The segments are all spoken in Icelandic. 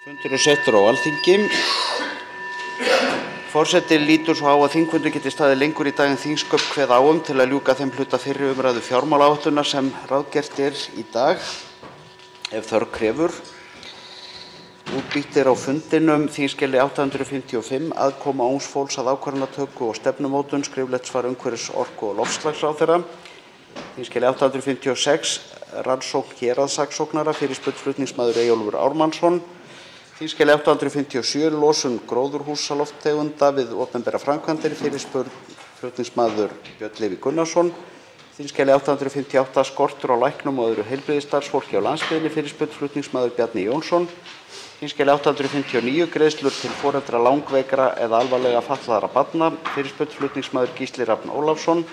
Fundur er settur á Alþingi. Forseti lítur svo á að þingfundur geti staðið lengur í dag en þingsköp kveða á til að ljúka þeim hluta fyrri umræðu fjármálaáætlunar sem ráðgert er í dag, ef þörf krefur. Útbýtt er á fundinum þingskjali 855, aðkoma ungs fólks að ákvarðanatöku og stefnumótun, skriflegt svar umhverfis-, orku- og loftslagsráðherra. Þingskjali 856, rannsókn héraðssaksóknara, fyrirspurn flutningsmaður Eyjólfur Ármannsson. Þingskjali 857, losun gróðurhúsalofttegunda við opinberar framkvæmdir, fyrirspurn flutningsmaður Björn Leví Gunnarsson. Þingskjali 858, skortur á læknum og öðru heilbrigðisstarfsfólki á landsbyggðinni, fyrirspurn flutningsmaður Bjarni Jónsson. Þingskjali 859, greiðslur til foreldra langveikra eða alvarlega fatlaðra barna, fyrirspurn flutningsmaður Gísli Rafn Ólafsson.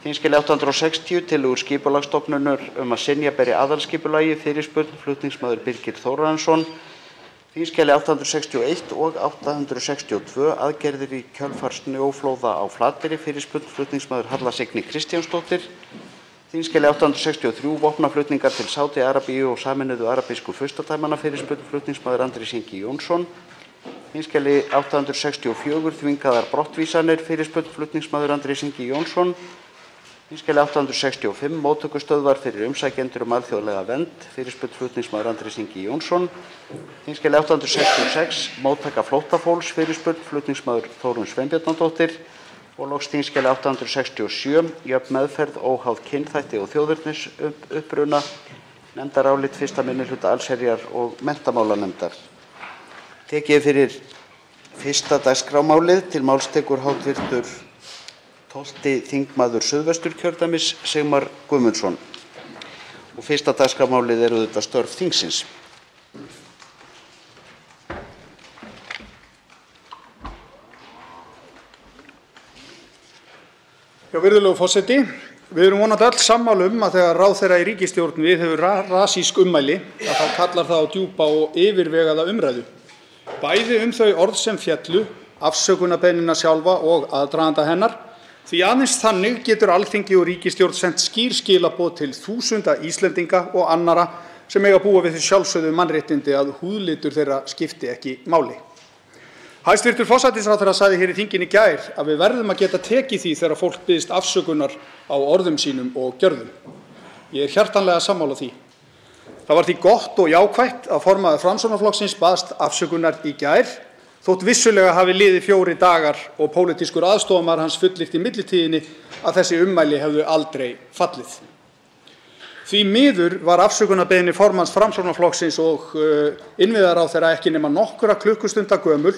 Þingskjali 860, tillögur skipulagsstofnunar að synja beri aðalskipulagi, fyrirspurn flutningsmaður Birgir Þórarinsson. Þingskjali 861 og 862, aðgerðir í kjölfar snjóflóða á Flateyri, fyrirspurn flutningsmaður Halla Signý Kristjánsdóttir. Þingskjali 863, vopnaflutningar til Sádi-Arabíu og Sameinuðu arabísku furstadæmanna, fyrirspurn flutningsmaður Andrés Ingi Jónsson. Þingskjali 864, þvingaðar brottvísanir, fyrirspurn flutningsmaður Andrés Ingi Jónsson. Þingskjali 865, móttökustöðvar fyrir umsækjendur alþjóðlega vernd, fyrirspurn flutningsmaður Andrés Ingi Jónsson. Þingskjali 866, móttaka flóttafólks, fyrirspurn flutningsmaður Þórunn Sveinbjarnardóttir. Og loks þingskjali 867, jöfn meðferð óháð kynþætti og þjóðernisuppruna, nefndarálit 1. minnihluta allsherjar- og menntamálanefndar. Tekið fyrir fyrsta dagskrármálið. Til máls tekur hv. 12. þingmaður Suðvesturkjördæmis, Sigmar Guðmundsson. Og fyrsta dagskrármálið er auðvitað störf þingsins. Virðulegur forseti, við erum vonandi öll sammála að þegar ráðherra í ríkisstjórn viðhefur rasísk ummæli, að þá kallar það á djúpa og yfirvegaða umræðu. Bæði þau orð sem féllu, afsökunarbeiðnina sjálfa og aðdraganda hennar, því aðeins þannig getur Alþingi og ríkisstjórn sent skýr skilaboð til þúsunda Íslendinga og annarra sem eiga að búa við þau sjálfsögðu mannréttindi að húðlitur þeirra skipti ekki máli. Hæstv. Forsætisráðherra sagði hér í þinginu í gær að við verðum að geta tekið því þegar fólk biðst afsökunar á orðum sínum og gjörðum. Ég er hjartanlega sammála því. Það var því gott og jákvætt að formaður Framsóknarflokksins baðst afsökunar í gær, þótt vissulega hafi liðið 4 dagar og pólitískur aðstofamaður hans fullyrt í millitíðinni að þessi ummæli hefðu aldrei fallið. Því miður var afsökunarbeiðni formanns Framsóknarflokksins og innviðaráðherra ekki nema nokkra klukkustunda gömul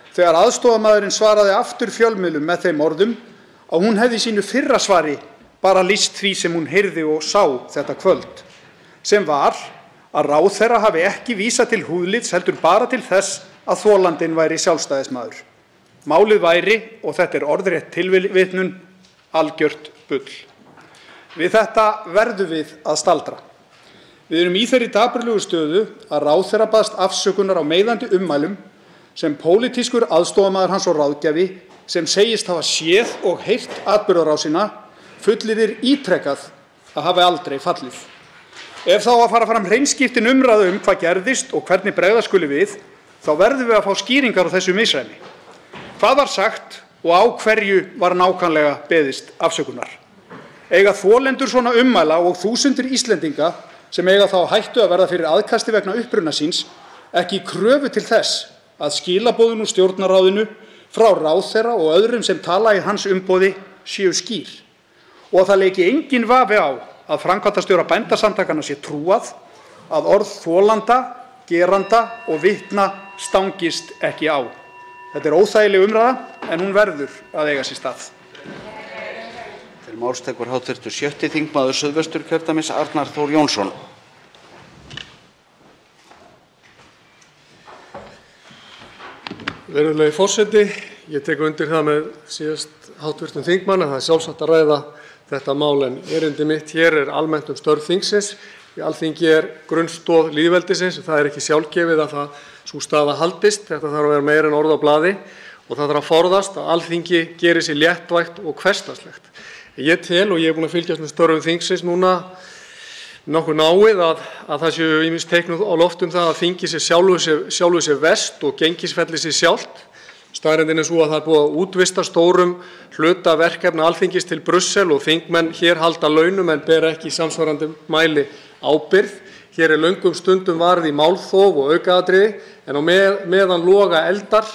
þegar aðstofamaðurinn svaraði aftur fjölmiðlum með þeim orðum að hún hefði í sínu fyrra svari bara lýst því sem hún heyrði og sá þetta kvöld, sem var að ráðherra hafi ekki vísað til húðlits heldur bara til þess að þolandinn væri sjálfstæðismaður. Málið væri, og þetta er orðrétt tilvitnun, algjört bull. Við þetta verðum við að staldra. Við erum í þeirri dapurlegu stöðu að ráðherra baðst afsökunar á meiðandi ummælum sem pólitískur aðstofamaður hans og ráðgjafi sem segist hafa séð og heyrt atburðarásina fullyrðir ítrekað að hafi aldrei fallið. Ef þá að fara fram hreinskiptin umræðu hvað gerðist og hvernig bregðast skuli við, þá verðum við að fá skýringar á þessu misræmi. Hvað var sagt og á hverju var nákvæmlega beðist afsökunar? Eiga þolendur svona ummæla og þúsundir Íslendinga sem eiga þá hættu að verða fyrir aðkasti vegna uppruna síns ekki kröfu til þess að skilaboðin úr stjórnarráðinu frá ráðherra og öðrum sem tala í hans umboði séu skýr og að það leiki engin vafi á að framkvæmdastjóra Bændasamtakanna sé trúað að orð þolanda, geranda og vitna stangist ekki á. Þetta er óþægileg umræða en hún verður að eiga sér stað. Til máls tekur hv. 7. þingmaður Suðvesturkjördæmis, Arnar Þór Jónsson. Virðulegi forseti, ég tek undir það með síðast hv. þingmann að það er sjálfsagt að ræða þetta mál en erindi mitt hér er almennt störf þingsins. Því Alþingi er grunnstoð lýðveldisins og það er ekki sjálfgefið að sú staða haldist. Þetta þarf að vera meira en orð á blaði og það þarf að forðast að Alþingi geri sig léttvægt og hversdagslegt. Ég tel, og ég er búinn að fylgjast með störfum þingsins núna nokkuð náið að það séu ýmis teikn á loft það að þingið sé sjálfu sér verst og gengisfelli sig sjálft. Staðreyndin svo að það búið að útvista stórum hluta verkefna Alþingis til Brussel og þingmenn hér halda launum en bera ekki í samsvarandi mæli ábyrgð. Hér löngum stundum varið í málþóf og aukaatriði en á meðan loga eldar,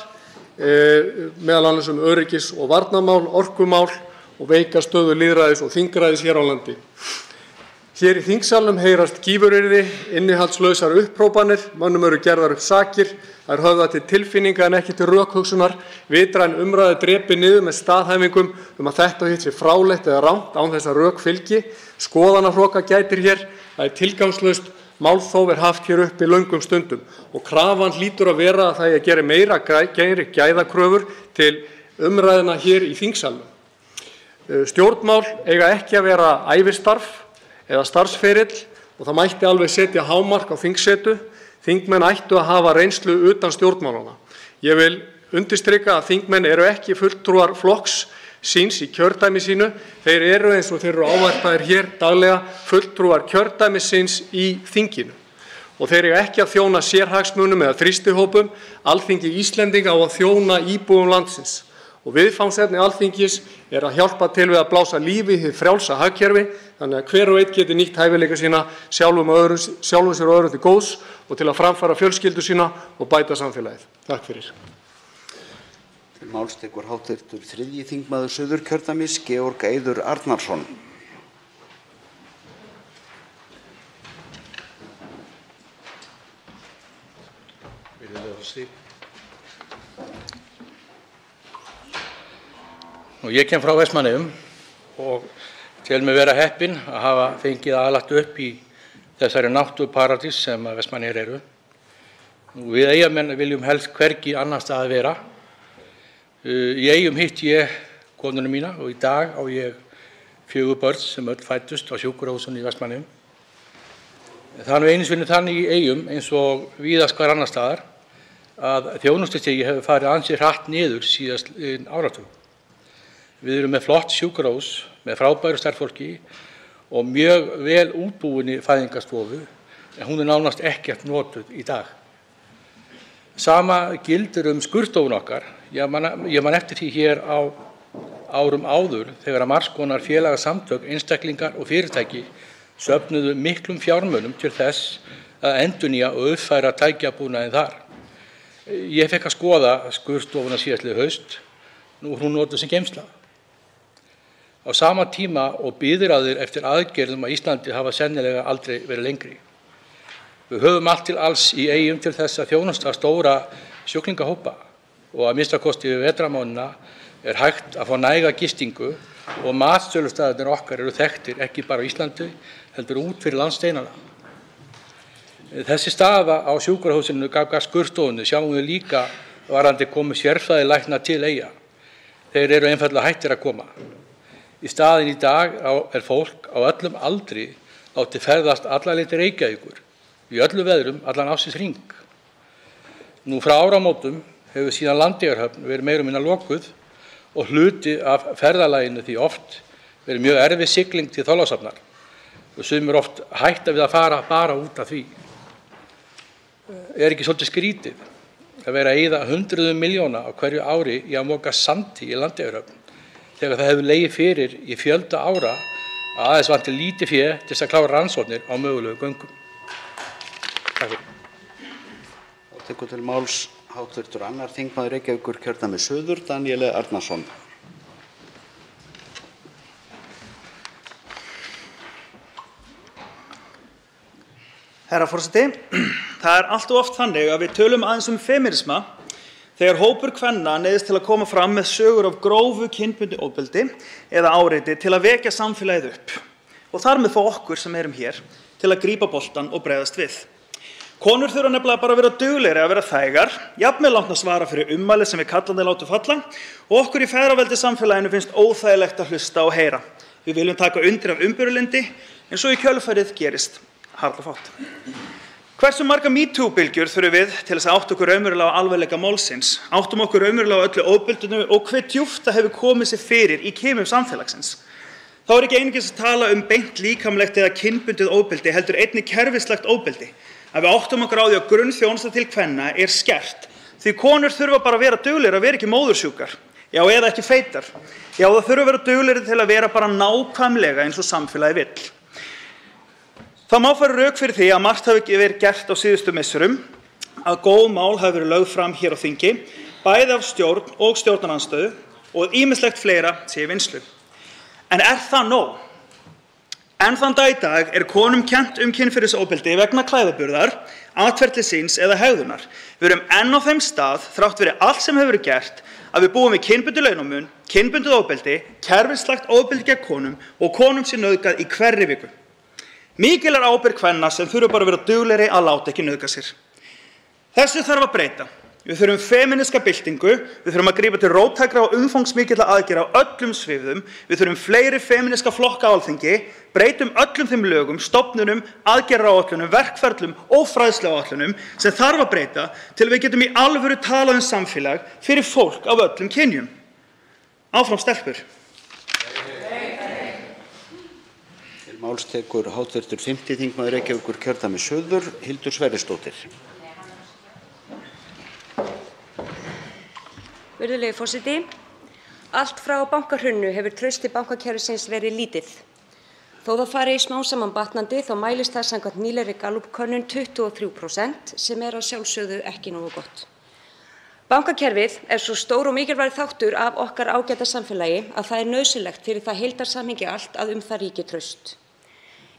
meðal annars öryggis- og varnarmál, orkumál og veika stöðu lýðræðis og þingræðis hér á landi. Hér í þingsalnum heyrast gífuryrði, innihaldslausar upphrópanir, mönnum eru gerðar upp sakir, það höfða til tilfinninga en ekki til rökhugsunar, vitræn umræðu drepið niður með staðhæfingum að þetta hitt sé fráleitt eða rangt án þess að rök fylgi, skoðanahroka gætir hér, það tilgangslaust, málþóf haft hér upp í löngum stundum og krafan hlýtur að vera að það geri meira gæðakröfur til umræðuna hér í þingsalnum. Stjórnmál eiga ekki að vera ævistarf eða starfsferill og það mætti alveg setja hámark á þingsetu. Þingmenn ættu að hafa reynslu utan stjórnmálanna. Ég vil undirstrika að þingmenn eru ekki fulltrúar flokks síns í kjördæmi sínu. Þeir eru eins og þeir eru ávarpaðir hér daglega fulltrúar kjördæmi síns í þinginu. Og þeir eru ekki að þjóna sérhagsmunum eða þrýstihópum. Alþingi Íslendinga á að þjóna íbúum landsins. Og viðfangsefni Alþingis að hjálpa til við að blása lífi í hið frjálsa hagkerfi, þannig að hver og einn geti nýtt hæfileika sína sjálfum sér og öðrum til góðs og til að framfæra fjölskyldu sína og bæta samfélagið. Takk fyrir. Til máls tekur hv. 3. þingmaður Suðurkjördæmis, Georg Eiður Arnarson. Ég kem frá Vestmannaeyjum og tel mig vera heppinn að hafa fengið aðlagt upp í þessari náttúruparadís sem Vestmannaeyjar eru. Við Eyjamenn viljum helst hvergi annar stað vera. Í Eyjum hitti ég konuna mína og í dag á ég 4 börn sem öll fæddust á sjúkrahúsinu í Vestmannaeyjum. Það er einu sinni þannig í Eyjum eins og víðast hvar annar staðar að þjónustustigi hefur farið ansi hratt niður síðast áratug. Við erum með flott sjúkrahús, með frábæru starfsfólki og mjög vel útbúinni fæðingarstofu, en hún nánast ekkert notuð í dag. Sama gildir skurðstofun okkar. Ég man eftir því hér á árum áður þegar margs konar félagasamtök, einstaklingar og fyrirtæki söfnuðu miklum fjármunum til þess að endurnýja og uppfæra tækjabúnaðinn þar. Ég fekk að skoða skurðstofuna síðastliðið haust, nú er hún notuð sem geymsla. Á sama tíma og biðraðir eftir aðgerðum á Íslandi hafa sennilega aldrei verið lengri. Við höfum allt til alls í Eyjum til þess að þjónusta stóra sjúklingahópa og að minnsta kosti við vetrarmánuðina hægt að fá næga gistingu og matsölustaðirnir okkar eru þekktir ekki bara á Íslandi, heldur út fyrir landsteinana. Þessi staða á sjúkrahúsinu gagnvart skurðstofunni sjáum við líka varðandi komu sérfræðilækna til Eyja. Þeir eru einfaldlega hættir að koma. Í staðinn í dag fólk á öllum aldri látið ferðast alla leið til Reykjavíkur, í öllu veðrum allan ársins hring. Nú frá áramótum hefur síðan Landeyjahöfn verið meira og minna lokuð og hluti af ferðalaginu því oft verið mjög erfið sigling til Þorlákshafnar og sumir oft hætta við að fara bara út af því. Ekki svolítið skrítið að vera að eyða hundruðum milljóna á hverju ári í að moka sandi í Landeyjahöfn þegar það hefur legið fyrir í fjölda ára að aðeins vanti lítið fé til þess að klára rannsóknir á mögulegu göngum. Takk fyrir. Tekur til máls hv. 2. þingmaður Reykjavíkurkjördæmis suður, Daníel Arnarsson. Herra forseti, það allt of oft þannig að við tölum aðeins feminisma þegar hópur kvenna neyðist til að koma fram með sögur af grófu kynbundnu ofbeldi eða áreiti til að vekja samfélagið upp og þar með fá okkur sem erum hér til að grípa boltann og bregðast við. Konur þurfa nefnilega bara að vera duglegri að vera þægar, jafnvel látnar svara fyrir ummæli sem við kallandi látum falla og okkur í feðraveldi samfélaginu finnst óþægilegt að hlusta og heyra. Við viljum taka undir af umburðarlyndi en svo í kjölfarið gerist harla fátt. Hversu marga MeToo-bylgjur þurfum við til þess að átta okkur raunverulega á alvarleika málsins, áttum okkur raunverulega á öllu ofbeldinu og hve djúpt það hefur komið sér fyrir í kimum samfélagsins. Þá ekki einungis að tala beint líkamlegt eða kynbundið ofbeldi, heldur einnig kerfislegt ofbeldi. Að við áttum okkur á því að grunnþjónusta til kvenna skert, því konur þurfa bara að vera duglegir að vera ekki móðursjúkar, já eða ekki feitar. Já, það þurfa að vera duglegir til að vera bara nákvæmlega eins og samfélagi vill. Það má færa rök fyrir því að margt hafi verið gert á síðustu misserum, að góð mál hafi verið lögð fram hér á þingi, bæði af stjórn og stjórnarandstöðu og ýmislegt fleira sé í vinnslu. En það nóg? Enn þann dag í dag konum kennt kynferðisofbeldi vegna klæðaburðar, atferlis síns eða hegðunar. Við erum enn á þeim stað, þrátt fyrir allt sem hefur verið gert, að við búum við kynbundið launamun, kynbundið ofbeldi, kerfislægt ofbeldi gegn konum og konum sé nauðgað í hverri viku. Mikil ábyrgð kvenna sem þurfa bara að vera duglegri að láta ekki nauðga sér. Þessu þarf að breyta. Við þurfum femíníska byltingu, við þurfum að grípa til róttækra og umfangsmikilla aðgerða á öllum sviðum, við þurfum fleiri femíníska flokka á Alþingi, breytum öllum þeim lögum, stofnunum, aðgerðaáætlunum, verkferlum og fræðsluáætlunum sem þarf að breyta til við getum í alvöru talað samfélag fyrir fólk af öllum kynjum. Áfram stelpur. Til máls tekur hv. 5. þingmaður Reykjavíkurkjördæmis suður, Hildur Sverrisdóttir. Virðulegi forseti, allt frá bankahruninu hefur traust til bankakerfisins verið lítið. Þó það fari smám saman batnandi þá mælist það samkvæmt nýlegri Gallup-könnun 23% sem að sjálfsögðu ekki nógu gott. Bankakerfið svo stór og mikilvægur þáttur af okkar ágæta samfélagi að það nauðsynlegt fyrir það heildarsamhengi allt að það ríki traust.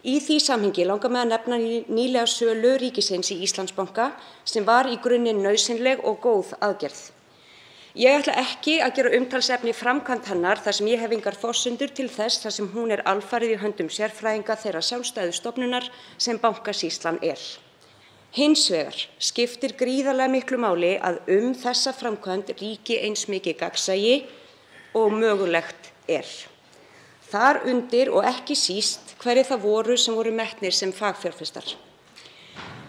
Í því samhengi langar mig að nefna nýlega sölu ríkisins í Íslandsbanka sem var í grunninn nauðsynleg og góð aðgerð. Ég ætla ekki að gera umtalsefni framkvæmd hennar þar sem ég hef engar forsendur til þess þar sem hún alfarið í höndum sérfræðinga þeirrar sjálfstæðu stofnunar sem Bankasýslan Hins vegar skiptir gríðarlega miklu máli að þessa framkvæmd ríki eins mikið gagnsæi og mögulegt Þar undir og ekki síst hverjir það voru sem voru metnir sem fagfjárfestar.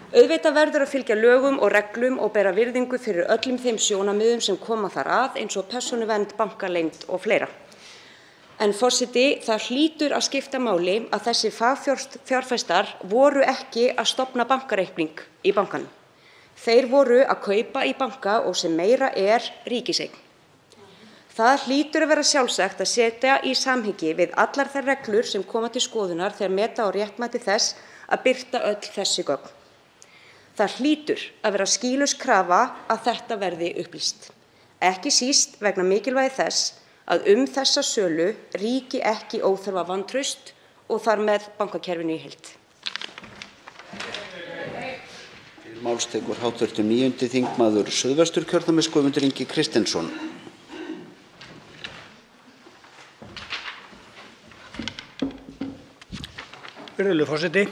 Auðvitað verður að fylgja lögum og reglum og bera virðingu fyrir öllum þeim sjónarmiðum sem koma þar eins og persónuvernd, bankaleynd og fleira. En forseti, það hlýtur að skipta máli að þessi fagfjárfestar voru ekki að stofna bankareikning í bankanum. Þeir voru að kaupa í banka og sem meira ríkiseign. Það hlýtur að vera sjálfsagt að setja í samhengi við allar þær reglur sem koma til skoðunar þegar meta á réttmæti þess að birta öll þessi gögn. Það hlýtur að vera skýlaus krafa að þetta verði upplýst. Ekki síst vegna mikilvægi þess að þessa sölu ríki ekki óþarfa vantraust og þar með bankakerfinu í heild. Til máls tekur hv. 9. þingmaður Suðvesturkjördæmis Guðmundur Ingi Kristinsson. Virðulegur forseti,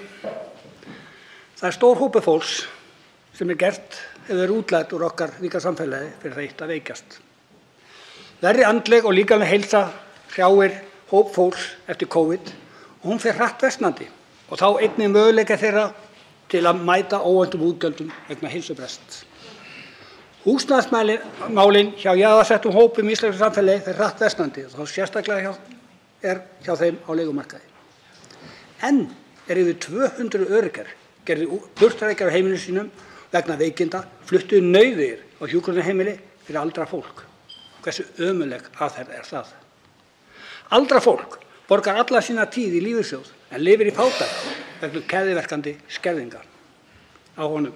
það stór hópur fólks sem gert eða útlært úr okkar ríka samfélagi fyrir það eitt að veikjast. Verri andleg og líkamleg heilsa hrjáir hóp fólks eftir COVID og hún fer hratt versnandi og þá einnig möguleika þeirra til að mæta óvæntum útgjöldum vegna heilsubrests. Húsnæðismálin hjá jaðarsettum hópum í íslensku samfélagi fer hratt versnandi og þá sérstaklega hjá þeim á leigumarkaði. Enn yfir 200 öryrkjar gerðu burtreikjar á heimilum sínum vegna veikinda, fluttu nauðugir á hjúkrunarheimili fyrir aldrað fólk. Hversu ömurleg aðferð það? Aldrað fólk borgar alla sína tíð í lífeyrissjóð en lifir í fátækt vegna keðjuverkandi skerðingar á honum.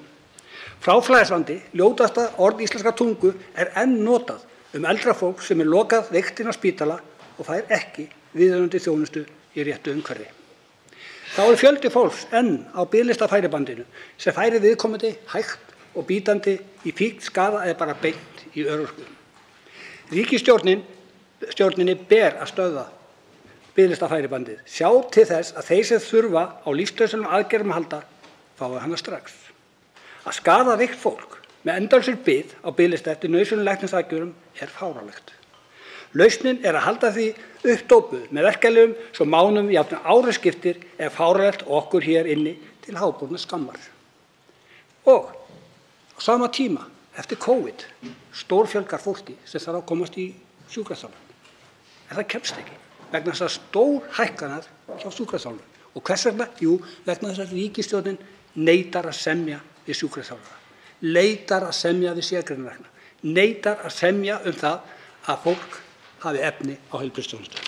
Fráflæðisvandi, ljótasta orð íslenskrar tungu, enn notað eldra fólk sem lokað veikt inn á spítala og fær ekki viðeigandi þjónustu í réttu umhverfi. Þá fjöldi fólks enn á biðlistafæribandinu sem færi viðkomandi hægt og bítandi í fíkn, skaða eða bara beint í örorku. Ríkisstjórninni ber að stöðva biðlistafæribandið, sjá til þess að þeir sem þurfa á lífsnauðsynlegum aðgerðum að halda fái hana strax. Að skaða veikt fólk með endalausri bið á biðlista eftir nauðsynlegum læknisaðgerðum fáránlegt. Lausnin að halda því uppdópuð með verkjalyfjum svo mánuðum jafnvel ári skiptir fáránlegt okkur hér inni til háborna skammar. Og á sama tíma eftir COVID stórfjölgar fólki sem þarf að komast í sjúkrasálum. En það kemst ekki vegna þess að stór hækkanar hjá sjúkraþjálfurum. Og hvers vegna? Jú, vegna þess að ríkisstjórnin neitar að semja við sjúkraþjálfara, leitar að semja við sérgreinalækna, neitar að semja það að fólk hafi efni á heilbrigðisþjónustu.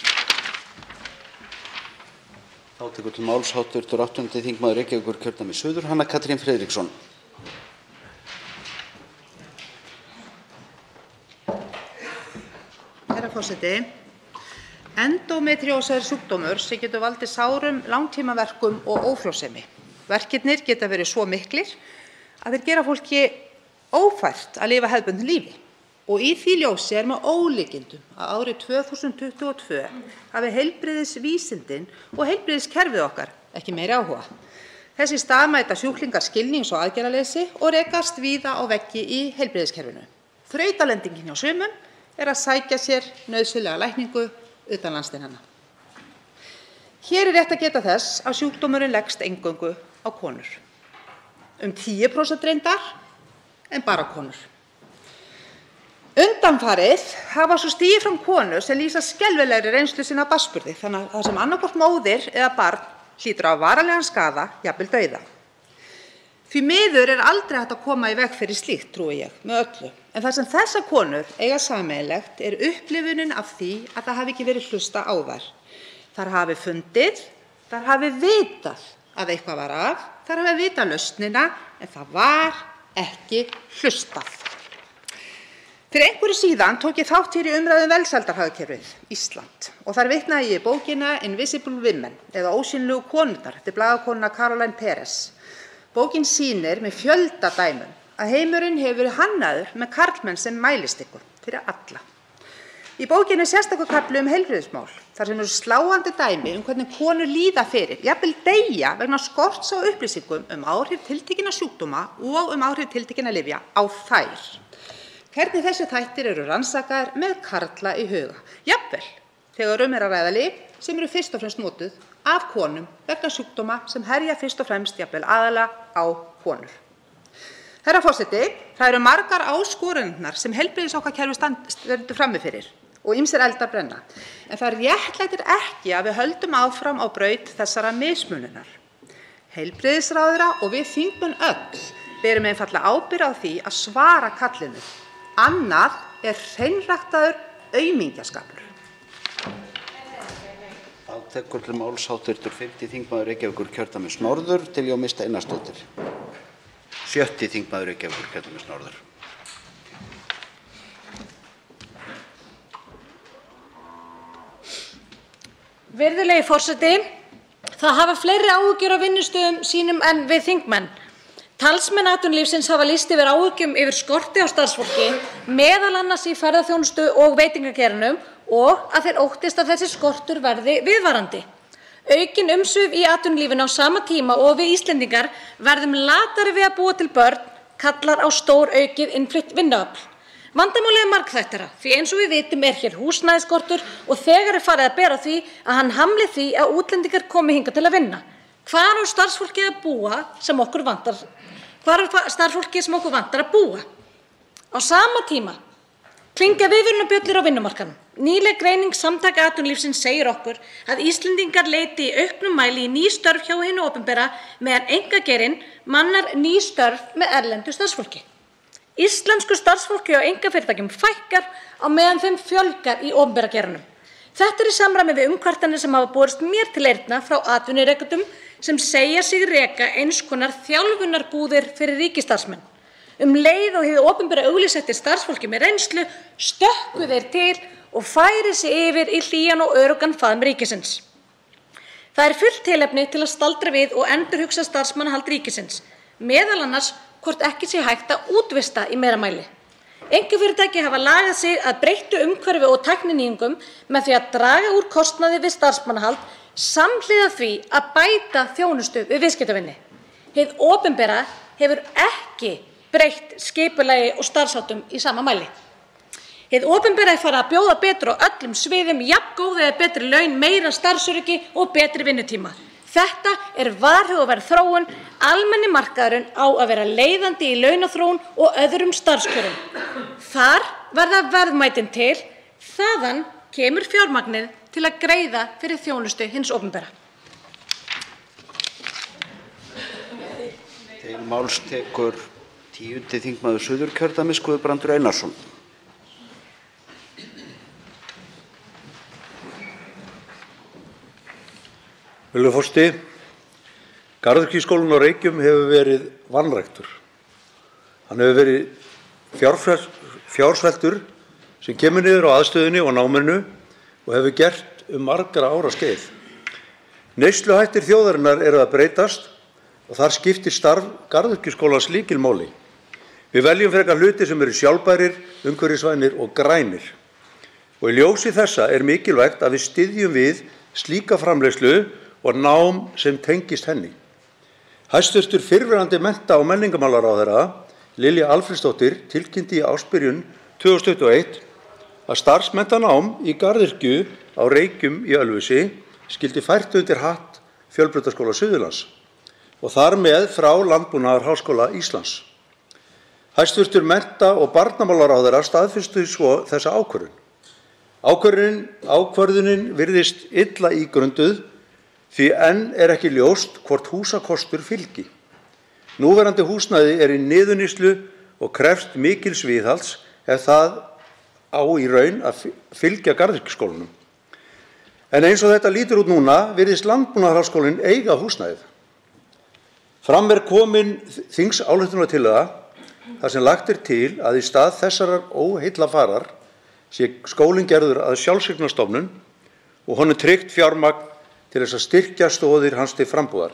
Þá tekur til máls hv. 8. þingmaður Reykjavíkurkjördæmis suður, Hanna Katrín Friðriksson. Herra forseti, endómetríósa er sjúkdómur sem getur valdið sárum, langtímaverkum og ófrjósemi. Verkirnir geta verið svo miklir að þeir gera fólki ófært að lifa hefðbundnu lífi. Og í því ljósi er með ólíkindum að árið 2022 hafi heilbrigðisvísindin og heilbrigðiskerfið okkar ekki meiri áhuga. Þess í stað mæta sjúklingar skilnings- og aðgerðaleysi og rekast víða á veggi í heilbrigðiskerfinu. Þrautalendingin hjá sumum er að sækja sér nauðsynlega lækningu utan landsteinanna. Hér er rétt að geta þess að sjúkdómurinn leggst eingöngu á konur. 10% reyndar, en bara konur. Undanfarið hafa svo stigið fram konur sem lýsa skelfilegri reynslu sinna af barnsburði, þannig að það sem annaðhvort móðir eða barn hlýtur á varanlegan skaða, jafnvel dauða. Því miður er aldrei hægt að koma í veg fyrir slíkt, trúi ég, með öllu. En það sem þessar konur eiga sameiginlegt er upplifunin af því að það hafi ekki verið hlusta á þær. Þær hafi fundið, þær hafi vitað að eitthvað var að, þær hafi vitað lausnina, en það var ekki hlustað. Fyrir einhverju síðan tók ég þátt hér í umræðu um velsældarhagkerfið Ísland og þar vitnaði ég í bókina Invisible Women eða Ósýnilegu konurnar eftir blaðakonuna Caroline Perez. Bókin sýnir með fjölda dæmum að heimurinn hefur verið hannaður með karlmenn sem mælistikku fyrir alla. Í bókinni er sérstakur kafli heilbrigðismál þar sem eru sláandi dæmi hvernig konur líða fyrir, jafnvel deyja vegna skorts á upplýsingum áhrif tiltekinna sjúkdóma og áhrif tiltekinna lyfja á þær. Hvernig þessi þættir eru rannsakaðir með karla í huga, jafnvel þegar er að ræða lyf sem eru fyrst og fremst notuð af konum vegna sjúkdóma sem herja fyrst og fremst jafnvel aðalega á konur. Herra forseti, það eru margar áskoranirnar sem heilbrigðisokkar stendur frammi fyrir og ýmsir eldar brenna, en það réttlætir ekki að við höldum áfram á braut þessara mismununar. Heilbrigðisráðherra og við þingmenn öll berum einfaldlega ábyrgð á því að svara kallinu. Annað er hreinræktaður aumingjaskapur. Þá tekur til máls hv. 5. þingmaður Reykjavíkurkjördæmis norður, Diljá Mist Einarsdóttir. 7. þingmaður Reykjavíkurkjördæmis norður. Virðulegi forseti, það hafa fleiri áhyggjur af vinnustöðum sínum en við þingmenn. Talsmenn atvinnulífsins hafa lýst yfir áhyggjum yfir skorti á starfsfólki, meðal annars í ferðaþjónustu og veitingageiranum og að þeir óttist að þessi skortur verði viðvarandi. Aukin umsvif í atvinnulífinu á sama tíma og við Íslendingar verðum latari við að búa til börn kallar á stór aukið innflutt vinnuafl. Vandamálið er margþættara því eins og við vitum er hér húsnæðisskortur og þegar er farið að bera því að hann hamli því að útlendingar komi hingað til að vinna. Hvar á starfsfólkið að búa sem okkur vantar? Hvar er starfsfólkið sem okkur vantar að búa? Á sama tíma klingja viðvörunarbjöllur á vinnumarkaðnum. Nýleg greining Samtaka atvinnulífsins segir okkur að Íslendingar leiti í auknum mæli í ný störf hjá hinu opinbera meðan einkageirinn mannar ný störf með erlendu starfsfólki. Íslensku starfsfólki á einkafyrirtækjum fækkar á meðan þeim fjölgar í opinbera geiranum. Þetta er í samræmi við umkvartanir sem hafa borist mér til eyrna frá atvinnurekendum sem segja sig reka eins konar þjálfunarbúðir fyrir ríkisstarfsmenn. Leið og hið opinbera auglýsa eftir starfsfólki með reynslu stökkvu þeir til og færi sig yfir í hlýjan og öruggan faðm ríkisins. Það er fullt tilefni til að staldra við og endurhugsa starfsmannahald ríkisins, meðal annars hvort ekki sé hægt að útvista í meira mæli. Einkafyrirtæki hafa lagað sig að breyttu umhverfi og tækninýjungum með því að draga úr kostnaði við starfsmannahald samhliða því að bæta þjónustu við viðskiptavini. Hið opinbera hefur ekki breytt skipulagi og starfsháttum í sama mæli. Hið opinbera er farið að bjóða betur á öllum sviðum, jafn góð eða betri laun, meira starfsöryggi og betri vinnutíma. Þetta er varhugaverð þróun, almenni markaðurinn á að vera leiðandi í launaþróun og öðrum starfskjörum. Þar verða verðmætin til, þaðan kemur fjármagnið til að greiða fyrir þjónustu hins opinbera. Til máls tekur 10. þingmaður Suðurkjördæmis Guðbrandur Einarsson. Virðulegur forseti, Garðyrkjuskólinn á Reykjum hefur verið vanræktur. Hann hefur verið fjársveltur sem kemur niður á aðstöðunni og náminu og hefur gert margra ára skeið. Neysluhættir þjóðarinnar eru að breytast og þar skiptir starf Garðyrkjuskólans lykilmáli. Við veljum frekar hluti sem eru sjálfbærir, umhverfisvænir og grænir. Og í ljósi þessa er mikilvægt að við styðjum við slíka framleiðslu og nám sem tengist henni. Hæstv. Fyrrverandi mennta- og menningarmálaráðherra Lilja Alfreðsdóttir tilkynnti í ársbyrjun 2021 að starfsmenntanám í garðyrkju á Reykjum í Ölfusi skyldi fært undir hatt Fjölbrautaskóla Suðurlands og þar með frá Landbúnaðarháskóla Íslands. Hæstv. mennta- og barnamálaráðherra staðfesti svo þessa ákvörðun. Ákvörðunin virðist illa ígrunduð því enn er ekki ljóst hvort húsakostur fylgi. Núverandi húsnæði er í niðurníðslu og krefst mikils viðhalds ef það á í raun að fylgja Garðyrkjuskólanum. En eins og þetta lítur út núna virðist Landbúnaðarháskólinn eiga húsnæðið. Fram er komin þingsályktunartillaga þar sem lagt er til að í stað þessarar óheillafarar sé skólinn gerður að sjálfseignarstofnun og honum tryggt fjármagn til þess að styrkja stoðir hans til frambúðar.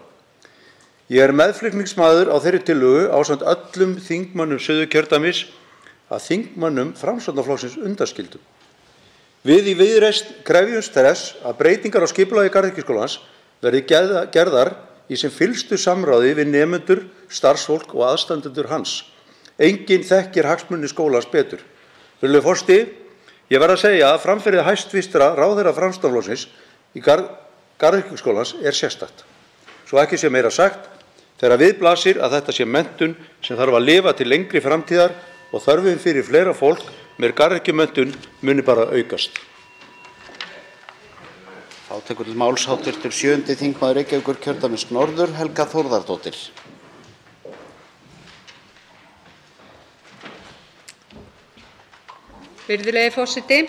Ég er meðflutningsmaður á þeirri tillögu ásamt öllum þingmönnum Suðurkjördæmis að þingmönnum Framsóknarflokksins undanskildum. Við í Viðreisn krefjumst þess að breytingar á skipulagi Garðyrkjuskólans verði gerðar í sem fyllstu samráði við nemendur, starfsfólk og aðstandendur hans. Enginn þekkir hagsmuni skólans betur. Virðulegur forseti, ég verð að segja að framferði hæstv. Ráðherra Framsóknarflokksins í Garðyrkjuskólans er sérstakt. Svo ekki sé meira sagt, þegar við blasir að þetta sé menntun sem þarf að lifa til lengri framtíðar og þörfin fyrir fleira fólk með garðyrkjumenntun muni bara aukast. Þá tekur til máls hv. 7. þingmaður Reykjavíkurkjördæmis norður Helga Þórðardóttir. Virðulegi forseti,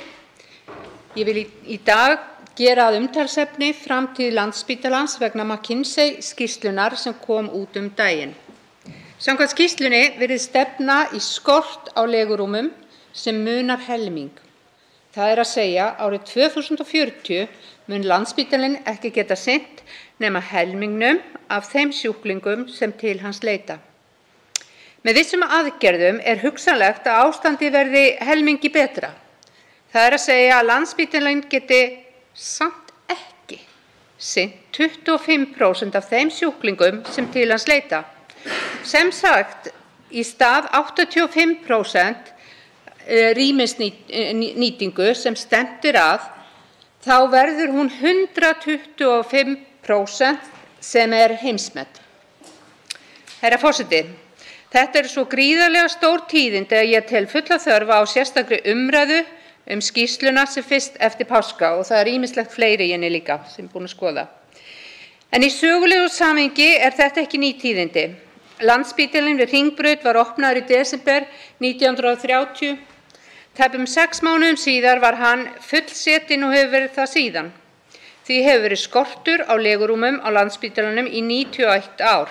ég vil í dag gera að umtalsefni framtíð Landspítalans vegna McKinsey skýrslunnar sem kom út daginn. Samkvæmt skýrslunni virðist stefna í skort á legurúmum sem munar helming. Það er að segja árið 2040 mun Landspítalinn ekki geta sinnt nema helmingnum af þeim sjúklingum sem til hans leita. Með vissum aðgerðum er hugsanlegt að ástandið verði helmingi betra. Það er að segja að Landspítalinn geti samt ekki sinnt 25% af þeim sjúklingum sem til hans leita. Sem sagt, í stað 85% rýmisnýtingu sem stendur að, þá verður hún 125% sem er heimsmet. Herra forseti, þetta eru svo gríðarlega stór tíðindi að ég tel fulla þörf á sérstakri umræðu skýrsluna sem fyrst eftir páska og það er ýmislegt fleiri í henni líka sem búin að skoða. En í sögulegu samhengi er þetta ekki ný tíðindi. Landspítalinn við Hringbraut var opnaður í desember 1930. Tæpum 6 mánuðum síðar var hann fullsetinn og hefur verið það síðan. Því hefur verið skortur á legurúmum á Landspítalanum í 91 ár.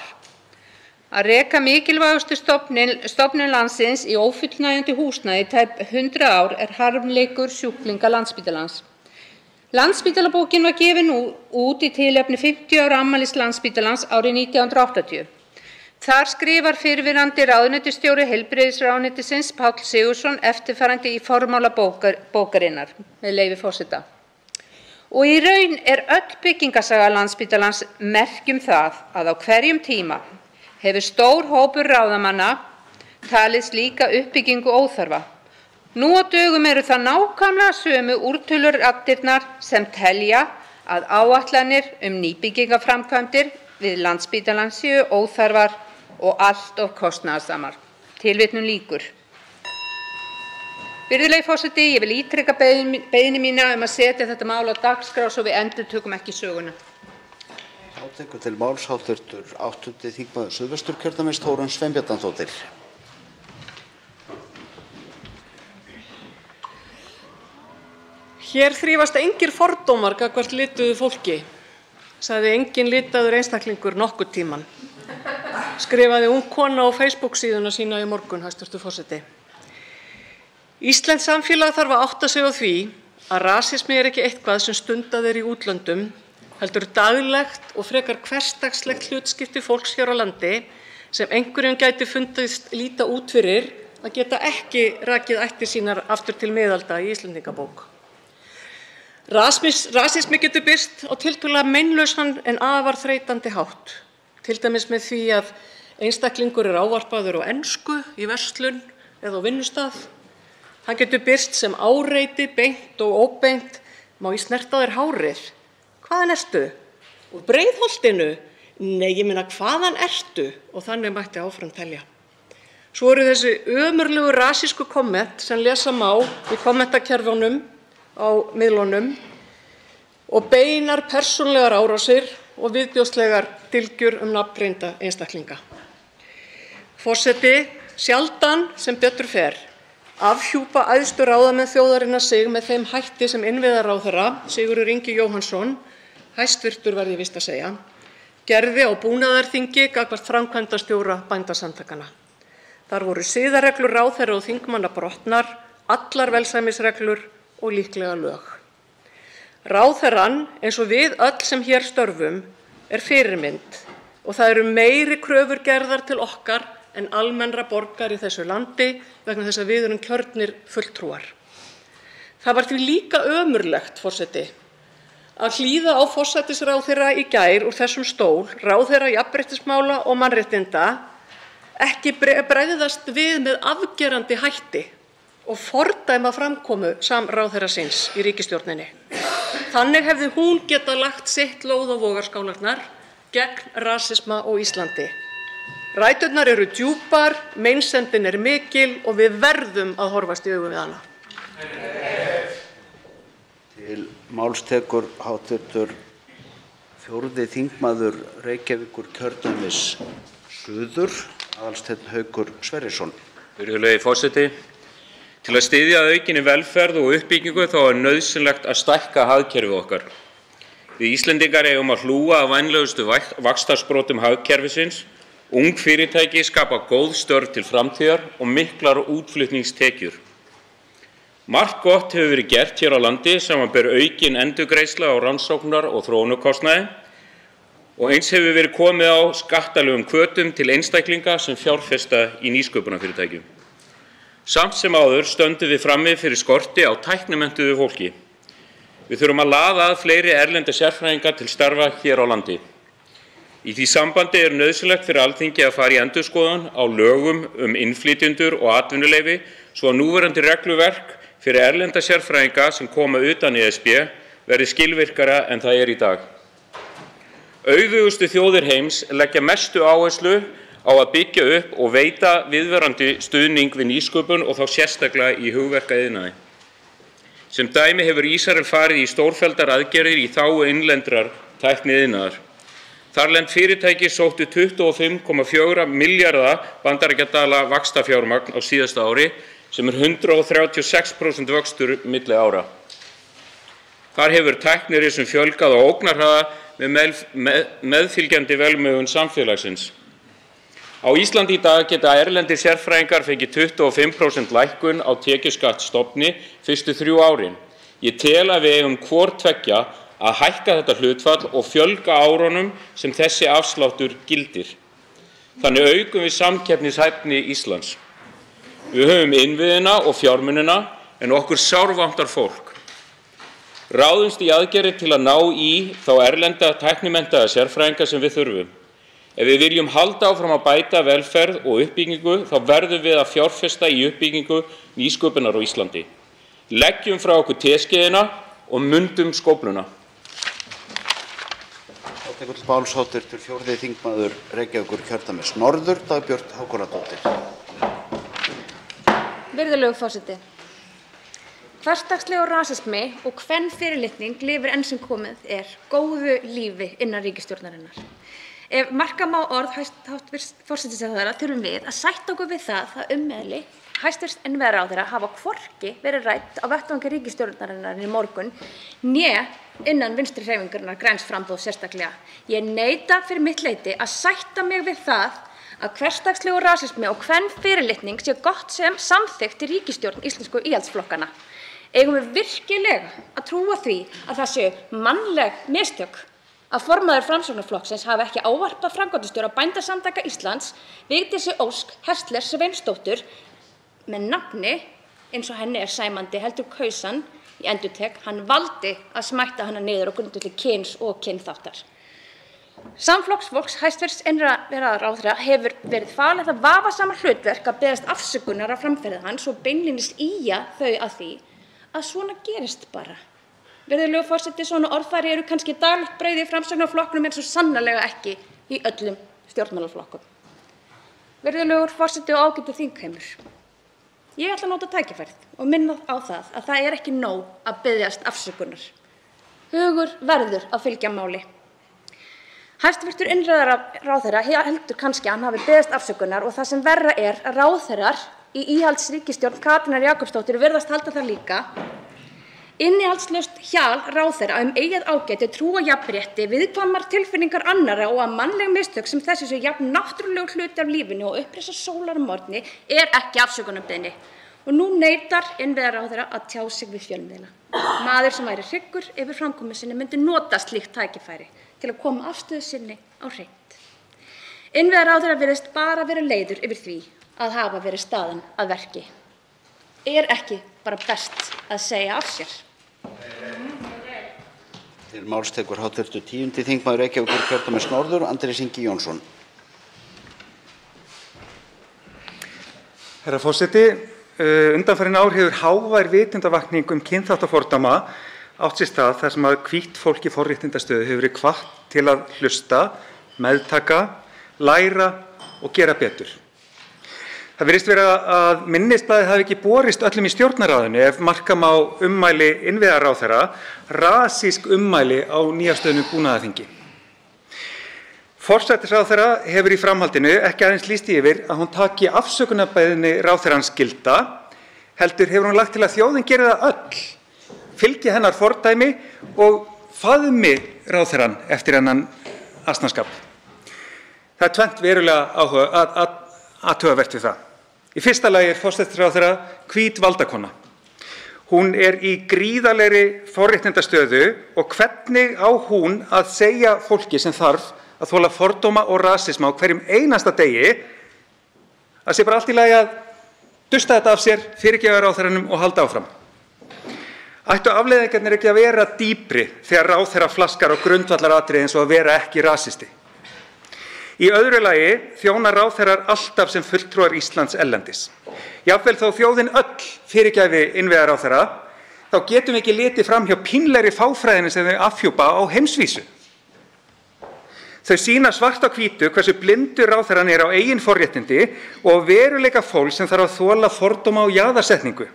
Að reka mikilvægustu stofnun landsins í ófullnægjandi húsnæði tæp 100 ár er harmleikur sjúklinga Landspítalans. Landspítalabókin var gefin út í tilefni 50 ára afmælis Landspítalans árið 1980. Þar skrifar fyrrverandi ráðuneytisstjóri heilbrigðisráðuneytisins Páll Sigurðsson eftirfarandi í formála bókarinnar, með leyfi forseta. Og í raun er öll byggingasaga Landspítalans merki það að á hverjum tíma hefur stór hópur ráðamanna talið slíka uppbyggingu óþarfa. Nú á dögum eru það nákvæmlega sömu úrtöluraddirnar sem telja að áætlanir nýbyggingaframkvæmdir við Landspítalann séu óþarfar og allt of kostnaðarsamar. Tilvitnun lýkur. Virðulegi forseti, ég vil ítreka beiðni mína að setja þetta mál á dagskrá svo við endurtökum ekki söguna. Þá tekur til máls hv. 8. þingmaður Suðvesturkjördæmis, Þórunn Sveinbjarnardóttir. Hér þrífast engir fordómar gagnvart lituðu fólki, sagði enginn litaður einstaklingur nokkurn tímann. Skrifaði ung kona á Facebook-síðuna sína í morgun, hæstv. forseti. Íslenskt samfélag þarf að átta sig á því að rasismi ekki eitthvað sem stundað í útlöndum, heldur daglegt og frekar hversdagslegt hlutskipti fólks hér á landi sem einhverjum gæti fundist líta út fyrir að geta ekki rakið ættir sínar aftur til miðalda í Íslendingabók. Rasismi getur birst á tiltölulega meinlausan en afar þreytandi hátt, til dæmis með því að einstaklingur ávarpaður á ensku í verslun eða á vinnustað. Hann getur birst sem áreiti, beint og óbeint. Má ég snerta á þér hárið? Hvaðan ertu? Úr Breiðholtinu? Nei, ég meina hvaðan ertu? Og þannig mætti áfram telja. Svo eru þessi ömurlegu rasísku komment sem lesa má í kommentakerfunum á miðlunum og beinar persónlegar árásir og viðbjóðslegar dylgjur nafngreinda einstaklinga. Forseti, sjaldan sem betur fer afhjúpa æðstu ráðamenn þjóðarinnar sig með þeim hætti sem innviðaráðherra Sigurður Ingi Jóhannsson, hæstvirtur verð ég víst að segja, gerði á búnaðarþingi gagnvart framkvæmdastjóra Bændasamtakanna. Þar voru siðareglur ráðherra og þingmanna brotnar, allar velsæmisreglur og líklega lög. Ráðherrann, eins og við öll sem hér störfum, fyrirmynd og það eru meiri kröfur gerðar til okkar en almennra borgar í þessu landi vegna þess að við erum kjörnir fulltrúar. Það var því líka ömurlegt, forseti, að hlýða á forsætisráðherra í gær úr þessum stól, ráðherra jafnréttismála og mannréttinda, ekki bregðast við með afgerandi hætti og fordæma framkomu samráðherra síns í ríkisstjórninni. Þannig hefði hún getað lagt sitt lóð á vogarskálarnar gegn rasisma á Íslandi. Ræturnar eru djúpar, meinsemdin mikil og við verðum að horfast í augu við hana. Til máls tekur hv. 4. þingmaður Reykjavíkurkjördæmis suður, Aðalsteinn Haukur Sverrisson. Virðulegi forseti, til að styðja að aukinni velferð og uppbyggingu þá nauðsynlegt að stækka hagkerfið okkar. Við Íslendingar eigum að hlúa að vænlegustu vaxtarsprotum hagkerfisins. Ung fyrirtæki skapa góð störf til framtíðar og miklar útflutningstekjur. Margt gott hefur verið gert hér á landi samanber aukin endurgreiðsla á rannsóknar- og þróunarkostnaði og eins hefur verið komið á skattalegum hvötum til einstaklinga sem fjárfesta í nýsköpunarfyrirtækjum. Samt sem áður stöndum við frammi fyrir skorti á tæknimenntuðu fólki. Við þurfum að laða að fleiri erlenda sérfræðinga til starfa hér á landi. Í því sambandi nauðsynlegt fyrir Alþingi að fara í endurskoðun á lögum innflytjendur og atvinnuleyfi svo að núverandi regluverk fyrir erlenda sérfræðinga sem koma utan ESB verði skilvirkara en það í dag. Auðugustu þjóðir heims leggja mestu áherslu á að byggja upp og veita viðvarandi stuðning við nýsköpun og þá sérstaklega í hugverkaiðnaði. Sem dæmi hefur Ísrael farið í stórfelldar aðgerðir í þágu innlendrar tækniiðnaðar. Þarlend fyrirtæki sóttu 25,4 milljarða bandaríkjadala vaxtafjármagn á síðasta ári sem 136% vöxtur milli ára. Þar hefur tæknirisum fjölgað á ógnarhraða með meðfylgjandi velmegun samfélagsins. Á Íslandi í dag geta erlendir sérfræðingar fengið 25% lækkun á tekjuskattsstofni fyrstu 3 árin. Ég tel að við eigum hvort tveggja að hækka þetta hlutfall og fjölga árunum sem þessi afsláttur gildir. Þannig aukum við samkeppnishæfni Íslands. Við höfum innviðina og fjármunina en okkur sárvantar fólk. Ráðumst í aðgerðir til að ná í þá erlenda tæknimenntaða sérfræðinga sem við þurfum. Ef við viljum halda áfram að bæta velferð og uppbyggingu þá verðum við að fjárfesta í uppbyggingu nýsköpunar á Íslandi. Leggjum frá okkur teskeiðina og mundum skófluna. Tekur til máls hv. 4. þingmaður Reykjavíkurkjördæmis norður, Dagbjört Hákonardóttir. Virðulegur forseti. Hversdagslegur rasismi og kvenfyrirlitning lifir enn sem komið góðu lífi innan ríkisstjórnarinnar. Ef marka má orð hæstv. Forsætisráðherra þurfum við að sætta okkur við það að ummæli hæstv. Innviðaráðherra hafa hvorki verið rædd á vettvangi ríkisstjórnarinnar í morgun né innan Vinstri-hreyfingarinnar Græns framboðs sérstaklega. Ég neita fyrir mitt leyti að sætta mig við það að hversdagslegur rasismi og kvenfyrirlitning sé gott sem samþykkt í ríkisstjórn íslensku íhaldsflokkanna. Eigum við virkilega að trúa því að það séu mannleg mistök að formaður Framsóknarflokksins hafi ekki ávarpað framkvæmdastjóra Bændasamtaka Íslands, Vigdísi Ósk Häsler Sveinsdóttur, með nafni eins og henni sæmandi, heldur kaus hann, ég endurtek, hann valdi að smætta hana niður á grundvelli kyns og kynþáttar. Samflokksfólks hæstv. Innviðaráðherra hefur verið falið það vafasama hlutverk að beðast afsökunar á framferði hans og beinlínis ýja þau að því að svona gerist bara. Virðulegur forseti, svona orðfæri eru kannski daglegt brauð í Framsóknarflokknum en svo sannarlega ekki í öllum stjórnmálaflokkum. Virðulegur forseti og ágætur þingheimur, ég ætla að nota tækifærið og minna á það að það ekki nóg að biðjast afsökunar. Hugur verður að fylgja máli. Hæstv. Innviðaráðherra heldur kannski að hann hafi beðist afsökunar og það sem verra að ráðherrar í íhaldsríkisstjórn Katrínar Jakobsdóttur virðast halda það líka. Innihaldslaust hjal ráðherra eigið ágæti, trúarjafnrétti, viðkvæmar tilfinningar annarra og að mannleg mistök sem þessi séu jafn náttúrulegur hluti af lífinu og upprisa sólar morgni ekki afsökunarbeiðni. Og nú neitar innviðaráðherra að tjá sig við fjölmiðla. Maður sem væri hryggur yfir framkomu sinni myndi nota slíkt tækifæri til að koma afstöðu sinni á hreint. Innviðaráðherra virðist bara vera leiður yfir því að hafa verið staðinn að verki. Ekki bara best að segja af sér? Til máls tekur hv. 10. þingmaður Reykjavíkurkjördæmis norður, Andrés Ingi Jónsson. Herra forseti, undanfarin ár hefur hávær vitundarvakning kynþáttafordóma átt sér stað þar sem hvítt fólk í forréttindastöðu hefur verið hvatt til að hlusta, meðtaka, læra og gera betur. Það virðist vera að minnisblaðið hafi ekki borist öllum í Stjórnarráðinu ef marka má ummæli innviðaráðherra, rasísk ummæli á nýafstöðnu búnaðarþingi. Forsætisráðherra hefur í framhaldinu ekki aðeins lýst yfir að hún taki afsökunarbeiðni ráðherrans gilda, heldur hefur hún lagt til að þjóðin geri það öll, fylgi hennar fordæmi og faðmi ráðherrann eftir hennan asnaskap. Það er tvennt verulega athugavert við það. Í fyrsta lagi forsætisráðherra hvít valdakona. Hún í gríðarlegri forréttindastöðu og hvernig á hún að segja fólki sem þarf að þola fordóma og rasisma á hverjum einasta degi að sé bara allt í lagi að dusta þetta af sér, fyrirgefa ráðherranum og halda áfram. Ættu afleiðingarnir ekki að vera dýpri þegar ráðherra flaskar á grundvallaratriði eins og að vera ekki rasisti? Í öðru lagi þjóna ráðherrar alltaf sem fulltrúar Íslands erlendis. Jafnvel þó þjóðin öll fyrirgæfi innviðaráðherra, þá getum við ekki litið fram hjá pínlegri fáfræðinni sem þau afhjúpa á heimsvísu. Þau sýna svart á hvítu hversu blindur ráðherrann á eigin forréttindi og veruleika fólks sem þarf að þola fordóma og jaðarsetningu.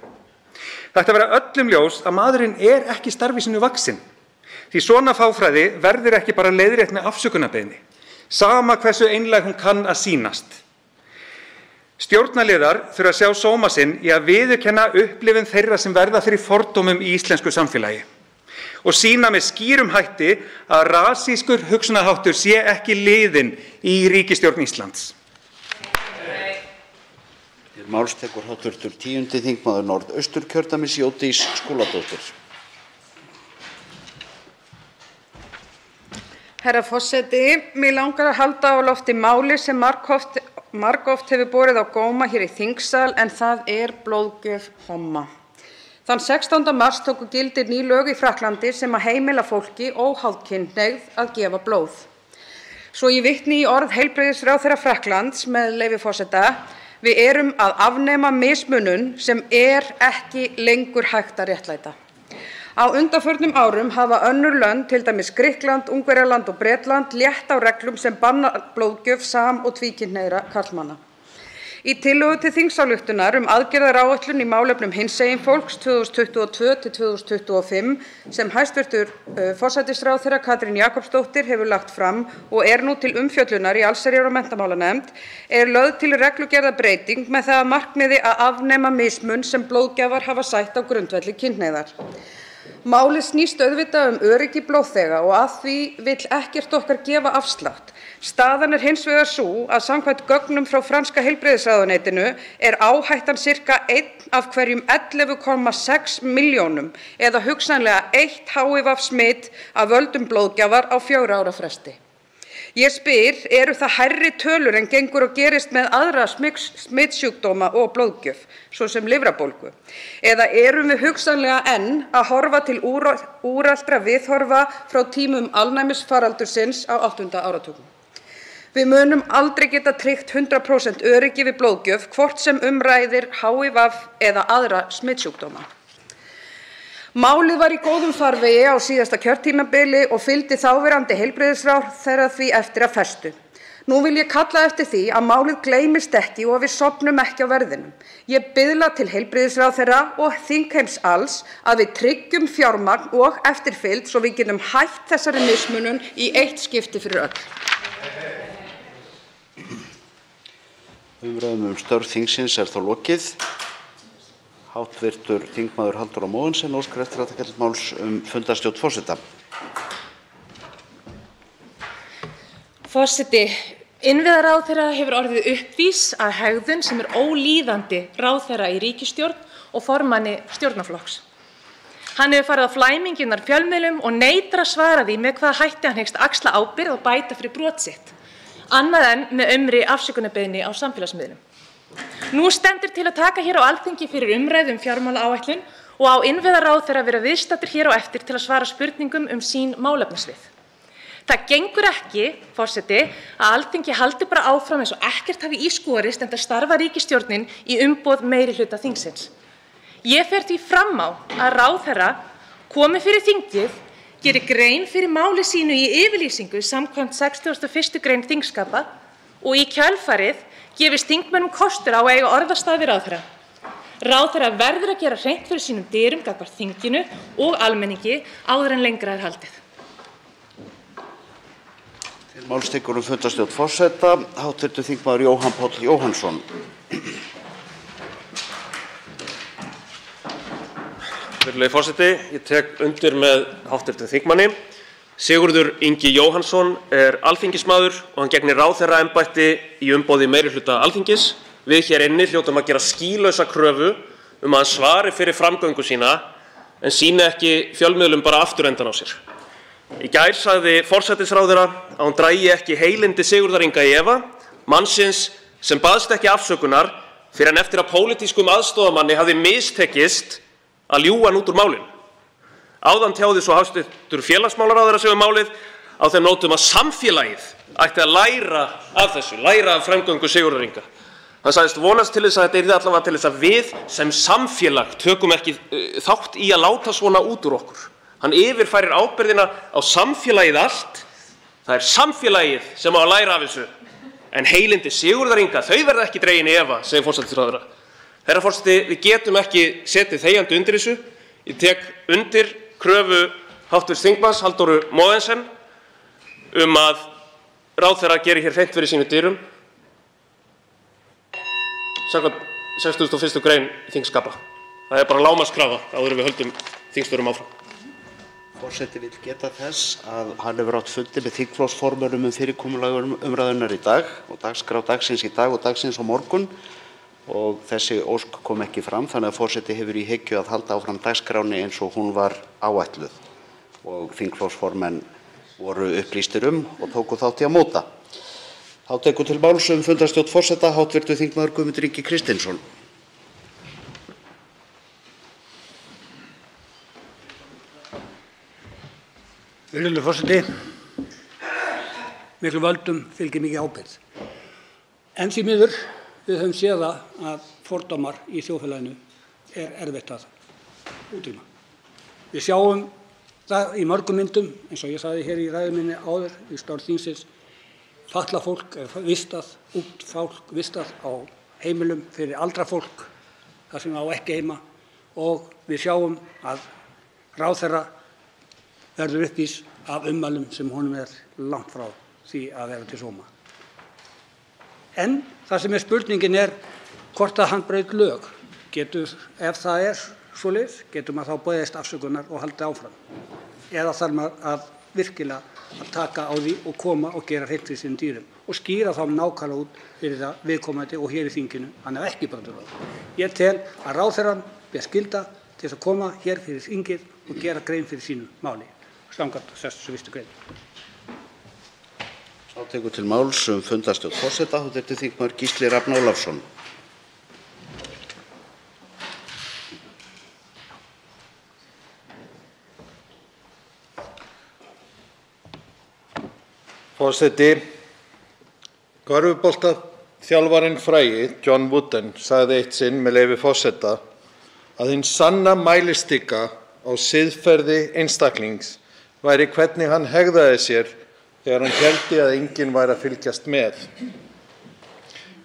Það ætti að vera öllum ljós að maðurinn ekki starfi sínu vaxinn. Því svona fáfræði verður ekki bara leiðrétt með afsökunarbeiðni, sama hversu einlæg hún kann að sýnast. Stjórnarliðar þurfa að sjá sóma sinn í að viðurkenna upplifun þeirra sem verða fyrir fordómum í íslensku samfélagi og sýna með skýrum hætti að rasískur hugsunarháttur sé ekki liðinn í ríkisstjórn Íslands. Til máls tekur hv. 10. þingmaður Norðausturkjördæmis Jódís Skúladóttir. Herra forseti, mig langar að halda á lofti máli sem margoft hefur borið á góma hér í þingsal en það blóðgjöf homma. Þann 16. mars tóku gildi ný lög í Frakklandi sem að heimila fólki óháð kynhneigð að gefa blóð. Svo ég vitni í orð heilbrigðisráðherra Frakklands með leyfi forseta, við erum að afnema mismunun sem ekki lengur hægt að réttlæta. Á undanförnum árum hafa önnur lönd, til dæmis Grikkland, Ungverjaland og Bretland, létt á reglum sem banna blóðgjöf sam- og tvíkynhneigðra karlmanna. Í tillögu til þingsályktunar aðgerðaáætlun í málefnum hinsegin fólks 2022–2025 sem hæstv. Forsætisráðherra Katrín Jakobsdóttir hefur lagt fram og nú til umfjöllunar í allsherjar- og menntamálanefnd lögð til reglugerðarbreyting með það að markmiði að afnema mismun sem blóðgjafar hafa sætt á grundvelli kynhneigðar. Málið snýst auðvitað öryggi blóðþega og að því vill ekkert okkar gefa afslátt. Staðan hins vegar sú að samkvæmt gögnum frá franska heilbrigðisráðuneytinu áhættan sirka 1 af hverjum 11,6 milljónum eða hugsanlega 1 HIV-smit af völdum blóðgjafar á 4 ára fresti. Ég spyr, eru það hærri tölur en gengur og gerist með aðra smitsjúkdóma og blóðgjöf, svo sem lifrarbólgu? Eða erum við hugsanlega enn að horfa til úreltra viðhorfa frá tímum alnæmisfaraldursins á 8. áratugnum? Við munum aldrei geta tryggt 100% öryggi við blóðgjöf, hvort sem ræðir HIV eða aðra smitsjúkdóma. Málið var í góðum farvegi á síðasta kjörtímabili og fylgdi þáverandi heilbrigðisráðherra því eftir að festu. Nú vil ég kalla eftir því að málið gleymist ekki og við sofnum ekki á verðinum. Ég biðla til heilbrigðisráðherra og þingheims alls að við tryggjum fjármagn og eftirfylgd svo við getum hætt þessari mismunun í eitt skipti fyrir öll. Umræðum störf þingsins þá lokið. Háttvirtur þingmaður Halldóra Mogensen óskar eftir að taka til máls fundarstjórn forseta. Forseti, innviðaráðherra hefur orðið uppvís að hegðun sem ólíðandi ráðherra í ríkisstjórn og formanni stjórnarflokks. Hann hefur farið á flæminginnar fjölmiðlum og neitar að svara því með hvaða hætti hann hyggst axla ábyrgð og bæta fyrir brot sitt, annað en með afsökunarbeiðni á samfélagsmiðlum. Nú stendur til að taka hér á Alþingi fyrir umræðu fjármálaáætlun og á innviðaráðherra að vera viðstaddur hér á eftir til að svara spurningum sín málefnasvið. Það gengur ekki, forseti, að Alþingi haldi bara áfram eins og ekkert hafi í skorist enda starfa ríkisstjórnin í umboð meirihluta þingsins. Ég fer því fram á að ráðherra komi fyrir þingið, geri grein fyrir máli sínu í yfirlýsingu samkvæmt 61. grein þingskapa og í kjölfarið gefist þingmönnum kostur á að eiga orðastað við ráðherra. Ráðherra verður að gera hreint fyrir sínum dyrum gagnvart þinginu og almenningi áður en lengra haldið. Til máls tekur fundarstjórn forseta hv. þingmaður Jóhann Páll Jóhannsson. Virðulegi forseti, ég tek undir með hv. þingmanni. Sigurður Ingi Jóhannsson alþingismaður og hann gegnir ráðherraembætti í umboði meirihluta Alþingis. Við hér inni hljótum að gera skýlausa kröfu að hann svari fyrir framgöngu sína en sýni ekki fjölmiðlum bara afturendan á sér. Í gær sagði forsætisráðherra að hún drægi ekki heilindi Sigurðar Inga í efa, mannsins sem baðst ekki afsökunar fyrr en eftir að pólitískum aðstoðarmanni hafði mistekist að ljúga hann út úr málinu. Áðan tjáði svo hæstv. Félagsmálaráðherra sig málið á þeim nótum að samfélagið ætti að læra af þessu, læra af framgöngu Sigurðar Inga. Hann sagðist vonast til þess að þetta yrði allavega til þess að við sem samfélag tökum ekki þátt í að láta svona út úr okkur. Hann yfirfærir ábyrgðina á samfélagið allt. Það samfélagið sem á að læra af þessu. En heilindi Sigurðar Inga, þau verða ekki dregin í efa, segir forsætisráðherra. Herra forseti, við getum ekki setið þegjandi undir þessu. Ég tek undir kröfu hv. þingmanns Halldóru Mogensen að ráðherra geri hér hreint fyrir sínum dyrum samkvæmt 61. grein þingskapa. Það bara lágmarkskrafa áður en við höldum þingstörfum áfram. Forseti vill geta þess að hann hefur átt fundi með þingflokksformönnum fyrirkomulag umræðunnar í dag og dagskrá dagsins í dag og dagsins á morgun og þessi ósk kom ekki fram þannig að forseti hefur í hyggju að halda áfram dagskráni eins og hún var áætluð og þingflokksformenn voru upplýstir og tóku þátt í að móta. Þá tekur til máls fundarstjórn forseta hv. þingmaður Guðmundur Ingi Kristinsson. Virðulegur forseti, miklu völdum fylgir mikið ábyrgð. En því miður við höfum séð að fordómar í þjóðfélaginu erfitt að útrýma. Við sjáum það í mörgum myndum, eins og ég sagði hér í ræðu minni áður í störf þingsins, fatlað fólk vistað, ungt fólk vistað á heimilum fyrir aldrað fólk þar sem á ekki heima og við sjáum að ráðherra verður uppvís af ummælum sem honum langt frá því að vera til sóma. En það sem spurningin hvort að hann braut lög. Ef það svoleiðis, getur maður þá boðist afsökunar og haldið áfram. Eða þarf maður að virkilega að taka á því og koma og gera hreint fyrir sínum dýrum og skýra þá nákvæmlega út fyrir það viðkomandi og hér í þinginu hann ekki brotið lög. Ég tel að ráðherrann ber skylda til þess að koma hér fyrir þingið og gera grein fyrir sínu máli. Samkvæmt þessu fyrstu grein. Sá tekur til máls fundarstjórn forseta, hv. þingmaður Gísli Rafn Ólafsson. Forseti, körfuboltaþjálfarinn frægi John Wooden sagði eitt sinn með leyfi forseta að hin sanna mælistika á siðferði einstaklings væri hvernig hann hegðaði sér þegar hann héldi að enginn væri að fylgjast með.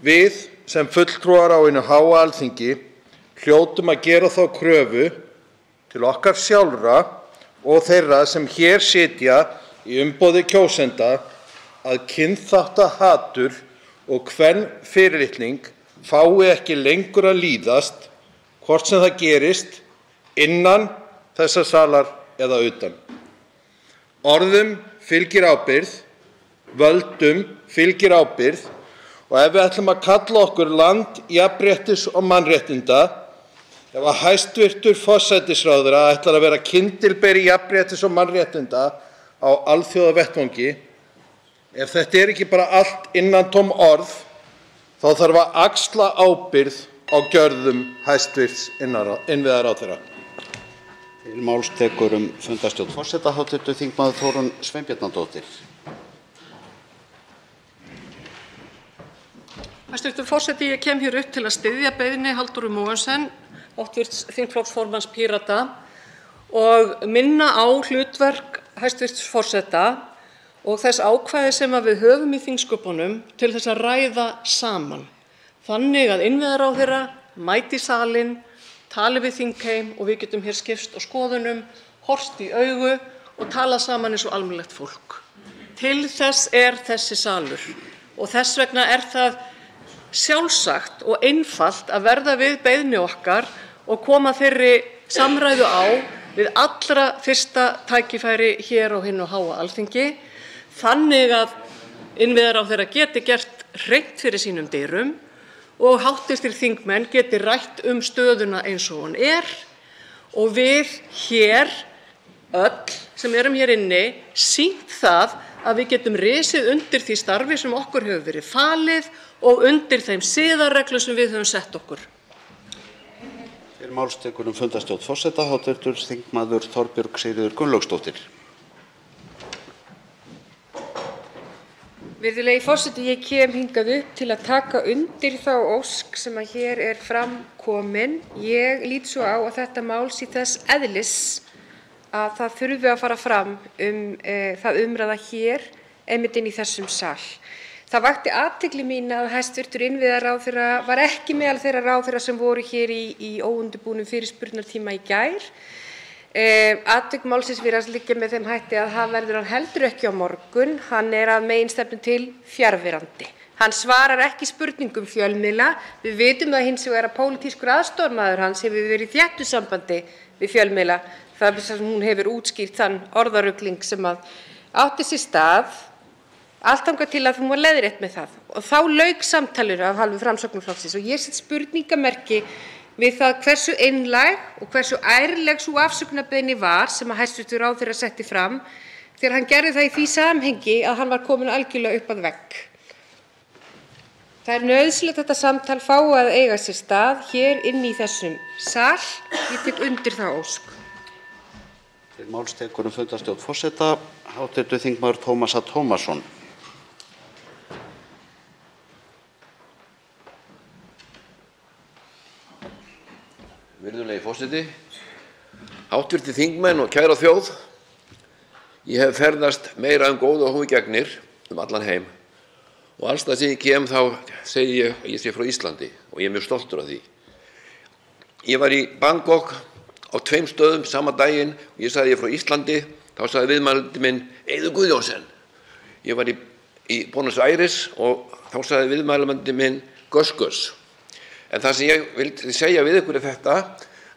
Við sem fulltrúar á hinu háa Alþingi hljótum að gera þá kröfu til okkar sjálfra og þeirra sem hér sitja í umboði kjósenda að kynþáttahatur og kvenfyrirlitning fái ekki lengur að líðast, hvort sem það gerist innan þessa salar eða utan. Orðum fylgir ábyrgð, völdum fylgir ábyrgð og ef við ætlum að kalla okkur land jafnréttis og mannréttinda, ef að hæstv. Forsætisráðherra ætlar að vera kyndilberi jafnréttis og mannréttinda á alþjóðavettvangi, ef þetta ekki bara allt innantóm orð, þá þarf að axla ábyrgð á gjörðum hæstv. Innviðaráðherra. Til máls tekur fundarstjórn forseta hv. þingmaður Þórunn Sveinbjarnardóttir. Hæstv. forseti, ég kem hér upp til að styðja beiðni Halldóru Mogensen, hv. þingflokksformanns Pírata, og minna á hlutverk hæstv. forseta og þess ákvæði sem við höfum í þingsköpunum til þess að ræða saman. Þannig að innviðaráðherra mæti í salinn, tali við þingheim og við getum hér skipst á skoðunum, horfst í augu og talað saman eins og almennilegt fólk. Til þess þessi salur og þess vegna það sjálfsagt og einfalt að verða við beiðni okkar og koma þeirri samræðu á við allra fyrsta tækifæri hér á hinu háa Alþingi, þannig að innviðaráðherra geti gert hreint fyrir sínum dyrum og hv. þingmenn geti rætt stöðuna eins og hún og við hér öll sem erum hér inni sýnt það að við getum risið undir því starfi sem okkur hefur verið falið og undir þeim siðareglum sem við höfum sett okkur. Til máls tekur fundarstjórn forseta hv. þingmaður Þorbjörg Sigríður Gunnlaugsdóttir. Virðulegi forseti, ég kem hingað upp til að taka undir þá ósk sem hér fram komin. Ég lít svo á að þetta mál sé þess eðlis að það þurfi að fara fram það umræða hér einmitt inn í þessum sal. Það vakti athygli mína að hæstv. Innviðaráðherra var ekki meðal þeirra ráðherra sem voru hér í óundirbúnum fyrirspurnartíma í gær. Atvik málsins virðast liggja með þeim hætti að það verður hann heldur ekki á morgun. Hann að meginstefnu til fjarverandi. Hann svarar ekki spurningum fjölmiðla. Við vitum það hins vegar að pólitískur aðstoðarmaður hans hefur verið í þéttu sambandi við fjölmiðla. Það sem hún hefur útskýrt þann orðarugling sem átti sér stað allt þangað til að hún var leiðrétt með það. Og þá lauk samtalinu af hálfu Framsóknarflokksins og ég set spurningamerki við það hversu einlæg og hversu ærleg sú afsökunarbeiðni var sem hæstv. ráðherra setti fram þegar hann gerði það í því samhengi að hann var kominn algjörlega upp að vegg. Það nauðsynlegt að þetta samtal fái að eiga sér stað hér inni í þessum sal. Ég tek undir það ósk. Til máls tekur fundarstjórn forseta hv. þingmaður Tómas A. Tómasson. Virðulegi forseti, hv. þingmenn og kæra þjóð, ég hef ferðast meira góðu og hófgegnir allan heim og alls það sem ég kem þá segi ég að ég sé frá Íslandi og ég er mjög stoltur af því. Ég var í Bangkok á 2 stöðum sama daginn og ég sagði ég er frá Íslandi, þá sagði viðmælandi minn Eiður Guðjónsson. Ég var í Buenos Aires og þá sagði viðmælandi minn Gus Gus. En það sem ég vildi segja við ykkur er þetta,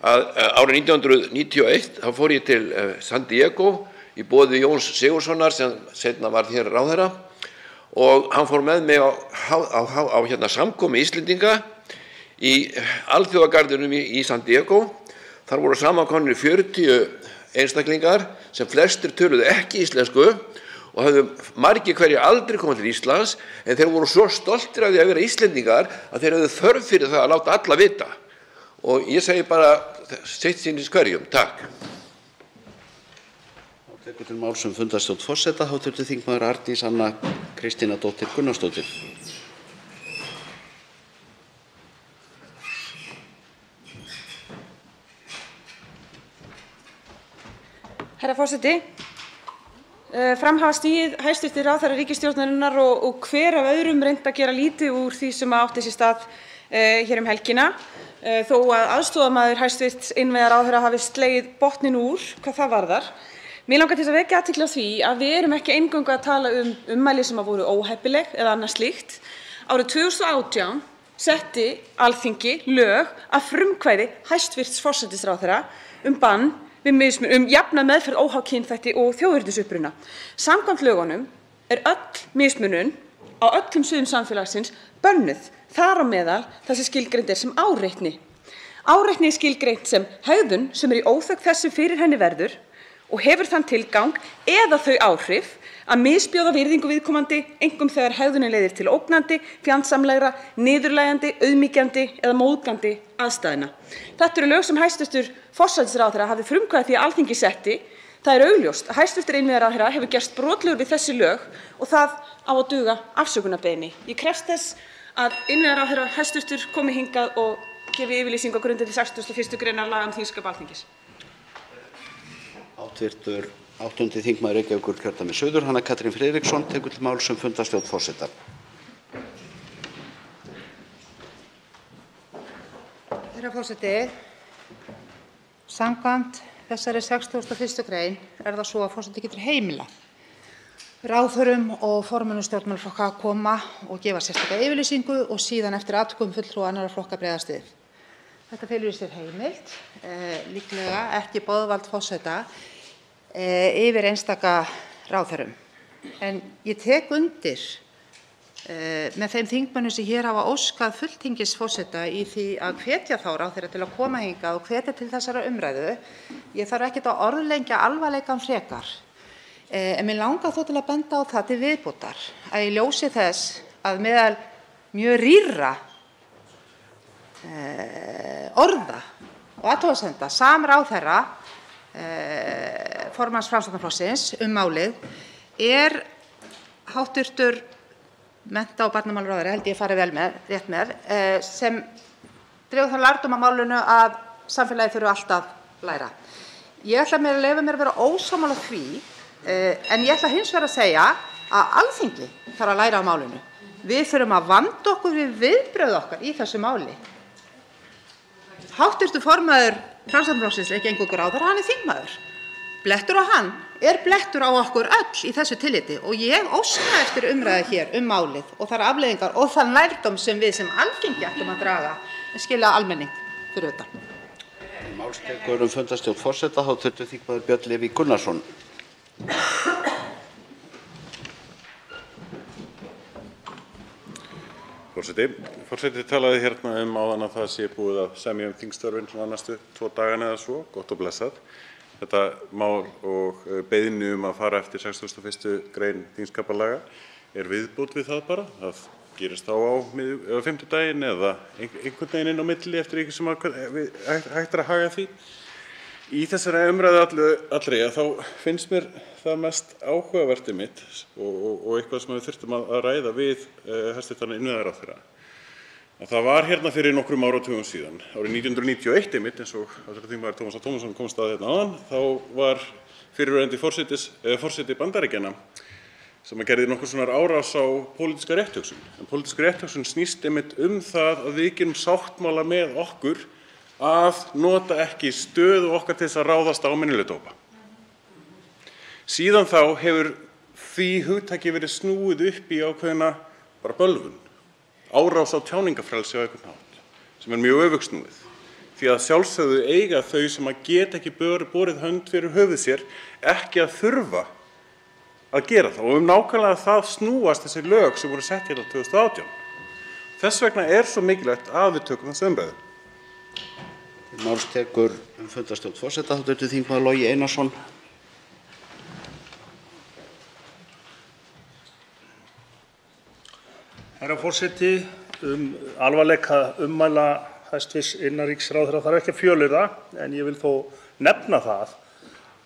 að árið 1991 þá fór ég til San Diego í boði Jóns Sigurðssonar sem seinna varð hér ráðherra og hann fór með mig á samkomu Íslendinga í Alþjóðagarðinum í San Diego. Þar voru samankomnir 40 einstaklingar sem flestir töluðu ekki íslensku og höfðu margir hverjir aldrei komið til Íslands, en þeir voru svo stoltir af því að vera Íslendingar að þeir höfðu þörf fyrir það að láta alla vita. Og ég segi bara sitt sýnis hverjum. Takk. Tekur til máls fundarstjórn forseta hv. þingmaður Arndís Anna Kristínadóttir Gunnarsdóttir. Herra forseti, fram hafa stigið hæstv. Ráðherrar ríkisstjórnarinnar og hver af öðrum reynt að gera lítið úr því sem átti sér stað hér helgina, þó að aðstoðarmaður hæstv. Innviðaráðherra hafi slegið botninn úr hvað það varðar. Mig langar til að vekja athygli á því að við erum ekki eingöngu að tala ummæli sem voru óheppileg eða annað slíkt. Árið 2018 setti Alþingi lög að frumkvæði hæstv. Forsætisráðherra bann við jafna meðferð óháð kynþætti og þjóðernisuppruna. Samkvæmt lögunum öll mismunun á öllum sviðum samfélagsins bönnuð, þar á meðal það sem skilgreint sem áreitni. Áreitni er skilgreint sem hegðun sem í óþökk þess sem fyrir henni verður og hefur þann tilgang eða þau áhrif að misbjóða virðingu viðkomandi, einkum þegar hegðunin leiðir til ógnandi, fjandsamlegra, niðurlægjandi, auðmýkjandi eða móðgandi aðstæðna. Þetta eru lög sem hæstv. Forsætisráðherra hafi frumkvæði því að Alþingi setti. Það er augljóst að hæstv. Innviðaráðherra hefur gerst brotlegur við þessi lög og það á að duga afsökunarbeiðni. Ég krefst þess að innviðaráðherra hæstv. Komi hingað og gefi yfirlýsingu á grundvelli 61. greinar laga þingskap Alþingis. Hv. 8. þingmaður Reykjavíkurkjördæmis suður, Hanna Katrín Friðriksson, tekur til máls fundarstjórn forseta. Herra forseti, samkvæmt þessari 61. grein það svo að forseti getur heimilað ráðherrum og formönnum stjórnmálaflokka að koma og gefa sérstaka yfirlýsingu og síðan eftir atvikum fulltrúa annarra flokka bregðast við. Þetta felur í sér heimild, líklega ekki boðvald forseta yfir einstaka ráðherrum. En ég tek undir með þeim þingmönnum sem hér hafa óskað fulltingis forseta í því að hvetja þá ráðherra til að koma hingað og hvetja til þessara umræðu. Ég þarf ekkert að orðlengja alvarleikann frekar. En mig langar þó til að benda á það til viðbótar að í ljósi þess að meðal mjög rýrra orða og athugasemda samráðherra formanns Framsóknarflokksins málið hv. mennta- og barnamálaráðherra, held ég farið rétt með, sem dregur þann lærdóm af málinu að samfélagið þurfi alltaf læra. Ég ætla mér að leyfa mér að vera ósammála því, en ég ætla hins vegar að segja að Alþingi þarf að læra á málinu. Við þurfum að vanda okkur við viðbrögð okkar í þessu máli. Hv. formaður Framsóknarflokksins er ekki eingöngu ráðherra, hann er þingmaður. Blettur á hann blettur á okkur öll í þessu tilliti og ég óska eftir umræðu hér málið og þær afleiðingar og þann lærdóm sem við sem Alþingi ættum að draga en skilja almenning fyrir utan. Máls tekur fundarstjórn forseta, hv. þingmaður Björn Leví Gunnarsson. Forseti talaði hérna áðan að það sé búið að semja þingstörfin næstu 2 dagana eða svo, gott og blessað. Þetta mál og beiðni að fara eftir 61. grein þingskapalaga viðbót við það bara. Það gerist þá á fimmtudaginn eða einhvern veginn inn á milli eftir ekki sem hægt að haga því. Í þessari umræðu allri þá finnst mér það mest áhugavert mitt og eitthvað sem við þurftum að ræða við hæstv. Innviðaráðherra. Það var hérna fyrir nokkrum áratugum síðan, árið 1991 eins og hv. þingmaður Tómas A. Tómasson komst að hérna áðan, þá var fyrrverandi forseti Bandaríkjanna sem gerði nokkuð svona árás á pólitíska rétthugsun. En pólitíska rétthugsun snýst einmitt það að við gerum sáttmála með okkur að nota ekki stöðu okkar til þess að ráðast á minnihlutahópa. Síðan þá hefur því hugtaki verið snúið upp í ákveðna bara bölvun, árás á tjáningarfrelsi á einhvern hátt, sem mjög öfugsnúið. Því að sjálfsögðu eiga þau sem að geta ekki borið hönd fyrir höfuð sér ekki að þurfa að gera það. Og nákvæmlega það snúast þessi lög sem voru sett hérna 2018. Þess vegna svo mikilvægt að við tökum þessu umræðu. Til máls tekur fundarstjórn forseta hv. þingmaður Logi Einarsson. Herra forseti, alvarleika ummæla hæstv. Innanríkisráðherra þarf ekki að fjölyrða, en ég vil þó nefna það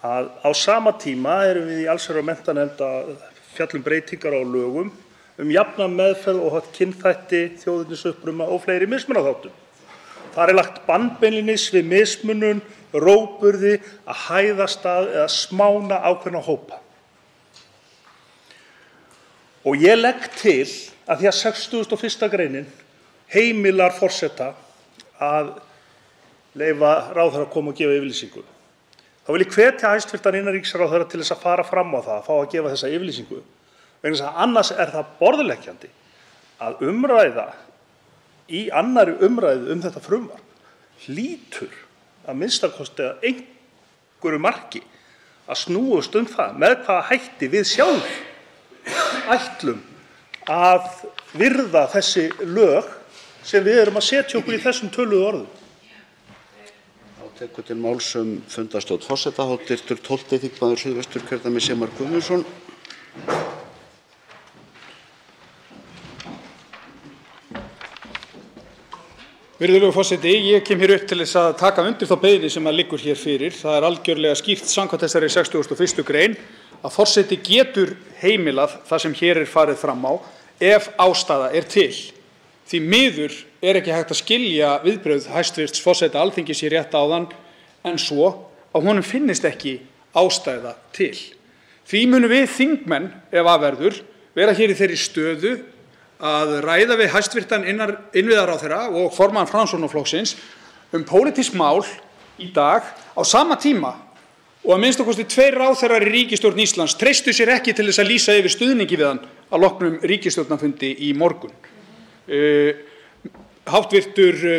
að á sama tíma erum við í allsherjar- og menntamálanefnd að fjalla breytingar á lögum jafna meðferð og kynþætti, þjóðernisuppruna og fleiri mismunaþáttum. Þar lagt bann beinlínis við mismunun, rógburði, að hæðastað eða smána ákveðna hópa. Og ég legg til að því að 61. greinin heimilar forseta að leyfa ráðherra að koma og gefa yfirlýsingu. Þá vil ég hvetja hæstv. Innanríkisráðherra til þess að fara fram á það að fá að gefa þessa yfirlýsingu, vegna þess að annars það borðleggjandi að umræða í annarri umræðu þetta frumvarp hlýtur að minnsta kosti að einhverju marki að snúast það með hvaða hætti við sjálf ætlum að virða þessi lög sem við erum að setja okkur í þessum töluðu orðum. Þá tekur til máls fundarstjórn forseta hv. 12. þingmaður Suðvesturkjördæmis Sigmar Guðmundsson. Virðulegur forseti, ég kem hér upp til þess að taka undir þá beiðni sem liggur hér fyrir. Það algjörlega skýrt samkvæmt þessari 61. grein að forseti getur heimilað það sem hér farið fram á ef ástæða til. Því miður ekki hægt að skilja viðbrögð hæstv. forseta Alþingis í rétt áðan en svo að honum finnist ekki ástæða til. Því munum við þingmenn, ef að verður, vera hér í þeirri stöðu að ræða við hæstv. innviðaráðherra og formann Framsóknarflokksins pólitísk mál í dag á sama tíma og að minnsta kosti 2 ráðherrar í ríkisstjórn Íslands treystu sér ekki til þess að lýsa yfir stuðningi við hann að loknum ríkisstjórnarfundi í morgun. Hæstv.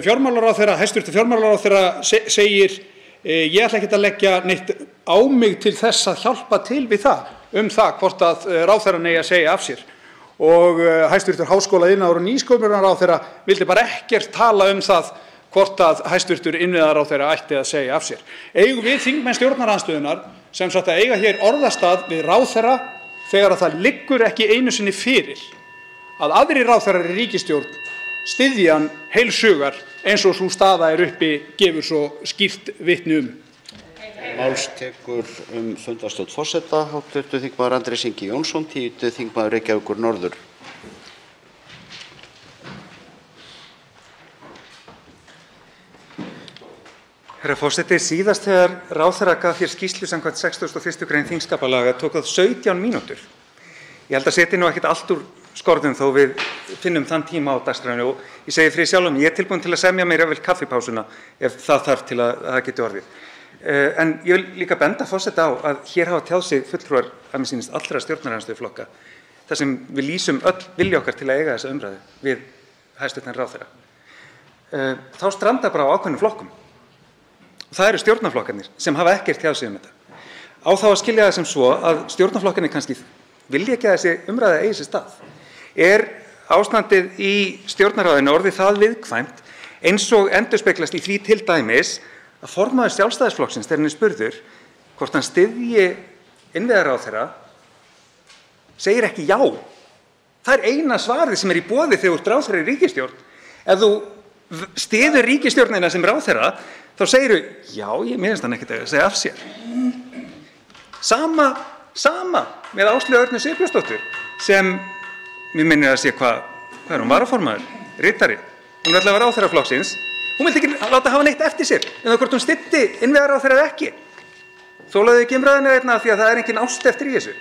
fjármálaráðherra segir ég ætla ekkert að leggja neitt á mig til þess að hjálpa til við það hvort að ráðherrann eigi að segja af sér. Og hæstv. háskóla-, iðnaðar- og nýsköpunarráðherra vildi bara ekkert tala það hvort að hæstv. innviðaráðherra ætti að segja af sér. Eigum við þingmenn stjórnarandstöðunnar sem sagt að eiga hér orðastað við ráðherra þegar að það liggur ekki einu sinni fyrir að aðrir ráðherrar í ríkisstjórn styðji hann heils hugar eins og sú staða uppi gefur svo skýrt vitni Máls tekur fundarstjórn forseta hv. þingmaður Andrés Ingi Jónsson, 10. þingmaður Reykjavíkur norður. Herra forseti, síðast þegar ráðherra gaf hér skýrslu samkvæmt 61. grein þingskapalaga tók það 17 mínútur. Ég held að setja ekkert allt úr skorðum þó við finnum þann tíma á dagskránni og ég segi fyrir sjálfum, ég tilbúin til að semja mér jafnvel kaffipásuna ef það þarf til að það geti orðið. En ég vil líka benda forseta á að hér hafa tjáð sig fulltrúar að mér sýnist allra stjórnarandstöðuflokka þar sem við lýsum öll vilja okkar til að eiga þessa umræðu við hæstv. ráðherra. Þá strandar bara á ákveðnum flokkum. Það eru stjórnarflokkarnir sem hafa ekkert tjáð sig þetta. Á þá að skilja það sem svo að stjórnarflokkarnir kannski vilja ekki að þessi umræða eigi sér stað. Ástandið í stjórnarráðinu orðið það viðkvæmt eins og endurspeglast í því til dæmis að formaður Sjálfstæðisflokksins þegar hann spurður hvort hann styðji innviðaráðherra segir ekki já. Það eina svarið sem í boði þegar þú ert ráðherra í ríkisstjórn. Ef þú styður ríkisstjórnina sem ráðherra þá segirðu já, ég minnst hann ekkert að segja af sér. Sama með Áslaugu Örnu Sigurbjörnsdóttur sem mér minnir að sé hvað hún varaformaður, ritari. Hún ætlaði að vera ráðherra flokksins. Hún vildi ekki láta hafa neitt eftir sér það hvort hún styddi innviðaráðherra eða ekki. Þolaði ekki umræðuna því að það engin ást eftir í þessu.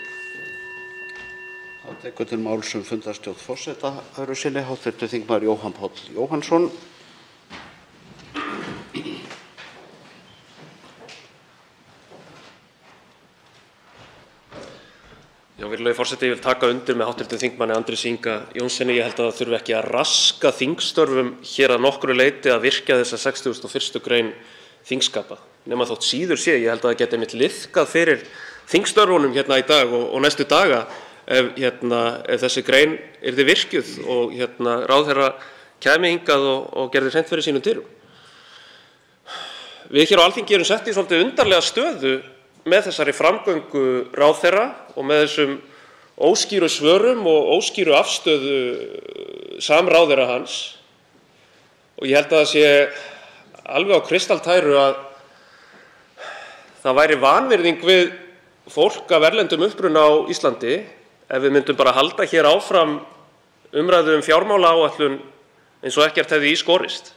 Tekur til máls fundarstjórn forseta öðru sinni hv. þingmaður Jóhann Páll Jóhannsson. Já, virðulegi forseti, ég vil taka undir með hv. þingmanni Andrési Inga Jónssyni. Ég held að það þurfi ekki að raska þingstörfum hér að nokkru leyti að virkja þessa 61. grein þingskapa. Nema þótt síður sé, ég held að það geti einmitt liðkað fyrir þingstörfunum hérna í dag og næstu daga ef þessi grein yrði virkjuð og ráðherra kæmi hingað og gerði hreint fyrir sínum dyrum. Við hér á Alþingi erum sett í svolítið undarlega stöðu með þessari framgöngu ráðherra og með þessum óskýru svörum og óskýru afstöðu samráðherra hans. Og ég held að það sé alveg á kristaltæru að það væri vanvirðing við fólk af erlendum uppruna á Íslandi ef við myndum bara halda hér áfram umræðu fjármálaáætlun eins og ekkert hefði í skorist.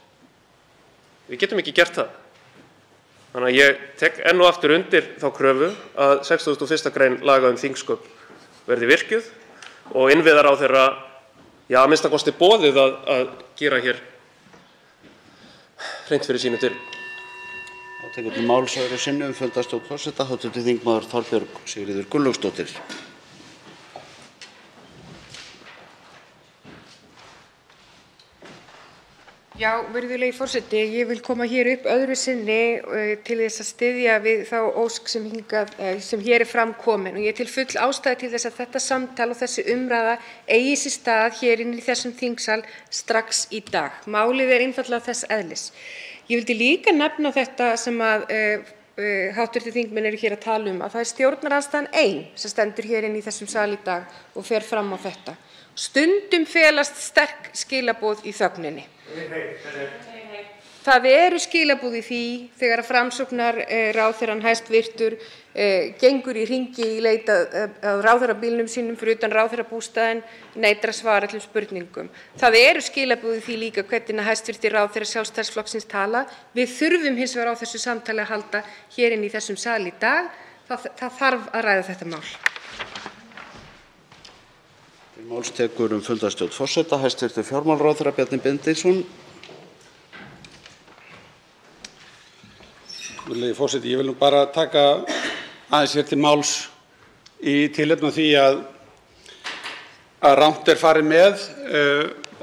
Við getum ekki gert það. Þannig að ég tek enn og aftur undir þá kröfu að 61. grein laga þingsköp verði virkjuð og innviðaráðherra, að minnsta kosti boðið að gera hér hreint fyrir sínu dyrum. Tekur til máls öðru sinni fundarstjórn forseta hv. þingmaður Þorbjörg Sigríður Gunnlaugsdóttir. Já, virðulegi forseti, ég vil koma hér upp öðru sinni til þess að styðja við þá ósk sem hér er fram komin og ég til full ástæðu til þess að þetta samtal og þessi umræða eigi sér stað hér inni í þessum þingsal strax í dag. Málið er einfaldlega þess eðlis. Ég vildi líka nefna þetta sem að hv. þingmenn eru hér að tala um, að það er stjórnarandstaðan ein sem stendur hér inni í þessum sal í dag og fer fram á þetta. Stundum felast sterk skilaboð í þögninni. Það eru skilaboð í því þegar Framsóknarráðherrann hæstvirtur gengur í hringi í leit að ráðherrabílnum sínum fyrir utan ráðherrabústaðinn, neitar að svara öllum spurningum. Það eru skilaboð í því líka hvernig hæstvirtir ráðherrar Sjálfstæðisflokksins tala. Við þurfum hins vegar á þessu samtali að halda hér inni í þessum sal í dag. Það þarf að ræða þetta mál. Til máls tekur fundarstjórn forseta hæstv. Fjármálaráðherra Bjarni Benediktsson. Virðulegi forseti, ég vil nú bara taka aðeins hér til máls í tilefni af því að rangt er farið með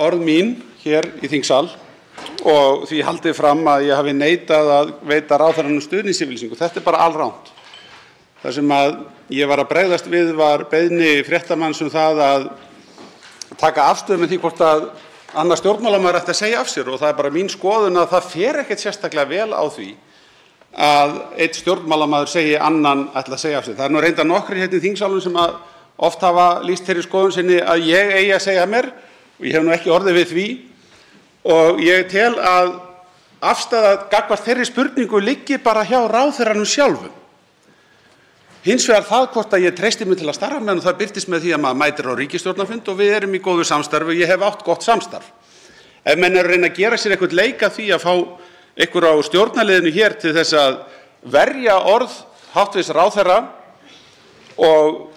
orð mín hér í þingsal og því haldið fram að ég hafi neitað að veita ráðherranum stuðningsyfirlýsingu. Þetta er bara alrangt. Það sem að ég var að bregðast við var beiðni fréttamanns það að taka afstöðu með því hvort að annar stjórnmálamaður ætti að segja af sér og það er bara mín skoðun að það fer ekkert sérstaklega vel á því að einn stjórnmálamaður segi annan ætla að segja af sér. Það er nú reyndar nokkrir hérna í þingsalnum sem að oft hafa lýst þeirri skoðun sinni að ég eigi að segja mér og ég hef nú ekki orðið við því og ég tel að afstaða gagnvart þeirri spurningu liggi bara hjá ráðherranum sjálfum. Hins vegar það hvort að ég treysti mig til að starfa með hann og það birtist með því að maður mætir á ríkisstjórnarfund og við erum í góðu samstarfi og ég hef átt gott samstarf. Ef menn eru að reyna að gera sér eitthvað leik að því að fá ykkur á stjórnarliðinu hér til þess að verja orð hv. ráðherra og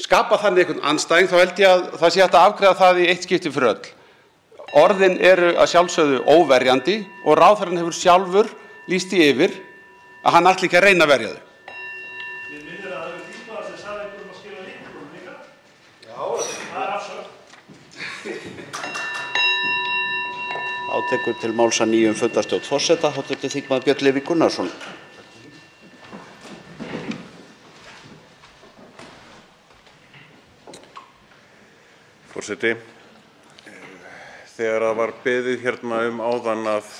skapa þannig einhvern andstæðing, þá held ég að það sé hægt að afgreiða það í eitt skipti fyrir öll. Orðin eru að sjálfsögðu óverjandi og ráðherrann hefur sjálfur lýst því yfir að hann ætli ekki að reyna að verja þau. Tekur til máls að nýjum fundarstjórn forseta hv. þingmaður Björn Leví Gunnarsson. Forseti, þegar það var beðið hérna áðan að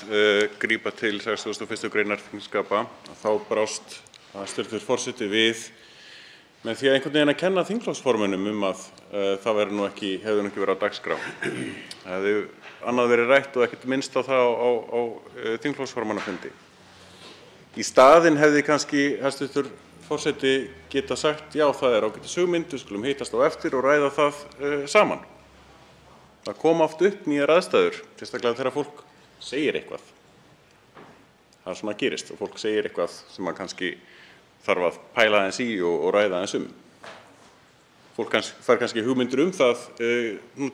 grípa til 61. greinar þingskapa, þá brást hæstv. forseti við með því að einhvern veginn að kenna þingflokksformönnum að það hefði ekki verið á dagskrá. Það hefði annað verið rætt og ekkert minnst á það á þingflokksformannafundi. Í staðinn hefði kannski hæstv. forseti geta sagt, já, það er ágætis hugmynd, við skulum hittast á eftir og ræða það saman. Það koma oft upp nýjar aðstæður, sérstaklega þegar fólk segir eitthvað. Það svona gerist og fólk segir eitthvað sem maður kannski þarf að pæla aðeins í og ræða aðeins fólk fær kannski hugmyndir það,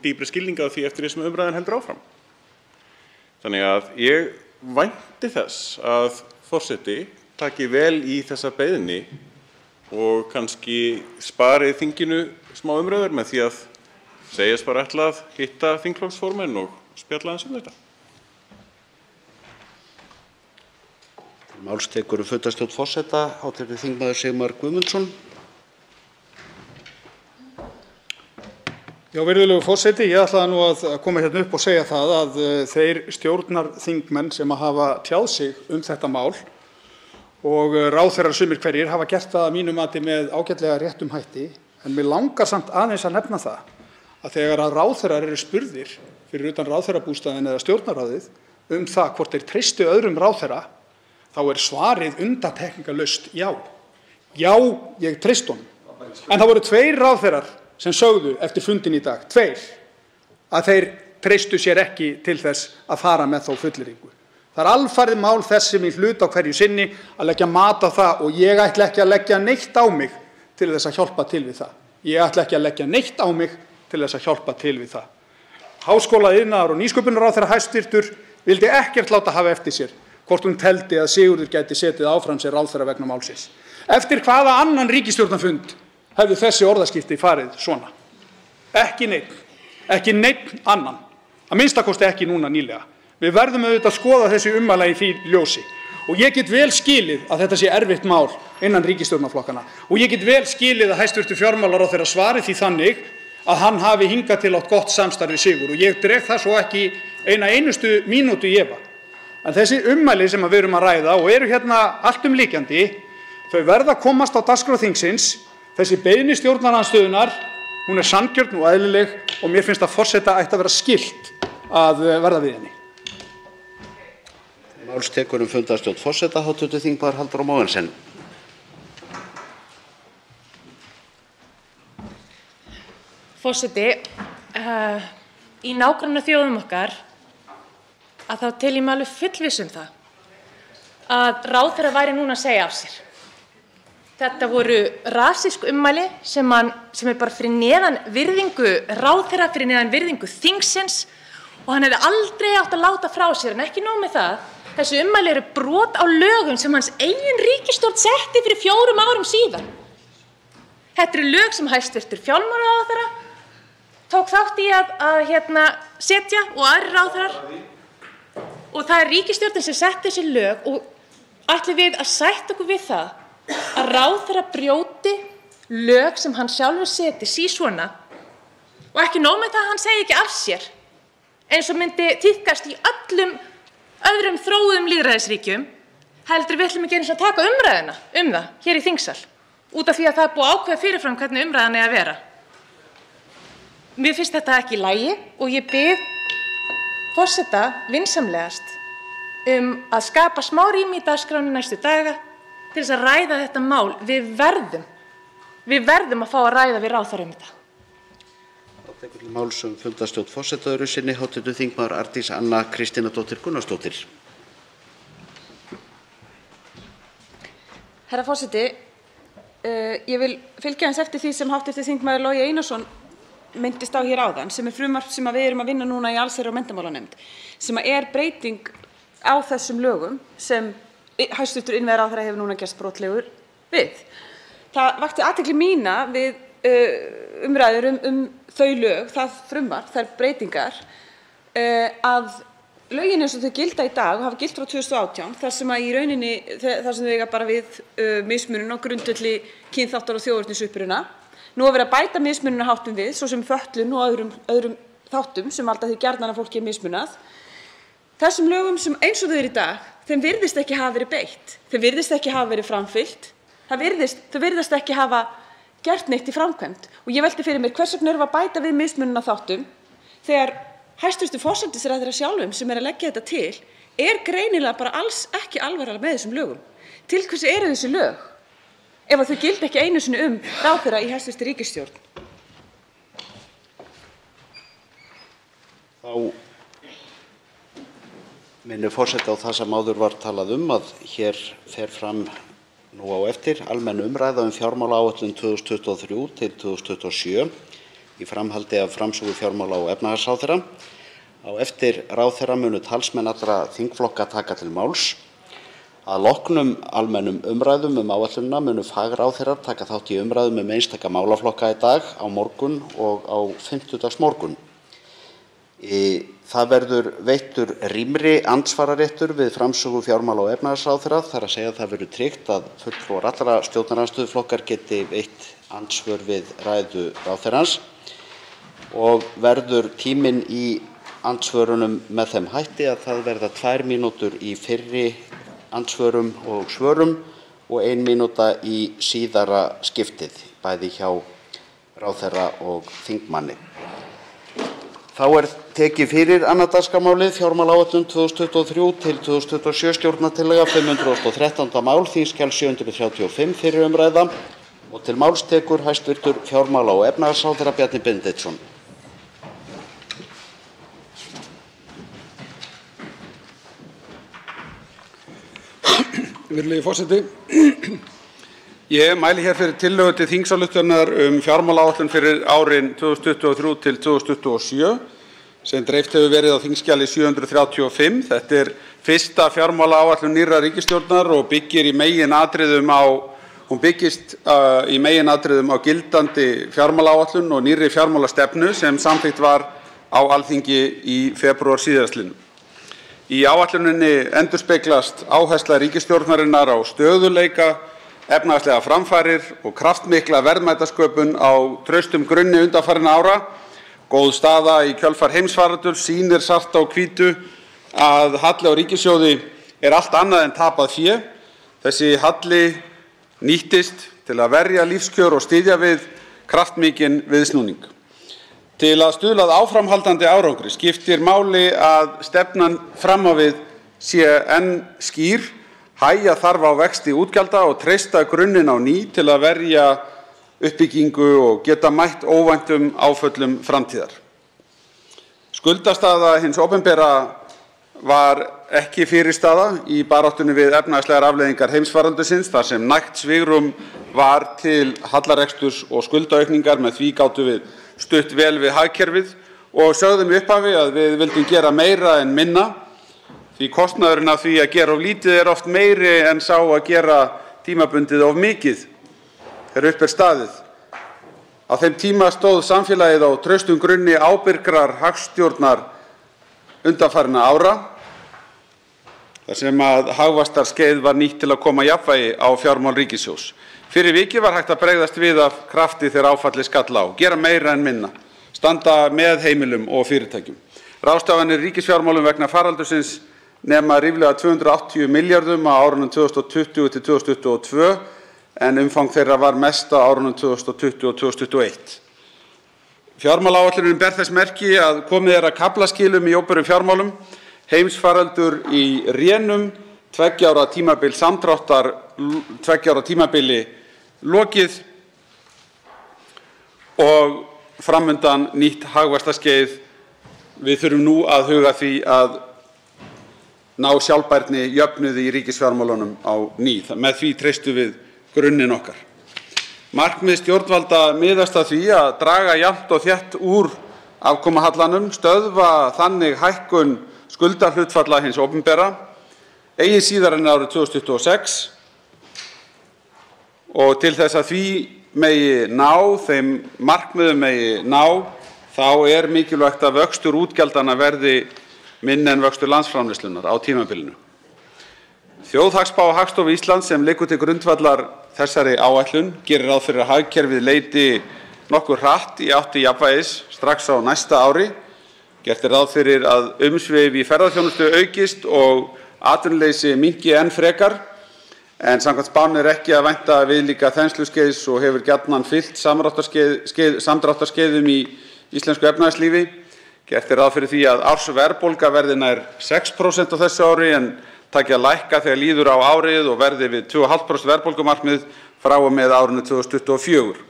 dýpri skilninga á því eftir því sem umræðan heldur áfram. Þannig að ég vænti þess að forseti taki vel í þessa beiðni og kannski spari þinginu smá umræður með því að segjast bara ætla að hitta þingflokksformenn og spjalla aðeins þetta. Máls tekur fundarstjórn forseta, hv. þingmaður Sigmar Guðmundsson. Já, virðulegur forseti, ég ætlaði nú að koma hérna upp og segja það að þeir stjórnarþingmenn sem hafa tjáð sig þetta mál og ráðherrar sumir hverjir hafa gert það að mínu mati með ágætlega réttum hætti, en mig langar samt aðeins að nefna það að þegar að ráðherrar eru spurðir fyrir utan ráðherrabústaðinn eða stjórnarráðið það hvort þeir treystu öðrum ráðherra, þá er svarið undantekningarlaust já. Já, ég treysti honum. En það voru 2 ráðherrar sem sögðu eftir fundin í dag, 2, að þeir treystu sér ekki til þess að fara með þá fullyrðingu. Það er alfarið mál þess sem í hlut á hverju sinni að leggja mat á það og ég ætla ekki að leggja neitt á mig til þess að hjálpa til við það. Ég ætla ekki að leggja neitt á mig til þess að hjálpa til við það. Háskóla-, iðnaðar- og nýsköpunarráðherra hæstvirtur vildi ekkert láta hafa eftir sér hvort hún teldi að Sigurður gæti setið áfram sér ráðherra vegna málsins. Eftir hvaða annan ríkisstjórnarfund hefðu þessi orðaskipti farið svona? Ekki neinn annan. Að minnsta kosti ekki núna nýlega. Við verðum auðvitað að skoða þessi ummæli í því ljósi. Og ég get vel skilið að þetta sé erfitt mál innan ríkisstjórnarflokkana. Og ég get vel skilið að hæstv. Fjármálaráðherra svari því þannig að hann hafi hingað til átt gott samstarf við Sigurð. Og ég dreg það svo ekki eina einustu mínútu í efa. En þessi ummæli sem við erum að ræða og eru hérna alltumlykjandi, þau verða að komast á dagskrá þingsins. Þessi beiðni stjórnarandstöðunnar, hún er sanngjörn og eðlileg og mér finnst að forseta ætti að vera skylt að verða við henni. Máls tekur fundarstjórn forseta, hv. þingmaður Halldór Mogensen. Forseti, í nágrannaþjóðum okkar að þá tel ég mig alveg fullviss það að ráðherra væri núna að segja af sér. Þetta voru rasísk ummæli sem er bara fyrir neðan virðingu ráðherra, fyrir neðan virðingu þingsins og hann hefði aldrei átt að láta frá sér. En ekki nóg með það, þessi ummæli eru brot á lögum sem hans eigin ríkisstjórn setti fyrir 4 árum síðan. Þetta eru lög sem hæstv. Fjármálaráðherra tók þátt í að setja og aðrir ráðherrar. Og það er ríkisstjórnin sem setti þessi lög og ætlum við að sætta okkur við það að ráðherra brjóti lög sem hann sjálfur seti svona og ekki nóg með það að hann segi ekki af sér eins og myndi tíðkast í öllum öðrum þróuðum lýðræðisríkjum, heldur við ætlum ekki einu sinni að taka umræðuna það hér í þingsal út af því að það er búið að ákveða fyrirfram hvernig umræðan eigi að vera. Mér finnst þetta ekki í lagi og ég bið forseta vinsamlegast að skapa smá rými í dagskránni næstu daga til þess að ræða þetta mál. Við verðum að fá að ræða við ráðherra þetta. Tekur til máls fundarstjórn forseta öðru sinni, hv. þingmaður Arndís Anna Kristínadóttir Gunnarsdóttir. Herra forseti, ég vil fylgja aðeins eftir því sem hv. þingmaður Logi Einarsson minntist á hér áðan, sem er frumvarp sem við erum að vinna núna í allsherjar- og menntamálanefnd, sem er breyting á þessum lögum sem hæstv. Innviðaráðherra hefur núna gerst brotlegur við. Það vakti athygli mína við umræður þau lög, það frumvarp, þær breytingar, að lögin eins og þau gilda í dag og hafa gilt frá 2018, þar sem í rauninni þar sem þau eiga bara við mismunun á grundvelli kynþáttar og þjóðernisuppruna. Nú er verið að bæta mismununarháttum við, svo sem fötlun og öðrum þáttum sem valda því gjarnan að fólki er mismunað. Þessum lögum sem eins og þau eru í dag, þeim virðist ekki hafa verið beitt, þeim virðist ekki hafa verið framfylgt, þau virðast ekki hafa gert neitt í framkvæmd. Og ég velti fyrir mér hvers vegna erum við að bæta við mismununarþáttum þegar hæstv. Forsætisráðherra sjálfum sem er að leggja þetta til er greinilega bara alls ekki alvarlega með þessum lögum. Til hvers eru þessi lög ef þau gilda ekki einu sinni ráðherra í hæstv. Ríkisstjórn? Þá minnir forseti á það sem áður var talað að hér fer fram Nú á eftir almenn umræða fjármálaáætlun 2023 til 2027 í framhaldi af framsögu fjármála- og efnahagsráðherra. Á eftir ráðherra munu talsmenn allra þingflokka taka til máls. Að loknum almennum umræðum áætlunina munu fagráðherrar taka þátt í umræðum einstaka málaflokka í dag, á morgun og á fimmtudagsmorgun. Það verður veittur rýmri andsvararéttur við framsögu fjármála- og efnahagsráðherra, þar að segja að það verður tryggt að fulltrúar allra stjórnarandstöðuflokkar geti veitt andsvör við ræðu ráðherrans og verður tíminn í andsvörunum með þeim hætti að það verða 2 mínútur í fyrri andsvörum og svörum og 1 mínúta í síðara skiptið, bæði hjá ráðherra og þingmanni. Þá tekið fyrir annað dagskrármálið, fjármálaáætlun 2023 til 2027, stjórnartillaga 513. mál, þingskjal 735, fyrri umræða, og til máls tekur hæstv. fjármála- og efnahagsráðherra Bjarni Benediktsson. Virðulegi forseti. Ég mæli hér fyrir tillögu til þingsályktunar fjármálaáætlun fyrir árin 2023 til 2027 sem dreift hefur verið á þingskjali 735. Þetta er fyrsta fjármálaáætlun nýrrar ríkisstjórnar og byggist í meginatriðum á gildandi fjármálaáætlun og nýrri fjármálastefnu sem samþykkt var á Alþingi í febrúar síðastliðnum. Í áætluninni endurspeglast áhersla ríkisstjórnarinnar á stöðugleika, efnahagslegar framfarir og kraftmikla verðmætasköpun á traustum grunni undanfarinna ára. Góð staða í kjölfar heimsfaraldurs sýnir svart á hvítu að halli á ríkissjóði er allt annað en tapað fé. Þessi halli nýttist til að verja lífskjör og styðja við kraftmikinn viðsnúning. Til að stuðla að áframhaldandi árangri skiptir máli að stefnan fram á við sé enn skýr, hægja þarf á vexti útgjalda og treysta grunninn á ný til að verja uppbyggingu og geta mætt óvæntum áföllum framtíðar. Skuldastaða hins opinbera var ekki fyrirstaða í baráttunni við efnahagslegar afleiðingar heimsfaraldursins þar sem nægt svigrúm var til hallareksturs og skuldaaukningar. Með því gátum við stutt vel við hagkerfið og sögðum í upphafi að við vildum gera meira en minna, því kostnaðurinn af því að gera of lítið er oft meiri en sá að gera tímabundið of mikið þegar upp er staðið. Á þeim tíma stóð samfélagið á traustum grunni ábyrgrar hagstjórnar undanfarinna ára, þar sem að hagvaxtarskeið var nýtt til að koma jafnvægi á fjármál ríkissjóðs. Fyrir vikið var hægt að bregðast við af krafti þegar áfallið skall á, gera meira en minna, standa með heimilum og fyrirtækjum. Ráðstafanir ríkisfjármálum vegna faraldursins nema ríflega 280 milljörðum á árunum 2020 til 2022 en umfang þeirra var mest á árunum 2020 og 2021. Fjármálaáætlunin ber þess merki að komið er að kaflaskilum í opinberum fjármálum, heimsfaraldur í rénum, 2 ára tímabil samdráttar, 2 ára tímabili lokið og framundan nýtt hagvaxtarskeið. Við þurfum nú að huga því að ná sjálfbærni jöfnuði í ríkisfjármálunum á ný. Með því treystum við grunninn okkar. Markmið stjórnvalda miðast að því að draga jafnt og þétt úr afkomuhallanum, stöðva þannig hækkun skuldahlutfalla hins opinbera eigi síðar en árið 2026 og til þess að því megi ná, þeim markmiðum megi ná, þá er mikilvægt að vöxtur útgjaldanna verði minni en vöxtur landsframleiðslunnar á tímabilinu. Þjóðhagsspá Hagstofu Íslands sem liggur til grundvallar þessari áætlun gerir ráð fyrir að hagkerfið leiti nokkuð hratt í átt til jafnvægis strax á næsta ári. Gert er ráð fyrir að umsvif í ferðaþjónustu aukist og atvinnuleysi minnki enn frekar, en samkvæmt spánni er ekki að vænta viðlíka þensluskeiðs og hefur gjarnan fylgt samdráttarskeiðum í íslensku efnahagslífi. Gert er ráð fyrir því að ársverðbólga verði nær 6% á þessu ári en taki að lækka þegar líður á árið og verði við 2,5% verðbólgumarkmið frá og með árinu 2024.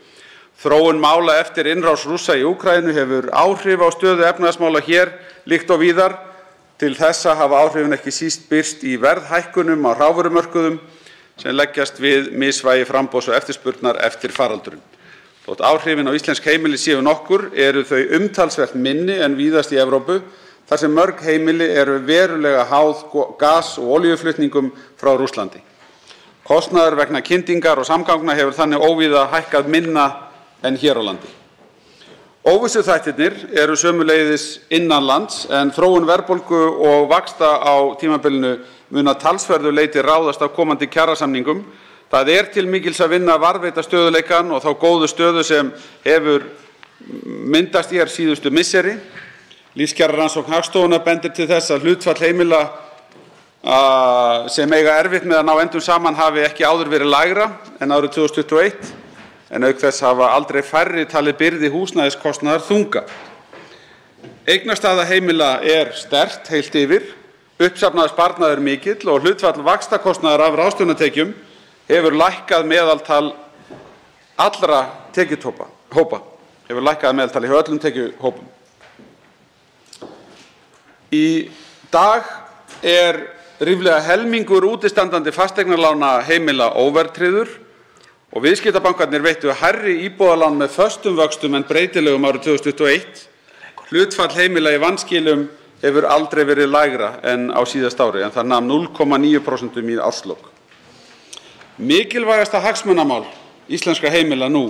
Þróun mála eftir innrás Rússa í Úkraínu hefur áhrif á stöðu efnahagsmála hér líkt og víðar. Til þessa hafa áhrifin ekki síst birst í verðhækkunum á hrávörumörkuðum. sem leggjast við misvægi framboðs og eftirspurnar eftir faraldurinn. Þótt áhrifin á íslensk heimili séu nokkur eru þau umtalsvert minni en víðast í Evrópu, þar sem mörg heimili eru verulega háð gas- og olíuflutningum frá Rússlandi. Kostnaður vegna kyndingar og samgangna hefur þannig óvíða hækkað minna en hér á landi. Óvissuþættirnir eru sömuleiðis innanlands en þróun verðbólgu og vaxta á tímabilinu mun að talsverðu leyti ráðast af komandi kjarasamningum. Það er til mikils að vinna að varðveita stöðugleikann og þá góðu stöðu sem hefur myndast hér síðustu misseri. Lífskjararannsókn Hagstofunnar bendir til þess að hlutfall heimila sem eiga erfitt með að ná endum saman hafi ekki áður verið lægra en árið 2021, en auk þess hafa aldrei færri talið byrði húsnæðiskostnaðar þunga. Eignastaða heimila er sterkt heilt yfir, uppsafnaður sparnaður mikill og hlutfall vaxtakostnaðar af ráðstöfunartekjum hefur lækkað meðaltal allra tekjuhópa, hefur lækkað meðaltal hjá öllum tekjuhópum. Í dag er ríflega helmingur útistandandi fasteignalána heimila óverðtryggður og viðskiptabankarnir veittu hærri íbúðalán með föstum vöxtum en breytilegum árið 2021. Hlutfall heimila í vanskilum hefur aldrei verið lægra en á síðasta ári, en það nam 0,9% í árslok. Mikilvægasta hagsmunamál íslenskra heimila nú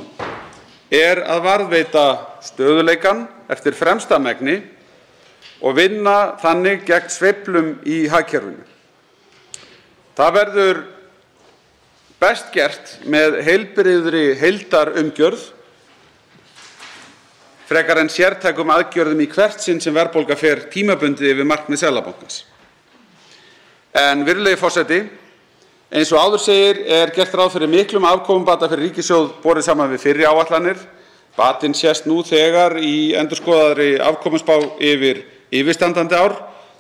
er að varðveita stöðugleikann eftir fremsta megni og vinna þannig gegn sveiflum í hagkerfinu. Það verður best gert með heilbrigðri heildarumgjörð frekar en sértækum aðgerðum í hvert sinn sem verðbólga fer tímabundið yfir markmið Seðlabankans. En virðulegi forseti, eins og áður segir er gert ráð fyrir miklum afkomubata fyrir ríkissjóð borið saman við fyrri áætlanir. Batinn sést nú þegar í endurskoðaðri afkomuspá yfir yfirstandandi ár,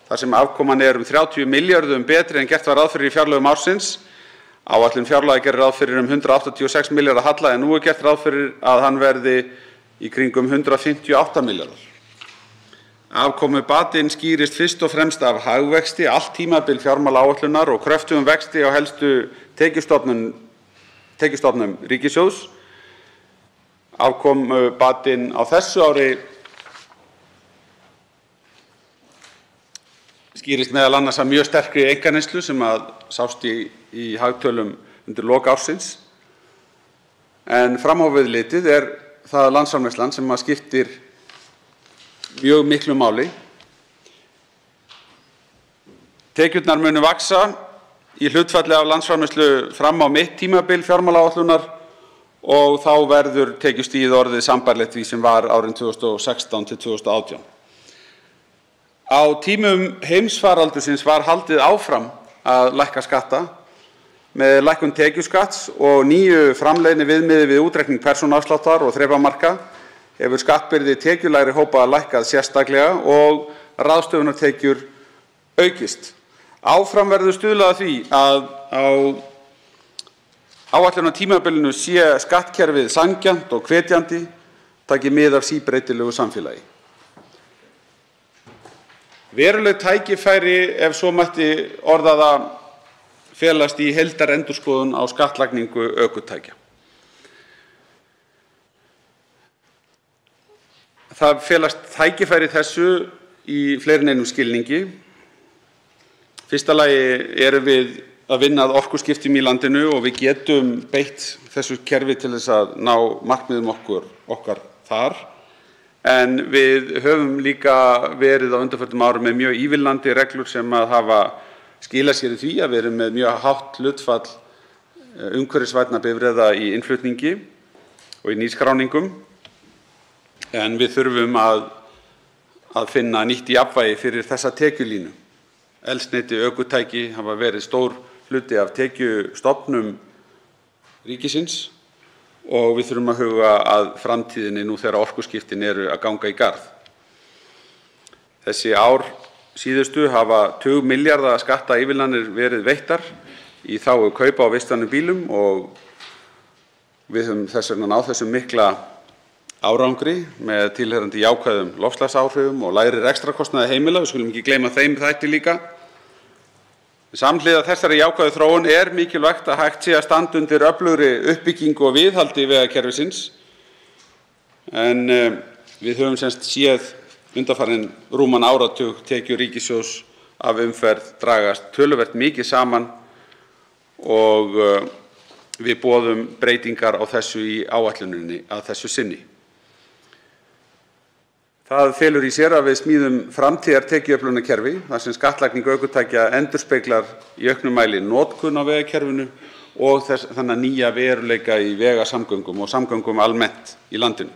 þar sem afkoman er 30 milljörðum betri en gert var ráð fyrir í fjárlögum ársins. Áætlun fjárlaga gerir ráð fyrir 186 milljarða halla en nú er gert ráð fyrir að hann verði í kringum 158 milljarðar. Afkomubatinn skýrist fyrst og fremst af hagvexti allt tímabil fjármálaáætlunar og kröftugum vexti á helstu tekjustofnum ríkissjóðs. Afkomubatinn á þessu ári skýrist meðal annars af mjög sterkri einkaneyslu sem sást í hagtölum undir lok ársins. En fram á við litið er það landsframleiðslan sem skiptir mjög miklu máli. Tekjurnar munu vaxa í hlutfalli af landsframleiðslu fram á mitt tímabil fjármálaáætlunar og þá verður tekjustigið orðið sambærilegt því sem var árin 2016 til 2018. Á tímum heimsfaraldursins var haldið áfram að lækka skatta með lækkun tekjuskatts og nýju framleiðni viðmiði við útreikning persónuafsláttar og þrepamarka hefur skattbyrði tekjulægri hópa lækkað sérstaklega og ráðstöfunartekjur aukist. Áfram verður stuðlað að því að á áætlunartímabilinu sé skattkerfið sanngjarnt og hvetjandi, taki mið af síbreytilegu samfélagi. Veruleg tækifæri, ef svo mætti orða það, felast í heildarendurskoðun á skattlagningu ökutækja. Það felast tækifæri þessu í fleiri en einum skilningi. Fyrsta lagi erum við að vinna að orkuskiptum í landinu og við getum beitt þessu kerfi til þess að ná markmiðum okkar þar. En við höfum líka verið á undanförnum árum með mjög ívilnandi reglur sem hafa skilað sér í því að við erum með mjög hátt hlutfall umhverfisvænna bifreiða í innflutningi og í nýskráningum. En við þurfum að finna nýtt jafnvægi fyrir þessa tekjulínu. Eldsneyti, ökutæki hafa verið stór hluti af tekjustofnum ríkisins og við þurfum að huga að framtíðinni nú þegar orkuskiptin eru að ganga í garð. Þessi ár síðustu hafa tugmilljarða skattaívilnanir verið veittar í þágu kaupa á vistvænum bílum og við höfum þess vegna náð þessum mikla árangri með tilheyrandi jákvæðum loftslagsáhrifum og lægri rekstrarkostnaði heimila. Við skulum ekki gleyma þeim þætti líka. Samhliða þessari jákvæðu þróun er mikilvægt að hægt sé að standa undir öflugri uppbyggingu og viðhaldi vegakerfisins en við höfum séð undanfarinn rúman áratug tekjur ríkissjóðs af umferð dragast töluvert mikið saman og við boðum breytingar á þessu í áætluninni að þessu sinni. Það felur í sér að við smíðum framtíðar tekjuöflunarkerfi þar sem skattlagning ökutækja endurspeglar í auknum mæli notkun á vegakerfinu og þennan nýja veruleika í vegasamgöngum og samgöngum almennt í landinu.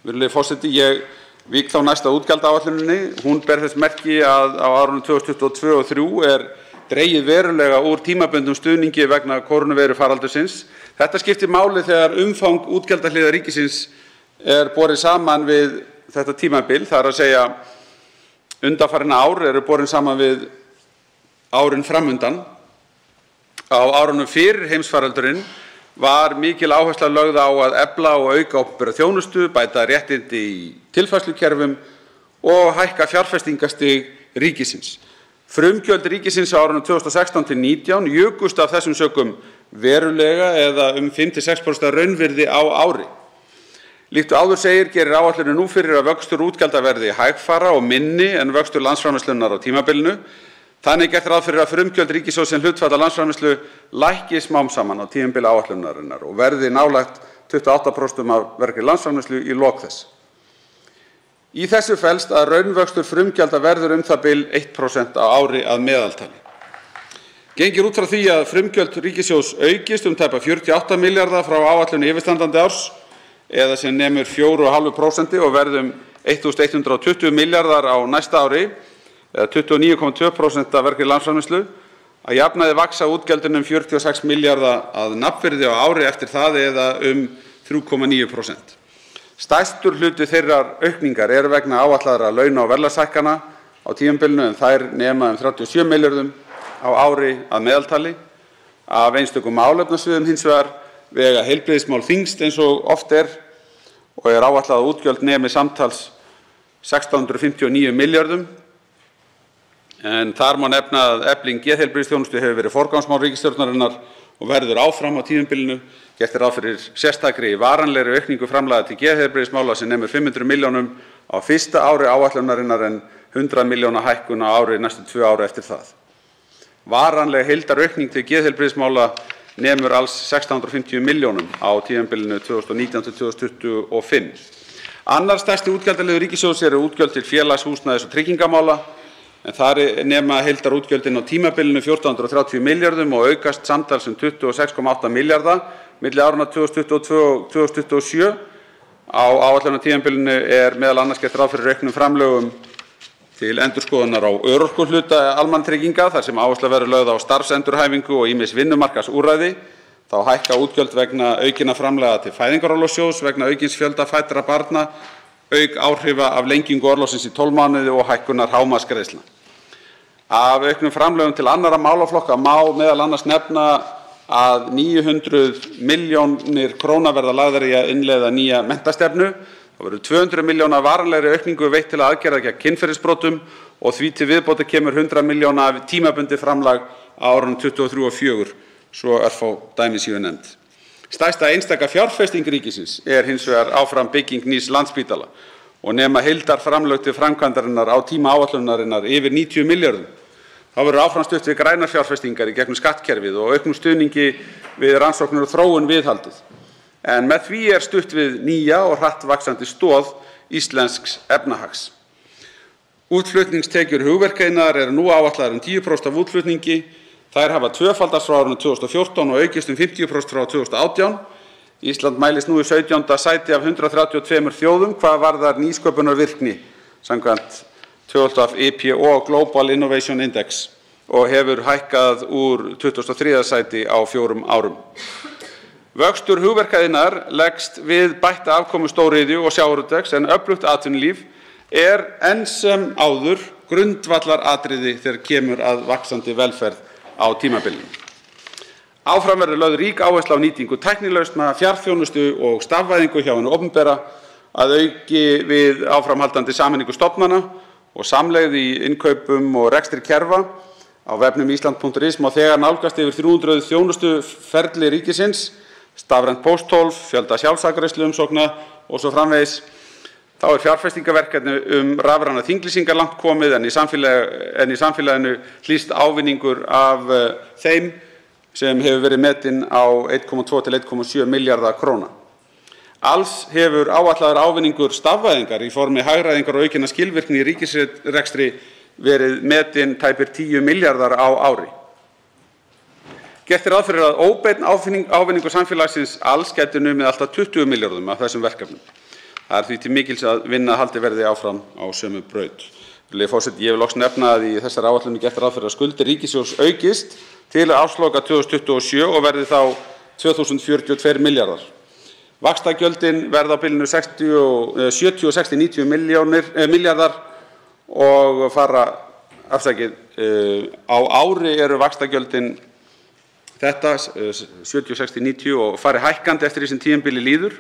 Virðulegi forseti, ég vík þá næst að útgjaldaáætluninni. Hún ber þess merki að á árunum 2022 og 2023 er dregið verulega úr tímabundnum stuðningi vegna kórónuveirufaraldursins. Þetta skiptir máli þegar umfang útgjaldahliðar ríkisins er borið saman við þetta tímabil, það er að segja undanfarin ár eru borin saman við árin framundan. Á árunum fyrir heimsfaraldurinn var mikil áhersla lögð á að efla og auka opinbera þjónustu, bæta réttindi í tilfærslukerfum og hækka fjárfestingastig ríkisins. Frumgjöld ríkisins á árunum 2016–19 jukust af þessum sökum verulega eða 5–6% raunvirði á ári. Líkt og áður segir gerir áætlunin nú fyrir að vöxtur útgjalda verði hægfara og minni en vöxtur landsframleiðslunnar á tímabilinu. Þannig er gert ráð fyrir að frumgjöld ríkissjóðs sem hlutfall af landsframleiðslu lækki smám saman á tímabili áætlunarinnar og verði nálægt 28% af vergri landsframleiðslu í lok þess. Í þessu felst að raunvöxtur frumgjalda verður það bil 1% á ári að meðaltali. Gengir út frá því að frumgjöld ríkissjóðs aukist tæpa 48 milljarða frá áætlun yfirstandandi árs eða sem nemur 4,5% og verðum 1.120 milljarðar á næsta ári, eða 29,2% af vergri landsframleiðslu, að jafnaði vaxa útgjöldin 46 milljarða að nafnvirði á ári eftir það eða 3,9%. Stærstur hluti þeirrar aukningar er vegna áætlaðra launa- og verðlagshækkana á tímabilinu en þær nema 37 milljörðum á ári að meðaltali. Af einstökum málefnasviðum hins vegar vega heilbrigðismál þyngst eins og oft er og er áætlað að útgjöld nemi samtals 1659 milljörðum en þar má nefna að efling geðheilbrigðisþjónustu hefur verið forgangsmál ríkisstjórnarinnar og verður áfram á tímabilinu. Gert er ráð fyrir sérstakri varanlegri aukningu framlaga til geðheilbrigðismála sem nemur 500 milljónum á fyrsta ári áætlunarinnar en 100 milljóna hækkun á ári næstu 2 ára eftir það. Varanleg heildaraukning til geðheilbrigðismála nemur alls 650 milljónum á tímabilinu 2019–2025. Annar stærsti útgjaldaliður ríkissjóðs eru útgjöld til félags-, húsnæðis- og tryggingamála en þar nema heildarútgjöldin á tímabilinu 1430 milljörðum og aukast samtals 26,8 milljarða milli áranna 2022 og 2027. Á áætlunartímabilinu er meðal annars gert ráð fyrir auknum framlögum til endurskoðunar á örorkuhluta almannatrygginga þar sem áhersla verður lögð á starfsendurhæfingu og ýmis vinnumarkaðsúrræði. Þá hækka útgjöld vegna aukinna framlaga til fæðingarorlofssjóðs vegna aukins fjölda fæddra barna, auk áhrifa af lengingu orlofsins í 12 mánuði og hækkunar hámarksgreiðslna. Af auknum framlögum til annarra málaflokka má meðal annars nefna að 900 milljónir króna verða lagðar í að innleiða nýja menntastefnu. Það verður 200 milljóna varanlegri aukningu veitt til aðgerða gegn kynferðisbrotum og því til viðbótar kemur 100 milljóna tímabundið framlag á árunum 2023 og 2024, svo örfá dæmi séu nefnd. Stærsta einstaka fjárfesting ríkisins er hins vegar áfram bygging nýs Landspítala og nema heildarframlög til framkvæmdarinnar á tíma áætlunarinnar yfir 90 milljörðum. Þá verður áfram stutt við grænar fjárfestingar í gegnum skattkerfið og auknum stuðningi við rannsóknir og þróun viðhaldið. En með því er stutt við nýja og hratt vaxandi stoð íslensks efnahags. Útflutningstekjur hugverkaiðnaðar eru nú áætlaðar 10% af útflutningi. Þær hafa tvöfaldast frá árinu 2014 og aukist 50% frá 2018. Ísland mælist nú í 17. sæti af 132 þjóðum hvað varðar nýsköpunarvirkni samkvæmt tölum af IPO Global Innovation Index og hefur hækkað úr 23. sæti á 4 árum. Vöxtur hugverkaiðnaðar leggst við bætta afkomu stóriðju og sjávarútvegs en öflugt atvinnulíf er enn sem áður grundvallaratriði þegar kemur að vaxandi velferð á tímabilinu. Áfram verður lögð rík áhersla á nýtingu tæknilausna, fjarþjónustu og stafvæðingu hjá hinu opinbera að auki við áframhaldandi sameiningu stofnana og samlegð í innkaupum og rekstri kerfa Á vefnum island.is má þegar nálgast yfir 300 þjónustuferli ríkisins, stafrænt pósthólf, fjölda sjálfsafgreiðsluumsókna og svo framvegis. Þá fjárfestingarverkefni rafrænar þinglýsingar langt komið en í samfélaginu hlýst ávinningur af þeim sem hefur verið metinn á 1,2 til 1,7 milljarða króna. Alls hefur áætlaður ávinningur stafvæðingar í formi hagræðingar og aukinnar skilvirkni í ríkisrekstri verið metinn tæpir 10 milljarðar á ári. Gert ráð fyrir að óbeinn ávinningur samfélagsins alls gæti numið allt að 20 milljörðum af þessum verkefnum. Það því til mikils að vinna haldi verði áfram á sömu braut. Virðulegi forseti, ég vil loks nefna að í þessari áætlun gert ráð fyrir að skuldir ríkissjóðs aukist til ársloka 2027 og verði þá 2042 milljarðar. Vaxtagjöldin verða á bilinu 70, 60, 90 milljarðar og fara, á ári eru vaxtagjöldin þetta 70, 60, 90 og fari hækkandi eftir því sem tímabili líður.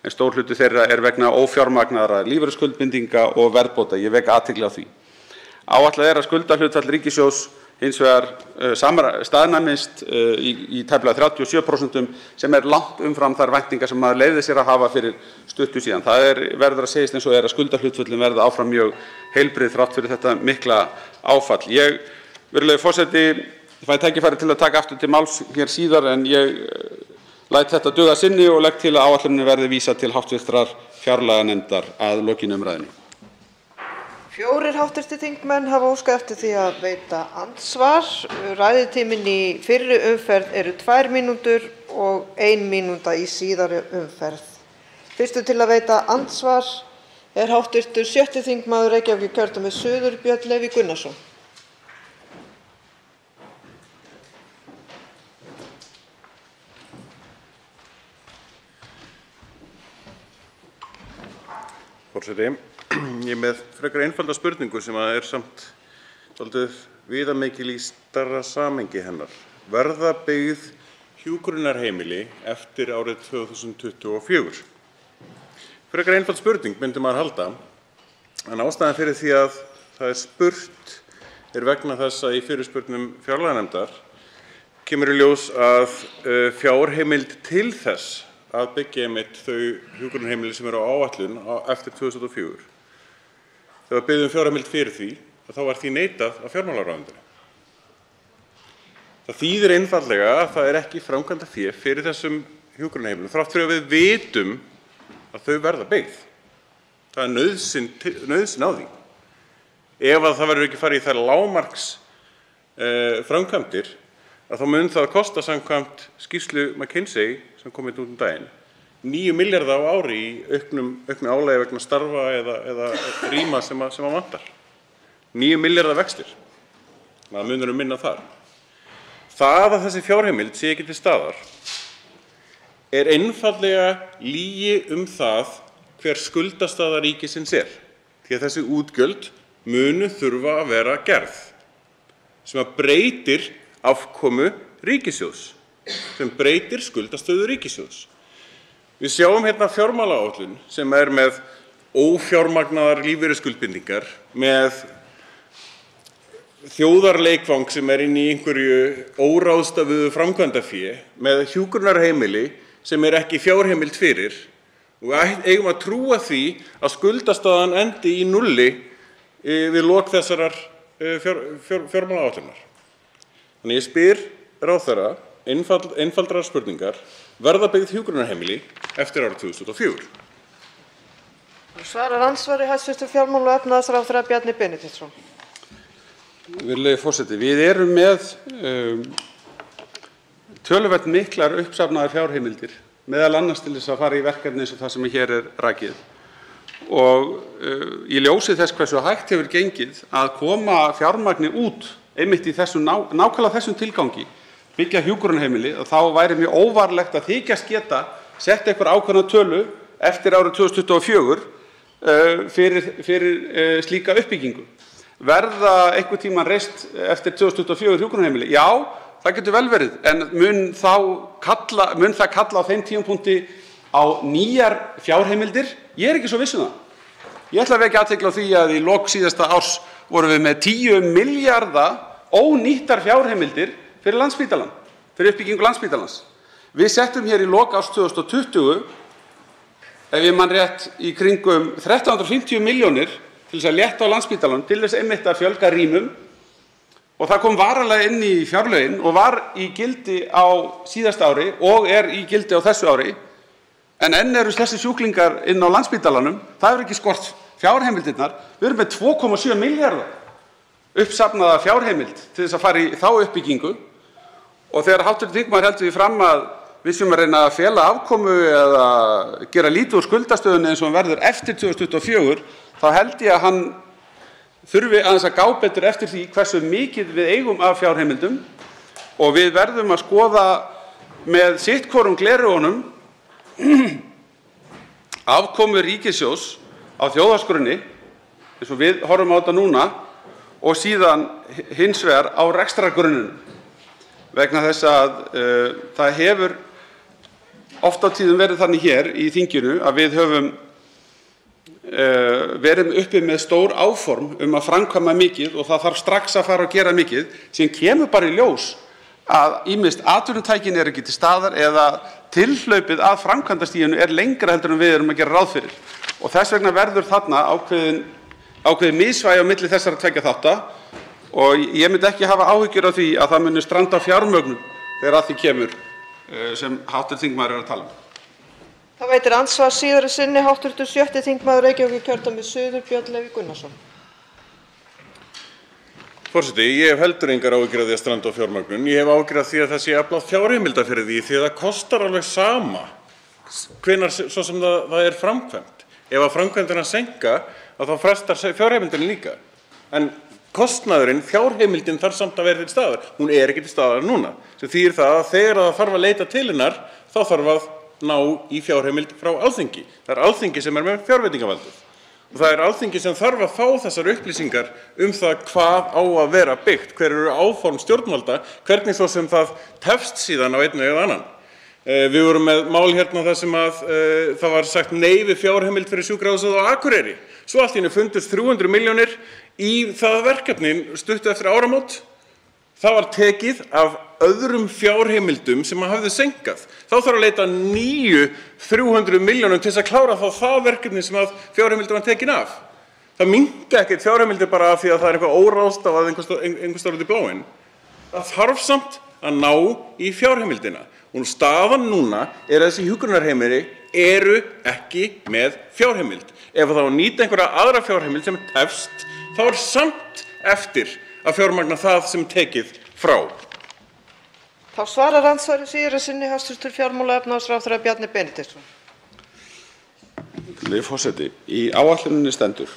En stór hluti þeirra vegna ófjármagnaðra lífeyrisskuldbindinga og verðbóta. Ég vek athygli á því. Áætlað að skuldahlutfall ríkissjóðs hins vegar staðnæmist í tæplega 37% sem langt umfram þær væntingar sem maður leyfði sér að hafa fyrir stuttu síðan. Það verður að segjast eins og að skuldahlutföllin verða áfram mjög heilbrigð þrátt fyrir þetta mikla áfall. Ég, virðulegi forseti, fæ tækifæri til að taka aftur til máls hér síðar en ég læt þetta duga sinni og legg til að áætluninni verði vísað til hv. fjárlaganefndar að lokinni umræðunni. 4 hv. þingmenn hafa óskað eftir því að veita andsvar. Ræðutíminn í fyrri umferð eru 2 mínútur og 1 mínúta í síðari umferð. Fyrstur til að veita andsvar hv. 6. þingmaður Reykjavíkurkjördæmis suður, Björn Leví Gunnarsson. Forseti, ég með frekar einfalda spurningu sem samt svolítið viðamikil í stærra samhengi hennar. Verða byggð hjúkrunarheimili eftir árið 2024? Frekar einfald spurning myndi maður halda, en ástæðan fyrir því að það spurt vegna þess að í fyrirspurnum fjárlaganefndar kemur í ljós að fjárheimild til þess að byggja einmitt þau hjúkrunarheimili sem eru á áætlun eftir 2004. Þegar beðið fjárheimild fyrir því, þá var því neitað af fjármálaráðuneytinu. Það þýðir einfaldlega að það ekki framkvæmdafé fyrir þessum hjúkrunarheimilum, þrátt fyrir að við vitum að þau verða byggð. Það nauðsyn á því. Ef að það verður ekki farið í þær lágmarks framkvæmdir, þá mun það kosta samkvæmt skýrslu McKinsey sem kom út daginn 9 milljarða á ári í auknu álagi vegna starfa eða rýma sem að vantar. 9 milljarða vextir. Það munar minna þar. Það að þessi fjárheimild sé ekki til staðar einfaldlega lygi það hver skuldastaða ríkisins því að þessi útgjöld munu þurfa að vera gerð sem að breytir afkomu ríkissjóðs, sem breytir skuldastöðu ríkissjóðs. Við sjáum hérna fjármálaáætlun sem með ófjármagnaðar lífeyrisskuldbindingar, með þjóðarleikvang sem inni í einhverju óráðstöfuðu framkvæmdafé, með hjúkrunarheimili sem ekki fjárheimild fyrir, og eigum að trúa því að skuldastaðan endi í nulli við lok þessarar fjármálaáætlunar. Þannig ég spyr ráðherra einfaldrar spurningar: verða byggð hjúkrunarheimili eftir árið 2004? Svarar andsvari hæstv. fjármála- og efnahagsráðherra Bjarni Benediktsson. Virðulegi forseti, við erum með töluvert miklar uppsafnaðar fjárheimildir, meðal annars til þess að fara í verkefni eins og það sem hér rakið. Og í ljósi þess hversu hægt hefur gengið að koma fjármagni út einmitt í nákvæmlega þessum tilgangi, byggja hjúkrunarheimili, þá væri mjög óvarlegt að þykjast geta sett einhver ákveðna tölu eftir árið 2024 fyrir slíka uppbyggingu. Verða einhvern tímann reist eftir 2024 hjúkrunarheimili? Já, það getur vel verið, en mun það kalla á þeim tímapunkti á nýjar fjárheimildir? Ég ekki svo viss það. Ég ætla að vekja athygli á því að í lok síðasta árs vorum við með 10 milljarða ónýttar fjárheimildir fyrir Landspítalann, fyrir uppbyggingu Landspítalans. Við settum hér í lok árs 2020, ef ég man rétt, í kringum 1350 milljónir til þess að létta á Landspítalann, til þess einmitt að fjölga rýmum, og það kom varanlega inn í fjárlögin og var í gildi á síðasta ári og er í gildi á þessu ári. En enn eru þessi sjúklingar inn á Landspítalanum, það hefur ekki skort fjárheimildirnar. Við erum með 2,7 milljarða uppsafnaða fjárheimild til þess að fara í þá uppbyggingu, og þegar hv. þingmaður heldur því fram að við séum að reyna að fela afkomu eða gera lítið úr skuldastöðunni eins og hann verður eftir 2024, þá held ég að hann þurfi aðeins að gá betur eftir því hversu mikið við eigum af fjárheimildum, og við verðum að skoða með sittvorum gleraugunum afkomu ríkissjóðs á þjóðhagsgrunni, eins og við horfum á þetta núna, og síðan hins vegar á rekstrargrunninn, vegna þess að það hefur oft á tíðum verið þannig hér í þinginu að við höfum verið uppi með stór áform að framkvæma mikið og það þarf strax að fara að gera mikið, sem kemur bara í ljós að ýmist atvinnutækin eru ekki til staðar eða tilhlaupið að framkvæmdastiginu er lengra heldur en við erum að gera ráð fyrir. Og þess vegna verður þarna ákveðið misvægi á milli þessara tveggja þátta, og ég myndi ekki hafa áhyggjur af því að það muni stranda á fjármögnun þegar að því kemur sem hv. þingmaður er að tala um. Þá veitir andsvar síðari sinni hv. 7. þingmaður Reykjavíkurkjördæmis suður, Björn Leví Gunnarsson. Forseti, ég hef heldur engar áhyggjur af því að stranda á fjármögnun. Ég hef áhyggjur af því að það sé aflað fjárheimilda fyrir því að það kostar alveg sama hvenær svo sem það er framkvæmt. Ef að framkvæmdin að seinka, þá frestar fjárheimildin líka. En kostnaðurinn, fjárheimildin þarf samt að vera til staðar. Hún er ekki til staðar núna. Sem þýðir það að þegar það þarf að leita til hennar, þá þarf að ná í fjárheimild frá Alþingi. Það er Alþingi sem er með fjárveitingavaldið. Og það er Alþingi sem þarf að fá þessar upplýsingar það hvað á að vera byggt, hver eru áform stjórnvalda, hvernig svo sem það tefst síðan á einn eða annan. Við vorum með mál hérna þar sem að það var sagt nei við fjárheimild fyrir sjúkrahúsið á Akureyri. Svo allt í einu fundust 300 milljónir í það verkefni stuttu eftir áramót. Það var tekið af öðrum fjárheimildum sem hafði seinkað. Þá þarf að leita nýju 300 milljónum til þess að klára það verkefni sem að fjárheimildum var tekin af. Það minnka ekkert fjárheimildir bara af því að það er eitthvað óráðstafað einhvers staðar út í bláinn. Það þarf samt að ná í fjárheimildina. Og staðan núna er að þessi hjúkrunarheimili eru ekki með fjárheimild. Ef það á að nýta einhverja aðra fjárheimild sem tefst, þá er samt eftir að fjármagna það sem tekið frá. Þá svarar andsvari síðari sinni hæstv. Fjármála- og efnahagsráðherra Bjarni Benediktsson. Forseti, í áætluninni stendur: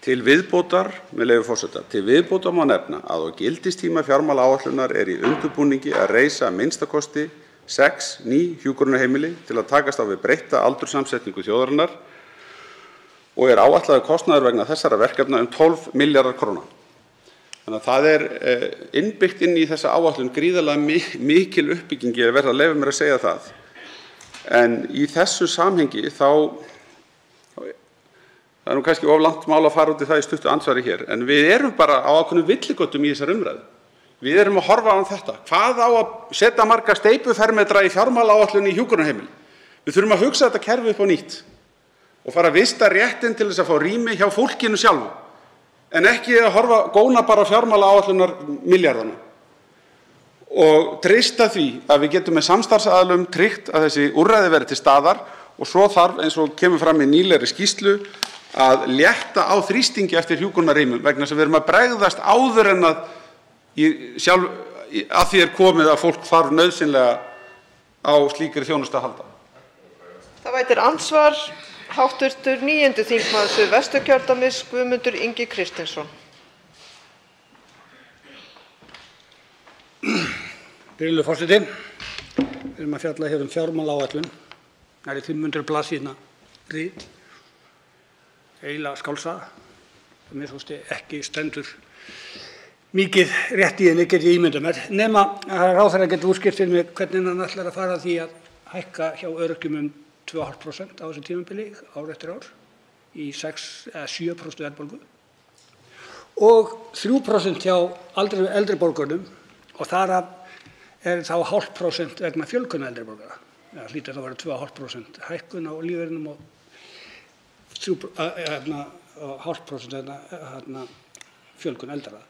Til viðbótar, með leyfi forseta, til viðbótar má nefna að á gildistíma fjármálaáætlunar er í undirbúningi að reisa að minnsta kosti 6 ný hjúkrunarheimili til að takast á við breytta aldurssamsetningu þjóðarinnar og er áætlaður kostnaður vegna þessara verkefna 12 milljarðar króna. Þannig að það er innbyggt inn í þessa áætlun gríðarlega mikil uppbygging, ég verð að leyfa mér að segja það. En í þessu samhengi það er nú kannski of langt mál að fara út í það í stuttu andsvari hér, en við erum bara á ákveðnum villigötum í þessari umræðu. Við erum að horfa á þetta. Hvað á að setja marga steypufermetra í fjármálaáætlun í hjúkrunarheimili? Við þurfum að hugsa þetta kerfi upp á nýtt og fara að vista réttinn til þess að fá rými hjá fólkinu sjálfu, en ekki að góna bara á fjármálaáætlunar milljarðana. Og treysta því að við getum með samstarfsaðilum tryggt að þessi úrræði verði til staðar, og svo þarf, eins og kemur fram í nýlegri skýrslu, að létta á þrýstingi eftir hjúkrunarrýmum vegna þess að við erum að bregðast áður en að því er komið að fólk þarf nauðsynlega á slíkri þjónustu að halda. Það veitir andsvar hv. 9. þingmaður Suðvesturkjördæmis Guðmundur Ingi Kristinsson. Virðulegur forseti, við erum að fjalla hér fjármálaáætlun. Það er 500 blaðsíðna rit, eiginlega skálsaga, sem mér finnst ekki stendur mikið rétt í henni, get ég ímyndað mér, nema að ráðherra getur útskýrt fyrir mig hvernig hann ætlar að fara að því að hækka hjá öryrkjum 2,5% á þessu tímabili ár eftir ár í 6 eða 7% verðbólgu. og 3% hjá eldri borgurum og þar af þá 0,5% vegna fjölgunar eldri borgara. Það hlýtur að vera 2,5% hækkun á lífeyrinum og 0,5% vegna fjölgun eldra.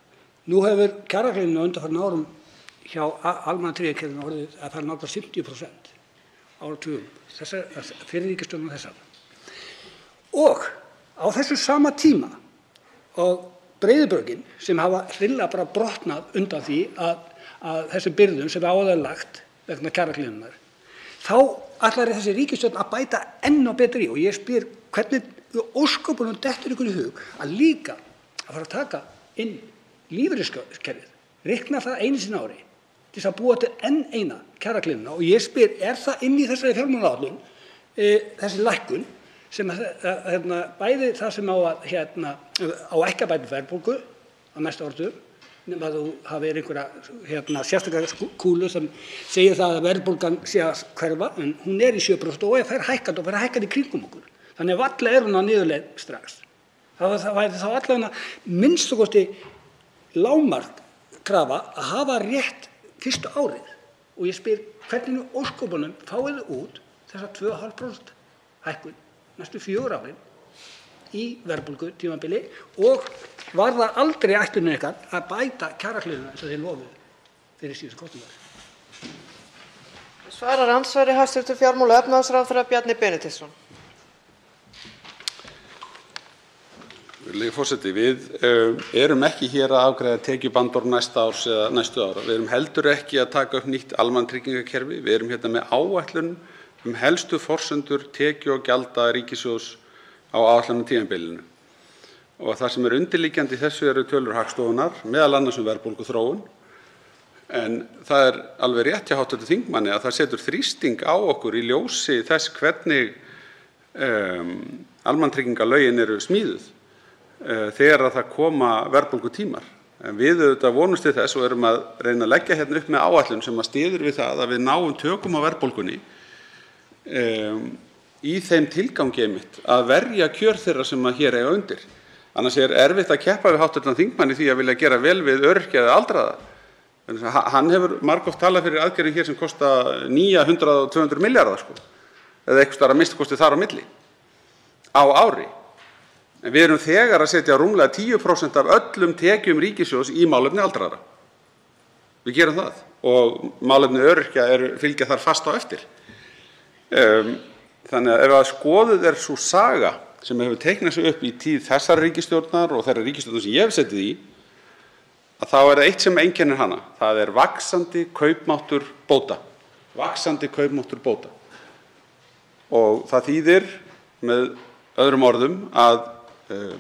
Nú hefur kjaragliðnun á undanfarna árum hjá almannatryggingakerfinu orðið að fara náttúrulega 50% áratugum fyrir ríkisstjórn þessar. Og á þessu sama tíma og breiðu bökin sem hafa hreinlega bara brotnað undan því að þessum byrðum sem áður er lagt vegna kjaragliðnunar, þá ætlar þessi ríkisstjórn að bæta enn og betur í og ég spyr hvernig ósköpunum dettur ykkur í hug að líka að fara að taka inn lífeyriskerfið, reikna það einu sinni ári til að búa til enn eina kjaragliðnunina og ég spyr, það inn í þessari fjármálaáætlun þessi lækkun sem bæði það sem á ekki að bæta verðbólgu á næsta áratug nema að þú hafir einhverja sérstaklega kúlu sem segir það að verðbólgan sé að hverfa en hún í 7% og fer hækkandi og fer hækkandi í kringum okkur. Þannig að varla hún á niðurleið strax. Það væri þá allavega minnst og kosti lágmark krafa að hafa rétt fyrsta árið og ég spyr hvernig ósköpunum fáið þið út þessa 2,5% hækkun næstu 4 árin í verðbólgu tímabili og var það aldrei ætlunin ykkar að bæta kjaragliðnunina eins og þið lofuðu fyrir síðustu kosningar? Svarar andsvari hæstv. fjármála- og efnahagsráðherra Bjarni Benediktsson. Virðulegi forseti, við erum ekki hér að afgreiða tekjubandorm næsta árs eða næstu ára. Við erum heldur ekki að taka upp nýtt almannatryggingakerfi. Við erum hérna með áætlun helstu forsendur tekju- og gjalda ríkissjóðs á áætlunartímabilinu. Og það sem undirliggjandi í þessu eru tölur Hagstofunnar, meðal annars verðbólguþróun. En það alveg rétt hjá hv. þingmanni að það setur þrýsting á okkur í ljósi þess hvernig almannatryggingalögin eru smíðuð þegar það koma verðbólgutímar. En við auðvitað vonumst til þess og erum að reyna að leggja hérna upp með áætlun sem styður við það að við náum tökum á verðbólgunni í þeim tilgangi einmitt að verja kjör þeirra sem hér eiga undir. Annars erfitt að keppa við hv. þingmann í því að vilja gera vel við öryrkja eða aldraða. Hann hefur margoft talað fyrir aðgerðir hér sem kosta 100 og 200 milljarða eða einhvers staðar að minnsta kosti þar á milli á ári. En við erum þegar að setja rúmlega 10% af öllum tekjum ríkissjóðs í málefni aldraðra. Við gerum það og málefni öryrkja fylgja þar fast á eftir. Þannig að ef að skoðuð sú saga sem hefur teiknað sig upp í tíð þessar ríkisstjórnar og þeirra ríkisstjórnar sem ég hef setið í, að þá það eitt sem einkennir hana. Það vaxandi kaupmáttur bóta. Vaxandi kaupmáttur bóta. Og það þýðir með öðrum orðum að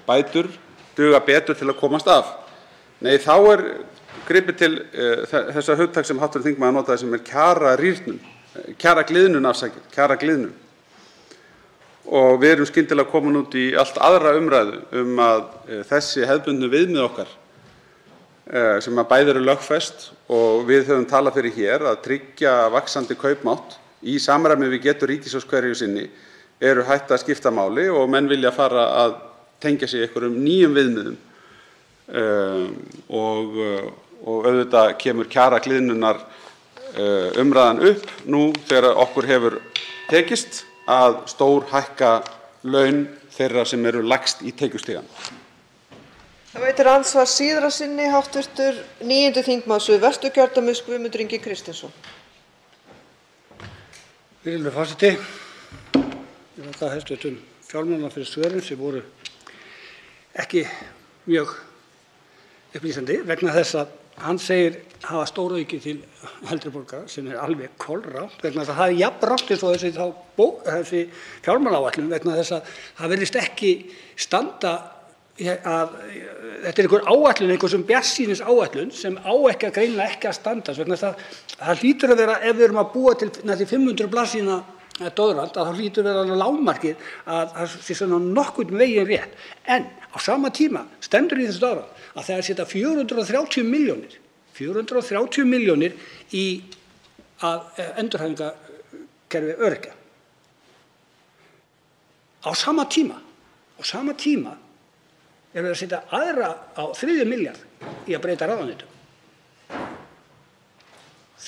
bætur duga betur til að komast af. Nei, þá gripið til þessa hugtak sem hv. þingmaður notaði sem kjaragliðnun. Og við erum skyndilega komin út í allt aðra umræðu að þessi hefðbundnu viðmið okkar sem bæði eru lögfest og við höfum talað fyrir hér að tryggja vaxandi kaupmátt í samræmi við getu ríkissjóðs hverju sinni eru hætt að skipta máli og menn vilja fara að tengja sig einhverjum nýjum viðmiðum og auðvitað kemur kjaragliðnunar umræðan upp nú þegar okkur hefur tekist að stórhækka laun þeirra sem eru lægst í tekjustiganum. Það veitir andsvar síðara sinni hv. 9. þingmaður Suðvesturkjördæmis Guðmundur Ingi Kristinsson. Virðulegur forseti, ég þakka hæstv. fjármálaráðherra fyrir svörin sem voru ekki mjög upplýsandi vegna þess að hann segir hafa stóraukið til eldri borgara sem alveg kolrangt vegna þess að það jafnrangt eins og þessi fjármálaáætlun vegna þess að það virðist ekki standa að þetta einhver áætlun, einhver sem bjartsýnis áætlun sem á ekki að greinilega ekki að standa vegna þess að það hlýtur að vera ef við erum að búa til næstu 500 blaðsíðna doðrant að þá hlýtur að vera alveg lágmarkið að það sé svona nokkurn veginn rétt. En á sama tíma stendur í þessu doðrant að það setja 430 milljónir í að endurhæfingarkerfi öryrkja. Á sama tíma er verið að setja aðra á 3. milljarð í að breyta ráðuneytum.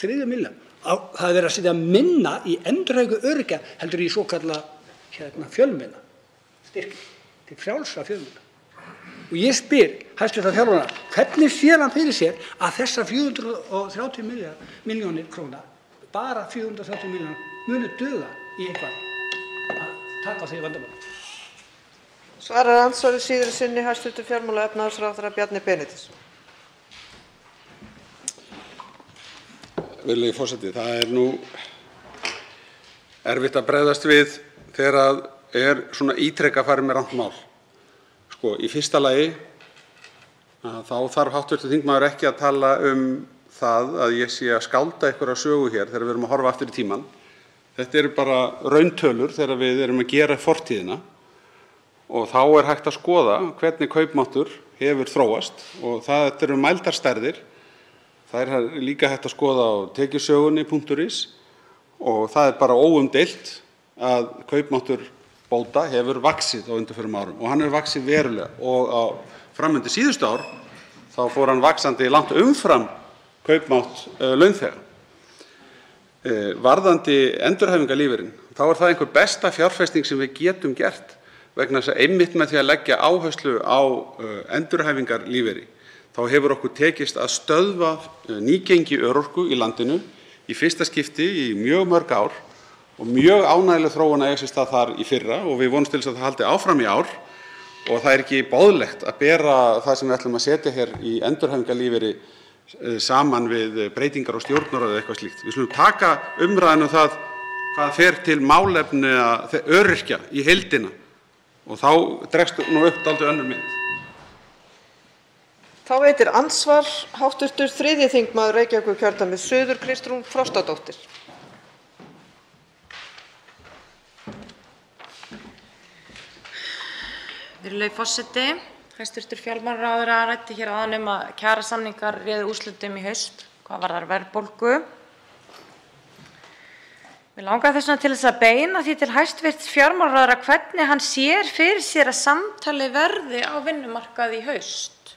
3. milljarð. Það er verið að setja minna í endurhæfingu öryrkja heldur í svokallað fjölmiðla styrki til frjálsra fjölmiðla. Og ég spyr hæstv. Fjármálaráðherra, hvernig sér hann fyrir sér að þessar 430 milljónir króna, bara 430 milljónir, muni duga í eitthvað að taka á því vandamáli? Svarar andsvari síðari sinni hæstv. fjármála- og efnahagsráðherra Bjarni Benediktsson. Virðulegi forseti, það er nú erfitt að bregðast við þegar svona ítrekað farið með rangt mál. Sko, í fyrsta lagi þá þarf hv. þingmaður ekki að tala það að ég sé að skálda einhverja sögu hér þegar við erum að horfa aftur í tímann. Þetta eru bara rauntölur þegar við erum að gera fortíðina og þá er hægt að skoða hvernig kaupmáttur hefur þróast og þetta eru mældar stærðir. Það er líka hægt að skoða á tekjusögunni.is og það er bara óumdeilt að kaupmáttur bóta hefur vaxið á undanförnum árum og hann hefur vaxið verulega og á framöndu síðustu ár þá fór hann vaxandi langt umfram kaupmátt launþega. Varðandi endurhæfingarlífeyrinn, þá er það einhver besta fjárfesting sem við getum gert vegna þess að einmitt með því að leggja áherslu á endurhæfingarlífeyri þá hefur okkur tekist að stöðva nýgengi örorku í landinu í fyrsta skipti í mjög mörg ár og mjög ánægjuleg þróun að eiga sér stað þar í fyrra og við vonumst til þess að það haldi áfram í ár og það er ekki boðlegt að bera það sem við ætlum að setja hér í endurhæfingarlífeyri saman við breytingar á stjórnarráði eða eitthvað slíkt. Við skulum taka umræðuna það hvað fer til málefna öryrkja í heildina og þá dregst nú upp dálítið önnur mynd. Þá veitir andsvar hv. 3. þingmaður Reykjavíkurkjördæmis suður Kristrún Frostadóttir. Virðulegi forseti, hæstv. fjármálaráðherra ræddi hér áðan að kjarasamningar réðu úrslitum í haust hvað varðar verðbólgu. Mig langar þess vegna til þess að beina því til hæstv. fjármálaráðherra hvernig hann sér fyrir sér að samtali verði á vinnumarkaði í haust.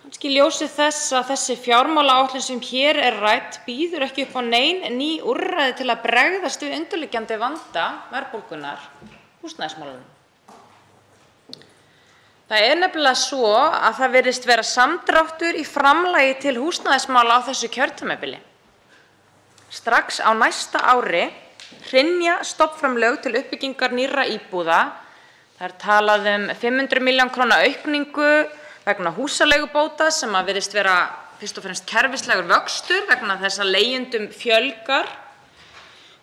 Kannski í ljósi þess að þessi fjármálaáætlun sem hér er rædd býður ekki upp á nein ný úrræði til að bregðast við undirliggjandi vanda verðbólgunnar, húsnæðismálunum. Það er nefnilega svo að það virðist vera samdráttur í framlagi til húsnæðismála á þessu kjörtímabili. Strax á næsta ári hrynja stofnframlög til uppbyggingar nýrra íbúða. Það er talað 500 milljóna króna aukningu vegna húsaleigubóta sem að virðist vera fyrst og fremst kerfislegur vöxtur vegna þess að leigjendum fjölgar.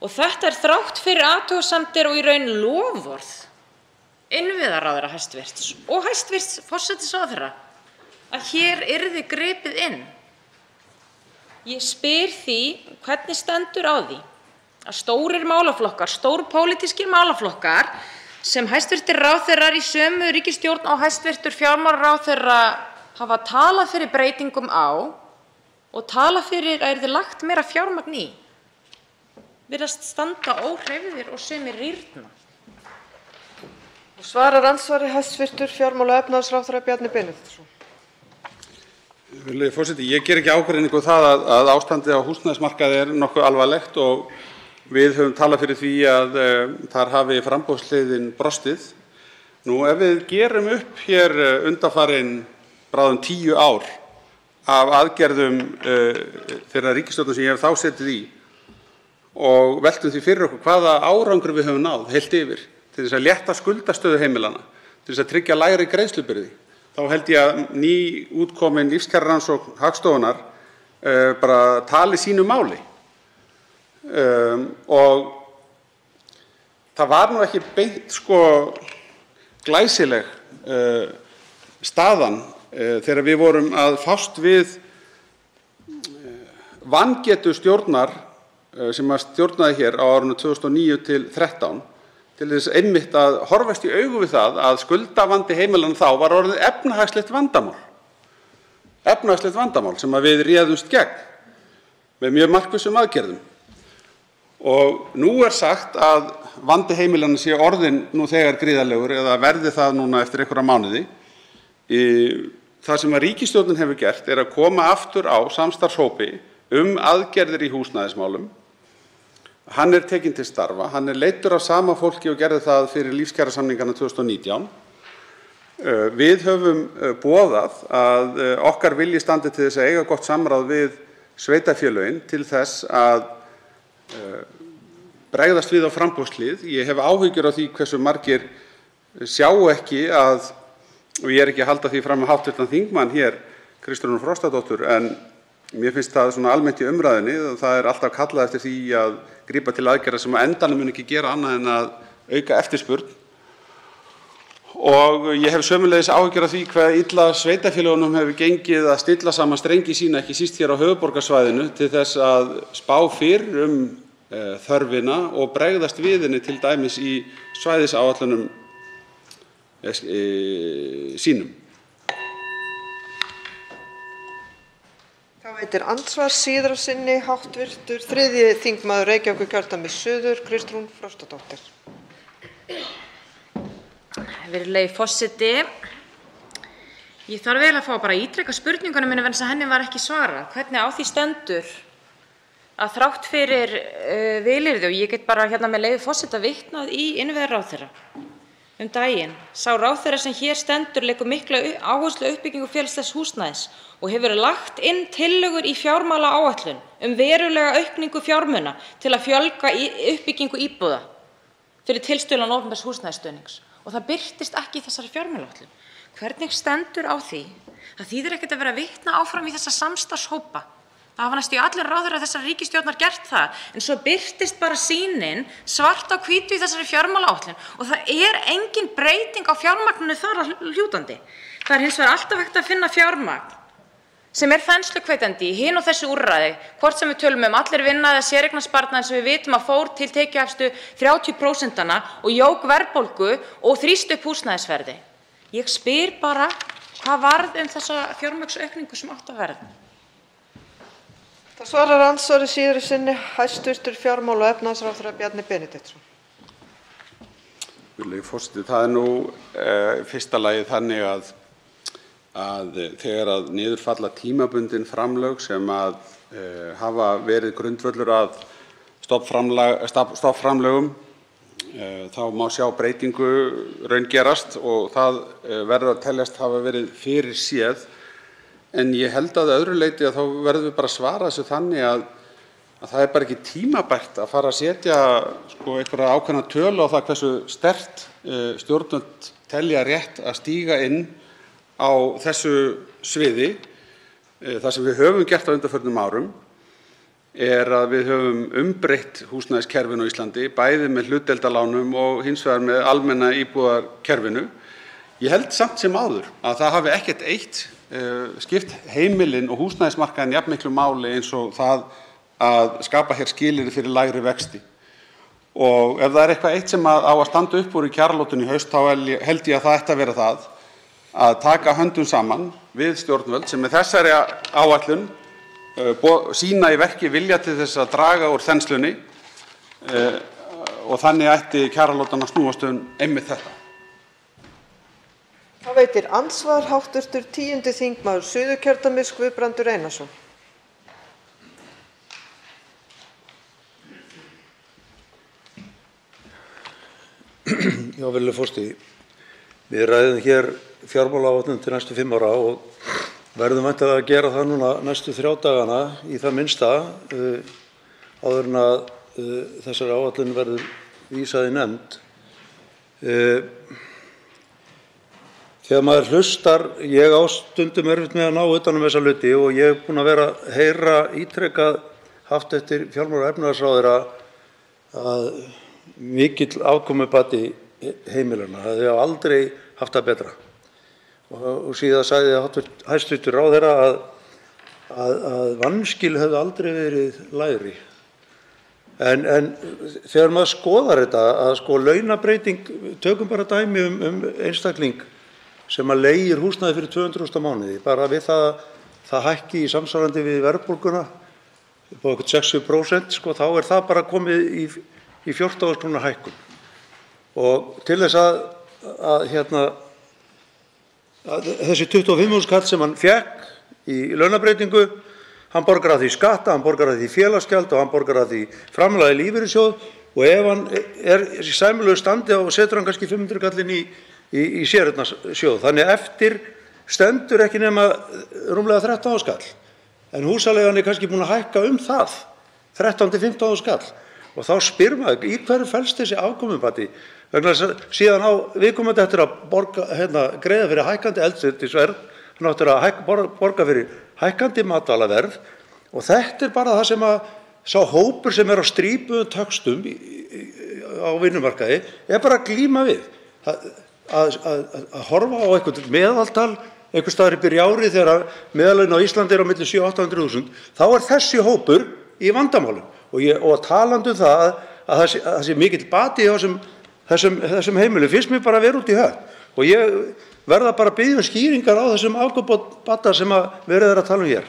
Og þetta er þrátt fyrir athugasemdir og í raun loforð innviðaráðherra hæstvirts og hæstvirts forsætisráðherra að hér yrði gripið inn. Ég spyr því hvernig stendur á því að stórir málaflokkar, stórpólitískir málaflokkar sem hæstvirtir ráðherrar í sömu ríkisstjórn og hæstvirtur fjármálaráðherra hafa talað fyrir breytingum á og talað fyrir að yrði lagt meira fjármagn í, virðast standa óhreyfðir og sumir rýrna. Svarar andsvari hæstv. fjármála- og efnahagsráðherra Bjarni Benediktsson. Virðulegi forseti, ég ger ekki ágreiningu það að ástandið á húsnæðismarkaði er nokkuð alvarlegt og við höfum talað fyrir því að þar hafi framboðshliðin brostið. Nú, ef við gerum upp hér undanfarin bráðum 10 ár af aðgerðum þeirra ríkisstjórnar sem ég hef þá setið í og veltum því fyrir okkur hvaða árangri við höfum náð heilt yfir til þess að létta skuldastöðu heimilanna, til þess að tryggja lægri greiðslubyrði, þá held ég að ný útkomin lífskjararannsókn Hagstofunnar bara tali sínu máli. Og það var nú ekki beint glæsileg staðan þegar við vorum að fást við vangetu stjórnar sem að stjórnaði hér á árinu 2009 til 2013 til þess einmitt að horfast í augu við það að skuldavandi heimilanna þá var orðið efnahagslegt vandamál sem að við réðumst gegn með mjög markvissum aðgerðum. Og nú er sagt að vandi heimilanna sé orðinn nú þegar gríðarlegur eða verði það núna eftir einhverja mánuði. Það sem ríkisstjórnin hefur gert er að koma aftur á samstarfshópi aðgerðir í húsnæðismálum. Hann er tekinn til starfa. Hann er leiddur af sama fólki og gerði það fyrir lífskjarasamningana 2019. Við höfum boðað að okkar vilji standi til þess að eiga gott samráð við sveitarfélögin til þess að bregðast við á framboðshlið. Ég hef áhyggjur af því hversu margir sjá ekki að, og ég er ekki að halda því fram með hv. þingmann hér, Kristrúnu Frostadóttur, en mér finnst það svona almennt í umræðunni að það er alltaf kallað eftir því að grípa til aðgerða sem á endanum mun ekki gera annað en að auka eftirspurn. Og ég hef sömuleiðis áhyggjur af því hvað illa sveitarfélögunum hefur gengið að stilla saman strengi sína, ekki síst hér á höfuðborgarsvæðinu, til þess að spá fyrir þörfina og bregðast við henni til dæmis í svæðisáætlunum sínum. Þá veitir andsvar síðar á sinni hv. 3. þingmaður Reykjavíkurkjördæmis suður, Kristrún Frostadóttir. Virðulegi forseti, ég þarf vel að fá bara að ítreka spurningunum minni vegna þess að henni var ekki svarað. Hvernig á því stendur að þrátt fyrir vilyrði, og ég get bara með leyfi forseta vitnað í innviðaráðherra daginn, sá ráðherra sem hér stendur leggur mikla áherslu á uppbyggingu félagslegs húsnæðis og hefur lagt inn tillögur í fjármálaáætlun verulega aukningu fjármuna til að fjölga uppbyggingu íbúða fyrir tilstuðlan opinbers húsnæðisstuðnings. Og það birtist ekki í þessari fjármálaáætlun. Hvernig stendur á því? Það þýðir ekkert að vera að vitna áfram í þessa samstarfshópa. Það hafa næstum allir ráðherrar þessara ríkisstjórnar gert það, en svo birtist bara sýnin svart á hvítu í þessari fjármálaáætlun og það er engin breyting á fjármagninu þar að hljótandi. Það er hins vegar alltaf hægt að finna fjármagn sem er þenslukveitandi í hin og þessu úrræði, hvort sem við tölum Allir vinna eða séreignarsparnaðinn sem við vitum að fór til tekjuhæstu 30% og jók verðbólgu og þrýsti upp húsnæðisverði. Ég spyr bara, hvað varð þessa fjármagnsaukningu sem átti að verða? Það svarar andsvari síðar í sinni hæstv. fjármála- og efnahagsráðherra Bjarni Benediktsson. Virðulegi forseti, það er nú fyrsta lagi þannig að þegar að niðurfalla tímabundin framlög sem að hafa verið grundvöllur að stofnframlögum, þá má sjá breytingu raungerast og það verður að teljast hafa verið fyrirséð. En ég held að öðru leyti að þá verðum við bara að svara þessu þannig að það er bara ekki tímabært að fara að setja einhverja ákveðna tölu á það hversu sterkt stjórnvöld telja rétt að stíga inn á þessu sviði. Það sem við höfum gert á undanförnum árum er að við höfum umbreytt húsnæðiskerfinu á Íslandi, bæði með hlutdeildarlánum og hins vegar með almenna íbúðarkerfinu. Ég held samt sem áður að það hafi ekkert eitt skipt heimilin og húsnæðismarkaðinn jafn miklu máli eins og það að skapa hér skilyrði fyrir lægri vexti. Og ef það er eitthvað eitt sem á að standa upp úr í kjaralotunni í haust, þá held ég að það ætti að vera það að taka höndum saman við stjórnvöld sem með þessari áætlun sýna í verki vilja til þess að draga úr þenslunni og þannig ætti kjaralotan að snúast einmitt þetta. Þá veitir andsvar hv. 10. þingmaður Suðurkjördæmis Guðbrandur Einarsson. Já, virðulegi forseti. Við ræðum hér fjármálaáætlun til næstu 5 ára og verðum væntanlega að gera það núna næstu 3 dagana í það minnsta áður en að þessari áætlun verður vísað í nefnd. Þegar maður hlustar, ég á stundum erfitt með að ná utan þessa hluti og ég er búinn að vera að heyra ítrekað haft eftir fjármála- og efnahagsráðherra að mikill afkomubati heimilanna, að þau hafa aldrei haft það betra. Og síðan sagði hæstv. Ráðherra að vanskil hefðu aldrei verið lægri. En þegar maður skoðar þetta, að launabreyting, tökum bara dæmi einstakling sem að leigir húsnæði fyrir 200.000 á mánuði, bara við það hækki í samsvarandi við verðbólguna upp á eitthvað 60%, þá er það bara komið í 14.000 kr. hækkun. Og til þess að þessi 25.000 kall sem hann fékk í launabreytingu, hann borgar af því skatta, hann borgar af því félagsgjald og hann borgar af því framlag í lífeyrissjóð, og ef hann í sæmilegu standi þá setur hann kannski 500 kallinn í séreignarsjóð. Þannig eftir stendur ekki nema rúmlega 13.000 kall. En húsaleigan kannski búin að hækka það, 13 til 15.000 kall. Og þá spyr maður, í hverju felst þessi afkomubati? Vegna þess að síðan á viðkomandi eftir að greiða fyrir hækkandi eldsneytisverð, hann áttur að borga fyrir hækkandi matvælaverð, og þetta bara það sem að sá hópur sem á strípuðum töxtum á vinnumarkaði bara að glíma við. Að horfa á eitthvað meðaltal, einhvers staðar í byrja ári þegar meðallaun á Íslandi á milli 700–800.000, þá þessi hópur í vandamálum. Og talandi það að það sé mikill bati á þessum heimilum, finnst mér bara að vera út í hött. Og ég verða bara að biðja skýringar á þessum afkomubata sem verið að tala hér.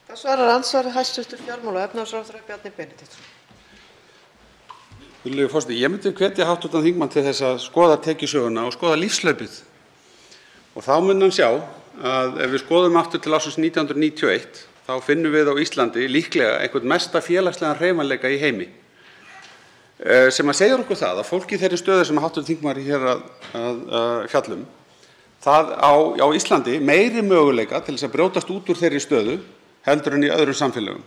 Það svarar andsvari hæstv. Fjármála- og efnahagsráðherra Bjarni Benediktsson. Virðulegur forseti, ég myndi hvetja hv. þingmann til þess að skoða tekjusöguna og skoða lífshlaupið. Og þá mun hann sjá að ef við skoðum aftur til ársins 1991, þá finnum við á Íslandi líklega einhvern mesta félagslegan hreyfanleika í heimi. Sem að segja okkur það að fólk í þeirri stöðu sem hv. þingmaður hér að fjallum, það á Íslandi meiri möguleika til þess að brjótast út úr þeirri stöðu heldur en í öðrum samfélögum.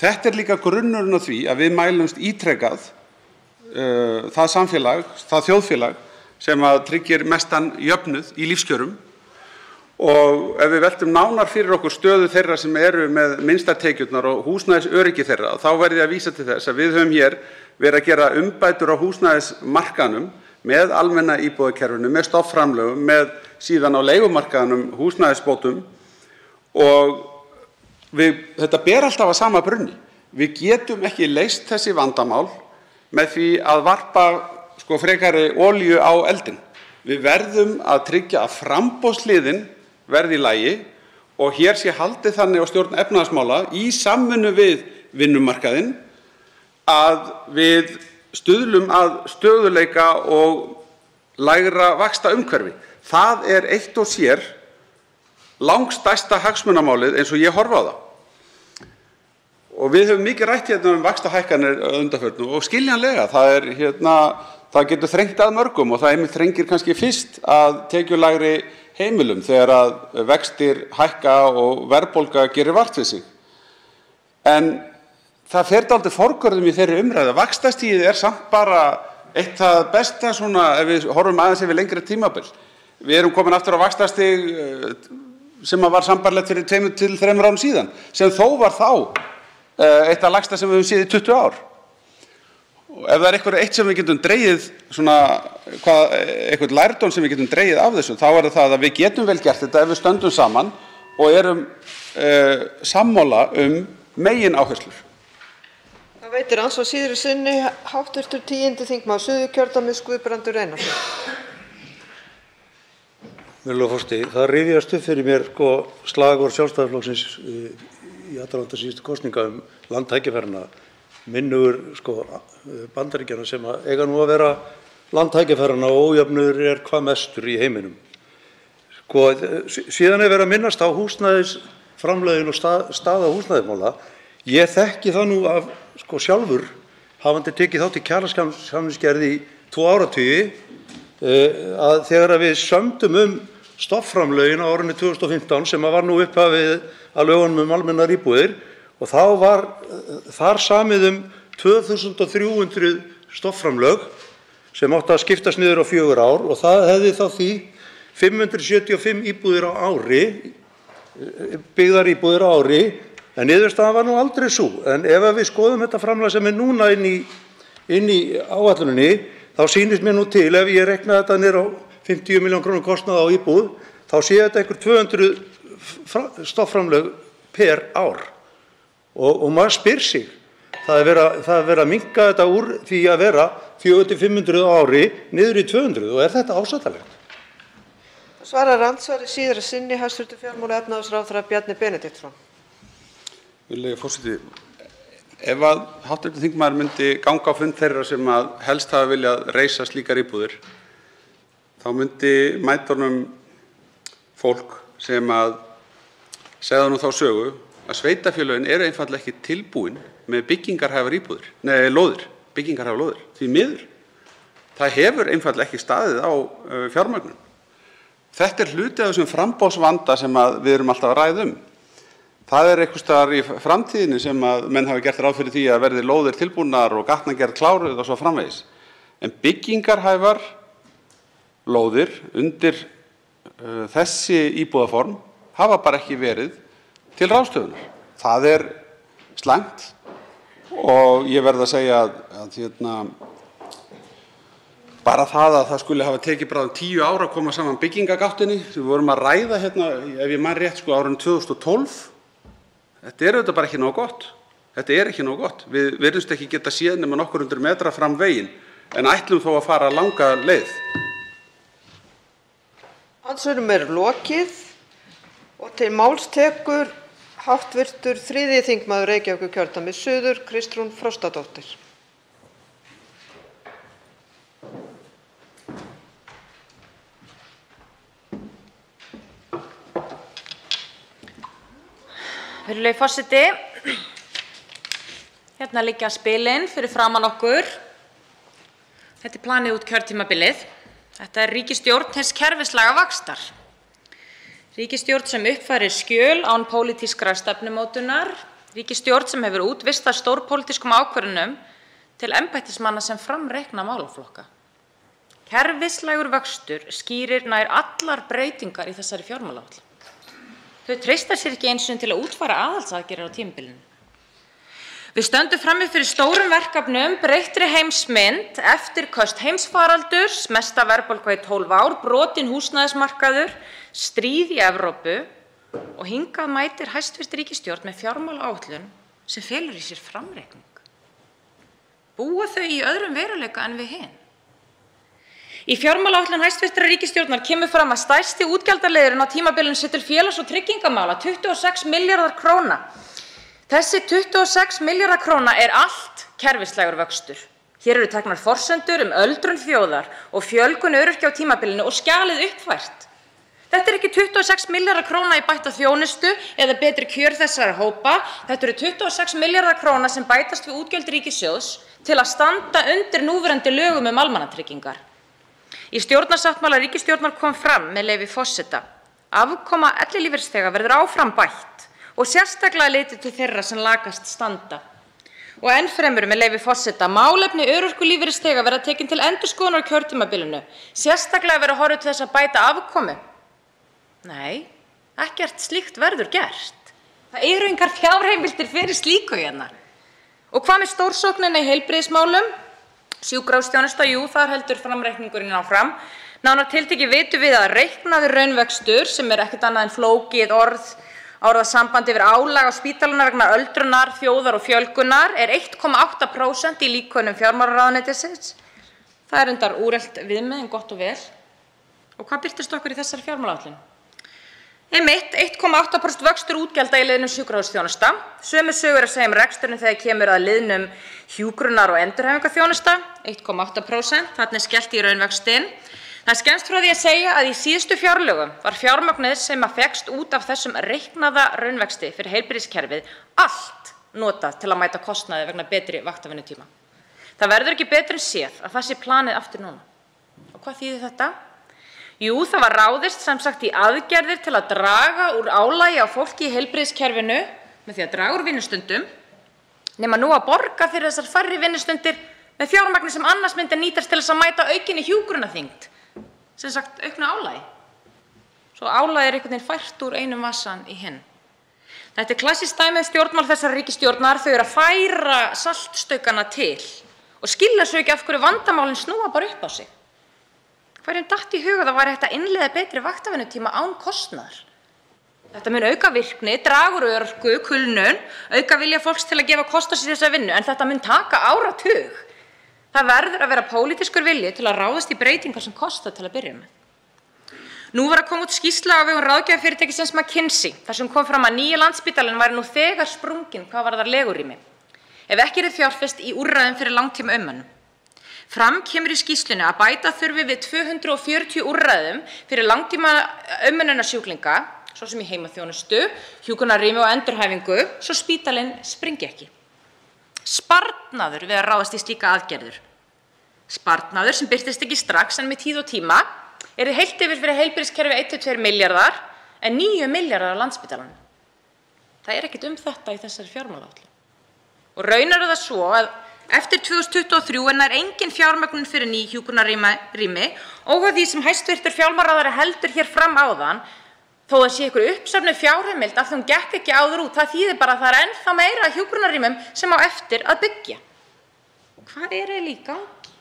Þetta líka grunnurinn á því að við mælumst ítrekað það samfélag, það þjóðfélag sem að tryggir mestan jöfnuð í lífskjörum, og ef við veltum nánar fyrir okkur stöðu þeirra sem eru með minnstar tekjurnar og húsnæðisöryggi þeirra, þá verð ég að vísa til þess að við höfum hér verið að gera umbætur á húsnæðismarkaðnum með almenna íbúðakerfinu, með stofnframlögum, með síðan á leigumarkaðnum húsnæðisbótum, og þetta ber alltaf að sama brunni. Við getum ekki leyst þessi vandamál með því að varpa frekari olíu á eldinn. Við verðum að tryggja að framboðshliðin verði í lagi og hér sé haldið þannig á stjórn efnahagsmála í samvinnu við vinnumarkaðinn að við stuðlum að stöðugleika og lægra vaxtaumhverfi. Það eitt og sér langstærsta hagsmunamálið eins og ég horfi á það. Og við höfum mikið rætt hérna vaxtahækkanir að undanförnu og skiljanlega, það getur þrengt að mörgum og það þrengir kannski fyrst að tekjulægri heimilum þegar að vextir hækka og verðbólga gerir vart við sig. En það fer dálítið forgörðum í þeirri umræðu. Vaxtastigið samt bara eitt það besta ef við horfum aðeins yfir lengri tímabil. Við erum komin aftur á vaxtastig sem var sambærilegt fyrir 2 til 3 árum síðan, sem þó var eitt af lægsta sem við höfum séð í 20 ár. Og ef það eitthvað eitt sem við getum dregið, eitthvað lærdóm sem við getum dregið af þessu, þá það að við getum vel gert þetta ef við stöndum saman og erum sammála megin áherslur. Það veitir andsvar síðari sinni hv. 10. þingmaður Suðurkjördæmis Guðbrandur Einarsson. Virðulegur forseti, það rifjast upp fyrir mér slagorð Sjálfstæðisflokksins í aðdraganda síðustu kosninga landtækifærina, minnugur Bandaríkjanna sem eiga nú að vera landtækifærana og ójöfnuður hvað mestur í heiminum. Síðan verið að minnast á húsnæðisframlögin og staða húsnæðismála. Ég þekki það nú af sjálfur, hafandi tekið þátt í kjarasamningsgerð í 2 áratugi, að þegar við sömdum stofnframlögin á árinu 2015 sem var nú upphafið að lögunum almennar íbúðir, og þá var þar samið 2300 stofnframlög sem áttu að skiptast niður á 4 ár, og það hefði þá því 575 íbúðir á ári, byggðar íbúðir á ári, en niðurstaðan var nú aldrei sú. En ef við skoðum þetta framlag sem núna inn í áætluninni, þá sýnist mér nú til, ef ég reikna þetta niður á 50 milljóna króna kostnað á íbúð, þá sé þetta einhver 200 stofnframlög per ár. Og maður spyr sig, það verið að minnka þetta úr því að vera 400–500 á ári niður í 200, og þetta ásættanlegt? Svarar andsvari síðari sinni hæstv. fjármála- og efnahagsráðherra Bjarni Benediktsson. Virðulegi forseti, ef að hv. þingmaður myndi ganga á fund þeirra sem helst hafa viljað reisa slíkar íbúðir, þá myndi mæta honum fólk sem að segja nú þá sögu að sveitarfélögin eru einfaldlega ekki tilbúin með byggingarhæfar lóðir, byggingarhæfar lóðir. Því miður. Það hefur einfaldlega ekki staðið á fjármögnun. Þetta hluti af þessum framboðsvanda sem við erum alltaf að ræða Það einhvers staðar í framtíðinni sem að menn hafa gert ráð fyrir því að verði lóðir tilbúnar og gatnagerð kláruð og svo framvegis. En byggingarhæfar lóðir undir þessi íbúðaform hafa bara ekki verið til ráðstöfunar. Það slæmt og ég verð að segja að bara það að það skuli hafa tekið bara 10 ár að koma saman byggingargáttinni sem við vorum að ræða ef ég man rétt árið 2012. Þetta auðvitað bara ekki nógu gott. Þetta ekki nógu gott. Við virðumst ekki geta séð nema nokkur 100 metra fram veginn en ætlum þó að fara langa leið. Andsvörum lokið og til máls tekur hv. 3. þingmaður Reykjavíkurkjördæmis suður, Kristrún Frostadóttir. Virðulegi forseti, hérna liggja spilin fyrir framan okkur. Þetta planið út kjörtímabilið. Þetta ríkisstjórn hins kerfislæga vaxtar. Ríkisstjórn sem uppfærir skjöl án pólitískrar stefnumótunar. Ríkisstjórn sem hefur útvistað stórpólitískum ákvörðunum til embættismanna sem framreikna málaflokka. Kerfislægur vöxtur skýrir nær allar breytingar í þessari fjármálaáætlun. Þau treysta sér ekki eins og til að útfæra aðhaldsaðgerðir á tímabilinu. Við stöndum frammi fyrir stórum verkefnum, breyttri heimsmynd, eftirköst heimsfaraldurs, mesta verðbólga í 12 ár, brotinn húsnæðismarkaður, stríð í Evrópu og hingað mætir hæstv. Ríkisstjórn með fjármálaáætlun sem felur í sér framreikning. Búa þau í öðrum veruleika en við hin? Í fjármálaáætlun hæstv. Ríkisstjórnar kemur fram að stærsti útgjaldaliðurinn á tímabilinu sé til félags- og tryggingamála, 26 milljarðar króna. Þessi 26 milljarðar króna allt kerfislægur vöxtur. Hér eru teknar forsendur öldrun þjóðar og fjölgun öryrkja á tímabilinu og skjalið uppfært. Þetta ekki 26 milljarðar króna í bætta þjónustu eða betri kjör þessara hópa. Þetta eru 26 milljarðar króna sem bætast við útgjöld ríkissjóðs til að standa undir núverandi lögum almannatryggingar. Í stjórnarsáttmála ríkisstjórnar kom fram með leyfi forseta: afkoma ellilífeyrisþega verður áfram bætt og sérstaklega litið til þeirra sem lakast standa. Og enn fremur með leyfi forseta: málefni örorkulífeyrisþega verða tekin til endurskoðunar á kjörtímabilinu, sérstaklega verður horft til þess að bæta afkomu. Nei, ekkert slíkt verður gert. Það eru engar fjárheimildir fyrir slíku hérna. Og hvað með stórsóknina í heilbrigðismálum? Sjúkrahúsþjónusta, jú, þar heldur framreikningurinn áfram. Nánar tiltekið vitum við að reiknaður raunvöxtur, sem ekkert annað en flókið orðasamband yfir álag á spítalana vegna öldrunar, þjóðar og fjölgunar, 1,8% í líkönum fjármálaráðuneytisins. Það reyndar úrelt viðmið en gott og vel. Og hvað birtist okkur í þessari fjármálaáætlun? 1,8% vöxtur útgjalda í liðnum sjúkrahúsþjónusta. Sömu sögur að segja reksturinn þegar kemur að liðnum hjúkrunar- og endurhæfingarþjónusta, 1,8%. Þarna skellt í raunvöxtinn. Það skemmst frá því að segja að í síðustu fjárlögum var fjármagnið sem fékkst út af þessum reiknaða raunvexti fyrir heilbrigðiskerfið allt notað til að mæta kostnaði vegna betri vaktavinnutíma. Það verður ekki betur en séð að það sé planið aftur núna. Og hvað þýðir þetta? Jú, það var ráðist sem sagt í aðgerðir til að draga úr álagi á fólki í heilbrigðiskerfinu með því að draga úr vinnustundum, nema nú að borga fyrir þessar færri vinnustundir með fjármagni sem annars myndi nýtast til þess að mæta aukinni hjúkrunarþyngd, sem sagt auknu álagi. Svo álagi einhvern veginn fært úr einum vasann í hinn. Þetta klassískt dæmi stjórnmál þessar ríkisstjórnar, þau eru að færa saltstaukana til og skilja svo ekki af hverju vandamálin snúa bara upp á sig. Hverjum datt í huga það væri hægt að innleiða betri vaktavinnutíma án kostnaðar? Þetta mun auka virkni, draga úr örorku, kulnun, auka vilja fólks til að gefa kost á sér þessa vinnu, en þetta mun taka áratug. Það verður að vera pólitískur vilji til að ráðast í breytingar sem kosta til að byrja með. Nú var að koma út skýrsla á vegum ráðgjafarfyrirtækisins McKinsey, þar sem kom fram að nýi Landspítalinn væri nú þegar sprunginn hvað varðar legurými, ef ekki yrði fjárfest í úrræðum fyrir langtímaumönnun. Fram kemur í skýrslunni að bæta þurfi við 240 úrræðum fyrir langtíma umönnunarsjúklinga, svo sem í heimaþjónustu, hjúkrunarrými og endurhæfingu, svo spítalinn springi ekki. Sparnaður við að ráðast í slíka aðgerðir. Sparnaður sem birtist ekki strax en með tíð og tíma yrði heilt yfir fyrir heilbrigðiskerfið 1–2 milljarðar en 9 milljarðar á Landspítalanum. Það er ekkert þetta í þessari fjármálaáætlun. Og raunar er það svo að eftir 2023 er nær engin fjármögnun fyrir ný hjúkrunarrými óháð því sem hæstvirtur fjármálaráðherra heldur hér fram áðan, þó það sé einhver uppsöfnuð fjárheimild af því hún gekk ekki áður út, það þýðir bara að það er ennþá meira hjúkrunarrýmum sem á eftir að byggja. Hvað er eiginlega í gangi?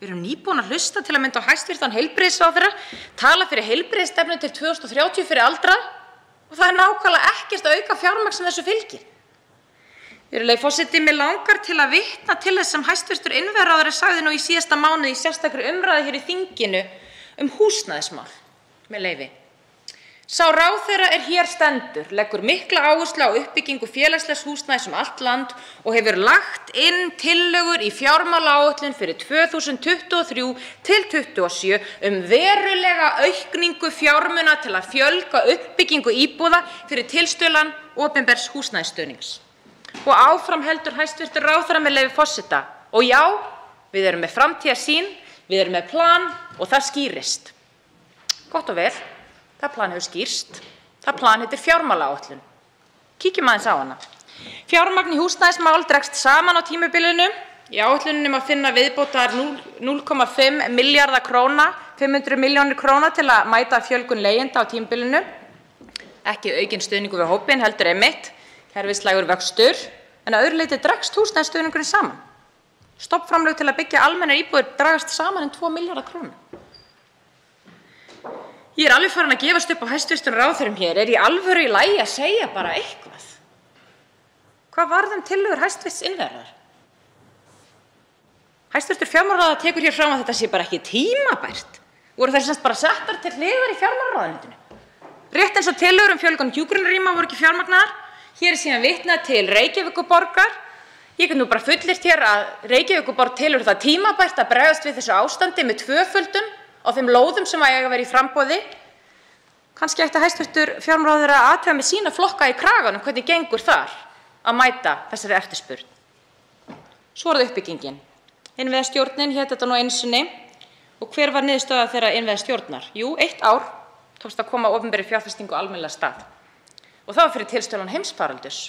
Við erum nýbúin að hlusta til að mynda á hæstvirtan heilbrigðisráðherra, tala fyrir heilbrigðisstefnu til 2030 fyrir aldraða og það er nákvæmlega ekkert að auka fjármagn sem þessu fylgir. Virðulegi forseti, mig langar til að vitna til þess sem hæstvirtur innviðaráðherra sagði nú í síðasta mánuði í sérstakri umræðu hér í þinginu húsnæðismál, með leyfi. Sá ráðherra er hér stendur, leggur mikla áherslu á uppbyggingu félagslegs húsnæðis allt land og hefur lagt inn tillögur í fjármálaáætlun fyrir 2023 til 2027 verulega aukningu fjármuna til að fjölga uppbyggingu íbúða fyrir tilstuðlan opinbers húsnæðisstuðnings. Og áfram heldur hæstvirtur ráðherra með leyfi forseta. Og já, við erum með framtíðarsýn, við erum með plan og það skýrist. Gott og vel, það plan hefur skýrst. Það plan heitir fjármálaáætlun. Kíkjum aðeins á hana. Fjármagn í húsnæðismál dregst saman á tímabilinu. Í áætluninni má finna viðbótar 0,5 milljarða króna, 500 milljónir króna til að mæta fjölgun leigjenda á tímabilinu. Ekki aukinn stuðningur við hópinn, heldur einmitt kerfislægur vöxtur, en að öðru leyti dregst húsnæðisstuðningurinn saman. Stofnframlög til að byggja almennar íbúðir dragast saman 2 milljarða króna. Ég er alveg farin að gefast upp á hæstvirtum ráðherrum hér. Er í alvöru í lagi að segja bara eitthvað? Hvað varð tillögur hæstvirts innviðaráðherra? Hæstvirtur fjármálaráðherra tekur hér fram að þetta sé bara ekki tímabært. Voru þær semst bara settar til hliðar í fjármálaráðuneytinu? Rétt eins og tillögur fjölgun hjúkrunarrýma voru ekki fjármagnaðar. Hér er síðan vitnað til Reykjavíkurborgar. Ég get nú bara fullyrt hér að Reykjavíkurborg telur það tímabært að bregðast við þessu ástandi með tvöföldun á þeim lóðum sem eiga að vera í framboði. Kannski ætti hæstvirtur fjármálaráðherra að athuga með sína flokka í kraganum hvernig gengur þar að mæta þessari eftirspurn. Svo er það uppbyggingin. Innviðastjórnin hét þetta nú einu sinni og hver var niðurstaða þeirra innviðastjórnar? Jú, 1 ár tókst að koma opinberri fjárfestingu á almennilega stað. Og það var fyrir tilstuðlan heimsfaraldurs.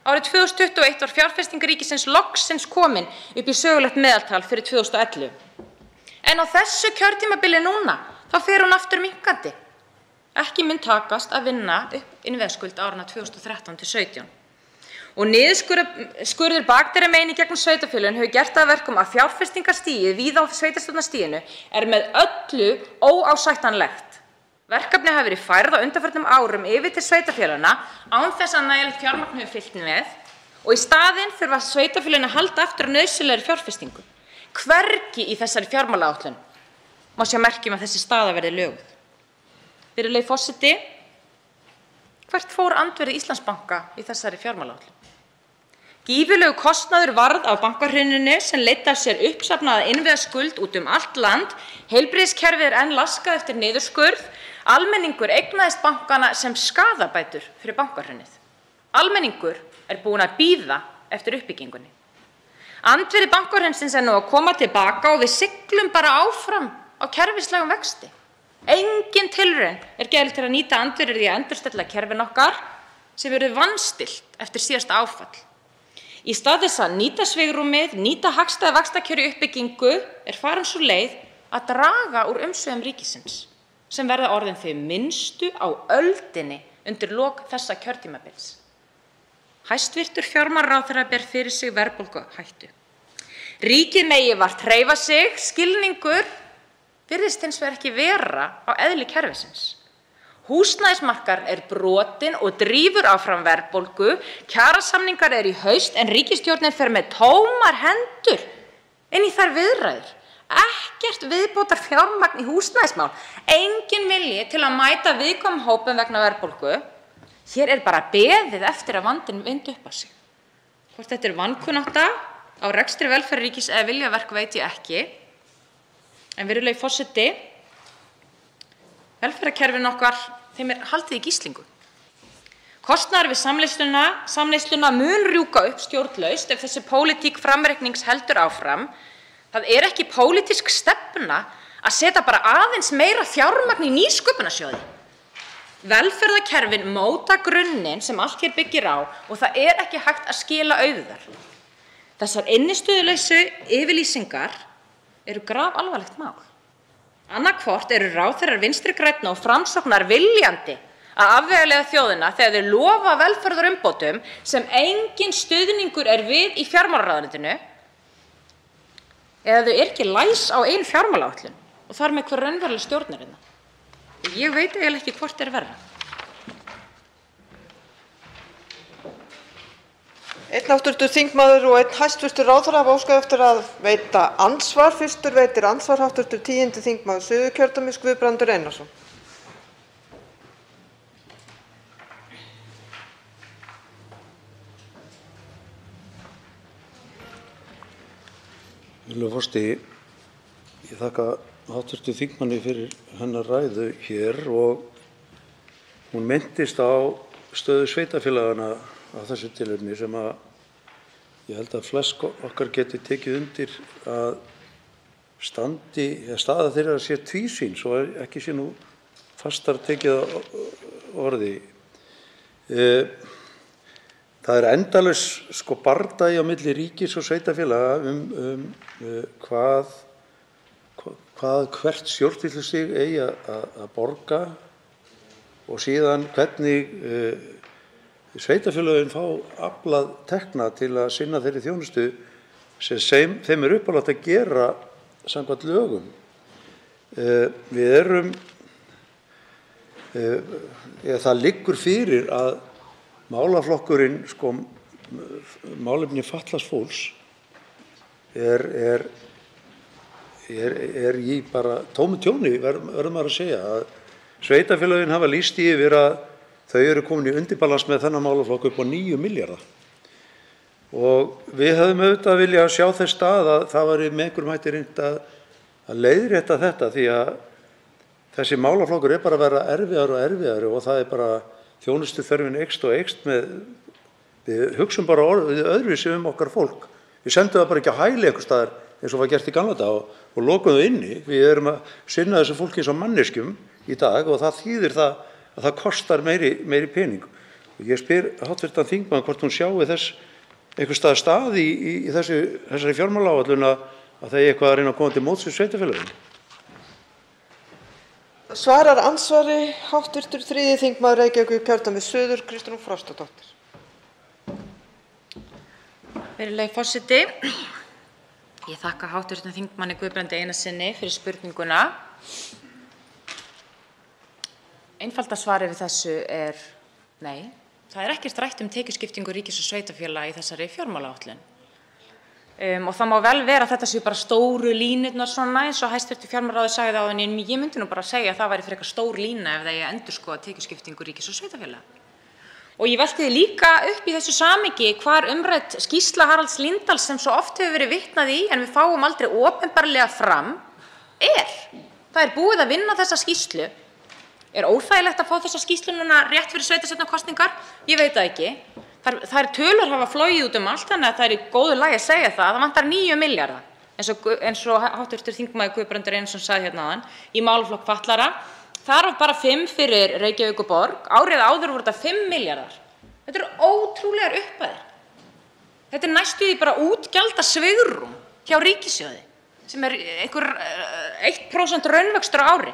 Árið 2021 var fjárfesting ríkisins loksins komin upp í sögulegt meðaltal fyrir 2011. En á þessu kjörtímabili núna, þá fer hún aftur minnkandi. Ekki mun takast að vinna upp innviðaskuld árana 2013 til 2017. Og niðurskurður bakdyramegin í gegnum sveitarfélögin hefur gert það að verkum að fjárfestingarstigið víða á sveitarstjórnarstiginu er með öllu óásættanlegt. Verkefni hafa verið færð á undanförnum árum yfir til sveitarfélaganna án þess að nægilegt fjármagn hefur fylgt með og í staðinn þurfa sveitarfélögin að halda aftur af nauðsynlegri fjárfestingu. Hvergi í þessari fjármálaáætlun má sjá merki að þessi staða verði löguð. Virðulegi forseti, hvert fór andvirði Íslandsbanka í þessari fjármálaáætlun? Gífurlegur kostnaður varð af bankahruninu sem leiddi af sér uppsafnaða innviðaskuld út allt land, heilbrigðiskerfið er enn laskað eftir niðurskurð, almenningur eignaðist bankana sem skaðabætur fyrir bankahrunið. Almenningur er búinn að bíða eftir uppbyggingunni. Andvirði bankahrunsins er nú að koma tilbaka og við siglum bara áfram á kerfislægum vexti. Engin tilraun er gerð til að nýta andvirðið í að endurstilla kerfin okkar sem eru vanstillt eftir síðasta áfall. Í stað þess að nýta svigrúmið, nýta hagstæða vaxtakjör í uppbyggingu er farin sú leið að draga úr umsvifum ríkisins sem verða orðin þau minnstu á öldinni undir lok þessa kjörtímabils. Hæstvirtur fjármálaráðherra ber fyrir sig verðbólguhættu. Ríkið megi vart hreyfa sig, skilningur virðist hins vegar ekki vera á eðli kerfisins. Húsnæðismarkaður er brotinn og drífur áfram verðbólgu, kjarasamningar eru í haust en ríkisstjórnin fer með tómar hendur inn í þær viðræður. Ekkert viðbótar fjármagn í húsnæðismál, engin vilji til að mæta viðkvæmum hópum vegna verðbólgu. Hér er bara beðið eftir að vandinn vindi upp á sig. Hvort þetta er vankunnátta á rekstri velferðarríkis eða viljaverk veit ég ekki. En virðulegi forseti, velferðarkerfin okkar, þeim haldið í gíslingu. Kostnaður við samneysluna mun rjúka upp stjórnlaust ef þessi pólitík framreiknings heldur áfram. Það ekki pólitísk stefna að setja bara aðeins meira fjármagn í nýsköpunarsjóði. Velferðarkerfin móta grunninn sem allt hér byggir á og það ekki hægt að skila auðu þar. Þessar innistæðulausu yfirlýsingar eru grafalvarlegt mál. Annaðhvort eru ráðherrar Vinstri grænna og Framsóknar viljandi að afvegaleiða þjóðina þegar þeir lofa velferðarumbótum sem engin stuðningur við í fjármálaráðuneytinu, eða þau ekki læs á einu fjármálaáætlun og þar með hver raunveruleg stjórnar hérna. Ég veit eiginlega ekki hvort verra. Einn hv. þingmaður og einn hæstv. Ráðherra hafa óskað eftir að veita andsvar. Fyrstur veitir andsvar hv. 10. þingmaður Suðurkjördæmis Guðbrandur Einarsson. Virðulegur forseti, ég þakka hv. þingmanni fyrir hennar ræðu hér og hún minntist á stöðu sveitarfélaganna af þessu tilefni sem að ég held að flest okkar geti tekið undir að staða þeirra sé tvísýn, svo ekki sé nú fastar tekið á orði. Það endalaus bardagi á milli ríkis og sveitarfélaga hvað hvert stjórnsýslustig eigi að borga og síðan hvernig sveitarfélögin fá aflað tekna til að sinna þeirri þjónustu sem þeim uppálagt að gera samkvæmt lögum. Það liggur fyrir að málaflokkurinn, málefni fatlaðs fólks, í bara tómu tjóni, verður maður að segja. Sveitarfélögin hafa lýst yfir að þau eru komin í undirbalans með þennan málaflokk upp á 9 milljarða. Og við hefðum auðvitað viljað sjá þess stað að það væri með einhverjum hætti reynt að leiðrétta þetta, því að þessi málaflokkur bara að vera erfiðari og erfiðari og það bara þjónustuþörfin eykst og eykst við hugsum bara öðruvísi okkar fólk. Við sendum það bara ekki á hæli einhvers staðar eins og var gert í gamla daga og lokum þau inni. Við erum að sinna þessu fólki eins og manneskjum í dag og það þýðir það að það kostar meiri pening. Og ég spyr hv. þingmann hvort hún sjái þess einhvers staðar stað í þessari fjármálaáætlun að það eitthvað að reyna að koma til móts við sveitarfélögin. Svarar andsvari hv. 3. þingmaður Reykjavíkurkjördæmis suður Kristrún Frostadóttir. Virðulegi forseti, ég þakka hv. þingmanni Guðbrandi Einarssyni fyrir spurninguna. Einfalda svarið við þessu nei. Það ekkert rætt tekjuskiptingu ríkis og sveitarfélaga í þessari fjármálaáætlun. Og það má vel vera að þetta séu bara stóru línurnar svona eins og hæstv. Fjármálaráðherra sagði áðan, en ég myndi nú bara segja að það væri frekar stór lína ef það eigi að endurskoða tekjuskiptingu ríkis og sveitarfélaga. Og ég velti því líka upp í þessu samhengi hvar umrædd skýrsla Haralds Líndals sem svo oft hefur verið vitnað í en við fáum aldrei opinberlega fram Það búið að vinna þessa skýrslu. Óþægilegt að fá þessa skýrslu núna rétt fyrir sveitarstjórnarkosningar? Ég veit það ekki. Þær tölur hafa flogið út allt þannig að það í góðu lagi að segja það. Það vantar 9 milljarða, eins og hv. þingmaður Guðbrandur Einarsson sagði hérna áðan, í málaflokk fatlaðra. Þar bara 5 fyrir Reykjavíkurborg. Árið áður voru þetta 5 milljarðar. Þetta eru ótrúlegar upphæðir. Þetta næstum því bara útgjaldasvigrúm hjá ríkissjóði, sem einhver 1% raunvöxtur á ári.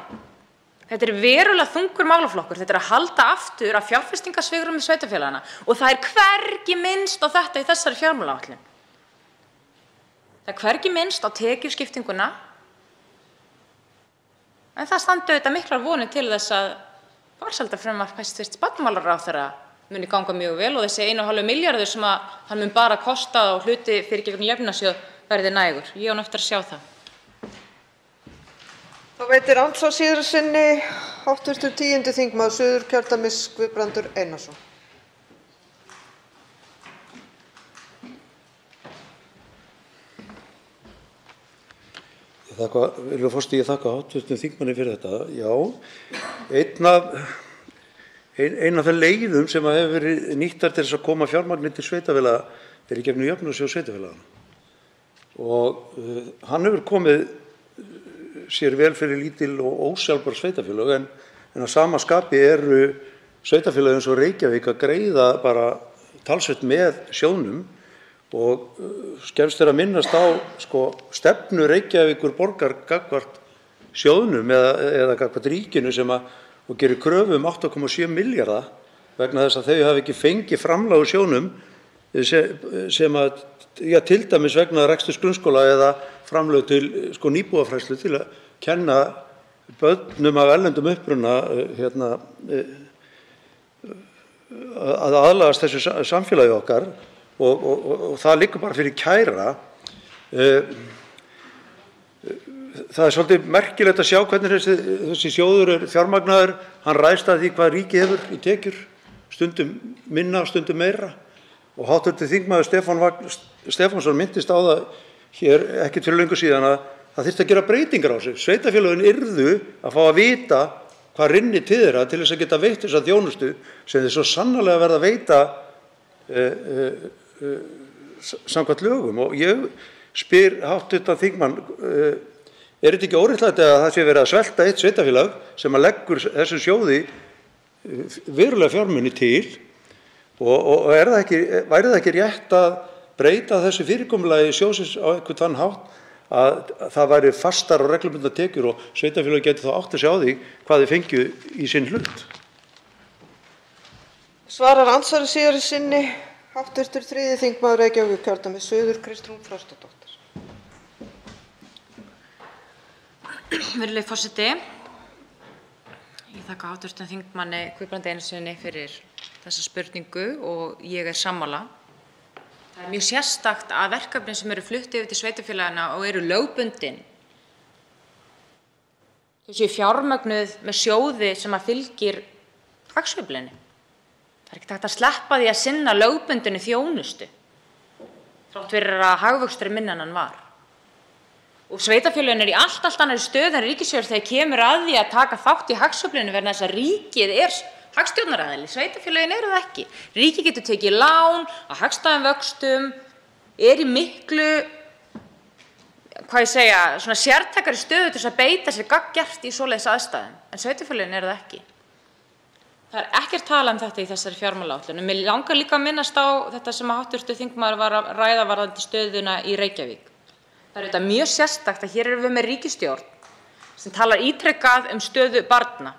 Þetta verulega þungur málaflokkur. Þetta að halda aftur af fjárfestingarsvigrúmi sveitarfélaganna og það hvergi minnst á þetta í þessari fjármálaáætlun. Það hvergi minnst á tekjuskiptinguna, en það standa auðvitað miklar vonir til þess að farsældarfrumvarp hæstv. Barnamálaráðherra muni ganga mjög vel og þessi 1,5 milljarður sem hann mun bara kosta og hluti fyrir gegnum jöfnunarsjóð verði nægur. Ég á eftir að sjá það. Þá veitir andsvar síðara sinni hv. 10. þingmaður Suðurkjördæmis Guðbrandur Einarsson. Virðulegur forseti, ég þakka hv. þingmanni fyrir þetta. Já, ein af þeim leiðum sem hefur verið nýttar til þess að koma fjármagni til sveitarfélaga er í gegnum jöfnunarsjóð sveitarfélaganna. Og hann hefur komið sér vel fyrir lítil og ósjálfbær sveitarfélög en að sama skapi eru sveitarfélög eins og Reykjavík að greiða bara talsvert með sjóðnum og skemmst er að minnast á stefnu Reykjavíkurborgar gagnvart sjóðnum eða gagnvart ríkinu sem og gerir kröfu 8,7 milljarða vegna þess að þau hafi ekki fengið framlag úr sjóðnum sem að til dæmis vegna reksturs grunnskóla eða framlög til nýbúafræðslu til að kenna börnum af erlendum uppruna að aðlagast þessu samfélagi okkar og það liggur bara fyrir kæra. Það svolítið merkilegt að sjá hvernig þessi sjóður er fjármagnaður. Hann ræðst að því hvað ríkið hefur í tekjur, stundum minna og stundum meira. Og hv. þingmaður Stefán Vagn Stefánsson minntist á það hér ekki fyrir löngu síðan að það þyrfti að gera breytingar á sig. Sveitarfélögin yrðu að fá að vita hvað rynni til þeirra til þess að geta veitt þessa þjónustu sem þeir svo sannarlega verða að veita samkvæmt lögum. Og ég spyr hv. þingmann, er þetta ekki óréttlætt að það sé verið að svelta eitt sveitarfélag sem að leggur þessum sjóði verulega fjármuni til og væri það ekki rétt að breyta þessu fyrirkomulagi sjóðsins á einhvern þann hátt að það væri fastar og reglubundnar tekjur og sveitarfélög geti þá átt að sjá því hvað þau fengju í sinn hlut? Svarar andsvari síðari sinni hv. 3. þingmaður Reykjavíkurkjördæmis suður Kristrún Frostadóttir. Virðulegi forseti, ég þakka hv. þingmanni Guðbrandi Einarssyni fyrir þessa spurningu og ég er sammála. Það er mjög sérstakt að verkefnin sem eru flutt yfir til sveitarfélagana og eru lögbundin, þau séu fjármögnuð með sjóði sem að fylgir hagsveiflunni. Það er ekki hægt að sleppa því að sinna lögbundinni þjónustu þrátt fyrir að hagvöxtur er minni en hann var. Og sveitarfélögin eru í allt annarri stöðu en ríkissjóður þegar kemur að því að taka þátt í hagsveiflunni vegna þess að ríkið er hagstjórnaraðili. Sveitarfélögin eru það ekki. Ríkið getur tekið lán á hagstæðum vöxtum, er í miklu, svona sértækari stöðu til þess að beita sér gagngert í svoleiðis aðstæðum. En sveitarfélögin eru það ekki. Það er ekkert talað þetta í þessari fjármálaáætlun. Mér langar líka að minnast á þetta sem hv. þingmaður var að ræða varðandi stöðuna í Reykjavík. Það er þetta mjög sérstakt að hér erum við með ríkisstjórn sem talar ítrekað stöðu barna.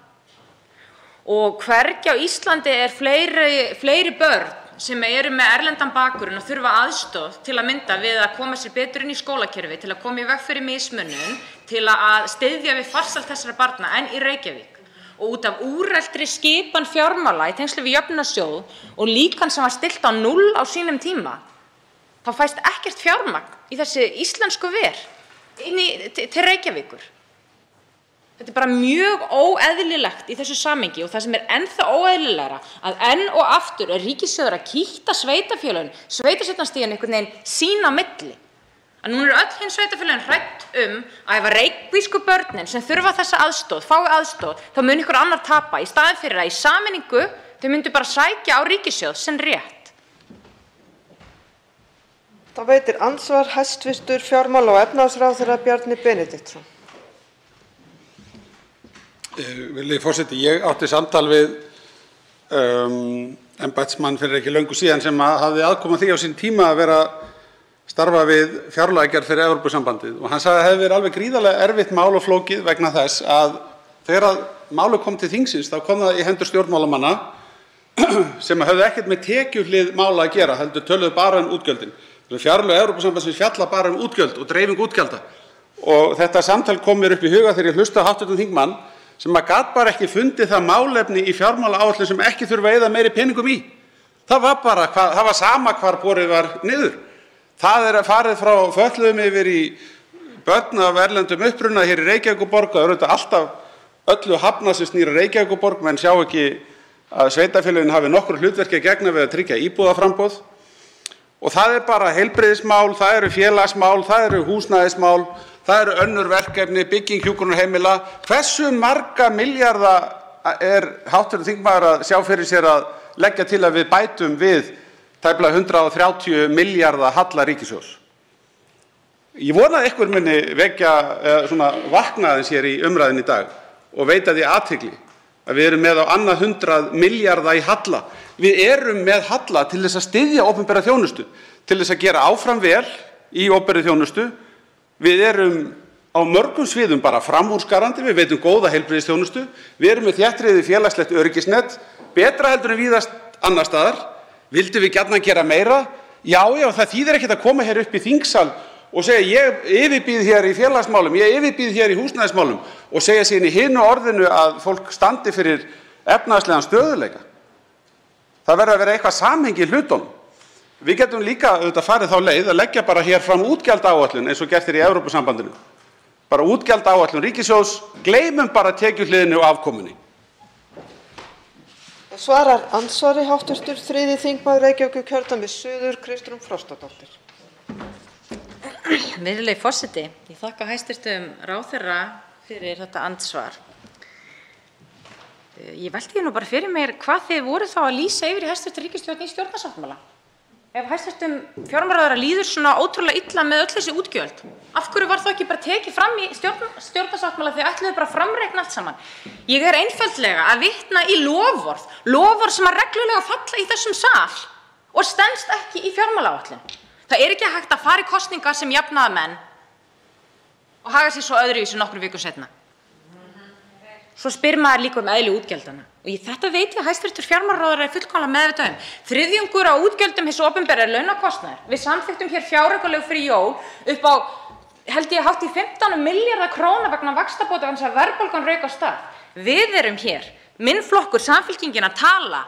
Og hvergi á Íslandi er fleiri börn sem eru með erlendan bakgrunn og þurfa aðstoð til að mynda við að koma sér betur inn í skólakerfi, til að koma í veg fyrir mismunun, til að styðja við farsæld þessara barna en í Reykjavík. Og út af úreltri skipan fjármála í tengslum við jöfnunarsjóð og líkan sem var stillt á 0 á sínum tíma, þá fæst ekkert fjármagn í þessi íslensku ver til Reykjavíkur. Þetta er bara mjög óeðlilegt í þessu samhengi og það sem er ennþá óeðlilegra að enn og aftur er ríkissjóður að kýtta sveitarfélögin, sveitarstjórnarstigin einhvern veginn sín á milli. Að núna eru öll hinn sveitarfélögin hrædd að ef reykvísku börnin sem þurfa þessa aðstoð, fái aðstoð, þá mun ykkur annar tapa í staðinn fyrir að í sameiningu þau myndu bara sækja á ríkissjóð sem rétt. Það veitir andsvar hæstv. fjármála- og efnahagsráðherra Bjarni Benediktsson. Virðulegi forseti, ég átti samtal við embættismann fyrir ekki löngu síðan sem hafði aðkoma því á sín tíma að vera starfa við fjárlagagerð fyrir Evrópusambandið og hann sagði að það hefði verið alveg gríðarlega erfitt mál og flókið vegna þess að þegar málið kom til þingsins þá kom það í hendur stjórnmálamanna sem höfðu ekkert með tekjuhlið mála að gera, heldur töluðu bara útgjöldin. Fjárlög Evrópusambandsins fjalla bara útgjöld og dreifing útgjalda. Og þetta samtal kom mér upp í huga þegar ég hlusta á hv. þingmann sem gat bara ekki fundið það málefni í fjármálaáætlun sem ekki þurfa að eyða meiri peningum í. Það var sama hvar borið var niður. Það er farið frá fötluðum yfir í börn af erlendum uppruna hér í Reykjavíkurborg og auðvitað alltaf öllu hafnað sem snýr að Reykjavíkurborg, menn sjá ekki að sveitarfélögin hafi nokkru hlutverki að gegna við að tryggja íbúðaframboð. Og það er bara heilbrigðismál, það eru félagsmál, það eru húsnæðismál, það eru önnur verkefni, bygging hjúkrunarheimila. Hversu marga milljarða er hv. þingmaður að sjá fyrir sér að leggja til að við bætum við tæplega 130 milljarða halla ríkissjóðs? Ég vona að einhver muni vakna aðeins hér í umræðunni í dag og veita því athygli að við erum með á annað 100 milljarða í halla. Við erum með halla til þess að styðja opinbera þjónustu, til þess að gera áfram vel í opinberri þjónustu. Við erum á mörgum sviðum bara framúrskarandi, við veitum góða heilbrigðisþjónustu, við erum með þéttriðið félagslegt öryggisnet, betra heldur en víðast annars staðar. Vildum við gjarnan gera meira? Já, það þýðir ekkert að koma hér upp í þingsal og segja ég yfirbýð hér í félagsmálum, ég yfirbýð hér í húsnæðismálum og segja síðan í hinu orðinu að fólk standi fyrir efnahagslegan stöðugleika. Það verður að vera eitthvað samhengi í hlutunum. Við getum líka farið þá leið að leggja bara hér fram útgjaldaáætlun eins og gert er í Evrópusambandinu. Bara útgjaldaáætlun ríkissjóðs, gleymum bara tekjuhliðinni og afkomunni. Svarar andsvari hv. 3. þingmaður Reykjavíkurkjördæmis suður, Kristrún Frostadóttir. Virðulegi forseti, ég þakka hæstv. Ráðherra fyrir þetta andsvar. Ég velti nú bara fyrir mér hvað þið voruð þá að lýsa yfir í hæstv. Ríkisstjórn í stjórnarsáttmála. Ef hæstv. fjármálaráðherra líður svona ótrúlega illa með öll þessi útgjöld, af hverju var þá ekki bara tekið fram í stjórnarsáttmála þegar ætluðu bara að framreikna allt saman? Ég er einfaldlega að vitna í loforð sem að reglulega falla í þessum sal og stenst ekki í fjármálaáætlun. Það er ekki hægt að fara í kosningar sem jafnaðarmenn og haga sér svo öðruvísi nokkrum vikum seinna. Svo spyr maður líka eðli útgjaldana. Og þetta veit ég að hæstv. fjármálaráðherra er fullkomlega meðvitað um. Þriðjungur á útgjöldum hins opinbera er launakostnaður. Við samþykktum hér fjáraukalög fyrir jól upp á, held ég, hátt í 15 milljarða króna vegna vaxtabóta vegna þess að verðbólgan rauk af stað. Við erum hér, minn flokkur, Samfylkingin, að tala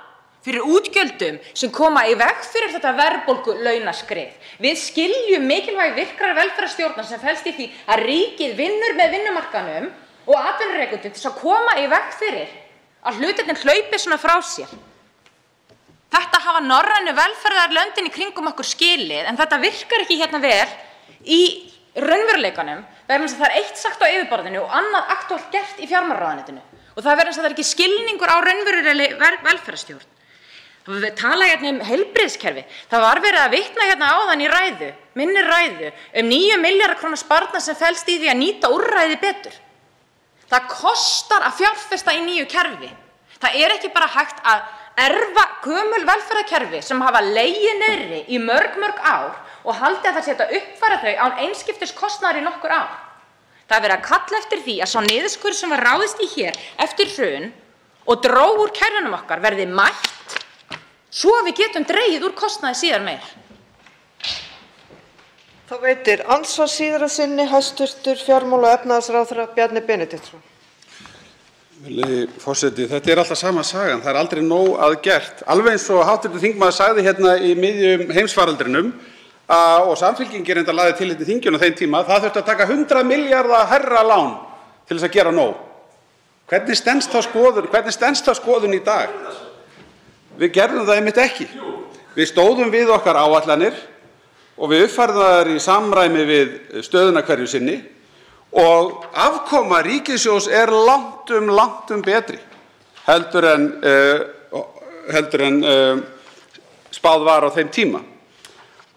fyrir útgjöldum sem koma í veg fyrir þetta verðbólgulaunaskrið. Við skiljum mikilvægi virkrar velferðarstjórnar sem felst í því að ríkið vinnur með vinnumarkaðnum og atvinnurekendum til að koma í veg fyrir að hlutirnir hlaupi svona frá sér. Þetta hafa norrænu velferðarlöndin í kringum okkur skilið, en þetta virkar ekki hérna vel í raunveruleikanum vegna þess að það er eitt sagt á yfirborðinu og annað aktuált gert í fjármálaráðuneytinu. Og það verður eins og það er ekki skilningur á raunverulegri velferðarstjórn. Við tala hérna um heilbrigðiskerfi. Það var verið að vitna hérna áðan í minni ræðu, 9 milljarða króna sparnað sem felst í því að nýta úrræði betur. Það kostar að fjárfesta í nýju kerfi. Það er ekki bara hægt að erfa gömul velferðarkerfi sem hafa legið niðri í mörg ár og haldi að það sé hægt að uppfæra þau án einskiptis kostnaðar í nokkur ár. Það er verið að kalla eftir því að sá niðurskurður sem var ráðist í hér eftir hrun og dró úr kerfunum okkar verði mætt svo við getum dregið úr kostnaði síðar meir. Þá veitir andsvar síðar að sinni hæstv. fjármála- og efnahagsráðherra Bjarni Benediktsson. Forseti, þetta er alltaf sama sagan, það er aldrei nóg að gert. Alveg eins og hv. þingmaður sagði hérna í miðjum heimsfaraldrinum og Samfylkingin reyndar lagði til í þinginu á þeim tíma, það þurfti að taka 100 milljarða hærra lán til þess að gera nóg. Hvernig stenst þá skoðun í dag? Við gerðum það einmitt ekki. Við stóðum við okkar áætlanir og við uppfærðum þær í samræmi við stöðuna hverju sinni og afkoma ríkissjóðs er langtum betri heldur en spáð var á þeim tíma.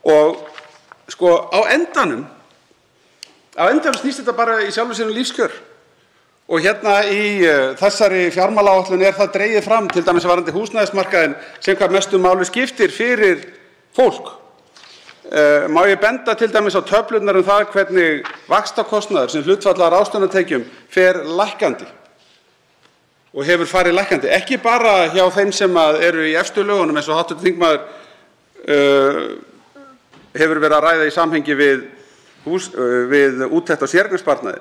Og sko á endanum snýst þetta bara í sjálfu sér lífskjör. Og hérna í þessari fjármálaáætlun er það dregið fram, til dæmis varðandi húsnæðismarkaðinn, sem hvað mestu máli skiptir fyrir fólk. Má ég benda til dæmis á töflurnar um það hvernig vaxtakostnaður sem hlutfall af ráðstöfunartekjum fer lækkandi og hefur farið lækkandi, ekki bara hjá þeim sem eru í efstu lögunum eins og hv. þingmaður hefur verið að ræða í samhengi við úttekt á séreignarsparnaði,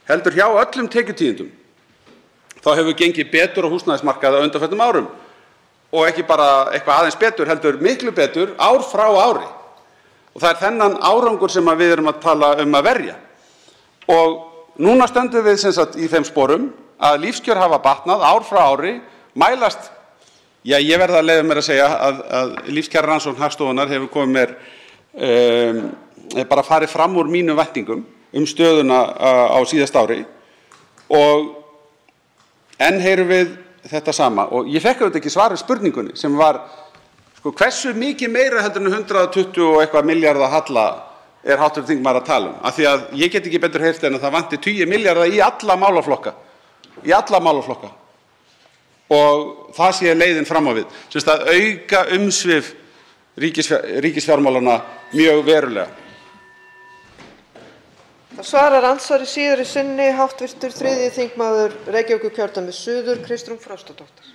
heldur hjá öllum tekjutíundum. Þá hefur gengið betur á húsnæðismarkaði á undanförnum árum og ekki bara eitthvað aðeins betur, heldur miklu betur ár frá ári. Og það er þennan árangur sem við erum að tala um að verja. Og núna stöndum við sem sagt í þeim sporum að lífskjör hafa batnað ár frá ári, mælast, ég verð að leyfa mér að segja að lífskjararannsókn Hagstofunnar hefur komið mér bara farið fram úr mínum væntingum. stöðuna á síðasta ári og enn heyrum við þetta sama. Og ég fékk auðvitað ekki svar við spurningunni sem var hversu mikið meira heldur en 120 og eitthvað milljarða halla er hv. þingmaður að tala um? Af því að ég get ekki betur heyrt en að það vanti 20 milljarða í alla málaflokka. Og það sé leiðin fram á við. Sem sagt að auka umsvif ríkisfjármálanna mjög verulega. Það svarar andsvari síðar í sinni hv. 3. þingmaður Reykjavíkurkjördæmis suður, Kristrún Frostadóttir.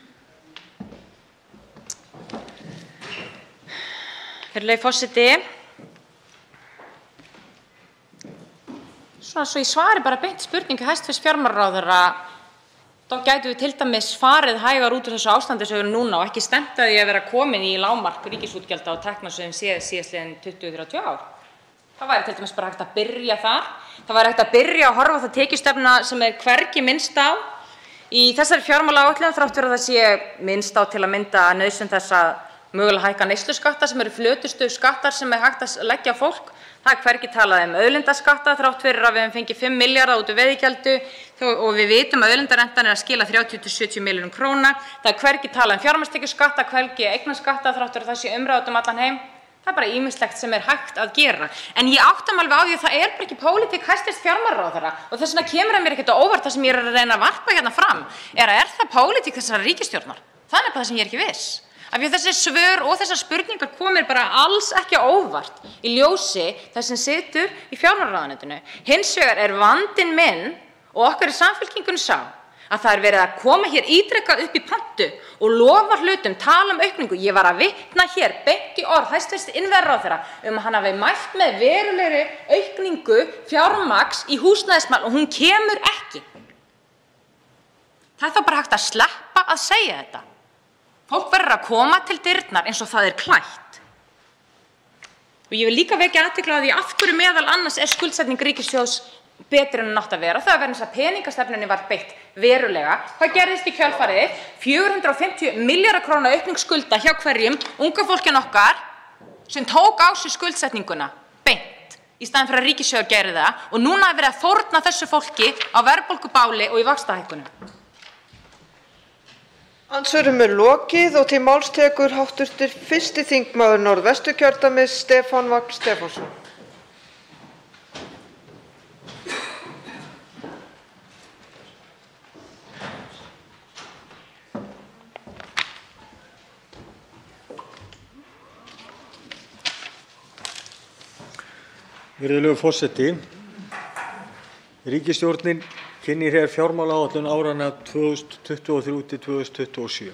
Virðulegi forseti. Svona svo ég svari bara beint spurningu hæstv. Fjármálaráðherra, þá gætum við til dæmis farið hægar út úr þessu ástandi sem við erum núna og ekki stefnt að því að vera komin í lágmark ríkisútgjalda og tekna sem við séð síðastliðin 20-30 ár. Það væri til dæmis bara hægt að byrja þar. Það væri hægt að byrja að horfa á það tekjustefna sem er hvergi minnst á í þessari fjármálaáætlun þrátt fyrir að það sé minnst á til að mynda nauðsyn þess að mögulega hækka neysluskatta sem eru flötustu skattar sem er hægt að leggja á fólk. Það er hvergi talað auðlindaskatta þrátt fyrir að við höfum fengið 5 milljarða út úr veiðigjaldi og við vitum að auðlindarentan er að skila 30–70 milljörðum króna. Það er hvergi talað fjármagnstekjuskatta, hvergi eignarskatta þrátt fyrir að það sé umræða um allan heim. Það er bara ýmislegt sem er hægt að gera. En ég átta mig alveg á því að það er bara ekki pólitík hæstv. Fjármálaráðherra og þess vegna kemur mér ekkert á óvart það sem ég er að reyna að varpa hérna fram er það pólitík þessarar ríkisstjórnar? Það er bara það sem ég er ekki viss. Af því að þessi svör og þessar spurningar komir bara alls ekki á óvart í ljósi þess sem situr í fjármálaráðuneytinu. Hins vegar er vandinn minn og okkar í Samfylkingunni sá að það er verið að koma hér ítrekað upp í pontu og lofa hlutum, tala aukningu. Ég var að vitna hér beint í orð hæstv. Innviðaráðherra að hann hafi mælt með verulegri aukningu fjármagns í húsnæðismál og hún kemur ekki. Það er þá bara hægt að sleppa að segja þetta. Fólk verður að koma til dyrnar eins og það er klætt. Og ég vil líka vekja athygli á því af hverju meðal annars er skuldsetning ríkissjóðs betri en hún átti að vera. Það er vegna þess að peningastefnunni var beitt verulega. Hvað gerðist í kjölfarið? 450 milljarða króna aukning skulda hjá hverjum unga fólkinu okkar sem tók á sig skuldsetninguna beint í staðinn fyrir að ríkissjóður gerði það og núna er verið að fórna þessu fólki á verðbólgubáli og í vaxtahækkunum. Andsvörum er lokið og til máls tekur hv. 1. þingmaður Norðvesturkjördæmis Stefán Vagn Stefánsson. Virðulegur forseti. Ríkisstjórnin kynnir hér fjármálaáætlun áranna 2023 til 2027.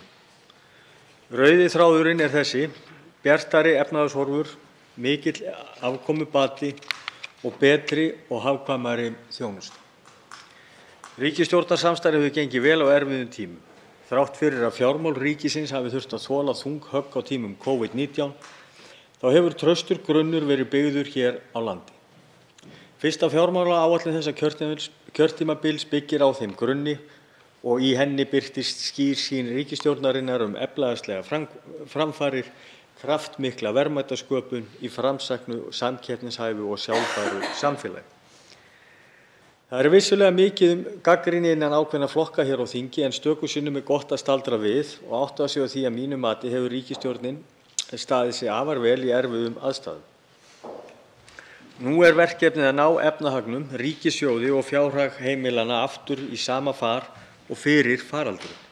Rauði þráðurinn er þessi: bjartari efnahagshorfur, mikill afkomubati og betri og hagkvæmari þjónusta. Ríkisstjórnarsamstarfið hefur gengið vel á erfiðum tímum. Þrátt fyrir að fjármál ríkisins hafi þurft að þola þung högg á tímum COVID-19, þá hefur traustur grunnur verið byggður hér á landi. Fyrsta fjármálaáætlun þessa kjörtímabils byggir á þeim grunni og í henni birtist skýr sýn ríkisstjórnarinnar efnahagslegar framfarir, kraftmikla verðmætasköpun í framsæknu, samkeppnishæfu og sjálfbæru samfélagi. Það er vissulega mikið gagnrýni innan ákveðna flokka hér á þingi en stöku sinnum er gott að staldra við og átta sig á því að mínu mati hefur ríkisstjórnin staðið sig afar vel í erfiðum aðstæðum. Nú er verkefnið að ná efnahagnum, ríkissjóði og fjárhag heimilanna aftur í sama far og fyrir faraldurinn.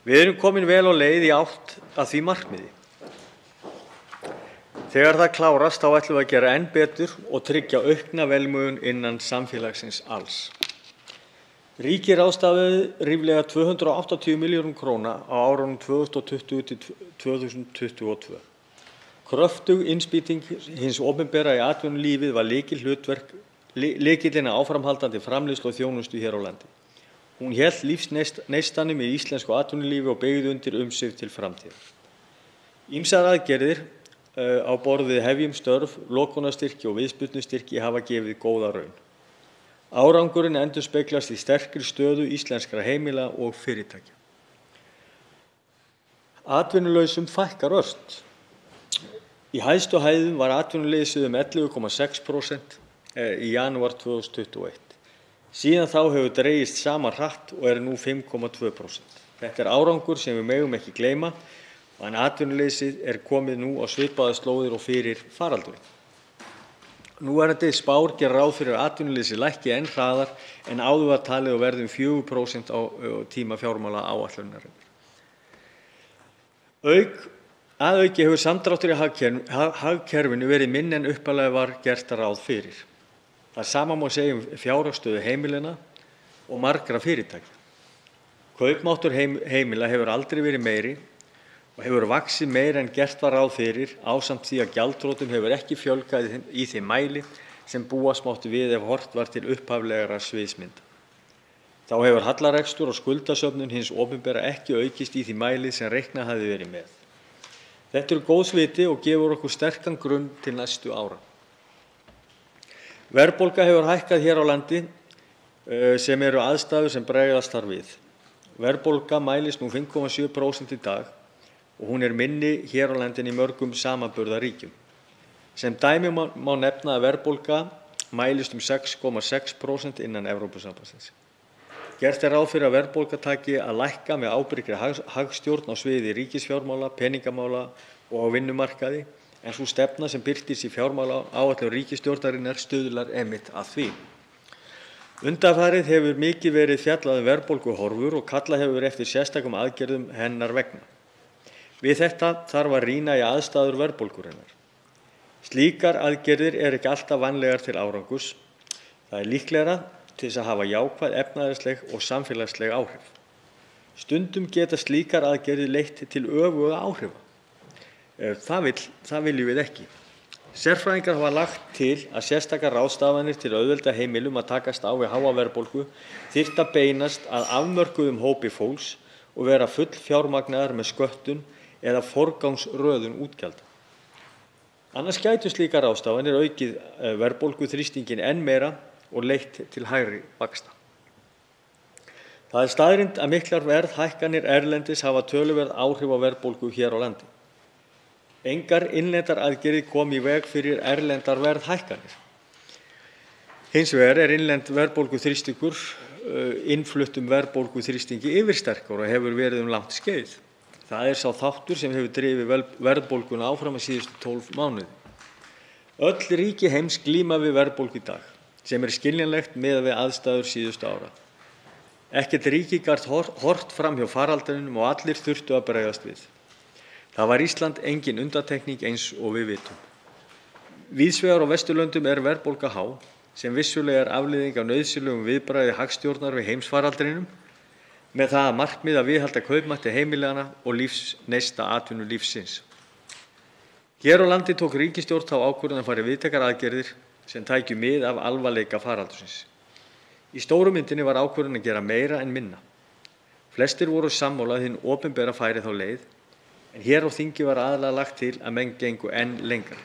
Við erum komin vel á leið í átt að því markmiði. Þegar það klárast þá ætlum við að gera enn betur og tryggja aukna velmegun innan samfélagsins alls. Ríkið ráðstafaði ríflega 280 milljörðum króna á árunum 2020 til 2022. Kröftug innspýting hins opinbera í atvinnulífið var lykillinn að áframhaldandi framleiðslu og þjónustu hér á landi. Hún hélt lífsneistanum í íslensku atvinnulífi og byggði undir umsvif til framtíðar. Ýmsar aðgerðir á borð við Hefjum störf, lokunarstyrki og viðspyrnustyrki hafa gefið góða raun. Árangurinn endurspeglast í sterkri stöðu íslenskra heimila og fyrirtækja. Atvinnulausum fækkar ört. Í hæstu hæðum var atvinnuleysið 11,6%, í janúar 2021. Síðan þá hefur dregist saman hratt og er nú 5,2%. Þetta er árangur sem við megum ekki gleyma, en atvinnuleysið er komið nú á svipaðar slóðir og fyrir faraldurinn. Núverandi spár gera ráð fyrir að atvinnuleysið lækki enn hraðar en áður var talið og verði 4% á tíma fjármálaáætlunarinnar. Að auki hefur samdráttur í hagkerfinu verið minni en upphaflega var gert ráð fyrir. Það sama má segja fjárhagsstöðu heimilanna og margra fyrirtækja. Kaupmáttur heimila hefur aldrei verið meiri og hefur vaxið meira en gert var ráð fyrir, ásamt því að gjaldþrotum hefur ekki fjölgað í þeim mæli sem búast mátti við ef horft var til upphaflegra sviðsmynda. Þá hefur hallarekstur og skuldasöfnun hins opinbera ekki aukist í því mæli sem reiknað hafði verið með. Þetta eru góðs viti og gefur okkur sterkan grunn til næstu ára. Verðbólga hefur hækkað hér á landi sem eru aðstæður sem bregðast þarf við. Verðbólga mælist nú 5,7% í dag og hún er minni hér á landi en í mörgum samanburðarríkjum. Sem dæmi má nefna að verðbólga mælist 6,6% innan Evrópusambandsins. Gert er ráð fyrir að verðbólga taki að lækka með ábyrgri hagstjórn á sviði ríkisfjármála, peningamála og á vinnumarkaði, en sú stefna sem birtist í fjármálaáætlun ríkisstjórnarinnar stuðlar einmitt að því. Undanfarið hefur mikið verið fjallað verðbólguhorfur og kallað hefur eftir sérstakum aðgerðum hennar vegna. Við þetta þarf að rýna í aðstæður verðbólgurinnar. Slíkar aðgerðir eru ekki alltaf vænlegar til árangurs. Það er líklegra til þess að hafa jákvæð efnahagsleg og samfélagsleg áhrif. Stundum geta slíkar aðgerðir leitt til öfuga áhrifa. Það viljum við ekki. Sérfræðingar hafa lagt til að sérstakar ráðstafanir til að auðvelda heimilum að takast á við háa verðbólgu þyrftu að beinast að afmörkuðum hópi fólks og vera fullfjármagnaðar með sköttun eða forgangsröðun útgjalda. Annars gætu slíkar ráðstafanir aukið verðbólguþrýstinginn enn meira og leitt til hærri vaxta. Það er staðreynd að miklar verðhækkanir erlendis hafa töluverð áhrif á verðbólgu hér á landi. Engar innlendar aðgerðir koma í veg fyrir erlendar verðhækkanir. Hins vegar er innlend verðbólguþrýstingur innfluttum verðbólguþrýstingi yfirsterkar og hefur verið langt skeið. Það er sá þáttur sem hefur drifið verðbólguna áfram síðustu 12 mánuði. Öll ríki heims glíma við verðbólgu í dag, sem er skiljanlegt miðað við aðstæður síðustu ára. Ekkert ríki gat horft fram hjá faraldrinum og allir þurftu að bregðast við. Það var Ísland engin undantekning eins og við vitum. Víðs vegar á Vesturlöndum er verðbólga há, sem vissulega er afleiðing af nauðsynlegum viðbragði hagstjórnar við heimsfaraldrinum, með það að markmið að viðhalda kaupmætti heimilanna og neista atvinnulífsins. Hér á landi tók ríkisstjórn þá ákvörðun að fara í víðtækar aðgerðir sem tækju mið af alvarleika faraldursins. Í stóru myndinni var ákvörðun að gera meira en minna. Flestir voru sammála að hinn opinbera færi þá leið, en hér á þingi var aðalega lagt til að menn gengu enn lengra.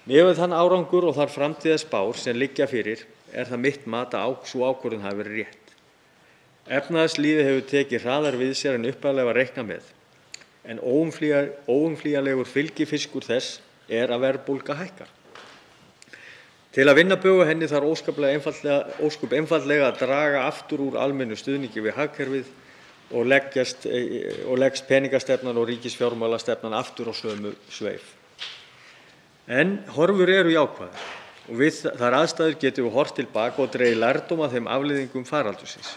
Miðað við þann árangur og þær framtíðarspár sem liggja fyrir er það mitt mat að sú ákvörðun hafi verið rétt. Efnahagslífið hefur tekið hraðar við sér en upphaflega var reiknað með, en óumflýjanlegur fylgifiskur þess er að verðbólga hækkar. Til að vinna bug á henni þarf ósköp einfaldlega að draga aftur úr almennu stuðningi við hagkerfið og leggst peningastefnan og ríkisfjármálastefnan aftur á sömu sveif. En horfur eru jákvæðar og við þær aðstæður getum við horft tilbaka og dregið lærdóm af þeim afleiðingum faraldursins.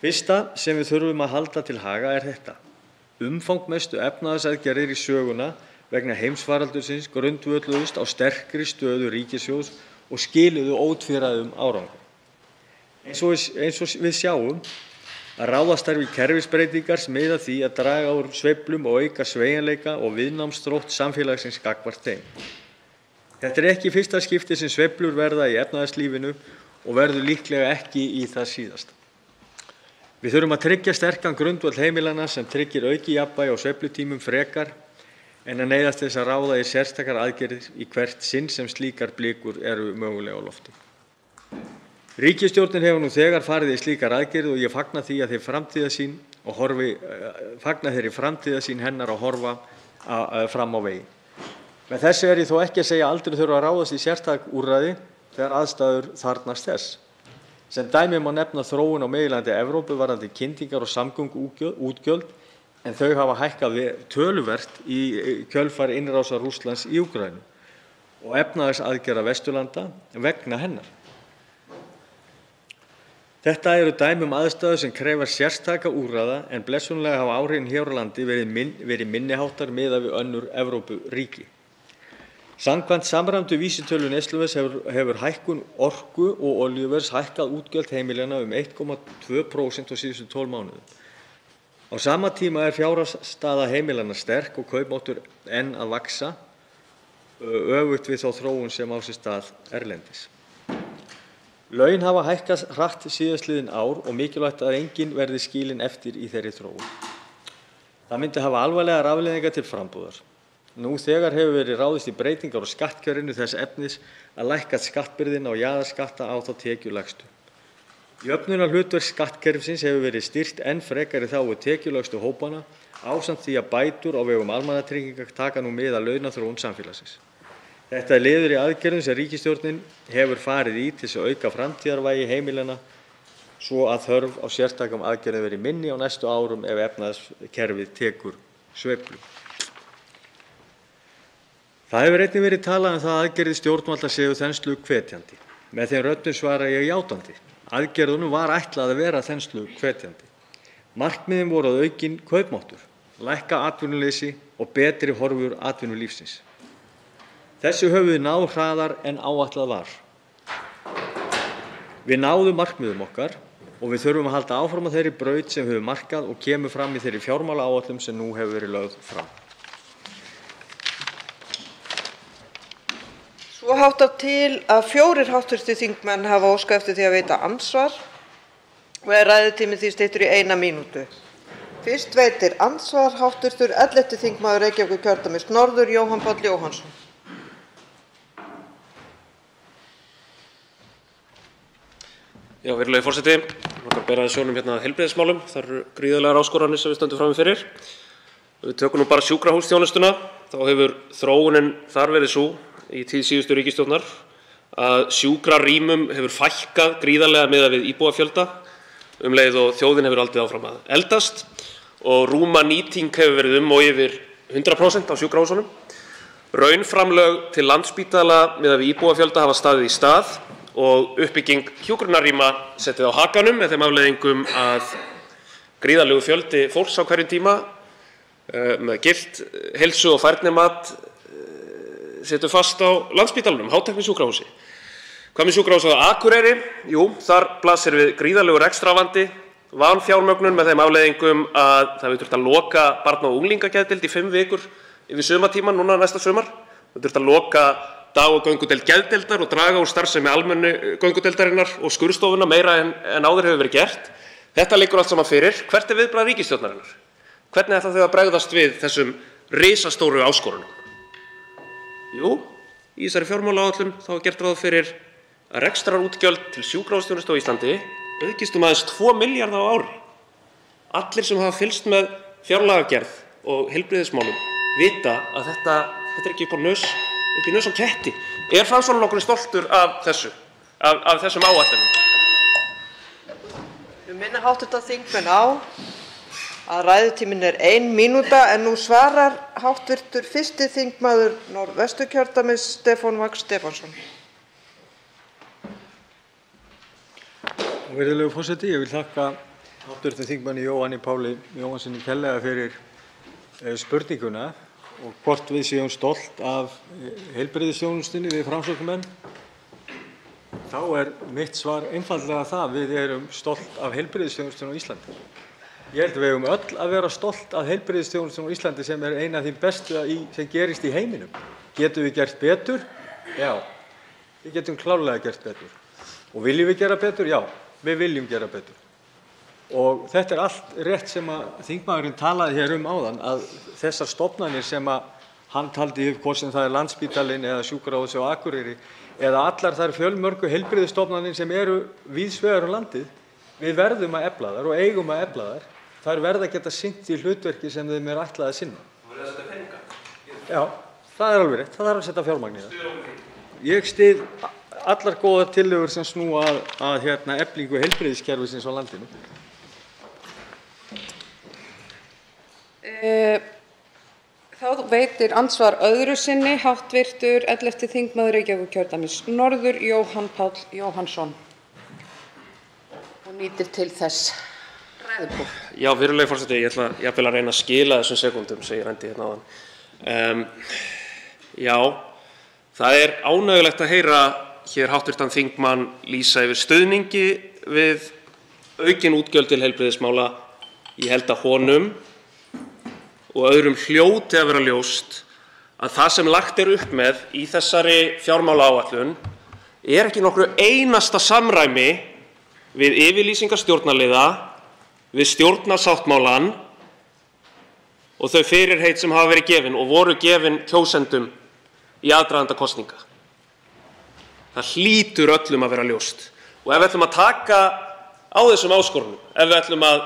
Fyrsta sem við þurfum að halda til haga er þetta: umfangsmestu efnahagsaðgerðir í söguna vegna heimsfaraldursins grundvölluðust á sterkri stöðu ríkissjóðs og skiluðu ótvíræðum árangri. Eins og við sjáum að ráðast þarf í kerfisbreytingar sem miða að því að draga úr sveiflum og auka sveigjanleika og viðnámsþrótt samfélagsins gagnvart þeim. Þetta er ekki fyrsta skipti sem sveiflur verða í efnahagslífinu og verður líklega ekki í það síðasta. Við þurfum að tryggja sterkan grundvöll heimilanna sem tryggir aukið jafnvægi á sveiflutímum frekar en að neyðast til þess að ráða í sérstakar aðgerðir í hvert sinn sem slíkar blikur eru mögulega á lofti. Ríkisstjórnin hefur nú þegar farið í slíkar aðgerðir og ég fagna því að þeirri framtíðarsýn hennar að horfa fram á veginn. Með þessu ég þó ekki að segja að aldrei þurfi að ráðast í sértæk úrræði þegar aðstæður þarfnast þess. Sem dæmi má nefna þróun á meginlandi Evrópu varðandi kyndingar og samgönguútgjöld, en þau hafa hækkað töluvert í kjölfar innrásar Rússlands í Úkraínu og efnahagsaðgerða Vesturlanda vegna hennar. Þetta eru dæmi aðstæður sem krefast sérstaka úrræða, en blessunarlega hafa áhrifin hér á landi verið minni háttar miðað við önnur Evrópuríki. Samkvæmt samræmdu vísitölu neysluverðs hefur hækkun orku og olíuverðs hækkað útgjöld heimilanna 1,2% á síðustu 12 mánuðum. Á sama tíma fjárhagsstaða heimilanna sterk og kaupmáttur enn að vaxa, öfugt við þá þróun sem á sér stað erlendis. Laun hafa hækkað hratt síðastliðin ár og mikilvægt að enginn verði skilinn eftir í þeirri þróun. Það myndi hafa alvarlegar afleiðingar til frambúðar. Nú þegar hefur verið ráðist í breytingar á skattkjörinu þess efnis að lækka skattbyrðina og jaðarskatta á þá tekjulægstu. Jöfnunarhlutverk skattkerfisins hefur verið styrkt enn frekar í þágu tekjulægstu hópana, ásamt því að bætur á vegum almannatrygginga taka nú mið af launaþróun samfélagsins. Þetta liður í aðgerðum sem ríkisstjórnin hefur farið í til að auka framtíðarvægi heimilanna svo að þörf á sértækum aðgerðum verði minni á næstu árum ef efnahagskerfið tekur sveiflu. Það hefur einnig verið talað það að aðgerðir stjórnvalda séu þenslu hvetjandi. Með þeim röddum svara ég játandi. Aðgerðunum var ætlað að vera þenslu hvetjandi. Markmiðin voru að aukin kaupmáttur, lækka atvinnuleysi og betri horfur atvinnulífsins. Þessu höfum við náð hraðar en áætlað var. Við náðum markmiðum okkar og við þurfum að halda áfram á þeirri braut sem við höfum markað og kemur fram í þeirri fjármálaáætlun sem nú hefur verið lögð fram. Svo háttar til að 4 hv. þingmenn hafa óskað eftir því að veita andsvar og ræðutími því styttur í 1 mínútu. Fyrst veitir andsvar hv. 11. þingmaður Reykjavíkurkjördæmis norður, Jóhann Páll Jóhannsson. Já, virðulegi forseti, ég vil bera sjónum hérna að heilbrigðismálum. Það eru gríðarlegar áskoranir sem við stöndum frammi fyrir. Við tökum nú bara sjúkrahúsþjónustuna, þá hefur þróunin þar verið sú í tíð síðustu ríkisstjórnar að sjúkrarýmum hefur fækkað gríðarlega miðað við íbúafjölda leið og þjóðin hefur haldið áfram að eldast og rúma nýting hefur verið og yfir 100% á sjúkrahúsunum. Raunframlög til Landspítala miðað við íbúafjölda hafa staðið í stað og uppbygging hjúkrunarrýma settið á hakanum með þeim afleiðingum að gríðarlegur fjöldi fólks á hverjum tíma með gilt heilsu- og færnimat situr fast á Landspítalanum, hátæknisjúkrahúsi. Hvað með sjúkrahúsið á Akureyri? Jú, þar blasir við gríðarlegur rekstrarvandi, vanfjármögnun með þeim afleiðingum að það hefur þurft að loka barna- og unglingageðdeild í 5 vikur yfir sumartímann núna næsta sumar. Það hefur þurft að loka dag- og göngudeild geðdeildar og draga úr starfsemi almennu göngudeildarinnar og skurðstofuna meira en áður hefur verið gert. Þetta liggur allt saman fyrir. Hvert er viðbragð ríkisstjórnarinnar? Hvernig ætla þau að bregðast við þessum risastóru áskorunum? Jú, í þessari fjármálaáætlun þá er gert ráð fyrir að rekstrarútgjöld til sjúkrahúsþjónustu á Íslandi aukist aðeins 2 milljarða á ári. Allir sem hafa fylgst með fjárlagagerð og heilbrigðismálum vita að þetta er ekki upp í nös á ketti. Er Framsóknarflokkurinn stoltur af þessum áætlunum? Við minna hv. þingmenn á að ræðutíminn er 1 mínúta en nú svarar hv. 1. þingmaður Norðvesturkjördæmis Stefán Vagn Stefánsson. Virðulegur forseti, ég vil þakka hv. þingmanni Jóhanni Páli Jóhannsyni kærlega fyrir spurninguna og hvort við séum stolt af heilbrigðisþjónustunni við Framsóknarmenn. Þá er mitt svar einfaldlega það, við erum stolt af heilbrigðisþjónustunni á Íslandi. Ég held við eigum öll að vera stolt af heilbrigðisþjónustunni á Íslandi sem er ein af því bestu sem gerist í heiminum. Getum við gert betur? Já, við getum klárlega gert betur. Og viljum við gera betur? Já, við viljum gera betur. Og þetta er allt rétt sem að þingmaðurinn talaði hér áðan, að þessar stofnanir sem að hann taldi upp, hvort sem það er Landspítalinn eða sjúkrahúsið á Akureyri eða allar þær fjölmörgu heilbrigðisstofnanir sem eru víðs vegar landið, við verðum að efla þær og eigum að efla þær. Þær verða að geta sinnt í hlutverki sem þeim er ætlað að sinna. Já, Það alveg rétt, það þarf að setja fjármagn í það. Ég styð allar góðar tillögur sem snúa að eflingu heilbrigðiskerfisins á landinu. Þá veitir andsvar öðru sinni hv. 11. þingmaður Reykjavíkurkjördæmis norður Jóhann Páll Jóhannsson og nýtir til þess ræðupúlt. Já, virðulegi forseti, ég ætla jafnvel að reyna að skila þessum sekúndum, segir Randi hérna áðan. Já, það er ánægjulegt að heyra hér hv. þingmann lýsa yfir stuðningi við aukin útgjöld til heilbrigðismála. Ég held að honum og öðrum hljóti að vera ljóst að það sem lagt er upp með í þessari fjármálaáætlun er ekki nokkru einasta samræmi við yfirlýsingar stjórnarliða, við stjórnarsáttmálann og þau fyrirheit sem hafa verið gefin og voru gefin kjósendum í aðdraganda kosninga. Það hlýtur öllum að vera ljóst. Og ef við ætlum að taka á þessum áskorunum, ef við ætlum að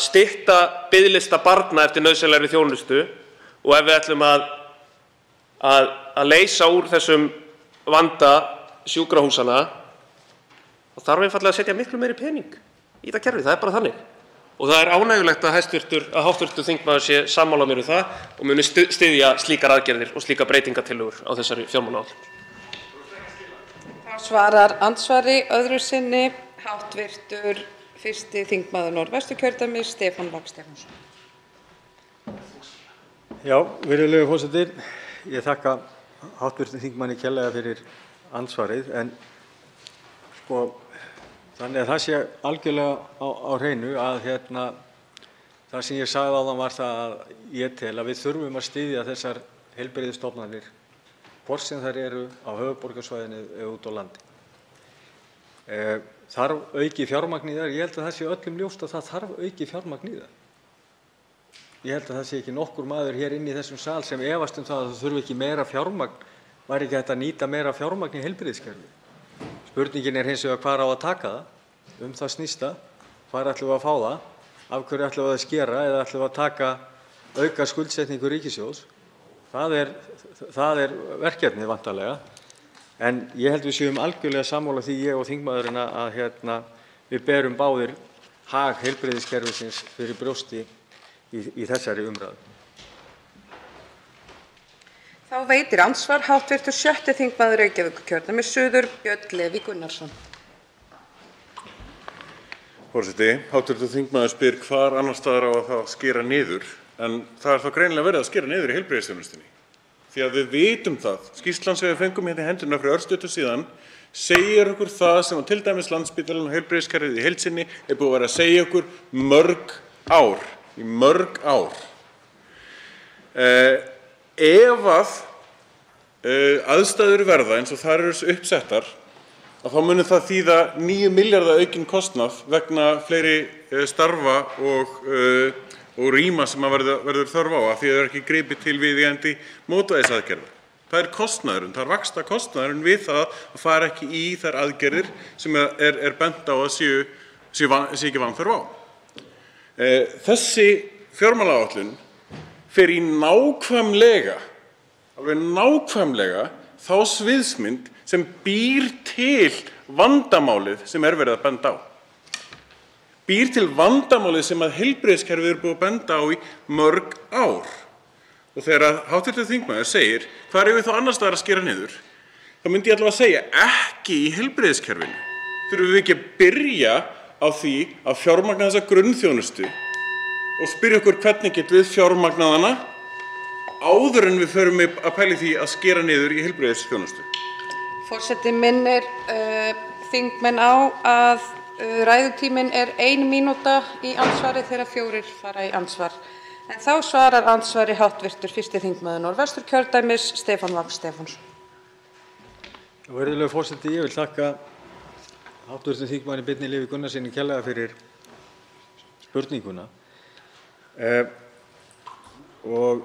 stytta biðlista barna eftir nauðsynlegri þjónustu og ef við ætlum að leysa úr þessum vanda sjúkrahúsanna, þá þarf einfaldlega að setja miklu meiri pening í þetta kerfi. Það er bara þannig. Og það er ánægjulegt að hv. þingmaður sé sammála mér um það og muni styðja slíkar aðgerðir og slíkar breytingartillögur á þessari fjármálaáætlun. Þá svarar andsvari öðru sinni hv. 1. þingmaður Norðvesturkjördæmis Stefán Vagn Stefánsson. Já, virðulegi forseti, ég þakka hv. þingmanni kærlega fyrir andsvarið, en þannig að það sé algjörlega á hreinu að það sem ég sagði áðan var það að ég tel að við þurfum að styðja þessar heilbrigðisstofnanir, hvort sem þær eru á höfuðborgarsvæðinu eða úti á landi. Þarf aukið fjármagn í þær? Ég held að það sé öllum ljóst að það þarf aukið fjármagn í þær. Ég held að það sé ekki nokkur maður hér inni í þessum sal sem efast um það að það þurfi ekki meira fjármagn, væri ekki hægt að nýta meira fjármagn í heilbrigðiskerfið. Spurningin er hins vegar hvar á að taka það, það snýst það, hvar ætlum við að fá það, af hverju ætlum við að skera eða ætlum við að taka auka skuldsetningu ríkissjóðs. Það er verkefnið væntanlega. En ég held við séum algjörlega sammála því, ég og þingmaðurinn, að við berum báðir hag heilbrigðiskerfisins fyrir brjósti í þessari umræðu. Þá veitir andsvar hv. 6. þingmaður Reykjavíkurkjördæmis suður Björn Leví Gunnarsson. Forseti, hv. þingmaður spyr hvar annars staðar á að það skera niður, en það er þá greinilega verið að skera niður í heilbrigðisþjónustunni. Því að við vitum það, skýrslan sem við fengum hérna í hendurnar fyrir örstuttu síðan segir okkur það sem til dæmis Landspítalinn og heilbrigðiskerfið í heild sinni er búið að vera að segja okkur í mörg ár. Ef aðstæður verða eins og þær eru uppsettar, þá muni það þýða 9 milljarða aukinn kostnað vegna fleiri starfa og rýma sem verður þörf á, af því að það er ekki gripið til viðeigandi mótvægisaðgerða. Það er kostnaðurinn, það er vaxtakostnaðurinn við það að fara ekki í þær aðgerðir sem er bent á að sé ekki vanþörf á. Þessi fjármálaáætlun fer í alveg nákvæmlega þá sviðsmynd sem býr til vandamálið sem er verið að benda á. Býr til vandamálið sem að heilbrigðiskerfið er búið að benda á í mörg ár. Og þegar hv. þingmaður segir, hvar er við þá annars staðar að skera niður, þá myndi ég allavega að segja, ekki í heilbrigðiskerfinu. Þurfum við ekki að byrja á því að fjármagna þessa grunnþjónustu og spyrja okkur hvernig getum við fjármagnað hana áður en við förum að pæla í því að skera niður í heilbrigðisþjónustu. Forseti minnir þingmenn á að ræðutíminn er 1 mínúta í andsvari þegar 4 fara í andsvar. En þá svarar andsvari hv. 1. þingmaður Norðvesturkjördæmis Stefán Vagn Stefánsson. Virðulegur forseti, ég vil þakka hv. þingmanni Birni Leví Gunnarssyni kærlega fyrir spurninguna. Og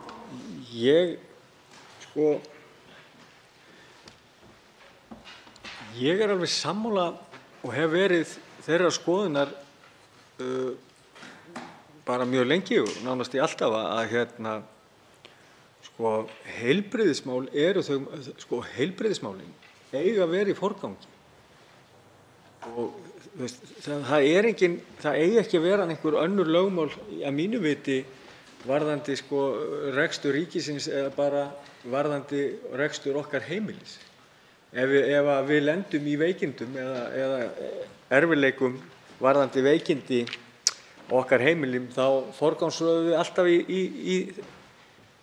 ég er alveg sammála og hef verið þeirrar skoðunar bara mjög lengi og nánast í alltaf að heilbrigðismál eru þau, heilbrigðismálin eiga að vera í forgangi. Og það eigi ekki að vera einhver önnur lögmál að mínu viti varðandi rekstur ríkisins eða bara varðandi rekstur okkar heimilis. Ef við lendum í veikindum eða erfiðleikum varðandi veikindi okkar heimilum þá forgangsröðum við alltaf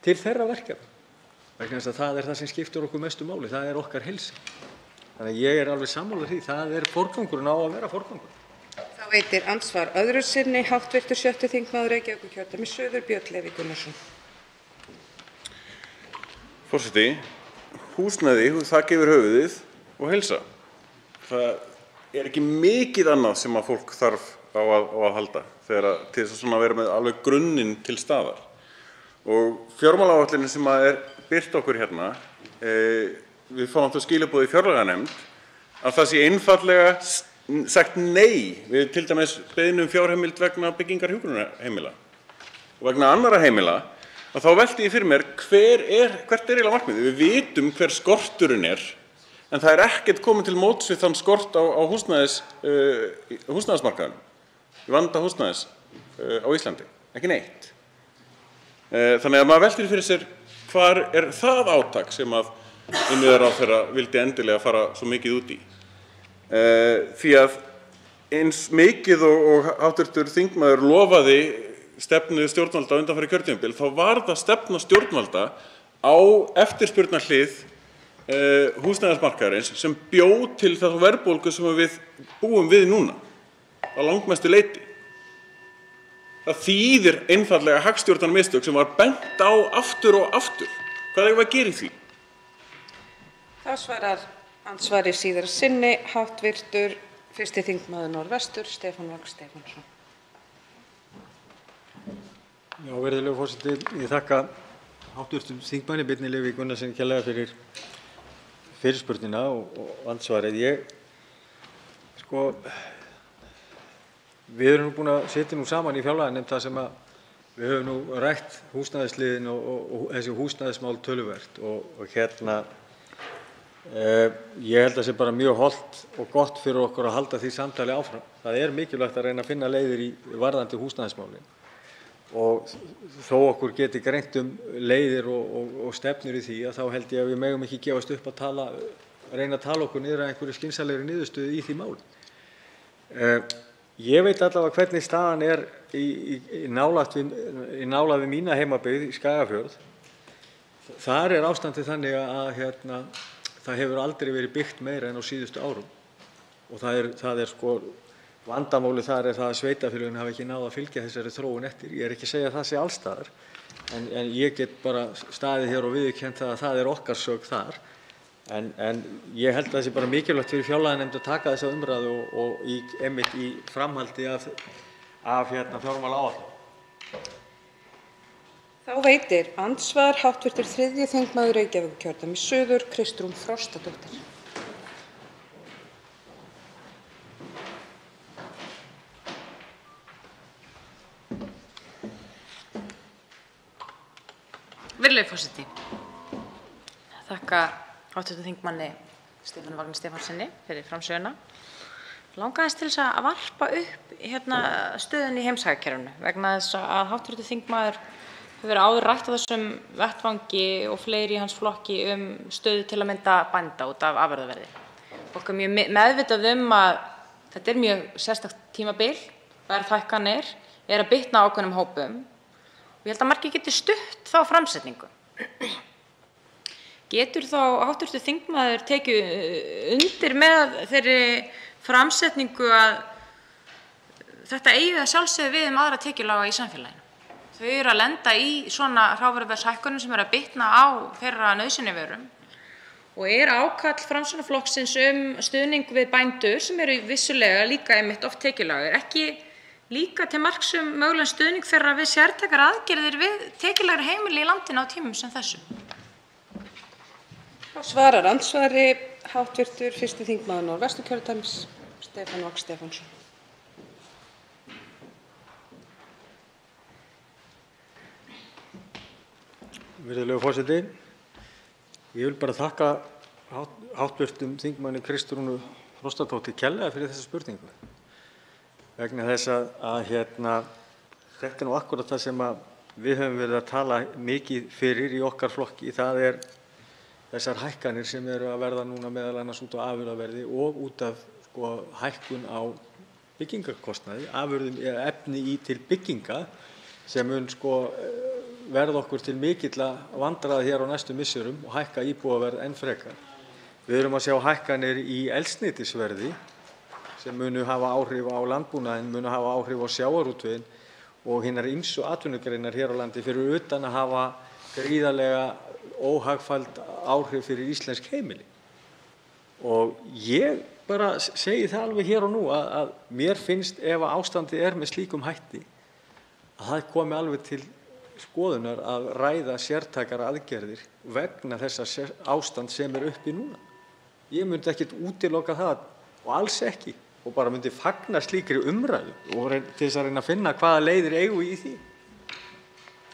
til þeirra verkefna. Vegna þess að það er það sem skiptir okkur mestu máli, það er okkar heilsa. Þannig að ég er alveg sammála því, það er forgangurinn á að vera forgangur. Þá veitir andsvar öðru sinni hv. 6. þingmaður Reykjavíkurkjördæmis suður, Björn Leví Gunnarsson. Forseti, húsnæði, þak yfir höfuðið og heilsa. Það er ekki mikið annað sem að fólk þarf á að halda til þess að vera með alveg grunninn til staðar. Og fjármálaáætlunin sem er birt okkur hérna, við fáum þau skilaboð í fjárlaganefnd að það sé einfaldlega sagt nei við til dæmis beiðni fjárheimild vegna byggingar hjúkrunarheimila. Og vegna annarra heimila að þá velti ég fyrir mér hvert er eiginlega markmiðið. Við vitum hver skorturinn en það er ekkert komið til móts við þann skort á húsnæðismarkaðinum, í vanda húsnæðis á Íslandi, ekki neitt. Þannig að maður veltir fyrir sér hvar er það átak sem að innviðaráðherra vildi endilega fara svo mikið út í. Því að eins mikið og hv. þingmaður lofaði stefnu stjórnvalda á undanfarið kjörtímabil, þá var það stefna stjórnvalda á eftirspurnarhlið húsnæðismarkaðarins sem bjó til þá verðbólgu sem við búum við núna á langmestu leyti. Það þýðir einfaldlega hagstjórnarmistök sem var bent á aftur og aftur. Hvað eigum við að gera í því? Þá svarar andsvari síðara sinni hv. 1. þingmaður Norðvestur, Stefán Vagn Stefánsson. Já, virðulegur forseti, ég þakka hv. þingmanni Birni Leví Gunnarssyni kærlega fyrir fyrirspurnina og andsvarið. Við erum búin að sitja saman í fjárlaganefnd þar sem við höfum rætt húsnæðisliðinn og þessi húsnæðismál töluvert og ég held að það sé bara mjög hollt og gott fyrir okkur að halda því samtali áfram. Það er mikilvægt að reyna að finna leiðir í varðandi húsnæðismálin og þó okkur geti greint leiðir og stefnur í því að þá held ég að við megum ekki gefast upp að reyna að tala okkur niður að einhverju skynsamlegri niðurstöðu í því máli. Ég veit allavega hvernig staðan er í nálægð við mína heimabyggð í Skagafjörð. Þar er ástandið þannig að það hefur aldrei verið byggt meira en á síðustu árum og það er vandamálið þar er það að sveitarfélögin hafa ekki náð að fylgja þessari þróun eftir. Ég er ekki að segja að það sé alls staðar en ég get bara staðið hér og viðurkennt að það er okkar sök þar. En ég held að það sé bara mikilvægt fyrir fjárlaganefnd að taka þessa umræðu og einmitt í framhaldi af fjármálaáætlun. Þá veitir andsvar hv. 3. þingmaður Reykjavíkurkjördæmis suður, Kristrún Frostadóttir. Virðulegur forseti, þakka hv. þingmanni Stefáni Vagni Stefánssyni fyrir framsöguna. Langaðist til þess að varpa upp stöðunni í heimshagkerfinu vegna þess að hv. þingmaður hefur verið áður rætt á þessum vettvangi og fleiri í hans flokki stöðu til að mynda bænda út af afurðaverði. Fólk er mjög meðvitað að þetta er mjög sérstakt tímabil, verðhækkanir að bitna á ákveðnum hópum og ég held að margir geti stutt þá framsetningu. Getur þá hv. þingmaður tekið undir með þeirri framsetningu að þetta eigi að sjálfsögðu við aðra tekjulága í samfélaginu? Þau eru að lenda í svona hrávöruverðshækkunum sem eru að bitna á þeirra nauðsynjavörum og ákall Framsóknarflokksins stuðning við bændur sem eru vissulega líka einmitt oft tekjulágir ekki líka til marks mögulegan stuðning þeirra við sértækar aðgerðir við tekjulágri heimili í landinu á tímum sem þessum? Svarar andsvari hv. 1. þingmaður Norðvesturkjördæmis, Stefán Vagn Stefánsson. Virðulegur forseti. Ég vil bara þakka hv. þingmanni Kristrúnu Frostadóttur kærlega fyrir þessa spurningu. Vegna þess að þetta nú akkúrat það sem við höfum verið að tala mikið fyrir í okkar flokki. Það þessar hækkanir sem eru að verða núna meðal annars út á afurðaverði og út af hækkun á byggingarkostnaði, afurðum eða efni til bygginga sem mun verða okkur til mikilla vandræða hér á næstu misserum og hækka íbúðaverð enn frekar. Við erum að sjá hækkanir í eldsneytisverði sem munu hafa áhrif á landbúnaðinn, munu hafa áhrif á sjávarútveginn og hinar ýmsu atvinnugreinar hér á landi fyrir utan að hafa gríðarlega óhagfelld áhrif fyrir íslensk heimili. Og ég bara segi það alveg hér og nú að mér finnst ef ástandið með slíkum hætti að það komi alveg til skoðunar að ræða sértækar aðgerðir vegna þessa ástand sem uppi núna. Ég myndi ekkert útiloka það og alls ekki og bara myndi fagna slíkri umræðu og til þess að reyna að finna hvaða leiðir eigum við í því.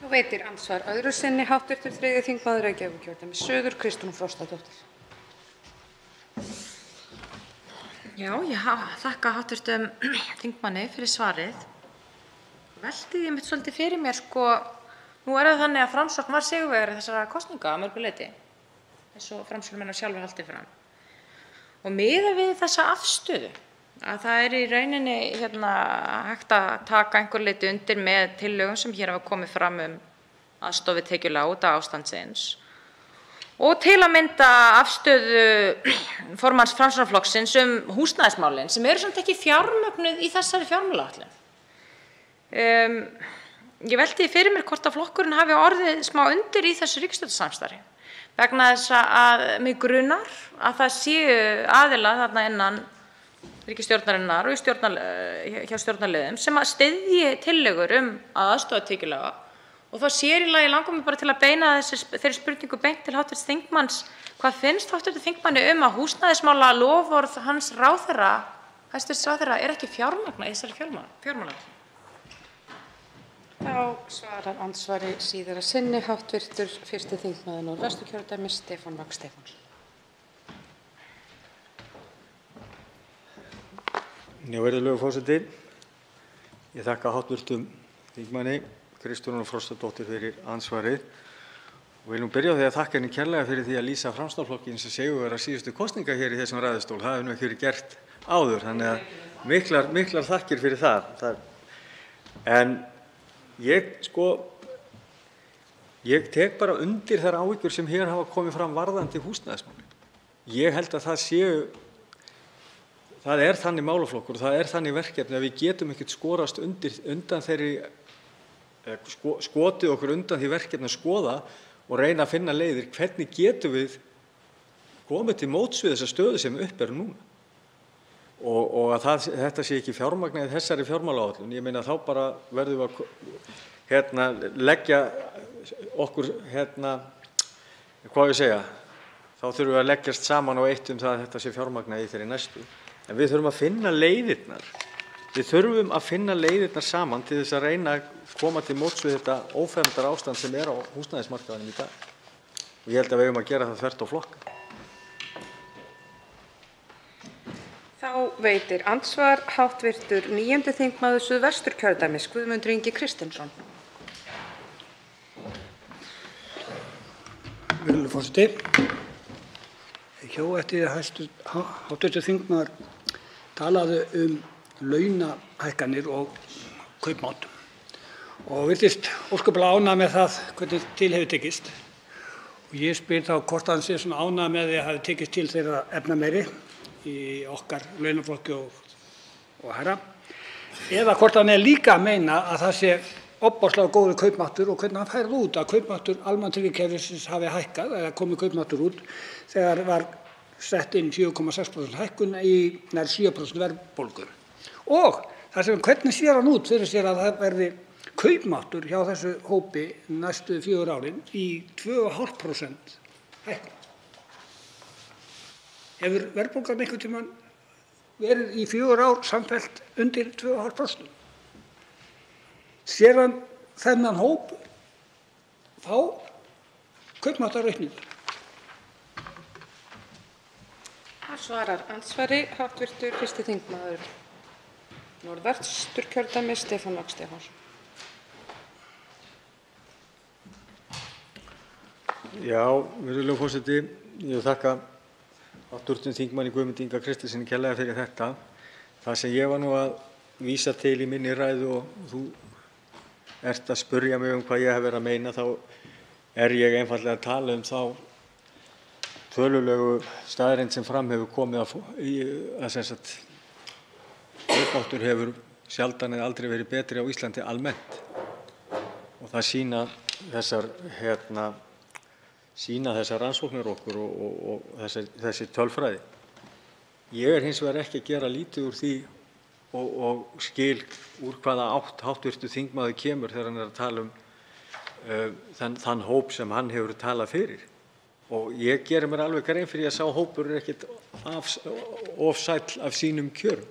Þá veitir andsvar öðru sinni hv. 3. þingmaður Reykjavíkurkjördæmis suður Kristrún Frostadóttir. Já, ég þakka hv. þingmanni fyrir svarið. Velti ég mitt svolítið fyrir mér nú það þannig að Framsókn var sigurvegari þessara kosninga að mörgu leyti, eins og Framsóknarmenn sjálfir haldið fram. Og miðað við þessa afstöðu að það í rauninni hægt að taka einhver leyti undir með tillögum sem hér hafa komið fram aðstoð við tekjulág út af ástandsins og til að mynda afstöðu formanns Framsóknarflokksins húsnæðismálin sem eru samt ekki fjármögnuð í þessari fjármálaáætlun. Ég velti fyrir mér hvort að flokkurinn hafi orðið smá undir í þessu ríkisstjórnarsamstarfi vegna þess að mig grunar að það séu aðilar þarna innan ríkisstjórnarinnar og hjá stjórnarliðum sem að styðji tillögur að aðstoða tekjulága og þá sér í lagi langar mig bara til að beina þeirri spurningu beint til hv. þingmanns. Hvað finnst hv. þingmanni að húsnæðismála loforð hans hæstvirts ráðherra ekki fjármagnað í þessari fjármálaáætlun? Þá svarar andsvari síðara sinni hv. 1. þingmaður Norðvesturkjördæmis Stefán Vagn Stefánsson. Virðulegur forseti. Ég þakka hv. þingmanni Kristrúnu Frostadóttur fyrir andsvarið og vil byrja á því að þakka henni kærlega fyrir því að lýsa Framsóknarflokkinn sem sigurvegara síðustu kosninga hér í þessum ræðustól. Það hefur ekki verið gert áður, þannig að miklar þakkir fyrir það. En ég tek bara undir þær áhyggjur sem hér hafa komið fram varðandi húsnæðismálin. Ég held að það þannig málaflokkur og það þannig verkefni að við getum ekkert skorast undan þeirri, skotið okkur undan því verkefni að skoða og reyna að finna leiðir hvernig getum við komið til móts við þessa stöðu sem núna. Og að þetta sé ekki fjármagnað í þessari fjármálaáætlun. Ég meina þá bara verðum við að leggja okkur hvað ég segja, þá þurfum við að leggjast saman á eitt það að þetta sé fjármagnað í þeirri næstu. En við þurfum að finna leiðirnar. Við þurfum að finna leiðirnar saman til þess að reyna að koma til móts við þetta ófremdarástand sem á húsnæðismarkaðinum í dag. Og ég held að við eigum að gera það þvert á flokka. Þá veitir andsvar hv. 9. þingmaður Suðvesturkjördæmis Guðmundur Ingi Kristinsson. Virðulegur forseti. Hjá eftir hv. þingmaður talaði launahækkanir og kaupmátt og virtist óskaplega ánægður með það hvernig til hefur tekist. Og ég spyr þá hvort hann sé svona ánægður með því að hafi tekist til þeirra efnameiri í okkar launaflokki og herra, eða hvort hann líka að meina að það sé ofboðslega góður kaupmáttur og hvernig hann færði út að kaupmáttur almannatryggingakerfisins hafi hækkað eða komið kaupmáttur út þegar var sett inn 4,6% hækkun í nær 7% verðbólgu. Og það sem hvernig sér hann út fyrir sér að það verði kaupmáttur hjá þessu hópi næstu 4 árin í 2,5% hækkun. Hefur verðbólgan einhvern tímann verið í 4 ár samfellt undir 2,5%? Sér hann þennan hóp, þá kaupmáttaraukningu? Það svarar andsvari hv. 1. þingmaður Norðvesturkjördæmis, Stefán Vagn Stefánsson. Já, virðulegur forseti, ég vil þakka hv. þingmanni Guðmundi Inga Kristinssyni kærlega fyrir þetta. Það sem ég var nú að vísa til í minni ræðu og þú ert að spurja mig hvað ég hef verið að meina, þá er ég einfaldlega að tala þá tölulegu staðreynd sem fram hefur komið að sem sagt kaupmáttur hefur sjaldan eða aldrei verið betri á Íslandi almennt, og það sýna þessar rannsóknir okkur og þessi tölfræði. Ég er hins vegar ekki að gera lítið úr því og skil úr hvaða átt hv. þingmaður kemur þegar hann er að tala þann hóp sem hann hefur talað fyrir. Og ég geri mér alveg grein fyrir að sá hópur er ekkert of sæll af sínum kjörum.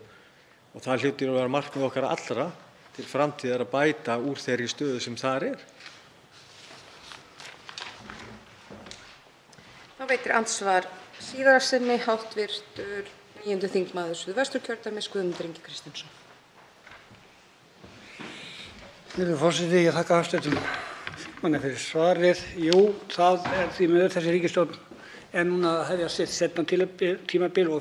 Og það hlýtur að vera markmið okkar allra til framtíðar að bæta úr þeirri stöðu sem þar er. Þá veitir andsvar síðara sinni hv. 9. þingmaður Suðvesturkjördæmis, Guðmundur Ingi Kristinsson. Virðulegur forseti, ég þakka hv. þingmanni fyrir svarið. Jú, það er því miður þessi ríkisstjórn er núna að hefja sitt seinna tímabil og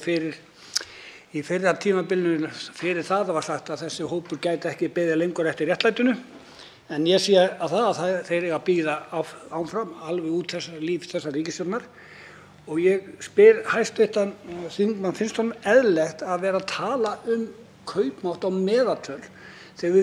í fyrra tímabilinu fyrir það var sagt að þessi hópur gæti ekki beðið lengur eftir réttlætinu, en ég sé að þeir eiga að bíða áfram alveg út líf þessar ríkisstjórnar. Og ég spyr hæstv. þingmann, finnst honum eðlilegt að vera að tala kaupmátt á meðaltöl þegar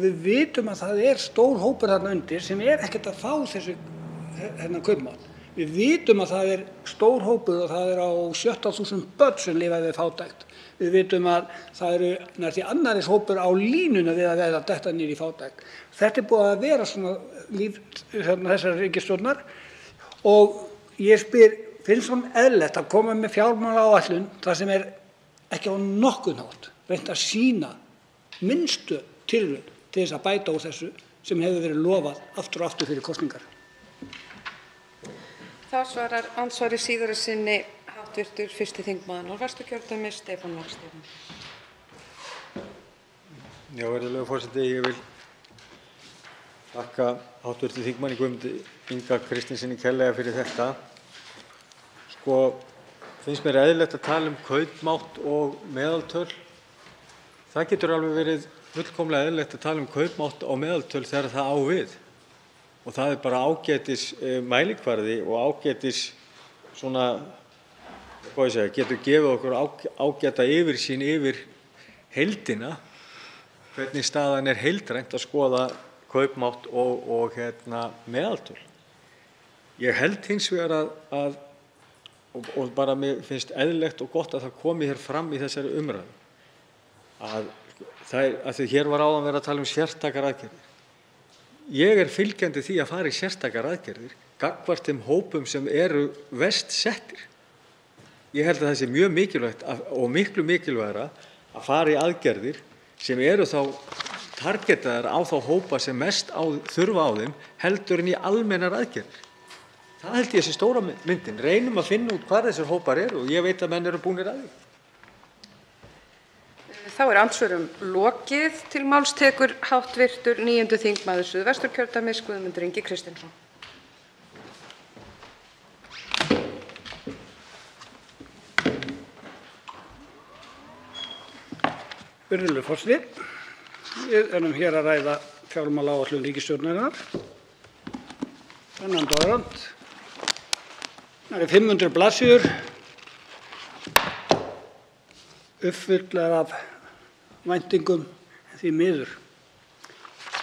við vitum að það er stór hópur þarna undir sem er ekkert að fá þennan kaupmátt. Við vitum að það er stór hópur og það er á 17.000 börn sem lifa við fátækt. Við vitum að það eru næstum annaris hópur á línuna við að vera að detta niður í fátækt. Þetta er búið að vera svona líf þessar ríkisstjórnar og ég spyr, finnst honum eðlilegt að koma með fjármálaáætlun þar sem er ekki á nokkurn hátt reynt að sýna minnstu tilraun til þess að bæta úr þessu sem hefur verið lofað aftur og aftur fyrir kosningar? Þá svarar andsvari síðara sinni hv. 1. þingmaður Norðvesturkjördæmis, Stefán Vagn Stefánsson. Já, virðulegur forseti, ég vil þakka hv. þingmanni Guðmundi Inga Kristinssyni kærlega fyrir þetta. Finnst mér eðlilegt að tala kaupmátt og meðaltöl. Það getur alveg verið fullkomlega eðlilegt að tala kaupmátt og meðaltöl þegar það á við. Og það er bara ágætis mælikvarði og ágætis getur gefið okkur ágæta yfirsýn yfir heildina, hvernig staðan er heildrænt að skoða kaupmátt og meðaltöl. Ég held hins vegar og bara mér finnst eðlilegt og gott að það komi hér fram í þessari umræðu að því hér var áðan verið að tala sértækar aðgerðir. Ég er fylgjandi því að fara í sértækar aðgerðir gagnvart þeim hópum sem eru verst settir. Ég held að það sé mjög mikilvægt og miklu mikilvægara að fara í aðgerðir sem eru þá targetaðar á þá hópa sem mest þurfa á þeim heldur en í almennar aðgerðir. Það held ég sé stóra myndin. Reynum að finna út hvar þessir hópar eru og ég veit að menn eru búnir að því. Þá er andsvörum lokið. Til máls tekur hv. 9. þingmaður Suðvesturkjördæmis, Guðmundur Ingi Kristinsson. Virðulegur forseti, við erum hér að ræða fjármálaáætlun ríkisstjórnarinnar. Þennan doðrand. Það eru 500 blaðsíður uppfullar af væntingum, því miður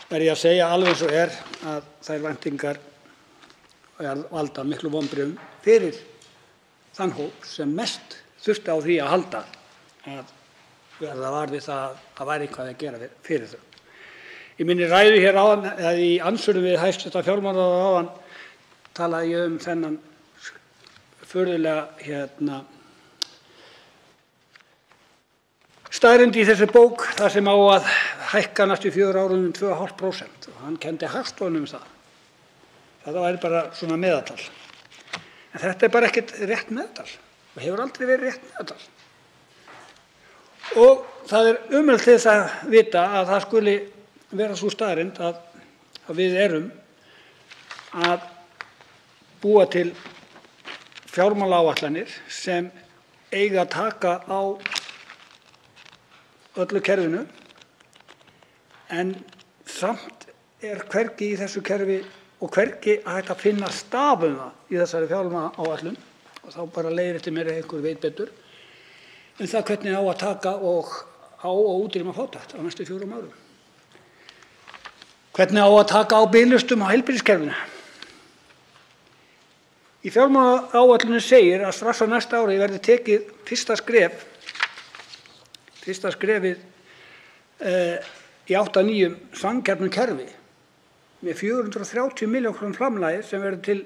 verð ég að segja alveg eins og er að þær væntingar valda miklu vonbrigðum fyrir þann hóp sem mest þurfti á því að halda að verða var við það að væri eitthvað að gera fyrir þau. Í minni ræðu hér áðan, eða í andsvörum við hæstv. Fjármálaráðherra áðan, talaði ég þennan furðulega staðreynd í þessu bók þar sem á að hækka næstu 4 árum 2,5% og hann kenndi Hagstofunni það. Það væri bara svona meðaltal. En þetta bara ekkert rétt meðaltal og hefur aldrei verið rétt meðaltal. Og það ömurlegt til þess að vita að það skuli vera sú staðreynd að við erum að búa til fjármálaáætlanir sem eiga að taka á öllu kerfinu en samt hvergi í þessu kerfi og hvergi að hægt að finna stafuna í þessari fjármálaáætlun og þá bara leiðréttir mér einhver veit betur það hvernig á að taka og útrýma fátækt á næstu 4 árum. Hvernig á að taka á biðlistum á heilbrigðiskerfinu. Í fjármálaáætluninni segir að strax á næsta ári verði tekið fyrsta skrefið í 8-9 samkeppnum kerfi með 430 milljóna króna framlagi sem verður til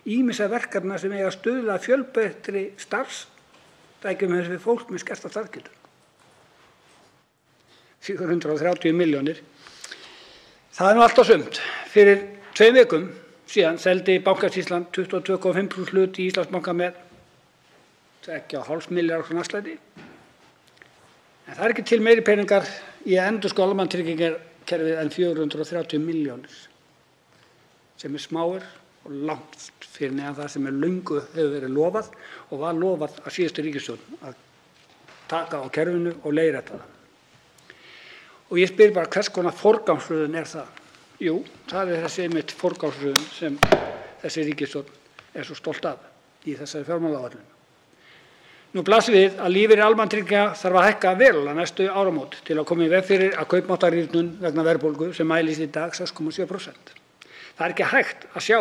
ýmissa verkefna sem eiga að stuðla að fjölbreyttri starfstækjum við fólk með skerta starfsgetu. 430 milljónir. Það nú allt á sumt. Fyrir 2 vikum síðan seldi Bankasýslan 22,5% hlut í Íslandsbanka með 2,5 milljarða króna afslætti. En það ekki til meiri peningar í að endurskoða almannatryggingakerfið en 430 milljónir sem smáir og langt fyrir neðan það sem löngu hefur verið lofað og var lofað af síðustu ríkisstjórn að taka á kerfinu og leiðrétta það. Og ég spyr bara hvers konar forgangsröðun það? Jú, það þessi einmitt forgangsröðun sem þessi ríkisstjórn svo stolt af í þessari fjármálaáætlun. Nú blasir við að lífeyrir almannatrygginga þarf að hækka verulega næstu áramót til að koma í veg fyrir að kaupmáttarrýrnun vegna verðbólgu sem mælist í dag 6,7%. Það ekki hægt að sjá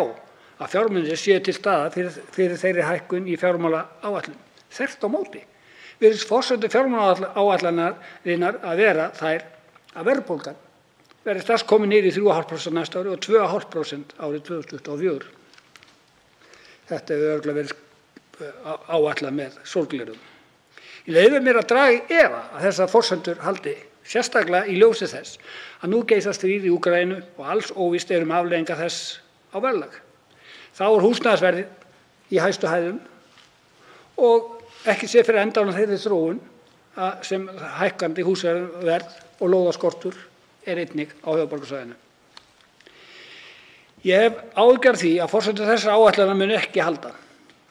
að fjármunir séu til staðar fyrir þeirri hækkun í fjármálaáætlun. Þvert á móti virðist forsendur fjármálaáætlunarinnar að vera þær að verðbólgan verði strax komin niður í 3,5% næsta ári og 2,5% árið 2024. Þetta hefur örugglega verið áætlað með sólgleraugun. Ég leyfi mér að draga í efa að þessar forsendur haldi, sérstaklega í ljósi þess að nú geisar stríð í Úkraínu og alls óvíst afleiðingar þess á verðlag. Þá húsnæðisverðið í hæstu hæðum og ekki sé fyrir endann á þeirri þróun sem hækkandi húsverð og lóðaskortur einnig á höfuðborgarsvæðinu. Ég hef áhyggjur af því að forsendur þessara áætlana muni ekki halda.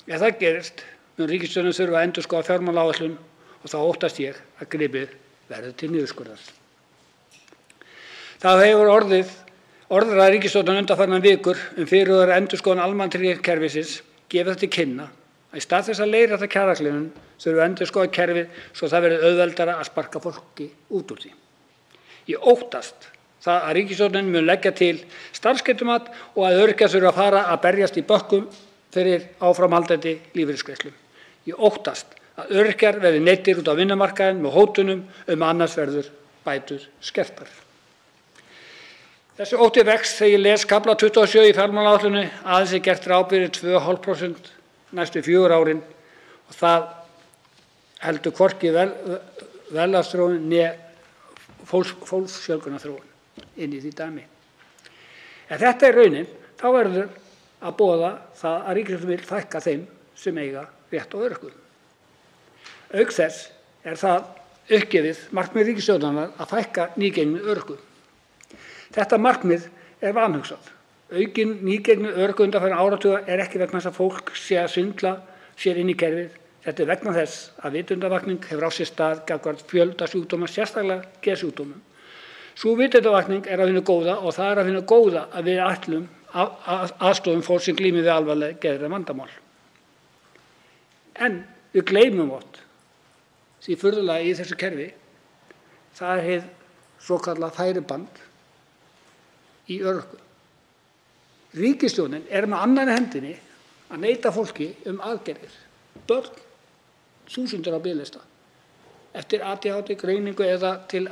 Ef það gerist mun ríkisstjórnin þurfa að endurskoða fjármálaáætlun og þá óttast ég að gripið verður til niðurskurðar. Það hefur orðræða ríkisstjórnar undanfarnar vikur fyrirhugaða endurskoðun almannatryggingakerfisins gefið þetta til kynna að í stað þess að leiðrétta kjaragliðnun þurfi að endurskoða kerfið svo það verði auðveldara að sparka fólki út úr því. Ég óttast það að ríkisstjórnin mun leggja til starfsgetumat og að öryrkjar þurfi að fara að berjast í bökkum fyrir áframhaldandi lífeyrisgreiðslum. Ég óttast að öryrkjar verði neyddir út á vinnumarkaðinn með hótunum annars verður bætur skertar. Þessi ótti vex þegar ég les kafla 27 í fjármálaáætluninni aðeins gert ráð fyrir 2,5% næstu 4 árin og það heldur hvorki verðlagsþróun né fólksfjölgunarþróun inn í því dæmi. Ef þetta raunin þá verður að boða það að ríkisstjórnin vill fækka þeim sem eiga rétt á örorku. Auk þess það uppgefið markmið ríkisstjórnarinnar að fækka nýgengni örorku. Þetta markmið vanhugsað. Aukin nýgengni örorku undanfarin áratuga ekki vegna þess að fólk sé að svindla sér inn í kerfið. Þetta vegna þess að vitundarvakning hefur á sér stað gagnvart fjölda sjúkdóma, sérstaklega geðsjúkdómum. Sú vitundarvakning að hinu góða og það að hinu góða að við ætlum aðstofum fólk sem glímir við alvarleg geðræn vandamál. En við gleymum oft því furðulega í þessu kerfi það hið svokallað færiband í örorku. Ríkisstjórnin með annarri hendinni að neita fólki aðgerðir. Börn, þúsundir á biðlista eftir ADHD greiningu eða til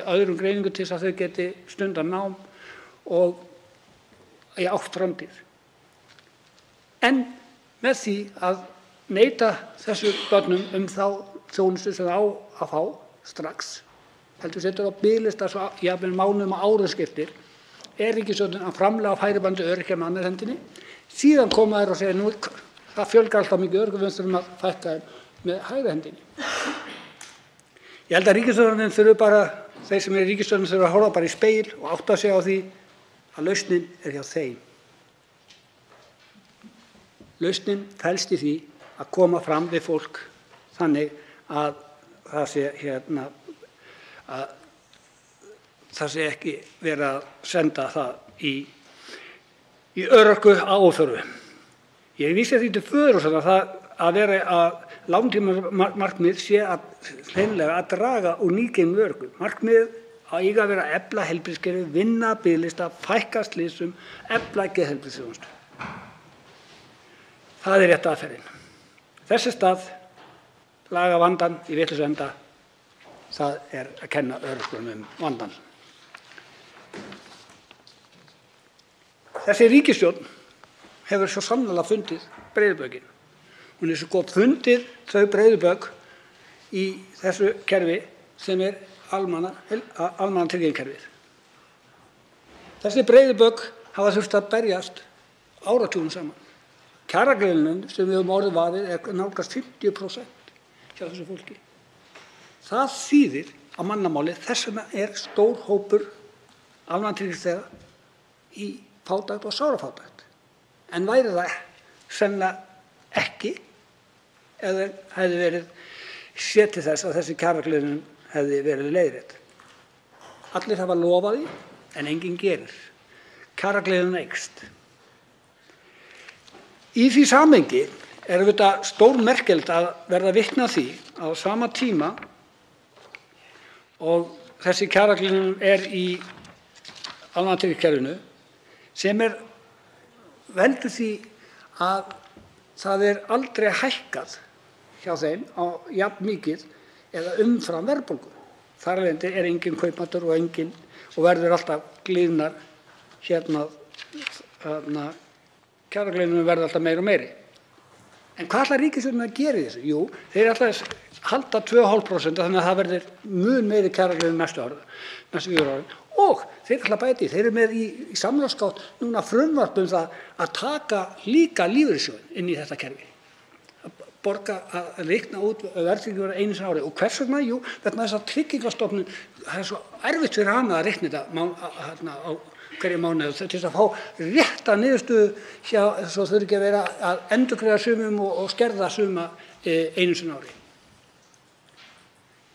öðrum greiningu til að þau geti stundað nám og í átt framtíð. En með því að neita þessu börnum þá þjónustu sem á að fá strax, heldur setur á biðlista svo jafnvel mánuðum og árum skiptir, ríkisstjórnin að framlega færibandi öryrkja með annarri hendinni. Síðan koma þær og segja nú það fjölgar alltaf mikið öryrkjum, við þurfum að fækka þeim með hægri hendinni. Ég held að ríkisstjórnin þurfi bara, þeir sem eru í ríkisstjórnin þurfi að horfa bara í spegil og átta sig á því að lausnin hjá þeim. Lausnin felst í því að koma fram við fólk þannig að það sé ekki verið að senda það í örorku á óþörfu. Ég vísa því til föður að vera að langtímamarkmið sé hreinlega að draga úr nýgengi örorku. Markmið að eiga að vera að efla heilbrigðiskerfið, vinna biðlista, fækka slysum, efla geðheilbrigðisþjónustu. Það er rétta aðferðin. Þess í stað laga vandann í vitlausa enda, það er að kenna öryrkjum vandann. Þessi ríkisstjórn hefur svo sannarlega fundið breiðu bökin. Hún er svo gott fundið þau breiðu bök í þessu kerfi sem er almannatryggingakerfið. Þessi breiðu bök hafa þurft að berjast áratugum saman. Kjaragliðnunin sem við höfum orðið vaðið nálgast 50% hjá þessu fólki. Það þýðir á mannamáli þess vegna stór hópur almannatryggingaþega í fátækt og sárafátækt. En væri það sennilega ekki eða hefði verið séð til þess að þessi kjaragliðnun hefði verið leiðrétt. Allir hafa lofað því en enginn gerir. Kjaragliðnunin eykst. Í því samhengi auðvitað stórmerkilegt að verða vitni að því að á sama tíma og þessi kjaragliðnun í almannatryggingakerfinu sem veldur því að það aldrei hækkað hjá þeim á jafn mikið eða umfram verðbólgu. Þar af leiðandi enginn kaupmáttur og verður alltaf gliðnar kjaragliðnunin verður alltaf meiri og meiri. En hvað ætlar ríkisstjórnin að gera í þessu? Jú, þeir ætla að halda 2,5% þannig að það verður mun meiri kjaragliðnun næstu 4 árin. Og þeir ætla að bæta í, þeir eru með í samráðsgátt núna frumvarp það að taka líka lífeyrissjóðinn inn í þetta kerfi. Að reikna út verðtryggingu einu sinni á ári. Og hvers vegna? Jú, vegna þess að Tryggingastofnun, það er svo erfitt fyrir hana að reikna þetta á hverju mánuði til þess að fá rétta niðurstöðu svo þurfi ekki að vera að endurgreiða sumum og skerða suma einu sinni á ári.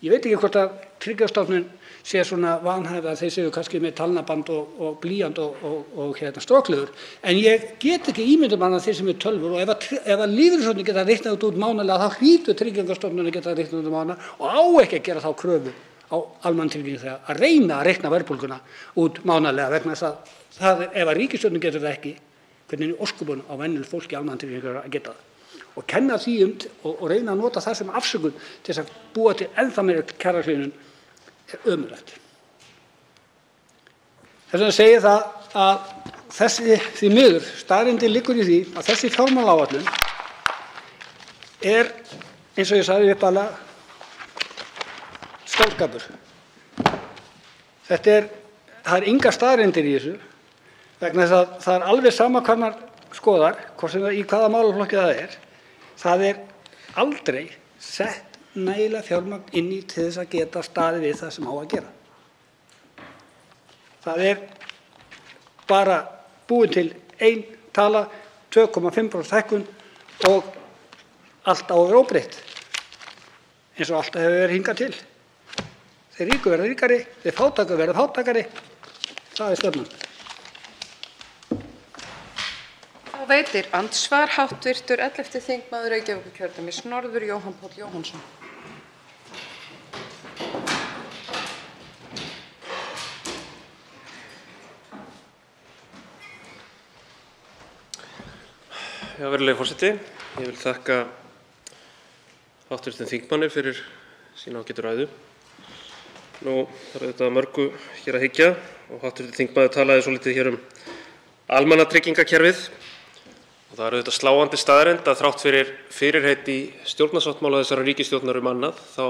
Ég veit ekki hvort að Tryggingastofnun sé svona vanhæf að þeir séu kannski með talnaband og blýant og strókleður, en ég get ekki ímyndað mér að þeir sem tölvur og ef að lífeyrissjóðirnir geta reiknað út mánaðarlega þá hlýtur Tryggingastofnun að geta reiknað út mánaðarlega og á ekki að gera þá kröfu á almannatryggingar að reyna að reikna verðbólguna út mánaðarlega vegna þess að ef að ríkisstjórnin getur það ekki, hvernig ósköpunum á venjulegt fólki almannatryggingar að geta það. Og kenna því og reyna að nota það sem afsökun til þess að búa til ennþá meiri kjaragliðnun ömurlegt. Þess vegna segi ég það að því miður staðreyndin liggur í því að þessi fjármálaáætlun eins og ég sagði upphaflega skáldskapur. Það engar staðreyndir í þessu vegna þess að það alveg sama hvað maður skoðar, hvort sem í hvaða málaflokki það aldrei sett nægilega fjármagn inn í til þess að geta staðið við það sem á að gera. Það bara búin til ein tala, 2,5% hækkun og allt á að vera óbreytt eins og alltaf hefur verið hingað til. Þeir ríku verða ríkari, þeir fátæku verða fátækari. Það stefnan. Þá veitir andsvar hv. 11. þingmaður Reykjavíkurkjördæmis norður Jóhann Páll Jóhannsson. Virðulegi forseti, ég vil þakka hv. þingmanni fyrir sína ágætu ræðu. Nú þarf þetta mörgu hér að hyggja og hv. þingmaður talaði svolítið hér almannatryggingakerfið og það auðvitað sláandi staðreynd að þrátt fyrir fyrirheit í stjórnarsáttmála þessarar ríkisstjórnar annað þá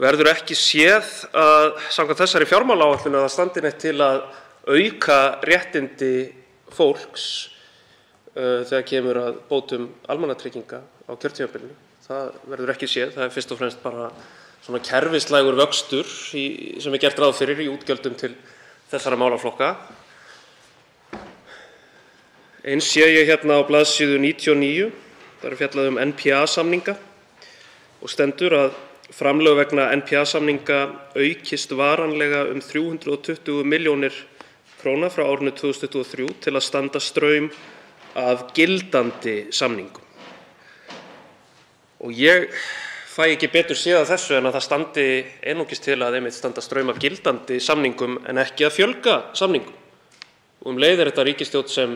verður ekki séð að samkvæmt þessari fjármálaáætlun að það standi neitt til að auka réttindi fólks þegar kemur að bótum almannatrygginga á kjörtímabilinu. Það verður ekki séð. Það fyrst og fremst bara svona kerfislægur vöxtur sem gert ráð fyrir í útgjöldum til þessara málaflokka. Eins sé ég hérna á blaðsíðu 99, það er fjallað NPA-samninga og stendur að framlög vegna NPA-samninga aukist varanlega 320 milljónir króna frá árinu 2023 til að standa straum af gildandi samningum. Og ég fæ ekki betur séð af þessu en að það standi einungis til að einmitt standa straum af gildandi samningum en ekki að fjölga samningum. Og leið þetta ríkisstjórn sem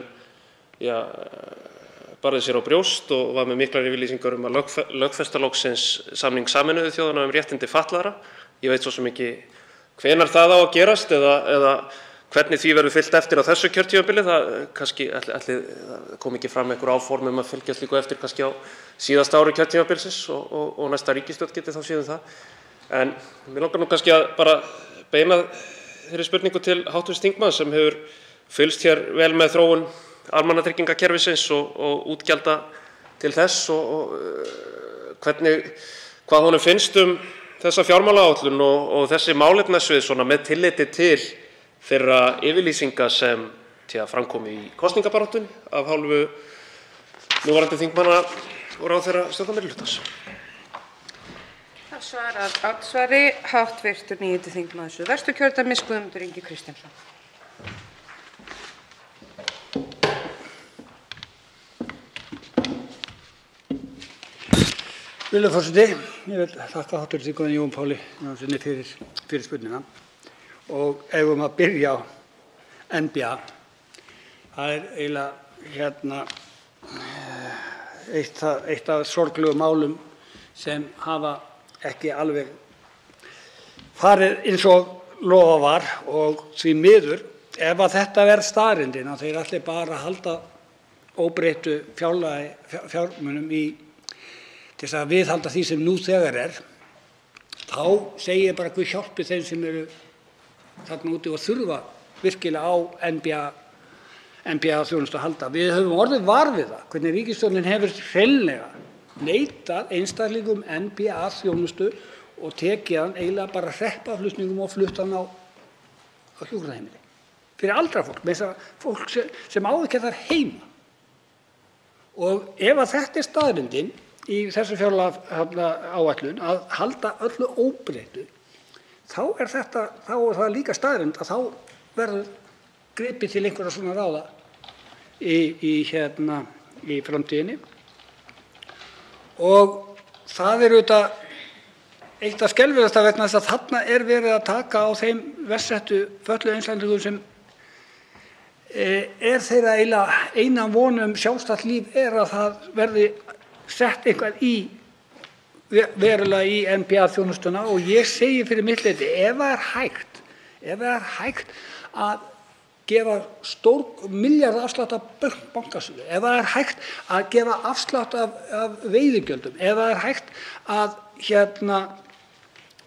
barði sér á brjóst og var með miklar yfirlýsingar að lögfesta loksins samning Sameinuðu þjóðanna réttindi fatlaðra. Ég veit svo sem ekki hvenær það á að gerast eða hvernig því verður fylgt eftir á þessu kjörtímabili. Það kannski kom ekki fram einhver áform að fylgja slíku eftir kannski á síðasta ári kjörtímabilsins og næsta ríkisstjórn geti þá séð það. En mér langar nú kannski að bara beina þeirri spurningu til hv. þingmanns sem hefur fylgst hér vel með þróun almannatryggingakerfisins og útgjalda til þess og hvað honum finnst þessa fjármálaáætlun og þessi málefnasvið svona með tilliti til þeirra yfirlýsinga sem framkomu í kosningabaráttunni af hálfu núverandi þingmanna og ráðherra stjórnarmeirihlutans. Það svarar andsvari hv. 9. þingmaður Suðvesturkjördæmis Guðmundur Ingi Kristinsson. Virðulegur forseti, ég vil þakka hv. þingmanni Jóhanni Páli Jóhannssyni fyrir spurninguna og eigum að byrja á NPA. Það er eiginlega eitt af sorglegu málum sem hafa ekki alveg farið eins og lofað var og því miður ef að þetta verður staðreyndin að þeir ætli bara að halda óbreyttu fjármunum til þess að viðhalda því sem nú þegar þá segi ég bara Guð hjálpi þeim sem eru þarna úti og þurfa virkilega á NPA-þjónustu að halda. Við höfum orðið var við það hvernig ríkisstjórnin hefur hreinlega neitað einstaklingum NPA-þjónustu og tekið hann eiginlega bara hreppaflutningum og flutt hann á hjúkrunarheimili. Fyrir aldra fólk, með þess að fólk sem á ekki þar heima. Og ef að þetta staðreyndin í þessu fjárlagaáætlun að halda öllu óbreyttu, þá er það líka staðreynd að þá verður gripið til einhverja svona ráða í framtíðinni. Og það er auðvitað eitt af skelfilegasta vegna þess að þarna er verið að taka á þeim verst settu fötluðu einstaklingum sem er þeirra eiginlega eina von sjálfstætt líf að það verði sett eitthvað verulega í NPA-þjónustuna og ég segi fyrir mitt leyti ef það er hægt að gefa milljarða afslátt af bankasölu, ef það er hægt að gefa afslátt af veiðigjöldum, ef það er hægt að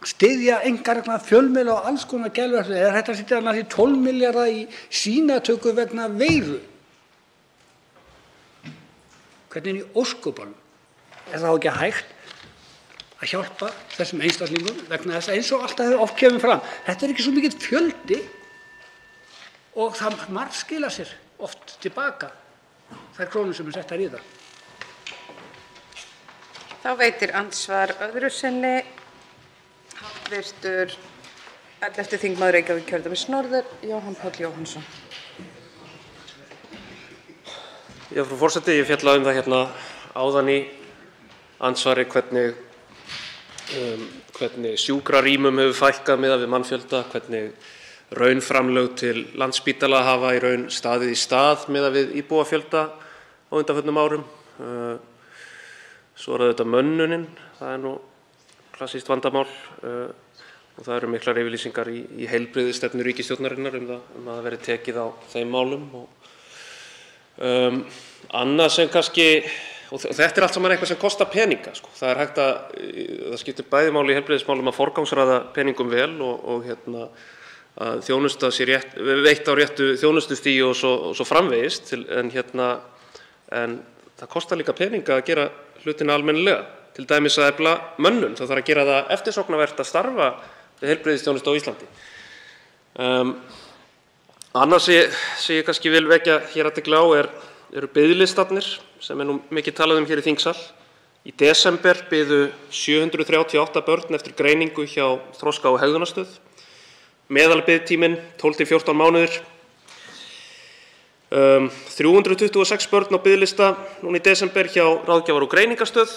styðja einkarekna fjölmiðla og alls konar gelverkefni, eða hægt að setja þarna því 12 milljarða í sýnatöku vegna veiru. Hvernig í ósköpunum er það ekki hægt að hjálpa þessum einstaklingum vegna þess að eins og alltaf hefur oft kemur fram, þetta er ekki svo mikill fjöldi og það margskila sér oft tilbaka þær krónur sem settar í það. Þá veitir andsvar öðru sinni hv. 11. þingmaður Reykjavíkurkjördæmis norður, Jóhann Páll Jóhannsson. Já, frú forseti, ég fjallaði það hérna áðan í andsvari hvernig sjúkrarýmum hefur fækkað miðað við mannfjölda, hvernig raunframlög til Landspítala hafa í raun staðið í stað miðað við íbúafjölda á undanförnum árum. Svo er þetta mönnunin, það er nú klassískt vandamál og það eru miklar yfirlýsingar í heilbrigðisstefnu ríkisstjórnarinnar að það verði tekið á þeim málum. Annað sem kannski, og þetta er allt saman eitthvað sem kostar peninga, sko. Það skiptir bæði máli í heilbrigðismálum að forgangsraða peningum vel og að þjónusta sé veitt á réttu þjónustustigi og svo framvegis, en það kostar líka peninga að gera hlutina almennilega, til dæmis að efla mönnun. Það þarf að gera það eftirsóknarvert að starfa við heilbrigðisþjónustu á Íslandi. Annars sem ég kannski vil vekja hér athygli á eru biðlistarnir, sem nú mikið talað hér í þingsal. Í desember biðu 738 börn eftir greiningu hjá Þroska- og hegðunarstöð. Meðalbiðtíminn 12 til 14 mánuðir. 326 börn á biðlista núna í desember hjá Ráðgjafar- og greiningarstöð.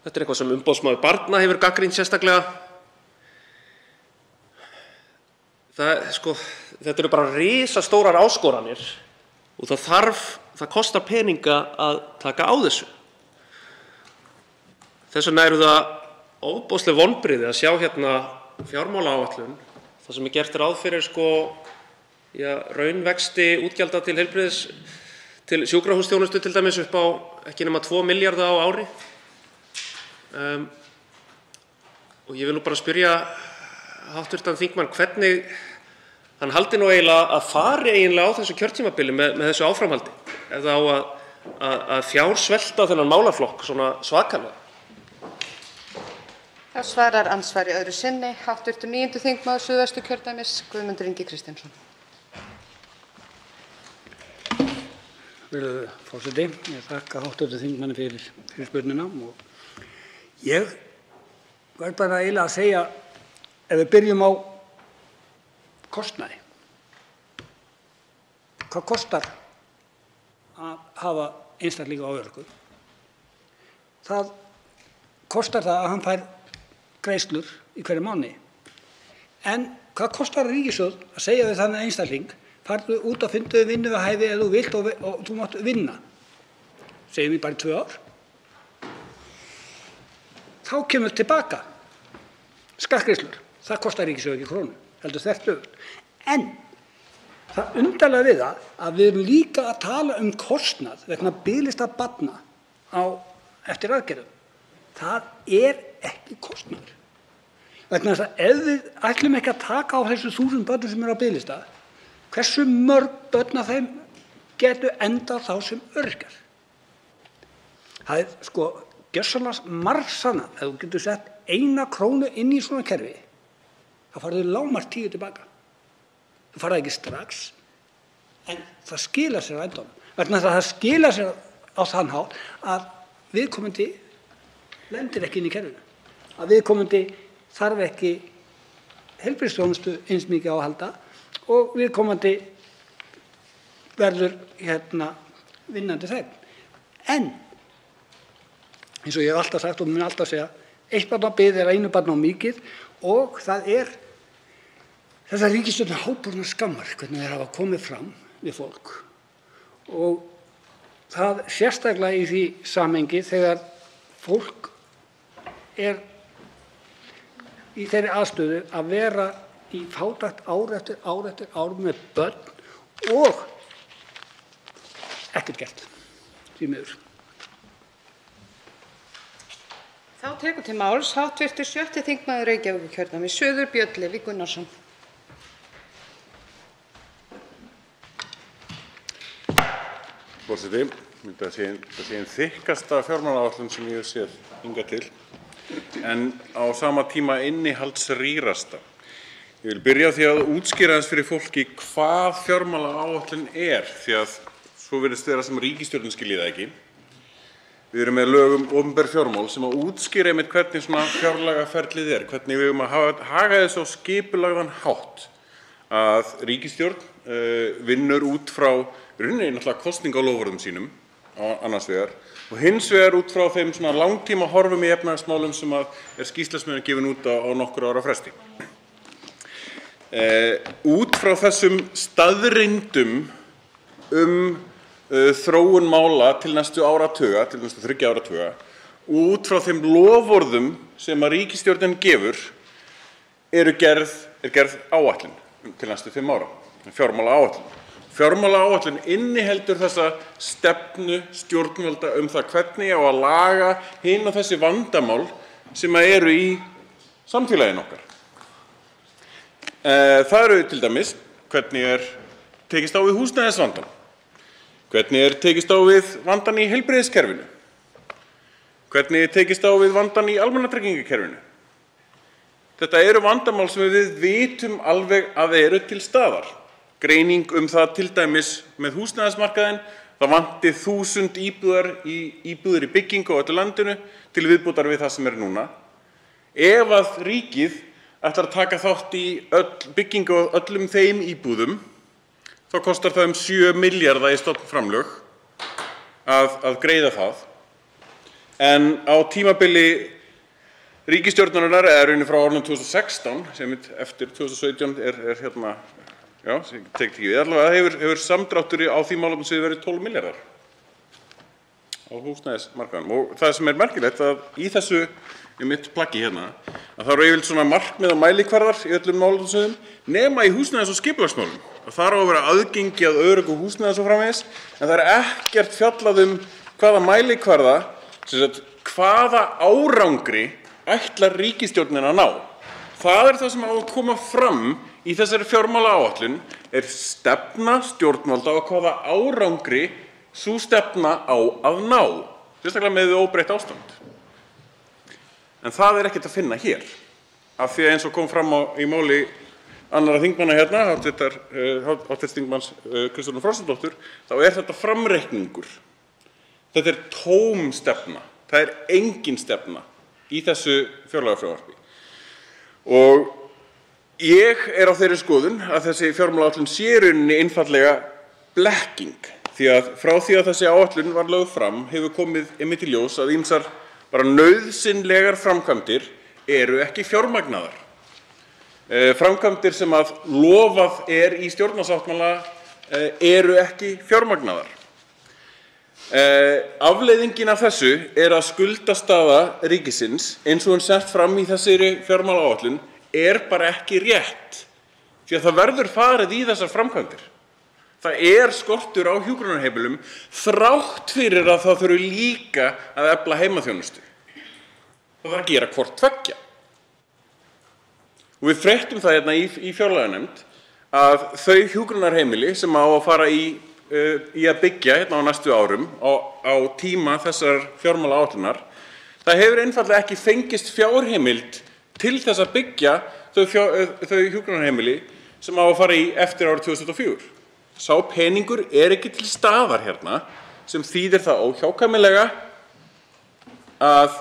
Þetta er eitthvað sem umboðsmaður barna hefur gagnrýnt sérstaklega. Þetta eru bara risastórar áskoranir og það kostar peninga að taka á þessu. Þess vegna eru það ofboðsleg vonbrigði að sjá hérna fjármálaáætlun þar sem gert ráð fyrir raunvexti útgjalda til til sjúkrahúsþjónustu til dæmis upp á ekki nema 2 milljarða á ári. Og ég vil nú bara spyrja hv. þingmann hvernig hann haldi nú eiginlega að fari eiginlega á þessu kjörtímabili með þessu áframhaldi, ef það á að fjársvelta þennan málaflokk svona svakalega. Þá svarar andsvari öðru sinni hv. 9. þingmaður Suðvesturkjördæmis, Guðmundur Ingi Kristinsson. Virðulegur forseti, ég þakka hv. þingmanni fyrir spurninguna og ég verð bara eiginlega að segja, ef við byrjum á kostnaði. Hvað kostar að hafa einstaklinga á örorku? Það kostar það að hann fær greiðslur í hverju mánuði. En hvað kostar ríkissjóð að segja við þannig einstakling, farðu út og fyndu vinnu við hæfi ef þú vilt og þú mátt vinna. Segjum við bara 2 ár. Þá kemur tilbaka skattgreiðslur. Það kostar ríkissjóð ekki krónu, heldur þvert öfugt. En það undarlega við það að við erum líka að tala kostnað vegna biðlista barna eftir aðgerðum. Það er ekki kostnaður. Vegna þess að ef við ætlum ekki að taka á þessu 1000 börnum sem eru á biðlista, hversu mörg börn af þeim getur endað þá sem öryrkjar? Það er gjörsamlega margsannað ef þú getur sett 1 krónu inn í svona kerfi, þá farðu lágmark 10 tilbaka. Þú farðu ekki strax, en það skilar sér á endanum. Vegna þess að það skilar sér á þann hátt að viðkomandi lendir ekki inn í kerfinu. Að viðkomandi þarf ekki heilbrigðisþjónustu eins mikið á að halda og viðkomandi verður vinnandi þegn. En eins og ég hef alltaf sagt og mun alltaf segja, 1 barn á bið er 1 barn á mikið og það er þessar ríkisstjórnar hábornar skammar hvernig þeir hafa komið fram við fólk. Og það sérstaklega í því samhengi þegar fólk er í þeirri aðstöðu að vera í fátækt ár eftir ár með börn og ekkert gert, því miður. Þá tekur til máls hv. 7. þingmaður Reykjavíkurkjördæmis suður, Björn Leví Gunnarsson. Forseti, þetta sé ein þykkasta fjármálaáætlun sem ég hef séð hingað til, en á sama tíma innihaldsrýrasta. Ég vil byrja á því að útskýra aðeins fyrir fólki hvað fjármálaáætlun er, því að svo virðist vera sem ríkisstjórnin skilji það ekki. Við erum með lög opinber fjármál sem að útskýra einmitt hvernig svona fjárlagaferlið er, hvernig við eigum að haga þessu á skipulagðan hátt. Að ríkisstjórn vinnur út frá rauninni náttúrulega kosningaloforðum sínum annars vegar og hins vegar út frá þeim svona langtíma horfum í efnahagsmálum sem að er skýrsla sem er gefin út á nokkurra ára fresti. Út frá þessum staðreyndum þróun mála til næstu áratuga, til næstu 3 áratuga, út frá þeim loforðum sem að ríkisstjórnin gefur er gerð áætlun til næstu 5 ára, fjármálaáætlun. Fjármálaáætlun inniheldur þessa stefnu stjórnvalda það hvernig á að laga hin og þessi vandamál sem eru í samfélaginu okkar. Það eru til dæmis hvernig tekist á við húsnæðisvandann, hvernig tekist á við vandann í heilbrigðiskerfinu, hvernig tekist á við vandann í almannatryggingakerfinu. Þetta eru vandamál sem við vitum alveg að eru til staðar. Greining það til dæmis með húsnæðismarkaðinn, það vanti 1000 íbúðir í byggingu á öllu landinu til viðbótar við það sem núna. Ef að ríkið ætlar að taka þátt í byggingu á öllum þeim íbúðum, þá kostar það 7 milljarða í stofnframlög að greiða það. En á tímabili ríkisstjórnarinnar, eða rauninni frá árinu 2016, sem eftir 2017 sem tekið ekki við, allavega hefur samdráttur á því málefnasviði verið 12 milljarðar á húsnæðismarkaðnum. Og það sem merkilegt að í þessu mitt plaggi að það eru yfirleitt svona markmið og mælikvarðar í öllum málefnasviðum nema í húsnæðis- og skipulagsmálum. Það á að vera aðgengi að öruggu húsnæðis og framvegis, en það ekkert fjallað hvaða mælikvarða, hvaða árangri ætlar ríkisstjórnin að ná. Það það sem á að koma fram í þessari fjármálaáætlun stefna stjórnvalda og hvaða árangri sú stefna á að ná, sérstaklega með óbreytt ástand. En það ekkert að finna hér, af því að eins og kom fram í máli annarra þingmanna hv. þingmanns Kristrúnar Frostadóttur, þá þetta framreikningur. Þetta tóm stefna, það engin stefna í þessu fjárlagafrumvarpi. Og ég á þeirri skoðun að þessi fjármálaáætlun sé í rauninni einfaldlega blekking, því að frá því að þessi áætlun var lögð fram hefur komið einmitt í ljós að ýmsar bara nauðsynlegar framkvæmdir eru ekki fjármagnaðar. Framkvæmdir sem að lofað í stjórnarsáttmála eru ekki fjármagnaðar. Afleiðingin af þessu að skuldastaða ríkisins, eins og hún sett fram í þessari fjármálaáætlun, bara ekki rétt, því að það verður farið í þessar framkvæmdir. Það skortur á hjúkrunarheimilum þrátt fyrir að það þurfi líka að efla heimaþjónustu. Það þarf að gera hvort tveggja. Og við fréttum það í fjárlaganefnd að þau hjúkrunarheimili sem á að fara í að byggja á næstu árum á tíma þessar fjármálaáætlunar, það hefur einfaldlega ekki fengist fjárheimild til þess að byggja þau hjúkrunarheimili sem á að fara í eftir árið 2024. Sá peningur ekki til staðar sem þýðir það óhjákvæmilega að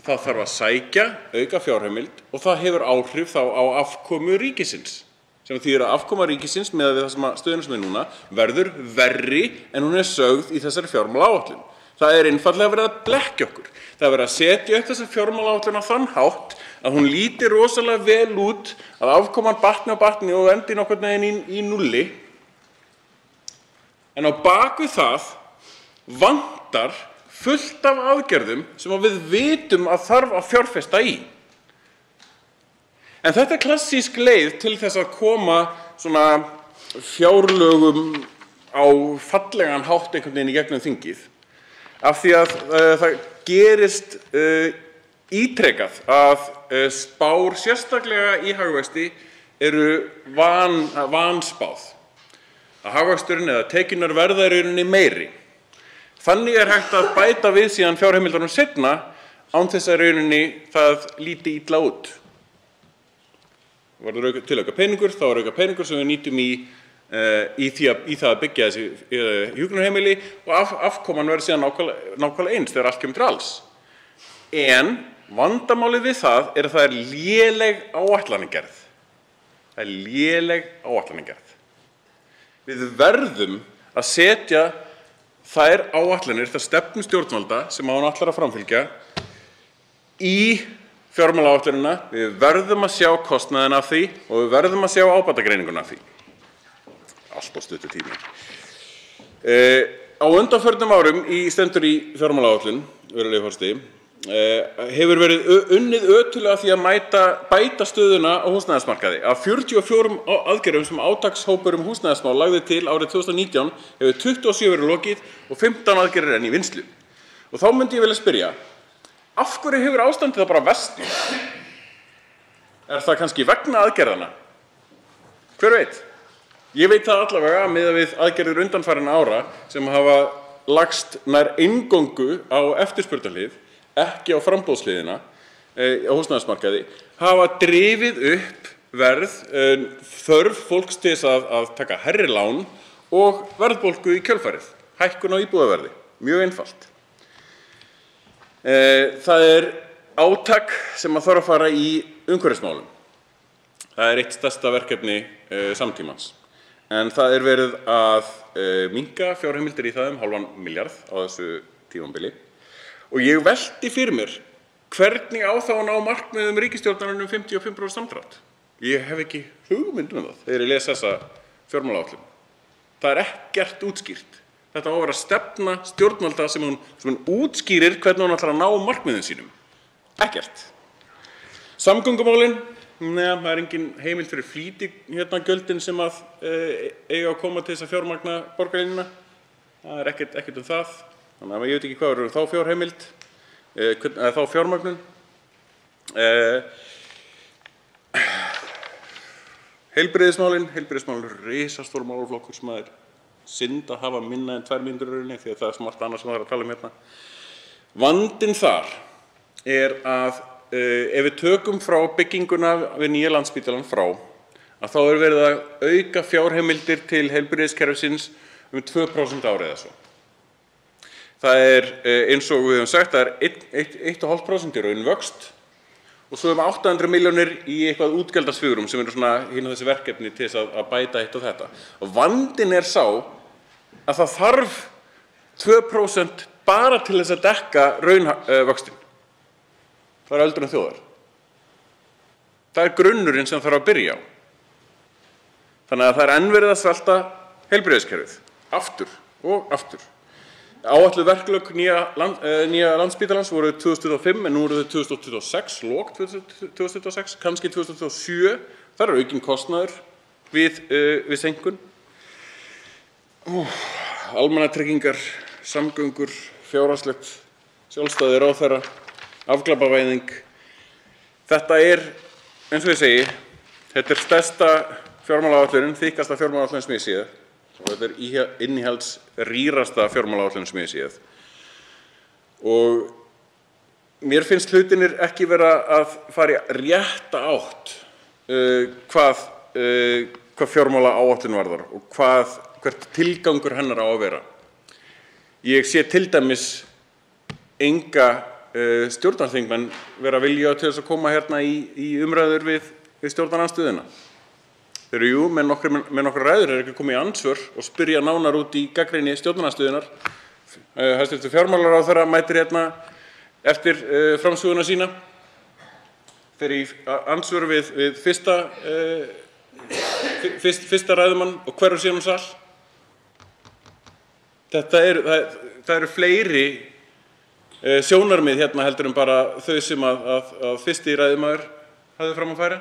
það þarf að sækja auka fjárheimild og það hefur áhrif þá á afkomu ríkisins, sem þýðir að afkoma ríkisins með við það stöðuna sem núna verður verri en hún sögð í þessari fjármálaáætlun. Það einfaldlega verið að blekkja okkur. Það verið að setja upp þessa fjármálaáætlun á þann hátt að hún líti rosalega vel út, að afkoman batni og endi nokkurn veginn í nulli. En á bak við það vantar fullt af aðgerðum sem við vitum að þarf að fjárfesta í. En þetta klassísk leið til þess að koma svona fjárlögum á fallegan hátt einhvern veginn í gegnum þingið, af því að það gerist ítrekað að spár sérstaklega í hagvexti eru vanspáð. Að hagvöxturinn eða tekjurnar verða í rauninni meiri. Þannig hægt að bæta við síðan fjárheimildunum seinna án þess að rauninni það líti illa út. Verður til auka peningur, þá auka peningur sem við nýtum í það að byggja þessi hjúkrunarheimili og afkoman verður síðan nákvæmlega eins þegar allt kemur til alls. En vandamálið við það að það léleg áætlanagerð. Það léleg áætlanagerð. Við verðum að setja þær áætlanir, það stefnu stjórnvalda sem hún ætlar að framfylgja í fjármálaáætlunina. Við verðum að sjá kostnaðinn af því og við verðum að sjá ábatagreininguna af því. Allt á stuttu tíma. Á undanförnum árum stendur í fjármálaáætlun, virðulegi forseti, hefur verið unnið ötullega því að bæta stöðuna á húsnæðismarkaði. Af 44 aðgerðum sem átakshópur húsnæðismál lagði til árið 2019 hefur 27 verið lokið og 15 aðgerðir enn í vinnslu. Og þá myndi ég vilja spyrja, af hverju hefur ástandið það bara versnað? Það kannski vegna aðgerðanna? Hver veit? Ég veit það allavega að miðað við aðgerðir undanfarinna ára sem hafa lagst nær eingöngu á eftirspurnarhlið, ekki á framboðshliðina á húsnæðismarkaði, hafa drifið upp verð, þörf fólks til þess að taka hærri lán og verðbólgu í kjölfarið, hækkun á íbúðaverði. Mjög einfalt. Það átak sem að þarf að fara í umhverfismálum. Það eitt stærsta verkefni samtímans. En það verið að minnka fjárheimildir í það 0,5 milljarð á þessu tímabili. Og ég velti fyrir mér hvernig á þá að ná markmiðum ríkisstjórnarinnar 55% samdrátt. Ég hef ekki hugmynd það þegar ég les þessa fjármálaáætlun. Það ekkert útskýrt. Þetta á að vera stefna stjórnvalda sem hún útskýrir hvernig hún ætlar að ná markmiðum sínum. Ekkert. Samgöngumálin, það engin heimild fyrir flýtigjöldin sem að eiga að koma til þess að fjármagna borgarlínuna. Það ekkert það. Þannig að ég veit ekki hvað verður þá fjárheimild, þá fjármagnun. Heilbrigðismálin er risastór málaflokkur sem það synd að hafa minna en 2 mínútur í rauninni því að það margt annað sem það að tala hérna. Vandinn þar að ef við tökum frá bygginguna við nýja Landspítalann frá, að þá verið að auka fjárheimildir til heilbrigðiskerfisins 2% árið eða svo. Það eins og við höfum sagt, það 1,5% í raunvöxt og svo 800 milljónir í eitthvað útgjaldasvigrúm sem svona þessi verkefni til þess að bæta eitt og þetta. Og vandinn sá að það þarf 2% bara til þess að dekka raunvöxtin. Það öldrun þjóðar. Það grunnurinn sem þarf að byrja á. Þannig að það enn verið að svelta heilbrigðiskerfið. Aftur og aftur. Áætluð verklok nýja Landspítalans voru 2025 en nú eru þau 2026, lok 2026, kannski 2027. Það aukinn kostnaður við seinkun. Almannatryggingar, samgöngur, fjárhagslegt sjálfstæði ráðherra, afglæpavæðing. Þetta eins og ég segi, þetta stærsta fjármálaáætlunin, þykkasta fjármálaáætlunin sem ég séð. Og þetta innihaldsrýrasta fjármálaáætlun sem ég séð. Og mér finnst hlutinir ekki vera að fara í rétta átt hvað fjármálaáætlun varðar og hvert tilgangur hennar á að vera. Ég sé til dæmis enga stjórnarþingmenn vera vilja til þess að koma hérna í umræður við stjórnarandstöðuna. Þeir eru með nokkrar ræður ekki komið í andsvör og spyrja nánar út í gagnrýni stjórnarandstöðunnar. Hæstv. Fjármálaráðherra mætir hérna eftir framsöguna sína. Fer í andsvör við fyrsta ræðumann og hverfur síðan úr sal. Það eru fleiri sjónarmið hérna heldur bara þau sem að fyrsti ræðumaður hafði fram að færa.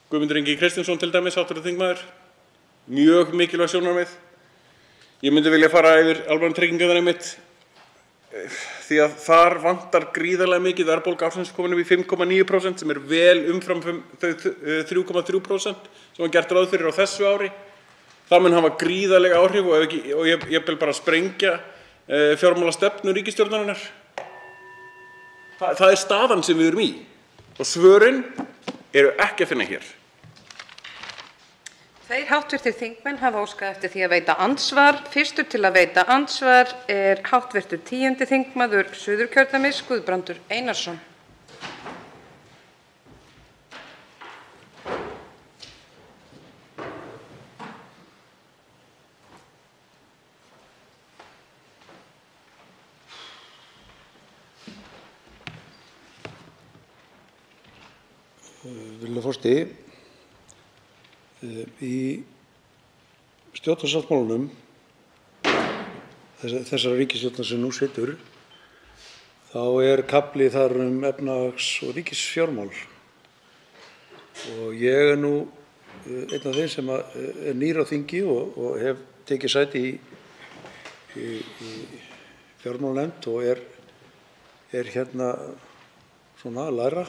Guðmundur Ingi Kristinsson til dæmis, hv. þingmaður, mjög mikilvæg sjónarmið. Ég myndi vilja fara yfir almannatryggingarnar einmitt því að þar vantar gríðarlega mikið. Verðbólga ársins komin upp í 5,9% sem vel umfram þau 3,3% sem var gert ráð fyrir á þessu ári. Það mun hafa gríðarlega áhrif og ég vil bara sprengja fjármálastefnu ríkisstjórnarinnar. Það staðan sem við erum í og svörin eru ekki að finna hér. Tveir hv. þingmenn hafa óskað eftir því að veita andsvar. Fyrstur til að veita andsvar hv. 10. þingmaður Suðurkjördæmis, Guðbrandur Einarsson. Virðulegur forseti, í stjórnarsáttmálanum þessara ríkisstjórnar sem nú situr, þá kafli þar efnahags- og ríkisfjármál. Og ég nú einn af þeim sem nýr á þingi og hef tekið sæti í fjármálanefnd og hérna svona að læra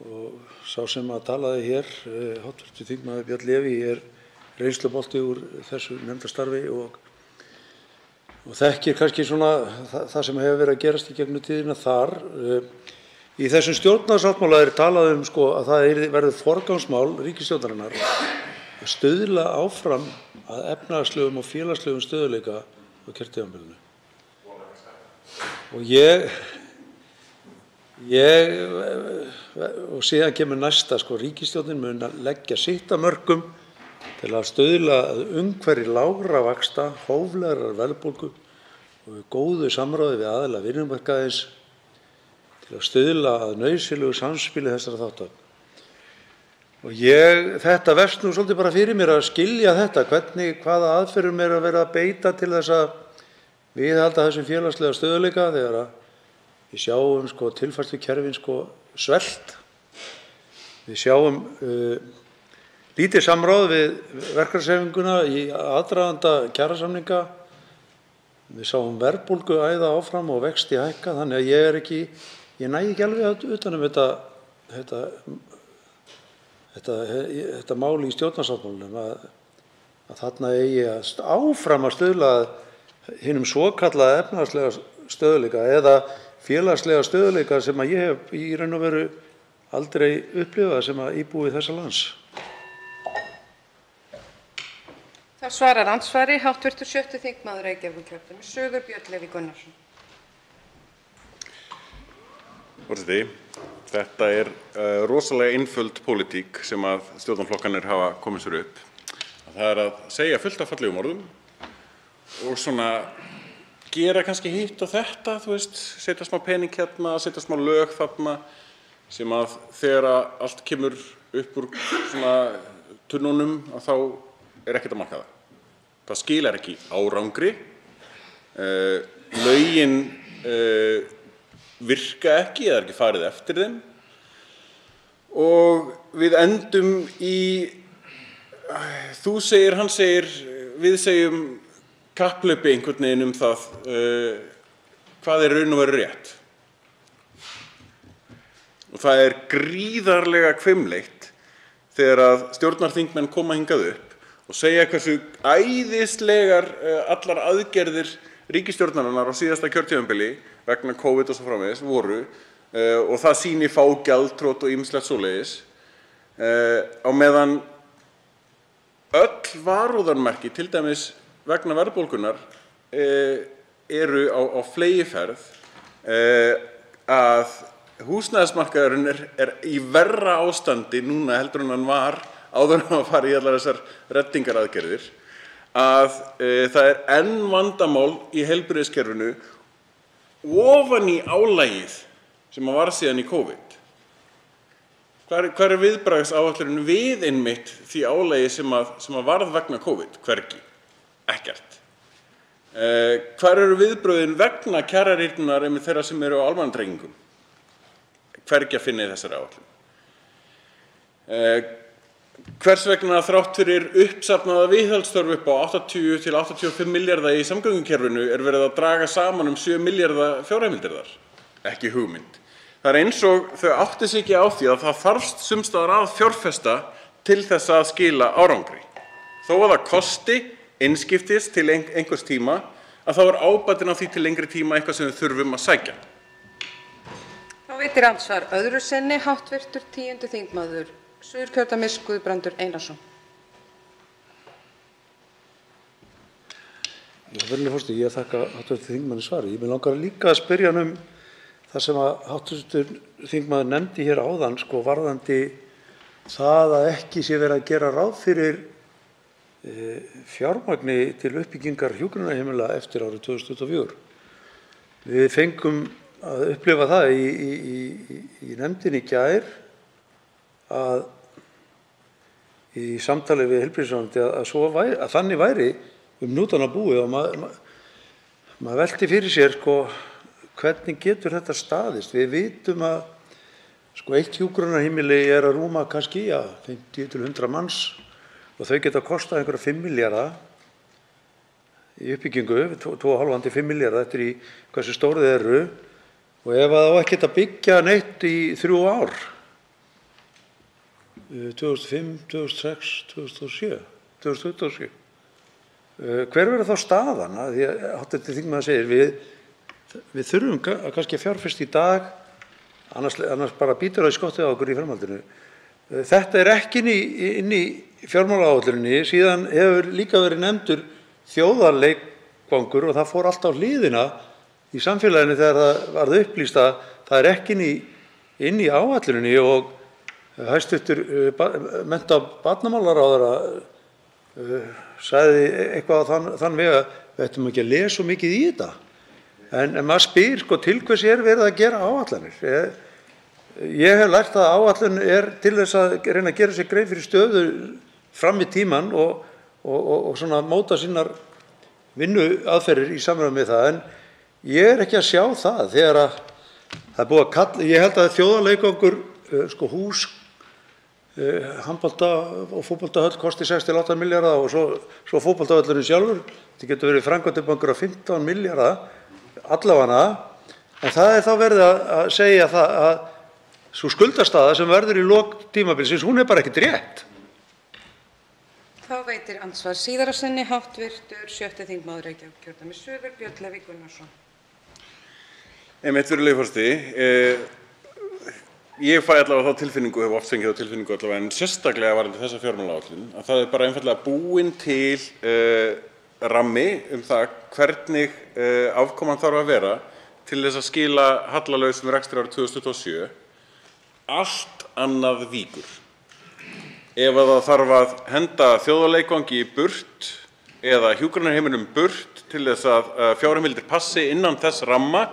og sá sem að talaði hér, hv. þingmaður Björn Leví, reynslubolti úr þessu nefndastarfi og þekkir kannski svona það sem hefur verið að gerast í gegnum tíðina þar. Í þessum stjórnarsáttmála talað að það verður forgangsmál ríkisstjórnarinnar að stuðla áfram að efnahagslegum og félagslegum stöðugleika á kjörtímabilinu. Og síðan kemur næsta, ríkisstjórnin mun að leggja sitt af mörkum til að stuðla að umhverfi lágra vaxta, hóflegrar verðbólgu og góðu samráði við aðila vinnumarkaðarins til að stuðla að nauðsynlegu samspili þessara þátta. Og þetta vefst nú svolítið bara fyrir mér að skilja þetta, hvaða aðferðum að vera að beita til þess að viðhalda þessum félagslega stöðugleika þegar við sjáum tilfærslukerfin svelt. Við sjáum lítið samráð við verkalýðshreyfinguna í aðdraganda kjarasamninga. Við sáum verðbólgu æða áfram og vexti hækka, þannig að ég næ ekki alveg utan þetta mál í stjórnarsáttmálanum að þarna eigi áfram að stuðla að hinum svokallaða efnahagslega stöðugleika eða félagslega stöðugleika sem að ég hef í raun og veru aldrei upplifað sem að íbúi þessa lands. Það svarar andsvari hv. 7. þingmaður Reykjavíkurkjördæmis suður, Björn Leví Gunnarsson. Forseti, þetta rosalega einföld pólitík sem að stjórnarflokkarnir hafa komið sér upp. Það að segja fullt af fallegum orðum og svona gera kannski hitt og þetta, setja smá pening hérna, setja smá lög þarna sem að þegar allt kemur upp úr svona tunnunum að þá ekkert að marka það. Það skilar ekki árangri, lögin virka ekki eða ekki farið eftir þeim og við endum í þú segir, hann segir, við segjum kapphlaupi einhvern veginn það hvað raun og veru rétt. Og það gríðarlega hvimleitt þegar að stjórnarþingmenn koma hingað upp og segja hversu æðislegar allar aðgerðir ríkisstjórnarinnar á síðasta kjörtímabili vegna COVID og svo framvegis voru og það sýni fá gjaldþrot og ýmislegt svoleiðis á meðan öll varúðarmerki, til dæmis vegna verðbólgunnar, eru á fleygiferð, að húsnæðismarkaðurinn í verra ástandi núna heldur en hann var áður en að fara í allar þessar reddingaraðgerðir, að það enn vandamál í heilbrigðiskerfinu ofan í álagið sem var síðan í COVID. Hvar viðbragðsáætlunin við einmitt því álagi sem að varð vegna COVID? Hvergi. Ekkert. Hvar eru viðbrögðin vegna kjararýrnunar einmitt þeirra sem eru á almannatryggingum? Hvergi að finna í þessari áætlun. Hvers vegna þrátt fyrir uppsafnaða viðhaldsþörf upp á 80 til 85 milljarða í samgöngukerfinu verið að draga saman 7 milljarða fjárheimildir þar? Ekki hugmynd. Það eins og þau átti sig ekki á því að það þarfst sums staðar að fjárfesta til þess að skila árangri. Þó að það kosti innskiptis til einhvers tíma, að þá ábatinn af því til lengri tíma eitthvað sem við þurfum að sækja. Þá veitir andsvar öðru sinni hv. 10. þingmaður Suðurkjördæmis Guðbrandur Einarsson. Virðulegur forseti, ég þakka hv. þingmanni svari. Ég mig langar líka að spyrja hann það sem að hv. þingmaður nefndi hér áðan, varðandi það að ekki sé verið að gera ráð fyrir fjármagni til uppbyggingar hjúkrunarheimila eftir árið 2024. Við fengum að upplifa það í nefndinni í gær að í samtali við heilbrigðisráðuneytið að þannig væri hnútana búið og maður velti fyrir sér hvernig getur þetta staðist. Við vitum að eitt hjúkrunarheimili að rúma kannski 50 til 100 manns og þau geta kostað einhverja 5 milljarða í uppbyggingu, 2,5 til 5 milljarða eftir í hversu stór þau eru, og ef það á ekkert að byggja neitt í 3 ár 2005, 2006, 2007, 2027. Hver verður þá staðan? Því að hv. þingmaður segir við þurfum kannski að fjárfesta í dag, annars bara bítur það í skottið á okkur í framhaldinu. Þetta er ekki inn í fjármálaáætluninni, síðan hefur líka verið nefndur þjóðarleikvangur og það fór allt á hliðina í samfélaginu þegar það varð upplýst að það er ekki inn í áætluninni og hæstv. Mennta- og barnamálaráðherra sagði eitthvað á þann veg að við ættum ekki að lesa svo mikið í þetta. En maður spyr til hvers verið að gera áætlanir. Ég hef lært að áætlun til þess að reyna að gera sér grein fyrir stöðu fram í tímann og svona móta sínar vinnuaðferðir í samræmi við það. En ég ekki að sjá það þegar að það er búið að kalla, ég held að þjóðarleikvangur, hús, handbolta og fótboltahöll kosti 6-8 milljarða og svo fótboltavöllurinn sjálfur. Þetta getur verið framkvæmdabankur á 15 milljarða allavega, en það er þá verið að segja það að sú skuldastaða sem verður í lok tímabilsins, hún er bara ekkert rétt. Þá veitir andsvar síðara sinni hv. 7. þingmaður Reykjavíkurkjördæmis suður, Björn Leví Gunnarsson. Virðulegi forseti, ég fæ allavega þá tilfinningu, hef oft fengið þá tilfinningu allavega, en sérstaklega varðandi þessa fjármálaáætlun, að það er bara einfaldlega búinn til rammi það hvernig afkoman þarf að vera til þess að skila hallalausum rekstri árið 2027. Allt annað víkur. Ef það þarf að henda þjóðarleikvangi í burt eða hjúkrunarheimilum burt til þess að fjárheimildir passi innan þess ramma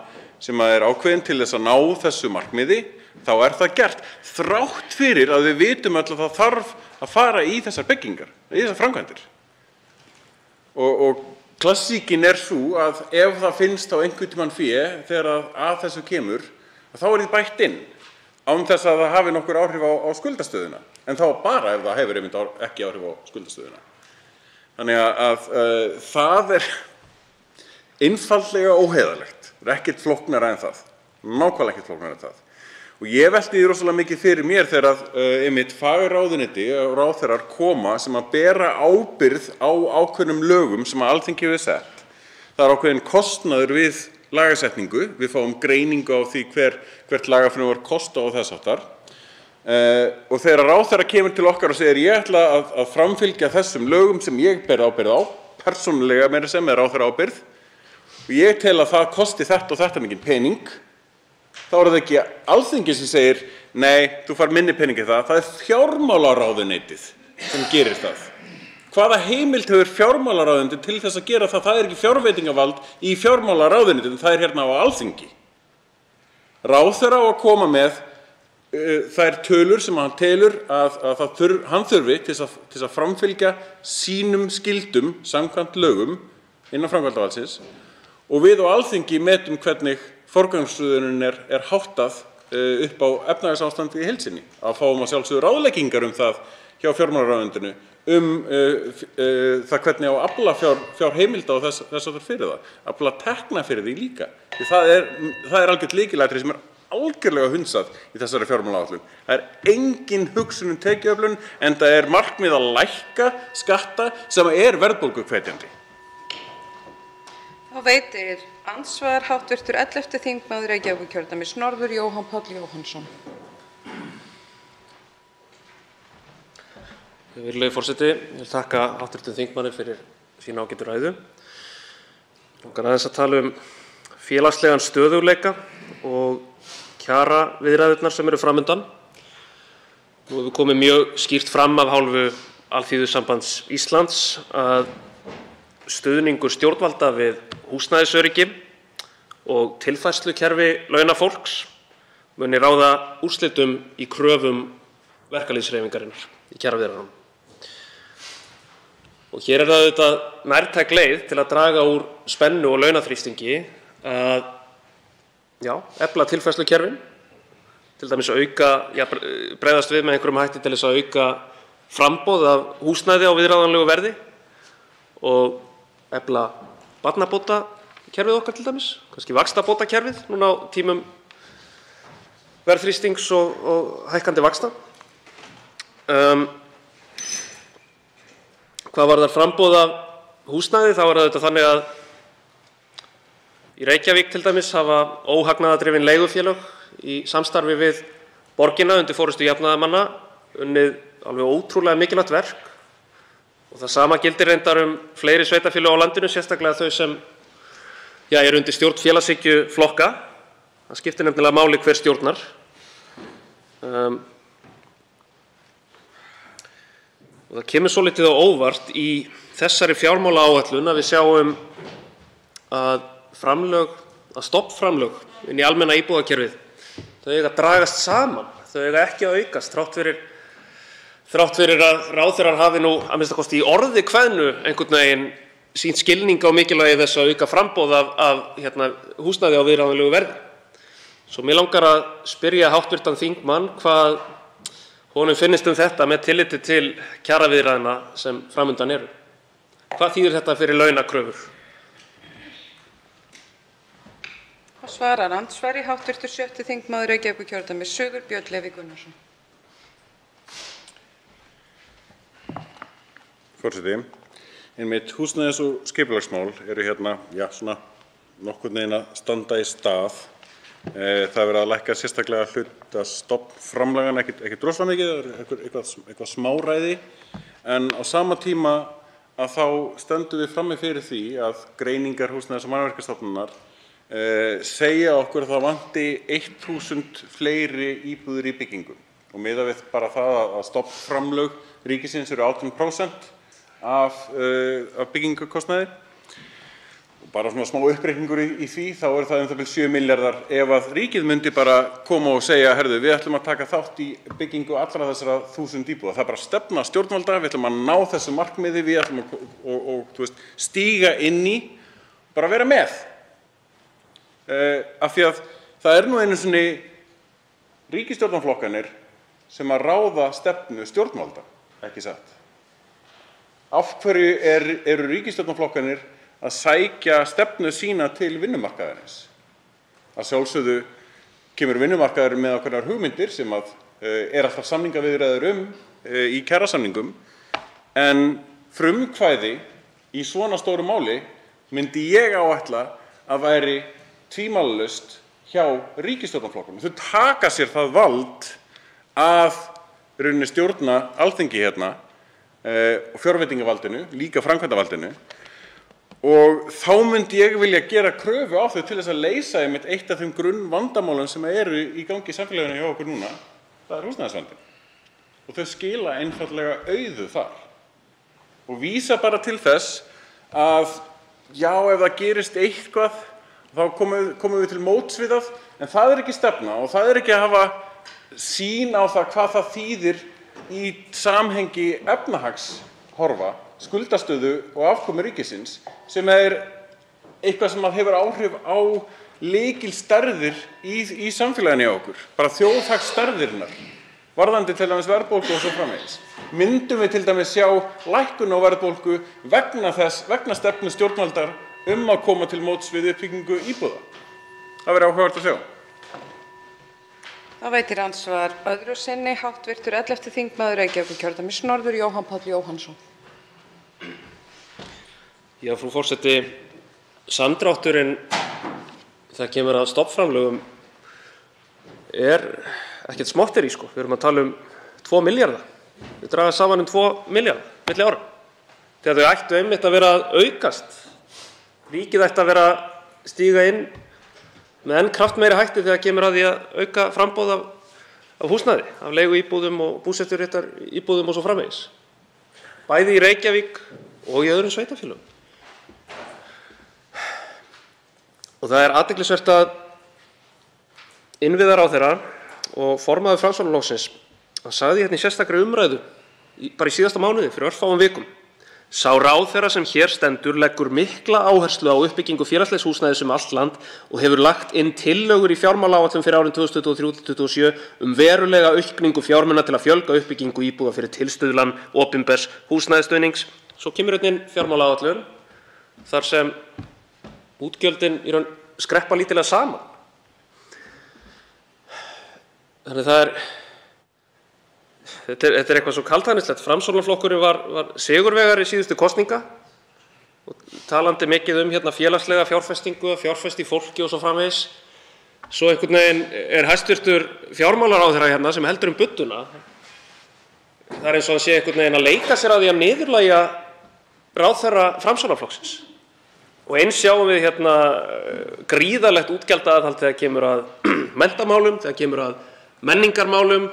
sem er ákveðinn til þess að ná þessu markmiði, þá er það gert. Þrátt fyrir að við vitum öll að það þarf að fara í þessar byggingar, í þessar framkvæmdir. Og klassíkin er sú að ef það finnst á einhvern tímann fé þegar að þessu kemur, þá er því bætt inn án þess að það hafi nokkur áhrif á skuldastöðuna. En þá bara ef það hefur ekki áhrif á skuldastöðuna. Þannig að það er einfaldlega óheiðarlegt. Það er ekkert flóknara en það. Nákvæmlega ekkert flóknara en það. Og ég velti því rosalega mikið fyrir mér þegar einmitt fagráðuneyti og ráðherrar koma sem að bera ábyrgð á ákveðnum lögum sem að Alþingi hefur sett. Það er ákveðinn kostnaður við lagasetningu. Við fáum greiningu á því hvert lagafrumvarp kostar og þess háttar. Og þegar ráðherra kemur til okkar og segir ég ætla að framfylgja þessum lögum sem ég ber ábyrgð á, persónulega meira sem er ráðherra ábyrgð, og ég tel að það kosti þetta og þetta mikinn pening, þá er það ekki Alþingi sem segir nei, þú fær minni pening í það er fjármálaráðuneytið sem gerir það. Hvaða heimild hefur fjármálaráðuneytið til þess að gera það? Það er ekki fjárveitingavald í fjármálaráðuneytið, það er hérna á Alþingi. Ráðherra á að koma með þær tölur sem hann telur að hann þurfi til þess að framfylgja sínum skildum samkvæmt lögum innan framkvæmdarvaldsins og við á Alþingi metum hvernig forgangsröðunin er háttað upp á efnahagsástandi í heild sinni. Að fáum að sjálfsögðu ráðleggingar það hjá fjármálaráðuneytinu það hvernig á að afla fjárheimilda og þess háttar fyrir það. Afla tekna fyrir því líka. Því það er algjört lykilatriði sem er algjörlega hunsað í þessari fjármálaáætlun. Það er engin hugsun tekjuöflun, en það er markmið að lækka skatta sem er verðbólguhvetjandi. Þá veitir andsvar hv. 11. þingmaður Reykjavíkurkjördæmis norður, Jóhann Páll Jóhannsson. Virðulegi forseti, ég vil þakka hv. þingmanni fyrir sína ágætu ræðu. Mig langar aðeins að tala félagslegan stöðugleika og kjaraviðræðurnar sem eru fram undan. Nú hefur komið mjög skýrt fram af hálfu Alþýðusambands Íslands að stuðningur stjórnvalda við húsnæðisöryggi og tilfærslukerfi launafólks muni ráða úrslitum í kröfum verkalýðshreyfingarinnar í kjaraviðræðunum. Og hér er það auðvitað nærtæk leið til að draga úr spennu og launaþrýstingi að efla tilfærslukerfin, til dæmis bregðast við með einhverjum hætti til þess að auka framboð af húsnæði á viðráðanlegu verði og efla barnabótakerfið okkar til dæmis, kannski vaxtabótakerfið núna á tímum verðþrýstings og hækkandi vaxta. Hvað varðar framboð af húsnæði þá er þetta þannig að í Reykjavík til dæmis hafa óhagnaðardrifin leigufélög í samstarfi við borgina undir forystu jafnaðarmanna unnið alveg ótrúlega mikilvægt verk og það sama gildir reyndar fleiri sveitarfélög á landinu, sérstaklega þau sem eru undir stjórn félagshyggjuflokka. Það skiptir nefnilega máli hver stjórnar. Og það kemur svolítið á óvart í þessari fjármálaáætlun að við sjáum að stofnframlög inn í almenna íbúðakerfið, þau eiga að dragast saman, þau eiga ekki að aukast þrátt fyrir að ráðherrar hafi nú að minnsta kosti í orði kveðnu einhvern veginn sýnt skilning á mikilvægi þess að auka framboð af húsnæði á viðráðanlegu verði. Svo mér langar að spyrja hv. þingmann hvað honum finnist þetta með tilliti til kjaraviðræðna sem framundan eru. Hvað þýðir þetta fyrir launakröfur? Það svarar andsvari hv. 6. þingmaður Reykjavíkurkjördæmis suður, Björn Leví Gunnarsson. Forseti, einmitt húsnæðis- og skipulagsmál eru svona nokkurn veginn að standa í stað. Það er verið að lækka sérstaklega hluta stofnframlaganna, ekki rosalega mikið, eitthvað smáræði, en á sama tíma að þá stöndum við frammi fyrir því að greiningar Húsnæðis- og mannvirkjastofnunar segja okkur að það vanti 1000 fleiri íbúðir í byggingum og miðað við bara það að stofnframlög ríkisins eru 18% af byggingarkostnaði. Bara svona smá uppreikningur í því, þá er það það 7 milljarðar ef að ríkið myndi bara koma og segja, herðu, við ætlum að taka þátt í byggingu allra þessara 1000 íbúða. Það er bara stefna stjórnvalda, við ætlum að ná þessu markmiði, við ætlum að stíga inn í, bara vera með. Af því að það er nú einu sinni ríkisstjórnarflokkanir sem að ráða stefnu stjórnvalda, ekki satt. Af hverju eru ríkisstjórnarflokkanir að sækja stefnu sína til vinnumarkaðarins? Að sjálfsögðu kemur vinnumarkaður með ákveðnar hugmyndir sem að er alltaf samningaviðræður í kjarasamningum, en frumkvæði í svona stóru máli myndi ég áætla að væri tvímælalaust hjá ríkisstjórnarflokkunum. Þau taka sér það vald að rauninni stjórna Alþingi og fjárveitingavaldinu, líka framkvæmdarvaldinu, og þá myndi ég vilja gera kröfu á þau til þess að leysa einmitt eitt af þeim grunnvandamálum sem eru í gangi í samfélaginu hjá okkur núna, það er húsnæðisvandinn. Og þau skila einfaldlega auðu þar og vísa bara til þess að já, ef það gerist eitthvað þá komum við til móts við það, en það er ekki stefna og það er ekki að hafa sýn á það hvað það þýðir í samhengi efnahagshorfa, skuldastöðu og afkomu ríkisins, sem er eitthvað sem hefur áhrif á lykilstærðir í samfélaginu hjá okkur, bara þjóðhagsstærðirnar, varðandi til dæmis verðbólgu og svo framvegis. Myndum við til dæmis sjá lækkun á verðbólgu vegna stefnu stjórnvaldar að koma til móts við uppbyggingu íbúða? Það verður áhugavert að sjá. Það veitir andsvar öðru sinni hv. 11. þingmaður Reykjavíkurkjördæmis norður, Jóhann Páll Jóhannsson. Já, frú forseti, samdrátturinn þegar kemur að stofnframlögum er ekkert smotterí, sko. Við erum að tala 2 milljarða. Við dragast saman 2 milljarða milli ára. Þegar þau ættu einmitt að vera að aukast. Ríkið ætti að vera að stíga inn með enn kraftmeiri hætti þegar kemur að því að auka framboð af húsnæði, af leiguíbúðum og búseturéttaríbúðum og svo framvegis. Bæði í Reykjavík og í öðrum sveitarfélögum. Og það er athyglisvert að innviðaráðherra og formaður Framsóknarflokksins sagði í sérstakri umræðu bara í síðasta mánuði fyrir örfáum vikum: sá ráðherra sem hér stendur leggur mikla áherslu á uppbyggingu félagslegs húsnæðis allt land og hefur lagt inn tillögur í fjármálaáætlun fyrir árin 2023–2027 verulega aukningu fjármuna til að fjölga uppbyggingu íbúða fyrir tilstuðlan opinbers húsnæðisstuðnings. Svo kemur inn fjármálaáætlun þar sem útgjöldin í raun skreppa lítillega saman. Þannig það er Þetta er eitthvað svo kaldhæðnislegt. Framsóknarflokkurinn var sigurvegari síðustu kosninga og talandi mikið hérna félagslega fjárfestingu, að fjárfesta í fólki og svo framvegis. Svo einhvern veginn hæstvirtur fjármálaráðherra hérna sem heldur budduna. Það eins og hann sé einhvern veginn að leika sér að því að niðurlægja ráðherra Framsóknarflokksins. Og eins sjáum við hérna gríðarlegt útgjaldaaðhald þegar kemur að menntamálum, þegar kemur að menningarmálum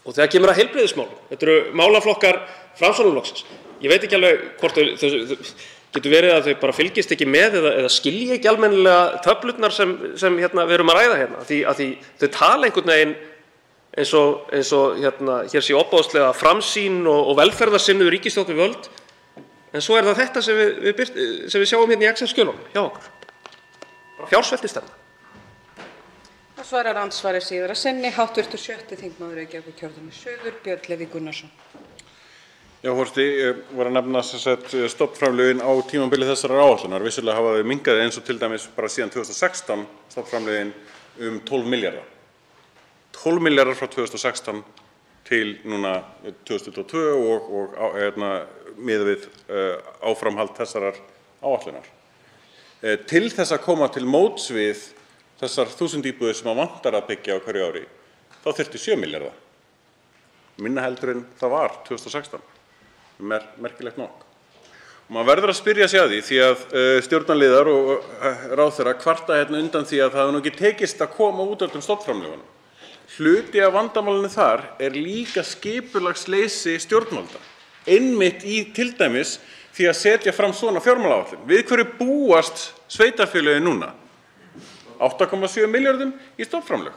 og þegar kemur að heilbrigðismálum. Þetta eru málaflokkar Framsóknarflokksins. Ég veit ekki alveg hvort getur verið að þau bara fylgist ekki með eða skilji ekki almennilega töflurnar sem hérna, við erum að ræða hérna. Því þau tala einhvern veginn eins og hérna, hér sé opáðslega framsýn og velferðarsinnuð ríkisstjórn við völd. En svo er það þetta sem við sjáum hérna í Excel-skjölunum hjá okkur. Fjársveltistefna. Það svarar andsvari síðara sinni, hv. 7. þingmaður Reykjavíkurkjördæmis suður, Björn Leví Gunnarsson. Já, Horsti, ég var að nefna stofnframlögin á tímabili þessarar áætlunar. Vissulega hafa þau minnkað eins og til dæmis bara síðan 2016 stofnframlögin 12 milljarða. 12 milljarðar frá 2016 til núna 2022 og miðað við áframhald þessarar áætlunar. Til þess að koma til móts við þessar 1000 íbúðir sem vantar að byggja á hverju ári, þá þyrfti 7 milljarða. Minna heldur en það var 2016. Merkilegt nokk. Og maður verður að spyrja sig að því að stjórnarliðar og ráðherra kvarta hérna undan því að það hefur nú ekki tekist að koma út af stofnframlögunum. Hluti af vandamálinu þar er líka skipulagsleysi stjórnvalda. Einmitt í til dæmis því að setja fram svona fjármálaáætlun. Við hverju búast sveitarfélögin núna? 8,7 milljörðum í stofnframlög.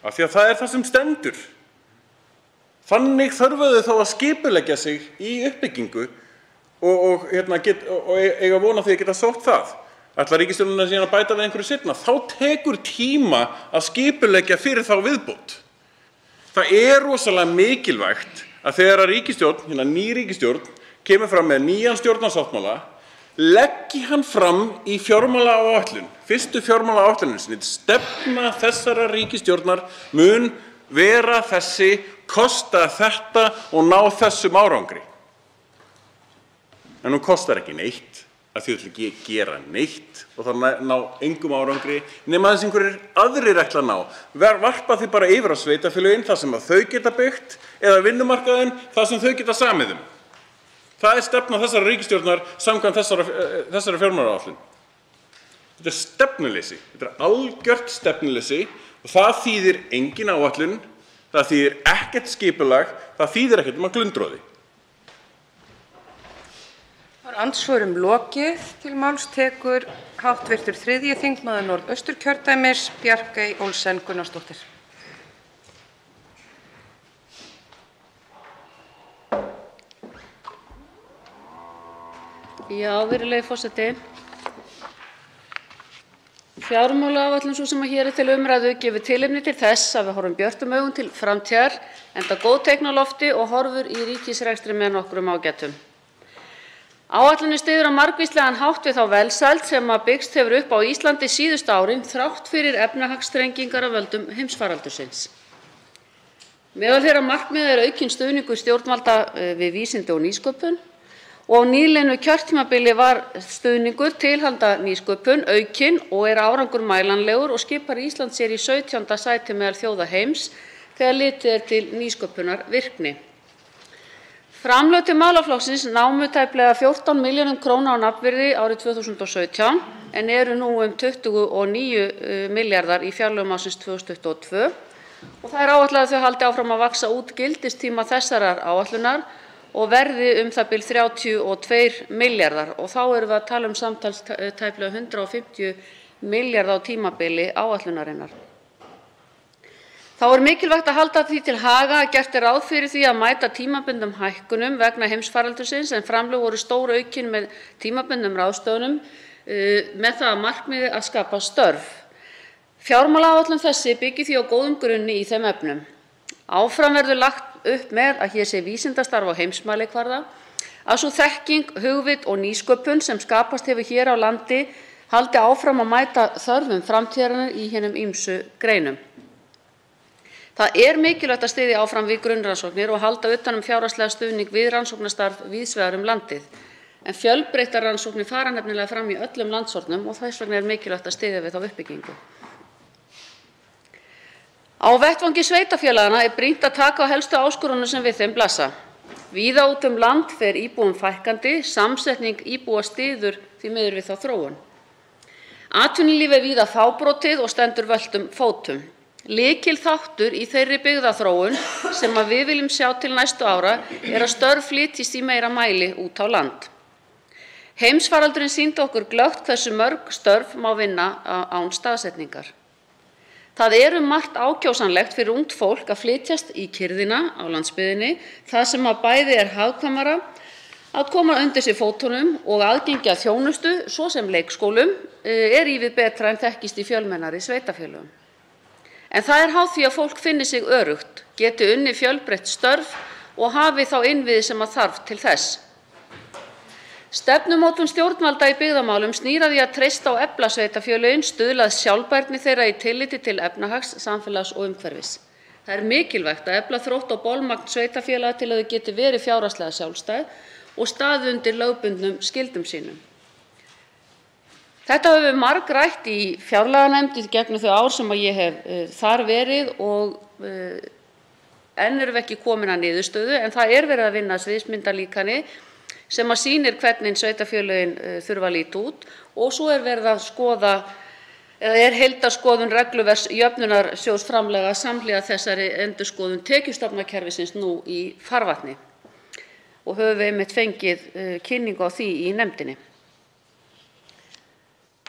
Af því að það er það sem stendur. Þannig þurfa þau þá að skipuleggja sig í uppbyggingu og eiga von á því að geta sótt það. Ætlar ríkisstjórnin síðan að bæta við einhverju seinna, þá tekur tíma að skipuleggja fyrir þá viðbót. Það er rosalega mikilvægt að þegar að ríkisstjórn, ný ríkisstjórn, kemur fram með nýjan stjórnarsáttmála, leggi hann fram í fjármálaáætlun, fyrstu fjármálaáætlunin sinni. Stefna þessara ríkisstjórnar mun vera þessi, kosta þetta og ná þessum árangri. En hún kostar ekki neitt, að því ætla ekki að gera neitt og það ná engum árangri nema þess einhverjir aðrir ætla að ná. Varpa því bara yfir á sveitarfélögin þar sem að þau geta byggt eða vinnumarkaðinn þar sem þau geta samið um. Það er stefna þessara ríkisstjórnar samkvæmt þessari fjármálaáætlun. Þetta er stefnuleysi. Þetta er algjört stefnuleysi og það þýðir engin áætlun, það þýðir ekkert skipulag, það þýðir ekkert glundroði. Andsvörum lokið. Til máls tekur hv. 3. þingmaður Norðausturkjördæmis, Bjarkey Olsen Gunnarsdóttir. Já, virðulegi forseti. Fjármálaáætlun sú sem hér er til umræðu gefur tilefni til þess að við horfum björtum augum til framtíðar, enda góð teikn á lofti og horfur í ríkisrekstri með nokkrum ágætum. Áætlunin styður á margvíslegan hátt við þá velsæld sem byggst hefur upp á Íslandi síðustu árin þrátt fyrir efnahagsþrengingar af völdum heimsfaraldursins. Meðal þeirra markmiða er aukinn stuðningur stjórnvalda við vísindi og nýsköpun og á nýliðnu kjörtímabili var stuðningur til handa nýsköpun aukinn og er árangur mælanlegur og skipar Ísland sér í 17. sæti meðal þjóða heims þegar litið er til nýsköpunar virkni. Framlög til málaflokksins námu tæplega 14 milljörðum króna á nafnvirði árið 2017 en eru nú 29 milljarðar í fjárlögum ársins 2022 og það er áætlað að þau haldi áfram að vaxa út gildistíma þessarar áætlunar og verði það bil 32 milljarðar og þá erum við að tala samtals tæplega 150 milljarða á tímabili áætlunarinnar. Þá er mikilvægt að halda því til haga að gert er ráð fyrir því að mæta tímabundnum hækkunum vegna heimsfaraldursins en framlög voru stóraukin með tímabundnum ráðstöfunum með það að markmiði að skapa störf. Fjármálaáætlun þessi byggir því á góðum grunni í þeim efnum. Áfram verður lagt upp með að hér sé vísindastarf á heimsmælikvarða, að sú þekking, hugvit og nýsköpun sem skapast hefur hér á landi haldi áfram að mæta þörfum framtíðarinnar í hinum ýmsu greinum. Það mikilvægt að styðja áfram við grunnrannsóknir og halda utan fjárhagslega stuðning við rannsóknastarf víðs vegar landið. En fjölbreyttar rannsóknir fara nefnilega fram í öllum landshornum og þess vegna mikilvægt að styðja við þá uppbyggingu. Á vettvangi sveitarfélaganna brýnt að taka á helstu áskorunum sem við þeim blasa. Víða út land fer íbúum fækkandi, samsetning íbúa styður því miður við þá þróun. Atvinnulíf víða fábrotið og stendur völtum fótum. Lykilþáttur í þeirri byggðaþróun sem við viljum sjá til næstu ára að störf flytjist í meira mæli út á land. Heimsfaraldurinn sýndi okkur glöggt hversu mörg störf má vinna án staðsetningar. Það margt ákjósanlegt fyrir ungt fólk að flytjast í kyrrðina á landsbyggðinni, það sem bæði hagkvæmara að koma undir sig fótunum og aðgengi að þjónustu, svo sem leikskólum, ívið betra en þekkist í fjölmennari sveitarfélögum. En það háð því að fólk finni sig öruggt, geti unnið fjölbreytt störf og hafi þá innviði sem þarf til þess. Stefnumótun stjórnvalda í byggðamálum snýr að því að treysta á efla sveitarfélögin, stuðla að sjálfbærni þeirra í tilliti til efnahags, samfélags og umhverfis. Það mikilvægt að efla þrótt og bolmagn sveitarfélaga til að þau geti verið fjárhagslega sjálfstæð og staðið undir lögbundnum skyldum sínum. Þetta höfum við margrætt í fjárlaganefnd í gegnum þau ár sem ég hef þar verið og enn erum við ekki komin að niðurstöðu, en það verið að vinna sviðsmyndalíkani sem sýnir hvernig sveitarfélögin þurfa að líta út og svo verið að skoða heildarskoðun regluverks jöfnunarsjóðs framlaga samhliða þessari endurskoðun tekjustofnakerfisins nú í farvatni og höfum við einmitt fengið kynningu á því í nefndinni.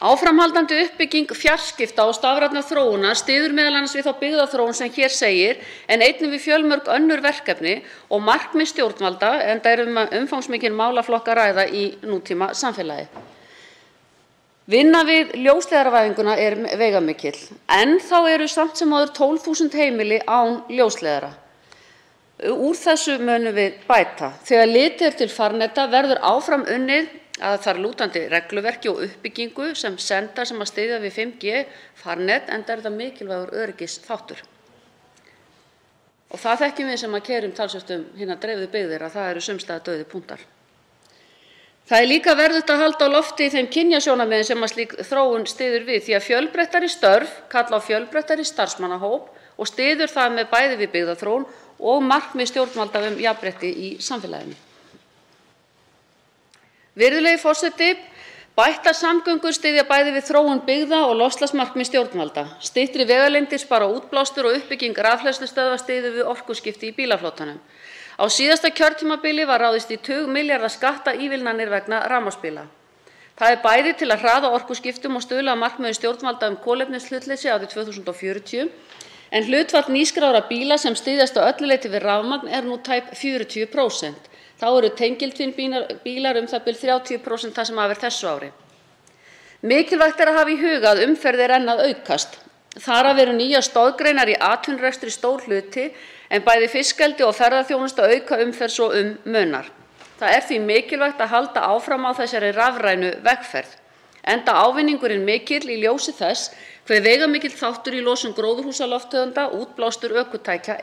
Áframhaldandi uppbygging fjarskipta og stafrænnar þróunar styður meðal annars við þá byggðaþróun sem hér segir, en einnig við fjölmörg önnur verkefni og markmið stjórnvalda, enda umfangsmikinn málaflokka að ræða í nútíma samfélagi. Vinna við ljósleiðaravæðinguna veigamikil, en þá samt sem áður 12.000 heimili án ljósleiðara. Úr þessu munum við bæta. Þegar litið til farneta verður áfram unnið að þar lútandi regluverki og uppbyggingu sem sendar sem styðja við 5G farnet, enda þetta mikilvægur öryggisþáttur. Og það þekkjum við sem keyrum talsvert hinar dreifðu byggðir að það sums staðar dauðir punktar. Það líka verðugt að halda á lofti þeim kynjasjónarmiðum sem slík þróun styður við, því að fjölbreyttari störf kalla á fjölbreyttari starfsmannahóp og styður það með bæði við byggðaþróun og markmið stjórnvalda jafnrétti í samfélaginu. Virðulegi forseti, bættar samgöngur styðja bæði við þróun byggða og loftslagsmarkmið stjórnvalda. Styttri vegalengdir spara útblástur og uppbygging rafhleðslustöðva styður við orkuskipti í bílaflotanum. Á síðasta kjörtímabili var ráðist í tugmilljarða skattaívilnanir vegna rafmagnsbíla. Það bæði til að hraða orkuskiptum og stuðla að markmiði stjórnvalda kolefnishlutleysi árið 2040, en hlutfall nýskráðra bíla sem styðjast á öllu leyti við rafmagn nú tæp 40%. Þá tengiltvinnbílar það bil 30% það sem af þessu ári. Mikilvægt að hafa í huga að umferð enn að aukast. Þar af nýjar stoðgreinar í atvinnurekstri stór hluti, en bæði fiskeldi og ferðaþjónusta auka umferð svo munar. Það því mikilvægt að halda áfram á þessari rafrænu vegferð, enda ávinningurinn mikill í ljósi þess hve veigamikill þáttur í losun gróðurhúsalofttegunda útblástur ökutækja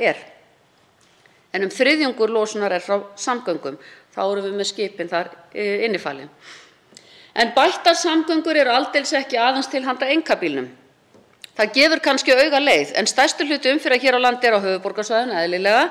En þriðjungur losunar frá samgöngum, þá erum við með skipin þar innifalin. En bættar samgöngur aldeilis ekki aðeins til handa einkabílnum. Það gefur kannski auga leið, en stærstu hluti umferðar hér á landi á höfuðborgarsvæðinu eðlilega,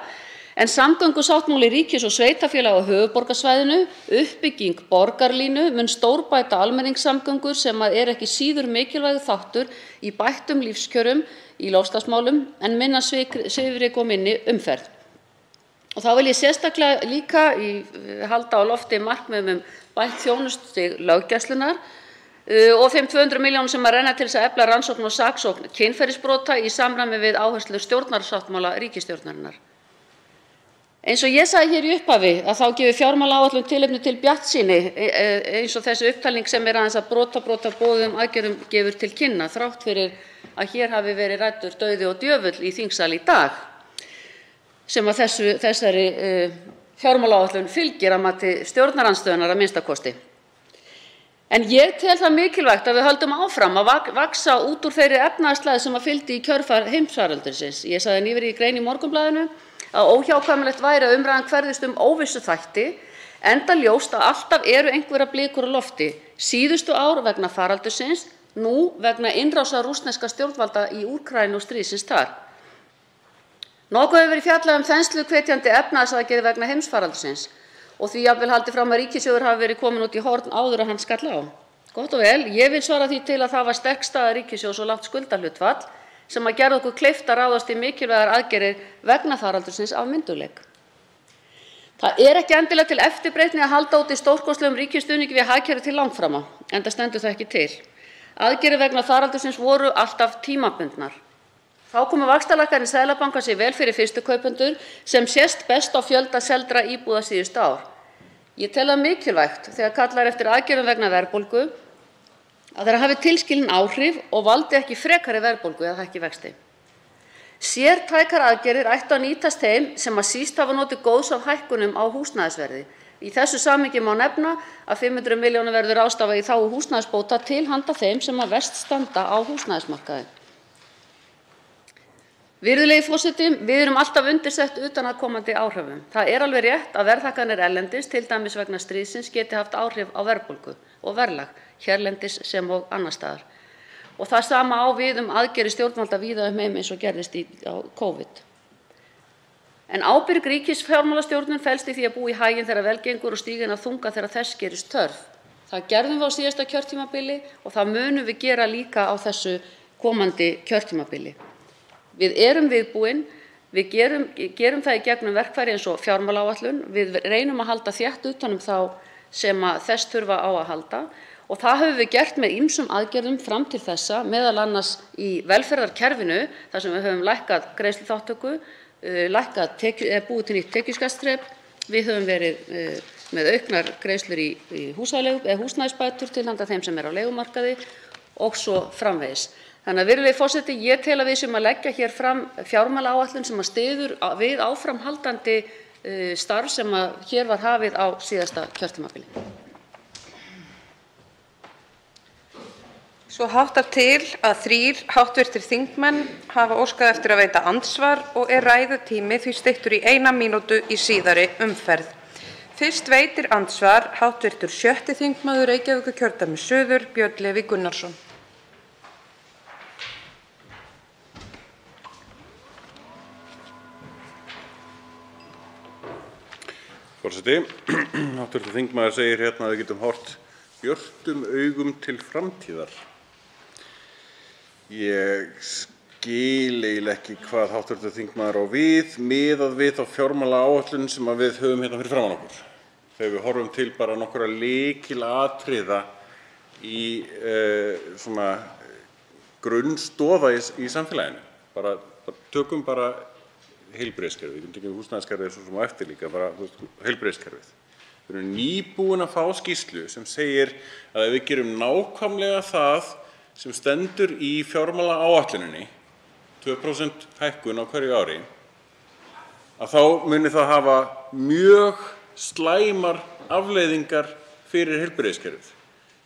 en samgöngusáttmáli ríkis og sveitarfélaga á höfuðborgarsvæðinu, uppbygging borgarlínu mun stórbæta almenningssamgöngur sem ekki síður mikilvægur þáttur í bættum lífskjörum í loftslagsmálum, en minna svifryk og minni umferð. Og þá vil ég sérstaklega líka halda á lofti markmiðum bætt þjónustustig löggæslunnar og þeim 200 milljónum sem renna til þess að efla rannsókn og saksókn kynferðisbrota í samræmi við áherslur stjórnarsáttmála ríkisstjórnarinnar. Eins og ég sagði hér í upphafi að þá gefur fjármálaáætlun tilefni til bjartsýni, eins og þessi upptalning sem aðeins að brota boðuðum aðgerðum gefur til kynna, þrátt fyrir að hér hafi verið ræddur dauði og djöfull í þingsal í dag, sem þessari fjármálaáætlun fylgir að mati stjórnarandstöðunnar að minnsta kosti. En ég tel það mikilvægt að við höldum áfram að vaxa út úr þeirri efnahagslægð sem fylgdi í kjölfar heimsfaraldursins. Ég sagði nýverið í grein í Morgunblaðinu að óhjákvæmilegt væri að umræðan hverfist óvissuþætti, enda ljóst að alltaf eru einhverjar blikur á lofti. Síðustu ár vegna faraldursins, nú vegna innrásar rússneska stjórnvalda í Úkraínu og stríðsins þar. Nokkuð hefur verið fjallað þensluhvetjandi efnahagsaðgerðir vegna heimsfaraldursins og því jafnvel haldið fram að ríkissjóður hafi verið kominn út í horn áður en hann skall á. Gott og vel, ég vil svara því til að það var sterk staða ríkissjóðs og lágt skuldahlutfall sem að gerði okkur kleift að ráðast í mikilvægar aðgerðir vegna faraldursins af myndugleik. Það er ekki endilega til eftirbreytni að halda úti stórkostlegum ríkisstuðningi við hagkerfið til langframa, enda stendur það ekki til. Aðgerðir vegna faraldursins voru alltaf tímabundnar. Þá komu vaxtalækkanir Seðlabankans vel fyrir fyrstu kaupendur sem sést best á fjölda seldra íbúða síðustu ár. Ég tel það mikilvægt þegar kallar eftir aðgerðum vegna verðbólgu að þær hafi tilskilin áhrif og valdi ekki frekari verðbólgu eða hækki vexti. Sértækar aðgerðir ættu að nýtast þeim sem að síst hafa notið góðs af hækkunum á húsnæðisverði. Í þessu samhengi má nefna að 500 milljónum verður ráðstafað í þágu húsnæðisbóta til handa þeim sem að verst standa á húsnæðismarkaði. Virðulegi forseti, við erum alltaf undirsett utanaðkomandi áhrifum. Það er alveg rétt að verðhækkanir erlendis, til dæmis vegna stríðsins, geti haft áhrif á verðbólgu og verðlag, hérlendis sem og annars staðar. Og það sama á við aðgerðir stjórnvalda víða heim eins og gerðist á COVID. En ábyrg ríkisfjármálastjórnun felst í því að búa í haginn þegar vel gengur og stíga inn á þunga þegar þess gerist þörf. Það gerðum við á síðasta kjörtímabili og það munum við gera líka á þessu komandi kjörtímabili. Við erum viðbúin, við gerum það í gegnum verkfæri eins og fjármálaáætlun, við reynum að halda þétt utan þá sem þess þurfa á að halda og það höfum við gert með ýmsum aðgerðum fram til þessa, meðal annars í velferðarkerfinu, þar sem við höfum lækkað greiðsluþátttöku, búið til nýtt tekjuskattsþrep, við höfum verið með auknar greiðslur í húsnæðisbætur til handa þeim sem á leigumarkaði og svo framvegis. Þannig að virðulegi forseti, ég tel að við séum að leggja hér fram fjármálaáætlun sem að styður við áframhaldandi starf sem að hér var hafið á síðasta kjörtímabili. Svo háttar til að 3 hv. þingmenn hafa óskað eftir að veita andsvar og ræðutími því styttur í 1 mínútu í síðari umferð. Fyrst veitir andsvar hv. 6. þingmaður Reykjavíkurkjördæmis suður, Björn Leví Gunnarsson. Forseti, hv. þingmaður segir hérna að við getum horft björtum augum til framtíðar. Ég skil eiginlega ekki hvað hv. þingmaður á við miðað við þá fjármálaáætlun sem við höfum hérna fyrir framan okkur. Þegar við horfum til bara nokkurra lykilatriða í svona grunnstoða í samfélaginu. Tökum bara heilbrigðiskerfið, við getum tekið húsnæðiskerfið svo sem á eftir líka, bara heilbrigðiskerfið. Við erum nýbúin að fá skýrslu sem segir að ef við gerum nákvæmlega það sem stendur í fjármálaáætluninni, 2% hækkun á hverju ári, að þá muni það hafa mjög slæmar afleiðingar fyrir heilbrigðiskerfið.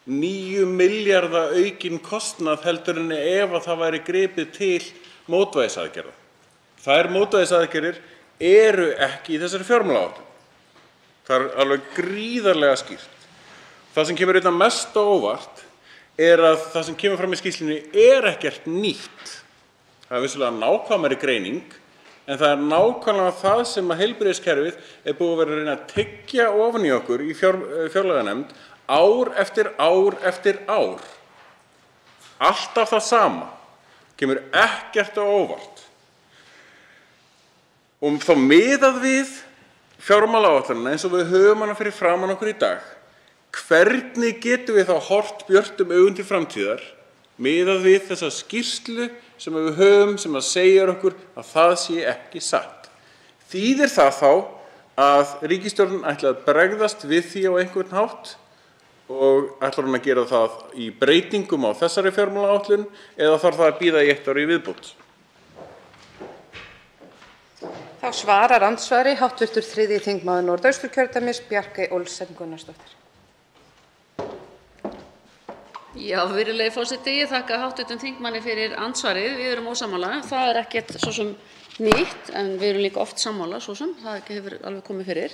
9 milljarða aukinn kostnað heldur en ef að það væri gripið til mótvægisaðgerða. Þær mótvægisaðgerðir eru ekki í þessari fjármálaáætlun. Það er alveg gríðarlega skýrt. Það sem kemur einna mest á óvart er að það sem kemur fram í skýrslunni er ekkert nýtt. Það er vissulega nákvæmari greining, en það er nákvæmlega það sem að heilbrigðiskerfið er búið að vera að reyna að tyggja ofan í okkur í fjárlaganefnd ár eftir ár eftir ár. Alltaf það sama. Kemur ekkert á óvart. Og þá miðað við fjármálaáætlunina eins og við höfum hana fyrir framan okkur í dag, hvernig getum við þá horft björtum augum til framtíðar miðað við þessa skýrslu sem við höfum sem að segja okkur að það sé ekki satt? Þýðir það þá að ríkisstjórnin ætlar að bregðast við því á einhvern hátt og ætlar hún að gera það í breytingum á þessari fjármálaáætlun eða þarf það að bíða í 1 ár í viðbót? Þá svarar andsvari hv. 3. þingmaður Norðausturkjördæmis, Bjarkey Olsen Gunnarsdóttir. Já, virðulegi forseti, ég þakka hv. þingmanni fyrir andsvarið. Við erum ósammála. Það er ekkert svo sem nýtt, en við erum líka oft sammála, svo sem það hefur alveg komið fyrir.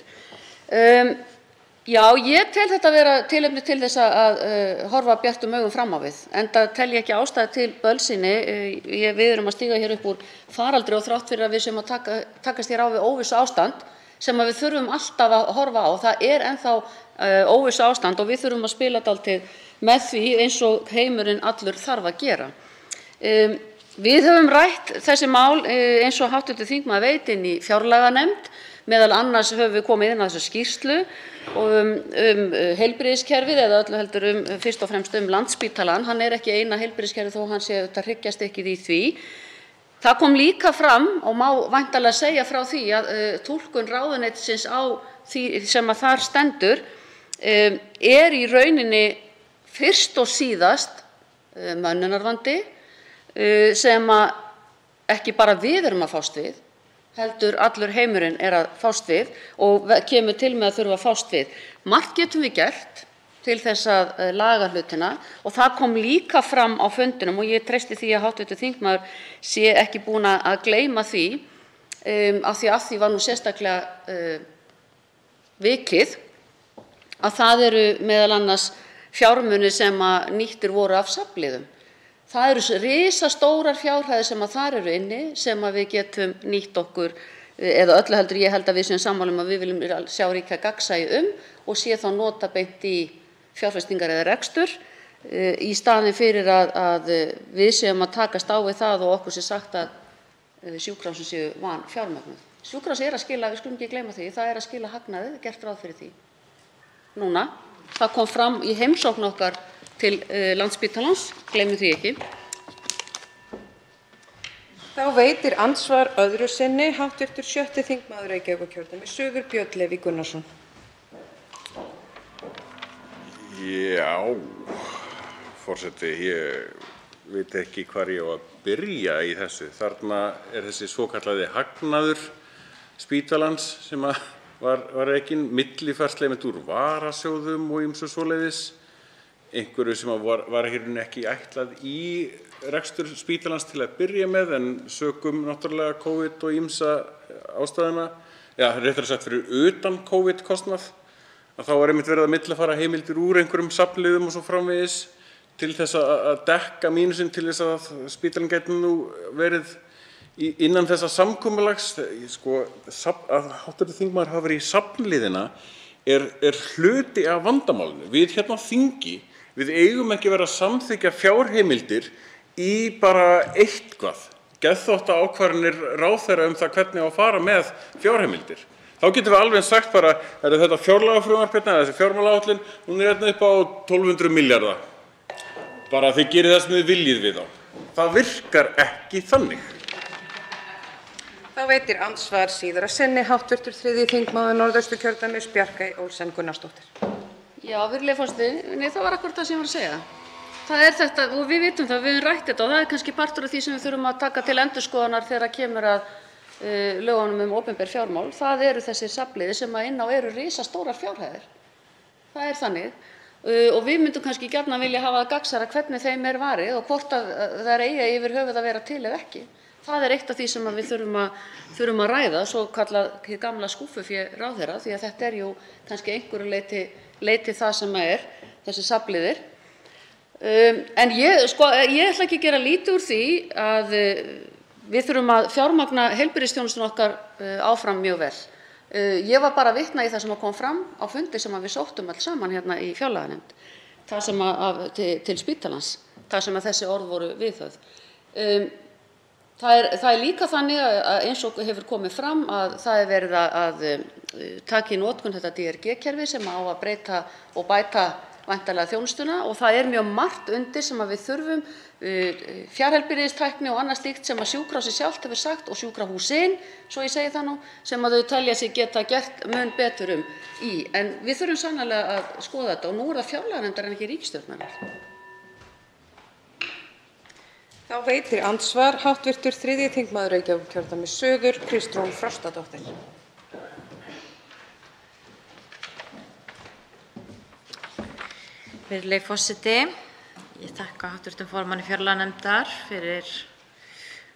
Já, ég tel þetta vera tilefni til þess að horfa bjartum augum fram á við, enda tel ég ekki ástæðu til bölsýni. Við erum að stíga hér upp úr faraldri og þrátt fyrir að við séum að takast hér á við óvissu ástand sem við þurfum alltaf að horfa á. Það er ennþá óvissu ástand og við þurfum að spila dálítið með því eins og heimurinn allur þarf að gera. Við höfum rætt þessi mál eins og hv. þingmaður veit inn í fjárlaganefnd. Meðal annars höfum við komið inn á þessa skýrslu heilbrigðiskerfið eða öllu heldur fyrst og fremst Landspítalann. Hann er ekki eina heilbrigðiskerfið þó hann sé auðvitað hryggjarstykkið í því. Það kom líka fram og má væntanlega segja frá því að túlkun ráðuneytisins á því sem að þar stendur er í rauninni fyrst og síðast mönnunarvandi sem ekki bara við erum að fást við, heldur allur heimurinn er að fást við og kemur til með að þurfa að fást við. Margt getum við gert til þess að laga hlutina og það kom líka fram á fundinum og ég treysti því að hv. þingmaður sé ekki búin að gleyma því af því var nú sérstaklega vikið að það eru meðal annars fjármunir sem að nýttir voru af safnliðum. Það eru risastórar fjárhæðir sem að þar eru inni sem að við getum nýtt okkur eða öllu heldur ég held að við séum sammála að við viljum sjá ríka gagnsæi og sé þá nota beint í fjárfestingar eða rekstur í staðinn fyrir að við séum að takast á við það og okkur sé sagt að sjúkrahúsin séu vanfjármögnuð. Sjúkrahús er að skila, við skulum ekki gleyma því, það er að skila hagnaði, gert ráð fyrir því. Núna, það kom fram í heimsókn okkar til Landspítalans, gleymum því ekki. Þá veitir andsvar öðru sinni hv. 7. þingmaður Reykjavíkurkjördæmis suður Björn Leví Gunnarsson. Já, forseti, ég veit ekki hvar ég á að byrja í þessu. Þarna er þessi svokallaði hagnaður spítalans sem var rekinn, millifærsla úr varasjóðum og ýmsu svoleiðis. Einhverju sem var ekki ætlað í rekstur spítalans til að byrja með en sökum náttúrulega COVID og ýmsa ástæðuna, réttara sagt fyrir utan COVID-kostnað, að þá var einmitt verið að millifæra heimildir úr einhverjum safnliðum og svo framvegis til þess að dekka mínusinn til þess að spítalinn gæti nú verið innan þessa samkomulags. Að hv. þingmaður hafi verið í safnliðina er hluti af vandamálinu. Við hérna á þingi, við eigum ekki vera að samþykkja fjárheimildir í bara eitthvað, geðþóttaákvarðanir ráðherra það hvernig á að fara með fjárheimildir. Þá getum við alveg sagt bara, þetta fjárlagafrumvarp hérna, þessi fjármálaáætlun, hún er hérna upp á 1200 milljarða. Bara þið gerið það sem þið viljið við þá. Það virkar ekki þannig. Þá veitir andsvar síðara sinni hv. 3. þingmaður Norðausturkjördæmis Bjarkey Olsen Gunnarsdóttir. Já, virðulegi forseti, það var akkúrat það sem ég var að segja. Það er þetta, og við vitum það, við höfum rætt þetta og það er kannski partur af því sem við þurfum að taka til endurskoðunar þegar kemur að lögunum opinber fjármál. Það eru þessir safnliðir sem inn á eru risastórar fjárhæðir. Það er þannig. Og við myndum kannski gjarnan vilja hafa gagnsærra hvernig þeim er varið og hvort að það eigi yfir höfuð að vera til eða ekki. Það er eitt af því sem við þurfum að ræða, svo kallað hið gamla skúffufé ráðherra, því að þetta er jú kannski einhverju leyti það sem er, þessi safnliðir. En ég ætla ekki að gera lítið úr því að við þurfum að fjármagna heilbrigðisþjónustuna okkar áfram mjög vel. Ég var bara að vitna í það sem kom fram á fundi sem við sóttum öll saman hérna í fjárlaganefnd, það sem til spítalans, það sem þessi orð voru viðhöfð. Það er líka þannig að eins og hefur komið fram að það er verið að taka í notkun þetta DRG-kerfi sem á að breyta og bæta væntanlega þjónustuna og það er mjög margt undir sem við þurfum, fjarheilbrigðistækni og annað slíkt sem að sjúkrahúsið sjálft hefur sagt og sjúkrahúsin, svo ég segi það nú, sem að þau telja sig geta gert mun betur í. En við þurfum sannarlega að skoða þetta og nú er það fjárlaganefndar en ekki ríkisstjórnarinnar. Þá veitir andsvar hv. 3. þingmaður Reykjavíkurkjördæmis suður Kristrún Frostadóttir. Virðulegi forseti, Ég þakka hv. formanni fjárlaganefndar fyrir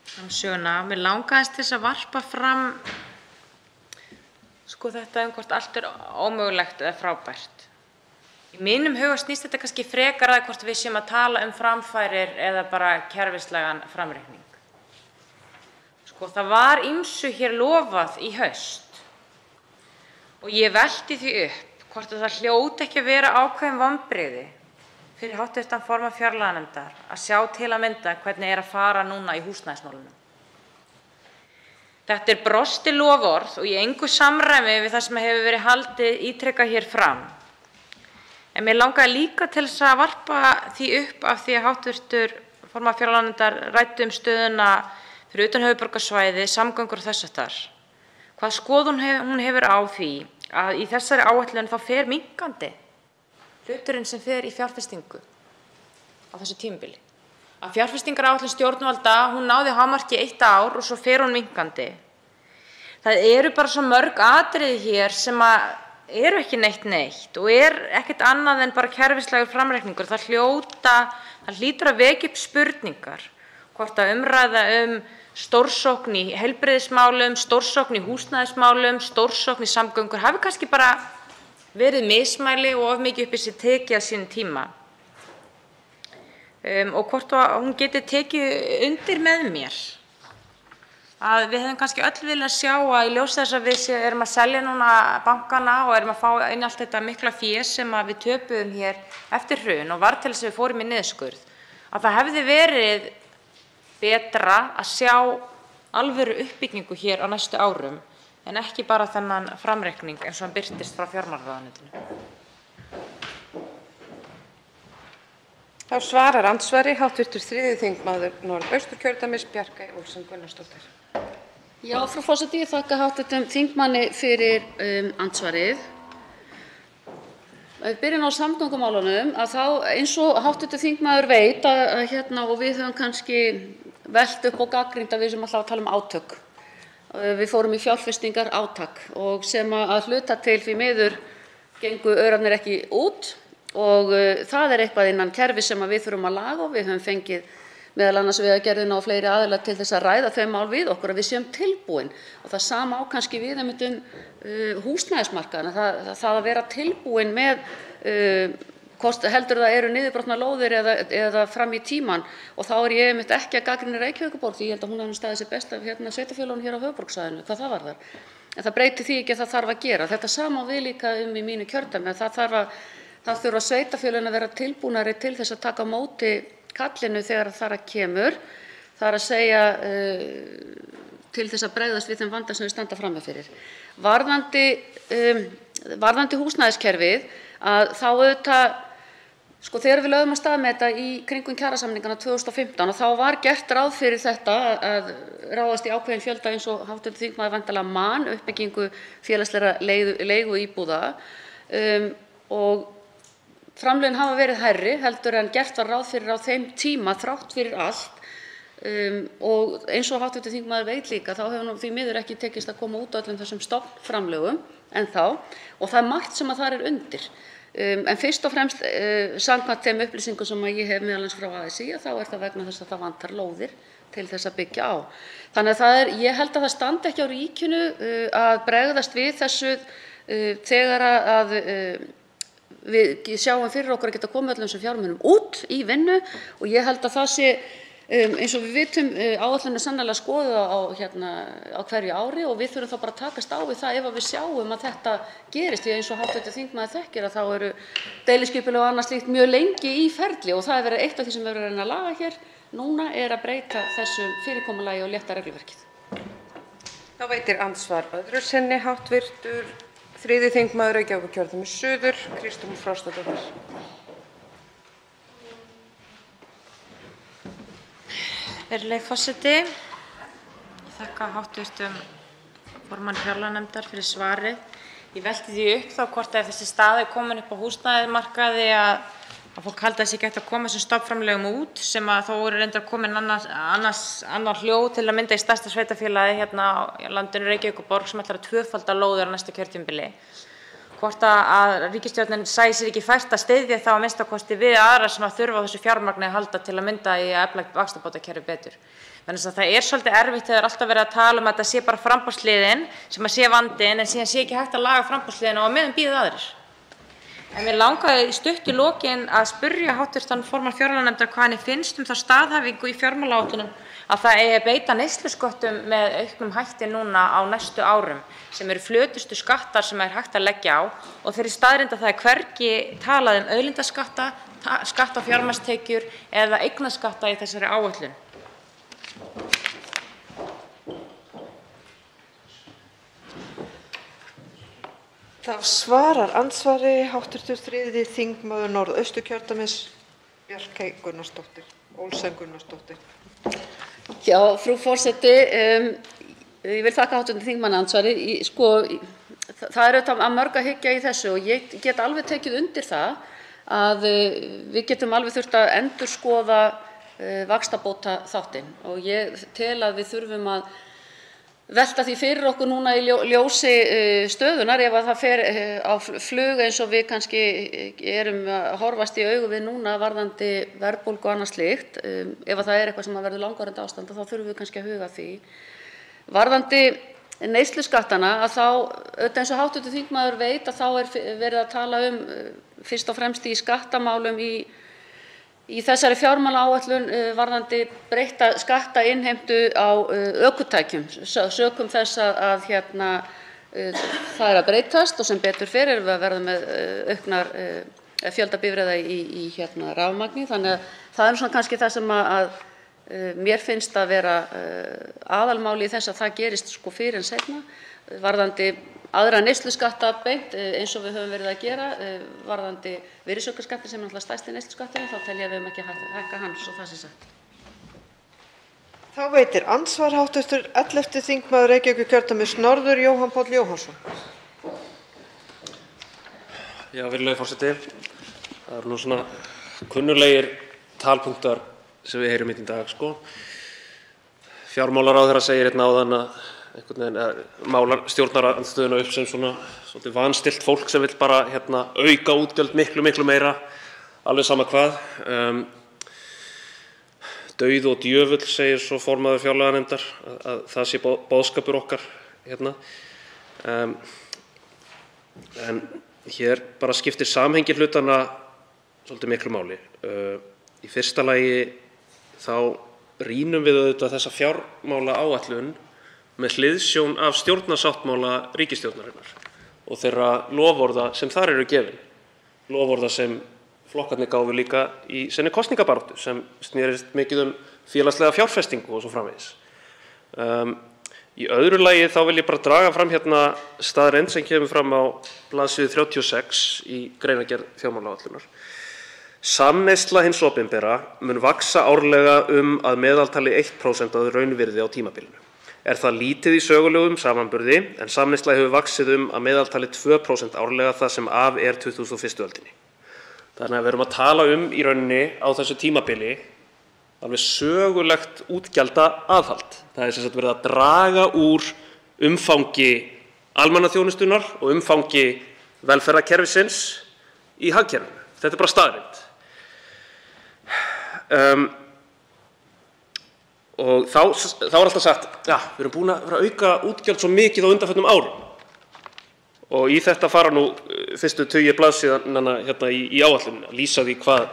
framsöguna. Mig langaði til þess að varpa fram þetta hvort allt ómögulegt eða frábært. Í mínum huga snýst þetta kannski frekar að hvort við séum að tala framfarir eða bara kerfislægan framreikning. Það var ýmsu hér lofað í haust og ég velti því upp hvort það hljóti ekki að vera ákveðin vonbrigði fyrir hv. formann fjárlaganefndar að sjá til að mynda hvernig að fara núna í húsnæðismálunum. Þetta brostið loforð og í engu samræmi við það sem hefur verið haldið ítrekað hér fram. En mér langaði líka til þess að varpa því upp af því að hv. formann fjárlaganefndar ræddi stöðuna fyrir utan höfuðborgarsvæðið, samgöngur og þess háttar. Hvað skoðun hún hefur á því að í þessari áætlun þá fer minnkandi hluturinn sem fer í fjárfestingu á þessu tímabili. Að fjárfestingaráætlun stjórnvalda, hún náði hámarki 1 ár og svo fer hún minnkandi. Það eru bara svo mörg atriði hér sem eru ekki neitt og ekkert annað en bara kerfislægur framreikningur. Það hlýtur að vekja upp spurningar hvort að umræða stórsókn í heilbrigðismálum, stórsókn í húsnæðismálum, stórsókn í samgöngur hafi kannski bara verið mismæli og of mikið upp í sig tekið á sínum tíma. Og hvort hún geti tekið undir með mér að við hefðum kannski öll viljað sjá að í ljósi þess að við erum að selja núna bankana og erum að fá inn allt þetta mikla fé sem við töpuðum hér eftir hrun og var til þess að við fórum í niðurskurð, að það hefði verið betra að sjá alvöru uppbyggingu hér á næstu árum en ekki bara þennan framreikning eins og hann birtist frá fjármálaráðuneytinu. Þá svarar andsvari hv. 3. þingmaður Norðausturkjördæmis, Bjarkey Olsen Gunnarsdóttir. Já, frú forseti, ég þakka hv. þingmanni fyrir andsvarið. Ef við byrjum á samgöngumálunum, þá eins og hv. þingmaður veit og við höfum kannski velt upp og gagnrýnt að við sem alltaf að tala átök. Við fórum í fjárfestingar átak og sem að hluta til því miður gengu aurarnir ekki út og það eitthvað innan kerfis sem við þurfum að laga og við höfum fengið meðal annars Vegagerðina og fleiri aðila til þess að ræða þau mál við okkur að við séum tilbúin og það sama á kannski við húsnæðismarkaðinn, það að vera tilbúin með hvort heldur það eru niðurbrotnar lóðir eða fram í tímann og þá ég ekki að gagnrýna Reykjavíkurborg því ég held að hún hafi staðið sig best af sveitarfélögunum hér á höfuðborgarsvæðinu hvað það varðar. En það breytir því ekki að það þarf að gera. Þetta sama á við líka í mínu kjördæmi að það þurfa sveitarfélögin að vera tilbúnari til þess að taka á móti kallinu þegar þar að kemur. Það er að segja til þess að bregðast við þeim vanda sem við standa frammi fyrir. Varðandi húsnæðiskerfið að þá auðvitað þegar við lögðum af stað með þetta í kringum kjarasamningana 2015 og þá var gert ráð fyrir þetta að ráðast í ákveðinn fjölda eins og hv. þingmaður væntanlega man uppbyggingu félagslegra leiguíbúða og framlögin hafa verið hærri heldur en gert var ráð fyrir á þeim tíma þrátt fyrir allt og eins og hv. þingmaður veit líka þá hefur því miður ekki tekist að koma út á öllum þessum stofnframlögum ennþá og það margt sem að þar undir. En fyrst og fremst samkvæmt þeim upplýsingum sem ég hef meðal annars frá ASÍ þá það vegna þess að það vantar lóðir til þess að byggja á. Þannig að ég held að það standi ekki á ríkinu að bregðast við þessu þegar að við sjáum fyrir okkur að geta komið öllum þessum fjármunum út í vinnu og ég held að það sé eins og við vitum áætlunin sannarlega skoðuð á hverju ári og við þurfum þá bara að takast á við það ef við sjáum að þetta gerist því eins og hv. þingmaður þekkir að þá eru deiliskipulag og annað slíkt mjög lengi í ferli og það verið eitt af því sem við erum að reyna að laga hér núna að breyta þessu fyrirkomulagi og létta regluverkið. Þá veitir andsvar öðru sinni hv. 3. þingmaður Reykjavíkurkjördæmis suður, Kristrún Frostadóttir. Virðulegi forseti, ég þakka hv. formanni fjárlaganefndar fyrir svarið. Ég velti því upp þá hvort ef þessi staða komin upp á húsnæðismarkaði að fólk haldi að sé gætt að koma þessum stofnframlögum út sem að þó eru reyndar komin annar hljóð til að mynda í stærsta sveitarfélagi hérna á landinu Reykjavíkurborg sem ætlar að tvöfalda lóðir á næsta kjörtímabili. hvort að ríkisstjórnin sæi sér ekki fært að styðja þá að minnsta kosti við aðra sem að þurfa á þessu fjármagni að halda til að mynda í að efla vaxtabótakerfið betur. Þannig að það svolítið erfitt þegar alltaf verið að tala að þetta sé bara framboðsliðin sem að sé vandinn en síðan sé ekki hægt að laga framboðsliðina og meðan bíða aðrir. En mér langaði stutt í lokin að spyrja hv. formann fjárlaganefndar hvað henni finnst þá staðhæfingu í fjármálaáætlun að það eigi að beita neyslusköttum með auknum hætti núna á næstu árum sem eru flötustu skattar sem hægt að leggja á og þeirri staðreynd að það hvergi talað auðlindaskatta, skatt á fjármagnstekjur eða eignaskatta í þessari áætlun. Þá svarar andsvari hv. 3. þingmaður Norðausturkjördæmis Bjarkey Gunnarsdóttir. Olsen Gunnarsdóttir. Já, frú forseti, ég vil þakka hv. þingmanni andsvarið. Það er auðvitað að mörgu að hyggja í þessu og ég get alveg tekið undir það að við getum alveg þurft að endurskoða vaxtabótaþáttinn og ég tel að við þurfum að velta því fyrir okkur núna í ljósi stöðunar ef að það fer á flug eins og við kannski erum að horfast í augu við núna varðandi verðbólgu og annað slíkt. Ef að það er eitthvað sem verður langvarandi ástand þá þurfum við kannski að huga að því. Varðandi neysluskattana að þá, auðvitað eins og hv. þingmaður veit að þá er verið að tala fyrst og fremst í skattamálum í þessari fjármálaáætlun varðandi breytta skattainnheimtu á ökutækjum sökum þess að það er að breytast og sem betur fer erum við að verða með auknar fjölda bifreiða í rafmagni þannig að það er svona kannski það sem að mér finnst að vera aðalmáli í þess að það gerist sko fyrr en seinna varðandi aðra neysluskatta beint eins og við höfum verið að gera varðandi virðisaukaskattinn sem er náttúrulega stærsti neysluskatturinn þá tel ég að við höfum ekki hækka hann svo það sé sagt. Þá veitir andsvar hv. 11. þingmaður Reykjavíkurkjördæmis norður Jóhann Páll Jóhannsson. Já, virðulegi forseti. Það eru nú svona kunnuglegir talpunktar sem við heyrum í dag sko. Fjármálaráðherra segir hérna áðan að einhvern veginn málar stjórnarandstöðuna upp sem svona svolítið vanstillt fólk sem vill bara auka útgjöld miklu meira alveg sama hvað. Dauð og djöfull segir svo formaður fjárlaganefndar að það sé boðskapur okkar hérna. En hér bara skiptir samhengi hlutanna svolítið miklu máli. Í fyrsta lagi þá rýnum við auðvitað þessa fjármálaáætlun með hliðsjón af stjórnarsáttmála ríkisstjórnarinnar og þeirra loforða sem þar eru gefin. Loforða sem flokkarnir gáfu líka í sinni kosningabaráttu sem snerist mikið félagslega fjárfestingu og svo framvegis. Í öðru lagi þá vil ég bara draga fram staðreynd sem kemur fram á blaðsíðu 36 í greinargerð fjármálaáætlunar. Samneysla hins opinbera mun vaxa árlega að meðaltali 1% að raunvirði á tímabilinu. Er það lítið í sögulegum samanburði en samneysla hefur vaxið að meðaltali 2% árlega það sem af er 21. öldinni. Þannig að við erum að tala í rauninni á þessu tímabili alveg sögulegt útgjalda aðhald. Það er sem sagt verið að draga úr umfangi almannaþjónustunnar og umfangi velferðarkerfisins í hagkerfinu. Þetta er bara staðreynd. Og þá er alltaf sagt, já, við erum búin að vera að auka útgjöld svo mikið á undanförnum árum. Og í þetta fara nú fyrstu tugir blaðsíðnanna í áætlunina, að lýsa því hvað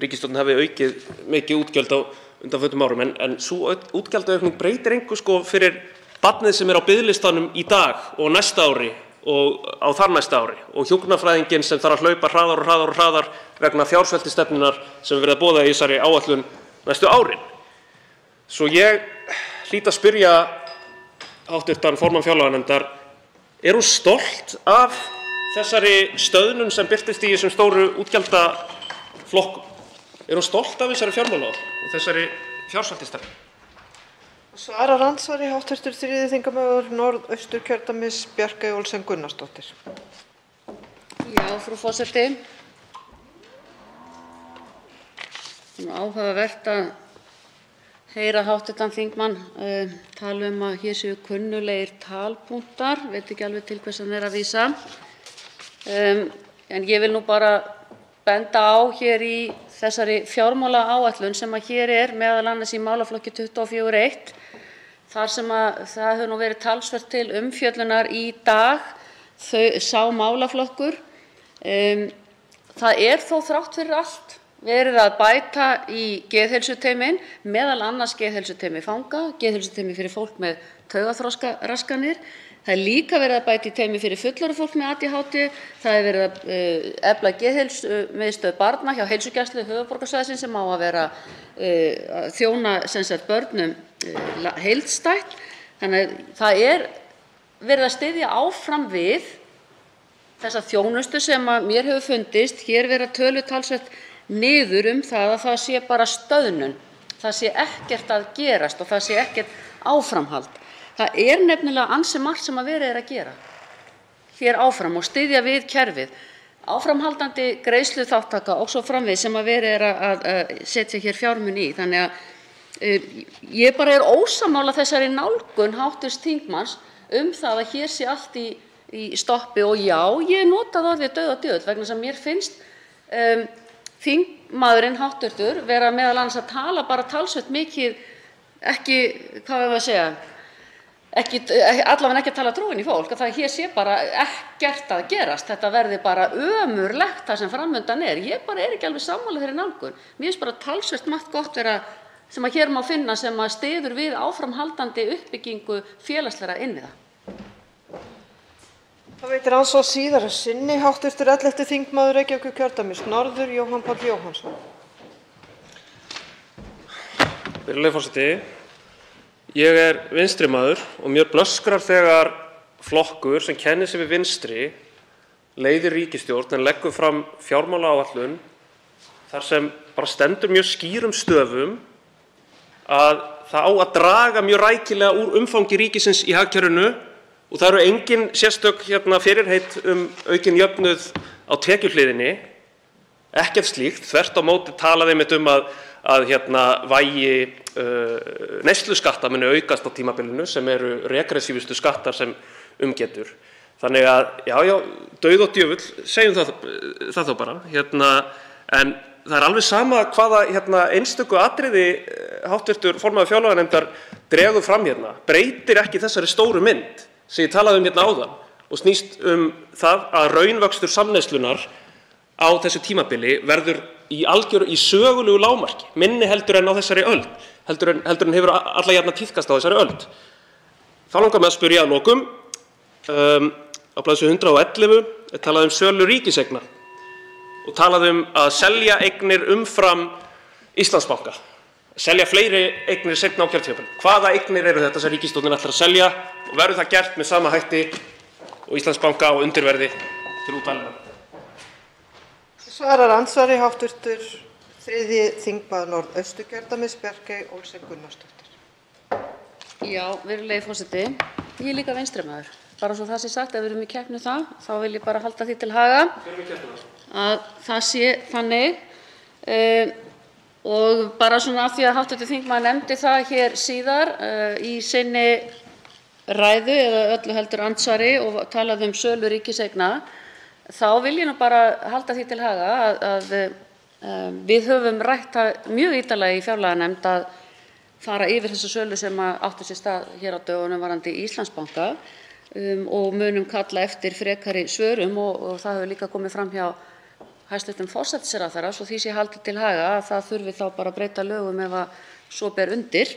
ríkisstjórnin hafi aukið mikið útgjöld á undanförnum árum. En sú útgjaldaaukning breytir engu fyrir barnið sem er á biðlistanum í dag og næsta ári og á þar næsta ári og hjúkrunarfræðinginn sem þarf að hlaupa hraðar vegna fjársveltistefnunnar sem verið að boða í þessari áætlun næstu árin. Svo ég hlýt að spyrja hv. formann fjárlaganefndar, er hún stolt af þessari stöðnun sem birtist í þessum stóru útgjaldaflokkum? Er hún stolt af þessari fjármálaáætlun og þessari fjársveltistefnu? Svarar andsvari hv. 3. þingmaður Norðausturkjördæmis Bjarkey Olsen Gunnarsdóttir. Já, frú forseti. Áhugavert að heyra hv. þingmann tala að hér séu kunnuglegir talpunktar, veit ekki alveg til hvers hann er að vísa. En ég vil nú bara benda á hér í þessari fjármálaáætlun sem hér meðal annars í málaflokki 24.1, þar sem það hefur nú verið talsvert til umfjöllunar í dag, sá málaflokkur. Það þó þrátt fyrir allt verið að bæta í geðheilsuteymin, meðal annars geðheilsuteymi fanga, geðheilsuteymi fyrir fólk með taugaþroskaraskanir. Það líka verið að bæta í teymi fyrir fullorðið fólk með ADHD. Það verið að efla geðheilsumiðstöð barna hjá Heilsugæslu höfuðborgarsvæðisins sem á að vera að þjóna börnum heildstætt. Þannig að það verið að styðja áfram við þessa þjónustu sem mér hefur fundist hér vera tölutalsvert niður það að það sé bara stöðnun, það sé ekkert að gerast og það sé ekkert áframhald. Það nefnilega ansi margt sem verið að gera hér áfram og styðja við kerfið, áframhaldandi greiðsluþátttaka og svo framvegis sem verið að setja hér fjármuni í. Þannig að ég bara ósammála þessari nálgun hv. þingmanns það að hér sé allt í stoppi og já, ég notaði orðið dauðadjöfull vegna þess að mér finnst þingmaðurinn hátturtur vera meðal annars að tala bara talsvert mikið, ekki, hvað við að segja, allavega ekki að tala trúin í fólk, að það hér sé bara ekkert að gerast, þetta verði bara ömurlegt það sem framundan Ég bara ekki alveg sammála þeirri nálgun. Mér finnst bara talsvert margt gott vera sem hér má finna sem styður við áframhaldandi uppbyggingu félagslegra innviða. Það veitir andsvar síðar sinni hv. 11. þingmaður Reykjavíkurkjördæmis norður, Jóhann Páll Jóhannsson. Virðulegi forseti, ég vinstri maður og mér blöskrar þegar flokkur sem kennir sig við vinstri leiðir ríkisstjórn en leggur fram fjármálaáætlun þar sem bara stendur mjög skýrum stöfum að það á að draga mjög rækilega úr umfangi ríkisins í hagkerfinu. Og það engin sérstök fyrirheit aukinn jöfnuð á tekjuhliðinni, ekkert slíkt, þvert á móti talaði einmitt að vægi neysluskatta muni aukast á tímabilinu sem eru regressífustu skattar sem getur. Þannig að já, dauð og djöfull, segjum það þá bara. En það alveg sama hvaða einstöku atriði hv. formaður fjárlaganefndar dregur fram breytir ekki þessari stóru mynd sem ég talaði áðan og snýst það að raunvöxtur samneyslunnar á þessu tímabili verður í sögulegu lágmarki, minni heldur en á þessari öld, heldur en hefur alla jafna tíðkast á þessari öld. Þá langar mig að spyrja að lokum, á blaðsíðu 111 talað sölu ríkiseigna og talað að selja eignir umfram Íslandsbanka, selja fleiri eignir seinna á kjörtímabilinu. Hvaða eignir eru þetta sem ríkisstjórnin ætlar að selja og verður það gert með sama hætti og Íslandsbanka á undirverði til útvalinna? Svarar andsvari hv. 3. þingmaður Norðausturkjördæmis, Bjarkey Olsen Gunnarsdóttir. Já, virðulegi forseti, ég líka vinstri maður. Bara svo það sé sagt, ef við erum í keppni þá vil ég bara halda því til haga að það sé þannig. Og bara svona af því að hv. þingmaður nefndi það hér síðar í sinni ræðu eða öllu heldur andsvari og talaði sölu ríkiseigna, þá vil ég nú bara halda því til haga að við höfum rætt það mjög ítarlega í fjárlaganefnd að fara yfir þessa sölu sem átti sér stað hér á dögunum varðandi Íslandsbanka og munum kalla eftir frekari svörum og það hefur líka komið fram hjá hæstv. forsætisráðherra svo því sé haldið til haga að það þurfi þá bara að breyta lögum ef að svo ber undir,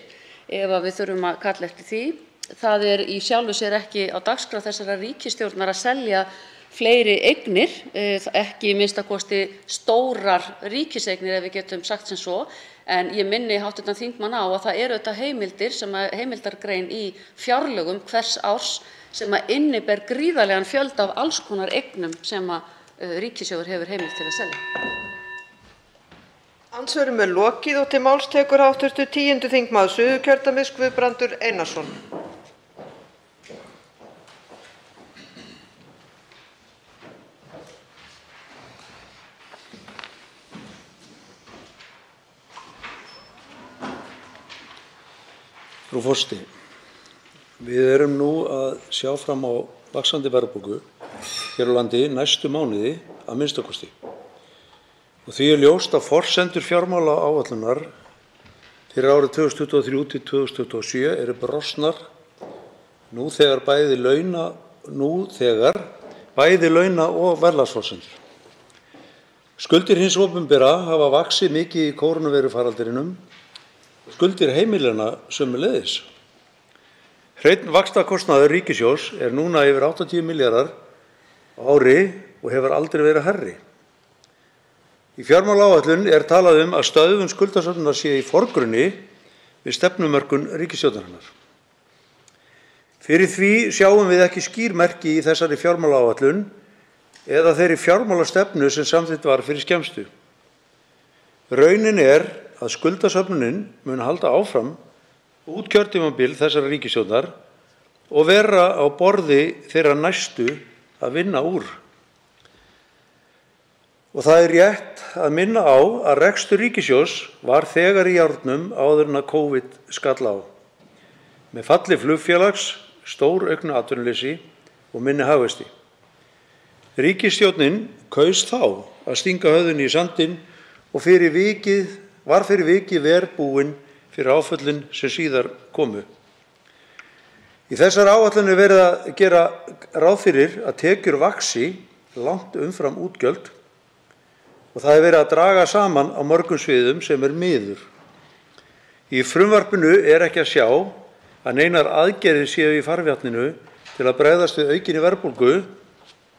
ef að við þurfum að kalla eftir því. Það í sjálfu sér ekki á dagskrá þessarar ríkisstjórnar að selja fleiri eignir, ekki minnsta kosti stórar ríkiseignir ef við getum sagt sem svo, en ég minni hv. þingmann á að það eru þetta heimildir sem heimildargrein í fjárlögum hvers árs sem inniber gríðarlegan fjölda af alls konar eignum sem ríkissjóður hefur heimild til að selja. Andsvörum lokið og til máls tekur hv. 10. þingmaður Suðurkjördæmis Guðbrandur Einarsson. Frú forseti, við erum nú að sjá fram á vaxandi verðbólgu hér á landi næstu mánuði að minnsta kosti. Og því ljóst að forsendur fjármálaáætlunar fyrir árið 2023 til 2027 eru brostnar nú þegar bæði launa og verðlagsforsendur. Skuldir hins opinbera hafa vaxið mikið í kórónuveirufaraldrinum og skuldir heimilanna sömuleiðis. Hreinn vaxtakostnaður ríkissjóðs er núna yfir 80 milljarðar á ári og hefur aldrei verið hærri. Í fjármálaáætlun er talað að stöðvun skuldasöfnunar sé í forgrunni við stefnumörkun ríkisstjórnarinnar. Fyrir því sjáum við ekki skýr merki í þessari fjármálaáætlun eða þeirri fjármálastefnu sem samþykkt var fyrir skemmstu. Raunin er að skuldasöfnunin mun halda áfram út kjörtímabil þessara ríkisstjórnar og vera á borði þeirra næstu að vinna úr. Og það er rétt að minna á að rekstur ríkissjóðs var þegar í járnum áður en að COVID skall á. Með falli flugfélags, stórauknu atvinnuleysi og minni hagvexti. Ríkisstjórnin kaus þá að stinga höfðinu í sandinn og var fyrir vikið verr búin fyrir áföllin sem síðar komu. Í þessari áætlun er verið að gera ráð fyrir að tekjur vaxi langt umfram útgjöld og það er verið að draga saman á mörgum sviðum sem er miður. Í frumvarpinu er ekki að sjá að neinar aðgerðir séu í farvatninu til að bregðast við aukinni verðbólgu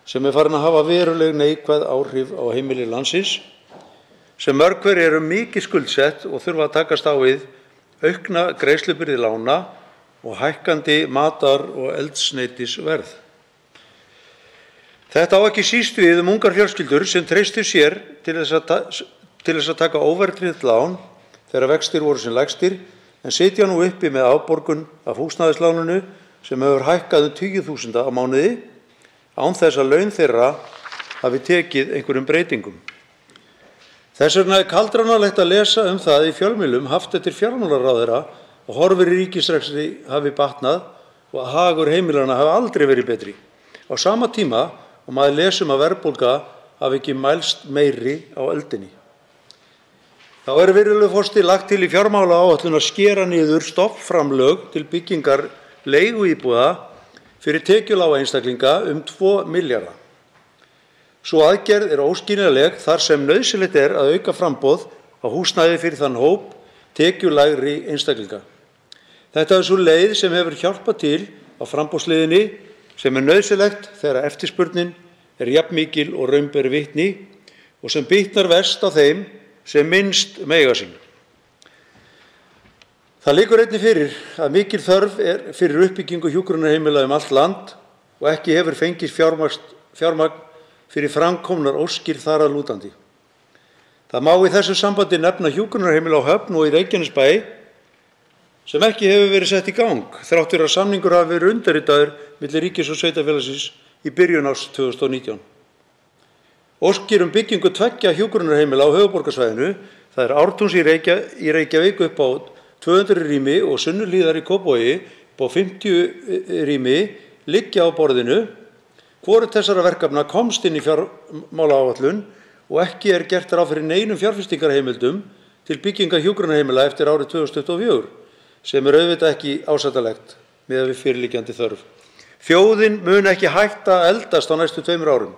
sem er farin að hafa veruleg neikvæð áhrif á heimili landsins, sem mörg hver eru mikið skuldsett og þurfa að takast á við aukna greiðslubyrði lána og hækkandi matar- og eldsneytisverð. Þetta á ekki síst við ungar fjölskyldur sem treystu sér til þess að taka óverðtryggt lán þegar vextir voru sem lægstir en sitja nú uppi með afborgun af húsnæðisláninu sem hefur hækkað 20.000 á mánuði án þess að laun þeirra hafi tekið einhverjum breytingum. Þess vegna er kaldranalegt að lesa það í fjölmiðlum haft eftir fjármálaráðherra og horfur í ríkisrekstri hafi batnað og að hagur heimilanna hafi aldrei verið betri. Á sama tíma og maður lesum að verðbólga hafi ekki mælst meiri á öldinni. Þá er virðulegur forseti lagt til í fjármálaáætlun að skera niður stofnframlög til byggingar leiguíbúða fyrir tekjulága einstaklinga 2 milljarða. Sú aðgerð er óskiljanleg þar sem nauðsynlegt er að auka framboð á húsnæði fyrir þann hóp tekjulægri einstaklinga. Þetta er sú leið sem hefur hjálpað til á framboðsleiðinni sem er nauðsynlegt þegar eftirspurnin er jafn mikil og raun ber vitni og sem bitnar verst á þeim sem minnst mega sín. Það liggur einnig fyrir að mikil þörf er fyrir uppbyggingu hjúkrunarheimila allt land og ekki hefur fengist fjármagn fyrir framkomnar óskir þar að lútandi. Það má í þessu sambandi nefna hjúkrunarheimila á Höfn og í Reykjanesbæ sem ekki hefur verið sett í gang þrátt fyrir að samningur hafi verið undirritaður milli ríkis og sveitarfélagsins í byrjun árs 2019. Óskir byggingu 2 hjúkrunarheimila á höfuðborgarsvæðinu, það er Ártúns í Reykjavík upp á 200 rými og Sunnuhlíðar í Kópavogi upp á 50 rými, liggja á borðinu. Hvorugt þessara verkefna komst inn í fjármálaáætlun og ekki er gert ráð fyrir neinum fjárfestingarheimildum til bygginga hjúkrunarheimila eftir árið 2024, sem er auðvitað ekki ásættanlegt miðað við fyrirliggjandi þörf. Þjóðin mun ekki hætta að eldast á næstu 2 árum.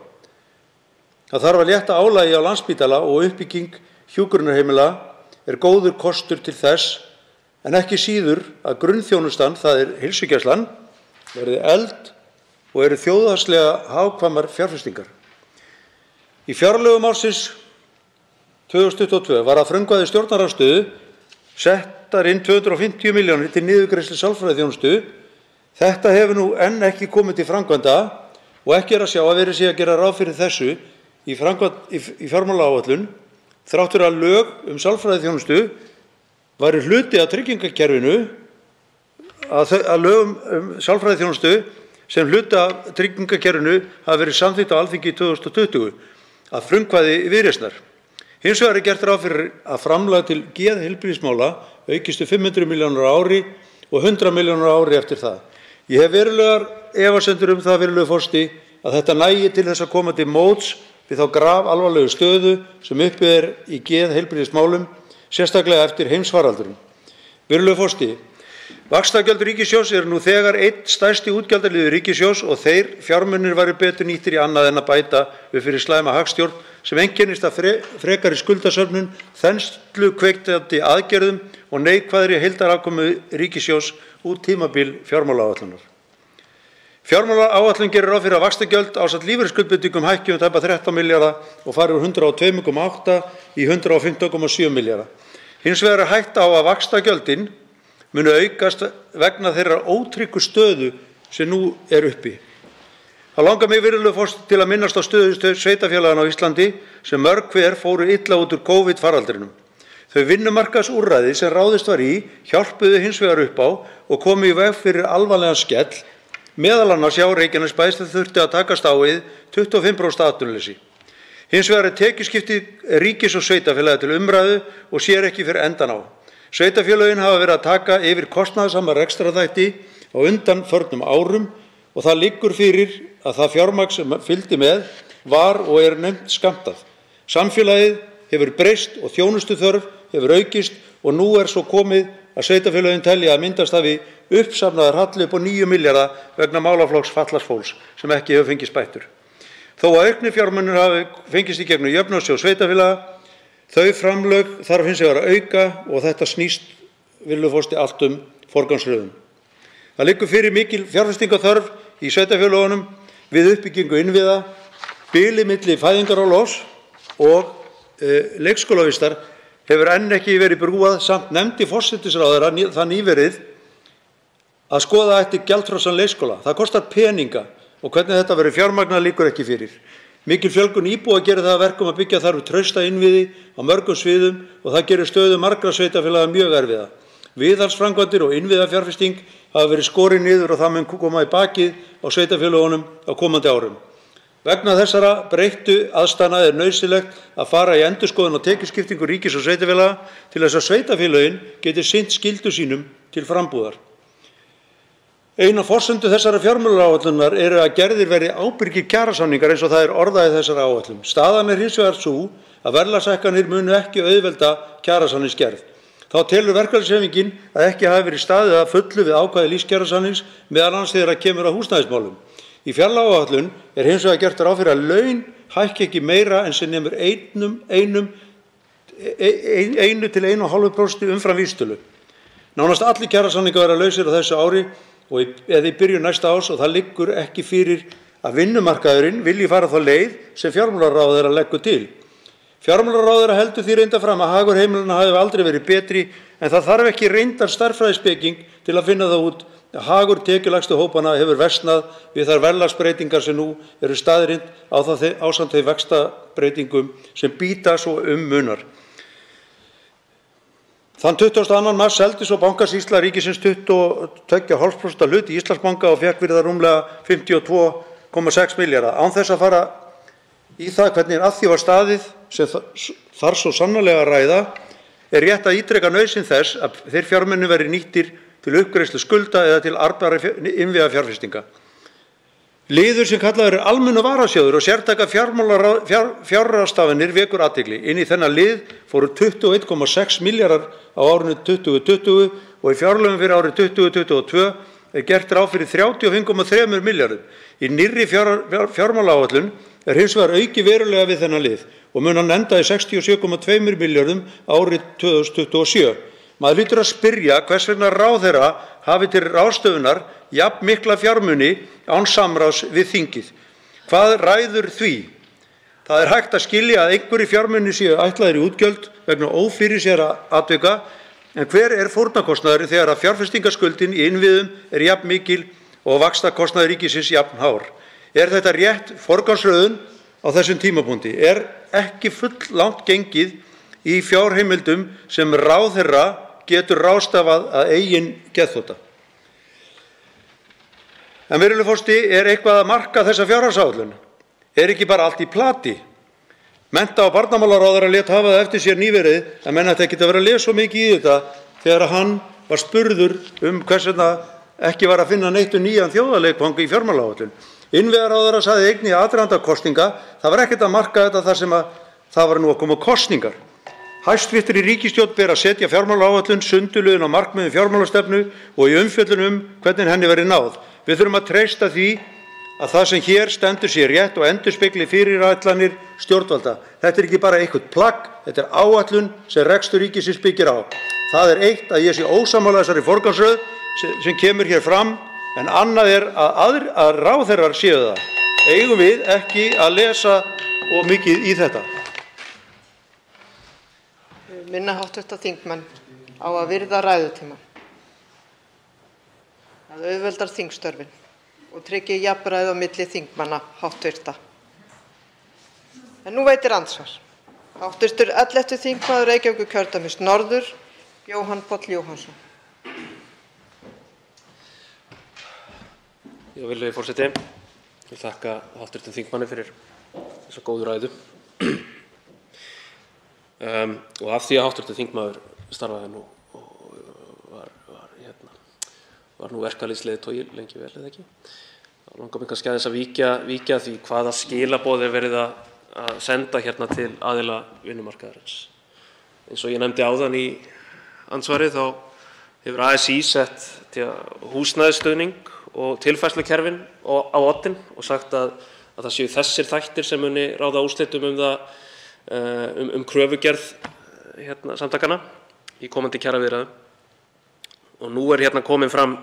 Það þarf að létta álagi á Landspítala og uppbygging hjúkrunarheimila er góður kostur til þess en ekki síður að grunnþjónustan, það er heilsugæslan, verði efld og eru þjóðhagslega hagkvæmar fjárfestingar. Í fjárlögum ársins 2022 var að frumkvæði stjórnarandstöðu settar inn 250 milljónir til niðurgreiðslu sálfræðiþjónustu. Þetta hefur nú enn ekki komið til framkvæmda og ekki er að sjá að verið sé að gera ráð fyrir þessu í fjármálaáætlun þrátt fyrir að lög sálfræðiþjónustu væri hluti af tryggingakerfinu, að lög sálfræðiþjónustu sem hluti af tryggingakerfinu hafi verið samþykkt á Alþingi 2020 að frumkvæði Viðreisnar. Hins vegar er gert ráð fyrir að framlag til geðheilbrigðismála aukist 500 milljónir á ári og 100 milljónir á ári eftir það. Ég hef verulegar efasemdir það, virðulegur forseti, að þetta nægi til þess að koma til móts við þá grafalvarlegu stöðu sem uppi í geðheilbrigðismálum, sérstaklega eftir heimsfaraldurinn. Virðulegur forseti, vaxtagjöld ríkissjóðs eru nú þegar einn stærsti útgjaldaliður ríkissjóðs og þeir fjármunir væru betur nýttir í annað en að bæta við fyrir slæma hagstjórn sem einkennist af frekari skuldasöfnun, þenslukveikjandi aðgerðum og neikvæðri heildarafkomu ríkissjóðs út tímabil fjármálaáætlunar. Fjármálaáætlun gerir ráð fyrir að vaxtagjöld ásamt lífeyrisskuldbindingum hækki tæpa 13 milljarða og fari úr 102,8 í 115,7 milljarða. Hins vegar hætta á að vaxtagjöldin munu aukast vegna þeirra ótryggu stöðu sem nú uppi. Það langar mig, virðulegur forseti, til að minnast á stöðu sveitarfélaganna á Íslandi sem mörg hver fóru illa út úr COVID-faraldrinum. Þau vinnumarkaðsúrræði sem ráðist var í hjálpuðu hins vegar upp á og komu í veg fyrir alvarlegan skell, meðal annars hjá Reykjanesbæ sem þurfti að takast á við 25% atvinnuleysi. Hins vegar tekjuskipti ríkis og sveitarfélaga til umræðu og sér ekki fyrir endan á. Sveitarfélögin hafa verið að taka yfir kostnaðarsama rekstrarþætti á undanförnum árum og það liggur fyrir að það fjármagn sem fylgdi með var og nefnt skammtað. Samfélagið hefur breyst og þjónustuþörf hefur aukist og nú svo komið að sveitarfélögin telja að myndast hafi uppsafnaðar halli upp á 9 milljarða vegna málaflokks fatlaðs fólks sem ekki hefur fengist bættur. Þó að auknir fjármunir hafi fengist í gegnum jöfnunarsjóð sveitarfélaga, þau framlög þarf hins vegar að auka og þetta snýst, virðulegur forseti, allt forgangsröðun. Það liggur fyrir mikil fjárfestingarþörf í sveitarfélögunum við uppbyggingu innviða, bili milli fæðingarorlofs og leikskólavistar hefur enn ekki verið brúað samt nefndi forsætisráðherra það nýverið að skoða ætti gjaldfrjálsan leikskóla. Það kostar peninga og hvernig þetta verður fjármagnað liggur ekki fyrir. Mikil fjölgun íbúa gerir það að verkum að byggja þarf trausta innviði á mörgum sviðum og það gerir stöðu margra sveitarfélaga mjög erfiða. Viðhaldsframkvæmdir og innviðafjárfesting hafa verið skorin niður og það mun koma í bakið á sveitarfélögunum á komandi árum. Vegna þessara breyttu aðstæðna nauðsynlegt að fara í endurskoðun á tekjuskiptingu ríkis og sveitarfélaga til þess að sveitarfélögin geti sinnt skyldu sínum til frambúðar. Ein af forsendum þessara fjármálaáætlunar að gerðir verði ábyrgir kjarasamningar eins og það orðað í þessari áætlun. Staðan hins vegar sú að verðlagshækkanir munu ekki auðvelda kjarasamningsgerð. Þá telur verkalýðshreyfingin að ekki hafi verið staðið að fullu við ákvæði lífskjarasamnings meðal annars þegar kemur að húsnæðismálum. Í fjármálaáætlun hins vegar gert ráð fyrir að laun hækki ekki meira en sem nemur 1 til 1,5% umfram vísitölu. Nánast allir kjarasamningar verða lausir á þessu ári eða í byrjun næsta árs og það liggur ekki fyrir að vinnumarkaðurinn vilji fara þá leið sem fjármálaráðherra leggur til. Fjármálaráðherra heldur því reyndar fram að hagur heimilanna hafi aldrei verið betri en það þarf ekki reyndar stærðfræðispeking til að finna það út að hagur tekjulægstu hópanna hefur versnað við þær verðlagsbreytingar sem nú eru staðreynd ásamt þeim vaxtabreytingum sem bíta svo munar. Þann 22. mars seldi svo Bankasýsla ríkisins 22,5% hlut í Íslandsbanka og fékk fyrir það rúmlega 52,6 milljarða. Án þess að fara í það hvernig að því var staðið sem þarf svo sannarlega að ræða rétt að ítreka nauðsyn þess að þeir fjármunir verði nýttir til uppgreiðslu skulda eða til arðbærra innviðafjárfestinga. Liður sem kallaður almennu varasjóður og sértækar fjárráðstafanir vekur athygli. Inn í þennan lið fóru 21,6 milljarðar á árinu 2020 og í fjárlögum fyrir árið 2022 gert ráð fyrir 35,3 milljarðum. Í nýrri fjármálaáætlun hins vegar auki verulega við þennan lið og mun hann enda í 67,2 milljörðum árið 2027. Maður hlýtur að spyrja hvers vegna ráðherra hafi til ráðstöfunar jafn mikla fjármuni án samráðs við þingið. Hvað ræður því? Það hægt að skilja að einhverjir fjármunir séu ætlaðir í útgjöld vegna ófyrirséðra atvika, en hver fórnarkostnaðurinn þegar að fjárfestingarskuldin í innviðum jafn mikil og vaxtakostnaður ríkisins jafn hár? Þetta rétt forgangsröðun á þessum tímapunkti? Ekki full langt gengið í fjárheimildum sem ráðherra getur ráðstafað að eigin geðþótta? En virðulegur forseti, eitthvað að marka þessa fjárhagsáætlun? Ekki bara allt í plati? Mennta- og barnamálaráðherra lét hafa það eftir sér nýverið að menn ættu ekki að vera að lesa svo mikið í þetta þegar hann var spurður hvers vegna ekki var að finna neitt nýjan þjóðarleikvang í fjármálaáætlun. Innviðaráðherra sagði einnig í aðdraganda kosninga, það var ekkert að marka þetta þar sem að það var nú að koma kosningar. Hæstvirtur í ríkisstjórn ber að setja fjármálaáætlun sundurliðun á markmiðum fjármálastefnu og í umfjöllun hvernig henni verði náð. Við þurfum að treysta því að það sem hér stendur sé rétt og endurspegli fyrirætlanir stjórnvalda. Þetta er ekki bara eitthvað plagg, þetta er áætlun sem rekstur ríkisins byggir á. Það er eitt að ég sé ósammála þessari forgangsröð sem kemur hér fram, en annað er að ráðherrar séu það. Eigum við ekki að lesa of mikið í þetta? Minna hv. þingmenn á að virða ræðutíma. Það auðveldar þingstörfin og tryggir jafnræði á milli þingmanna hv. En nú veitir andsvar. Hv. 11. þingmaður Reykjavíkurkjördæmis norður, Jóhann Páll Jóhannsson. Virðulegi forseti, ég þakka hv. þingmanni fyrir þessa góðu ræðu. Og af því að hv. þingmaður starfaði nú og var nú verkalýðsleiðtogi lengi vel, eða ekki? Þá langar mig kannski aðeins að víkja að því hvaða skilaboð er verið að senda hérna til aðila vinnumarkaðarins. Eins og ég nefndi áðan í andsvari þá hefur ASÍ sett húsnæðisstuðning og tilfærslukerfin á oddinn og sagt að það séu þessir þættir sem muni ráða úrslitum um kröfugerð samtakanna í komandi kjaraviðræðum. Og nú er komin fram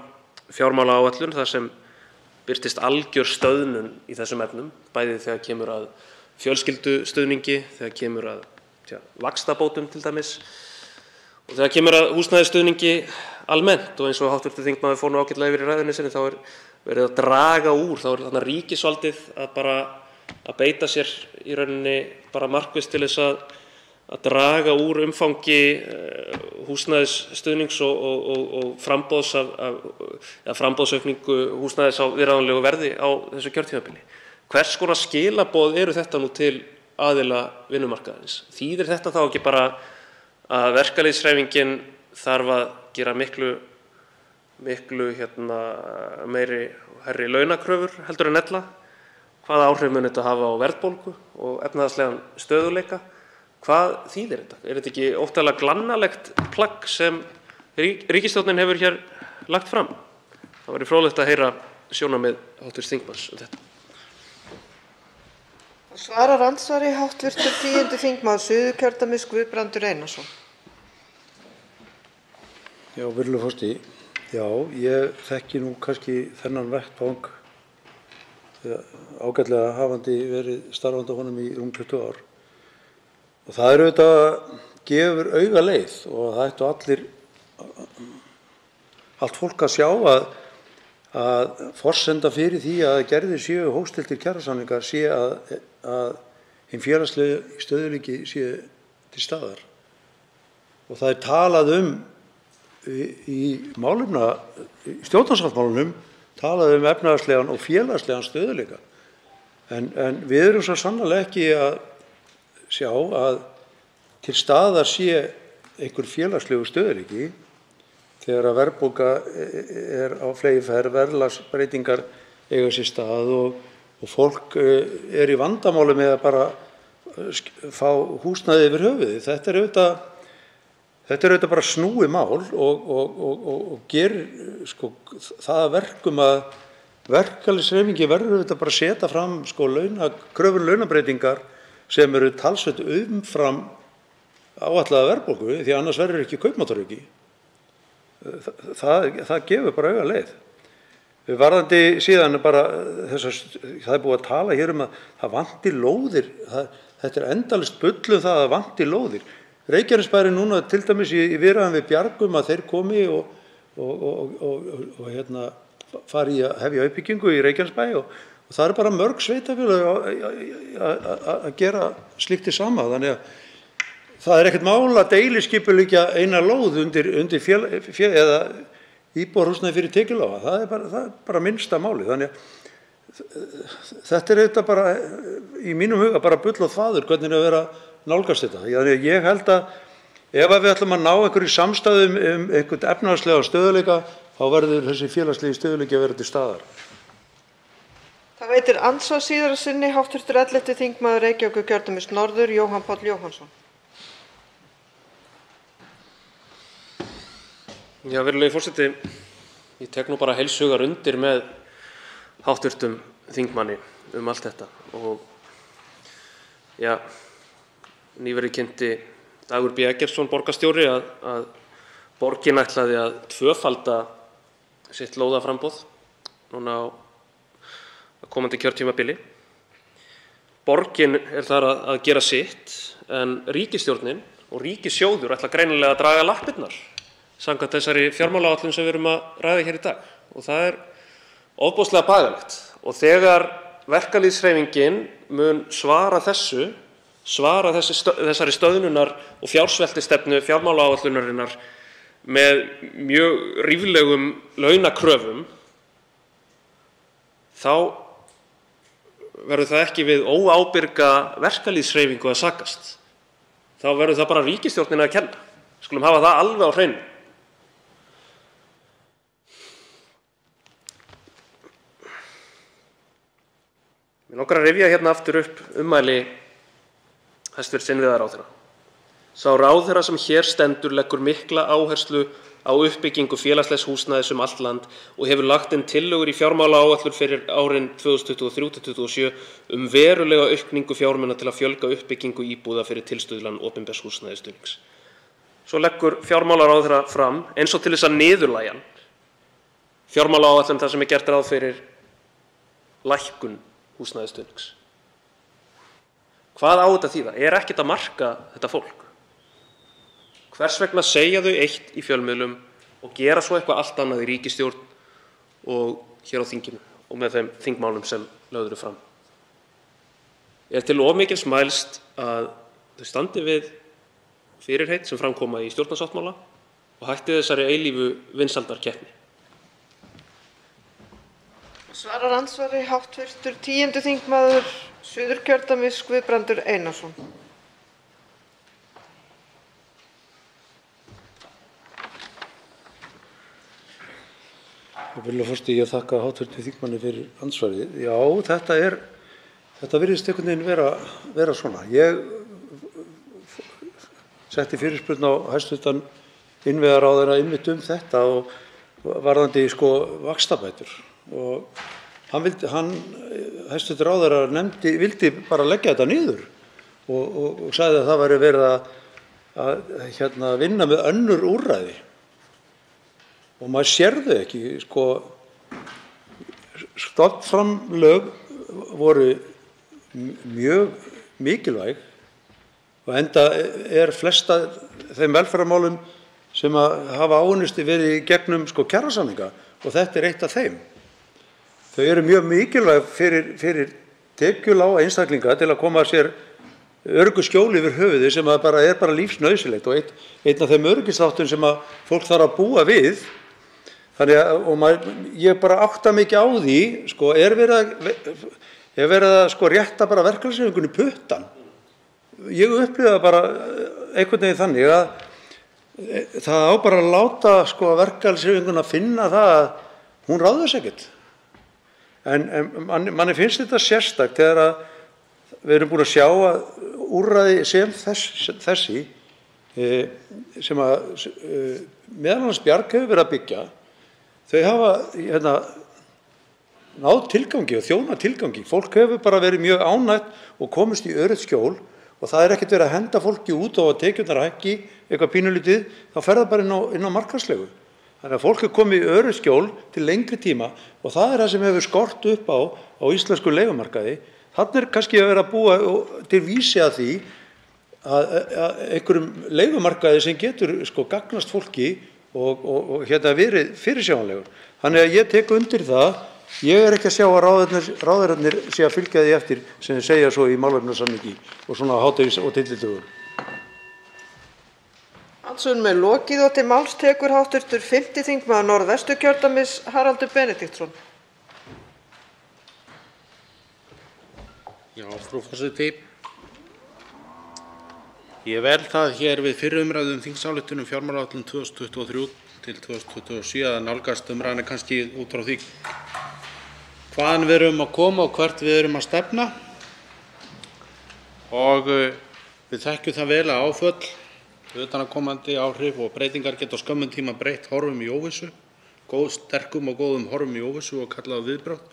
fjármálaáætlun þar sem birtist algjör stöðnun í þessum efnum, bæði þegar kemur að fjölskyldustuðningi, þegar kemur að vaxtabótum til dæmis og þegar kemur að húsnæðisstuðningi almennt. Og eins og hv. þingmaður fór nú ágætlega yfir í ræðunni sinni, þá er verið að draga úr, þá er þarna ríkisvaldið að beita sér í rauninni bara markvisst til þess að draga úr umfangi húsnæðisstuðnings og framboðsaukningu húsnæðis á viðráðanlegu verði á þessu kjörtímabili. Hvers konar skilaboð eru þetta nú til aðila vinnumarkaðarins? Þýðir þetta þá ekki bara að verkalýðshreyfingin þarf að gera miklu meiri og hærri launakröfur heldur en ella? Hvaða áhrif mun þetta hafa á verðbólgu og efnahagslegan stöðugleika? Hvað þýðir þetta? Er þetta ekki óttalega glannalegt plagg sem ríkisstjórnin hefur hér lagt fram? Það væri fróðlegt að heyra sjónarmið hv. þingmanns um þetta. Svarar andsvari hv. 10. þingmaður Suðurkjördæmis Guðbrandur Einarsson. Já, virðulegur forseti. Já, ég þekki nú kannski þennan vettvang ágætlega hafandi verið starfandi á honum í rúm 20 ár. Og það er auðvitað gefur auga leið og það ættu allt fólk að sjá að forsenda fyrir því að gerðir séu hófstilltir kjarasamningar sé að hinn félagslegi stöðugleiki sé til staðar. Og það er talað í stjórnarsáttmálanum talað efnahagslegan og félagslegan stöðugleika. En við erum svo sannarlega ekki að sjá að til staðar sé einhver félagslegu stöðugleiki þegar að verðbólga er á fleygiferð, verðlagsbreytingar eiga sér stað og fólk er í vandamáli með að bara fá húsnæði yfir höfuðið. Þetta er auðvitað bara snúið mál og gerir það að verkum að verkalýðshreyfingin verður auðvitað bara að setja fram kröfur launabreytingar sem eru talsvert umfram áætlaða verðbólgu því annars verður ekki kaupmáttarauki. Það gefur bara auga leið. Varðandi síðan bara það er búið að tala hér að það vanti lóðir. Þetta er endalaust bull það að vanti lóðir. Reykjanesbær núna til dæmis í viðræðum við Bjargum að þeir komi og fari að hefja uppbyggingu í Reykjanesbæ og það er bara mörg sveitarfélög að gera slíkt sama. Þannig að það er ekkert mál að deiliskipuleggja eina lóð undir eða íbúðarhúsnæði fyrir tekjulága. Það er bara minnsta máli. Þannig að þetta er auðvitað bara í mínum huga bara bull og þvaður hvernig að vera nálgast þetta. Þannig að ég held að ef við ætlum að ná einhverju samstæðum einhvern efnahagslega stöðugleika þá verður þessi félagslegi stöðugleiki að vera til staðar. Það veitir andsvar síðara sinni hv. 11. þingmaður Reykjavíkurkjördæmis norður, Jóhann Páll Jóhannsson. Já, virðulegi forseti, ég tek nú bara heils hugar undir með hv. þingmanni allt þetta og nýverið kynnti Dagur B. Eggertsson borgarstjóri að borgin ætlaði að tvöfalda sitt lóðaframboð núna á komandi kjörtímabili. Borgin þar að gera sitt en ríkisstjórnin og ríkissjóður ætla greinilega að draga lappirnar samkvæmt þessari fjármálaáætlun sem við erum að ræða hér í dag og það ofboðslega bagalegt. Og þegar verkalýðshreyfingin mun svara þessari stöðnunar og fjársveltistefnu fjármálaáætlunarinnar með mjög ríflegum launakröfum, þá verður það ekki við óábyrga verkalýðshreyfingu að sakast. Þá verður það bara ríkisstjórninni að kenna. Skulum hafa það alveg á hreinu. Mig langar að rifja hérna aftur upp ummæli hæstv. Innviðaráðherra. Sá ráðherra sem hér stendur leggur mikla áherslu á uppbyggingu félagslegs húsnæðis allt land og hefur lagt inn tillögur í fjármálaáætlun fyrir árin 2023–2027 verulega aukningu fjármuna til að fjölga uppbyggingu íbúða fyrir tilstuðlan opinbers húsnæðisstuðnings. Svo leggur fjármálaráðherra fram, eins og til þess að niðurlægja hann, fjármálaáætlun þar sem gert ráð fyrir lækkun húsnæðisstuðnings. Hvað á þetta að þýða? Ekkert að marka þetta fólk? Hvers vegna segja þau eitt í fjölmiðlum og gera svo eitthvað allt annað í ríkisstjórn og hér á þinginu og með þeim þingmálum sem lögð eru fram? Til of mikils mælst að þau standi við fyrirheit sem fram koma í stjórnarsáttmála og hætti þessari eilífu vinsældarkeppni? Svarar andsvari hv. 10. þingmaður Suðurkjördæmis Guðbrandur Einarsson. Virðulegur forseti, ég þakka hv. þingmanni fyrir andsvarið. Já, þetta virðist einhvern veginn vera svona. Ég setti fyrirspurn á hæstv. Innviðaráðherra einmitt þetta og varðandi vaxtabætur. Og hæstv. ráðherra vildi bara leggja þetta niður og sagði að það væri verið að vinna með önnur úrræði. Og maður sér þau ekki, stofnframlög voru mjög mikilvæg og enda flest af þeim velferðarmálum sem hafa áunnist verið í gegnum kjarasamninga og þetta eitt af þeim. Þau eru mjög mikilvæg fyrir tekjulága einstaklinga til að koma sér öruggu skjóli yfir höfuðið sem bara lífsnauðsynlegt og einn af þeim öryggisþáttum sem fólk þarf að búa við. Þannig að ég bara átta mig ekki á því, verið að rétta bara verkalýðshreyfingunni puttann. Ég upplifa það bara einhvern veginn þannig að það á bara að láta verkalýðshreyfinguna finna það að hún ráði þess ekkert. En manni finnst þetta sérstakt þegar við erum búin að sjá að úrræði sem þessi sem meðal annars Bjarg hefur verið að byggja, þau hafa náð tilgangi og þjónað tilgangi. Fólk hefur bara verið mjög ánægt og komist í öruggt skjól og það ekkert verið að henda fólki út og að tekjurnar hækki eitthvað pínulítið, þá fer það bara inn á markaðslegu. Þannig að fólk komið í öruggt skjól til lengri tíma og það það sem hefur skort upp á íslensku leigumarkaði. Þarna kannski að vera að búa til vísi að því að einhverjum leigumarkaði sem getur gagnast fólki og verið fyrirsjáanlegur. Þannig að ég tek undir það. Ég ekki að sjá að ráðherrarnir sé að fylgja því eftir sem þeir segja svo í málefnasamningi og svona hádegis- og tyllidögum. Andsvörum er lokið og til máls tekur hv. 5. þingmaður Norðvesturkjördæmis Haraldur Benediktsson. Já, frú forseti. Ég vel það hér við fyrri umræðu þingsályktun fjármálaáætlun 2023 til 2027 að nálgast umræðuna kannski út frá því hvaðan við erum að koma og hvert við erum að stefna. Og við þekkjum það vel að áföll, utanaðkomandi áhrif og breytingar geta á skömmum tíma breytt horfum í óvissu, sterkum og góðum horfum í óvissu og kallað á viðbrögð.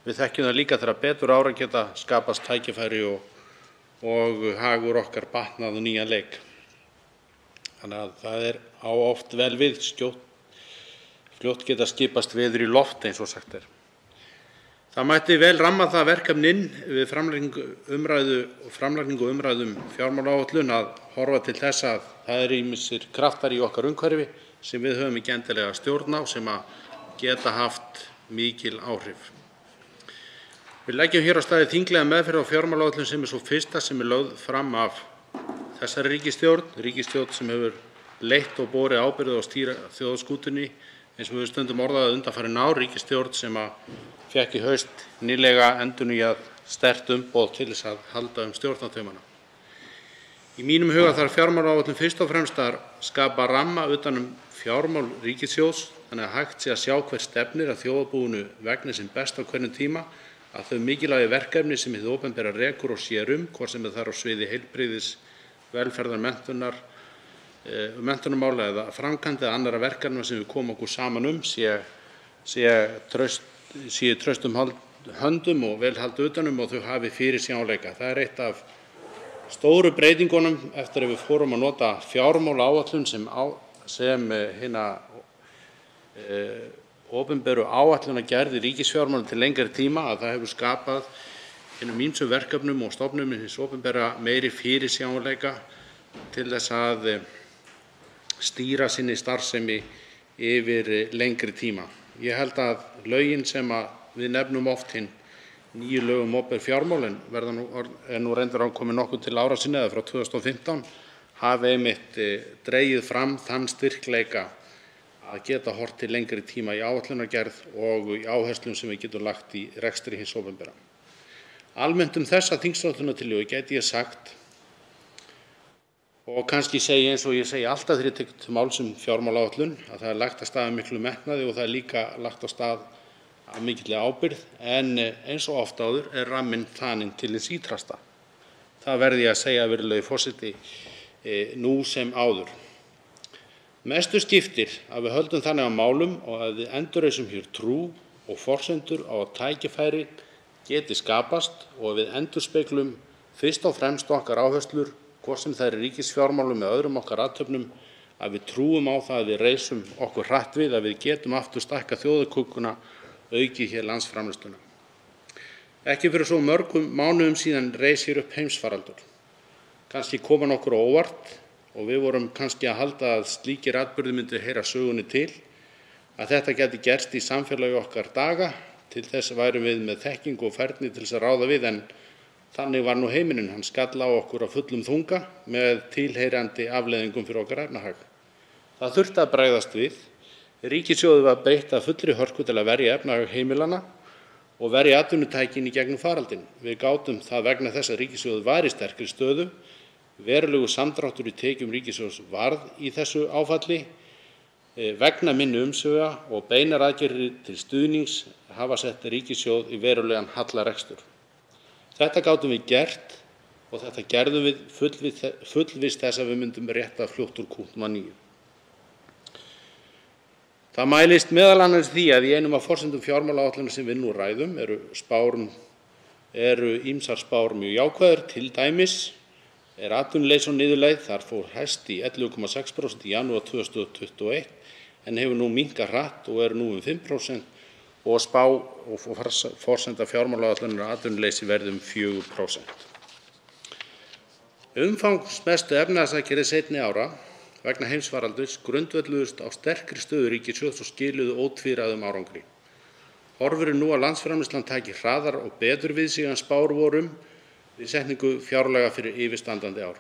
Við þekkjum það líka þegar betur ára geta skapast tækifæri og hagur okkar batnað á nýjan leik. Þannig að það á oft vel við, fljótt geta skipast veður í loft eins og sagt er. Það mætti vel ramma það verkefni inn við framlagningu umræðu fjármálaáætlun að horfa til þess að það eru ýmsir kraftar í okkar umhverfi sem við höfum ekki endilega stjórn á sem að geta haft mikil áhrif. Við leggjum hér á staðið þinglega meðferð á fjármálaáætlun sem er svo fyrsta sem er lögð fram af þessari ríkisstjórn sem hefur leitt og borið ábyrgð á stýra þjóðarskútunni eins og við stundum orðað undanfarin ár, ríkisstjórn sem fékk í haust nýlega endurnýjað sterkt umboð til þess að halda stjórnartaumana. Í mínum huga þarf fjármálaáætlun fyrst og fremst að skapa ramma utan fjármál ríkissjóðs þannig að hægt sé að sjá hver stefnir að þjóðarbúinu vegni sem best á hverjum tíma að þau mikilvægu verkefni sem hið opinbera rekur og sér hvort sem það á sviði heilbrigðis, velferðar, menntunarmála eða framkvæmda eða annarra verkefna sem við komum okkur saman sé traustum höndum og vel haldið utanum og þau hafi fyrirsjáanleika. Það er eitt af stóru breytingunum eftir að við fórum að nota fjármálaáætlun sem hina opinberu áætlunargerð í ríkisfjármálum til lengri tíma að það hefur skapað hinum ýmsu verkefnum og stofnunum hins opinbera meiri fyrirsjáanleika til þess að stýra sinni starfsemi yfir lengri tíma. Ég held að lögin sem við nefnum oft hinn nýju lög opinber fjármál en nú reyndar komin nokkuð til ára sinna eða frá 2015 hafi einmitt dregið fram þann styrkleika að geta horft til lengri tíma í áætlunargerð og í áherslum sem við getum lagt í rekstri hins opinbera. Almennt þessa þingsályktunartillögu gæti ég sagt og kannski segi eins og ég segi alltaf þegar ég tek til máls fjármálaáætlun að það er lagt af stað miklu metnaði og það er líka lagt af stað af mikilli ábyrgð en eins og oft áður er ramminn þaninn til hins ýtrasta. Það verði ég að segja, virðulegi forseti, nú sem áður. Mestu skiptir að við höldum þannig á málum og að við endurreisum hér trú og forsendur á að tækifæri geti skapast og að við endurspeglum fyrst og fremst okkar áherslur hvort sem það er ríkisfjármálum með öðrum okkar athöfnum að við trúum á það að við reisum okkur hratt við að við getum aftur stækkað þjóðarkökuna aukið hér landsframleiðsluna. Ekki fyrir svo mörgum mánuðum síðan reis hér upp heimsfaraldur. Kannski kom hann okkur á óvart og við vorum kannski að halda að slíkir atburðir myndu heyra sögunni til, að þetta gæti gerst í samfélagi okkar daga, til þess værum við með þekkingu og færni til þess að ráða við en þannig var nú heimurinn, hann skall á okkur á fullum þunga með tilheyrandi afleiðingum fyrir okkar efnahag. Það þurfti að bregðast við. Ríkissjóði var beitt af fullri hörku til að verja efnahag heimilanna og verja atvinnutækin í gegnum faraldinn. Við gátum það vegna þess að ríkissjóði var í sterkri stöðu, verulegur samdráttur í tekjum ríkissjóðs varð í þessu áfalli vegna minni umsvifa og beinar aðgerðir til stuðnings hafa sett ríkissjóð í verulegan hallarekstur. Þetta gátum við gert og þetta gerðum við fullviss þess að við myndum rétta fljótt úr kútnum að nýju. Það mælist meðal annars því að í einum af forsendum fjármálaáætlunar sem við nú ræðum eru ýmsar spár mjög jákvæðar, til dæmis atvinnuleysi á niðurleið, þar fór hæst í 11,6% í janúar 2021 en hefur nú minnkað hratt og nú 5% og spá og forsenda fjármálaáætlunar að atvinnuleysi verði 4%. Umfangsmestu efnahagsaðgerðir seinni ára vegna heimsfaraldurs grundvölluðust á sterkri stöðu ríkissjóðs og skiluðu ótvíræðum árangri. Horfur nú að landsframleiðslan taki hraðar og betur við sig en spár voru við setningu fjárlaga fyrir yfirstandandi ár.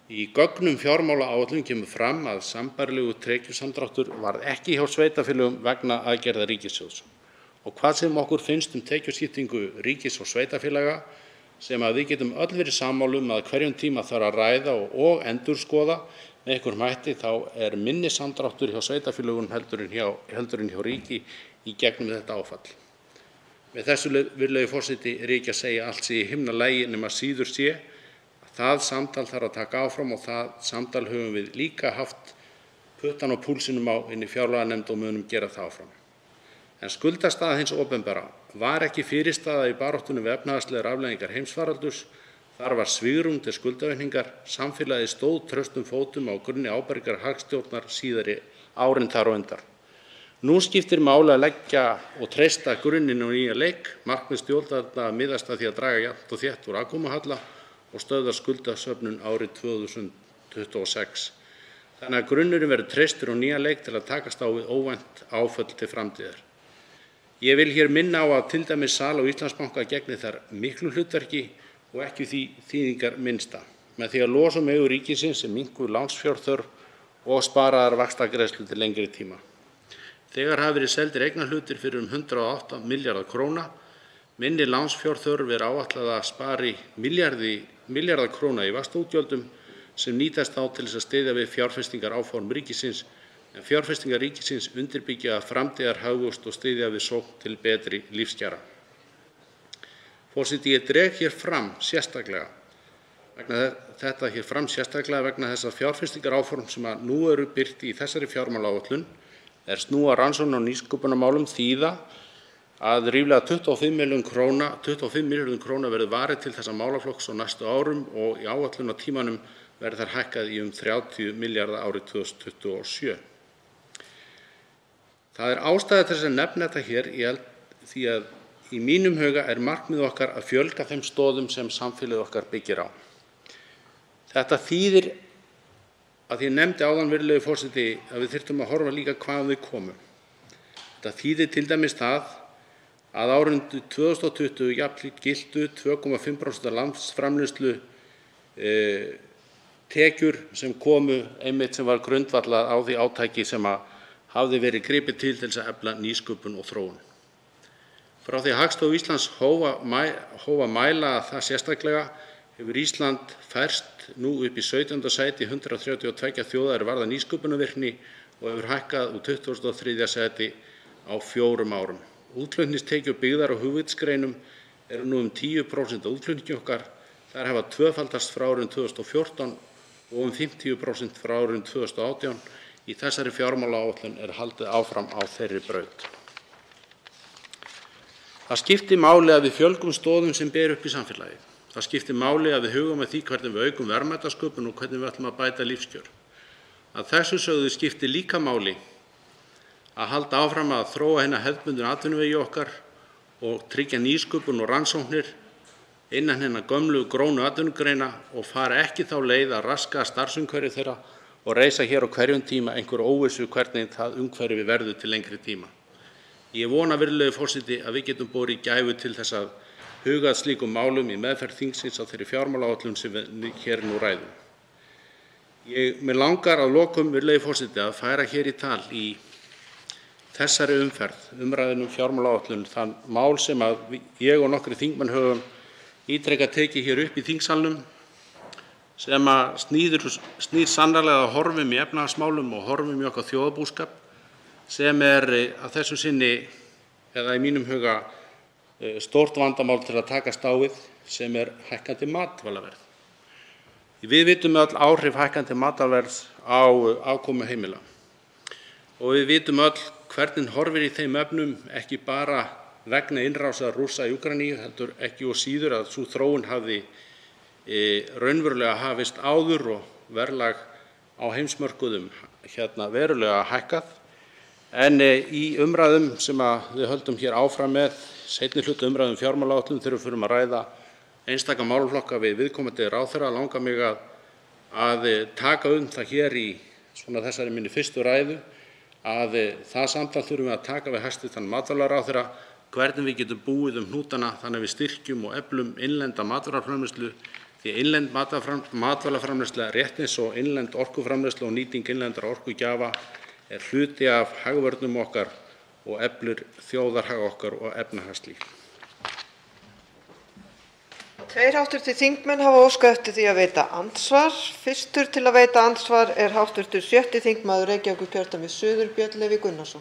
Í gögnum fjármálaáætlun kemur fram að sambærilegur tekjusamdráttur varð ekki hjá sveitarfélögum vegna aðgerða ríkissjóðs. Og hvað sem okkur finnst tekjuskiptingu ríkis og sveitarfélaga sem að við getum öll verið sammála að hverjum tíma þarf að ræða og endurskoða með einhverjum hætti þá minni samdráttur hjá sveitarfélögum heldur en hjá ríki í gegnum þetta áfall. Með þessu, virðulegi forseti, ég ekki að segja allt sé í himnalagi nema síður sé. Það samtal þarf að taka áfram og það samtal höfum við líka haft puttan á púlsinum á inni í fjárlaganefnd og munum gera það áfram. En skuldastaða hins opinbera var ekki fyrirstaða í baráttunni við efnahagslegar afleiðingar heimsfaraldurs. Þar var svigrúm til skuldaaukningar. Samfélagið stóð traustum fótum á grunni ábyrgrar hagstjórnar síðari árin þar á undan. Nú skiptir máli að leggja og treysta grunninn á nýja leik. Markmið stjórnvalda miðast að því að draga jafnt og þétt úr afkomuhalla og stöðva skuldasöfnun árið 2026. Þannig að grunnurinn verður treystur á nýja leik til að takast á við óvænt áföll til framtíðar. Ég vil hér minna á að til dæmis sala á Íslandsbanka gegnir þar miklu hlutverki og ekki því þýðingar minnsta. Með því að losa eigur ríkisins sem minnkuð lánsfjárþörf og sparaðar vaxtagreiðslur til lengri tíma. Þegar hafa verið seldir eignarhlutir fyrir 108 milljarða króna. Minni lánsfjárþörf áætlað að spari milljarða króna í vaxtaútgjöldum sem nýtast þá til þess að styðja við fjárfestingaráform ríkisins, en fjárfestingar ríkisins undirbyggja framtíðarhagvöxt og styðja við sókn til betri lífskjara. Forseti, ég dreg hér fram sérstaklega vegna þess að fjárfestingaráform sem nú eru birt í þessari fjármálaáætlun snúa rannsókna og nýsköpunarmálum þýða að ríflega 25 milljörðum króna verður varið til þessa málaflokks á næstu árum og í áætlunartímanum verður þær hækkað í 30 milljarða árið 2027. Það ástæða til þess að nefna þetta hér því að í mínum huga markmið okkar að fjölga þeim stoðum sem samfélagið okkar byggir á. Þetta þýðir að ég nefndi áðan, virðulegi forseti, að við þyrftum að horfa líka hvaðan við komum. Þetta þýðir til dæmis það að árinu 2020 jafnframt giltu 2,5% landsframleiðslu tekjur sem komu einmitt sem var grundvallað á því átaki sem hafði verið gripið til þess að efla nýsköpun og þróun. Frá því að Hagstofa Íslands hóf að mæla það sérstaklega hefur Ísland færst nú upp í 17. sæti 132 þjóða varða nýsköpunarvirkni og hefur hækkað úr 23. sæti á 4 árum. Útflutningstekjur byggðar á hugvitsgreinum eru nú 10% af útflutningi okkar. Þær hafa tvöfaldast frá árinu 2014 og 50% frá árinu 2018. Í þessari fjármálaáætlun haldið áfram á þeirri braut. Það skiptir máli að við fjölgum stoðum sem ber upp í samfélagið. Það skiptir máli að við hugum að því hvernig við aukum verðmætasköpun og hvernig við ætlum að bæta lífskjör. Að þessu sögðu skiptir líka máli að halda áfram að þróa hina hefðbundnu atvinnuvegi okkar og tryggja nýsköpun og rannsóknir innan hinna gömlu grónu atvinnugreina og fara ekki þá leið að raska starfsumhverfi þeirra og reisa hér á hverjum tíma einhver óvissu hvernig það umhverfi verður til lengri tíma. Ég vona, virðulegi forseti, að við getum borið gæfu til þess að huga að slíkum málum í meðferð þingsins á þeirri fjármálaáætlun sem við hér nú ræðum. Mig langar að lokum, virðulegi forseti, að færa hér í tal í þessari umræðunum fjármálaáætlun þann mál sem ég og nokkrir þingmenn höfum ítrekað tekið hér upp í þingsalnum sem snýr sannarlega að horfum í efnahagsmálum og horfum í okkar þjóðarbúskap sem að þessu sinni eða í mínum huga stórt vandamál til að takast á við sem hækkandi matvælaverð. Við vitum öll áhrif hækkandi matvælaverðs á afkomu heimila og við vitum öll hvernig horfir í þeim efnum ekki bara vegna innrásar Rússa í Úkraínu heldur ekki og síður að sú þróun hafði raunverulega hafist áður og verðlag á heimsmörkuðum verulega hækkað. En í umræðum sem við höldum hér áfram með, seinni hluta umræðum fjármálaáætlun þegar við förum að ræða einstaka málaflokka við viðkomandi ráðherra, langar mig að taka það hér í þessari minni fyrstu ræðu að það samtal þurfum við að taka við hæstv. Matvælaráðherra hvernig við getum búið hnútana þannig að við styrkjum og eflum innlenda matvælaframleiðslu því að innlend matvælaframleiðsla rétt eins og innlend orkuframleiðsla og nýting innlendra orkugjafa hluti af hagvörnum okkar og eflir þjóðarhag okkar og efnahagslíf. Tveir hv. þingmenn hafa óskað eftir því að veita andsvar. Fyrstur til að veita andsvar er hv. 6. þingmaður Reykjavíkurkjördæmis suður, Björn Leví Gunnarsson.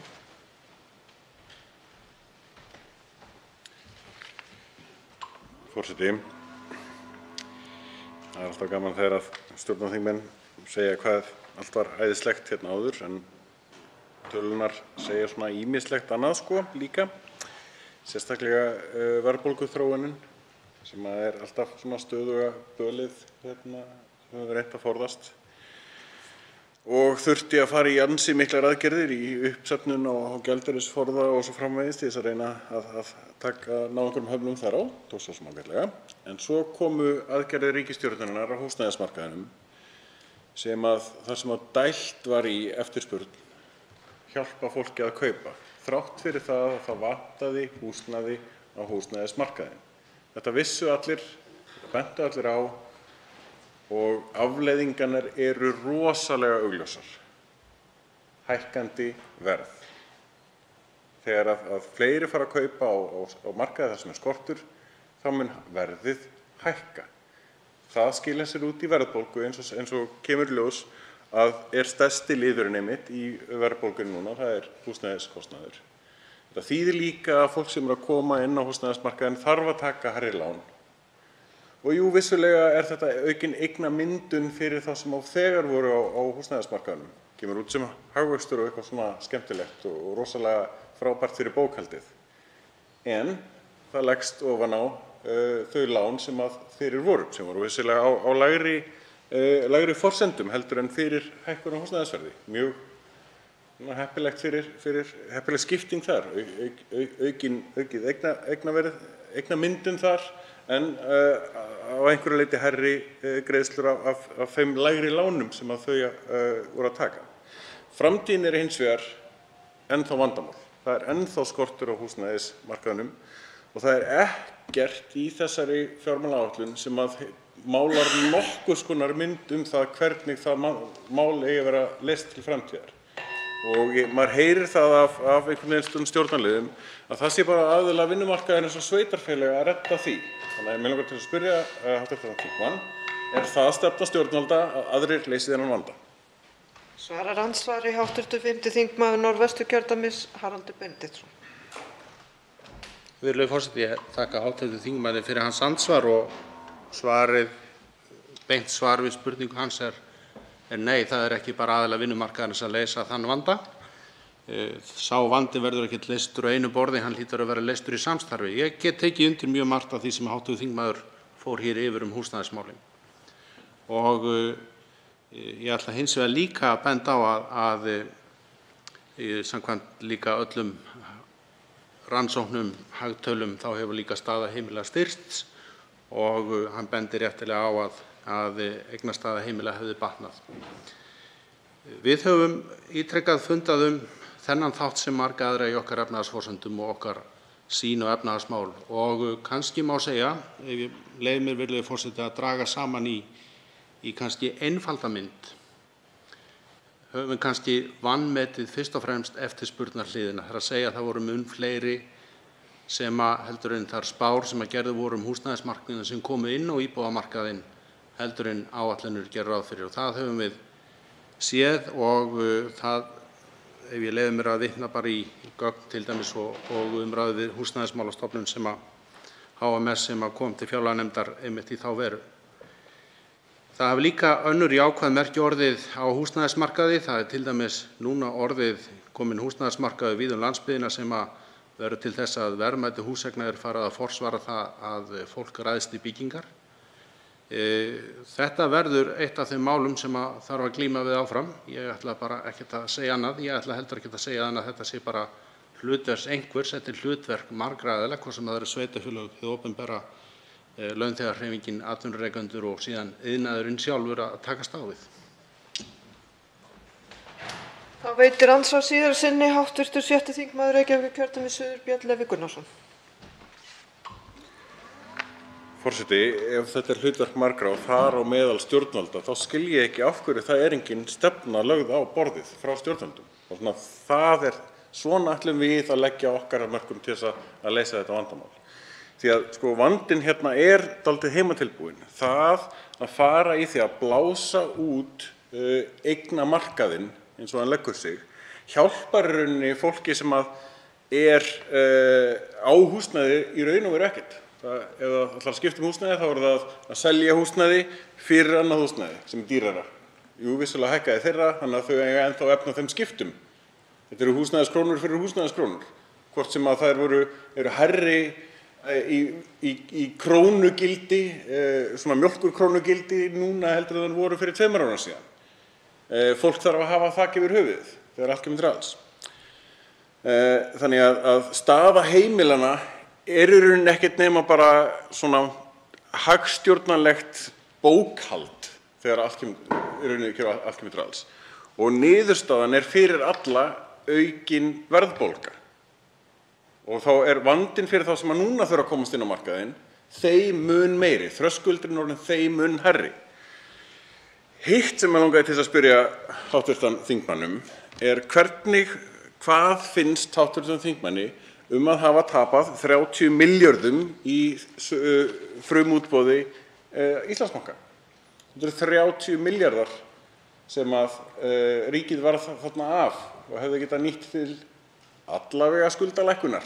Forseti, það er alltaf gaman þegar að stjórnarþingmenn segja hvað allt var æðislegt hérna áður, en tölunar segja svona ýmislegt annað líka, sérstaklega verðbólguþróunin sem er alltaf svona stöðuga bölið sem við reynt að forðast og þurfti að fara í ansi miklar aðgerðir í uppsöfnun og gjaldeyrisforða og svo framvegis til þess að reyna að ná einhverjum hömlum þar á, tók svo sem ágætlega. En svo komu aðgerðir ríkisstjórnarinnar á húsnæðismarkaðinum þar sem að dælt var í eftirspurn hjálpa fólki að kaupa, þrátt fyrir það að það vantaði húsnæði á húsnæðismarkaðinn. Þetta vissu allir, bentu allir á og afleiðingarnar eru rosalega augljósar. Hækkandi verð. Þegar að fleiri fara að kaupa á markaði þar sem er skortur, þá mun verðið hækka. Það skilar sér út í verðbólgu eins og kemur í ljós að er stærsti liðurinn einmitt í verðbólgunni núna, það er húsnæðiskostnaður. Það þýðir líka að fólk sem að koma inn á húsnæðismarkaðinn þarf að taka hærri lán. Og jú, vissulega er þetta aukin eignamyndun fyrir þá sem þegar voru á húsnæðismarkaðinum. Kemur út sem hagvöxtur og eitthvað svona skemmtilegt og rosalega frábært fyrir bókhaldið. En það leggst ofan á þau lán sem að fyrir voru, sem voru vissulega á lægri forsendum heldur en fyrir hækkun á húsnæðisverði. Mjög heppileg skipting þar, aukið eignamyndun þar, en á einhverju leyti hærri greiðslur af þeim lægri lánum sem að þau voru að taka. Framtíðin er hins vegar ennþá vandamál. Það er ennþá skortur á húsnæðismarkaðnum og það er ekkert í þessari fjármálaáætlun sem að málar nokkurs konar mynd það hvernig það mál eigi að vera leyst til framtíðar. Og maður heyrir það af einhvern veginn stjórnarliðum að það sé bara aðilar vinnumarkaðarins og sveitarfélög að redda því. Þannig að mig langar til að spyrja hv. þingmann, er það stefna stjórnvalda að aðrir leysi þennan vanda? Svarar andsvari hv. 5. þingmaður Norðvesturkjördæmis, Haraldur Benediktsson. Virðulegur forseti, ég þakka hv. þingmanni fyrir hans andsvar og beint svar við spurningu hans er nei, það er ekki bara aðilar vinnumarkaðarins að leysa þann vanda. Sá vandi verður ekkert leystur á einu borði, hann hlýtur að vera leystur í samstarfi. Ég get tekið undir mjög margt af því sem hv. þingmaður fór hér yfir húsnæðismálin. Og ég ætla hins vegar líka að benda á að samkvæmt líka öllum rannsóknum, hagtölum, þá hefur líka staða heimila styrkst og hann bendir réttilega á að eignastaða heimila hefði batnað. Við höfum ítrekað fundað þennan þátt sem marga aðra í okkar efnahagsforsendum og okkar sýn á efnahagsmál og kannski má segja, ef ég leyfi mér virðulegi forseti að draga saman í kannski einfalda mynd, höfum við kannski vanmetið fyrst og fremst eftirspurnarhliðina. Það er að segja að það voru mun fleiri sem heldur en þær spár sem gerðu voru húsnæðismarkaðinn sem komu inn á íbúðamarkaðinn heldur en áætlanir gera ráð fyrir og það höfum við séð og það, ef ég leyfi mér að vitna bara í gögn til dæmis og umræðu við Húsnæðismálastofnun sem HMS sem kom til fjárlaganefndar einmitt í þá veru. Það hafa líka önnur jákvæð merki orðið á húsnæðismarkaði. Það er til dæmis núna komin húsnæðismarkaður víða landsbyggðina sem verður til þess að verðmæti húseigna er farið að forsvara það að fólk ræðst í byggingar. Þetta verður eitt af þeim málum sem þarf að glíma við áfram. Ég ætla bara ekkert að segja annað. Ég ætla heldur ekkert að segja annað að þetta sé bara hlutverk einhvers. Þetta er hlutverk margra aðila, hvort sem það eru sveitarfélög, hið opinbera, launþegahreyfingin, atvinnurekendur og síðan iðnaðurinn sjálfur að takast á við. Þá veitir andsvar síðar sinni hv. 6. þingmaður Reykjavíkurkjördæmis suður, Björn Leví Gunnarsson. Forseti, ef þetta er hlutverk margra og þar á meðal stjórnvalda, þá skil ég ekki af hverju það er engin stefna lögð á borðið frá stjórnvaldum. Og svona ætlum við að leggja okkar af mörkum til þess að leysa þetta vandamál. Því að vandinn hérna dálítið heimatilbúinn. Það að fara í því að blása út eignamarkaðinn eins og hann leggur sig, hjálpar í rauninni fólki sem að á húsnæði í raun og veru ekkert. Ef það ætlar að skipta húsnæði þá það að selja húsnæði fyrir annað húsnæði sem dýrara. Jú, vissulega hækkaði þeirra, þannig að þau eiga ennþá efni á þeim skiptum. Þetta eru húsnæðiskrónur fyrir húsnæðiskrónur. Hvort sem að þær eru hærri í krónugildi, svona mjólkurkrónugildi núna heldur en voru fyrir 2 árum síðan. Fólk þarf að hafa þak yfir höfuðið þegar allt kemur til alls. Þannig að staða heimilanna í rauninni ekkert nema bara svona hagstjórnarlegt bókhald þegar allt kemur til alls. Og niðurstaðan fyrir alla aukin verðbólga. Og þá vandinn fyrir þá sem að núna þurfa að komast inn á markaðinn þeim mun meiri, þröskuldurinn orðinn þeim mun hærri. Hitt sem ég langaði til að spyrja hv. þingmannum hvað finnst hv. þingmanni að hafa tapað 30 milljörðum í frumútboði Íslandsbanka. Þetta eru 30 milljarðar sem að ríkið varð þarna af og hefði getað nýtt til allavega skuldalækkunar,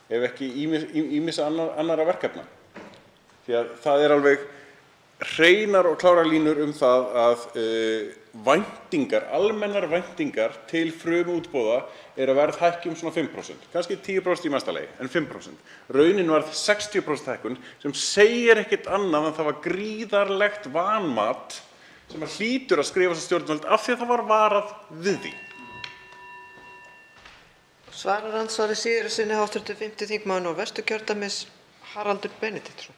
ef ekki ýmissa annarra verkefna. Því að það alveg hreinar og klárar línur það að væntingar, almennar væntingar til frumútboða að verð hækki svona 5%, kannski 10% í mesta lagi, en 5%. Raunin varð 60% hækkun sem segir ekkert annað en það var gríðarlegt vanmat sem hlýtur að skrifa sem stjórnvöld af því að það var varað við því. Svarar andsvari síðara sinni hv. 5. þingmaður Norðvesturkjördæmis, Haraldur Benediktsson.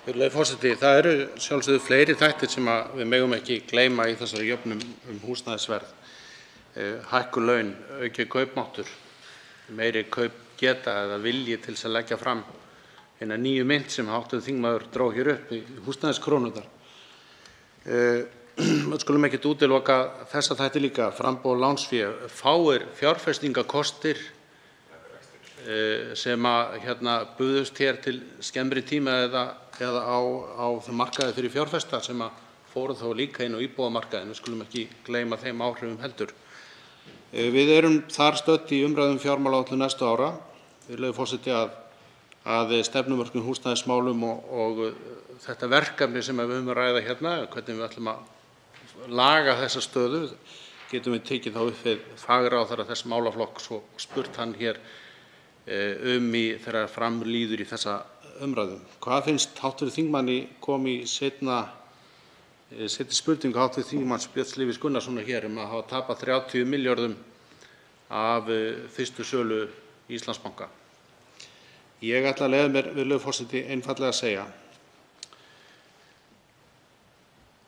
Virðulegi forseti, það eru sjálfsögðu fleiri þættir sem við megum ekki gleyma í þessari jöfnum húsnæðisverð. Hækkun laun, aukinn kaupmáttur, meiri kaupgeta eða vilji til að leggja fram hina nýju mynt sem hv. þingmaður dró hér upp í húsnæðiskrónurnar. Við skulum ekkert útiloka þessa þætti líka, framboð lánsfé, fáir fjárfestingarkostir sem buðust hér til skemmri tíma eða á þeim markaði fyrir fjárfesta sem fóru þá líka inn á íbúðamarkaðinn. Við skulum ekki gleyma þeim áhrifum heldur. Við erum þar stödd í umræðum fjármálaáætlun næstu ára. Virðulegi forseti, að stefnumörkun húsnæðismálum og þetta verkefni sem við höfum að ræða hérna, hvernig við ætlum að laga þessa stöðu, getum við tekið þá upp við fagráðherra þess málaflokks og spurt hann hér þegar fram líður í þessa umræðu. Hvað finnst hv. þingmanni kom í seinni spurningu hv. þingmanns Björns Levís Gunnarssonar hér að hafa tapað 30 milljörðum af fyrstu sölu Íslandsbanka? Ég ætla að leyfa mér, virðulegur forseti, einfaldlega að segja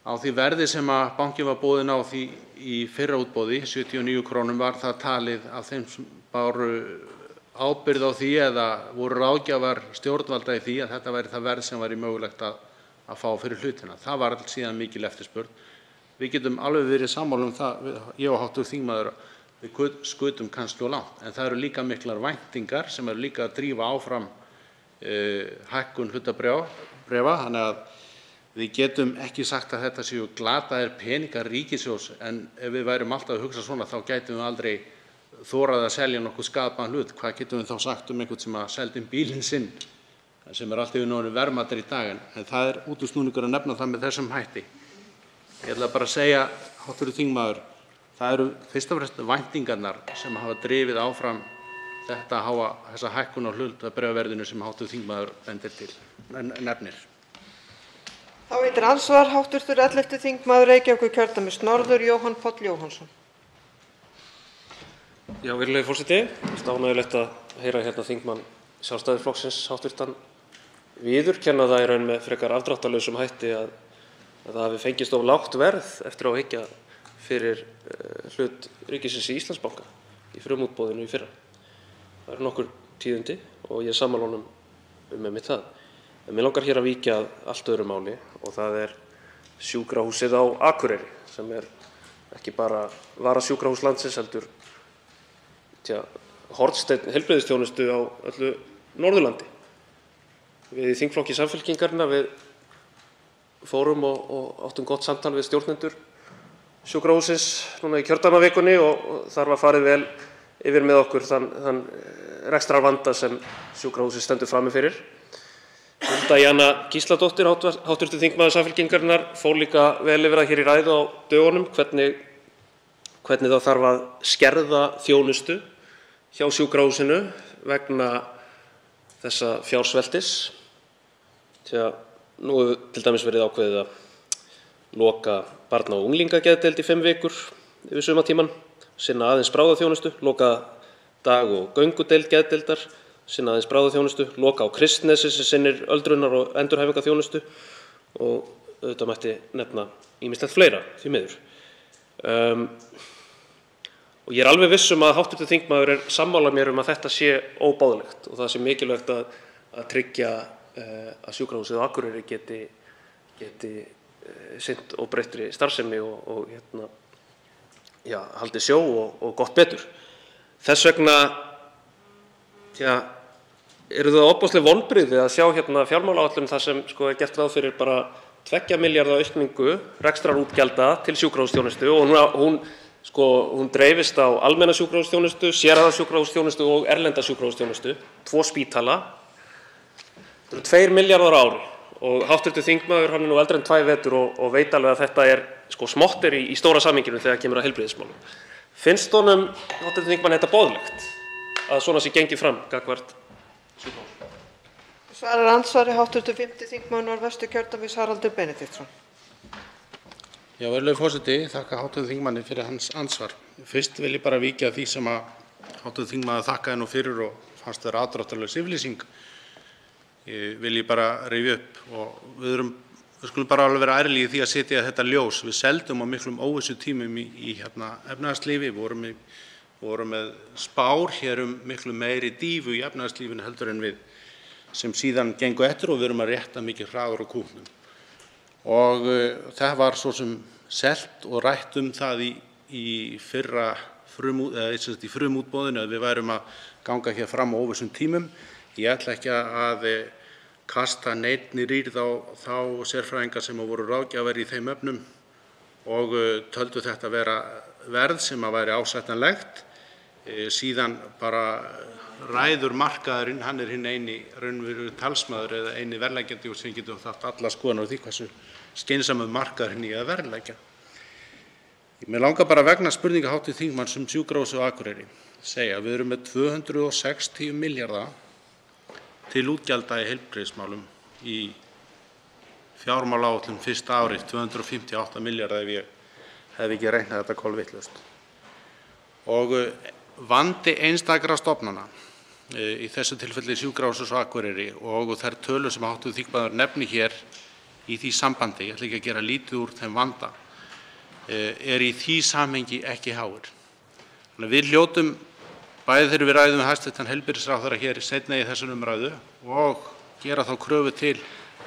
á því verði sem að bankinn var boðinn á því í fyrra útboði, 79 krónum, var það talið af þeim sem báru ábyrgð á því eða voru ráðgjafar stjórnvalda í því að þetta væri það verð sem væri mögulegt að fá fyrir hlutina. Það var síðan mikil eftirspurn. Við getum alveg verið sammála það, ég og hv. þingmaður, við skutum kannski of langt, en það eru líka miklar væntingar sem eru líka að drífa áfram hækkun hlutabréfa, þannig að við getum ekki sagt að þetta séu glataðir peningar ríkissjóðs, en ef við værum alltaf að hugsa svona þá gætum við aldrei þorað að selja nokkuð skaðbæran hlut. Hvað getum við þá sagt einhvern sem seldi bílinn sinn, sem allt yfir orðinn verðmætur í dag? En það útúrsnúningur að nefna það með þessum hætti. Ég ætla bara að segja, hv. þingmaður, það eru fyrst og fremst væntingarnar sem hafa drifið áfram þessa hækkun á hlutabréfaverðinu sem hv. þingmaður bendir til, nefnir. Þá veitir andsvar hv. 11. þingmaður Reykjavíkurkjördæmis norður, Jóhann Páll Jóhannsson. Já, virðulegi forseti, ánægjulegt að heyra hérna þingmann Sjálfstæðisflokksins hv. viðurkenna það í raun með frekar afdráttarlausum hætti að það hafi fengist of lágt verð eftir á að hyggja fyrir hlut ríkisins í Íslandsbanka í frumútboðinu í fyrra. Það eru nokkur tíðindi og ég er sammála honum einmitt það. En mig langar hér að víkja að allt öðru máli og það sjúkrahúsið á Akureyri sem ekki bara varasjúkrahús landsins heldur hornsteinn heilbrigðisþjónustu á öllu Norðurlandi. Við í þingflokki Samfylkingarinnar við fórum og áttum gott samtal við stjórnendur sjúkrahússins núna í kjördæmavikunni og þar var farið vel yfir með okkur þann rekstrarvanda sem sjúkrahúsið stendur frammi fyrir. Hulda Jana Gísladóttir, hv. þingmaður Samfylkingarinnar, fór líka vel yfir það hér í ræðu á dögunum hvernig það þarf að skerða þjónustu hjá sjúkrahúsinu vegna þessa fjársveltis. Því að nú hefur til dæmis verið ákveðið að loka barna- og unglingageðdeild í 5 vikur yfir sumartímann, sinna aðeins bráðaþjónustu, loka dag- og göngudeild geðdeildar, sinna aðeins bráðaþjónustu, loka á Kristnesi sem sinnir öldrunar- og endurhæfingarþjónustu og auðvitað mætti nefna ýmislegt fleira, því miður. Og ég er alveg viss að hv. þingmaður er sammála mér að þetta sé óbáðlegt og það sé mikilvægt að tryggja að sjúkrahúsið á Akureyri geti sinnt óbreyttri starfsemi og haldið sjó og gott betur. Þess vegna eru það ofboðsleg vonbrigði að sjá fjármálaáætlun þar sem er gert ráð fyrir bara 2 milljarða aukningu rekstrarútgjalda til sjúkrahúsþjónustu og hún dreifist á almenna sjúkrahúsþjónustu, sérhæfða sjúkrahúsþjónustu og erlenda sjúkrahúsþjónustu, 2 spítala. Þetta eru 2 milljarðar á ári og hv. þingmaður hann er nú eldri en 2 vetur og veit alveg að þetta er smottir í stóra samhenginu þegar kemur að heilbrigðismálum. Finnst honum, hv. þingmann, þetta boðlegt að svona sé gengið fram gagnvart sjúkrahúsum? Svarar andsvari hv. 5. þingmaður Norðvesturkjördæmis Haraldur Benediktsson. Já, virðulegur forseti, þakka hv. þingmanni fyrir hans ansvar. Fyrst vil ég bara víkja að því sem að hv. þingmaður þakkaði nú fyrir og fannst vera aðdráttarlaus yfirlýsing. Vil ég bara rifja upp og við skulum bara alveg vera ærlegir í því að setja þetta ljós. Við seldum á miklum óvissutímum í efnahagslífi, vorum með spár hér miklu meiri dýfu í efnahagslífinu heldur en við sem síðan gengu eftir og við erum að rétta mikið hraðar á kútnum. Og það var svo sem selt og rætt það í frumútboðinu að við værum að ganga hér fram á óvissum tímum. Ég ætla ekki að kasta neinni rýrð á þá sérfræðinga sem voru ráðgjafar í þeim efnum og töldu þetta vera verð sem væri ásættanlegt. Síðan bara ræður markaðurinn, hann er hinn eini raunverulegur talsmaður eða eini verðleggjandi og sem getur haft alla skoðanir á því hversu skynsamur markaðurinn í að verðleggja. Mér langar bara vegna spurninga hv. þingmanns sjúkrahúsið á Akureyri segja að við erum með 260 milljarða til útgjalda í heilbrigðismálum í fjármálaáætlun fyrsta árið, 258 milljarða ef ég hef ekki reiknað þetta kolvitlaust. Og vandi einstakra stofnana, í þessu tilfelli sjúkrahússins á Akureyri og þær tölur sem hv. þingmaður nefnir hér í því sambandi, ég ætla ekki að gera lítið úr þeim vanda, er í því samhengi ekki háir. Við hljótum bæði þegar við ræðum við hæstv. Heilbrigðisráðherra hér seinna í þessari umræðu og gera þá kröfu til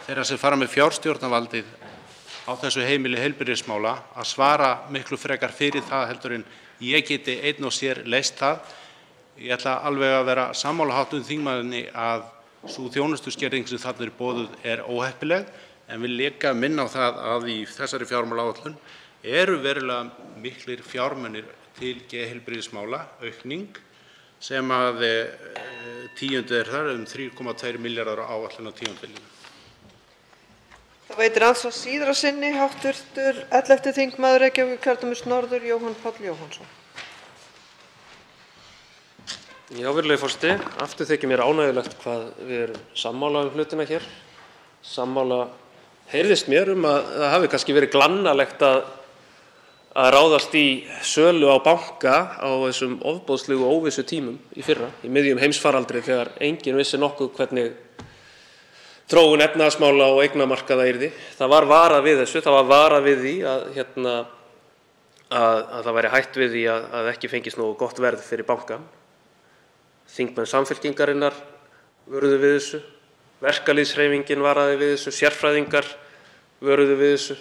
þeirra sem fara með fjárstjórnarvaldið á þessu heimili heilbrigðismála að svara miklu frekar fyrir það heldur en ég geti einn og sér leyst það. Ég ætla alveg að vera sammála hv. þingmanni að sú þjónustuskerðing sem þarna er boðuð er óheppileg en vil líka minna á það að í þessari fjármálaáætlun eru verulega miklir fjármunir til geðheilbrigðismála, aukning sem að tíunduð þar 3,2 milljarðar á áætlun á tímabilinu. Það veitir andsvar síðar að sinni hv. 11. þingmaður Reykjavíkurkjördæmis norður Jóhann Páll Jóhannsson. Já, virðulegi forseti, aftur þykir mér ánægjulegt hvað við erum sammála hlutina hér. Sammála heyrðist mér að það hafi kannski verið glannalegt að ráðast í sölu á banka á þessum ofboðslegu óvissu tímum í fyrra, í miðjum heimsfaraldri þegar enginn vissi nokkuð hvernig þróun efnahagsmála og eignamarkaða yrði. Það var varað við þessu, það var varað við því að það væri hætt við því að ekki fengist nógu gott verð fyrir bankann. Þingmenn Samfylkingarinnar vöruðu við þessu, verkalýðshreyfingin varaði við þessu, sérfræðingar vöruðu við þessu,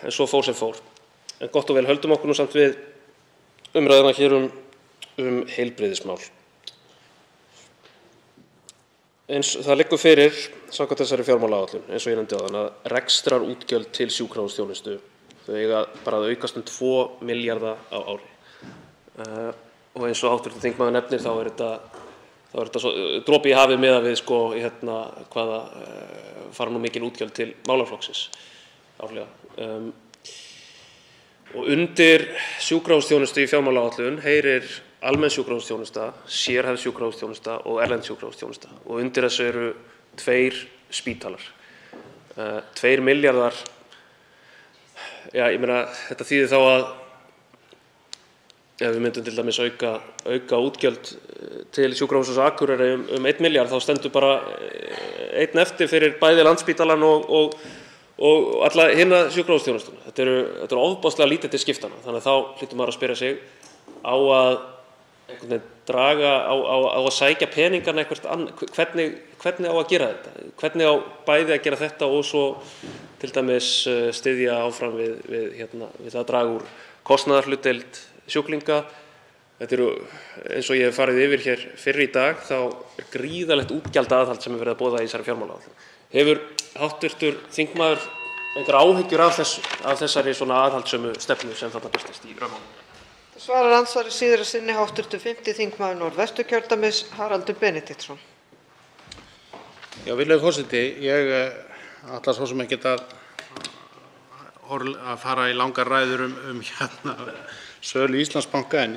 en svo fór sem fór. En gott og vel, höldum okkur nú samt við umræðuna hér heilbrigðismál. Það liggur fyrir samkvæmt þessari fjármálaáætlun, eins og ég nefndi áðan, að rekstrarútgjöld til sjúkrahúsþjónustu þau eiga bara að aukast 2 milljarða á ári. Og eins og hv. þingmaður nefnir þá er þetta dropi í hafið miðað við hvaða fara nú mikil útgjöld til málaflokksins árlega. Og undir sjúkrahúsþjónustu í fjármálaáætlun heyrir almenn sjúkrahúsþjónusta, sérhæfð sjúkrahúsþjónusta og erlend sjúkrahúsþjónusta. Og undir þessu eru 2 spítalar. 2 milljarðar, ég meina, þetta þýðir þá að ef við myndum til dæmis auka útgjöld til sjúkrahússins á Akureyri 1 milljarð, þá stendur bara einn eftir fyrir bæði Landspítalann og alla hina sjúkrahúsþjónustuna. Þetta eru ofboðslega lítið til skiptanna, þannig að þá hlýtur maður að spyrja sig á að einhvern veginn draga á að sækja peningarna eitthvað annað. Hvernig á að gera þetta? Hvernig á bæði að gera þetta og svo til dæmis styðja áfram við að draga úr kostnaðarhlutdeild sjúklinga? Þetta eru, eins og ég hef farið yfir hér fyrr í dag, þá er gríðarlegt útgjaldaaðhald sem er verið að boða í þessari fjármálaáætlun. Hefur hv. þingmaður einhverjar áhyggjur af þessari svona aðhaldssömu stefnu sem þarna birtist í rammaáætlun? Svarar andsvari síðara sinni hv. 5. þingmaður Norðvesturkjördæmis, Haraldur Benediktsson. Já, virðulegur forseti, ég ætla svo sem ekkert að fara í langar ræður sölu Íslandsbanka, en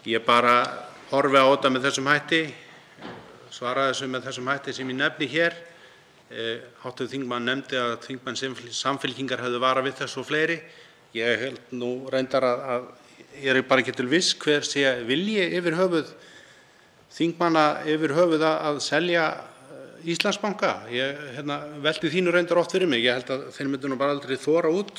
ég bara horfi á þetta með þessum hætti, svara þessu með þessum hætti sem ég nefni hér. Hv. þingmaður nefndi að þingmenn Samfylkingar hefðu varað við þessu og fleiri. Ég held nú reyndar að ég er bara ekki til viss hver sé vilji yfir höfuð þingmanna yfir höfuð að selja Íslandsbanka. Ég velti því nú reyndar oft fyrir mig. Ég held að þeir myndu nú bara aldrei þora út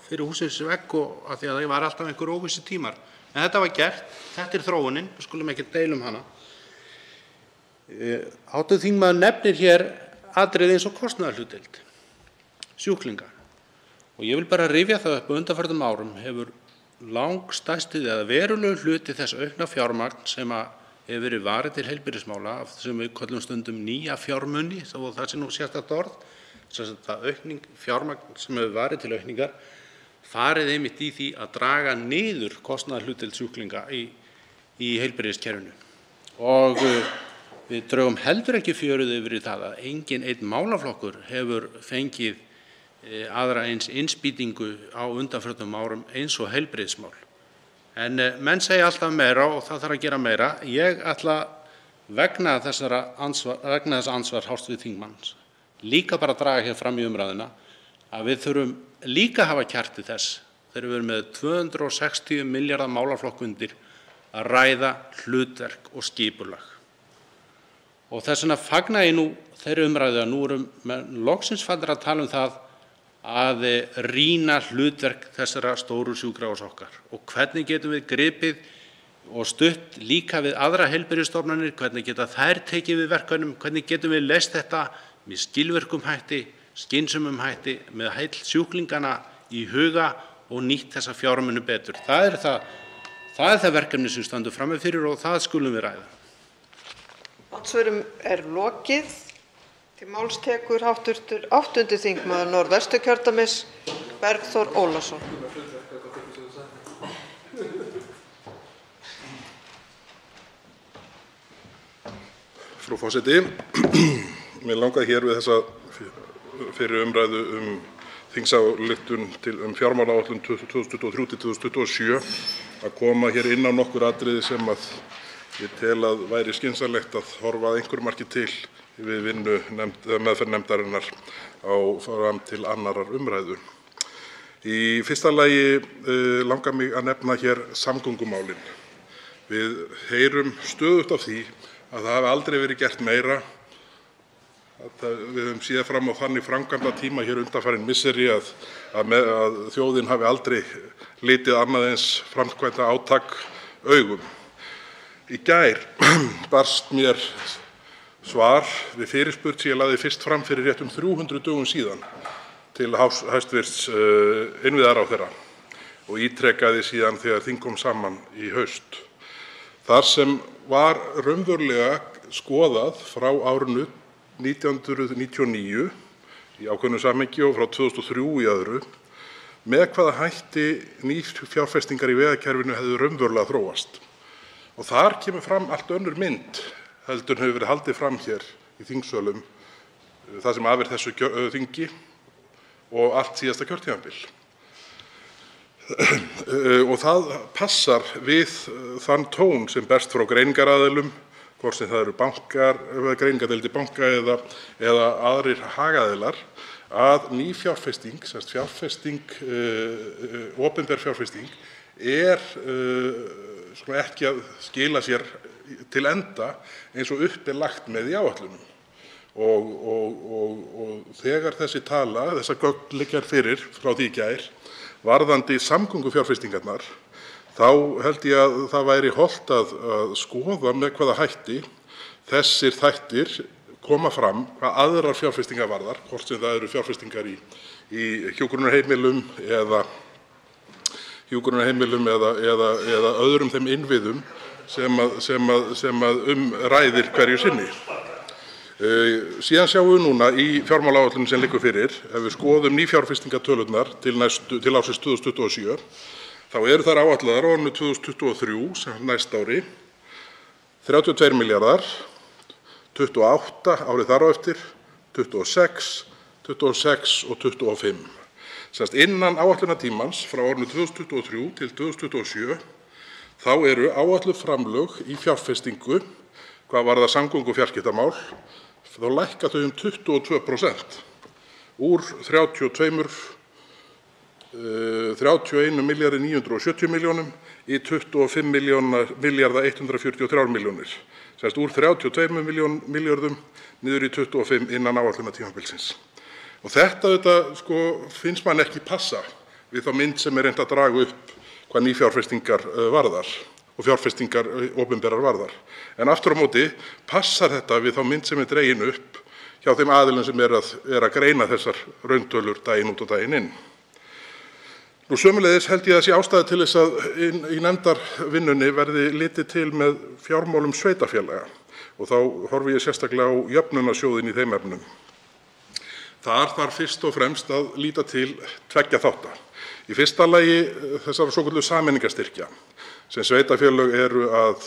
fyrir hússins vegg, og af því að það var alltaf einhver óvissu tímar. En þetta var gert, þetta er þróunin, við skulum ekki deila hana. Hv. þingmaður nefnir hér atriði eins og kostnaðarhlutdeild sjúklinga. Og ég vil bara rifja það upp, á undanförnum árum hefur langstærsti eða verulegur hluti þess aukna fjármagn sem hefur verið varið til heilbrigðismála, sem við köllum stundum nýja fjármuni, þó það sé nú sérstakt orð, það aukning fjármagn sem hefur varið til aukningar, farið einmitt í því að draga niður kostnaðarhlutdeild sjúklinga í heilbrigðiskerfinu. Og við drögum heldur ekki fjörið yfir í það að engin einn málaflokkur hefur fengið aðra eins innspýtingu á undanförnum árum eins og heilbrigðismál. En menn segja alltaf meira og það þarf að gera meira. Ég ætla vegna þess ansvar hv. þingmanns líka bara að draga hér fram í umræðuna að við þurfum líka að hafa kjark til þess, þegar við erum með 260 milljarða málaflokk undir, að ræða hlutverk og skipulag. Og þess vegna fagna ég nú þeirri umræðu að nú erum loksins farnir að tala um það að rýna hlutverk þessara stóru sjúkrahúsa okkar og hvernig getum við gripið og stutt líka við aðra heilbrigðisstofnanir, hvernig geta þær tekið við verkefnum, hvernig getum við leyst þetta með skilvirkum hætti, skynsömum hætti, með heill sjúklingana í huga og nýtt þessa fjármuni betur. Það er það verkefni sem við stöndum frammi fyrir og það skulum við ræða. Andsvörum er lokið. Til máls tekur hv. 8. þingmaður Norðvesturkjördæmis, Bergþór Ólason. Frú forseti, mér langaði hér við þessa fyrir umræðu þingsályktun fjármálaáætlun 2023–2027 að koma hér inn á nokkur atriði sem ég tel að væri skynsamlegt að horfa að einhverju marki til við meðferð nefndarinnar fram til annarrar umræðu. Í fyrsta lagi langar mig að nefna hér samgöngumálin. Við heyrum stöðugt af því að það hafi aldrei verið gert meira. Við höfum séð fram á þannig framkvæmdatíma hér undanfarin misseri að þjóðin hafi aldrei litið annað eins framkvæmda átak augum. Í gær barst mér svar við fyrirspurn sem ég lagði fyrst fram fyrir rétt 300 dögum síðan til hæstvirts innviðaráðherra og ítrekaði síðan þegar þing kom saman í haust. Þar sem var raunverulega skoðað frá árinu 1999 í ákveðnu samhengi og frá 2003 í öðru með hvaða hætti nýfjárfestingar í vegakerfinu hefðu raunverulega þróast. Og þar kemur fram allt önnur mynd heldur en hefur verið haldið fram hér í þingsölum það sem af er þessu þingi og allt síðasta kjörtímabil. Og það passar við þann tón sem berst frá greiningaraðilum, hvort sem það eru bankar, greiningardeildir banka eða aðrir hagaðilar, að ný fjárfesting, opinber fjárfesting, ekki að skila sér til enda eins og upp lagt með í áætlunum. Og þegar þessi tala, þessar gögn liggja fyrir frá því í gær, varðandi samgöngufjárfestingarnar, þá held ég að það væri hollt að skoða með hvaða hætti þessir þættir koma fram hvað aðrar fjárfestingar varðar, hvort sem það eru fjárfestingar í hjúkrunarheimilum eða öðrum þeim innviðum sem ræðir hverju sinni. Síðan sjáum við núna í fjármálaáætlun sem liggur fyrir, ef við skoðum nýfjárfestingartölurnar til ársins 2027, þá eru þær áætlaðar á árinu 2023 sem næsta ári 32 milljarðar, 28 árið þar á eftir, 26, 26 og 25. Semst innan áætlunartímans frá árinu 2023 til 2027 þá eru áætluð framlög í fjárfestingu hvað varðar samgöngu- og fjarskiptamál, þá lækka þau 22% úr 31 milljarði 970 milljónum í 25 milljarða 143 milljónir. Semst úr 32 milljörðum niður í 25 innan áætlunartímabilsins. Og þetta finnst mann ekki passa við þá mynd sem reynt að draga upp hvað nýfjárfestingar varðar og fjárfestingar opinberar varðar. En aftur á móti passar þetta við þá mynd sem dregin upp hjá þeim aðilum sem að greina þessar rauntölur daginn út og daginn inn. Nú sömuleiðis held ég að sé ástæða til þess að í nefndarvinnunni verði litið til með fjármálum sveitarfélaga og þá horfi ég sérstaklega á jöfnunarsjóðinn í þeim efnum. Þar þarf fyrst og fremst að líta til tveggja þátta. Í fyrsta lagi þessara svokölluðu sameiningastyrkja sem sveitarfélög eru að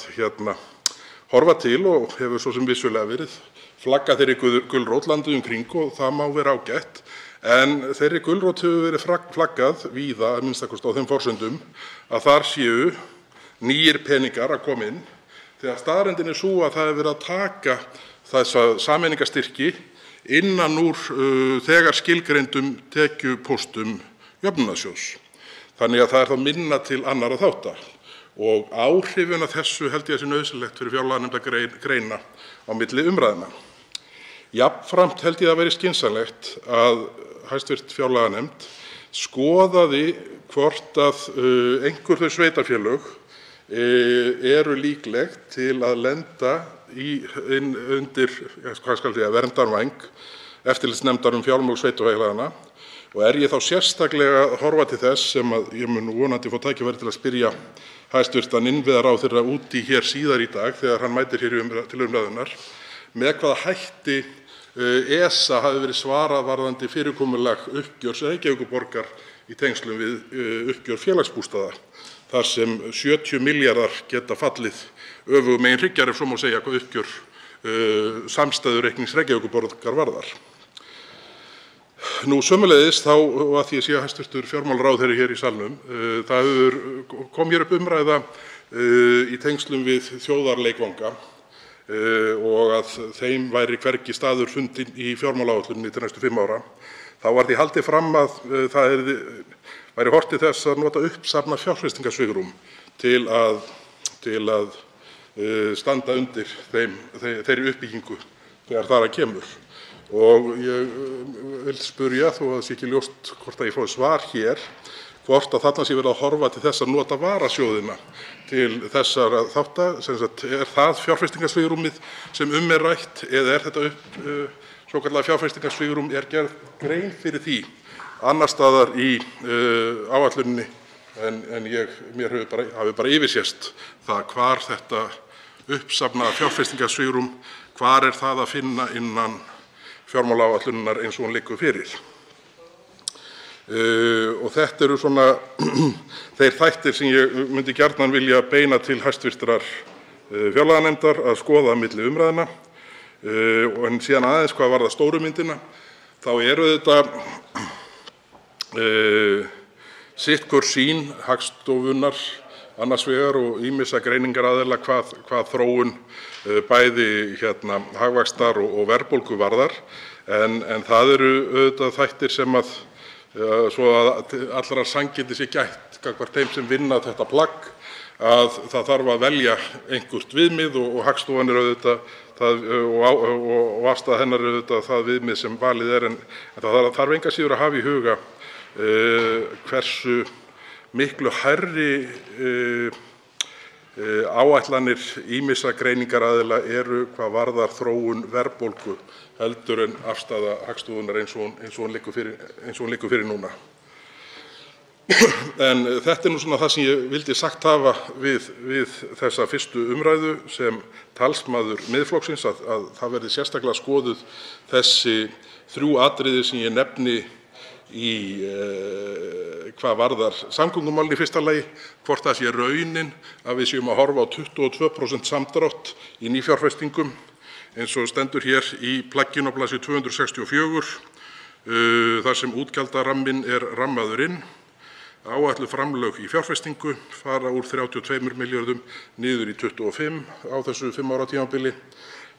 horfa til og hefur svo sem vissulega verið flaggað þeirri gulrót landið kring og það má vera ágætt. En þeirri gulrót hefur verið flaggað víða, að minnsta kosti á þeim forsendum, að þar séu nýir peningar að koma inn, þegar staðreyndin er sú að það er verið að taka þessa sameiningastyrki innan úr þegar skilgreindum tekjupóstum jöfnunarsjóðs. Þannig að það er þá minna til annarra þátta. Og áhrifin af þessu held ég að sé nauðsynlegt fyrir fjárlaganefnd að greina á milli umræðna. Jafnframt held ég að vera skynsamlegt að hæstvirt fjárlaganefnd skoðaði hvort að einhver þau sveitarfélög eru líkleg til að lenda undir verndarvæng eftirlitsnefndar fjármál sveitarfélaganna. Og ég þá sérstaklega að horfa til þess sem að ég mun vonandi fá tækifæri til að spyrja hæstvirtan innviðaráðherra út í hér síðar í dag þegar hann mætir hér til umræðunnar, með hvaða hætti ESA hafi verið svarað varðandi fyrirkomulag uppgjörs Reykjavíkurborgar í tengslum við uppgjör félagsbústaða, þar sem 70 milljarðar geta fallið öfugum hryggjar, ef svo má segja, hvað uppgjör samstæðureiknings Reykjavíkurborgar varðar. Nú sömuleiðis þá að því að sé hæstvirtur fjármálaráðherra hér í salnum, það kom hér upp umræða í tengslum við þjóðarleikvanga og að þeim væri hvergi staður fundinn í fjármálaáætluninni til næstu 5 ára. Þá var því haldið fram að það væri horft til þess að nota uppsafnað fjárfestingarsvigrúm til að standa undir þeirri uppbyggingu þegar þar að kemur. Og ég vil spyrja, þó að það sé ekki ljóst hvort að ég fái svar hér, hvort að þarna sé verið að horfa til þess að nota varasjóðina til þessara þátta, sem sagt, er það fjárfestingarsvigrúmið sem rætt eða er þetta svokallað fjárfestingarsvigrúm gerð grein fyrir því annars staðar í áætluninni en mér hafi bara yfirsést það hvar þetta uppsafnaða fjárfestingarsvigrúm, hvar það að finna innan fjármálaáætlunar eins og hún liggur fyrir? Og þetta eru svona þeir þættir sem ég myndi gjarnan vilja beina til hæstvirtrar fjárlaganefndar að skoða milli umræðna. En síðan aðeins hvað varðar stóru myndina, þá eru þetta sitthvor sýn Hagstofunnar annars vegar og ýmissa greiningaraðila hvað þróun bæði hagvaxtar og verðbólgu varðar. En það eru auðvitað þættir sem að svo að allrar sanngirni sé gætt gagnvart þeim sem vinna þetta plagg, að það þarf að velja einhvert viðmið og Hagstofan auðvitað og afstaða hennar auðvitað það viðmið sem valið en það þarf engu að síður að hafa í huga hversu miklu hærri áætlanir ýmissa greiningaraðila eru hvað varðar þróun verðbólgu heldur en afstaða Hagstofunnar eins og hún liggur fyrir núna. En þetta nú svona það sem ég vildi sagt hafa við þessa fyrstu umræðu sem talsmaður Miðflokksins, að það verði sérstaklega skoðuð þessi 3 atriði sem ég nefni í hvað varðar samgöngumálin í fyrsta lagi, hvort það sé raunin að við séum að horfa á 22% samdrátt í nýfjárfestingum eins og stendur hér í plagginu á blaðsíðu 264, þar sem útgjaldaramminn rammaður inn. Áætluð framlög í fjárfestingu fara úr 32 milljörðum niður í 25 á þessu 5 ára tímabili.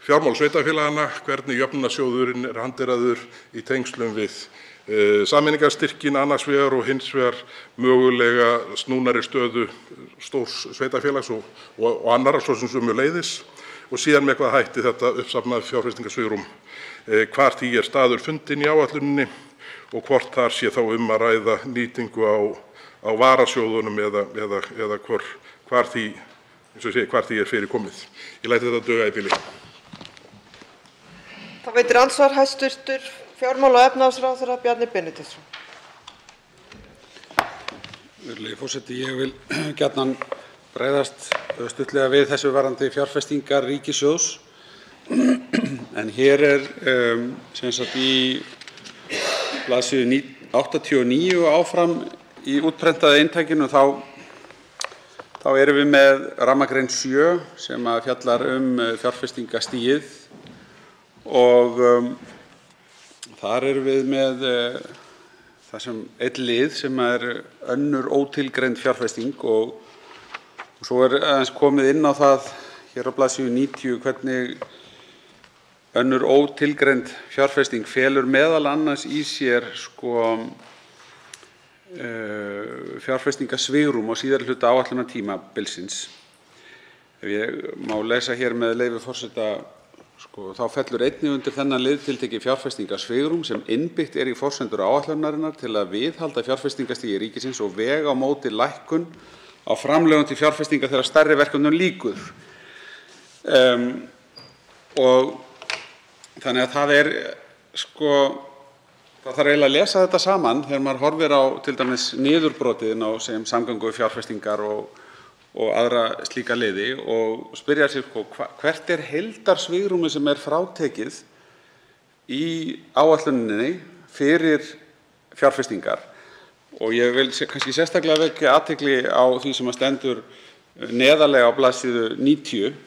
Fjármál sveitarfélaganna, hvernig jöfnunarsjóðurinn handeraður í tengslum við sameiningarstyrkin annars vegar og hins vegar mögulega snúnari stöðu stórs sveitarfélags og annarra svo sem sömuleiðis. Og síðan með hvað hætti þetta uppsafnaða fjárfestingarsvigrúm, hvar því staður fundinn í áætluninni og hvort þar sé þá að ræða nýtingu á varasjóðunum eða hvar því fyrir komið. Ég læt þetta duga í bili. Það veitir andsvar hæstv. Fjármála- og efnahagsráðherra Bjarni Benediktsson. Virðulegi forseti, ég vil gjarnan bregðast stuttlega við þessu varðandi fjárfestingar ríkissjóðs. En hér sem sagt í blaðsíðu 89 áfram í útprentaða eintækinu þá erum við með rammagrein 7 sem að fjallar fjárfestingastigið og þar erum við með það sem einn lið sem önnur ótilgreind fjárfesting og svo aðeins komið inn á það hér á blaðsíðu 90 hvernig önnur ótilgreind fjárfesting felur meðal annars í sér fjárfestingasvigrúm á síðari hluta áætlunartímabilsins. Ef ég má lesa hér með leyfi forseta, þá fellur einnig undir þennan lið tiltekið fjárfestingasvigrúm sem innbyggt í forsendur áætlunarinnar til að viðhalda fjárfestingastigi ríkisins og vega á móti lækkun á framlögum til fjárfestinga þegar stærri verkefnum lýkur. Og þannig að það þarf eiginlega að lesa þetta saman þegar maður horfir á til dæmis niðurbrotiðin á samgöngufjárfestingar og aðra slíka liði og spyrja sig hvert heildarsvigrúmið sem frátekið í áætluninni fyrir fjárfestingar. Og ég vil kannski sérstaklega vekja athygli á því sem stendur neðarlega á blaðsíðu 90,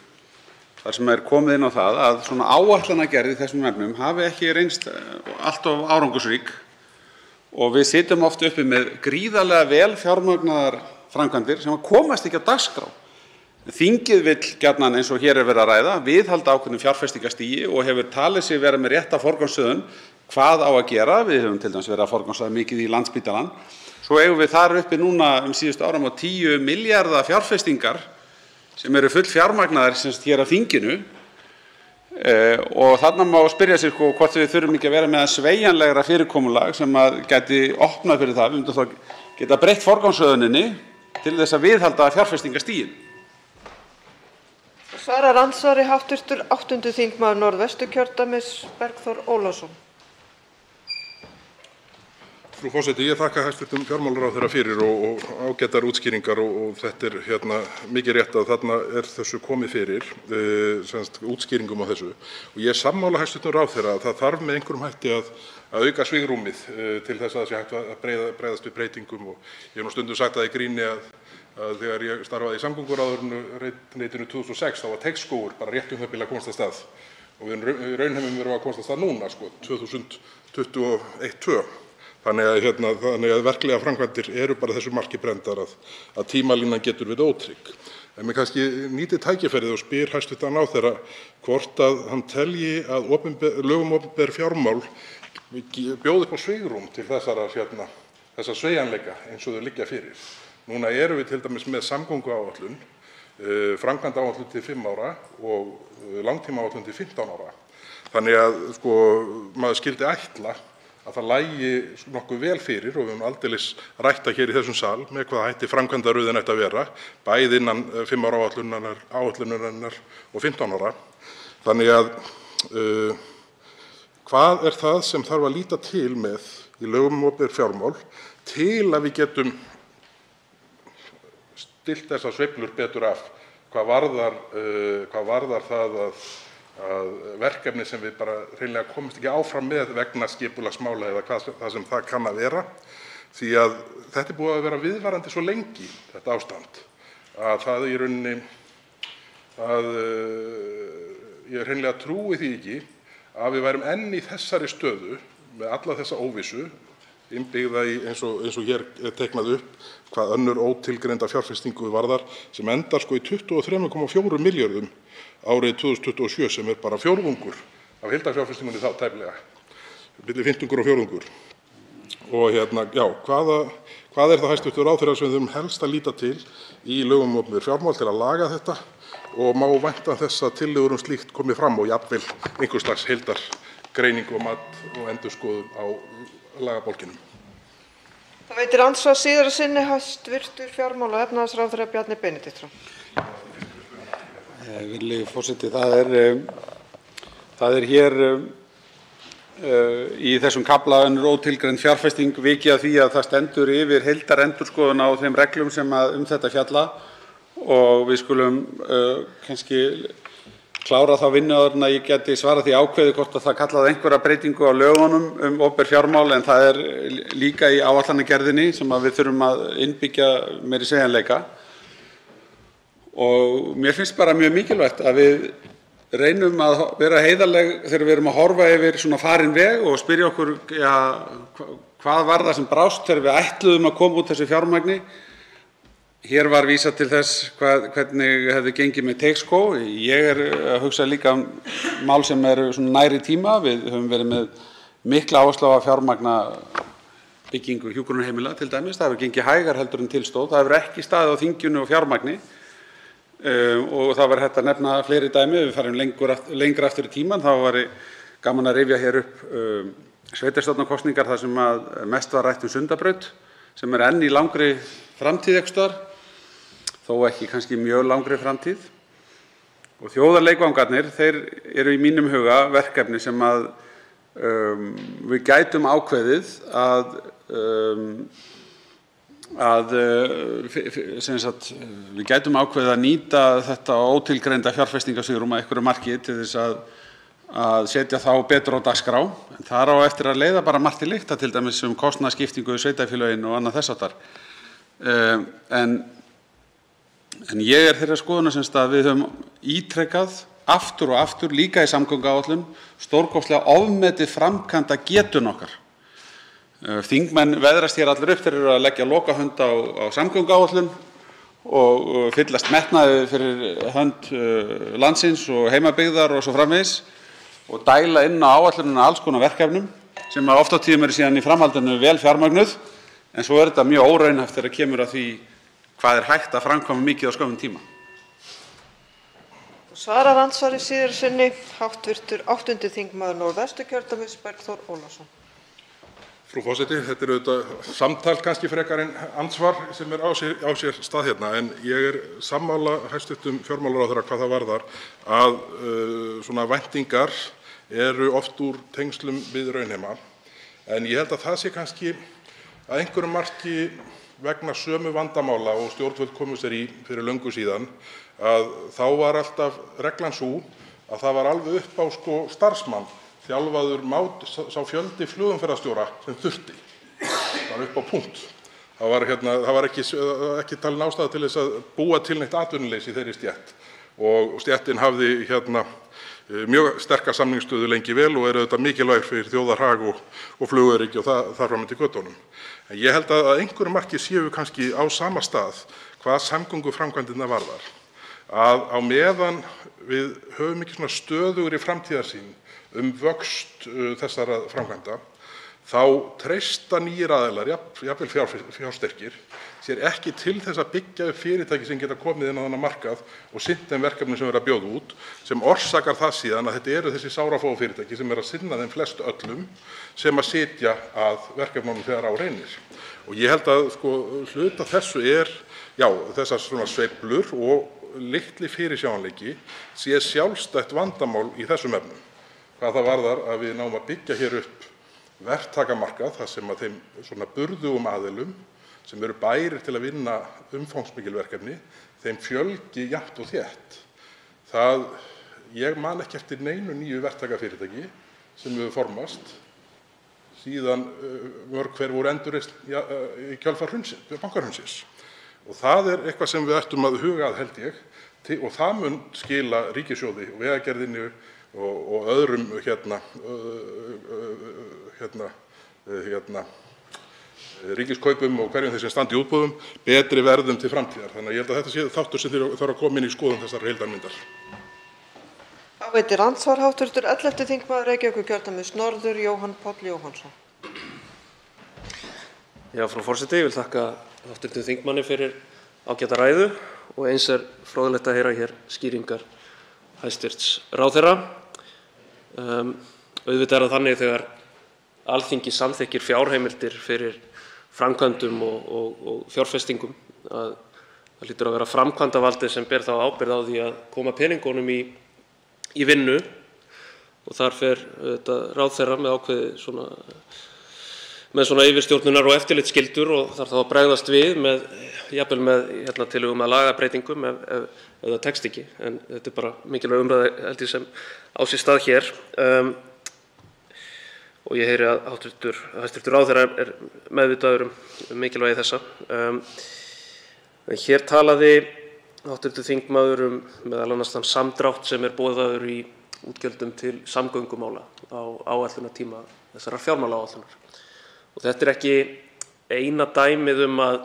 þar sem komið inn á það að svona áætlanagerð í þessum efnum hafi ekki reynst allt of árangursrík og við sitjum oft uppi með gríðarlega vel fjármagnaðar framkvæmdir sem komast ekki á dagskrá. Þingið vill gjarnan eins og hér verið að ræða viðhalda ákveðnu fjárfestingarstigi og hefur talið sig vera með rétta forgangsröðun hvað á að gera. Við höfum til dæmis verið að forgangsraða mikið í Landspítalann. Svo eigum við þar uppi núna síðustu árum á 10 milljarða fjárfestingar sem eru full fjármagnaðar hér af þinginu og þarna má spyrja sig hvort við þurfum ekki að vera með sveigjanlegra fyrirkomulag sem gæti opnað fyrir það. Við myndum þá geta breytt forgangsröðuninni til þess að viðhalda fjárfestingastiginu. Svarar andsvari hv. 8. þingmaður Norðvesturkjördæmis Bergþór Ólason. Frú forseti, ég þakka hæstv. Fjármálaráðherra fyrir og ágætar útskýringar og þetta mikið rétt að þarna þessu komið fyrir, útskýringum á þessu. Og ég er sammála hæstv. Ráðherra að það þarf með einhverjum hætti að auka svigrúmið til þess að það sé hægt að bregðast við breytingum. Og ég hef nú stundum sagt það í gríni að þegar ég starfaði í samgönguráðuneytinu 2006 þá var Teigsskógur bara rétt það bil að komast af stað. Og við í raunheimum erum að komast af stað núna, 2021-22. Þannig að verklega framkvæmdir eru bara þessu marki brenndar að tímalínan getur verið ótrygg. En mér kannski nýti tækifærið og spyr hæstv. Ráðherra hvort að hann telji að lög um opinber fjármál bjóði upp á svigrúm til þessa sveigjanleika eins og þau liggja fyrir. Núna erum við til dæmis með samgönguáætlun, framkvæmdaáætlun til 5 ára og langtímaáætlun til 15 ára. Þannig að maður skyldi ætla að það lægi nokkuð vel fyrir og við höfum aldeilis rætt það hér í þessum sal með hvaða hætti framkvæmdaröðin ætti að vera, bæði innan 5 ára áætlunarinnar og 15 ára. Þannig að hvað er það sem þarf að líta til með í lögum um opinber fjármál til að við getum stillt þessar sveiflur betur af hvað varðar það að verkefni sem við bara hreinlega komumst ekki áfram með vegna skipulagsmála eða það sem það kann að vera. Því að þetta búið að vera viðvarandi svo lengi, þetta ástand, að það í rauninni ég hreinlega trúi því ekki að við værum enn í þessari stöðu með alla þessa óvissu innbyggða í eins og hér teiknað upp hvað önnur ótilgreinda fjárfestingu varðar sem endar í 23,4 milljörðum árið 2027 sem bara fjórðungur af heildarfjárfestingunni þá tæplega, milli fimmtungur og fjórðungur. Og hvað er það hæstv. Ráðherra sem við þurfum helst að líta til í lögum um opinber fjármál til að laga þetta og má vænta þess að tillögur slíkt komi fram og jafnvel einhvers slags heildargreiningu og mat og endurskoðun á lagabálkinum. Það veitir andsvar síðara sinni hæstv. Fjármála- og efnahagsráðherra Bjarni Benediktsson. Virðulegi forseti, það er hér í þessum kafla önnur ótilgreind fjárfesting vikið að því að það stendur yfir heildarendurskoðun á þeim reglum sem þetta fjalla og við skulum kannski klára þá vinnu áður en að ég geti svarað því ákveðið hvort að það kallaði einhverja breytingu á lögunum um opinber fjármál en það er líka í áætlanagerðinni sem við þurfum að innbyggja meiri sveigjanleika. Og mér finnst bara mjög mikilvægt að við reynum að vera heiðarleg þegar við erum að horfa yfir svona farinn veg og spyrja okkur hvað var það sem brást þegar við ætluðum að koma út þessu fjármagni. Hér var vísað til þess hvernig hefði gengið með Teigsskó. Ég er að hugsa líka mál sem eru svona nær í tíma. Við höfum verið með mikla áherslu á að fjármagna byggingu hjúkrunarheimila til dæmis. Það hefur gengið hægar heldur en til stóð. Það hefur ekki staðið á þinginu og fjármagni. Og það var hægt að nefna fleiri dæmi. Við farum lengra aftur í tímann. Þá var gaman að rifja hér upp sveitarstjórnarkosningar þar sem mest var rætt Sundabraut sem er enn í langri framtíð einhvers staðar, þó ekki kannski mjög langri framtíð. Og þjóðarleikvangarnir, þeir eru í mínum huga verkefni sem við gætum ákveðið við gætum ákveðið að nýta þetta ótilgreinda fjárfestingarsvigrúm að einhverju marki til þess að setja þá betur á dagskrá. En þar á eftir að leiða bara margt til lykta, til dæmis kostnaðarskiptingu við sveitarfélögin og annað þess háttar. En ég er þeirrar skoðunar að við höfum ítrekað aftur og aftur, líka í samgönguáætlun, stórkostlega ofmetið framkvæmda getun okkar. Þingmenn veðrast hér allir upp þeir eru að leggja lokahönd á samgönguáætlun og fyllast metnaði fyrir hönd landsins og heimabyggðar og svo framvegis og dæla inn á áætlunina alls konar verkefnum sem oft á tíðum eru síðan í framhaldinu vel fjármögnuð, en svo er þetta mjög óraunhæft þegar kemur að því hvað er hægt að framkvæma mikið á skömmum tíma. Svarar andsvari síðara sinni hv. 8. þingmaður Norðvesturkjördæmis Bergþór Ólason. Frú forseti, þetta er auðvitað samtal kannski frekar en andsvar sem er á sér stað hérna, en ég er sammála hæstv. Fjármálaráðherra hvað það varðar að svona væntingar eru oft úr tengslum við raunheima, en ég held að það sé kannski að einhverju marki vegna sömu vandamála og stjórnvöld komu sér í fyrir löngu síðan, að þá var alltaf reglan sú að það var alveg upp á starfsmann, þjálfaður sá fjöldi flugumferðarstjóra sem þurfti. Það var upp á punkt. Það var ekki talin ástæða til þess að búa til neitt atvinnuleysi í þeirri stétt. Og stéttin hafði mjög sterka samningsstöðu lengi vel og auðvitað mikilvæg fyrir þjóðarhag og flugöryggi og þar fram eftir götunum. En ég held að einhverju marki séu við kannski á sama stað hvað samgönguframkvæmdirnar varðar. Að á meðan við höfum ekki stöðugri framtíðarsýn vöxt þessara framkvæmda, þá treysta nýir aðilar, jafnvel fjársterkir, sér ekki til þess að byggja upp fyrirtæki sem geta komið inn á þennan markað og sinnt þeim verkefnum sem að bjóða út, sem orsakar það síðan að þetta eru þessi sárafáu fyrirtæki sem að sinna þeim flest öllum sem að sitja að verkefnunum þegar á reynir. Og ég held að hluta þessu þessar sveiflur og litli fyrirsjáanleiki sé sjálfstætt vandamál í þessum efnum. Hvað það varðar að við náum að byggja hér upp verktakamarkað þar sem að þeim burðugum aðilum sem eru bærir til að vinna umfangsmikil verkefni, þeim fjölgi jafnt og þétt. Ég man ekki eftir neinu nýju verktakafyrirtæki sem hefur formast síðan mörg hver voru endurreist í kjölfar bankahrunsins. Og það er eitthvað sem við ættum að huga að, held ég, og það mun skila ríkissjóði og Vegagerðinni og öðrum ríkiskaupum og hverjum þeir sem standa í útboðum betri verðum til framtíðar. Þannig að ég held að þetta sé þáttur sem þarf að koma inn í skoðun þessar heildarmyndar. Þá veitir andsvar hv. 11. þingmaður Reykjavíkurkjördæmis norður, Jóhann Páll Jóhannsson. Frú forseti, ég vil þakka hv. þingmanni fyrir ágæta ræðu og eins er fróðlegt að heyra hér skýringar hæstv. ráðherra. Auðvitað er það þannig þegar Alþingi samþykkir fjárheimildir fyrir framkvæmdum og fjárfestingum að það hlýtur að vera framkvæmdavaldið sem ber þá ábyrgð á því að koma peningunum í vinnu og þar fer ráðherra með ákveðið með yfirstjórnunar- og eftirlitsskyldur og þarf þá að bregðast við jafnvel með tillögum að lagabreytingum ef það tekst ekki. En þetta er bara mikilvæg umræða held ég sem á sér stað hér. Og ég heyri að hæstv. ráðherra er meðvitaður mikilvægi þessa. Hér talaði hv. þingmaður meðal annars þann samdrátt sem er boðaður í útgjöldum til samgöngumála á áætlunartíma þessarar fjármálaáætlunar. Og þetta er ekki eina dæmið að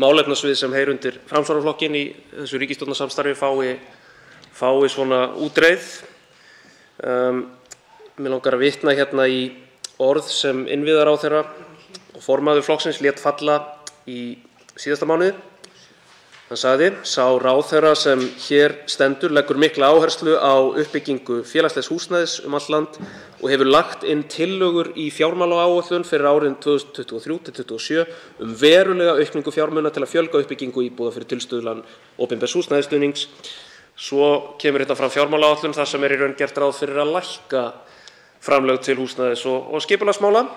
málefnasvið sem heyrir undir Framsóknarflokkinn í þessu ríkisstjórnarsamstarfi fái svona útreið. Mig langar að vitna hérna í orð sem innviðaráðherra og formaður flokksins lét falla í síðasta mánuði. Hann sagði: Sá ráðherra sem hér stendur leggur mikla áherslu á uppbyggingu félagslegs húsnæðis allt land og hefur lagt inn tillögur í fjármálaáætlun fyrir árin 2023–2027 verulega aukningu fjármuna til að fjölga uppbyggingu íbúða fyrir tilstuðlan opinbers húsnæðisstuðnings. Svo kemur hérna fram fjármálaáætlun þar sem í raun gert ráð fyrir að lækka framlög til húsnæðis og skipulagsmála.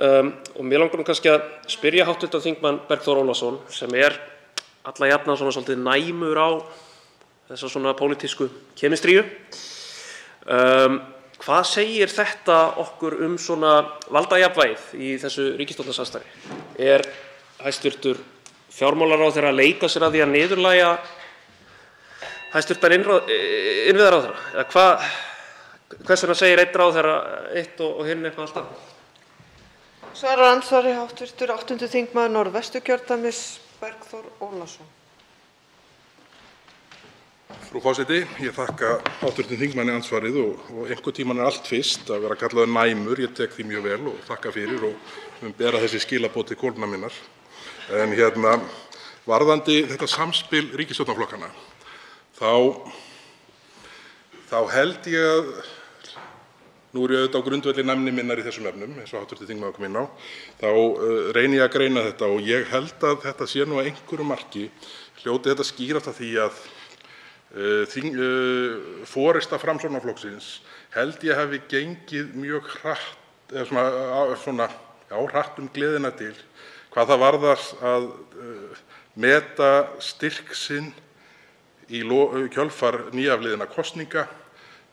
Og mér langar kannski að spyrja hv. þingmann Bergþór Ólason sem alla jafna svolítið næmur á þessa pólitísku kemistríu. Hvað segir þetta okkur valdajafnvægið í þessu ríkisstjórnarsamstarfi? Er hæstv. fjármálaráðherra að leika sér að því að niðurlægja hæstv. innviðaráðherra? Eða hvers vegna segir einn ráðherra eitt og hinn eitthvað allt annað? Svarar andsvari hv. 8. þingmaður Norðvesturkjördæmis Bergþór Ólason. Frú forseti, ég þakka hv. þingmanni andsvarið og einhvern tímann allt fyrst að vera kallaður næmur. Ég tek því mjög vel og þakka fyrir og bera þessi skilaboð til kólna minnar. En varðandi þetta samspil ríkisstjórnarflokkanna, þá held ég að nú er ég auðvitað á grundvelli næmni minnar í þessum efnum, eins og hv. þingmaður kom inn á, þá reyni ég að greina þetta og ég held að þetta sé nú að einhverju marki hljóti þetta skýrast af því að forysta Framsóknarflokksins held ég hafi gengið mjög hratt, eða hratt gleðina til, hvað það varðar að meta styrk sinn í kjölfar nýafliðinna kosninga,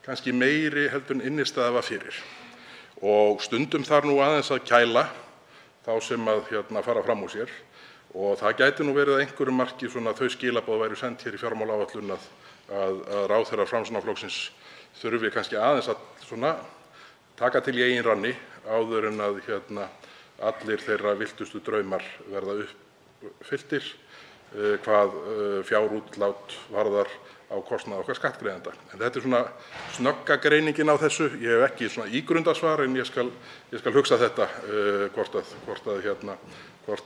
kannski meiri heldur en innistæða var fyrir. Og stundum þarf nú aðeins að kæla þá sem að fara fram úr sér, og það gæti nú verið að einhverju marki þau skilaboð væru send hér í fjármálaáætlun að ráðherrar Framsóknarflokksins þurfi kannski aðeins að taka til í eigin ranni áður en að allir þeirra villtustu draumar verða uppfylltir hvað fjárútlát varðar á kostnað okkar skattgreiðenda. En þetta er snögga greiningin á þessu. Ég hef ekki ígrundasvar, en ég skal hugsa þetta hvort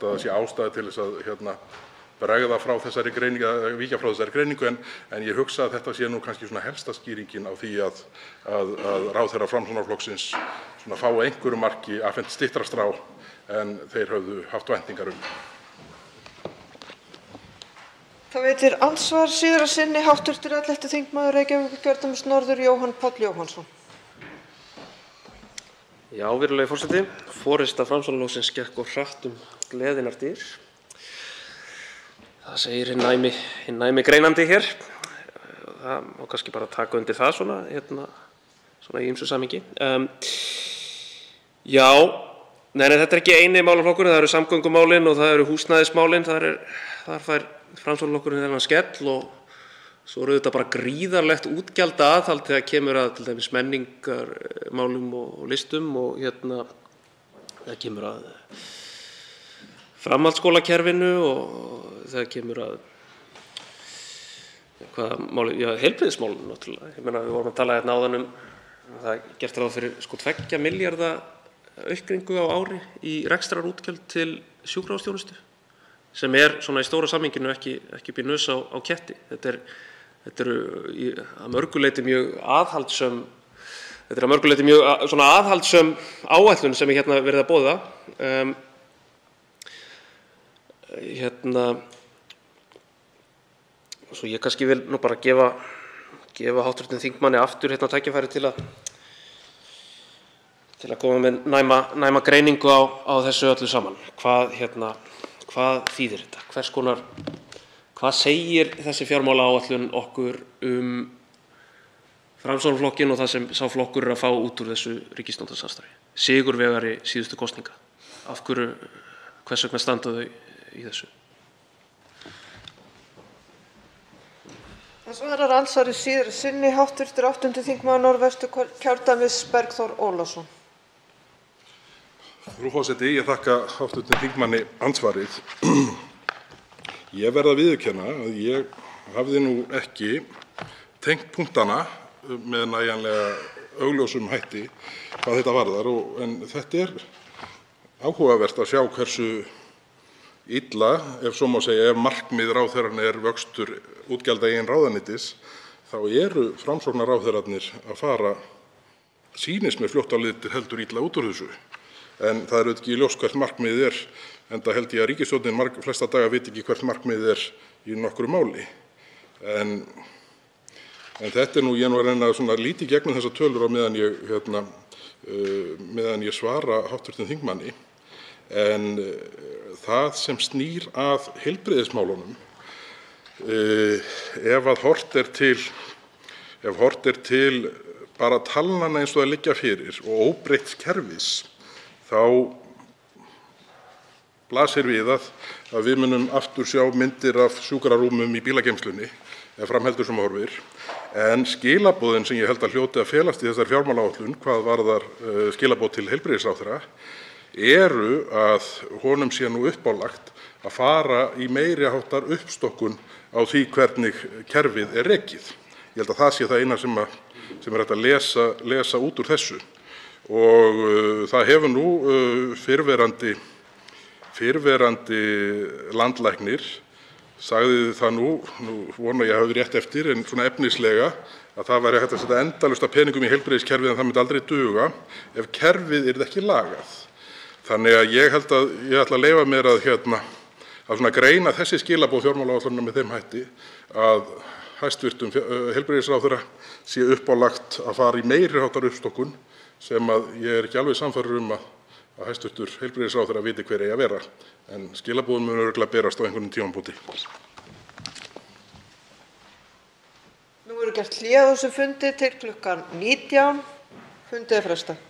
það sé ástæða til þess að bregða frá þessari greiningu, að víkja frá þessari greiningu, en ég hugsa að þetta sé nú kannski helsta skýringin á því að ráðherrar Framsóknarflokksins fái einhverju marki afhent styttra strá en þeir höfðu haft væntingar um. Það veitir andsvar síðar að sinni hv. 11. þingmaður Reykjavíkurkjördæmis norður, Jóhann Páll Jóhannsson. Já, virðulegi forseti. Forysta Framsóknarflokksins gekk of hratt gleðinnar dyr. Það segir hinn næmi greinandi hér. Það má kannski bara taka undir það svona í ýmsu samhengi. Já, þetta er ekki eini málaflokkurinn, það eru samgöngumálin og það eru húsnæðismálin. Þar fær Framsóknarflokkurinn þennan skell, og svo eru þetta bara gríðarlegt útgjaldaaðhald þegar kemur að til dæmis menningarmálum og listum, og þegar kemur að framhaldsskólakerfinu, og þegar kemur að heilbrigðismálum náttúrulega. Ég meina, við vorum að tala hérna áðan það er gert ráð fyrir 2 milljarða aukningu á ári í rekstrarútgjöld til sjúkrahúsþjónustu, sem er í stóra samhenginu ekki upp í nös á ketti. Þetta eru að mörgu leyti mjög aðhaldssöm áætlun sem er verið að boða. Svo ég kannski vil nú bara gefa hv. þingmanni aftur tækifæri til að koma með næma greiningu á þessu öllu saman. Hvað þýðir þetta? Hvað segir þessi fjármálaáætlun okkur Framsóknarflokkinn og það sem sá flokkur er að fá út úr þessu ríkisstjórnarsamstarfi? Sigurvegari síðustu kosninga. Hvers vegna standa þau í þessu? Það svarar andsvari síðar að sinni hv. 8. þingmaður Norðvesturkjördæmis, Bergþór Ólason. Frú forseti, ég þakka hv. þingmanni andsvarið. Ég verð að viðurkenna að ég hafði nú ekki tengt punktana með nægjanlega augljósum hætti hvað þetta varðar, en þetta er áhugavert að sjá hversu illa, ef svo má segja, ef markmið ráðherranna er vöxtur útgjalda eigin ráðuneytis, þá eru Framsóknarráðherrarnir að fara, sýnist mér fljótt á litið, heldur illa út úr þessu. En það er ekki ljóst hvert markmiðið er, enda held ég að ríkisstjórnin flesta daga viti ekki hvert markmiðið er í nokkru máli. En þetta er nú, ég er nú að reyna að líta í gegnum þessar tölur á meðan ég svara hv. þingmanni. En það sem snýr að heilbrigðismálunum, ef horft er til bara talnanna eins og það liggja fyrir og óbreytts kerfis, þá blasir við að við munum aftur sjá myndir af sjúkrarúmum í bílageymslunni ef fram heldur sem horfir. En skilaboðin sem ég held að hljóti að felast í þessari fjármálaáætlun hvað varðar skilaboð til heilbrigðisráðherra eru að honum sé nú uppálagt að fara í meiri háttar uppstokkun á því hvernig kerfið er rekið. Ég held að það sé það eina sem er hægt að lesa út úr þessu. Og það hefur nú fyrrverandi landlæknir sagði það nú vona ég hafi rétt eftir, en svona efnislega, að það væri hægt að setja endalaust af peningum í heilbrigðiskerfið, en það myndi aldrei duga ef kerfið yrði ekki lagað. Þannig að ég held að ég ætla að leyfa mér að greina þessi skilaboð fjármálaáætlunar með þeim hætti að hæstv. Heilbrigðisráðherra sé uppálagt að fara í meiri háttar uppstokkun sem að ég er ekki alveg sannfærður að að hæstv. Heilbrigðisráðherra viti hver eigi að vera, en skilaboðin munu örugglega berast á einhverjum tímapunkti. Nú verður gert hlé á þessum fundi til klukkan 19. Fundi er frestað.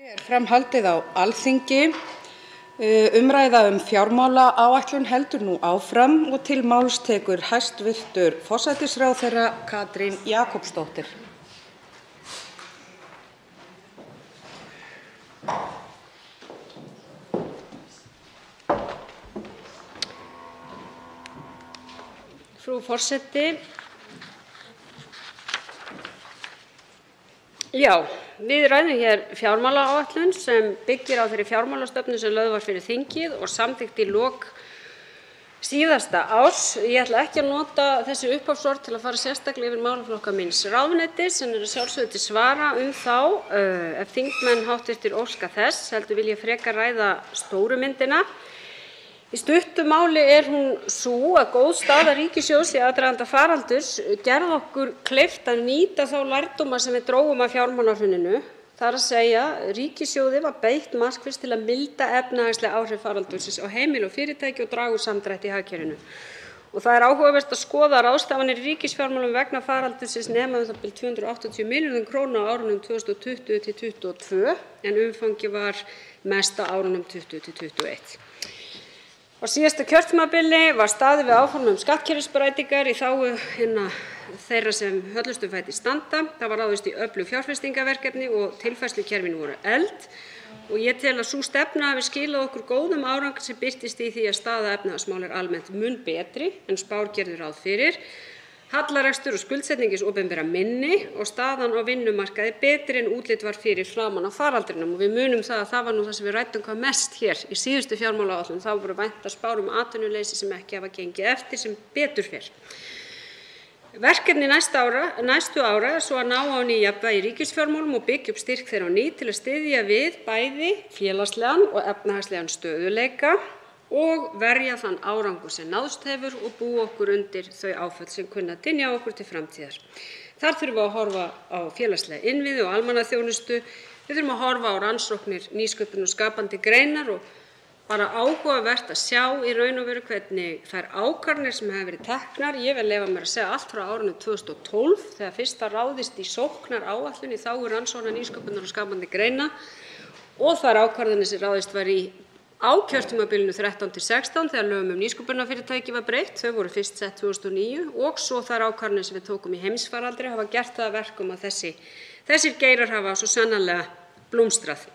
Fram haldið á Alþingi. Umræða fjármálaáætlun heldur nú áfram og til máls tekur hæstv. Forsætisráðherra Katrín Jakobsdóttir. Frú forseti. Já, við ræðum hér fjármálaáætlun sem byggir á þeirri fjármálastefnu sem lögð var fyrir þingið og samþykkt í lok síðasta árs. Ég ætla ekki að nota þessi upphafsorð til að fara sérstaklega yfir málaflokka míns ráðuneytis en er að sjálfsögðu til svara þá ef þingmenn hv. óska þess, heldur vil ég frekar ræða stóru myndina. Í stuttu máli er hún sú að góð staða ríkissjóðs í aðdraganda faraldurs gerði okkur kleift að nýta þá lærdóma sem við drógum af fjármálahruninu. Það er að segja, ríkissjóði var beitt markvisst til að milda efnahagsleg áhrif faraldursins á heimili og fyrirtæki og draga úr samdrætti í hagkerfinu. Og það er áhugavert að skoða ráðstafanir í ríkisfjármálum vegna faraldursins nema bil 280 milljörðum króna á árunum 2020 til 2022 en umfangi var mest á árunum 2020 til 2021. Á síðasta kjörtímabili var staðið við áform skattkerfisbreytingar í þágu þeirra sem höllustum fæti standa. Það var ráðist í öflug fjárfestingarverkefni og tilfærslukerfin voru efld og ég tel að sú stefna hafi skilað okkur góðum árangri sem birtist í því að staða efnahagsmála er almennt mun betri en spár gerðu ráð fyrir. Hallarekstur og skuldsetning hins opinbera minni og staðan á vinnumarkaði betri en útlit var fyrir framan á faraldrinum og við munum það að það var nú það sem við ræddum hvað mest hér í síðustu fjármálaáætlun. Þá voru væntar spár atvinnuleysi sem ekki hafa gengið eftir sem betur fer. Verkefni næstu ára er svo að ná á ný jafnvægi í ríkisfjármálum og byggja upp styrk þeirra á ný til að styðja við bæði félagslegan og efnahagslegan stöðugleika og verja þann árangur sem náðst hefur og búa okkur undir þau áföll sem kunna að dynja okkur til framtíðar. Þar þurfum við að horfa á félagslega innviði og almannaþjónustu. Við þurfum að horfa á rannsóknir, nýsköpun og skapandi greinar og bara áhugavert að sjá í raun og veru hvernig þær ákvarðanir sem hafa verið teknar, ég vil leyfa mér að segja allt frá árinu 2012 þegar fyrst var ráðist í sóknaráætlun í þágu rannsókna, nýsköpunar og skapandi greina og þær ákvarðanir sem ráðist var í á kjörtímabilinu 13 til 16 þegar lögum nýsköpunarfyrirtæki var breytt, þau voru fyrst sett 2009 og svo þær ákvarðanir sem við tókum í heimsfaraldri hafa gert það að verkum að þessir geirar hafa svo sannarlega blómstrað.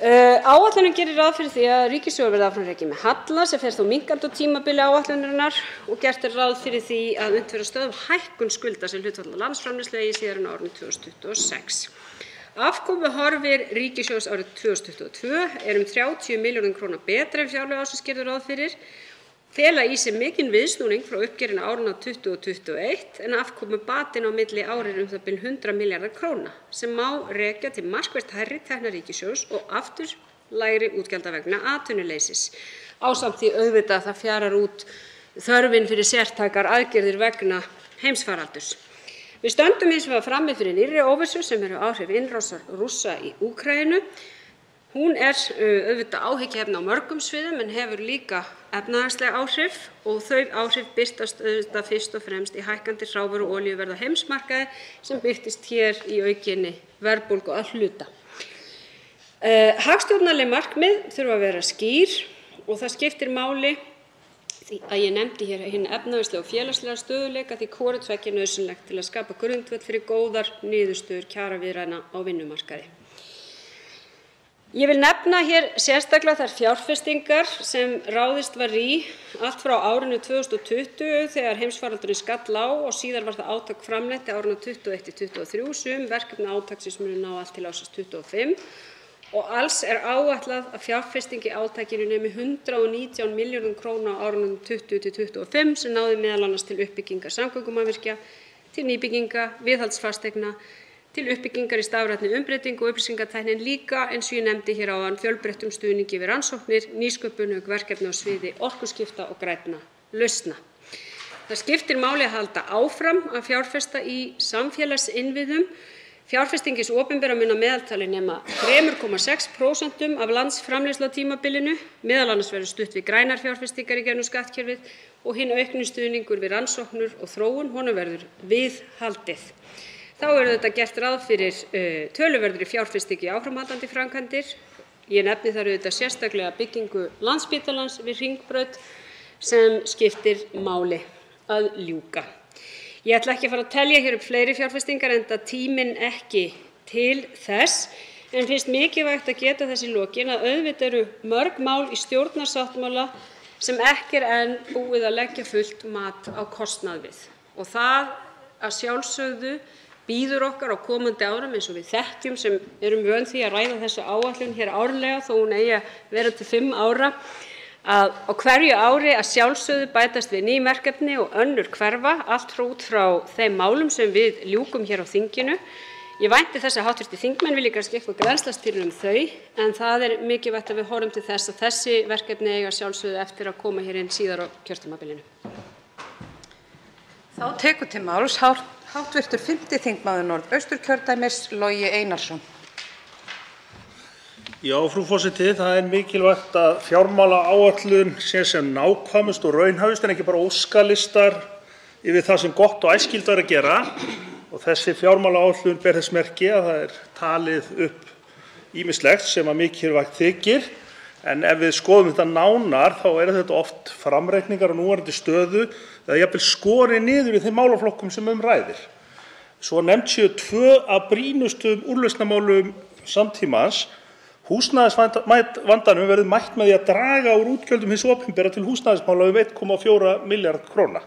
Áætlunin gerir ráð fyrir því að ríkissjóður verði áfram rekinn með halla sem fer þó minnkandi á tímabili áætlunarinnar og gert er ráð fyrir því að unnt verði að stöðva hækkun skulda sem hlutfall af landsframleiðslu eigi síðar en á árinu 2026. Afkomuhorfur ríkissjóðs árið 2022 er 30 milljörðum króna betri en fjárlög ársins gerðu ráð fyrir, fela í sér mikinn viðsnúning frá uppgjörinu árinu 2020 og 2021 en afkomubatinn á milli ára er það bil 100 milljarðar króna sem má rekja til markvert hærri tekna ríkissjóðs og aftur lægri útgjalda vegna atvinnuleysis. Ásamt því auðvitað að það fjarar út þörfin fyrir sértækar aðgerðir vegna heimsfaraldurs. Við stöndum hins vegar frammi fyrir nýrri óvissu sem eru áhrif innrásar Rússa í Úkraínu. Hún er auðvitað áhyggjuefni á mörgum sviðum en hefur líka efnahagsleg áhrif og þau áhrif birtast auðvitað fyrst og fremst í hækkandi hrávöru- og olíuverði á heimsmarkaði sem birtist hér í aukinni verðbólgu að hluta. Hagstjórnarleg markmið þurfa að vera skýr og það skiptir máli að ég nefndi hér hinn efnahagslega og félagslega stöðugleika því hvoru tveggja er nauðsynlegt til að skapa grundvöll fyrir góðar niðurstöður kjaraviðræðna á vinnumarkaði. Ég vil nefna hér sérstaklega þær fjárfestingar sem ráðist var í allt frá árinu 2020 þegar heimsfaraldurinn skall á og síðar var það átak framlengt á árinu 2021 til 2023 sum verkefni átaksins munu ná allt til ársins 2025 og alls er áætlað að fjárfesting í átakinu nemi 119 milljörðum króna á árunum 20 til 25 sem náði meðal annars til uppbyggingar samgöngumannvirkja, til nýbygginga, viðhaldsfasteigna, til uppbyggingar í stafrænni umbreytingu og upplýsingatækni en líka eins og ég nefndi hér áðan fjölbreyttum stuðningi við rannsóknir, nýsköpun og verkefni á sviði orkuskipta og grænna lausna. Það skiptir máli að halda áfram að fjárfesta í samfélagsinnviðum. Fjárfesting hins opinbera mun að meðaltali nema 3,6% af landsframleiðslu á tímabilinu, meðal annars verður stutt við grænar fjárfestingar í gegnum skattkerfið og hinn aukni stuðningur við rannsóknir og þróun honum verður viðhaldið. Þá auðvitað gert ráð fyrir töluverðri fjárfestingu í áframhaldandi framkvæmdir. Ég nefni þar auðvitað sérstaklega byggingu Landspítalans við Hringbraut sem skiptir máli að ljúka. Ég ætla ekki að fara að telja hér upp fleiri fjárfestingar enda tíminn ekki til þess, en finnst mikilvægt að geta þess í lokin að auðvitað eru mörg mál í stjórnarsáttmála sem ekki enn búið að leggja fullt mat á kostnað við. Og það að sjálfsögðu bíður okkar á komandi árum eins og við þekkjum sem erum vön því að ræða þessa áætlun hér árlega þó hún eigi að vera til 5 ára, að á hverju ári að sjálfsögðu bætast við ný verkefni og önnur hverfa, allt út frá þeim málum sem við ljúkum hér á þinginu. Ég vænti þess að hv. þingmenn vilji kannski eitthvað grennslast fyrir þau, en það er mikilvægt að við horfum til þess að þessi verkefni eiga sjálfsögðu eftir að koma hér inn síðar á kjörtímabilinu. Þá tekur til máls hv. 5. þingmaður Norðausturkjördæmis, Logi Einarsson. Já, frú forseti, það er mikilvægt að fjármálaáætlun sé sem nákvæmust og raunhæfust en ekki bara óskalistar yfir það sem gott og æskilegt væri að gera. Og þessi fjármálaáætlun ber þess merki að það er talið upp ýmislegt sem að mikilvægt þykir. En ef við skoðum þetta nánar þá eru þetta oft framreikningar á núverandi stöðu eða jafnvel skorið niður í þeim málaflokkum sem ræðir. Svo nefnt séu 2 af brýnustum úrlausnarmálum samtímans. Húsnæðisvandanum verður mætt með því að draga úr útgjöldum hins opinbera til húsnæðismála 1,4 milljarða króna.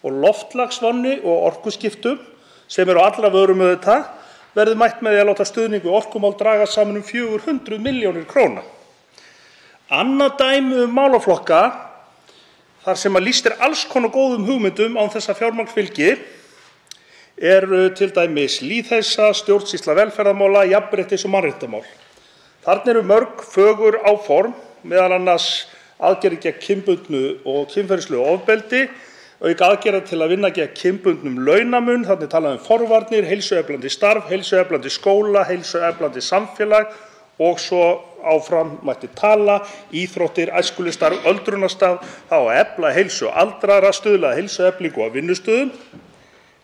Og loftslagsvánni og orkuskiptum, sem eru allra vörum auðvitað, verður mætt með því að láta stuðning við orkumál dragast saman 400 milljónir króna. Annað dæmi málaflokka þar sem að lýst alls konar góðum hugmyndum án þess að fjármagn fylgi eru til dæmis lýðheilsa, stjórnsýsla velferðarmála, jafnréttis- og mannréttindamál. Þarna eru mörg fögur áform, meðal annars aðgerðir gegn kynbundnu og kynferðislegu ofbeldi, auk aðgerða til að vinna gegn kynbundnum launamun, þannig talað forvarnir, heilsueflandi starf, heilsueflandi skóla, heilsueflandi samfélag og svo áfram mætti tala, íþróttir, æskulýðsstarf, öldrunarstarf, þá að efla heilsu aldraðra, stuðla að heilsueflingu á vinnustöðum.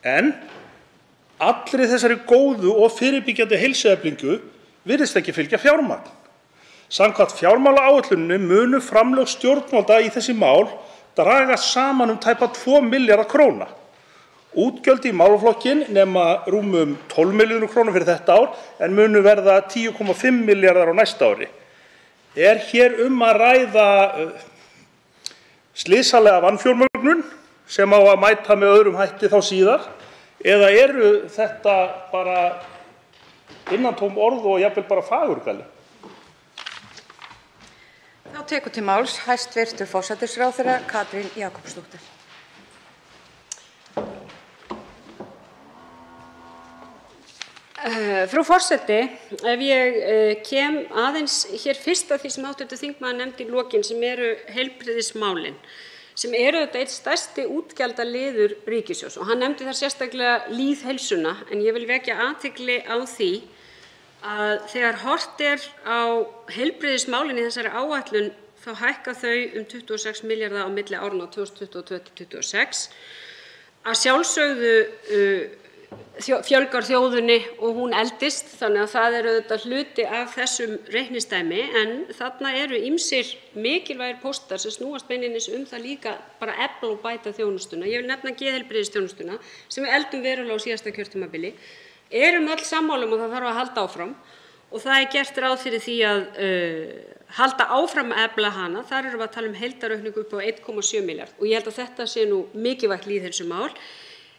En allri þessari góðu og fyrirbyggjandi heilsueflingu virðist ekki fylgja fjármagn. Samkvæmt fjármálaáætluninni munu framlög stjórnvalda í þessi mál dragast saman tæpa 2 milljarða króna. Útgjöld í málaflokkinn nema rúmum 12 milljónir króna fyrir þetta ár en munu verða 10,5 milljarðar á næsta ári. Er hér að ræða slysalega vanfjármögnun sem á að mæta með öðrum hætti þá síðar eða eru þetta bara innantóm orð og jafnvel bara fagurgali? Þá tekur til máls hæstv. Forsætisráðherra Katrín Jakobsdóttir. Frú forseti, ef ég kem aðeins hér fyrst að því sem hv. þingmaður nefndi í lokin sem eru heilbrigðismálin, sem eru þetta einn stærsti útgjaldaliður ríkissjóðs og hann nefndi þar sérstaklega lýðheilsuna en ég vil vekja athygli á því að þegar horft á heilbrigðismálin í þessari áætlun þá hækka þau 26 milljarða á milli áranna 2022–2026. Að sjálfsögðu fjölgar þjóðinni og hún eldist þannig að það er auðvitað hluti af þessum reikningsdæmi en þarna eru ýmsir mikilvægir póstar sem snúast beinlínis það líka bara að efla og bæta þjónustuna. Ég vil nefna geðheilbrigðisþjónustuna sem við efldum verulega á síðasta kjörtímabili. Erum öll sammála að það þarf að halda áfram og það er gert ráð fyrir því að halda áfram að efla hana. Þar erum við að tala heildaraukningu upp á 1,7 milljarð og ég held að þetta sé nú mikilvægt lýðheilsumál.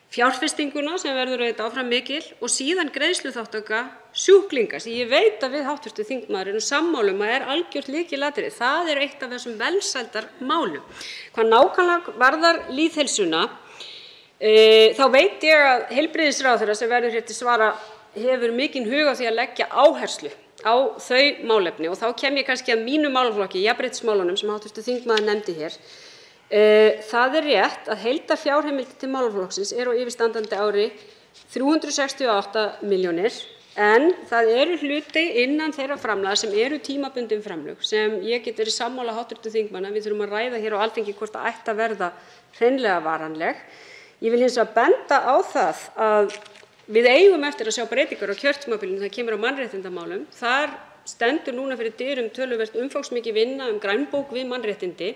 Fjárfestinguna sem verður auðvitað áfram mikil og síðan greiðsluþátttaka sjúklinga sem ég veit að við hv. þingmaður erum sammála að er algjört lykilatriði. Það er eitt af þessum velsældarmálum. Hvað nákvæmlega varðar lýðheilsuna þá veit ég að heilbrigðisráðherra sem verður hér til svara hefur mikinn hug á því að leggja áherslu á þau málefni og þá kem ég kannski að mínu málaflokki, jafnréttismálunum sem hv. þingmaður nefndi hér. Það er rétt að heildarfjárheimildir til málaflokksins eru á yfirstandandi ári 368 milljónir en það eru hluti innan þeirra framlaga sem eru tímabundin framlög sem ég get verið sammála hv. þingmanna við þurfum að ræða hér á Alþingi hvort það ætti að verða hreinlega varanleg. Ég vil hins vegar benda á það að Við eigum eftir að sjá breytingar á kjörtímabilinu þegar kemur á mannréttindamálum. Þar stendur núna fyrir dyrum töluvert umfangsmikil vinna grænbók við mannréttindi.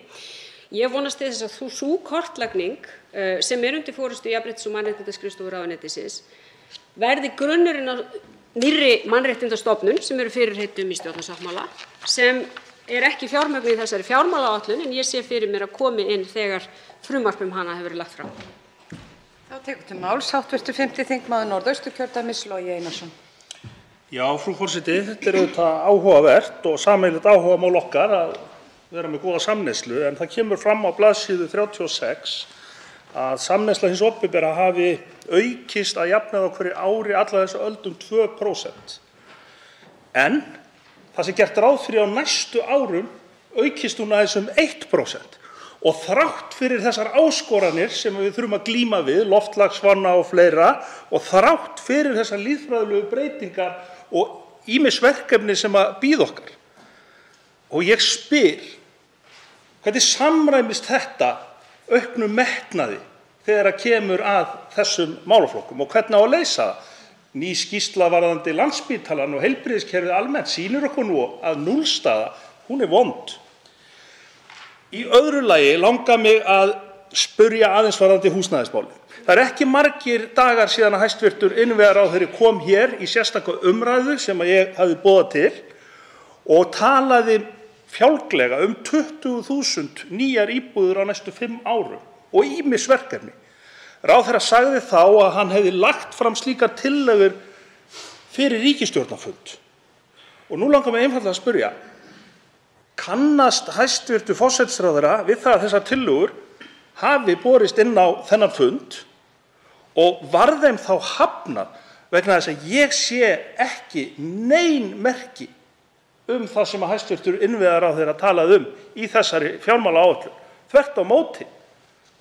Ég vonast til þess að sú kortlagning sem undir forystu Jafnréttis- og mannréttindaskrifstofu ráðuneytisins verði grunnurinn að nýrri mannréttindastofnun sem fyrirheit í stjórnarsáttmála, sem ekki fjármögnuð í þessari fjármálaáætlun en ég sé fyrir mér að komi inn þegar frumvarp hana hefur verið lagt fram. Þá tekur til máls hv. 5. þingmaður Norðausturkjördæmis, Logi Einarsson. Já, frú forseti, þetta auðvitað áhugavert og sameiginlegt áhugamál okkar að vera með góða samneyslu, en það kemur fram á blaðsíðu 36 að samneysla hins opinbera hafi aukist að jafnaði á hverju ári alla þessu öld 2%. En það sem gert ráð fyrir á næstu árum aukist hún aðeins 1%. Og þrátt fyrir þessar áskoranir sem við þurfum að glíma við, loftslagsvána og fleira, og þrátt fyrir þessar lýðfræðilegu breytingar og ýmis verkefni sem að bíða okkar. Og ég spyr, hvernig samræmist þetta auknum metnaði þegar kemur að þessum málaflokkum og hvernig á að leysa það? Ný skýrsla varðandi Landspítalann og heilbrigðiskerfið almennt sýnir okkur nú að núllstaða, hún vond. Í öðru lagi langar mig að spyrja aðeins varðandi húsnæðismálin. Það ekki margir dagar síðan að hæstv. Innviðaráðherra kom hér í sérstaka umræðu sem ég hafði boðað til og talaði fjálglega 20.000 nýjar íbúðir á næstu 5 árum og ýmis verkefni. Ráðherra sagði þá að hann hefði lagt fram slíkar tillögur fyrir ríkisstjórnarfund. Og nú langar mig einfaldlega að spyrja, kannast hæstv. Forsætisráðherra við það að þessar tillögur hafi borist inn á þennan fund og var þeim þá hafnað vegna þess að ég sé ekki nein merki það sem að hæstv. Innviðaráðherra talaði í þessari fjármálaáætlun. Þvert á móti,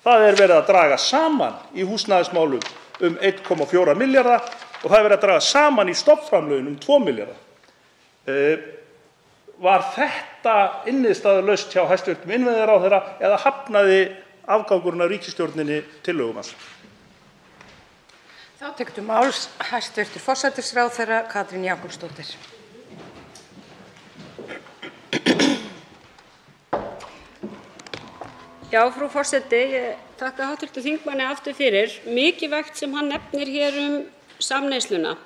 það verið að draga saman í húsnæðismálum 1,4 milljarða og það verið að draga saman í stofnframlögin 2 milljarða. Var þetta innistæðulaust hjá hæstv. Innviðaráðherra eða hafnaði afgangurinn af ríkisstjórninni tillögum hans? Þá tekur til máls hæstv. Forsætisráðherra Katrín Jakobsdóttir. Já, frú forseti, ég þakka hv. þingmanni aftur fyrir. Mikilvægt sem hann nefnir hér samneysluna.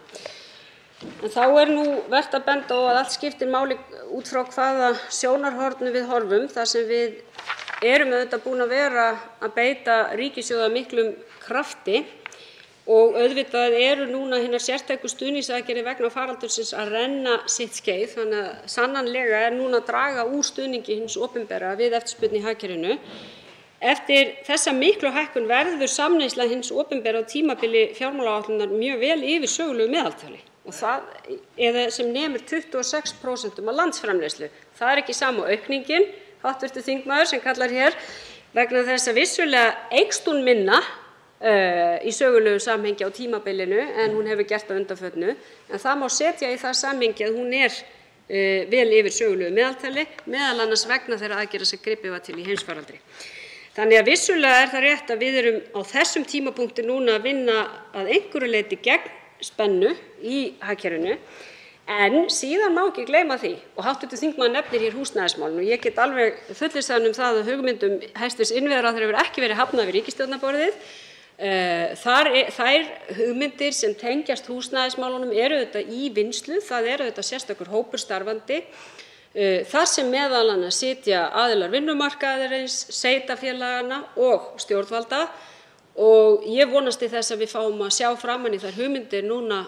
En þá nú vert að benda á að allt skiptir máli út frá hvaða sjónarhorni við horfum, þar sem við auðvitað búin að vera að beita ríkissjóði af miklum krafti og auðvitað núna hinar sértæku stuðningsaðgerðir vegna faraldursins að renna sitt skeið, þannig að sannanlega núna að draga úr stuðningi hins opinbera við eftirspurn í hagkerfinu. Eftir þessa miklu hækkun verður samneysla hins opinbera á tímabili fjármálaáætlunar mjög vel yfir sögulegu meðaltali og það sem nemur 26% af landsframleiðslu. Það ekki sama aukningin, hv. þingmaður sem kallar hér, vegna þess að vissulega eykst hún minna í sögulegu samhengi á tímabilinu en hún hefur gert á undanförnu, en það má setja í það samhengi að hún vel yfir sögulegu meðaltali, meðal annars vegna þeirra aðgerða sem gripið var til í heimsfaraldri. Þannig að vissulega það rétt að við erum á þessum tímapunkti núna að vinna að einhverju leyti gegn spennu í hagkerfinu, en síðan má ekki gleyma því, og hv. þingmaður nefnir hér húsnæðismálin og ég get alveg fullvissað hann það að hugmyndum hæstv. Innviðaráðherra hefur ekki verið hafnað við ríkisstjórnarborðið. Þær hugmyndir sem tengjast húsnæðismálunum auðvitað í vinnslu, það auðvitað sérstakur hópur starfandi, þar sem meðal annars sitja aðilar vinnumarkaðarins, sveitarfélaganna og stjórnvalda og ég vonast til þess að við fáum að sjá framan í þær hugmyndir núna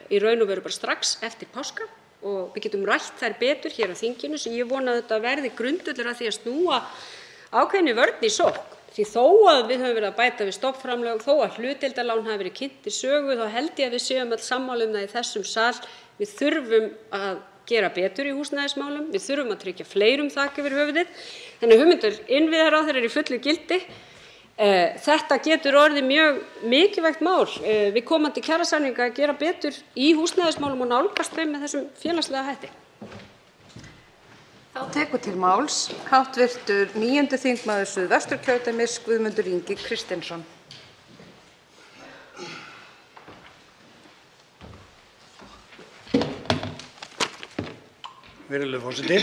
í raun og veru bara strax eftir páska og við getum rætt þær betur hér á þinginu, sem ég vona að þetta verði grundvöllur að því að snúa ákveðinni vörn í sókn. Því þó að við höfum verið að bæta við stofnframlög, þó að hlutdeildarlán hafi verið kynnt til sögu, þá held ég að við séum öll sammála það í þessum sal. Við þurfum að gera betur í húsnæðismálum, við þurfum að tryggja fleirum þak yfir höfuðið. Þannig hugmyndir innviðaráðherra í fullu gildi. Þetta getur orðið mjög mikilvægt mál við komandi kjarasamninga að gera betur í húsnæðismálum og nálgast þau með þessum félagslega hætti. Þá tekur til máls hv. 9. þingmaður Suðvesturkjördæmis Guðmundur Ingi Kristinsson. Virðulegur forseti.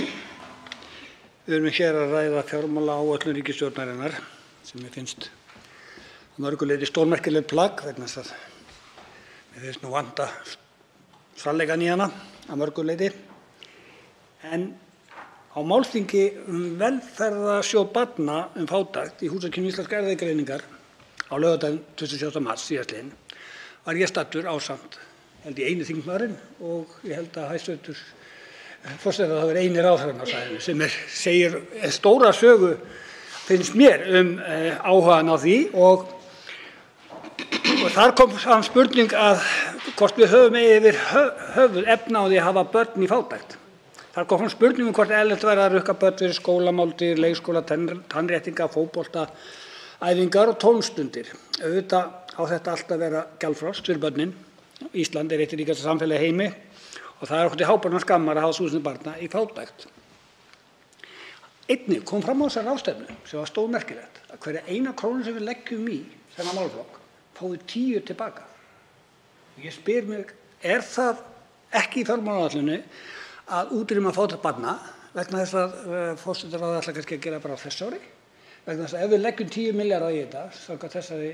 Við erum hér að ræða fjármálaáætlun ríkisstjórnarinnar sem mér finnst að mörgu leyti stórmerkilegt plagg vegna þess að mér finnst nú vanta sannleikann í hana að mörgu leyti. En á málþingi velferðarsjóð barna fátækt í húsakynjum Íslenskrar erfðagreiningar á laugardaginn 27. mars síðastliðinn var ég staddur ásamt held ég eini þingmaðurinn og ég held að hæstv. Forseti að það var eini ráðherrann á svæðinu sem segir stóra sögu finnst mér áhugann á því og þar kom fram spurning að hvort við höfum yfir höfuð efni á því að hafa börn í fátækt. Þar kom fram spurning hvort eðlilegt væri að rukka börn fyrir skólamáltíðir, leikskóla, tannréttinga, fótbolta, æfingar og tónstundir. Auðvitað á þetta alltaf að vera gjaldfrjálst fyrir börnin. Ísland eitt ríkasta samfélag í heimi og það okkur til háborna skammar að hafa 1000 barna í fátækt. Einnig kom fram á þessari ráðstefnu sem var stórmerkilegt að hverja eina krónu sem við leggjum í þennan málaflokk fáum við 10 tilbaka. Ég spyr mig, það ekki í fjármálaáætluninni að útrýma fátækt barna vegna þess að forsætisráðherra ætlar kannski að gera bara á þessu ári? Vegna þess að ef við leggjum 10 milljarða í þetta, samkvæmt þessari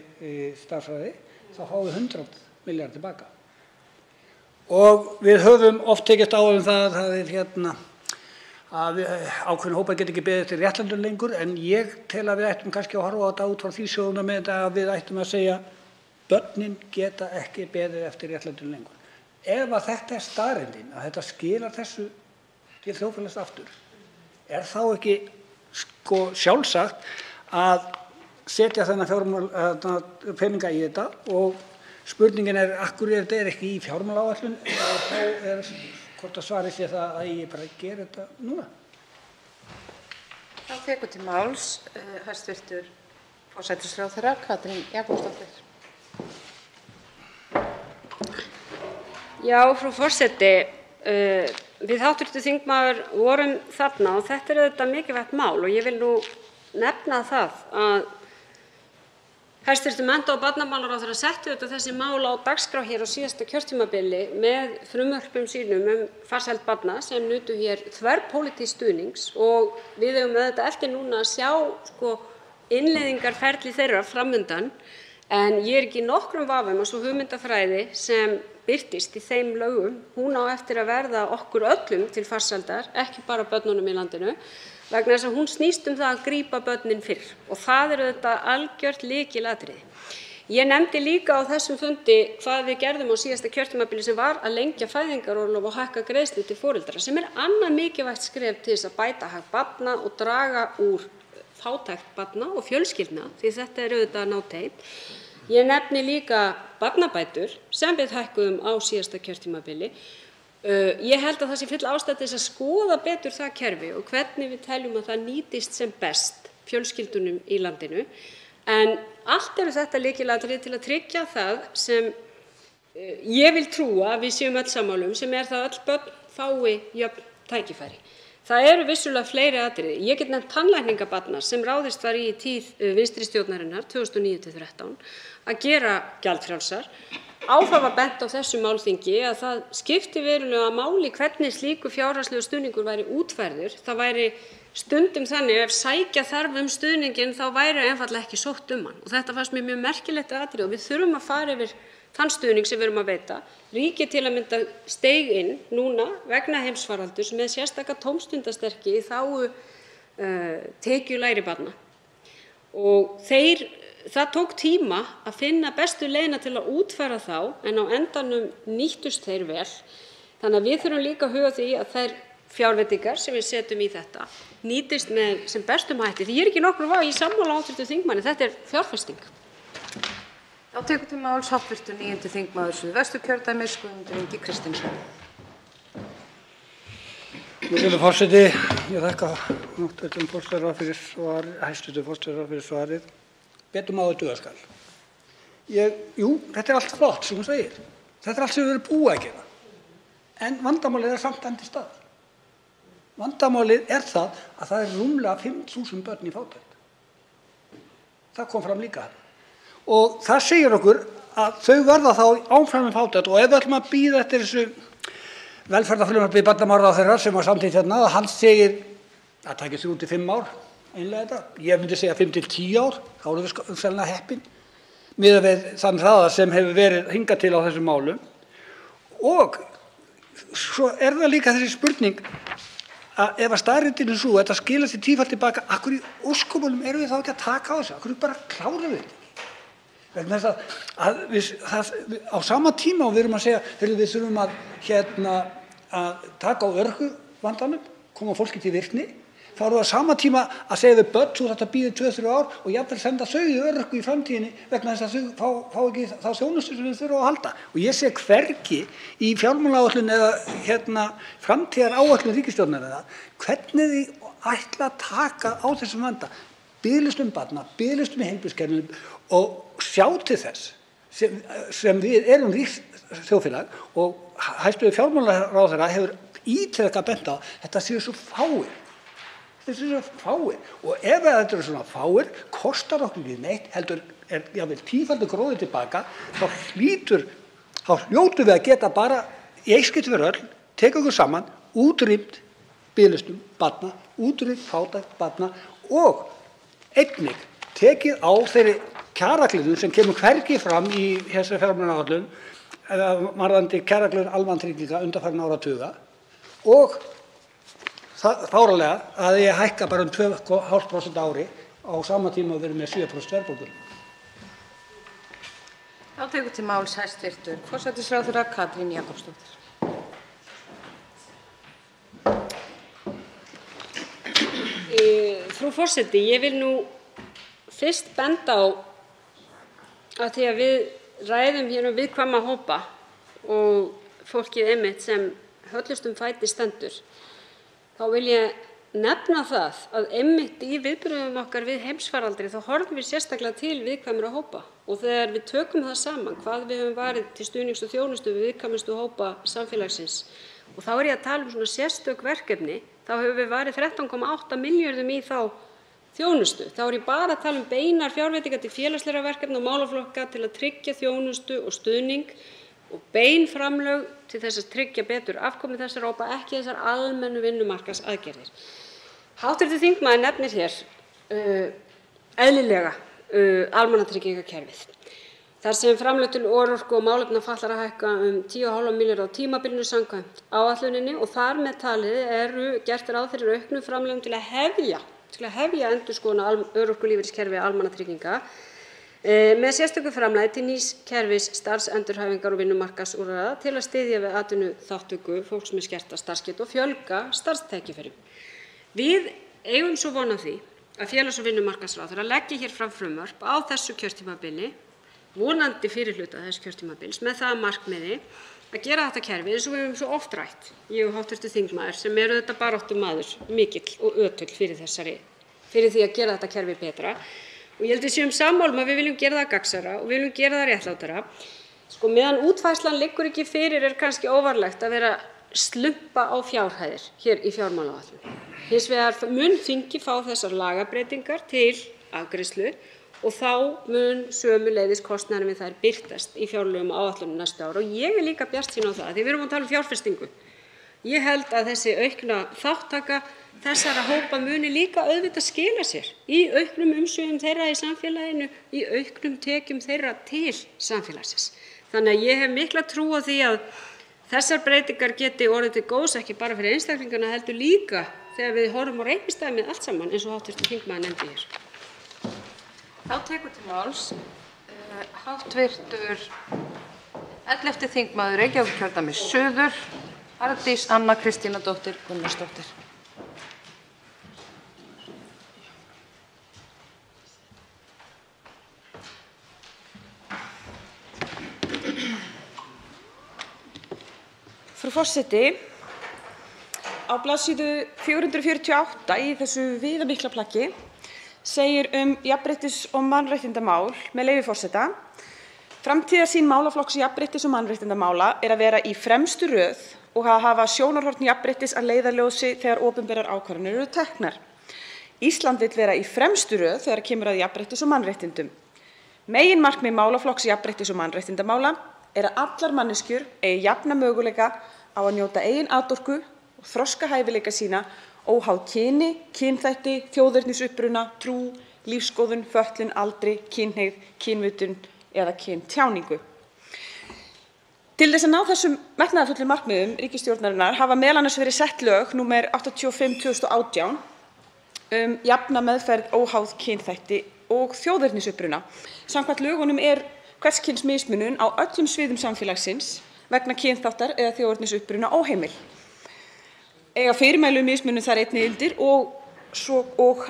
stærðfræði, þá fáum við 100 milljarða tilbaka. Og við höfum oft tekist á það að ákveðin hópar geta ekki beðið eftir réttlætinu lengur, en ég tel að við ættum kannski að horfa á þetta út frá því sjónarmiði að við ættum að segja börnin geta ekki beðið eftir réttlætinu lengur. Ef að þetta staðreyndin, að þetta skilar þessu til þjóðfélags aftur, þá ekki sjálfsagt að setja þennan peninga í þetta og spurningin af hverju þetta ekki í fjármálaáætlun og þá hvort að svarið sé það að ég bara gera þetta núna. Þá tekur til máls hæstv. Forsætisráðherra Katrín Jakobsdóttir. Já, frú forseti, við hv. þingmaður vorum þarna og þetta auðvitað mikilvægt mál og ég vil nú nefna það að hæstv. Mennta- og barnamálaráðherra setti þessi mál á dagskrá hér á síðasta kjörtímabili með frumvörpum sínum farsæld barna sem nutu hér þverpólitísks stuðnings og við eigum auðvitað eftir núna að sjá innleiðingarferli þeirra fram undan, en ég ekki í nokkrum vafa að sú hugmyndafræði sem birtist í þeim lögum, hún á eftir að verða okkur öllum til farsældar, ekki bara börnunum í landinu, vegna þess að hún snýst það að grípa börnin fyrr og það þetta algjört lykilatriði. Ég nefndi líka á þessum fundi hvað við gerðum á síðasta kjörtímabili sem var að lengja fæðingarorlof og hækka greiðslur til foreldra sem annað mikilvægt skref til þess að bæta hag barna og draga úr fátækt barna og fjölskyldna því þetta auðvitað nátengt. Ég nefni líka barnabætur sem við hækkuðum á síðasta kjörtímabili. Ég held að það sé full ástæða til þess að skoða betur það kerfi og hvernig við teljum að það nýtist sem best fjölskyldunum í landinu. En allt þetta lykilatriði til að tryggja það sem ég vil trúa að við séum öll sammála sem það að öll börn fái jöfn tækifæri. Það vissulega fleiri atriði. Ég get nefnt tannlækningar barna sem ráðist var í tíð vinstri stjórnarinnar 2009–2013 að gera gjaldfrjálsar. Á það var bent á þessu málþingi að það skipti verulega máli hvernig slíkur fjárhagslegur stuðningur væri útfærður. Það væri stundum þannig ef sækja þarf stuðninginn þá væri einfaldlega ekki sótt hann. Og þetta fannst mér mjög merkilegt atriði og við þurfum að fara yfir þann stuðning sem við erum að veita. Ríkið til að mynda steig inn núna vegna heimsfaraldurs með sérstaka tómstundastyrki í þágu tekjulægri barna. Og það tók tíma að finna bestu leiðina til að útfæra þá en á endanum nýttust þeir vel. Þannig að við þurfum líka að huga því að þær fjárveitingar sem við setjum í þetta nýtist með sem bestum hætti. Því ég ekki nokkru vafa í sammála hv. þingmanni, þetta fjárfesting. Þá tekur til máls hv. 9. þingmaður Suðvesturkjördæmis Guðmundur Ingi Kristinsson. Virðulegur forseti, ég þakka hæstv. forsætisráðherra fyrir svarið. Betur má duga skal. Jú, þetta allt flott sem hún segir. Þetta allt sem við erum búið að gera. En vandamálið samt enn til staðar. Vandamálið það að það rúmlega 5.000 börn í fátækt. Það kom fram líka. Og það segir okkur að þau verða þá áfram í fátækt og ef við ætlum að bíða eftir þessu velferðarfrumvarpi barnamálaráðherra sem var samþykkt hérna og hann segir að það taki 3 til 5 ár einlega þetta. Ég myndi segja 5 til 10 ár, þá erum við sennilega heppin miðað við þann hraða sem hefur verið hingað til á þessum málum. Og svo það líka þessi spurning að ef að staðreyndin svo að þetta skilar sér tífalt tilbaka, af hverju í ósköpunum erum við þá ekki að taka á þessu? Af hverju bara klárum við þetta? Vegna þess að við á sama tíma og við erum að segja, við þurfum að taka á örorkuvandanum, koma fólki til virkni, þá erum við á sama tíma að segja við börn, þú þarft að bíða 2-3 ár og jafnvel senda þau í örorku í framtíðinni vegna þess að þau fá ekki þá þjónustu sem þau þurfa að halda. Og ég sé hvergi í fjármálaáætlun eða framtíðaráætlun ríkisstjórnarinnar hvernig þau ætla að taka á þessum vanda. Biðlistum barna, biðlistum í heilbrigðiskerfinu og sjá til þess sem við erum ríkt þjóðfélag og hæstv. Fjármálaráðherra hefur ítrekað bent á þetta séu svo fáir. Þetta séu svo fáir og ef þetta eru svona fáir kostar okkur ekki neitt heldur jafnvel tífaldur gróði tilbaka þá hljótum við að geta bara í eitt skipti fyrir öll tekið okkur saman, útrýmt biðlistum barna, útrýmt fátækt barna og einnig tekið á þeirri kjaragliðnun sem kemur hvergi fram í þessari fjármálaáætlun eða varðandi kjaragliðnun almannatrygginga undanfarinna áratuga og fáránlega að ég hækka bara 2,5% á ári á sama tíma að vera með 7% verðbólgu. Þá tekur til máls hæstv. Forsætisráðherra Katrín Jakobsdóttir. Frú forseti, ég vil nú fyrst benda á að því að við ræðum hér viðkvæma hópa og fólkið einmitt sem höllustum fæti stendur, þá vil ég nefna það að einmitt í viðbrögðum okkar við heimsfaraldri þá horfum við sérstaklega til viðkvæmra hópa og þegar við tökum það saman hvað við höfum varið til stuðnings og þjónustu við viðkvæmustu hópa samfélagsins og þá ég að tala svona sérstök verkefni, þá höfum við varið 13,8 milljörðum í þá þjónustu. Þá ég bara að tala beinar fjárveitingar til félagslegra verkefna og málaflokka til að tryggja þjónustu og stuðning og bein framlög til þess að tryggja betur afkomu þessara hópa, ekki þessar almennu vinnumarkaðsaðgerðir. Hv. þingmaður nefnir hér eðlilega almannatryggingakerfið. Þar sem framlög til örorku og málefna fatlaðra hækka 10,5 milljarða á tímabilinu samkvæmt áætluninni og þar með talið gert ráð fyrir auknum framlögum til að hefja endurskoðun örorkulífeyriskerfi almannatrygginga með sérstöku framlagi til nýs kerfis starfsendurhæfingar og vinnumarkaðsúrræða til að styðja við atvinnuþátttöku fólks með skerta starfsgetu og fjölga starfstækifærum. Við eigum svo von á því að félags- og vinnumarkaðsráðherra leggi hér fram frumvarp á þessu kjörtímabili, vonandi fyrir hluta þess kjörtímabils, með það að markmiði að gera þetta kerfi eins og við höfum svo oft rætt, ég og hv. þingmaður sem þetta baráttumaður mikill og ötull fyrir því að gera þetta kerfi betra. Og ég held við séum sammála að við viljum gera það gagnsærra og við viljum gera það réttlátara. Meðan útfærslan liggur ekki fyrir kannski óvarlegt að vera slumpa á fjárhæðir hér í fjármálaáætlun. Hins vegar mun þingið fá þessar lagabreytingar til afgreiðslu og þá mun sömuleiðis kostnaðurinn við þær birtast í fjárlögum og áætlunum næstu ár. Og ég líka bjartsýn á það, því við erum að tala um fjárfestingu. Ég held að þessi aukna þátttaka þessara hópa muni líka auðvitað skila sér í auknum umsvifum þeirra í samfélaginu, í auknum tekjum þeirra til samfélagsins. Þannig að ég hef mikla trú á því að þessar breytingar geti orðið til góðs ekki bara fyrir einstaklingana heldur líka þegar við horfum á reiknistæmið allt saman eins og hv. þingmaður nefndi hér. Þá tekur til máls hv. 11. þingmaður Reykjavíkurkjördæmis suður, Arndís Anna Kristínadóttir Gunnarsdóttir. Frú forseti, á blaðsíðu 448 í þessu viðamikla plaggi segir jafnréttis- og mannréttindamál með leyfi forseta: Framtíðarsýn málaflokks jafnréttis- og mannréttindamála að vera í fremstu röð og að hafa sjónarhorn jafnréttis að leiðarljósi þegar opinberar ákvarðanir eru teknar. Ísland vill vera í fremstu röð þegar kemur að jafnréttis- og mannréttindum. Meginmarkmið málaflokks jafnréttis- og mannréttindamála að allar manneskjur eigi jafna möguleika á að njóta eigin atorku og þroska hæfileika sína óháð kyni, kynþætti, þjóðernisuppruna, trú, lífsskoðun, fötlun, aldri, kynhneigð, kynvitund eða kyntjáningu. Til þess að ná þessum metnaðarfullu markmiðum ríkisstjórnarinnar hafa meðal annars verið sett lög nr. 85/2018 jafna meðferð óháð kynþætti og þjóðernisuppruna. Samkvæmt lögunum hvers kyns mismunun á öllum sviðum samfélagsins vegna kynþáttar eða þjóðernisuppruna óheimil. Eiga fyrirmæli mismunun þar einnig undir og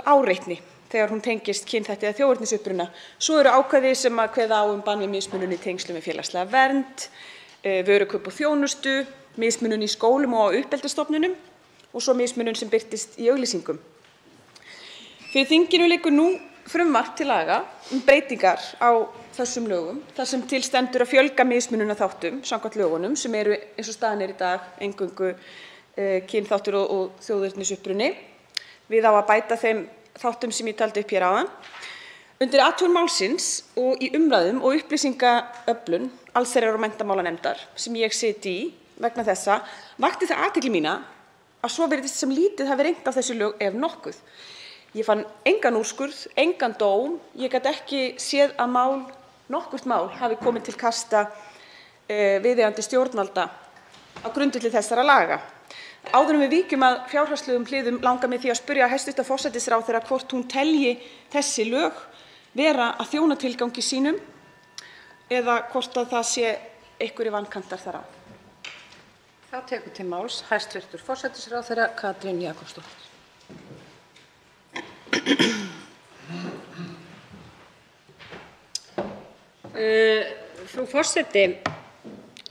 áreitni þegar hún tengist kynþætti eða þjóðernisuppruna. Svo eru ákvæði sem að kveða á bann við mismunun í tengslum við félagslega vernd, vörukaup og þjónustu, mismunun í skólum og á uppeldisstofnunum og svo mismunun sem birtist í auglýsingum. Fyrir þinginu liggur nú frumvarp til laga breytingar á þessum lögum þar sem til stendur að fjölga mismununarþáttum samkvæmt lögunum sem eru eins og staðan í dag eingöngu kynþáttur og þjóðernisuppruni. Við á að bæta þeim þáttum sem ég taldi upp hér áðan. Undir athugun málsins og í umræðum og upplýsingaöflun allsherjar- og menntamálanefndar sem ég sit í vegna þessa vakti það athygli mína að svo virðist sem lítið hafi reynt á þessi lög ef nokkuð. Ég fann engan úrskurð, engan dóm, ég gat ekki séð að nokkurt mál hafi komið til kasta viðeigandi stjórnvalda á grundvelli þessara laga. Áður en við víkjum að fjárhagslegum hliðum langar mig því að spyrja hæstv. Forsætisráðherra hvort hún telji þessi lög vera að þjóna tilgangi sínum eða hvort að það sé einhverjir vankantar þar á. Það tekur til máls hæstv. Forsætisráðherra Katrín Jakobsdóttir. Frú forseti,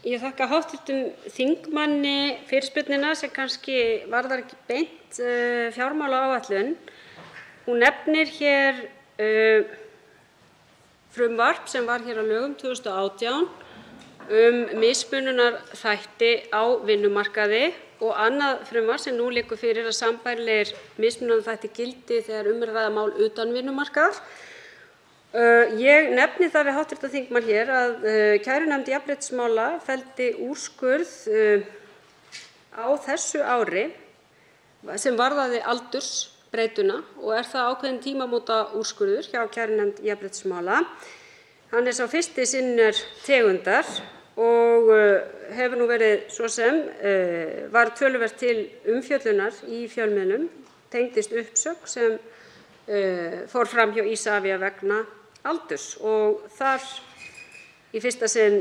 ég þakka hv. þingmanni fyrirspurnina sem kannski varðar ekki beint fjármálaáætlun. Hún nefnir hér frumvarp sem var hér að lögum 2018 mismununarþætti á vinnumarkaði og annað frumvarp sem nú liggur fyrir að sambærilegir mismununarþættir gildi þegar um er að ræða mál utan vinnumarkaðar. Ég nefni það við hv. þingmann hér að kærunefnd jafnréttismála felldi úrskurð á þessu ári sem varðaði aldursbreytuna og er það ákveðin tímamótaúrskurður hjá kærunefnd jafnréttismála. Hann er sá fyrsti sinnar tegundar og hefur nú verið svo sem var töluvert til umfjöllunar í fjölmiðlum, tengdist uppsögn sem fór fram hjá Isavia vegna aldurs og þar í fyrsta sinn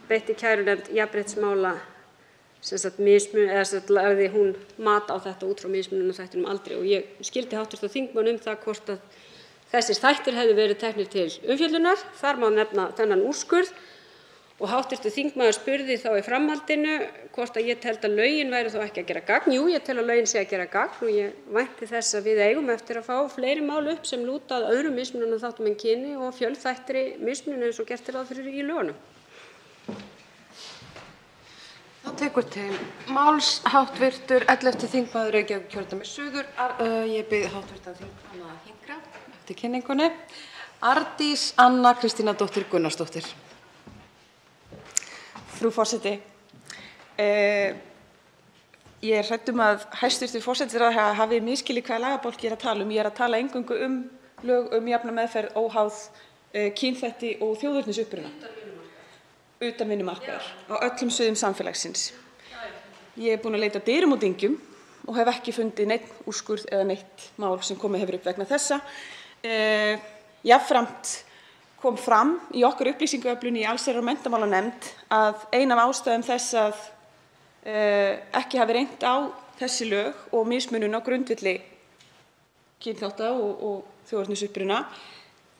beitti kærunefnd jafnréttismála lagði hún mat á þetta út frá mismununarþættinum aldri og ég skildi hv. þingmann það hvort að þessir þættir hefðu verið teknir til umfjöllunar. Þar má nefna þennan úrskurð og hv. þingmaður spurði þá í framhaldinu hvort að ég teldi að lögin væru þá ekki að gera gagn. Jú, ég tel að lögin sé að gera gagn og ég vænti þess að við eigum eftir að fá fleiri mál upp sem lúta að öðrum mismununarþáttum en kyni og fjölþættri mismunun eins og gert er ráð fyrir í lögunum. Það tekur til máls hv. 11. þingmaður Reykjavíkurkjördæmis suður. Ég bið hv. þingmann að hinkra eftir kynningunni. Arndís Anna Kristínardóttir Gunnarsdóttir. Frú forseti, ég er hrædd að hæstv. forsætisráðherra hafi misskilið hvaða lagabálk ég er að tala um. Ég er að tala eingöngu lög jafna meðferð óháð kynþætti og þjóðernisuppruna utan vinnumarkaðar á öllum sviðum samfélagsins. Ég er búin að leita dyrum og dyngjum og hef ekki fundið neinn úrskurð eða neitt mál sem komið hefur upp vegna þessa. Jafnframt kom fram í okkar upplýsingaöflun í allsherjar- og menntamálanefnd að ein af ástæðum þess að ekki hafi reynt á þessi lög og mismunun á grundvelli kynþátta og þjóðernisuppruna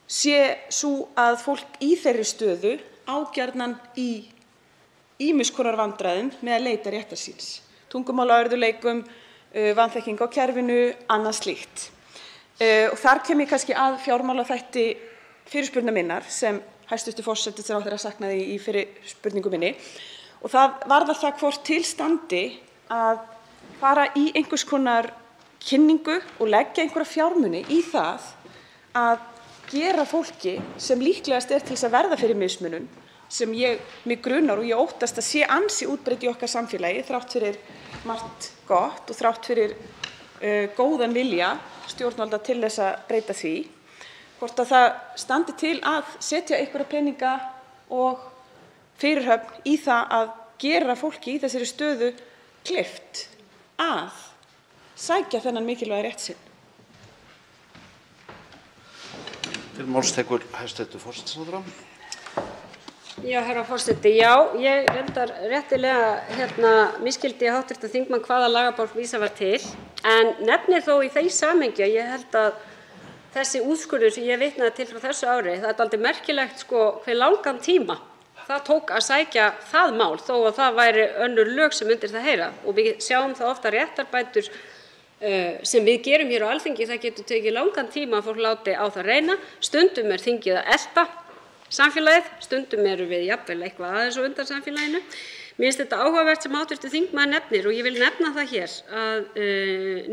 sé sú að fólk í þeirri stöðu á gjarnan í ýmiss konar vandræðum með að leita réttar síns. Tungumálaörðugleikum, vanþekking á kerfinu, annað slíkt. Og þar kem ég kannski að fjármálaþætti fyrirspurnar minnar sem hæstv. forsætisráðherra saknaði í fyrri spurningu minni og það varðar það hvort til standi að fara í einhvers konar kynningu og leggja einhverja fjármuni í það að gera fólki sem líklegast til þess að verða fyrir mismunun, sem mig grunar og ég óttast að sé ansi útbreidd í okkar samfélagi þrátt fyrir margt gott og þrátt fyrir góðan vilja stjórnvalda til þess að breyta því, hvort að það standi til að setja einhverja peninga og fyrirhöfn í það að gera fólki í þessari stöðu kleift að sækja þennan mikilvæga rétt sinn. Til máls tekur hæstv. Forsætisráðherra. Já, herra forseti, ég reyndar réttilega misskildi hv. þingmann hvaða lagabálk vísað var til, en nefnir þó í því samhengi að ég held að þessi úrskurður sem ég vitnaði til frá þessu ári, það er dálítið merkilegt hve langan tíma það tók að sækja það mál þó að það væri önnur lög sem undir það heyra, og við sjáum það ofta réttarbætur sem við gerum hér á Alþingi, það getur tekið langan tíma að fólk láti á það reyna. Stundum er þingið að elta samfélagið, stundum erum við jafnvel eitthvað aðeins og undan samfélaginu. Mér finnst þetta áhugavert sem hv. þingmaður nefnir og ég vil nefna það hér að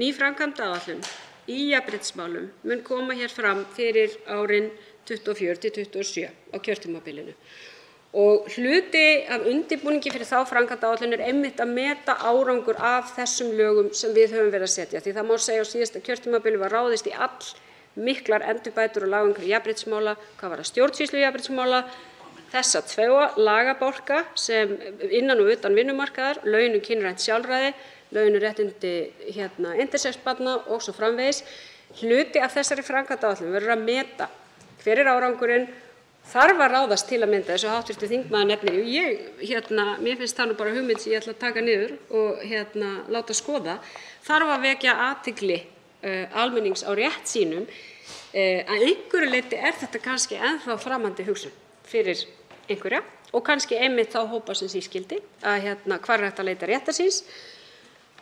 ný framkvæmdaáætlun í jafnréttismálum mun koma hér fram fyrir árin 24 til 27 á kjörtímabilinu. Og hluti af undirbúningi fyrir þá framkvæmdaáætlun einmitt að meta árangur af þessum lögum sem við höfum verið að setja. Því það má segja á síðasta kjörtímabili var ráðist í miklar endurbætur og lagaumhverfi jafnréttismála, hvað varðar stjórnsýslu jafnréttismála, þessa tveggja lagabálka sem innan og utan vinnumarkaðar, laun og kynrænt sjálfræði, laun og réttindi intersex barna og svo framvegis. Hluti af þessari framkvæmdaáætlun verður að meta hver er árangurinn. Þarf að ráðast til að mynda, eins og hv. þingmaður nefnir, og mér finnst það nú bara hugmynd sem ég ætla að taka niður og láta skoða, þarf að vekja athygli almennings á rétt sínum. Að einhverju leyti er þetta kannski ennþá framandi hugsun fyrir einhverja og kannski einmitt þá hópa sem sískildi að hvar er hægt að leita réttar síns.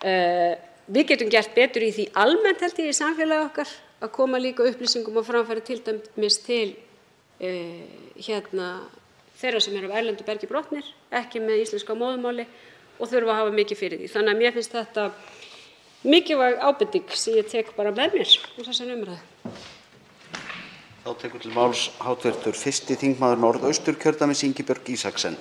Við getum gert betur í því almennt held ég í samfélagi okkar að koma líka upplýsingum á framfæri til dæmis til þeirra sem eru af erlendu bergi brotnir, ekki með íslenska móðurmáli og þurfa að hafa mikið fyrir því. Þannig að mér finnst þetta mikilvæg ábending sem ég tek bara með mér úr þessari umræðu. Þá tekur til máls hv. 1. þingmaður Norðausturkjördæmis Ingibjörg Isaksen.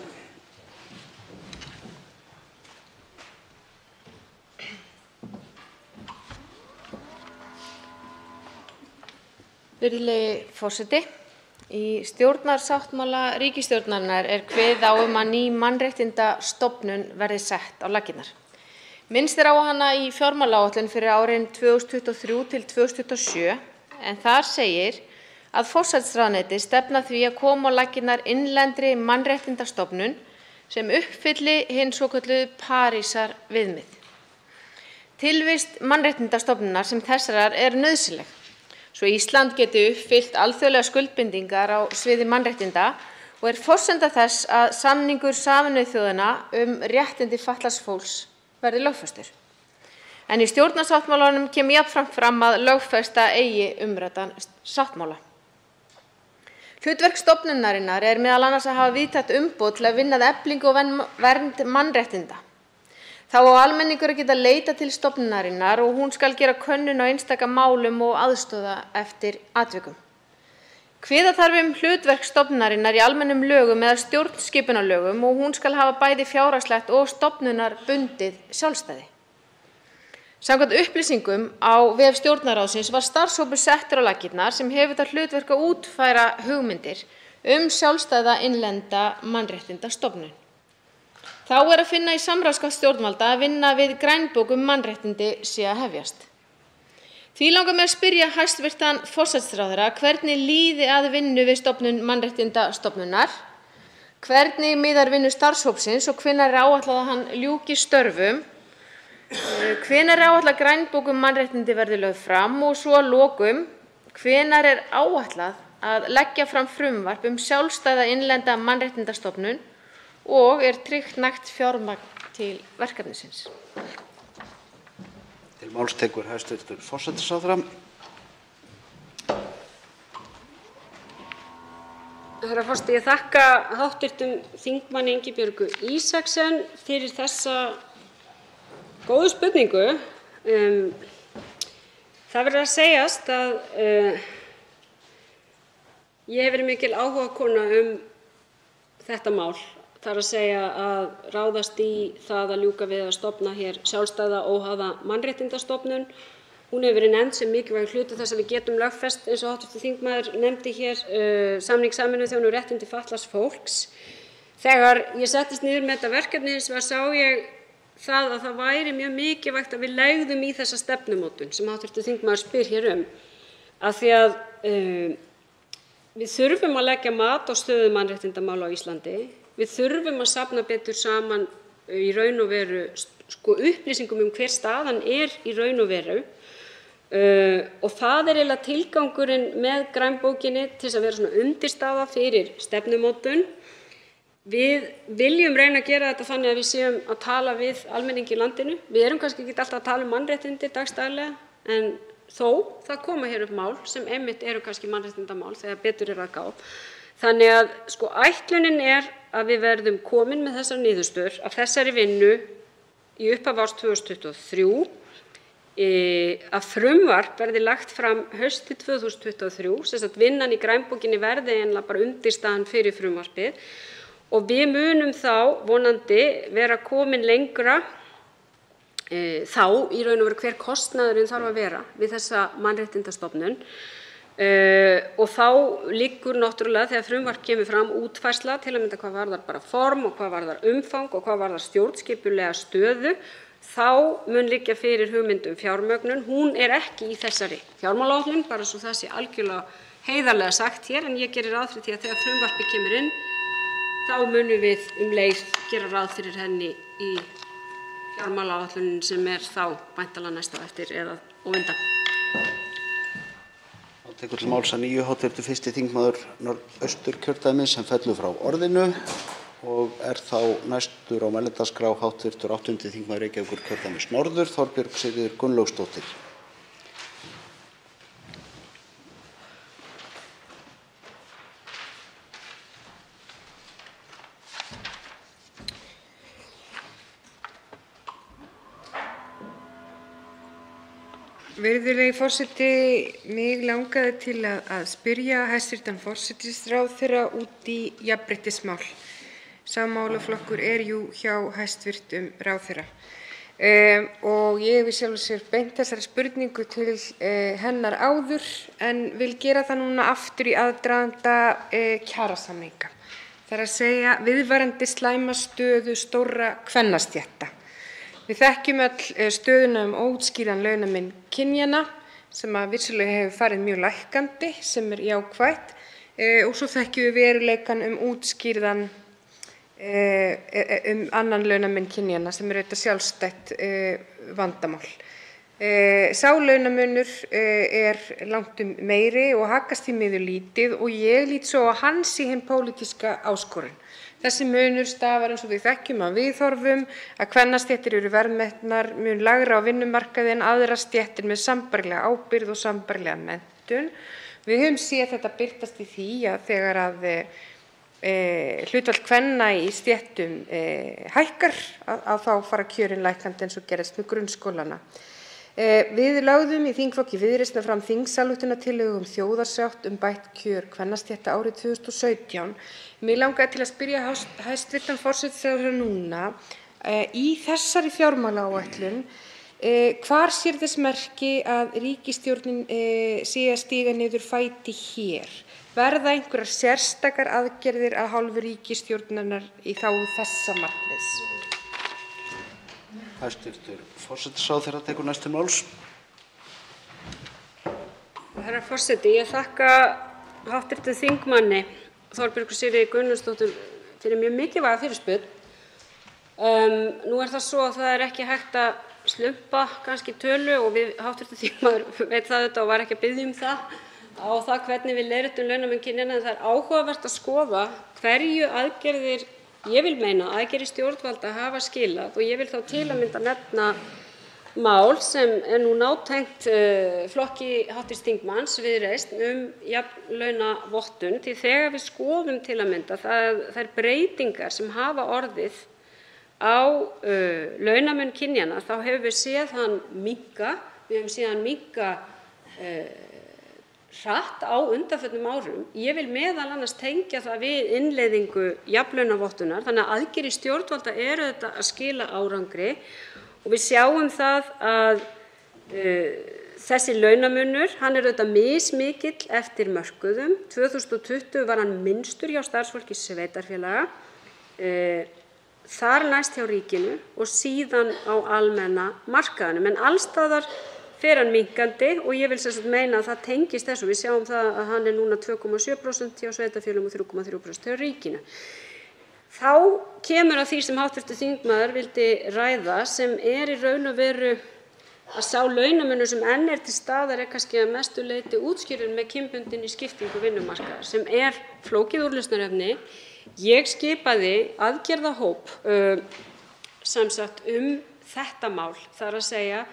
Virðulegi forseti. Í stjórnarsáttmála ríkisstjórnarinnar er kveðið á að ný mannréttindastofnun verði sett á laggirnar. Minnst á hana í fjármálaáætlun fyrir árin 2023 til 2027 en þar segir að forsætisráðuneytið stefna því að koma á laggirnar innlendri mannréttindastofnun sem uppfylli hin svokölluðu Parísarviðmið. Tilvist mannréttindastofnunar sem þessarar er nauðsynleg svo Ísland geti uppfyllt alþjóðlegar skuldbindingar á sviði mannréttinda og er forsenda þess að samningur Sameinuðu þjóðanna réttindi fatlaðs fólks verði lögfestur. En í stjórnarsáttmálanum kemur jafnframt fram að lögfesta eigi umræddan sáttmála. Hlutverk stofnunarinnar er meðal annars að hafa víðtækt umboð til að vinna að eflingu og vernd mannréttinda. Þá á almenningur að geta leita til stofnunarinnar og hún skal gera könnun á einstaka málum og aðstoða eftir atvikum. Kveða þarf hlutverk stofnunarinnar í almennum lögum eða stjórnskipunarlögum og hún skal hafa bæði fjárhagslegt og stofnunarbundið sjálfstæði. Samkvæmt upplýsingum á vef Stjórnarráðsins var starfshópur settur á laggirnar sem hefur það hlutverk að útfæra hugmyndir sjálfstæða innlenda mannréttindastofnun. Þá er að finna í samráðsgátt stjórnvalda að vinna við grænbók mannréttindi sé að hefjast. Því langar mig að spyrja hæstv. Forsætisráðherra hvernig líði að vinnu við stofnun mannréttindastofnunar, hvernig miðar vinnu starfshópsins og hvenær er áætlað að hann ljúki störfum, hvenær er áætlað að grænbók mannréttindi verði lögð fram og svo að lokum hvenær er áætlað að leggja fram frumvarp sjálfstæða innlenda mannréttindastofnun og er tryggt nægt fjármagn til verkefnisins. Til máls tekur hæstv. Forsætisráðherra. Herra forseti, ég þakka hv. þingmanni Ingibjörgu Isaksen fyrir þessa góðu spurningu. Það verður að segjast að Ég hef verið mikil áhugakona þetta mál, þar að segja að ráðast í það að ljúka við að stofna hér sjálfstæða óháða mannréttindastofnun. Hún hefur verið nefnd sem mikilvægur hluti þess að við getum lögfest, eins og hv. þingmaður nefndi hér, samning Sameinuðu þjóðanna um réttindi fatlaðs fólks. Þegar ég settist niður með þetta verkefni hins vegar sá ég að það væri mjög mikilvægt að við legðum í þessa stefnumótun sem hv. þingmaður spyr hér af því að við þurfum að leggja mat á stöðu mannréttindamála á Íslandi. Við þurfum að safna betur saman í raun og veru upplýsingum hver staðan í raun og veru. Og það eiginlega tilgangurinn með grænbókinni til að vera svona undirstaða fyrir stefnumótun. Við viljum reyna að gera þetta þannig að við séum að tala við almenning í landinu. Við erum kannski ekki alltaf að tala mannréttindi dagsdaglega, en þó það koma hér upp mál sem einmitt eru kannski mannréttindamál þegar betur að gá. Þannig að ætlunin að við verðum komin með þessar niðurstöður af þessari vinnu í upphafi árs 2023. Að frumvarp verði lagt fram haustið 2023, sem sagt vinnan í grænbókinni verði eiginlega bara undirstaðan fyrir frumvarpið og við munum þá vonandi vera komin lengra þá í raun og veru hver kostnaðurinn þarf að vera við þessa mannréttindastofnun og þá liggur náttúrulega þegar frumvarp kemur fram útfærsla til að mynda hvað varðar bara form og hvað varðar umfang og hvað varðar stjórnskipulega stöðu. Þá mun liggja fyrir hugmynd fjármögnun. Hún ekki í þessari fjármálaáætlun, bara svo það sé algjörlega heiðarlega sagt hér, en ég geri ráð fyrir því að þegar frumvarpið kemur inn, þá munum við leið gera ráð fyrir henni í fjármálaáætlunin sem þá væntanlega næst á eftir eða óundan. Tekur til máls að nýju hv. 1. þingmaður Norðausturkjördæmis sem fellur frá orðinu og þá næstur á mælendaskrá hv. 8. þingmaður Reykjavíkurkjördæmis norður, Þorbjörg Sigríður Gunnlaugsdóttir. Virðulegi forseti, mig langaði til að spyrja hæstv. forsætisráðherra út í jafnréttismál. Sá málaflokkur jú hjá hæstv. ráðherra. Og ég hef í sjálfu sér beint þessari spurningu til hennar áður en vil gera það núna aftur í aðdraganda kjarasamninga. Það að segja viðvarandi slæma stöðu stórra kvennastétta. Við þekkjum öll stöðuna óútskýrðan launamun kynjanna sem vissulega hefur farið mjög lækkandi sem jákvætt og svo þekkjum við veruleikann útskýrðan annan launamun kynjanna sem auðvitað sjálfstætt vandamál. Sá launamunur langtum meiri og haggast því miður lítið og ég lít svo á hann sé hin pólitíska áskorun. Þessi munur stafar eins og við þekkjum af viðhorfum að kvennastéttir eru verðmetnar mun lægra á vinnumarkaði en aðrar stéttir með sambærilega ábyrgð og sambærilega menntun. Við höfum séð þetta birtast í því að þegar hlutfall kvenna í stéttum hækkar að þá fara kjörin lækkandi eins og gerist með grunnskólana. Við lögðum í þingflokki Viðreisnar fram þingsályktunartillögu þjóðarsátt bætt kjör kvennastétta árið 2017. Mig langaði til að spyrja hæstv. forsætisráðherra núna í þessari fjármálaáætlun hvar sér þess merki að ríkisstjórnin sé að stíga niður fæti hér. Verða einhverjar sérstakar aðgerðir af hálfu ríkisstjórnarinnar í þágu þessa markmiðs? Hæstv. forsætisráðherra tekur næst til máls. Herra forseti, ég þakka hv. þingmanni Þorbjörgu Sigríði Gunnlaugsdóttur fyrir mjög mikilvæga fyrirspurn. Nú það svo að það ekki hægt að slumpa kannski tölu og við hv. þingmaður veit það auðvitað og var ekki að biðja það á það hvernig við leiðréttum launamun kynjanna, en það áhugavert að skoða hverju aðgerðir ég vil meina aðgerðir stjórnvalda hafa skilað og ég vil þá til að mynda nefna mál sem nú nátengt flokki hv. þingmanns Viðreisn jafnlaunavottun, því þegar við skoðum til að mynda þær breytingar sem hafa orðið á launamun kynjanna þá hefur við séð hann minnka. Við höfum séð hann minnka hratt á undanförnum árum. Ég vil meðal annars tengja það við innleiðingu jafnlaunavottunar, þannig að aðgerðir stjórnvalda eru þetta að skila árangri og við sjáum það að þessi launamunur, hann er auðvitað mismikill eftir mörkuðum. 2020 var hann minnstur hjá starfsfólki sveitarfélaga, þar næst hjá ríkinu og síðan á almenna markaðnum. En alls staðar fer hann minnkandi og ég vil sem sagt meina að það tengist þessu. Við sjáum það að hann er núna 2,7% hjá sveitarfélögum og 3,3% hjá ríkinu. Þá kemur að því sem hv. þingmaður vildi ræða, sem er í raun og veru að sá launamunur sem enn er til staðar er kannski að mestu leyti útskýrður með kynbundinni skiptingu vinnumarkaðar, sem er flókið úrlausnarefni. Ég skipaði aðgerðahóp sem sagt þetta mál, þar að segja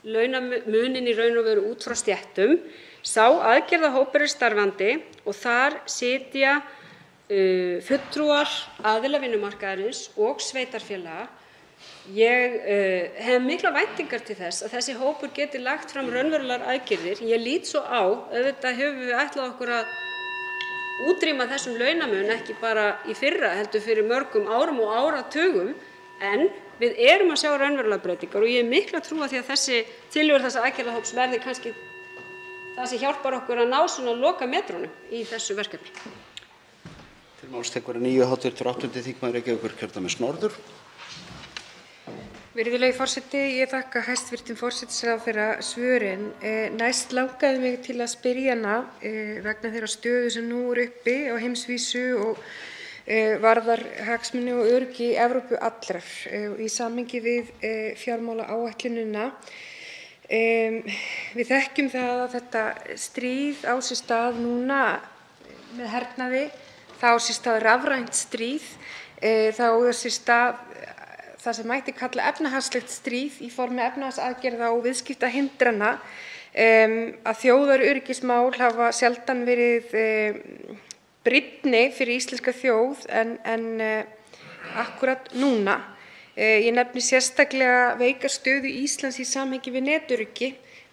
launamunin í raun og veru út frá stéttum. Sá aðgerðahópur er starfandi og þar sitja fulltrúar aðila vinnumarkaðarins og sveitarfélaga. Ég hef miklar væntingar til þess að þessi hópur geti lagt fram raunverulegar aðgerðir. Ég lít svo á, auðvitað höfum við ætlað okkur að útrýma þessum launamun, ekki bara í fyrra heldur fyrir mörgum árum og áratugum, en við erum að sjá raunverulegar breytingar og ég hef mikla trú á því að þessi tillögur þessa aðgerðahóps verði kannski það sem hjálpar okkur að ná svona lokametrunum í þessu verkefni. Til máls tekur að nýju hv. 8. þingmaður Reykjavíkurkjördæmis norður. Virðulegi forseti, ég þakka hæstv. Forsætisráðherra svörin. Næst langaði mig til að spyrja hana vegna þeirrar stöðu sem nú er uppi á heimsvísu og varðar hagsmuni og öryggi Evrópu allrar í samhengi við fjármálaáætlunina. Við þekkjum það að þetta stríð á sér stað núna með hernaði, það á sér stað rafrænt stríð, það á sér stað það sem mætti kalla efnahagslegt stríð í formi efnahagsaðgerða og viðskiptahindrana, að þjóðaröryggismál hafa sjaldan verið brýnni fyrir íslenska þjóð en akkúrat núna. Ég nefni sérstaklega veika stöðu Íslands í samhengi við netöryggi.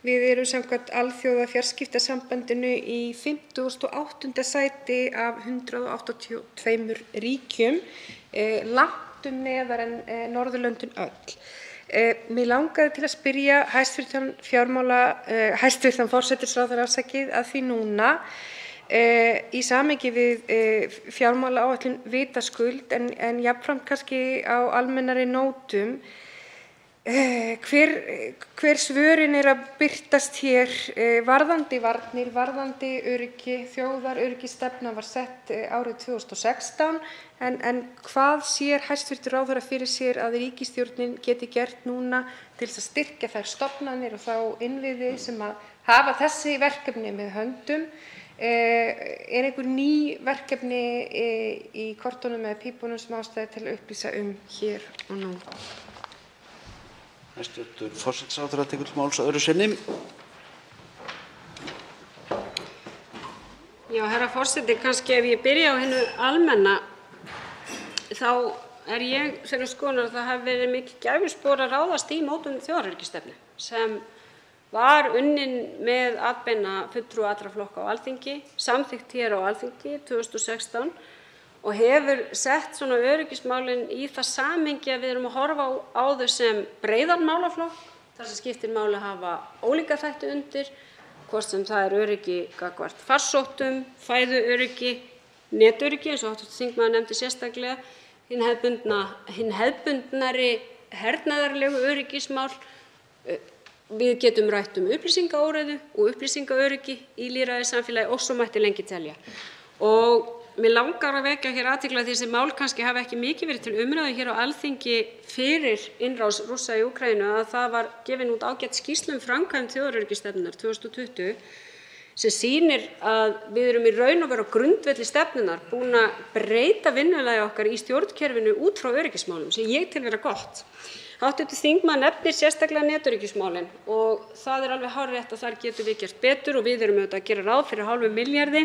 Við erum samkvæmt Alþjóðafjarskiptasambandinu í 58. sæti af 182 ríkjum, langt neðar en Norðurlöndin öll. Mig langaði til að spyrja hæstv. Forsætisráðherra að því núna í samhengi við fjármálaáætlun vitaskuld en jafnframt kannski á almennari nótum, hver svörin er að birtast hér varðandi varnir, varðandi öryggi. Þjóðaröryggisstefna var sett árið 2016 en hvað sér hæstv. ráðherra fyrir sér að ríkisstjórnin geti gert núna til þess að styrkja þær stofnanir og þá innviði sem að hafa þessi verkefni með höndum? Er einhver ný verkefni í kortunum eða pípunum sem ástæða til að upplýsa hér og nú? Hæstv. forsætisráðherra tekur til máls öðru sinni. Já, herra forseti, kannski ef ég byrja á hinu almenna, þá er ég þeirrar skoðunar að það hafi verið mikið gæfuspor að ráðast í mótun þjóðaröryggisstefnu sem var unnin með atbeina fulltrúa allra flokka á Alþingi, samþykkt hér á Alþingi 2016 og hefur sett svona öryggismálin í það samhengi að við erum að horfa á þau sem breiðan málaflokk, þar sem skiptir máli að hafa ólíka þætti undir, hvort sem það er öryggi gagnvart farsóttum, fæðuöryggi, netöryggi eins og hv. þingmaður nefndi sérstaklega, hin hefðbundnari hernaðarlegu öryggismál. Við getum rætt upplýsingaóreiðu og upplýsingaöryggi í lýðræðissamfélagi og svo mætti lengi telja. Og mig langar að vekja hér athygli á því sem mál kannski hafa ekki mikið verið til umræðu hér á Alþingi fyrir innrás Rússa í Úkraínu, að það var gefin út ágæt skýrsla framkvæmd þjóðaröryggisstefnunnar 2020 sem sýnir að við erum í raun og veru á grundvelli stefnunnar búin að breyta vinnulagi okkar í stjórnkerfinu út frá öryggismálum sem ég tel vera gott. Hv. þingmaður nefnir sérstaklega netöryggismálin og það er alveg hárrétt að þar getum við gert betur og við erum auðvitað að gera ráð fyrir hálfum milljarði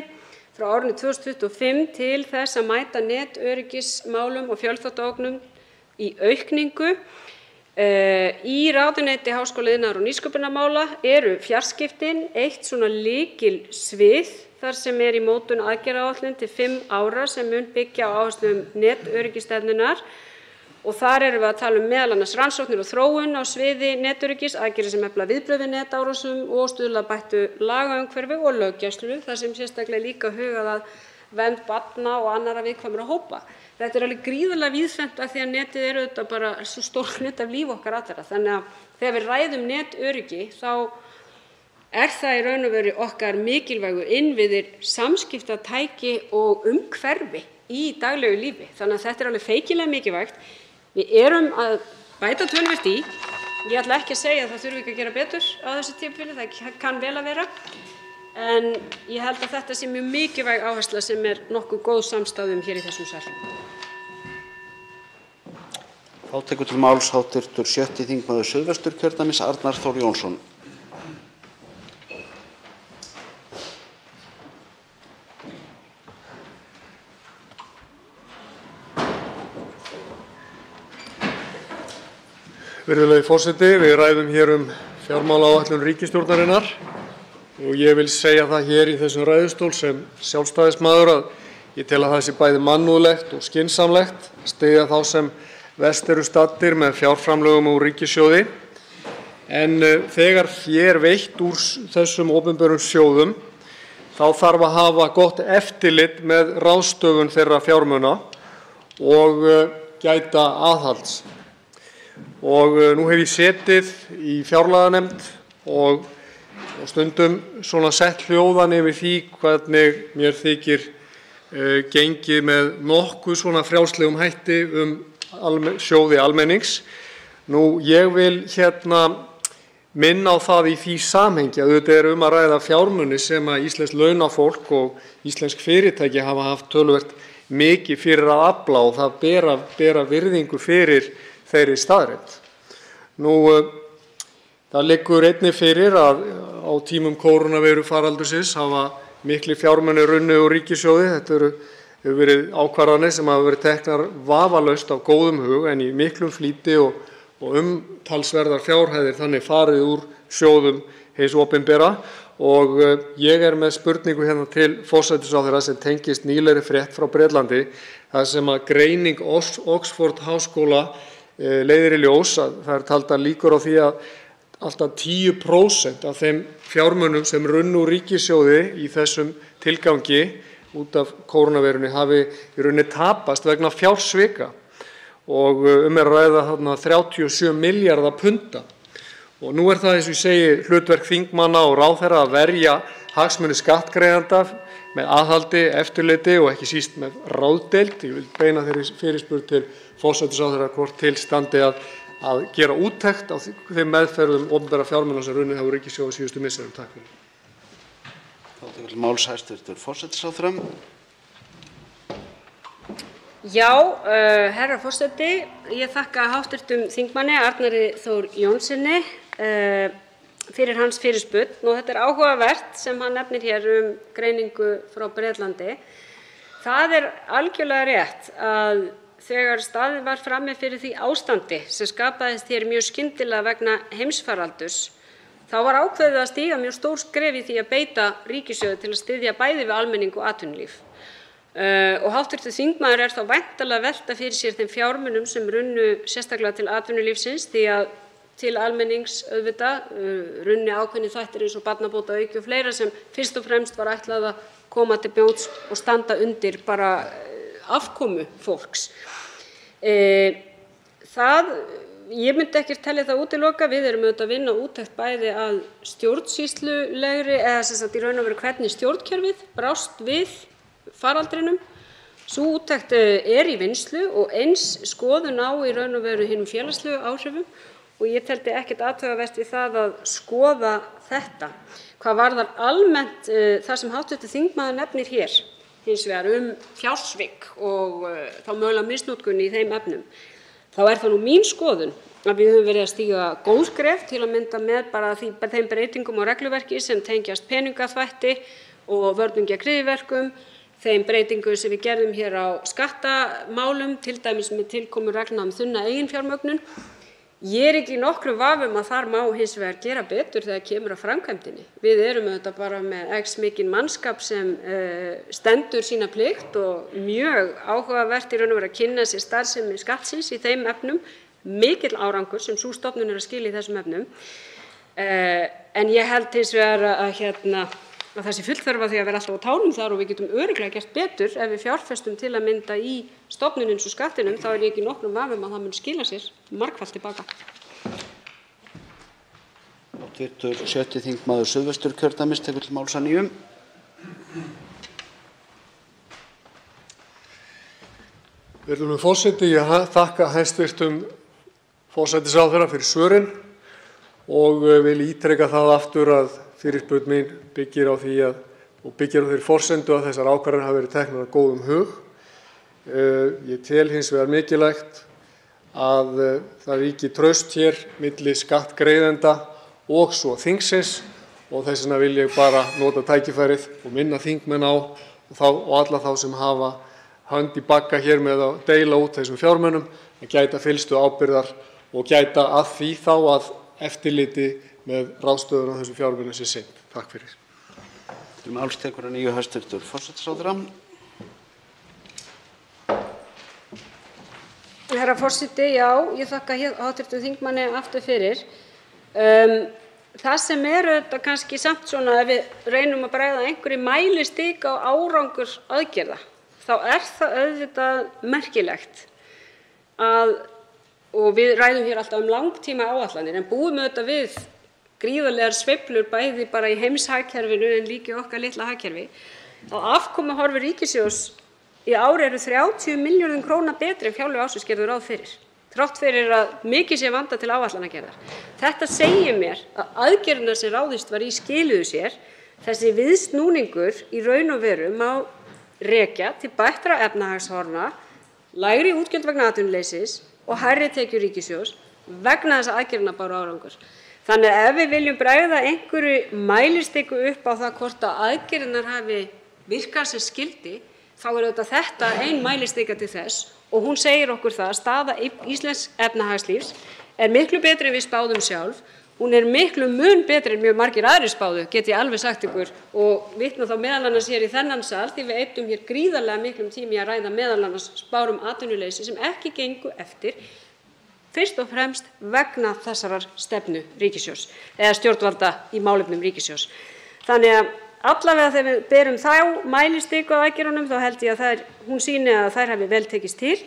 frá árinu 2025 til þess að mæta netöryggismálum og fjölþáttaógnum í aukningu. Í ráðuneyti háskóla, iðnaðar og nýsköpunarmála eru fjarskiptin eitt svona lykilsvið þar sem í mótun aðgerðaáætlun til 5 ára sem mun byggja á áherslum netöryggisstefnunnar. Og þar erum við að tala meðal annars rannsóknir og þróun á sviði netöryggis, aðgerðir sem efla viðbrögð við netárásum og stuðla að bættu lagaumhverfi og löggæslu, þar sem sérstaklega líka hugað að vernd barna og annarra viðkvæmra hópa. Þetta alveg gríðarlega víðfeðmt af því að netið auðvitað bara svo stór hluti af lífi okkar allra. Þannig að þegar við ræðum netöryggi þá það í raun og veru okkar mikilvægu innviðir, samskiptatæki og umhverfi í daglegu lífi. Þannig að þetta alveg feikilega mikilvægt. Við erum að bæta töluvert í. Ég ætla ekki að segja að það þurfi ekki að gera betur á þessu tímabili, það kann vel að vera. En ég held að þetta sé mjög mikilvæg áhersla sem nokkuð góð samstaða hér í þessum sal. Þá tekur til máls hv. 7. þingmaður Suðvesturkjördæmis, Arnar Þór Jónsson. Virðulegi forseti, við ræðum hér fjármálaáætlun ríkisstjórnarinnar og ég vil segja það hér í þessum ræðustól sem sjálfstæðismaður að ég tel að það sé bæði mannúðlegt og skynsamlegt að styðja þá sem verst eru staddir með fjárframlögum úr ríkissjóði. En þegar fé veitt úr þessum opinberum sjóðum þá þarf að hafa gott eftirlit með ráðstöfun þeirra fjármuna og gæta aðhalds. Og nú hef ég setið í fjárlaganefnd og stundum svona sett hljóðan yfir því hvernig mér þykir gengið með nokkuð svona frjálslegum hætti sjóði almennings. Nú, ég vil minna á það í því samhengi að auðvitað að ræða fjármuni sem að íslenskt launafólk og íslensk fyrirtæki hafa haft töluvert mikið fyrir að afla og það bera virðingu fyrir þeirri staðreynd. Nú, það liggur einnig fyrir að á tímum kórónuveirufaraldursins hafa miklir fjármunir runnið úr ríkissjóði. Þetta hefur verið ákvarðanir sem hafa verið teknar vafalaust af góðum hug en í miklum flýti og umtalsverðar fjárhæðir þannig farið úr sjóðum hins opinbera. Og ég með spurningu hérna til forsætisráðherra sem tengist nýlegri frétt frá Bretlandi, þar sem að greining Oxford háskóla leiðir í ljós að það taldar líkur á því að alltaf 10% af þeim fjármunum sem runnu úr ríkissjóði í þessum tilgangi út af kórónuveirunni hafi í rauninni tapast vegna fjársvika og að ræða þarna 37 milljarða punda. Og nú það eins og ég segi hlutverk þingmanna og ráðherra að verja hagsmuni skattgreiðenda með aðhaldi, eftirliti og ekki síst með ráðdeild. Ég vil beina þeirri fyrirspurn til forsætisráðherra hvort til standi að gera úttekt á þeim meðferðum opinberra fjármuna sem runnið hafa úr ríkissjóði síðustu misserum. Takk fyrir. Þá tekur til máls hæstv. Forsætisráðherra. Já, herra forseti, ég þakka hv. þingmanni Arnari Þór Jónssyni fyrir hans fyrirspurn og þetta áhugavert sem hann nefnir hér greiningu frá Bretlandi. Það algjörlega rétt að þegar staðið var frammi fyrir því ástandi sem skapaðist hér mjög skyndilega vegna heimsfaraldurs, þá var ákveðið að stíga mjög stór skref í því að beita ríkissjóði til að styðja bæði við almenning og atvinnulíf. Og hv. þingmaður þá væntanlega að velta fyrir sér þeim fjármunum sem runnu sérstaklega til atvinnulífsins því að til almennings auðvitað runni ákveðnir þættir eins og barnabótaauki og fleira sem fyrst og fremst var ætlað að koma til bjóns og standa undir bara afkomu fólks. Ég myndi ekkert telja það útilokað. Við erum auðvitað að vinna úttekt bæði að stjórnsýslulegri eða sem sagt í raun og veru hvernig stjórnkerfið brást við faraldrinum. Sú úttekt í vinnslu og eins skoðun á í raun og veru hinum félagslegu áhrifum og ég teldi ekkert athugavert við það að skoða þetta. Hvað varðar almennt það sem hv. þingmaður nefnir hér, hins vegar fjársvik og þá mögulega misnotkun í þeim efnum, þá það nú mín skoðun að við höfum verið að stíga góð skref til að mynda með bara þeim breytingum á regluverki sem tengjast peningaþvætti og vörnum gegn hryðjuverkum, þeim breytingum sem við gerðum hér á skattamálum, til dæmis með tilkomu reglna þunna eiginfjármögnun. Ég ekki í nokkrum vafa að þar má hins vegar gera betur þegar kemur að framkvæmdinni. Við erum auðvitað bara með x mikinn mannskap sem stendur sína plikt og mjög áhugavert í raun og veru að kynna sér starfsemi Skattsins í þeim efnum, mikill árangur sem sú stofnun að skila í þessum efnum. En ég held hins vegar að það sé full þörf á því að vera alltaf á tánum þar og við getum örugglega gert betur ef við fjárfestum til að mynda í stofnun eins og Skattinum, þá ég ekki í nokkrum vafa að það mun skila sér margfalt tilbaka. Hv. 6. þingmaður Suðvesturkjördæmis tekur til máls að nýju. Virðulegur forseti, ég þakka hæstv. Forsætisráðherra fyrir svörin og vil ítreka það aftur að fyrirspurn mín byggir á þeirri forsendu að þessar ákvarðanir hafi verið teknar af góðum hug. Ég tel hins vegar mikilvægt að það ríki traust hér milli skattgreiðenda og svo þingsins og þess vegna vil ég bara nota tækifærið og minna þingmenn á og alla þá sem hafa hönd í bagga hér með að deila út þessum fjármunum að gæta fyllstu ábyrgðar og gæta að því þá að eftirliti með ráðstöfun á þessum fjármunum sé sinnt. Takk fyrir. Til máls tekur að nýju hæstv. Forsætisráðherra. Herra forseti, já, ég þakka hv. þingmanni aftur fyrir. Það sem þetta kannski samt svona, ef við reynum að bregða einhverju mælistik á árangur aðgerða, þá það auðvitað merkilegt og við ræðum hér alltaf langtíma áætlanir en búum auðvitað við gríðarlegar sveiflur bæði bara í heimshagkerfinu en líka í okkar litla hagkerfi. Afkomahorfur ríkissjóðs í ár eru 30 milljörðum króna betri en fjárlög ársins gerðu ráð fyrir, þrátt fyrir að mikið sé vandað til áætlanagerðar. Þetta segir mér að aðgerðirnar sem ráðist var í skiluðu sér. Þessi viðsnúningur í raun og veru má rekja til bættra efnahagshorfa, lægri útgjöld vegna atvinnuleysis og hærri tekjur ríkissjóðs vegna þess að aðgerðirnar báru árangur. Þannig að ef við viljum bregða einhverju mælistiku upp á það hvort að aðgerðirnar hafi virkað sem skyldi, þá þetta ein mælistika til þess og hún segir okkur það að staða íslensks efnahagslífs miklu betri en við spáðum sjálf. Hún miklu mun betri en mjög margir aðrir spáðu, get ég alveg sagt ykkur, og vitna þá meðal annars hér í þennan sal því við eyddum hér gríðarlega miklum tíma í að ræða meðal annars spár atvinnuleysi sem ekki gengu eftir, fyrst og fremst vegna þessarar stefnu ríkissjóðs eða stjórnvalda í málefnum ríkissjóðs. Þannig að allavega þegar við berum þá mælistiku á aðgerðunum þá held ég að hún sýni að þær hafi vel tekist til.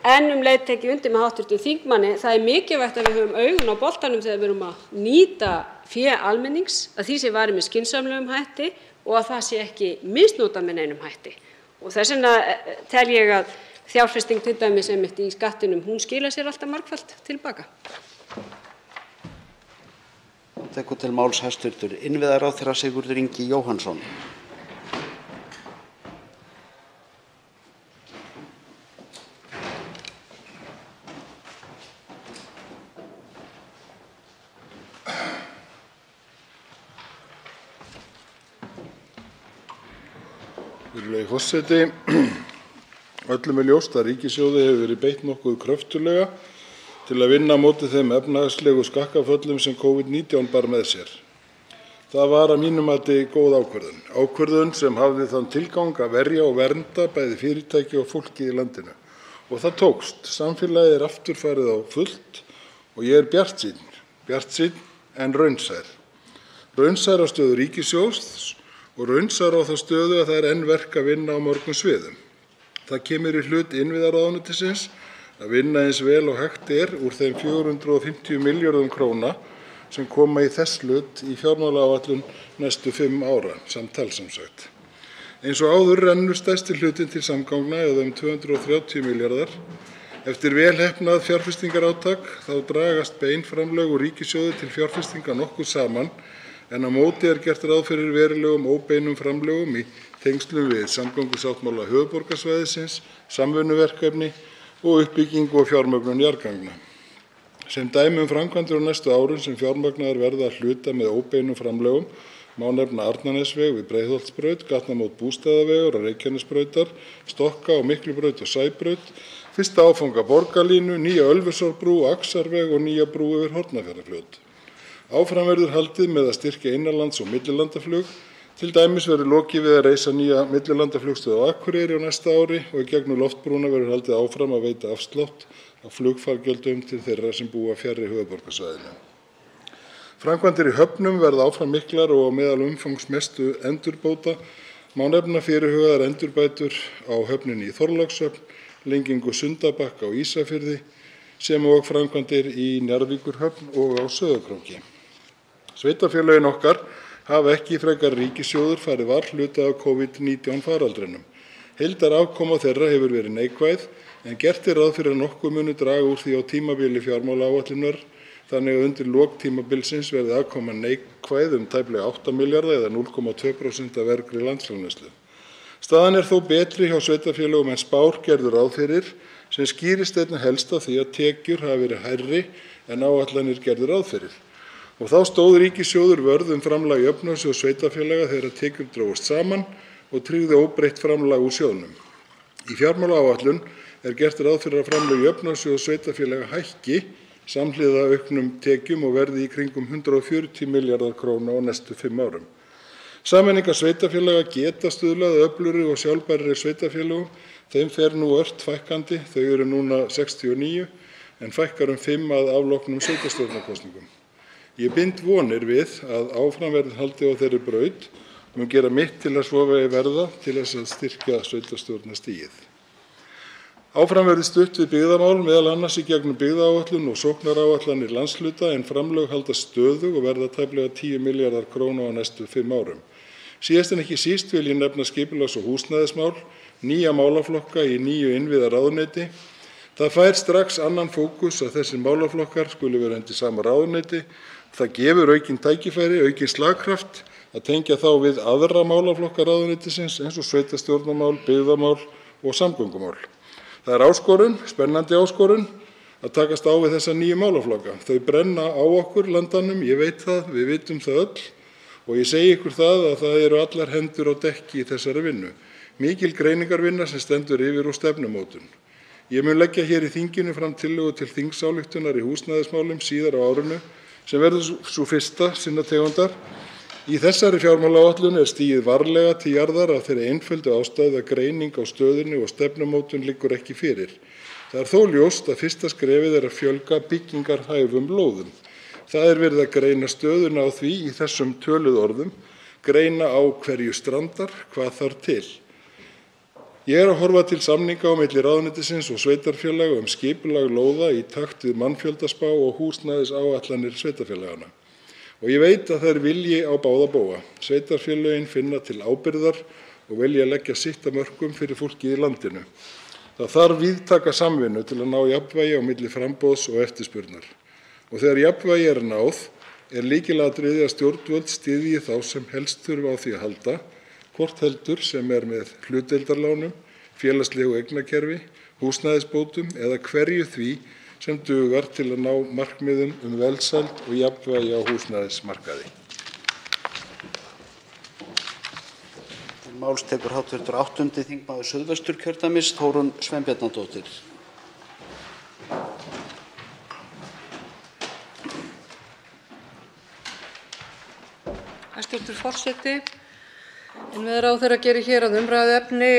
En leið tek ég undir með hv. þingmanni, það mikilvægt að við höfum augun á boltanum þegar við erum að nýta fé almennings, að því sé varið með skynsamlegum hætti og að það sé ekki misnotað með neinum hætti. Og þess vegna tel ég að fjárfesting til dæmis í skattinum, hún skilar sér alltaf margfalt tilbaka. Tekur til máls hæstv. Innviðaráðherra Sigurður Ingi Jóhannsson. Virðulegi forseti, öllum ljóst að ríkissjóði hefur verið beitt nokkuð kröftuglega til að vinna á móti þeim efnahagslegu skakkaföllum sem COVID-19 bar með sér. Það var að mínu mati góð ákvörðun sem hafði þann tilgang að verja og vernda bæði fyrirtæki og fólki í landinu. Og það tókst. Samfélagið aftur farið á fullt og ég bjartsýnn en raunsær. Raunsær á stöðu ríkissjóðs og raunsær á þá stöðu að það enn verk að vinna á mörgum sviðum. Það kemur í hlut innviðaráðuneytisins að vinna eins vel og hægt úr þeim 450 milljörðum króna sem koma í þess hlut í fjármálaáætlun næstu 5 ára, samtalsamsagt. Eins og áður rennur stærsti hlutinn til samgangna eða 230 milljarðar. Eftir vel heppnað fjárfestingarátak þá dragast bein framlög úr ríkissjóði til fjárfestinga nokkuð saman en á móti gert ráð fyrir verulegum óbeinum framlögum í tengslum við samgöngusáttmála höfuðborgarsvæðisins, samvinnuverkefni og uppbyggingu og fjármögnun jarðganga. Sem dæmi framkvæmdir á næstu árum sem fjármagnaðar verða að hluta með óbeinum framlögum má nefna Arnarnesveg við Breiðholtsbraut, gatnamót Bústaðavegar og Reykjanesbrautar, Stokka- og Miklubraut og Sæbraut, fyrsta áfanga borgarlínu, nýja Ölfusárbrú, Axarveg og nýja brú yfir Hornafjarðarfljót. Áfram verður haldið með að styrkja innanlands- og millilandaflug. Til dæmis verður lokið við að reisa nýja millilandaflugstöð á Akureyri á næsta ári og í gegnum loftbrúna verður haldið áfram að veita afslátt af flugfargjöldum til þeirra sem búa fjarri höfuðborgarsvæðinu. Framkvæmdir í höfnum verða áfram miklar og á meðal umfangsmestu endurbóta má nefna fyrirhugaðar endurbætur á höfninni í Þorlákshöfn, lengingu Sundabakka á Ísafirði sem og framkvæmdir í Njarðvíkurhöfn og á Sauðárkróki. Sveitarfélögin okkar hafa ekki frekar ríkissjóður farið varhluta af COVID-19 faraldrinum. Heildarafkoma þeirra hefur verið neikvæð en gert er ráð fyrir að nokkuð muni draga úr því á tímabili fjármálaáætlunar þannig að undir lok tímabilsins verði afkoma neikvæð tæplega 8 milljarða eða 0,2% af vergri landsframleiðslu. Staðan er þó betri hjá sveitarfélögum en spár gerðu ráð fyrir sem skýrist einna helst af því að tekjur hafa verið hærri en áætlanir gerðu ráð fyrir. Og þá stóð ríkissjóður vörð framlag í jöfnunarsjóð sveitarfélaga þegar tekjur drógust saman og tryggði óbreytt framlag úr sjóðnum. Í fjármálaáætlun er gert ráð fyrir að framlag í jöfnunarsjóð sveitarfélaga hækki samhliða auknum tekjum og verði í kringum 140 milljarðar króna á næstu 5 árum. Sameiningar sveitarfélaga geta stuðlað að öflugri og sjálfbærri sveitarfélögum. Þeim fer nú ört fækkandi, þau eru núna 69 en fækkar 5 að afloknum sveitarstjórnarkosningum. Ég bind vonir við að áfram verði haldið á þeirri braut og mun gera mitt til að svo verða til þess að styrkja sveitarstjórnarstigið. Áfram verði stutt við byggðamál, meðal annars í gegnum byggðaáætlun og sóknaráætlanir landshluta en framlög haldast stöðug og verða tæplega 10 milljarðar króna á næstu 5 árum. Síðast en ekki síst vil ég nefna skipulags- og húsnæðismál, nýja málaflokka í nýju innviðaráðuneyti. Það fær strax annan fókus að þessir málaflokkar skuli vera undir sama ráðuneyti. Það gefur aukin tækifæri, aukin slagkraft að tengja þá við aðra málaflokka ráðuneytisins eins og sveitarstjórnarmál, byggðamál og samgöngumál. Það er áskorun, spennandi áskorun, að takast á við þessa nýju málaflokka. Þau brenna á okkur landanum, ég veit það, við vitum það öll og ég segi ykkur það að það eru allar hendur á dekki í þessari vinnu. Mikil greiningarvinna sem stendur yfir og stefnumótun. Ég mun leggja hér í þinginu fram tillögu til þingsályktunar í húsnæðismálum síðar á árinu sem verður sú fyrsta sinna tegundar. Í þessari fjármálaáætlun er stigið varlega til jarðar af þeirri einföldu ástæðu að greining á stöðunni og stefnumótun liggur ekki fyrir. Það er þó ljóst að fyrsta skrefið er að fjölga byggingarhæfum lóðum. Það er verið að greina stöðuna á því í þessum töluðu orðum, greina á hverju strandar, hvað þarf til. Ég er að horfa til samninga á milli ráðuneytisins og sveitarfélaga skipulag lóða í takt við mannfjöldaspá og húsnæðisáætlanir sveitarfélagana. Og ég veit að það er vilji á báða bóga. Sveitarfélögin finna til ábyrgðar og vilja leggja sitt af mörkum fyrir fólkið í landinu. Það þarf víðtæka samvinnu til að ná jafnvægi á milli framboðs og eftirspurnar. Og þegar jafnvægi er náð, er lykilatriði að stjórnvöld styðji þá sem helst þurfa á því að halda, hvort heldur sem er með hlutdeildarlánum, félagslegu eignakerfi, húsnæðisbótum eða hverju því sem dugar til að ná markmiðum velsæld og jafnvægi á húsnæðismarkaði. Til máls tekur hv. 8. þingmaður Suðvesturkjördæmis, Þórunn Sveinbjarnardóttir. Hæstv. forseti. Innviðaráðherra gerir hér að umræðuefni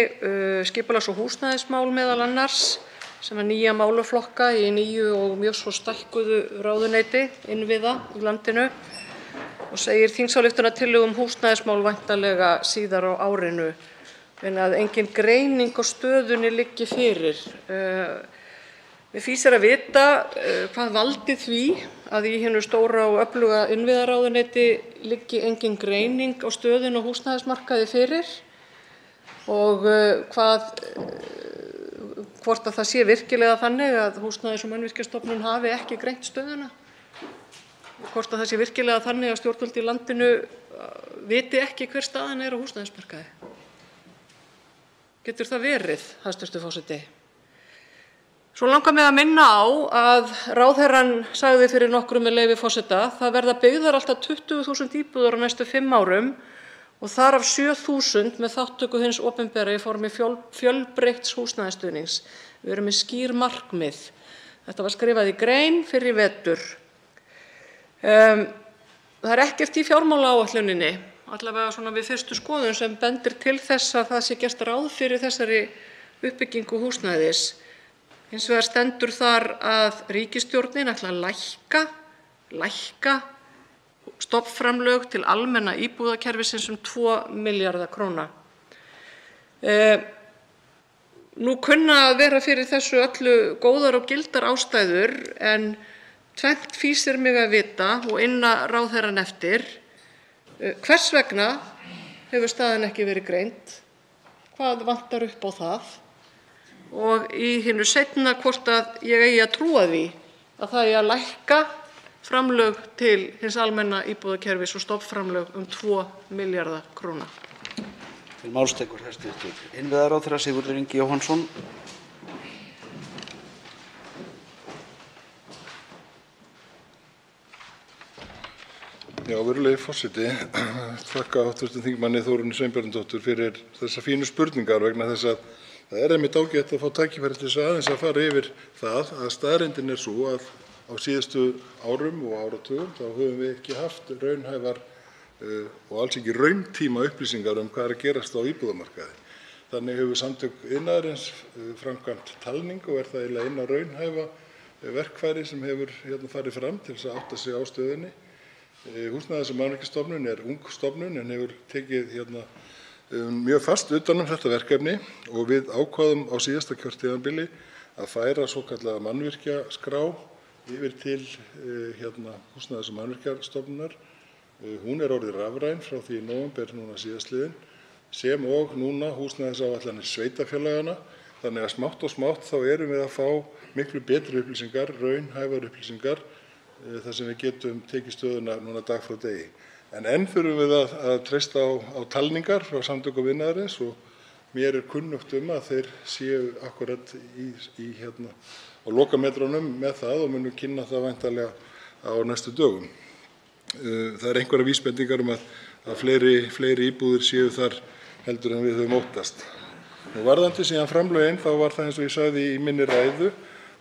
skipulags- og húsnæðismál meðal annars sem er nýja málaflokka í nýju og mjög svo stækkuðu ráðuneyti innviða í landinu og segir þingsályktunartillögu húsnæðismál væntanlega síðar á árinu en að engin greining á stöðunni liggi fyrir. Mér fýsir að vita hvað valdi því að í hinu stóra og öfluga innviðaráðuneyti liggi engin greining á stöðunni á húsnæðismarkaði fyrir og hvort að það sé virkilega þannig að Húsnæðis- og mannvirkjastofnun hafi ekki greint stöðuna. Hvort að það sé virkilega þannig að stjórnvöld í landinu viti ekki hver staðan er á húsnæðismarkaði. Getur það verið, hæstv. forseti? Svo langar mig að minna á að ráðherrann sagði fyrir nokkru með leyfi forseta, það verða byggðar alltaf 20.000 íbúðir á næstu 5 árum og þar af 7.000 með þátttöku hins opinbera í formi fjölbreytts húsnæðisstuðnings. Við erum með skýr markmið. Þetta var skrifað í grein fyrr í vetur. Það er ekkert í fjármálaáætluninni, allavega svona við fyrstu skoðun, sem bendir til þess að það sé gert ráð fyrir þessari uppbyggingu húsnæðis. Hins vegar stendur þar að ríkisstjórnin ætlar að lækka stofnframlög til almenna íbúðakerfisins 2 milljarða króna. Nú kunna að vera fyrir þessu öllu góðar og gildar ástæður, en tvennt fýsir mig að vita og inna ráðherrann eftir. Hvers vegna hefur staðan ekki verið greind? Hvað vantar upp á það? Og í hinu seinna hvort að ég eigi að trúa því að það eigi að lækka framlög til hins almenna íbúðakerfis og stofnframlög 2 milljarða króna. Til máls tekur hæstv. Innviðaráðherra Sigurður Ingi Jóhannsson. Já, virðulegi forseti, þakka hv. þingmanni Þórunni Sveinbjarnardóttur fyrir þessar fínu spurningar, vegna þess að það er einmitt ágætt að fá tækifæri til þess aðeins að fara yfir það að staðreyndin er sú að á síðustu árum og áratugum þá höfum við ekki haft raunhæfar og alls ekki rauntíma upplýsingar hvað er að gerast á íbúðamarkaði. Þannig hefur Samtök iðnaðarins framkvæmt talningu og það eiginlega eina raunhæfa verkfæri sem hefur farið fram til þess að átta sig á stöðunni. Húsnæðis- og mannvirkjastofnun er ung stofnun en hefur tekið mjög fast utan þetta verkefni og við ákváðum á síðasta kjörtímabili að færa svokallaða mannvirkjaskrá yfir til Húsnæðis- og mannvirkjastofnunar. Hún er orðin rafræn frá því í nóvember núna síðastliðinn, sem og núna húsnæðisáætlanir sveitarfélaganna. Þannig að smátt og smátt þá erum við að fá miklu betri upplýsingar, raunhæfar upplýsingar, þar sem við getum tekið stöðuna núna dag frá degi. En enn þurfum við að treysta á talningar frá Samtökum iðnaðarins og mér er kunnugt að þeir séu akkúrat á lokametrunum með það og munum kynna það væntanlega á næstu dögum. Það er einhverjar vísbendingar að fleiri íbúðir séu þar heldur en við höfum óttast. Varðandi síðan framlögin þá var það eins og ég sagði í minni ræðu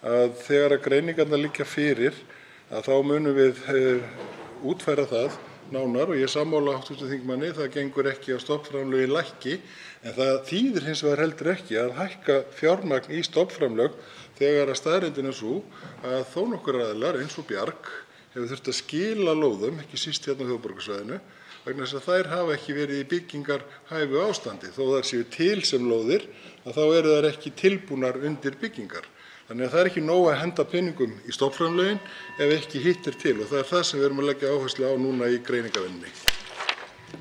að þegar að greiningarnar liggja fyrir þá munum við útfæra það nánar og ég sammála hv. þingmanni, það gengur ekki að stofnframlögin lækki, en það þýðir hins vegar heldur ekki að hækka fjármagn í stofnframlög þegar að staðreyndin er sú að þó nokkur aðilar eins og Bjarg hefur þurft að skila lóðum, ekki síst á höfuðborgarsvæðinu, vegna þess að þær hafa ekki verið í byggingarhæfu ástandi. Þó þær séu til sem lóðir, þá eru þær ekki tilbúnar undir byggingar. Þannig að það er ekki nóg að henda peningum í stofnframlögin ef ekki hitt er til og það er það sem við erum að leggja áherslu á núna í greiningarvinnunni.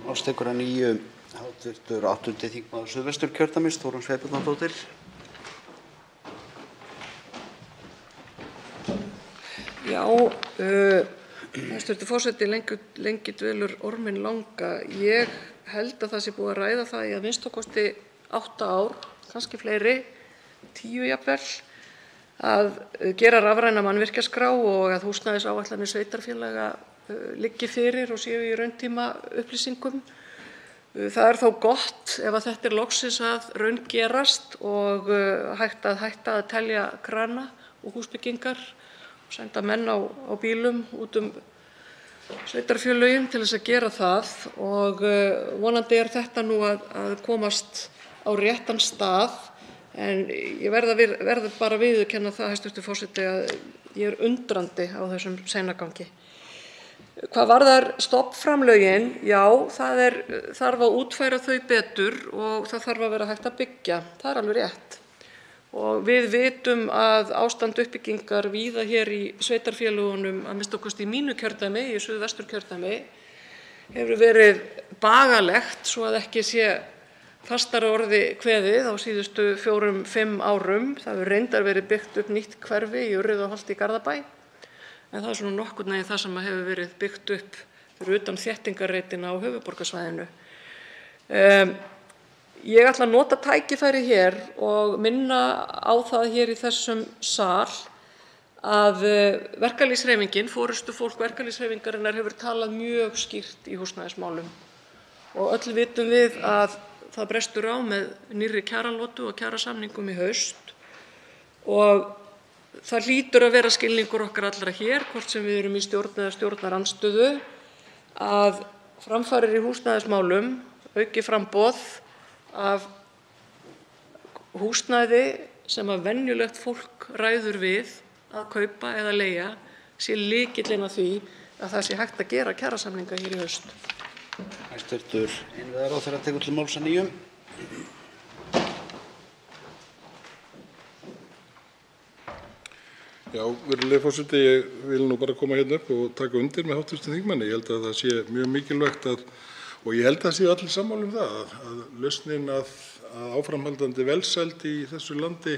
Máls tekur að nýju hv. 8. þingmaður Suðvesturkjördæmis, Þórunn Sveinbjarnardóttir. Já, hæstv. forseti, lengi dvelur orminn langa. Ég held að það sé búið að ræða það í að minnsta kosti 8 ár, kannski fleiri, 10 jafnvel, að gera rafræna mannvirkjaskrá og að húsnæðisáætlanir sveitarfélaga liggi fyrir og séu í rauntíma upplýsingum. Það er þó gott ef að þetta er loksins að raungerast og hægt að hætta að telja krana og húsbyggingar og senda menn á bílum út sveitarfélögin til þess að gera það og vonandi er þetta nú að komast á réttan stað. En ég verð bara að viðurkenna það, hæstv. forseti, að ég er undrandi á þessum seinagangi. Hvað varðar stofnframlögin, já, þarf að útfæra þau betur og það þarf að vera hægt að byggja. Það er alveg rétt. Og við vitum að ástand uppbyggingar víða hér í sveitarfélögunum, að minnsta kosti í mínu kjördæmi, í Suðvesturkjördæmi, hefur verið bagalegt, svo að ekki sé fastar orði kveðið á síðustu 4-5 árum. Það hefur reyndar verið byggt upp nýtt hverfi í Urriðaholti í Garðabæ, en það er svona nokkurn veginn það sem hefur verið byggt upp fyrir utan þéttingarreitina á höfuðborgarsvæðinu. Ég ætla að nota tækifæri hér og minna á það hér í þessum sal að verkalýðshreyfingin, forystufólk verkalýðshreyfingarinnar, hefur talað mjög skýrt í húsnæðismálum og öll vitum við að það brestur á með nýrri kjaralotu og kjarasamningum í haust og það hlýtur að vera skilningur okkar allra hér, hvort sem við erum í stjórn eða stjórnarandstöðu, að framfarir í húsnæðismálum, auki framboð af húsnæði sem að venjulegt fólk ræður við að kaupa eða leigja sé lykillinn að því að það sé hægt að gera kjarasamninga hér í haust. Hæstv. Innviðaráðherra tekur til máls að nýju. Já, virðulegi forseti, ég vil nú bara koma hérna upp og taka undir með hv. þingmanni. Ég held að það sé mjög mikilvægt og ég held að séu allir sammála um það að lausnin að áframhaldandi velsæld í þessu landi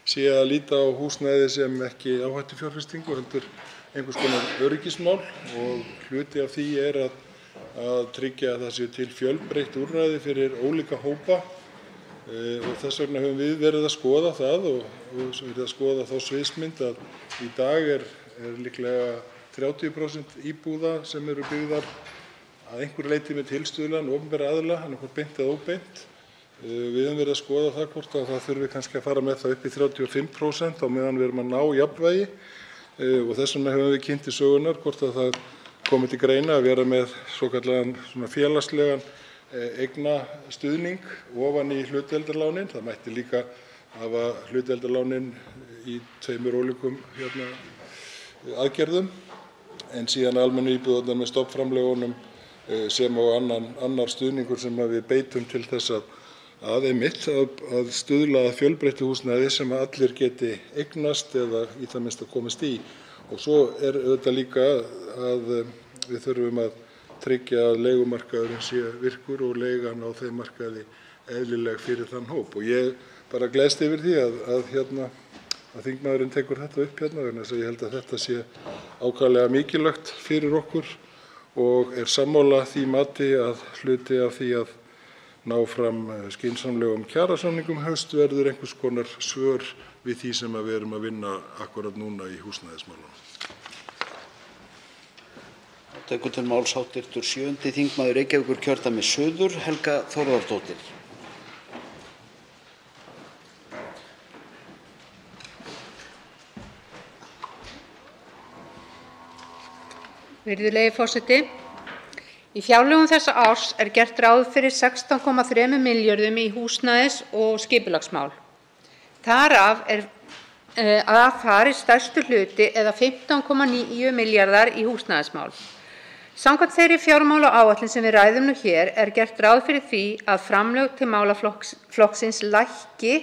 sé að líta á húsnæði sem ekki áhættufjárfestingu heldur einhvers konar öryggismál og hluti af því að tryggja að það séu til fjölbreytt úrræði fyrir ólíka hópa og þess vegna höfum við verið að skoða það og verið að skoða þá sviðsmynd að í dag er líklega 30% íbúða sem eru byggðar að einhverju leyti með tilstuðlan opinberra aðila, annaðhvort beint eða óbeint. Við höfum verið að skoða það hvort að það þurfi kannski að fara með það upp í 35% á meðan við erum að ná jafnvægi og þess vegna höfum við kynnt til sögunnar hvort að það komi til greina að vera með svokallaðan félagslegan eignastuðning ofan í hlutdeildarlánin. Það mætti líka hafa hlutdeildarlánin í tveimur ólíkum aðgerðum en síðan almennu íbúðirnar með stofnframlögunum sem og annar stuðningur sem við beitum til þess að stuðla að fjölbreyttu húsnæði sem allir geti eignast eða í það minnsta komist í. Og svo auðvitað líka að við þurfum að tryggja að leigumarkaðurinn sé virkur og leigan á þeim markaði eðlileg fyrir þann hóp. Og ég bara gleðst yfir því að þingmaðurinn tekur þetta upp vegna þess að ég held að þetta sé ákaflega mikilvægt fyrir okkur og sammála því mati að hluti af því að ná fram skynsamlegum kjarasamningum haust verður einhvers konar svör við því sem við erum að vinna akkúrat núna í húsnæðismálunum. Tekur til máls hv. 7. þingmaður Reykjavíkurkjördæmis suður, Helga Þórðardóttir. Virðulegi forseti. Í fjárlögum þessa árs er gert ráð fyrir 16,3 milljörðum í húsnæðis- og skipulagsmál. Þar af fari stærstu hluti eða 15,9 milljarðar í húsnæðismál. Samkvæmt þeirri fjármálaáætlun sem við ræðum nú hér er gert ráð fyrir því að framlög til málaflokksins lækki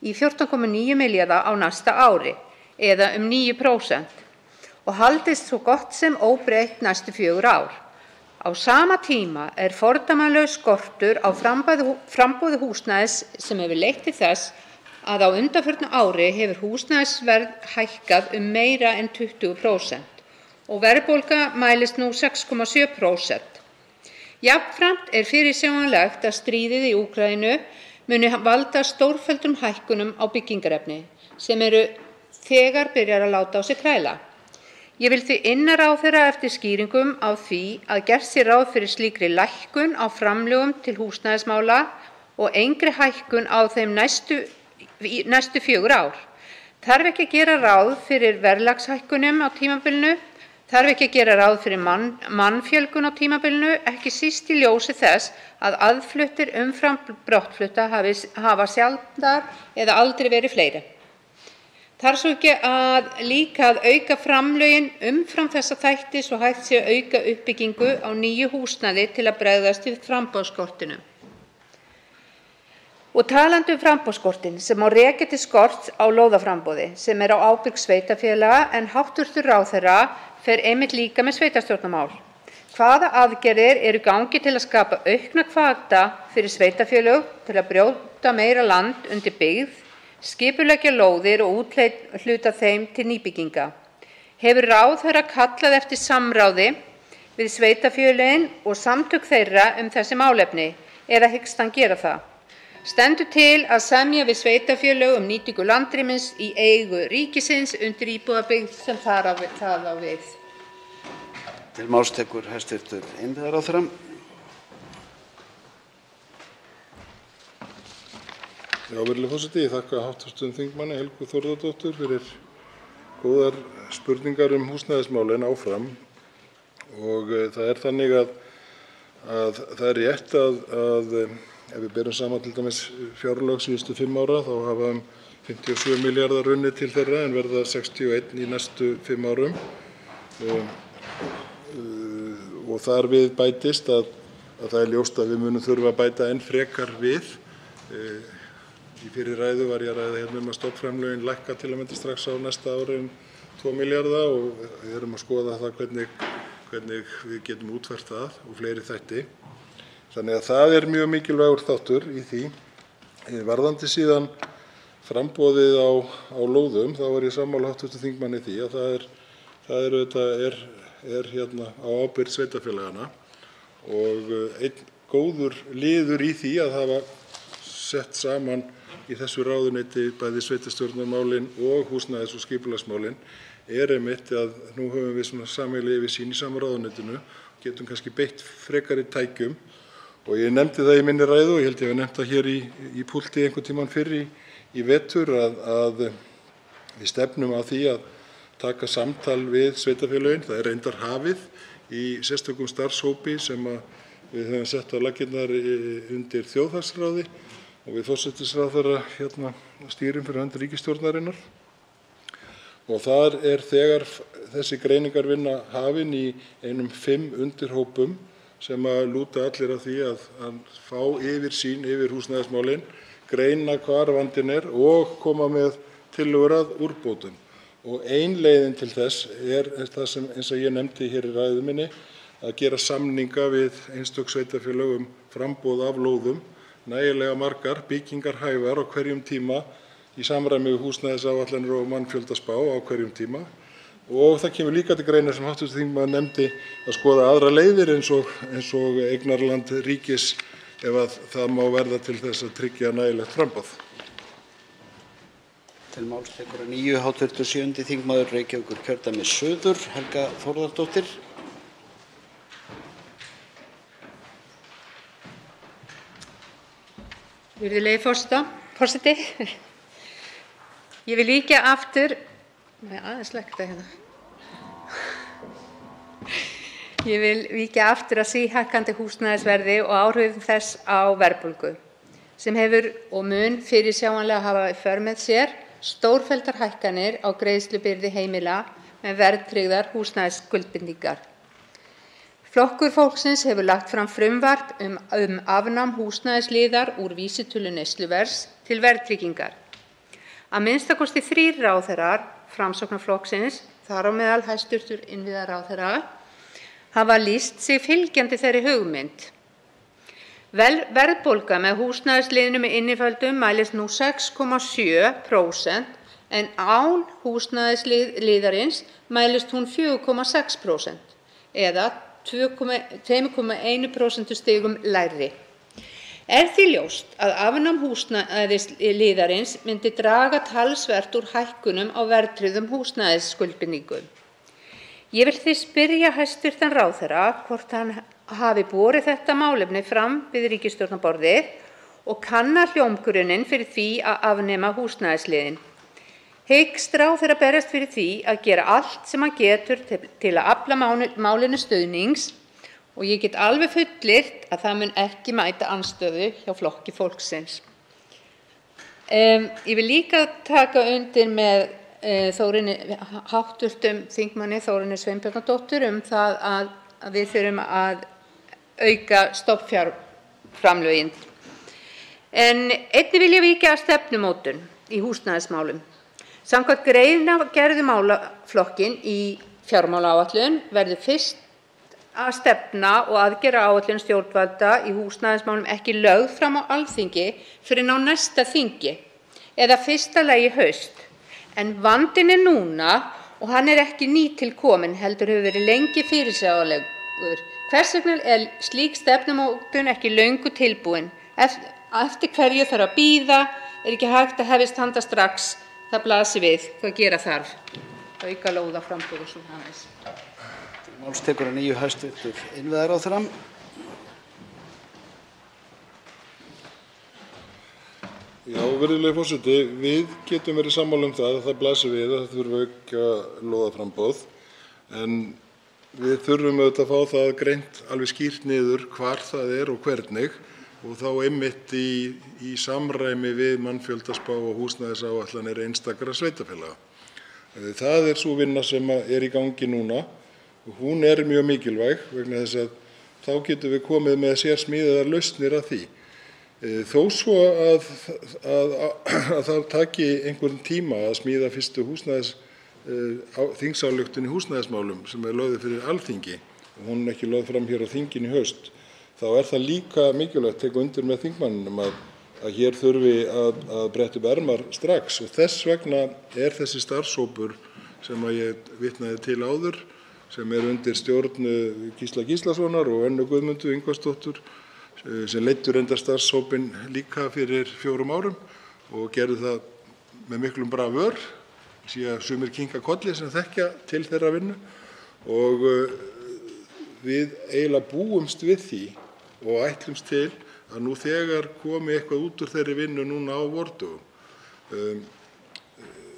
í 14,9 milljarða á næsta ári eða 9% og haldist svo gott sem óbreytt næstu 4 ár. Á sama tíma er fordæmalaus skortur á framboði húsnæðis sem hefur leitt til þess að á undanförnu ári hefur húsnæðisverð hækkað meira en 20% og verðbólga mælist nú 6,7%. Jafnframt er fyrirsjáanlegt að stríðið í Úkraínu muni valda stórfelldum hækkunum á byggingarefni sem eru þegar byrjar að láta á sig kræla. Ég vil því inna ráðherra eftir skýringum á því að gert sé ráð fyrir slíkri lækkun á framlögum til húsnæðismála og engri hækkun á þeim næstu 4 ár. Þarf ekki að gera ráð fyrir verðlagshækkunum á tímabilinu? Þarf ekki að gera ráð fyrir mannfjölgun á tímabilinu, ekki síst í ljósi þess að aðfluttir umfram brottflutta hafa sjaldnar eða aldrei verið fleiri? Þarf svo ekki líka að auka framlögin umfram þessa þætti svo hægt sé að auka uppbyggingu á nýju húsnæði til að bregðast við framboðsskortinum. Og talandi framboðsskortinn sem má rekja til skorts á lóðaframboði sem á ábyrgð sveitarfélaga en hv. ráðherra fer einmitt líka með sveitarstjórnarmál. Hvaða aðgerðir eru í gangi til að skapa aukna hvata fyrir sveitarfélög til að brjóta meira land undir byggð, skipuleggja lóðir og úthluta þeim til nýbygginga? Hefur ráðherra kallað eftir samráði við sveitarfélögin og samtök þeirra þessi málefni eða hyggst hann gera það? Stendur til að semja við sveitarfélög nýtingu landrýmis í eigu ríkisins undir íbúðabyggð sem það á við? Til máls tekur hæstv. innviðaráðherra. Virðulegur forseti. Ég þakka hv. þingmanni Helgu Þórðardóttur fyrir góðar spurningar húsnæðismálin áfram. Það er þannig að það er rétt að ef við berum saman til dæmis fjárlög síðustu 5 ára þá hafa 57 milljarðar runnið til þeirra en verða 61 í næstu 5 árum. Og þar við bætist að það er ljóst að við munum þurfa að bæta enn frekar við. Í fyrri ræðu var ég að ræða hérna að stofnframlögin lækka til að mynda strax á næsta ári 2 milljarða og við erum að skoða það hvernig við getum útfært það og fleiri þætti. Þannig að það er mjög mikilvægur þáttur í því. Varðandi síðan framboðið á lóðum þá er ég sammála hv. þingmanni því að það er hérna á ábyrgð sveitarfélaganna og einn góður liður í því að hafa sett saman í þessu ráðuneyti bæði sveitarstjórnarmálin og húsnæðis- og skipulagsmálin einmitt að nú höfum við svona sameiginlega yfirsýn í sama ráðuneytinu og getum kannski beitt frekari tækjum og ég nefndi það í minni ræðu og ég held ég hafi nefnt það hér í púlti einhvern tímann fyrr í vetur að við stefnum að því að taka samtal við sveitarfélögin. Það er reyndar hafið í sérstökum starfshópi sem við höfum sett á laggirnar undir þjóðhagsráði og við forsætisráðherra stýrum fyrir hönd ríkisstjórnarinnar. Og þar er þegar þessi greiningarvinna hafin í einum 5 undirhópum sem lúta allir að því að fá yfirsýn yfir húsnæðismálin, greina hvar vandinn er og koma með tillögur að úrbótum. Og ein leiðin til þess er það sem eins og ég nefndi hér í ræðu minni að gera samninga við einstök sveitarfélög framboð af lóðum, nægilega margar byggingar hæfar á hverjum tíma í samræmi við húsnæðisáætlanir og mannfjöldaspá á hverjum tíma. Og það kemur líka til greina sem hv. þingmaður nefndi að skoða aðra leiðir eins og eignarland ríkis ef að það má verða til þess að tryggja nægilegt framboð. Til máls tekur að nýju hv. 7. þingmaður Reykjavíkurkjördæmis suður, Helga Þórðardóttir. Virðulegi forseti. Ég vil víkja aftur Ég vil víkja aftur að síhækkandi húsnæðisverði og áhrifum þess á verðbólgu sem hefur og mun fyrirsjáanlega hafa í för með sér stórfelldar hækkanir á greiðslubyrði heimila með verðtryggðar húsnæðisskuldbindingar. Flokkur fólksins hefur lagt fram frumvarp afnám húsnæðisliðar úr vísitölu neysluverðs til verðtryggingar. Að minnsta kosti 3 ráðherrar Framsóknarflokksins, þar á meðal hæstv. Innviðaráðherra, hafa lýst sig fylgjandi þeirri hugmynd. Verðbólga með húsnæðisliðnum í inniföldum mælist nú 6,7% en án húsnæðisliðarins mælist hún 4,6% eða 2,1 prósentustigum lægri. Er því ljóst að afnám húsnæðisliðarins myndi draga talsvert úr hækkunum á verðtryggðum húsnæðisskuldbindingum. Ég vil því spyrja hæstv. ráðherra hvort hann hafi borið þetta málefni fram við ríkisstjórnarborðið og kanna hljómgrunninn fyrir því að afnema húsnæðisliðinn. Hyggst ráðherra berjast fyrir því að gera allt sem hann getur til að afla málinu stuðnings og ég get alveg fullyrt að það mun ekki mæta andstöðu hjá Flokki fólksins. Ég vil líka taka undir með hv. þingmanni Þórunni Sveinbjarnardóttur það að við þurfum að auka stofnfjárframlögin. En einnig vil ég víkja að stefnumótun í húsnæðismálum. Samkvæmt greinargerð um málaflokkinn í fjármálaáætlun verður fyrst að stefna og aðgerðaáætlun stjórnvalda í húsnæðismálum ekki lögð fram á Alþingi fyrr en á næsta þingi eða fyrsta lagi í haust. En vandinn er núna og hann er ekki nýtilkominn heldur hefur verið lengi fyrirsjáanlegur. Hvers vegna er slík stefnumótun ekki löngu tilbúin? Eftir hverju þarf að bíða? Er ekki hægt að hefjast handa strax? Það blasir við hvað gera þarf. Auka lóðaframboð og svo framvegis. Til máls tekur að nýju hæstv. Innviðaráðherra. Já, virðulegi forseti, við getum verið sammála um það að það blasir við að það þurfi að auka lóðaframboð, en við þurfum auðvitað að fá það greint alveg skýrt niður hvar það er og hvernig, og þá einmitt í samræmi við mannfjöldaspá og húsnæðisáætlanir einstakra sveitarfélaga. Það er sú vinna sem er í gangi núna og hún er mjög mikilvæg vegna þess að þá getum við komið með sérsmíðaðar lausnir að því. Þó svo að það taki einhvern tíma að smíða fyrstu þingsályktun í húsnæðismálum sem er lögð fyrir Alþingi og hún er ekki lögð fram hér á þinginu í haust, þá er það líka mikilvægt að taka undir með þingmanninum að hér þurfi að bretta upp ermar strax, og þess vegna er þessi starfshópur sem ég vitnaði til áður, sem er undir stjórn Gísla Gíslasonar og Önnu Guðmundu Ingvarsdóttur, sem leiddu reyndar starfshópinn líka fyrir 4 árum og gerðu það með miklum bravör. Ég sé að sumir kinka kolli sem þekkja til þeirra vinnu, og við eiginlega búumst við því og ætlumst til að nú þegar komi eitthvað út úr þeirri vinnu núna á vordögum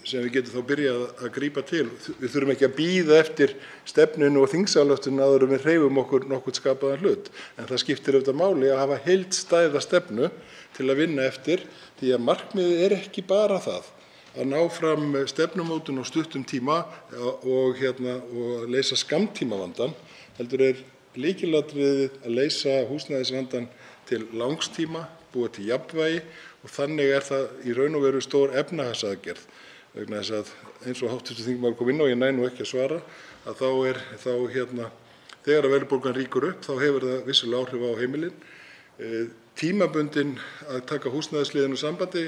sem við getum þá byrjað að grípa til. Við þurfum ekki að bíða eftir stefnunni og þingsályktun áður en við hreyfum okkur nokkurn skapaðan hlut, en það skiptir auðvitað máli að hafa heildstæða stefnu til að vinna eftir, því að markmiðið er ekki bara það að ná fram stefnumótun á stuttum tíma og leysa skammtímavandann, heldur er lykilatriðið að leysa húsnæðisvandann til langs tíma, búa til jafnvægi, og þannig er það í raun og veru stór efnahagsaðgerð, vegna þess að eins og hv. þingmaður kom inn á, ég næ nú ekki að svara, að þegar að verðbólgan rýkur upp þá hefur það vissulega áhrif á heimilin. Tímabundin að taka húsnæðisliðinu sambandi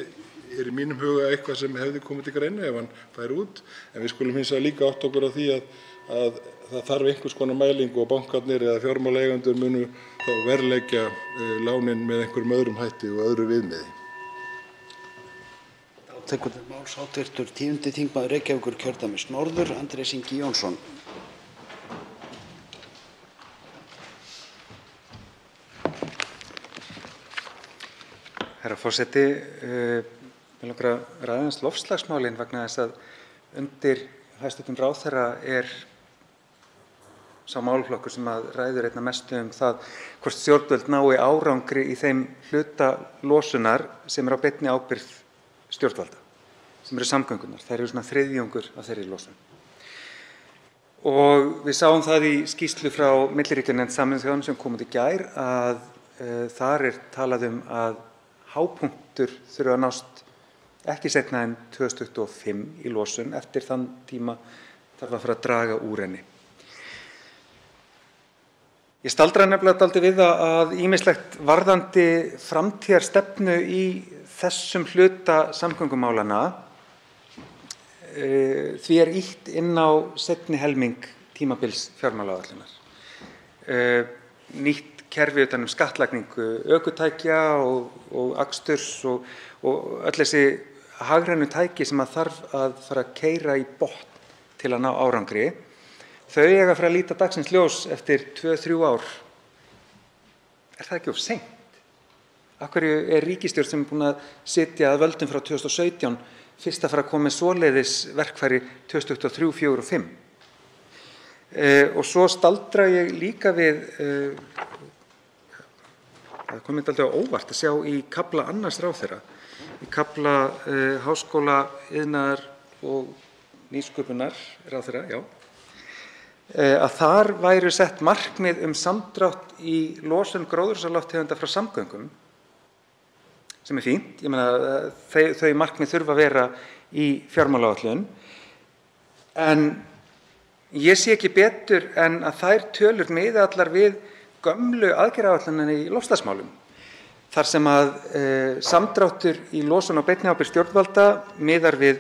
er í mínum huga eitthvað sem hefði komið til greina ef hann fær út, en við skulum hins vegar líka átta okkur á því að það þarf einhvers konar mælingu og bankarnir eða fjármálaeigendur munu þá verðleggja lánin með einhverjum öðrum hætti og öðru viðmiði. Þá tekur til máls hv. 10. þingmaður Reykjavíkurkjördæmis norður, Andrés Ingi Jónsson. Herra forseti, mig langar að ræða aðeins loftslagsmálin vegna þess að undir hæstv. Ráðherra er sá málaflokkur sem ræður einna mestu það hvort stjórnvöld nái árangri í þeim hluta losunar sem er á beinni ábyrgð stjórnvalda, sem eru samgöngunar. Þær eru svona þriðjungur af þeirri losun. Og við sáum það í skýrslu frá milliríkjanefnd Sameinuðu þjóðanna sem kom út í gær að þar er talað um að hápunktur þurfi að nást ekki seinna en 2025 í losun. Eftir þann tíma þarf að fara að draga úr henni. Ég staldraði nefnilega dálítið við að ýmislegt varðandi framtíðarstefnu í þessum hluta samgöngumálanna því er ýtt inn á seinni helming tímabils fjármálaáætlunar. Nýtt kerfi utan skattlagningu ökutækja og aksturs og öll þessi hagrænu tæki sem þarf að fara að keyra í botn til að ná árangri, þau eiga að fara að líta dagsins ljós eftir 2-3 ár. Er það ekki of seint? Af hverju er ríkisstjórn sem er búin að sitja að völdum frá 2017 fyrst að fara að koma með svoleiðis verkfæri 2023, 2024 og 2025? Og svo staldra ég líka við það kom mér dálítið á óvart að sjá í kafla annars ráðherra, í kafla háskóla, iðnaðar og nýsköpunar ráðherra, já, að þar væru sett markmið samdrátt í losun gróðurhúsalofttegunda frá samgöngum, sem er fínt. Ég meina þau markmið þurfa að vera í fjármálaáætlun, en ég sé ekki betur en að þær tölur miða allar við gömlu aðgerðaáætlanir í loftslagsmálum, þar sem að samdráttur í losun á beinni ábyrgð stjórnvalda miðar við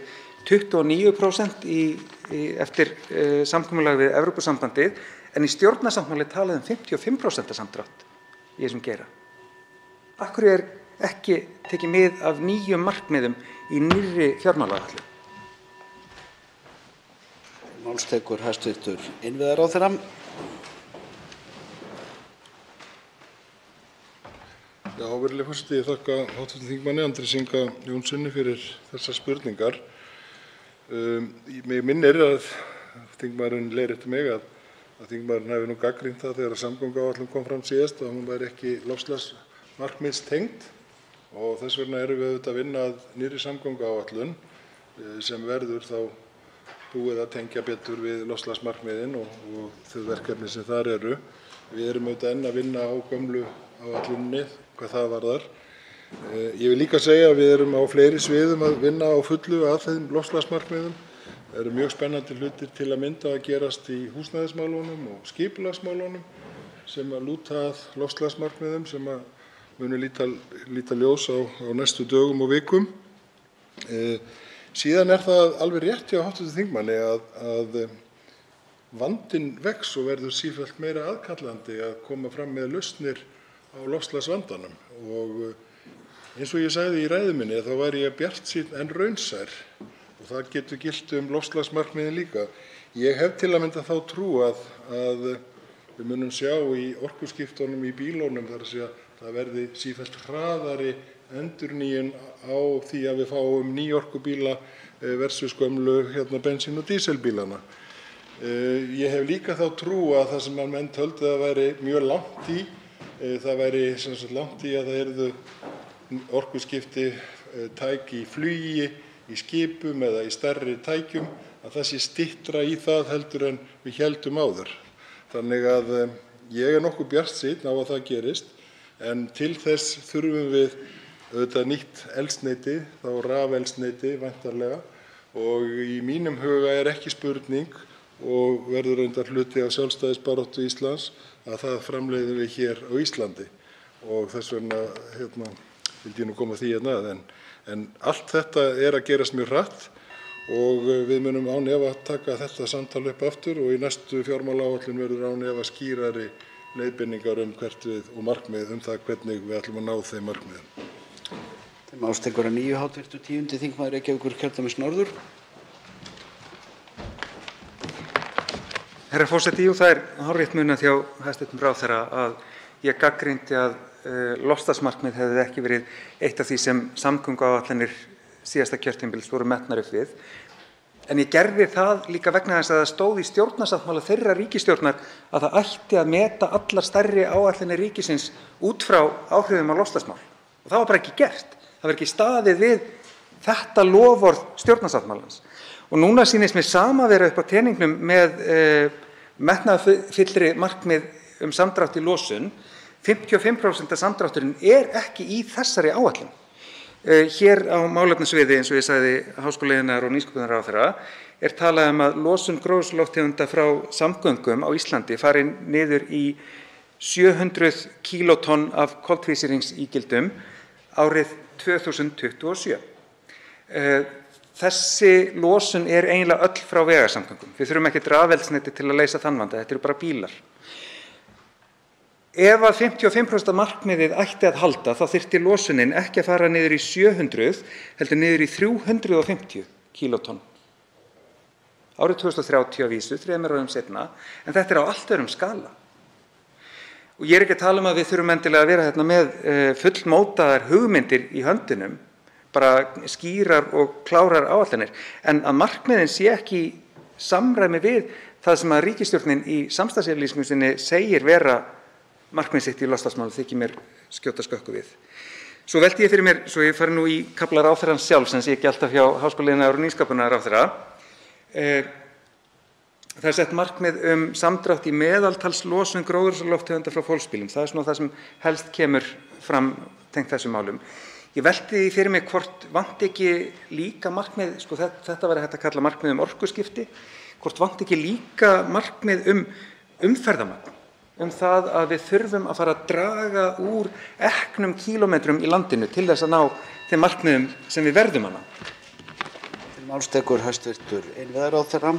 29% eftir samkomulag við Evrópusambandið, en í stjórnarsáttmáli talað 55% samdrátt í þessum geira. Af hverju er ekki tekið mið af nýjum markmiðum í nýrri fjármálaáætlun? Máls tekur hæstv. Innviðaráðherra. Já, virðulegi forseti, ég þakka hv. þingmanni Andrési Inga Jónssyni fyrir þessar spurningar. Mig minnir að þingmaðurinn leiðrétti mig að þingmaðurinn hafi nú gagnrýnt það þegar samgönguáætlun kom fram síðast að hún væri ekki loftslagsmarkmiðstengd og þess vegna erum við auðvitað að vinna að nýrri samgönguáætlun sem verður þá búið að tengja betur við loftslagsmarkmiðin og þau verkefni sem þar eru. Við erum auðvitað enn að vinna á gömlu áætluninni hvað það varðar. Ég vil líka segja að við erum á fleiri sviðum að vinna á fullu að þeim loftslagsmarkmiðum. Það eru mjög spennandi hlutir til að mynda að gerast í húsnæðismálunum og skipulagsmálunum sem að lúta að loftslagsmarkmiðum sem að munu líta ljós á næstu dögum og vikum. Síðan er það alveg rétt hjá hv. þingmanni að vandinn vex og verður sífellt meira aðkallandi að koma fram með lausnir á loftslagsvandanum. Og eins og ég sagði í ræðu minni þá væri ég bjartsýnn en raunsær og það getur gilt loftslagsmarkmiðin líka. Ég hef til að mynda þá trú að við munum sjá í orkuskiptunum í bílunum þar að segja það verði sífellt hraðari endurnýjun á því að við fáum nýorkubíla versus gömlu bensín- og díselbílana. Ég hef líka þá trú að það sem menn töldu að væri mjög langt í, það væri sem sagt langt í að það yrðu orkuskipti tæki í flugi, í skipum eða í stærri tækjum, að það sé styttra í það heldur en við héldum áður. Þannig að ég er nokkuð bjartsýnn á að það gerist, en til þess þurfum við auðvitað nýtt eldsneyti, þá rafeldsneyti væntanlega, og í mínum huga er ekki spurning og verður reyndar hluti af sjálfstæðisbaráttu Íslands að það framleiðum við hér á Íslandi og þess vegna vildi ég nú koma því hérna að. En allt þetta er að gerast mjög hratt og við munum án efa taka þetta samtal upp aftur og í næstu fjármálaáætlun verður án efa skýrari leiðbeiningar hvert við og markmið það hvernig við ætlum að ná þeim markmiðum. Þeim ástekur að nýju hv. 10. þingmaður Reykjavíkurkjördæmis norður. Herra forseti, það er hárrétt munað hjá hæstv. Ráðherra að ég gagnrýndi að loftslagsmarkmið hefði ekki verið eitt af því sem samgönguáætlanir síðasta kjörtímabils voru metnar upp við. En ég gerði það líka vegna þess að það stóð í stjórnarsáttmála þeirrar ríkisstjórnar að það ætti að meta allar stærri áætlanir ríkisins út frá áhrifum á loftslagsmál. Og það var bara ekki gert. Það var ekki staðið við þetta loforð stjórnarsáttmálans. Og núna sýnist mér sama vera upp á teningnum með metnaðarfyllri markmið samdrátt í losun. 55% samdrátturinn er ekki í þessari áætlun. Hér á málefnasviði, eins og ég sagði, háskóla-iðnaðar- og nýsköpunarráðherra, er talað að losun gróðurhúsalofttegunda frá samgöngum á Íslandi fari niður í 700 kílótonn af koltvísýringsígildum árið 2027. Þessi losun er eiginlega öll frá vegasamgöngum. Við þurfum ekkert rafeldsneyti til að leysa þann vanda, þetta eru bara bílar. Ef að 55% markmiðið ætti að halda þá þyrfti losunin ekki að fara niður í 700 heldur niður í 350 kílótonn. Árið 2030 að vísu, 3 árum seinna, en þetta er á allt öðrum skala. Og ég er ekki að tala að við þurfum endilega að vera hérna með fullmótaðar hugmyndir í höndunum, bara skýrar og klárar áætlanir, en að markmiðin sé ekki í samræmi við það sem að ríkisstjórnin í samstarfsyfirlýsingu sinni segir vera markmið sitt í loftslagsmálum þykir mér skjóta skökku við. Svo velti ég fyrir mér, svo ég fari nú í kafla ráðherrans sjálfs, sem sé ekki alltaf hjá háskóla-iðnaðar- og nýsköpunarráðherra. Það er sett markmið samdrátt í meðaltalslosun gróðurhúsalofttegunda frá fólksbílum. Það er svona það sem helst kemur fram tengt þessum málum. Ég velti því fyrir mig hvort vanti ekki líka markmið, þetta væri hægt að kalla markmið orkuskipti, hvort vanti ekki líka markmið umferðarmagn, það að við þurfum að fara að draga úr eknum kílómetrum í landinu til þess að ná þeim markmiðum sem við verðum að ná. Til máls tekur hæstv. Innviðaráðherra.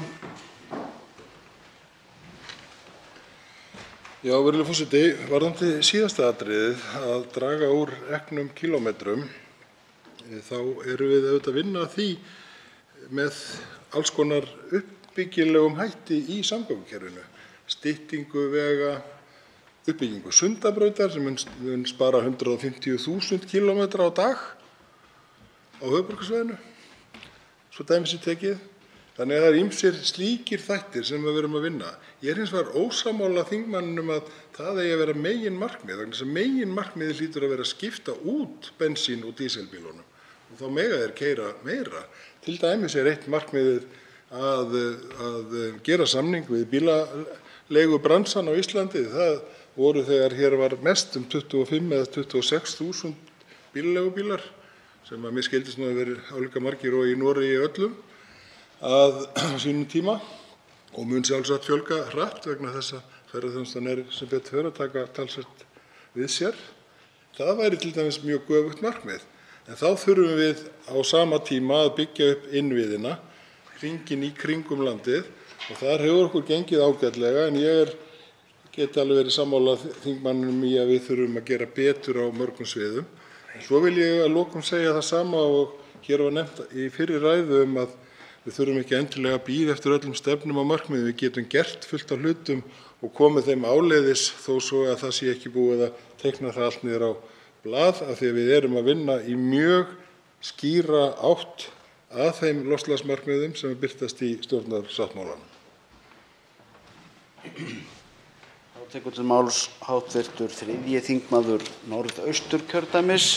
Já, virðulegur forseti, varðandi síðasta atriðið að draga úr eknum kílómetrum, þá erum við auðvitað að vinna að því með alls konar uppbyggilegum hætti í samgöngukerfinu. Styttingu vega, uppbyggingu Sundabrautar sem mun spara 150.000 kílómetra á dag á höfuðborgarsvæðinu, svo dæmi sé tekið. Þannig að það eru ýmsir slíkir þættir sem við erum að vinna. Ég hins vegar ósammála þingmanninum að það eigi að vera meginmarkmið, vegna þess að meginmarkmiðið hlýtur að vera að skipta út bensín- og dísilbílunum og þá mega þeir keyra meira. Til dæmis eitt markmiðið að gera samning við bílaleigubransann á Íslandi. Það voru þegar hér var mest 25 eða 26.000 bílaleigubílar sem að mér skildist nú að vera álíka margir og í Noregi öllum að sínum tíma og mun sjálfsagt fjölga hratt vegna þess að ferðaþjónustan sem betur fer að taka talsvert við sér. Það væri til dæmis mjög göfugt markmið. En þá þurfum við á sama tíma að byggja upp innviðina hringinn í kringum landið og þar hefur okkur gengið ágætlega en ég get alveg verið sammála þingmanninum í að við þurfum að gera betur á mörgum sviðum. Svo vil ég að lokum segja það sama og hér var nefnt í fyrri ræðu að við þurfum ekki endilega að bíða eftir öllum stefnum og markmiðum. Við getum gert fullt af hlutum og komið þeim áleiðis þó svo að það sé ekki búið að teikna það allt niður á blað af því að við erum að vinna í mjög skýra átt að þeim loftslagsmarkmiðum sem birtast í stjórnarsáttmálanum. Þá tekur til máls hv. 3. þingmaður Norðausturkjördæmis.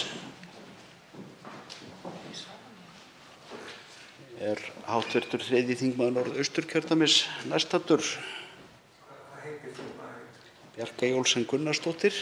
Er hv. 3. þingmaður Norðausturkjördæmis næstaddur? Bjarkey Olsen Gunnarsdóttir.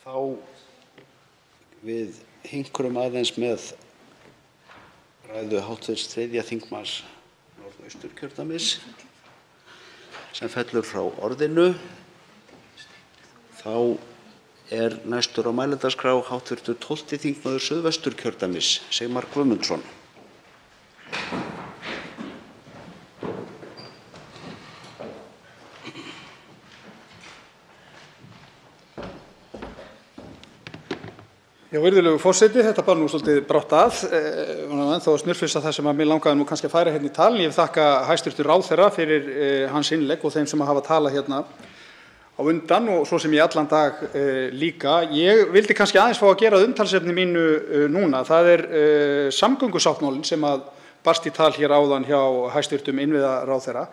Þá við hinkrum aðeins með ræðu hv. 3. þingmanns Norðausturkjördæmis sem fellur frá orðinu. Þá er næstur á mælendaskrá hv. 12. þingmaður Suðvesturkjördæmis, Sigmar Guðmundsson. Já, virðulegur forseti, þetta bar nú svolítið brátt að, ennþá að snurfisa það sem að mér langaði nú kannski að færa hérna í talin. Ég vil þakka hæstv. ráðherra fyrir hans innlegg og þeim sem hafa talað hérna á undan og svo sem ég allan dag líka. Ég vildi kannski aðeins fá að gera að umtalsefni mínu núna. Það er samgöngusáttmálinn sem að barst í tal hér áðan hjá hæstv. Innviðaráðherra.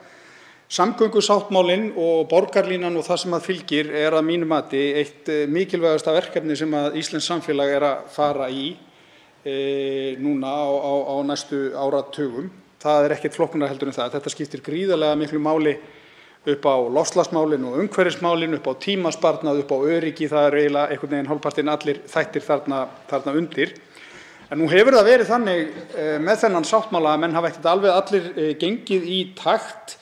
Samgöngusáttmálinn og borgarlínan og það sem að fylgir er að mínu mati eitt mikilvægasta verkefni sem að íslenskt samfélag er að fara í núna á næstu áratugum. Það er ekkert flóknara heldur en það. Þetta skiptir gríðarlega miklu máli upp á loftslagsmálin og umhverfismálin, upp á tímasparnað, upp á öryggi. Það er eiginlega einhvern veginn hálfpartinn allir þættir þarna undir. En nú hefur það verið þannig með þennan sáttmála að menn hafa ekkert alveg allir gengið í takt.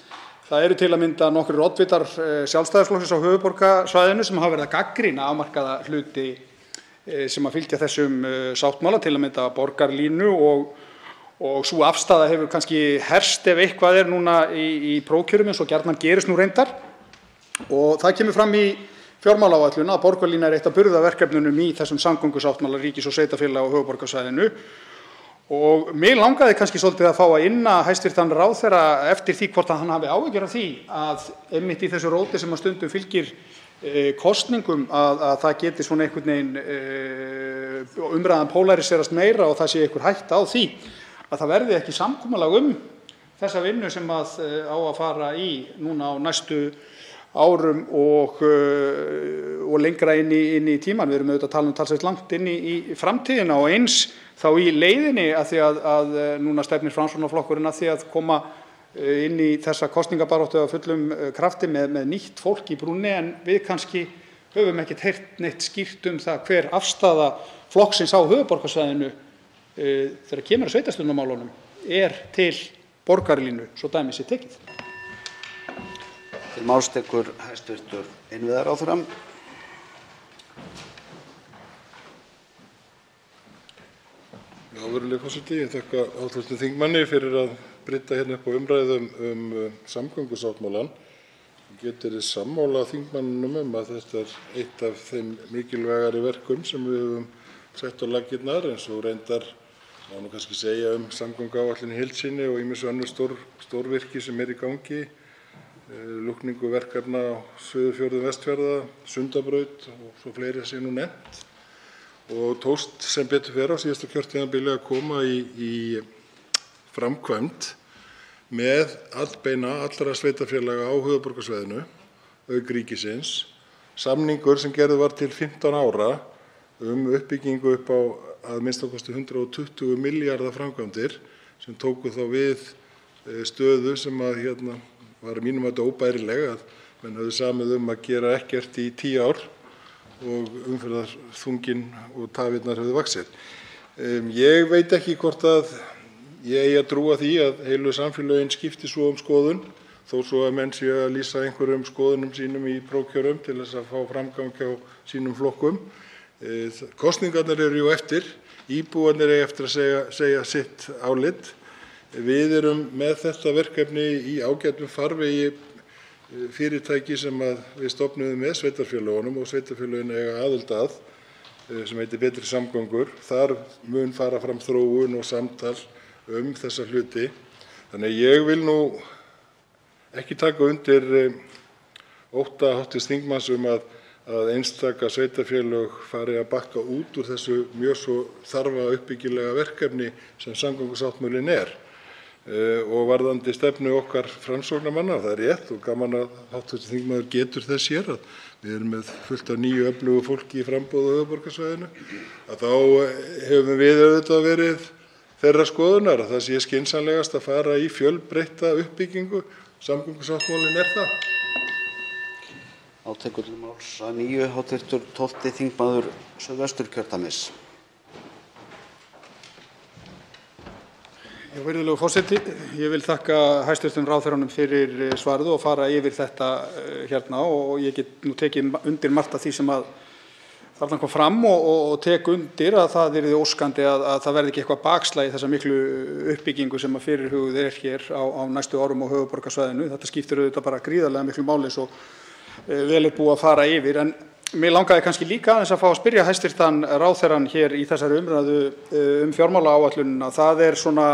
Það eru til að mynda nokkrir oddvitar Sjálfstæðisflokksins á höfuðborgarsvæðinu sem hafa verið að gagnrýna afmarkaða hluti sem að fylgja þessum sáttmála, til að mynda borgarlínu og sú afstaða hefur kannski herst ef eitthvað er núna í prófkjörum eins og gjarnan gerist nú reyndar. Og það kemur fram í fjármálaáætlun að borgarlína er eitt af burðarverkefnunum í þessum samgöngusáttmála ríkis og sveitarfélaga á höfuðborgarsvæðinu. Og mig langaði kannski svolítið að fá að inna hæstv. Ráðherra eftir því hvort að hann hafi áhyggjur af því að einmitt í þessu róti sem að stundum fylgir kosningum að það geti svona einhvern veginn umræðan pólariserast meira og það sé einhver hætta á því að það verði ekki samkomulag þessa vinnu sem að á að fara í núna á næstu árum og lengra inn í tímann. Við erum auðvitað að tala talsvert langt inn í framtíðina og eins þá í leiðinni að því að núna stefnir Framsóknarflokkurinn að því að koma inn í þessa kosningabaráttu af fullum krafti með nýtt fólk í brúnni en við kannski höfum ekkert heyrt neitt skýrt það hver afstaða flokksins á höfuðborgarsvæðinu þegar kemur að sveitarstjórnarmálunum til borgarlínu, svo dæmi sé tekið. Til máls tekur hæstv. Innviðaráðherra. Virðulegi forseti, ég þakka hv. þingmanni fyrir að brydda hérna upp á umræðum samgöngusáttmálann. Ég get verið sammála þingmanninum að þetta eitt af þeim mikilvægari verkum sem við höfum sett á laggirnar, eins og reyndar má kannski segja samgönguáætlun í heild sinni og ýmis önnur stórvirki sem í gangi, lúkningu verkefna á Suðurfjörðum Vestfjarða, Sundabraut og svo fleiri sé nú nefnt. Og tókst sem betur fer á síðasta kjörtímabili að koma í framkvæmd með atbeina allra sveitarfélaga á höfuðborgarsvæðinu, auk ríkisins, samningur sem gerður var til 15 ára uppbyggingu upp á að minnsta kosti 120 milljarða framkvæmdir sem tóku þá við stöðu sem var að mínum mati óbærileg, að menn höfðu samið að gera ekkert í 10 ár og umferðarþunginn og tafirnar höfðu vaxið. Ég veit ekki hvort að ég eigi að trúa því að heilu samfélögin skipti svo skoðun, þó svo að menn séu að lýsa einhverjum skoðunum sínum í prófkjörum til þess að fá framgang hjá sínum flokkum. Kosningarnar eru jú eftir, íbúarnir eiga eftir að segja sitt álit. Við erum með þetta verkefni í ágætum farvegi fyrirtæki sem við stofnuðum með sveitarfélögunum og sveitarfélögin eiga aðild að, sem heitir Betri samgöngur. Þar mun fara fram þróun og samtal þessa hluti. Þannig ég vil nú ekki taka undir ótta hv. þingmanns að einstaka sveitarfélög fari að bakka út úr þessu mjög svo þarfa uppbyggilega verkefni sem samgöngusáttmálinn og varðandi stefnu okkar Framsóknarmanna, það rétt og gaman að hv. þingmaður getur þess hér að við erum með fullt af nýju öflugu fólki í framboði á höfuðborgarsvæðinu, að þá hefum við auðvitað verið þeirra skoðunar að það sé skynsamlegast að fara í fjölbreytta uppbyggingu. Samgöngusáttmálinn það. Tekur til máls að nýju hv. 12. þingmaður Suðvesturkjördæmis. Virðulegur forseti, ég vil þakka hæstv. Ráðherranum fyrir svarið og fara yfir þetta hérna og ég get nú tekið undir margt af því sem að þarna kom fram og tek undir að það yrði óskandi að það verði ekki eitthvað bakslag í þessa miklu uppbyggingu sem að fyrirhuguð hér á næstu árum á höfuðborgarsvæðinu. Þetta skiptir auðvitað bara gríðarlega miklu máli eins og vel búið að fara yfir. En mig langaði kannski líka aðeins að fá að spyrja hæstv. Ráðherrann hér í þessari umræðu fjármálaáætlunina. Það svona,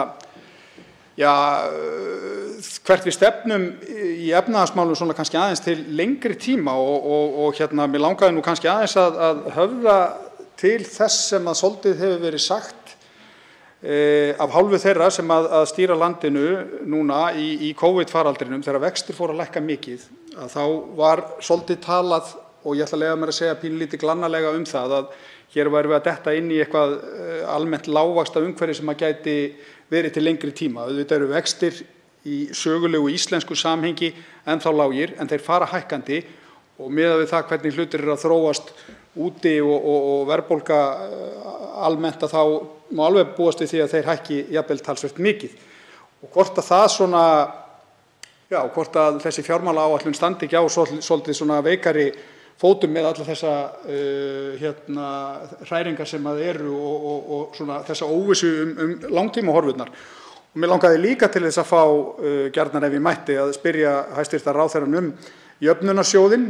hvert við stefnum í efnahagsmálum svona kannski aðeins til lengri tíma og mér langaði nú kannski aðeins að höfða til þess sem að svolítið hefur verið sagt af hálfu þeirra sem að stýra landinu núna í COVID-faraldrinum þegar vextir fóru að lækka mikið, að þá var svolítið talað og ég ætla að leyfa mér að segja pínlítið glannalega það að hér værum við að detta inn í eitthvað almennt lágvaxta umhverfi sem að gæti verið til lengri tíma. Auðvitað eru vextir í sögulegu íslensku samhengi ennþá lágir en þeir fara hækkandi og miðað við það hvernig hlutir eru að þróast úti og verðbólga almennt að þá má alveg búast við því að þeir hækki jafnvel talsvert mikið. Og hvort að það svona, hvort að þessi fjármálaáætlun standi ekki á svolítið svona veikari fótum með alla þessa hræringar sem að eru og svona þessa óvissu langtímahorfurnar. Og mér langaði líka til þess að fá gjarnan ef ég mætti að spyrja hæstv. Ráðherrann jöfnunarsjóðinn.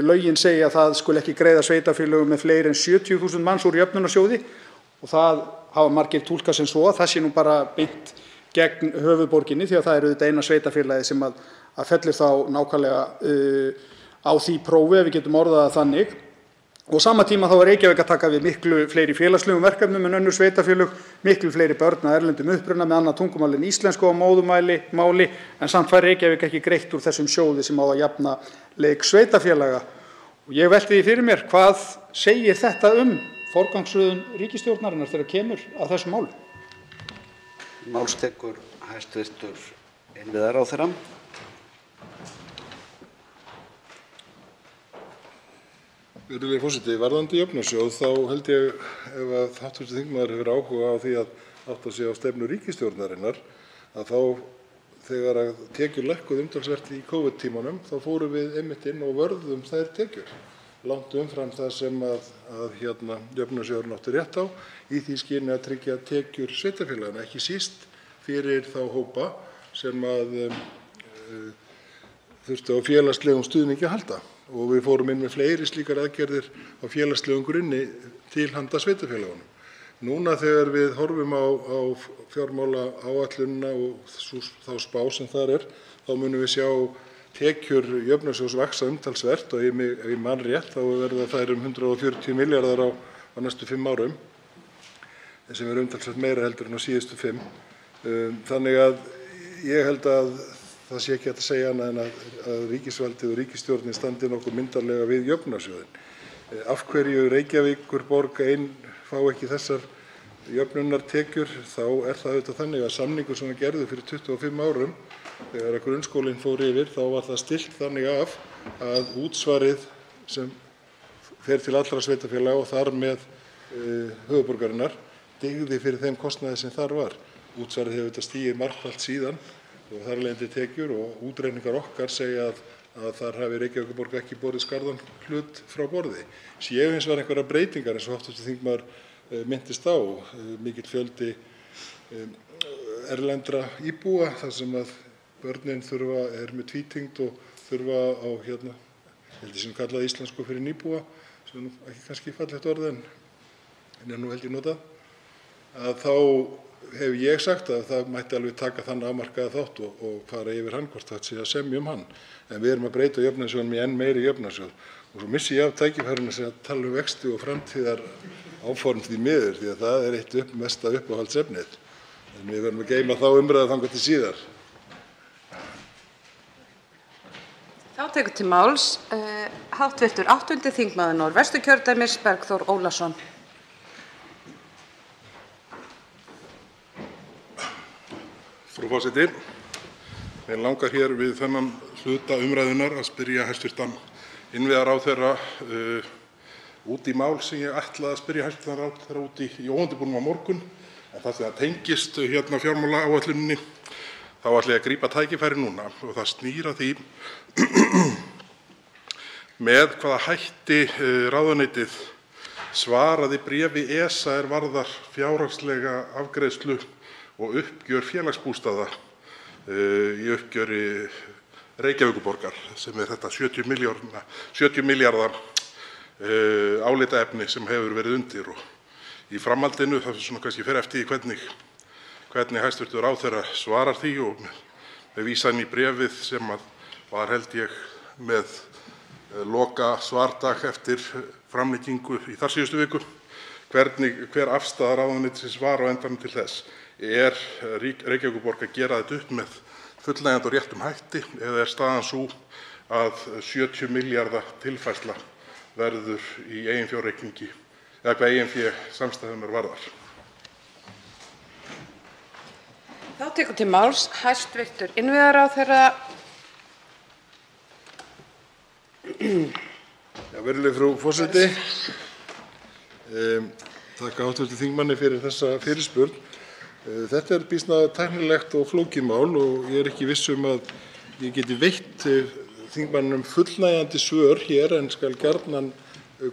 Lögin segja að það skuli ekki greiða sveitarfélögum með fleiri en 70.000 manns úr jöfnunarsjóði og það hafa margir túlkað sem svo að það sé nú bara beint gegn höfuðborginni því að það eru þetta eina sveitarfélagið sem að fellir þá nákvæmlega á því prófi, ef við getum orðað það þannig. Og á sama tíma þá er Reykjavík að taka við miklu fleiri félagslegum verkefnum en önnur sveitarfélög, miklu fleiri börn af erlendum uppruna með annað tungumál en íslensku á móðurmáli, en samt fær Reykjavík ekki greitt úr þessum sjóði sem á að jafna leik sveitarfélaga. Og ég velti því fyrir mér, hvað segir þetta forgangsröðun ríkisstjórnarinnar þegar kemur að þessu máli? Máls tekur hæstv. Innviðaráðherra. Virðulegi forseti, varðandi jöfnunarsjóð þá held ég ef að hv. þingmaður hefur áhuga á því að átta sig á stefnu ríkisstjórnarinnar að þá þegar að tekjur lækkuðu umtalsvert í Covid-tímanum þá fórum við einmitt inn og vörðum þær tekjur langt umfram það sem að jöfnunarsjóðurinn átti rétt á í því skyni að tryggja tekjur sveitarfélaganna, ekki síst fyrir þá hópa sem að þurftu á félagslegum stuðningi að halda. Og við fórum inn með fleiri slíkar aðgerðir á félagslegum grunni til handa sveitarfélagunum. Núna þegar við horfum á fjármálaáætlunina og þá spá sem þar þá munum við sjá tekjur jöfnunarsjóðs vaxa umtalsvert og ef ég man rétt þá verða þær 140 milljarðar á næstu 5 árum, sem umtalsvert meira heldur en á síðustu 5. Þannig að ég held að það sé ekki hægt að segja annað en að ríkisvaldið og ríkisstjórnin standi nokkuð myndarlega við jöfnunarsjóðinn. Af hverju Reykjavíkurborg ein fá ekki þessar jöfnunartekjur, þá það auðvitað þannig að samningur sem var gerður fyrir 25 árum, þegar að grunnskólinn fór yfir, þá var það stillt þannig af að útsvarið sem fer til allra sveitarfélaga og þar með höfuðborgarinnar dygði fyrir þeim kostnaði sem þar var. Útsvarið hefur auðvitað stigið margfalt síðan og þar af leiðandi tekjur og útreikningar okkar segja að þar hafi Reykjavíkurborg ekki borið skarðan hlut frá borði. Séu hins vegar einhverjar breytingar eins og hv. þingmaður minntist á, mikill fjöldi erlendra íbúa þar sem að börnin með tvítyngt og þurfa á held ég sem kallað íslensku fyrir nýbúa, sem ekki kannski fallegt orð en nú held ég notað, að þá hef ég sagt að það mætti alveg taka þann afmarkaða þátt og fara yfir hann hvort það sé að semja hann. En við erum að breyta jöfnunarsjóðnum í enn meiri jöfnunarsjóð. Og svo missi ég af tækifærinu að tala vexti og framtíðar áform því miður, því að það eitt mesta uppáhaldsefnið. En við verðum að geyma þá umræðu þangað til síðar. Þá tekur til máls hv. 8. þingmaður Norðvesturkjördæmis Bergþór Ólason. Frú forseti, mig langar hér við þennan hluta umræðunnar að spyrja hæstv. Innviðaráðherra út í mál sem ég ætlaði að spyrja hæstv. ráðherra út í óundirbúnum á morgun, en það sem það tengist fjármálaáætluninni, þá ætla ég að grípa tækifæri núna og það snýr að því með hvaða hætti ráðuneytið svaraði bréfi ESA varðar fjárhagslega afgreiðslu og uppgjör félagsbústaða í uppgjöri Reykjavíkurborgar sem þetta 70 milljarða álitaefni sem hefur verið undir. Og í framhaldinu, það svona kannski fer eftir hvernig hæstv. ráðherra svarar því og með vísan í bréfið sem var held ég með loka svardag eftir framlengingu í þarsíðustu viku, hver afstaða ráðuneytisins var á endanum til þess. Reykjavíkurborg að gera þetta upp með fullnægjandi og réttum hætti eða staðan sú að 70 milljarða tilfærsla verður í eiginfjárreikningi eða hvað eiginfé samstæðunnar varðar? Þá tekur til máls hæstv. Innviðaráðherra. Virðulegi frú forseti, þakka hv. þingmanni fyrir þessa fyrirspurn. Þetta býsna tæknilegt og flókið mál og ég ekki viss að ég geti veitt þingmanninum fullnægjandi svör hér en skal gjarnan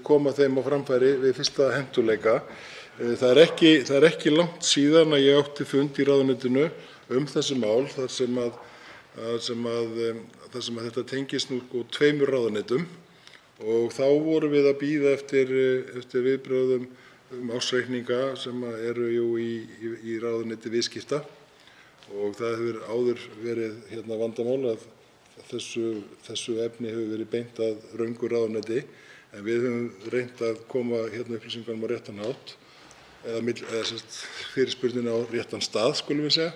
koma þeim á framfæri við fyrsta hentugleika. Það er ekki langt síðan að ég átti fund í ráðuneytinu þessi mál þar sem þetta tengist nú 2 ráðuneytum og þá vorum við að bíða eftir viðbrögðum ársreikninga sem eru í ráðuneyti viðskipta og það hefur áður verið vandamál að þessu efni hefur verið beint að röngu ráðuneyti en við höfum reynt að koma upplýsingunum á réttan hátt eða fyrirspurnina á réttan stað skulum við segja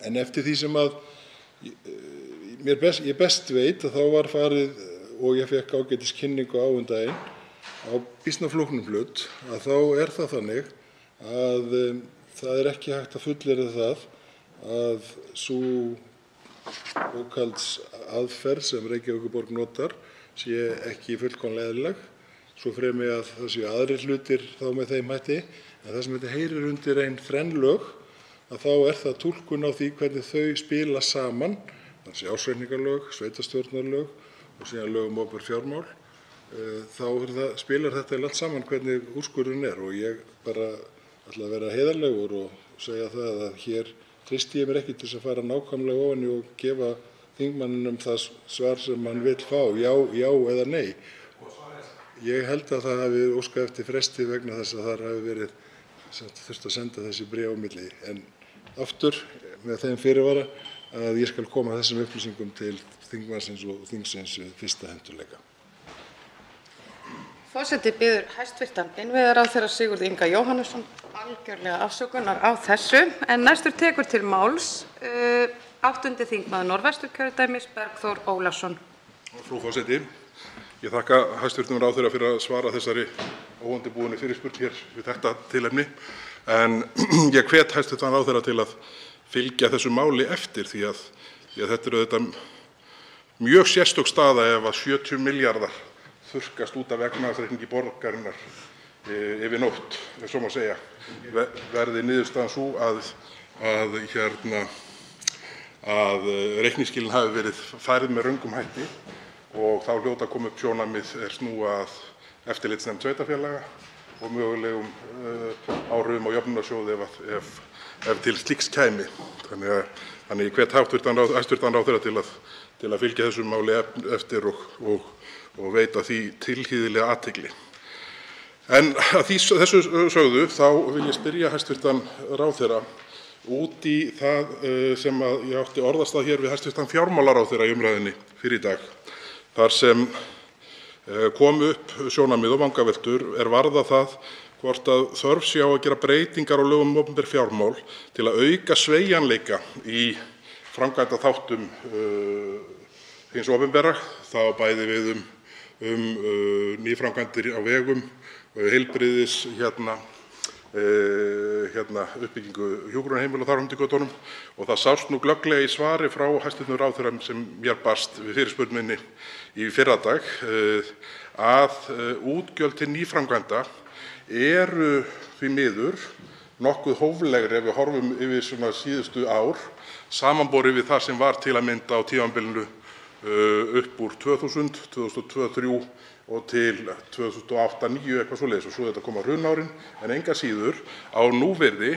en eftir því sem að ég best veit að þá var farið og ég fékk ágætis kynningu á daginn á býsna flóknum hlut að þá það þannig að það ekki hægt að fullyrða það að sú bókhaldsaðferð sem Reykjavíkurborg notar sé ekki fullkomlega eðlileg, svo fremi að það séu aðrir hlutir þá með þeim hætti. En það sem þetta heyrir undir ein þrenn lög, að þá það túlkun á því hvernig þau spila saman, þannig ársreikningalög, sveitarstjórnarlög og síðan lög opinber fjármál. Þá spilar þetta allt saman hvernig úrskurðurinn og ég bara ætla að vera heiðarlegur og segja það að hér treysti ég mér ekki til að fara nákvæmlega ofan í og gefa þingmanninum það svar sem hann vill fá, já eða nei. Ég held að það hafi óskað eftir fresti vegna þess að þar hafi verið þurft að senda þessi bréf á milli. En aftur með þeim fyrirvara að ég skal koma þessum upplýsingum til þingmannsins og þingsins við fyrsta hentugleika. Forseti biður hæstv. Innviðaráðherra Sigurð Inga Jóhannesson algjörlega afsökunar á þessu. En næstur tekur til máls 8. þingmaður Norðvesturkjördæmis, Bergþór Ólason. Frú forseti, ég þakka hæstv. Ráðherra fyrir að svara þessari óundirbúinni fyrirspurn hér við þetta tilefni. En ég hvet hæstv. Ráðherra til að fylgja þessu máli eftir því að þetta auðvitað mjög sérstök staða ef að 70 milljarðar þurrkast út af efnahagsreikningi borgarinnar yfir nótt, ef svo má segja, verði niðurstaðan sú að reikningsskilin hafi verið færð með röngum hætti og þá hljóta að koma upp sjónarmið snúa að eftirlitsnefnd sveitarfélaga og mögulegum áhrifum á jöfnunarsjóði ef til slíks kæmi. Þannig ég hvet hæstv. Ráðherra til að fylgja þessu máli eftir og veita því tilhlýðilega athygli. En að þessu sögðu þá vil ég spyrja hæstv. Ráðherra út í það sem ég átti orðastað hér við hæstv. Fjármálaráðherra í umræðunni fyrr í dag, þar sem komu upp sjónarmið og vangaveltur varða það hvort að þörf sé á að gera breytingar á lögum um opinber fjármál til að auka sveigjanleika í framkvæmdaþáttum hins opinbera, þá bæði við nýframkvæmdir á vegum, heilbrigðis, uppbyggingu hjúkrunarheimila og þar fram eftir götunum. Og það sást nú glögglega í svari frá hæstv. Ráðherra sem mér barst við fyrirspurn minni í fyrradag að útgjöld til nýframkvæmda eru því miður nokkuð hóflegri ef við horfum yfir svona síðustu ár samanborið við það sem var til að mynda á tímabilinu upp úr 2000, 2002, 2003 og til 2008-2009 eitthvað svoleiðis og svo þetta koma hrunárin. En engu að síður á núvirði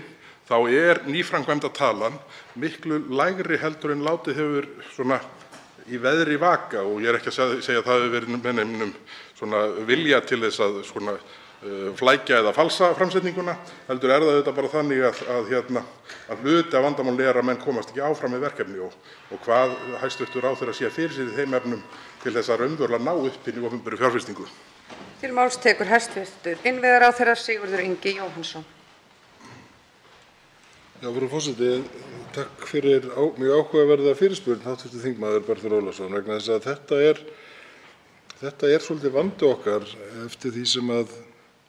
þá nýframkvæmdatalan miklu lægri heldur en látið hefur svona í veðri vaka, og ég ekki að segja að það hefur verið með neinum svona vilja til þess að svona flækja eða falsa framsetninguna, heldur það auðvitað bara þannig að hluti af vandamálinu að menn komast ekki áfram með verkefni og hvað hæstv. Ráðherra sé fyrir sér í þeim efnum til þess að raunverulega ná upp inn í opinberri fjárfestingu. Til máls tekur hæstv. Innviðaráðherra Sigurður Ingi Jóhannsson. Já, frú forseti, takk fyrir mjög áhugaverða fyrirspurn hv. þingmaður Bergþór Ólason, vegna þess að þetta svolítið vandi okkar eftir því sem að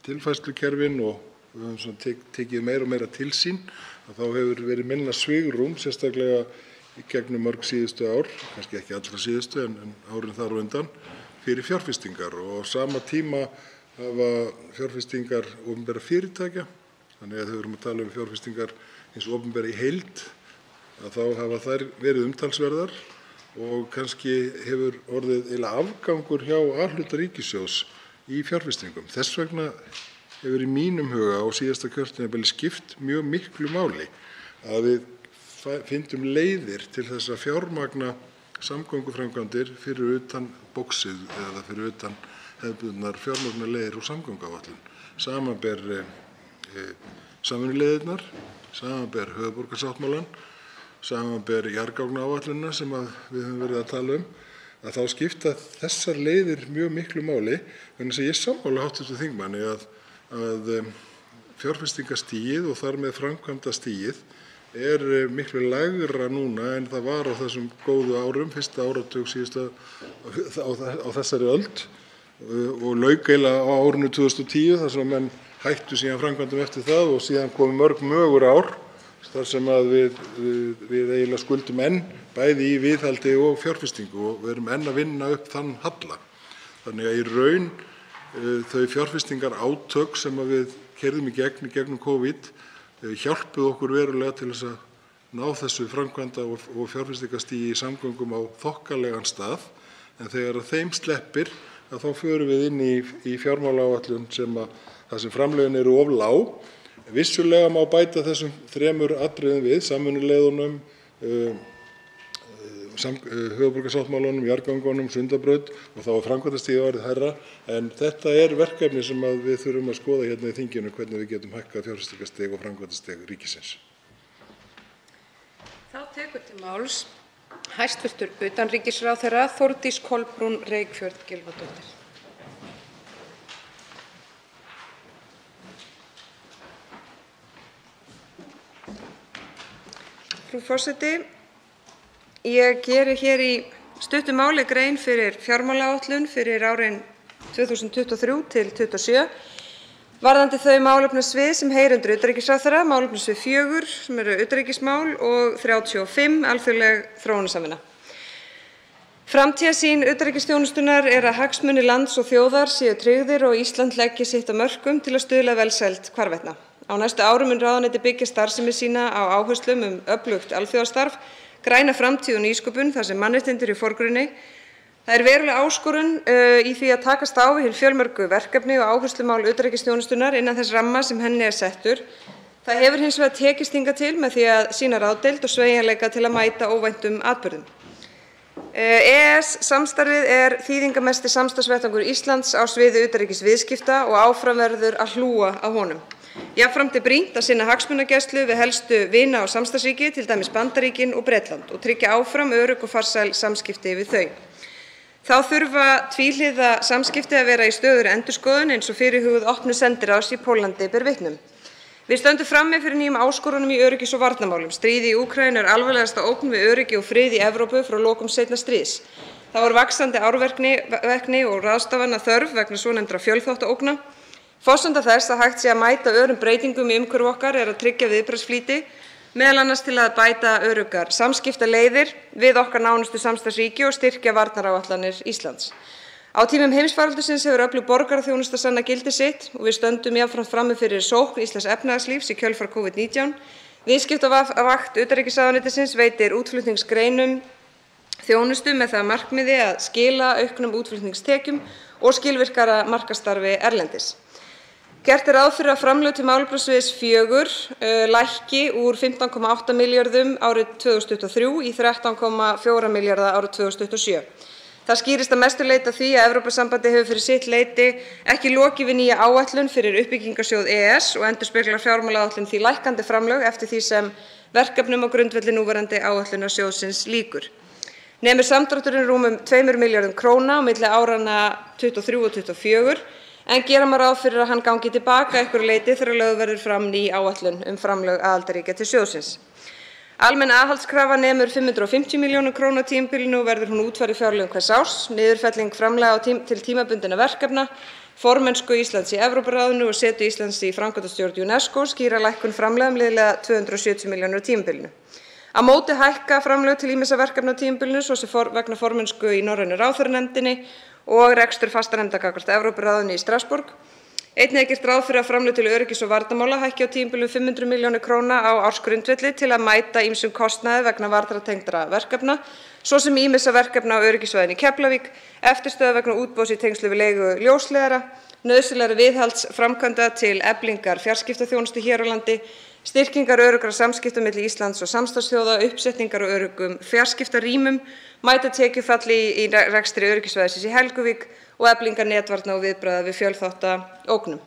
tilfærslukerfin og við höfum tekið meira og meira til sín, að þá hefur verið minna svigrúm, sérstaklega í gegnum mörg síðustu ár, kannski ekki allra síðustu en árin þar á undan, fyrir fjárfestingar. Og á sama tíma hafa fjárfestingar opinberra fyrirtækja, þannig að þegar við erum að tala fjárfestingar hins opinbera í heild, að þá hafa þær verið umtalsverðar og kannski hefur orðið eiginlega afgangur hjá A-hluta ríkissjóðs í fjárfestingum. Þess vegna hefur í mínum huga á síðasta kjörtímabili skipt mjög miklu máli að við fyndum leiðir til þess að fjármagna samgönguframkvæmdir fyrir utan boxið eða fyrir utan hefðbundnar fjármagnaleiðir og samgönguáætlun. Samanber samvinnuleiðirnar, samanber höfuðborgarsáttmálann, samanber jarðgangaáætlunina sem við höfum verið að tala að þá skipta þessar leiðir mjög miklu máli, vegna þess að ég sammála hv. þingmanni að fjárfestingastigið og þar með framkvæmdastigið miklu lægra núna en það var á þessum góðu árum, fyrsta áratug á þessari öld og lauk eiginlega á árinu 2010 þar sem menn hættu síðan framkvæmdum eftir það og síðan komu mörg mögur ár þar sem að við eiginlega skuldum enn bæði í viðhaldi og fjárfestingu og við erum enn að vinna upp þann halla. Þannig að í raun þau fjárfestingar átök sem að við keyrðum í gegnum COVID hjálpuðu okkur verulega til þess að ná þessu framkvæmda og fjárfestingarstigi í samgöngum á þokkalegan stað, en þegar að þeim sleppir að þá förum við inn í fjármálaáætlun þar sem framlögin eru of lág. Vissulega má bæta þessum 3 atriðum við, samvinnuleiðunum, höfuðborgarsáttmálanum, jarðgöngunum, Sundabraut og þá er framkvæmdastigið orðið hærra, en þetta er verkefni sem við þurfum að skoða hérna í þinginu, hvernig við getum hækkað fjárfestingarstig og framkvæmdastig ríkisins. Þá tekur til máls hæstv. Utanríkisráðherra Þórdís Kolbrún Reykfjörð Gylfadóttir. Frú forseti, ég geri hér í stuttu máli grein fyrir fjármálaáætlun fyrir árin 2023 til 2027 varðandi þau málefnasvið sem heyra undir utanríkisráðherra, málefnasvið 4 sem eru utanríkismál og 35 alþjóðleg þróunarsamvinna. Framtíðarsýn utanríkisþjónustunnar er að hagsmunir lands og þjóðar séu tryggðir og Ísland leggi sitt af mörkum til að stuðla að velsæld hvarvetna. Á næstu árum mun ráðuneyti byggja starfsemi sína á áherslum öflugt alþjóðastarf, græna framtíð og nýsköpun þar sem mannréttindi eru í forgrunni. Það er veruleg áskorun í því að takast á við hin fjölmörgu verkefni og áherslumál utanríkisþjónustunnar innan þess ramma sem henni er settur. Það hefur hins vegar tekist hingað til með því að sýna ráðdeild og sveigjanleika til að mæta óvæntum atburðum. EES-samstarfið er þýðingarmesti samstarfsvettvangur Íslands á sviði utanríkisviðskipta og áfram verður að hlúa að honum. Jafnframt er brýnt að sinna hagsmunagæslu við helstu vina- og samstarfsríki, til dæmis Bandaríkin og Bretland, og tryggja áfram örugg og farsæl samskipti við þau. Þá þurfa tvíhliða samskipti að vera í stöðugri endurskoðun eins og fyrirhuguð opnun sendiráðs í Póllandi ber vitni um. Við stöndum frammi fyrir nýjum áskorunum í öryggis- og varnarmálum. Stríðið í Úkraínu er alvarlegasta ógn við öryggi og frið í Evrópu frá lokum seinna stríðs. Þá er vaxandi árvekni og ráðstafana þörf vegna svonefndra fjölþáttaógna. Forsenda þess að hægt sé að mæta örum breytingum í umhverfi okkar er að tryggja viðbragðsflýti, meðal annars til að bæta öruggar samskiptaleiðir við okkar nánustu samstarfsríki og styrkja varnaráætlanir Íslands. Á tímum heimsfaraldursins hefur öflug borgaraþjónusta sannað gildi sitt og við stöndum jafnframt frammi fyrir sókn íslensks efnahagslífs í kjölfar COVID-19. Viðskiptavakt utanríkisráðuneytisins veitir útflutningsgreinum þjónustu með það að markmiði að skila auknum útflutningstekjum og skilvirkara markaðsstarfi erlendis. Gert er ráð fyrir að framlög til málefnasviðs 4 lækki úr 15,8 milljörðum árið 2023 í 13,4 milljarða árið 2027. Það skýrist að mestu leyti af því að Evrópusambandið hefur fyrir sitt leyti ekki lokið við nýja áætlun fyrir uppbyggingarsjóð EES og endurspeglar fjármálaáætlun því lækkandi framlög eftir því sem verkefnum á grundvelli núverandi áætlunar sjóðsins lýkur. Nemur samdrátturinn rúmum 2 milljörðum króna á milli áranna 23 og 24, en gera má ráð fyrir að hann gangi tilbaka að einhverju leyti þegar lögð verður fram ný áætlun framlög aðildarríkja til sjóðsins. Almenn aðhaldskrafa nemur 550 milljónum króna á tímabilinu og verður hún útfærð í fjárlögum hvers árs. Niðurfelling framlaga til tímabundinna verkefna, formennsku Íslands í Evrópuráðinu og setu Íslands í framkvæmdastjórn UNESCO skýra lækkun framlaga liðlega 270 milljónir á tímabilinu. Á móti hækka framlög til ýmissa verkefna á tímabilinu, svo sem vegna formennsku í Norrænu ráðherranefndinni og rekstur fastanefnda gagnvart Evrópuráðinu í Strassborg. Einnig er gert ráð fyrir að framlög til öryggis- og varnarmála hækki á tímabilinu 500 milljónir króna á ársgrundvelli til að mæta ýmsum kostnaði vegna varnartengdra verkefna, svo sem ýmissa verkefna á öryggissvæðinu í Keflavík, eftirstöðva vegna útboðs í tengslum við leigu ljósleiðara, nauðsynlegra viðhaldsframkvæmda til eflingar fjarskiptaþjónustu hér á landi, styrkingar öruggra samskipta milli Íslands og samstarfsþjóða, uppsetningar á öruggum fjarskiptarýmum, mæta tekjufalli í rekstri öryggissvæðisins í Helguvík og eflingar netvarna og viðbragða við fjölþáttaógnum.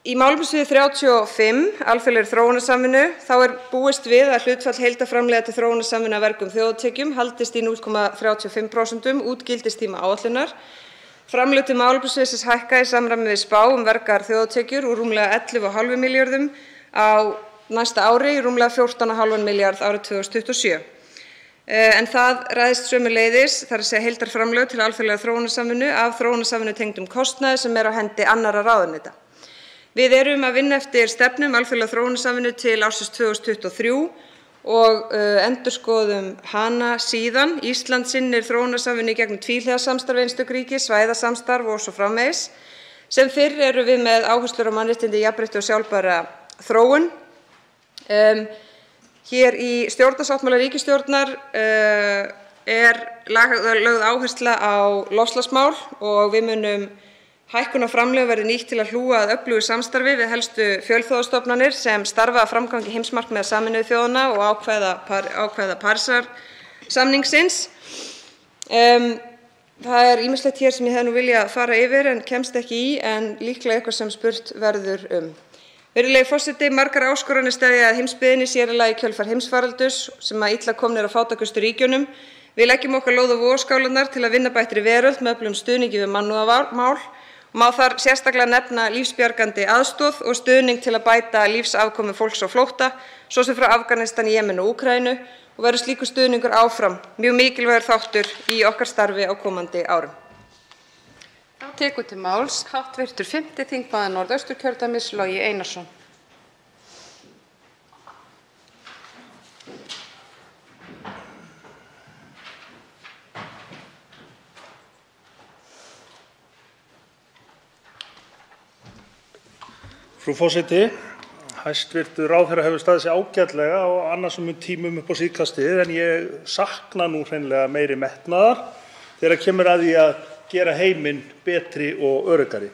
Í málefnasviði 35, alþjóðlegri þróunarsamvinnu, þá er búist við að hlutfall heildarframlaga til þróunarsamvinnu af vergum þjóðartekjum haldist í 0,35% út gildistíma áætlunar. Framlög til málefnasviðsins hækka í samræmi við spá vergar þjóðartekjur úr rúmlega 11,5 milljörðum á næsta ári í rúmlega 14,5 milljarð árið 2027. En það ræðist sömuleiðis, þar að segja heildarframlög til alþjóðlegrar þróunarsamvinnu af þróunarsamvinnu tengdum kostnaði sem er á hendi annarra ráðuneyta. Við erum að vinna eftir stefnu um alþjóðlega þróunarsamvinnu til ársins 2023 og endurskoðum hana síðan. Ísland sinnir þróunarsamvinnu í gegnum tvíhliða samstarf við einstök ríki, svæðasamstarf og svo framvegis. Sem fyrr erum við með áherslur á mannréttindi, jafnrétti og sjálfbæra þróun. Hér í stjórnarsáttmála ríkisstjórnar er lögð áhersla á loftslagsmál og við munum hækkun á framlögum verði nýtt til að hlúa að öflugu samstarfi við helstu fjölþjóðastofnanir sem starfa að framgangi heimsmarkmiða Sameinuðu þjóðanna og ákvæða Parísarsamningsins. Það er ýmislegt hér sem ég hefði viljað fara yfir en kemst ekki í, en líklega eitthvað sem spurt verður um. Virðulegi forseti, margar áskoranir steðja að heimsbyggðinni, sér í lagi í kjölfar heimsfaraldurs sem að illa komnir á fátækustu ríkjunum. Við leggjum okkar lóð á vogarskálarnar til að vinna bættri veröld með öflugum stuðningi við mannúðarmál. Má þar sérstaklega nefna lífsbjargandi aðstoð og stuðning til að bæta lífsafkomu fólks á flótta, svo sem frá Afganistan, Jemen og Úkraínu, og verður slíkur stuðningur áfram mjög mikilvægur þáttur í okkar starfi á komandi árum. Þá tekur til máls hv. 5. þingmaður Norðausturkjördæmis, Logi Einarsson. Frú forseti, hæstv. Ráðherra hefur staðið sig ágætlega á annasömum tímum upp á síðkastið, en ég sakna nú hreinlega meiri metnaðar þegar kemur að því að gera heiminn betri og öruggari.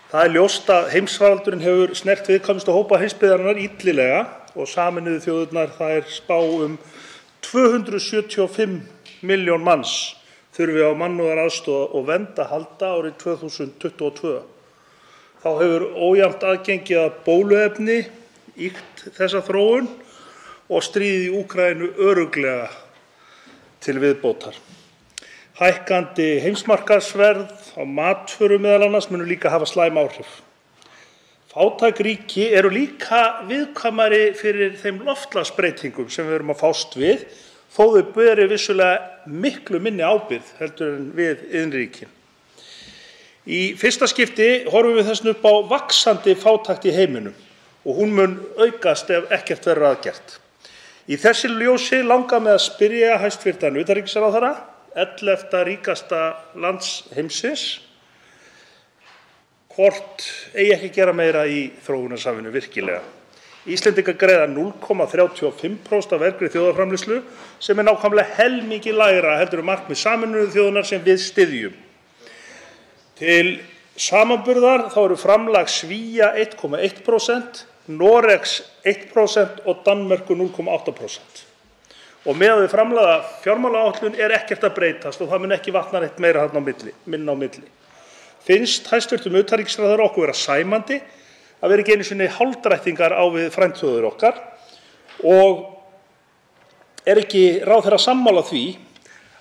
Það er ljóst að heimsfaraldurinn hefur snert viðkvæmustu hópa heimsbyggðarinnar illilega og Sameinuðu þjóðirnar þær spá 275 milljón manns þurfi á mannúðaraðstoð og vernd að halda árið 2022. Þá hefur ójafnt aðgengi að bóluefni ýkt þessa þróun og stríðið í Úkraínu örugglega til viðbótar. Hækkandi heimsmarkaðsverð á matvöru meðal annars munu líka hafa slæm áhrif. Fátæk ríki eru líka viðkvæmari fyrir þeim loftslagsbreytingum sem við erum að fást við, þó þau beri vissulega miklu minni ábyrgð heldur en við iðnríkin. Í fyrsta skipti horfum við þessum upp á vaxandi fátækt í heiminum og hún mun aukast ef ekkert verður að gert. Í þessu ljósi langar mig að spyrja hæstv. Utanríkisráðherra, 11. ríkasta lands heimsins, hvort eigi ekki að gera meira í þróunarsamvinnu virkilega. Íslendingar greiða 0,35% af vergri þjóðarframleiðslu sem er nákvæmlega helmingi lægra heldur en markmið Sameinuðu þjóðanna sem við styðjum. Til samanburðar þá eru framlag Svía 1,1%, Noregs 1% og Danmerkur 0,8%. Og meðan við framlaga fjármálaáætlun er ekkert að breytast og það mun ekki vatna neitt meira þarna minna á milli. Finnst hæstv. Utanríkisráðherra okkur vera sæmandi að vera ekki einu sinni hálfdrættingar á við frændþjóðir okkar, og er ekki ráðherra sammála því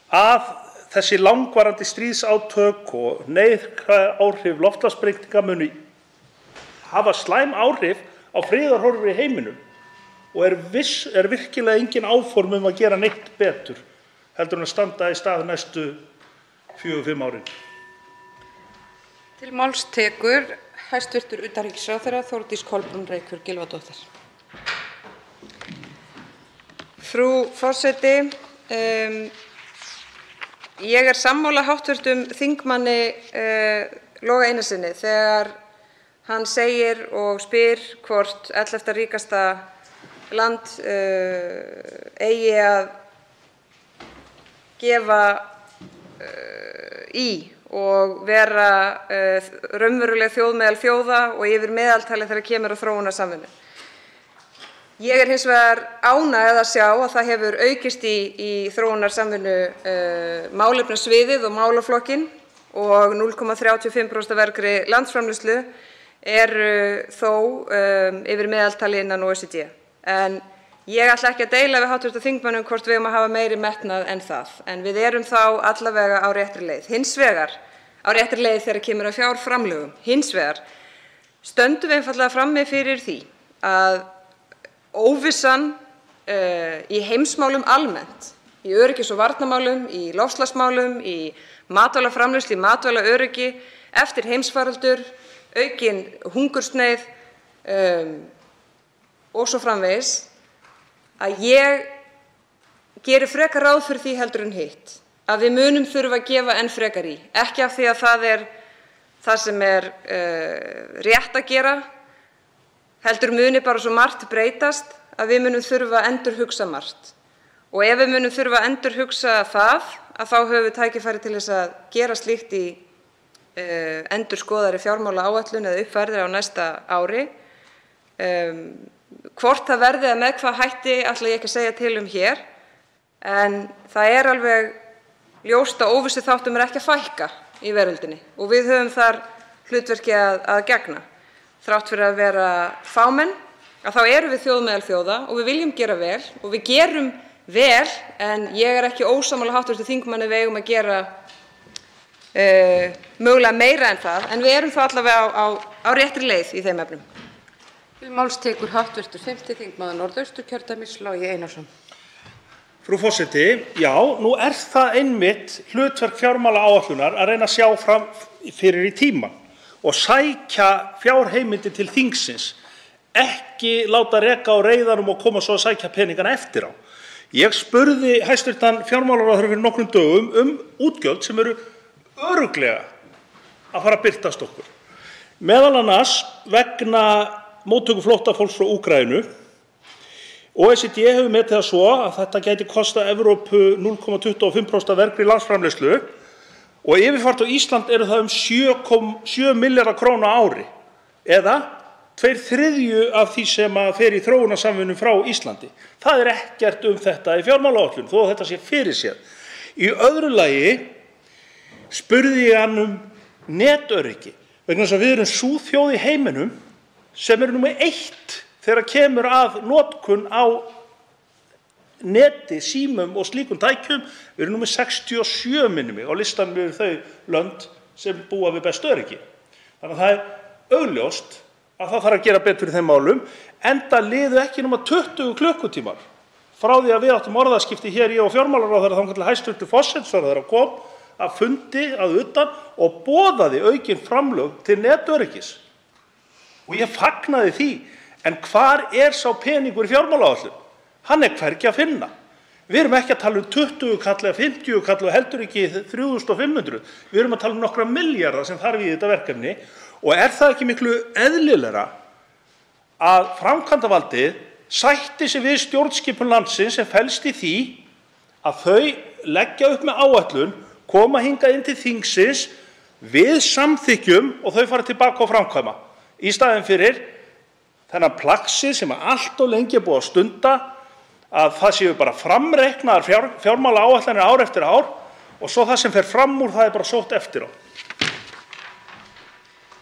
að þessi langvarandi stríðsátök og neikvæð áhrif loftslagsbreytinga muni hafa slæm áhrif á friðarhorfur í heiminum, og er virkilega engin áform að gera neitt betur heldur en að standa í stað næstu 4-5 árin? Til máls tekur hæstv. Utanríkisráðherra Þórdís Kolbrún Reykfjörð Gylfadóttir. Frú forseti, ég er sammála hv. þingmanni Loga Einarssyni þegar hann segir og spyr hvort 11. ríkasta land eigi að gefa í og vera raunveruleg þjóð meðal þjóða og yfir meðaltali þegar kemur að þróunarsamvinnu. Ég er hins vegar ánægð að sjá að það hefur aukist í þróunarsamvinnu málefnasviðið og málaflokkinn, og 0,35% af vergri landsframleiðslu eru þó yfir meðaltali innan OECD. En ég ætla ekki að deila við hv. þingmönnum hvort við eigum að hafa meiri metnað en það, en við erum þá allavega á réttri leið. Hins vegar á réttri leið þegar kemur að fjárframlögum. Hins vegar stöndum við einfaldlega frammi fyrir því að óvissan í heimsmálum almennt, í öryggis- og varnarmálum, í loftslagsmálum, í matvælaframleiðslu, í matvælaöryggi eftir heimsfaraldur aukin hungursneyð og svo framvegis, að ég geri frekar ráð fyrir því heldur en hitt að við munum þurfa að gefa enn frekar í, ekki af því að það er það sem er rétt að gera, heldur muni bara svo margt breytast að við munum þurfa að endurhugsa margt. Og ef við munum þurfa að endurhugsa það, að þá höfum við tækifæri til þess að gera slíkt í endurskoðaðri fjármálaáætlun eða uppfærðri á næsta ári. Hvort það verði eða með hvað hætti ætla ég ekki að segja til um hér, en það er alveg ljóst að óvissuþáttum er ekki að fækka í veröldinni og við höfum þar hlutverki að gegna. Þrátt fyrir að vera fámenn, að þá erum við þjóð meðal þjóða og við viljum gera vel og við gerum vel, en ég er ekki ósammála hv. þingmanni við eigum að gera mögulega meira en það, en við erum þá allavega á réttri leið í þeim efnum. Til máls tekur hv. 5. þingmaður Norðausturkjördæmis, Logi Einarsson. Frú forseti, já, nú er það einmitt hlutverk fjármálaáætlunar að reyna að sjá fram fyrir í tímann og sækja fjárheimildir til þingsins, ekki láta reka á reiðanum og koma svo að sækja peningana eftir á. Ég spurði hæstv. Fjármálaráðherra fyrir nokkrum dögum útgjöld sem eru örugglega að fara að birtast okkur, meðal annars vegna móttöku flóttafólks frá Úkraínu. OECD hefur metið það svo að þetta gæti kostað Evrópu 0,25% af vergri landsframleiðslu og yfirfært á Ísland eru það 7,7 milljarðar króna á ári, eða 2/3 af því sem fer í þróunarsamvinnu frá Íslandi. Það er ekkert um þetta í fjármálaáætlun, þó að þetta sé fyrirséð. Í öðru lagi spurði ég hann netöryggi, vegna þess að við erum sú þjóð í heiminum sem er númer 1 þegar kemur að notkun á neti, símum og slíkum tækjum. Við erum númer 67 minnir mig á listanum yfir þau lönd sem búa við bestu öryggi. Þannig að það er augljóst að það þarf að gera betur í þeim málum, enda liðu ekki nema 20 klukkutímar frá því að við áttum orðaskipti hér, ég og fjármálaráðherra, þangað til hæstv. Forsætisráðherra kom að fundi að utan og boðaði aukin framlög til netöryggis. Og ég fagnaði því. En hvar er sá peningur í fjármálaáætlun? Hann er hvergi að finna. Við erum ekki að tala um 20 kall eða 50 kall og heldur ekki 3.500. Við erum að tala um nokkra milljarða sem þarf í þetta verkefni og er það ekki miklu eðlilegra að framkvæmdarvaldið sætti sig við stjórnskipun landsins sem felst í því að þau leggja upp með áætlun, koma hingað inn til þingsins, við samþykkjum og þau fara tilbaka á framkvæma. Í staðinn fyrir þennan plagsið sem allt og lengi er búið að stunda, að það séu bara framreiknaðar fjármálaáætlanir ár eftir ár og svo það sem fer fram úr það er bara sótt eftir á.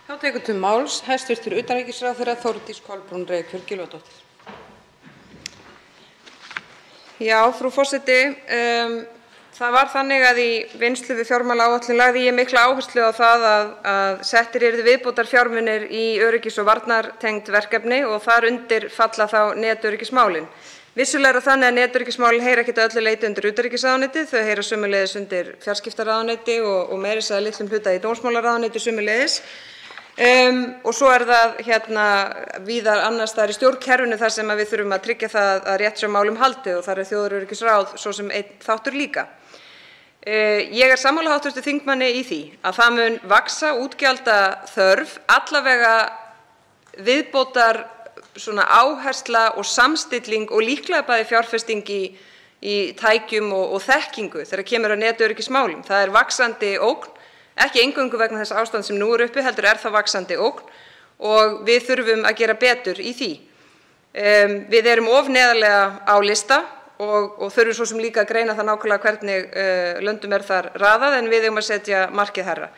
Þá tekur til máls hæstv. Utanríkisráðherra Þórdís Kolbrún Reykfjörð Gylfadóttir. Já, frú forseti, það var þannig að í vinnslu við fjármálaáætlun lagði ég mikla áherslu á það að settir yrðu viðbótarfjármunir í öryggis- og varnartengd verkefni og þar undir falla þá netöryggismálin. Vissulega er það þannig að netöryggismálin heyra ekkert að öllu leyti undir utanríkisráðuneytið, þau heyra sömuleiðis undir fjarskiptaráðuneyti og meira að segja litlum hluta í dómsmálaráðuneyti sömuleiðis. Og svo er það víðar annars staðar í stjórnkerfinu þar sem við þurfum að tryggja það að rétt sé á málum haldið og þar er þjóðaröryggisráð svo sem einn þáttur líka. Ég er sammála hv. þingmanni í því að það mun vaxa útgjaldaþörf, allavega viðbótar áhersla og samstilling og líklega bæði fjárfesting í tækjum og þekkingu þegar kemur að netöryggismálum. Það er vaxandi ógn, ekki eingöngu vegna þess ástand sem nú er uppi, heldur er það vaxandi ógn og við þurfum að gera betur í því. Við erum of neðarlega á lista og þurfum svo sem líka að greina það nákvæmlega hvernig löndum er þar raðað, en við eigum að setja markið hærra.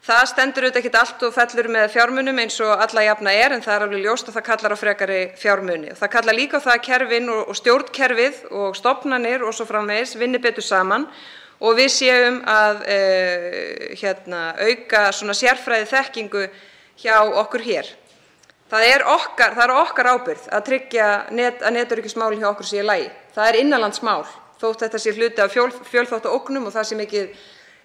Það stendur auðvitað ekkert allt og fellur með fjármunum eins og alla jafna er, en það er alveg ljóst að það kallar á frekari fjármuni. Það kallar líka á það að kerfin og stjórnkerfið og stofnanir og svo framvegis vinni betur saman og við séum að auka sérfræði þekkingu hjá okkur hér. Það er okkar ábyrgð að tryggja að netöryggismálin hjá okkur sé í lagi. Það er innanlandsmál, þótt þetta sé hluti af fjölþáttaógnum og það sé mikið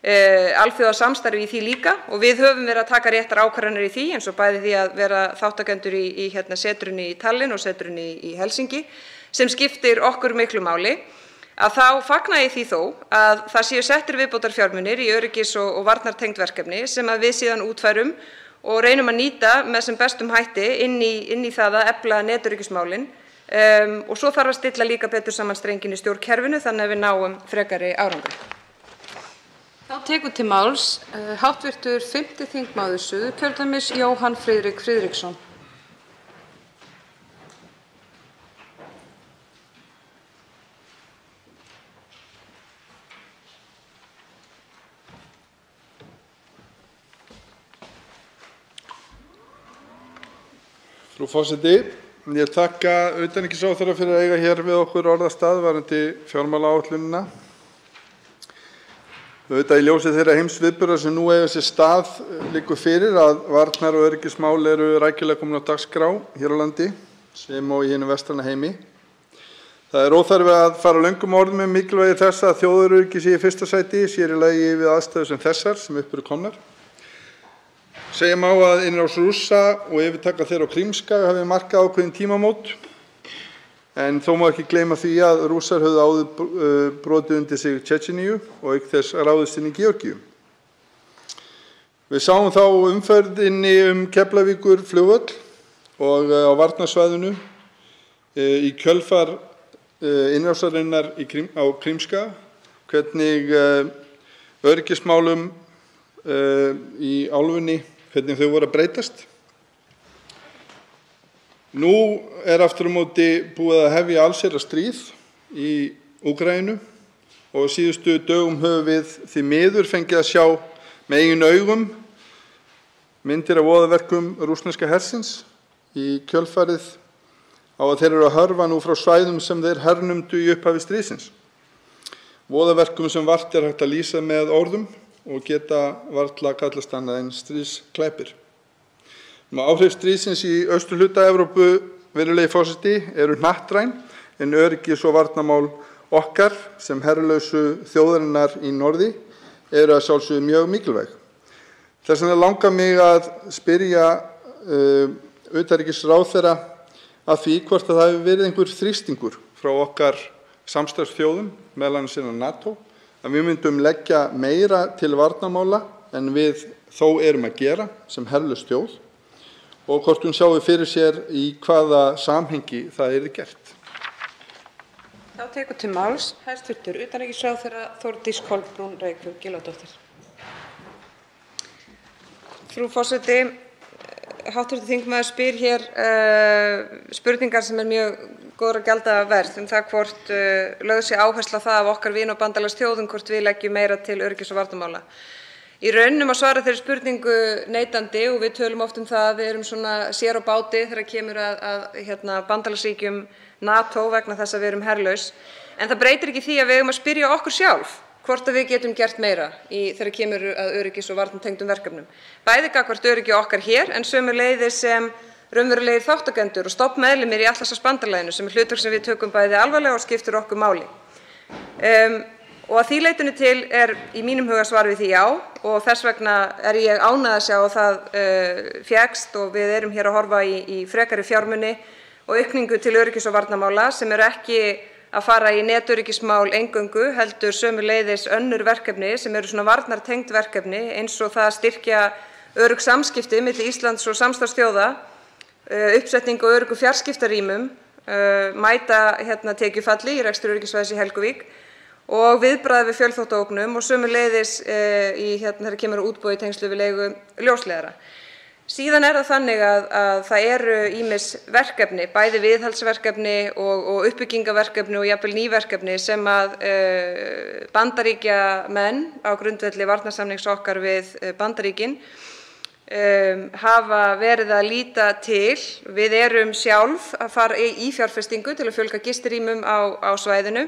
alþjóðasamstarfi í því líka og við höfum verið að taka réttar ákvarðanir í því eins og bæði því að vera þátttakendur í setrinu í Tallinn og setrinu í Helsinki sem skiptir okkur miklu máli. Að þá fagna ég því þó að það séu settir viðbótarfjármunir í öryggis- og varnartengd verkefni sem að við síðan útfærum og reynum að nýta með sem bestum hætti inn í það að efla netöryggismálin og svo þarf að stilla líka betur saman strenginn í stjórnkerfinu þannig að við náum frekari árangri. Þá tekur til máls hv. 5. þingmaður Suðurkjördæmis Jóhann Friðrik Friðriksson. Frú forseti, ég þakka utanríkisráðherra fyrir að eiga hér við okkur orðastað varðandi fjármálaáætlunina. Auðvitað í ljósi þeirra heimsviðburða sem nú eiga sér stað liggur fyrir að varnar- og öryggismál eru rækilega komin á dagskrá hér á landi sem og í hinum vestræna heimi. Það er óþarfi að fara löngum orðum um mikilvægi þess að þjóðaröryggi sé í fyrsta sæti, sér í lagi við aðstæður sem þessar sem upp eru komnar. Segja má að innrás Rússa og yfirtaka þeirra á Krímskaga hafi markað ákveðin tímamót en þó má ekki gleyma því að Rússar höfðu áður brotið undir sig Tsjetsjeníu og auk þess ráðist inn í Georgíu. Við sáum þá umferðinni Keflavíkurflugvöll og á varnarsvæðinu í kjölfar innrásarinnar á Krímskaga hvernig öryggismálum í álfunni, hvernig þau voru að breytast. Nú er aftur á móti búið að hefja allsherjarstríð í Úkraínu og síðustu dögum höfum við því miður fengið að sjá með eigin augum myndir af voðaverkum rússneska hersins í kjölfarið á að þeir eru að hörfa nú frá svæðum sem þeir hernumdu í upphafi stríðsins. Voðaverkum sem vart er hægt að lýsa með orðum og geta varla kallast annað en stríðsglæpir. Áhrif stríðsins í austurhluta Evrópu, virðulegi forseti, eru hnattræn en öryggis- og varnarmál okkar sem herlausu þjóðarinnar í norði eru að sjálfsögðu mjög mikilvæg. Þess vegna langar mig að spyrja utanríkisráðherra að því hvort að það hefur verið einhver þrýstingur frá okkar samstarfsþjóðum, meðal annars innan NATO, að við myndum leggja meira til varnarmála en við þó erum að gera sem herlaus þjóð og hvort hún sjái fyrir sér í hvaða samhengi það yrði gert. Þá tekur til máls hæstv. Utanríkisráðherra Þórdís Kolbrún Reykfjörð Gylfadóttir. Frú forseti, hv. þingmaður spyr hér spurningar sem er mjög góðra gjalda verð það hvort lögð sé áhersla á það af okkar vin- og bandalagsþjóðum hvort við leggjum meira til öryggis- og varnarmála. Í rauninni má svara þeirri spurningu neitandi og við tölum oft það að við erum svona sér á báti þegar kemur að bandalagsríkjum NATO vegna þess að við erum herlaus. En það breytir ekki því að við eigum að spyrja okkur sjálf hvort að við getum gert meira þegar kemur að öryggis- og varnartengdum verkefnum. Bæði gagnvart öryggi okkar hér en sömuleiðis sem raunverulegir þátttakendur og stofnmeðlimir í Atlantshafsbandalaginu sem er hlutverk sem við tökum bæði alvarlega og skiptir okkur máli. Og að því leytinu til er í mínum huga svar við því já og þess vegna er ég ánægð að sjá að það fékkst og við erum hér að horfa í frekari fjármuni og aukningu til öryggis- og varnarmála sem eru ekki að fara í netöryggismál eingöngu heldur sömuleiðis önnur verkefni sem eru svona varnartengd verkefni eins og það að styrkja örugg samskipti milli Íslands og samstarfsþjóða, uppsetning á öruggu fjarskiptarýmum, mæta tekjufalli í rekstri öryggissvæðis í Helguvík og viðbragð við fjölþáttaógnum og sömuleiðis þegar kemur að útboði í tengslum við leigu ljósleiðara. Síðan er það þannig að það eru ýmis verkefni, bæði viðhaldsverkefni og uppbyggingarverkefni og jafnvel ný verkefni sem að Bandaríkjamenn á grundvelli varnarsamnings okkar við Bandaríkin hafa verið að líta til. Við erum sjálf að fara í fjárfestingu til að fjölga gistirýmum á svæðinu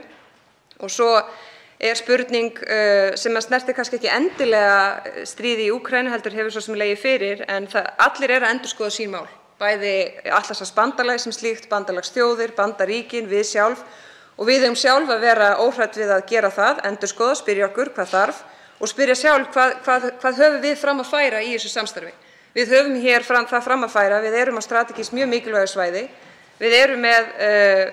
og svo er spurning sem að snertir kannski ekki endilega stríði í Úkraínu heldur hefur svo sem legið fyrir en allir eru að endurskoða sín mál. Bæði Atlantshafsbandalagið sem slíkt, bandalagsþjóðir, Bandaríkin, við sjálf og við eigum sjálf að vera óhrædd við að gera það, endurskoða, spyrja okkur hvað þarf og spyrja sjálf hvað höfum við fram að færa í þessu samstarfi. Við höfum hér það fram að færa, við erum á strategískt mjög mikilvægu svæði. Við erum með,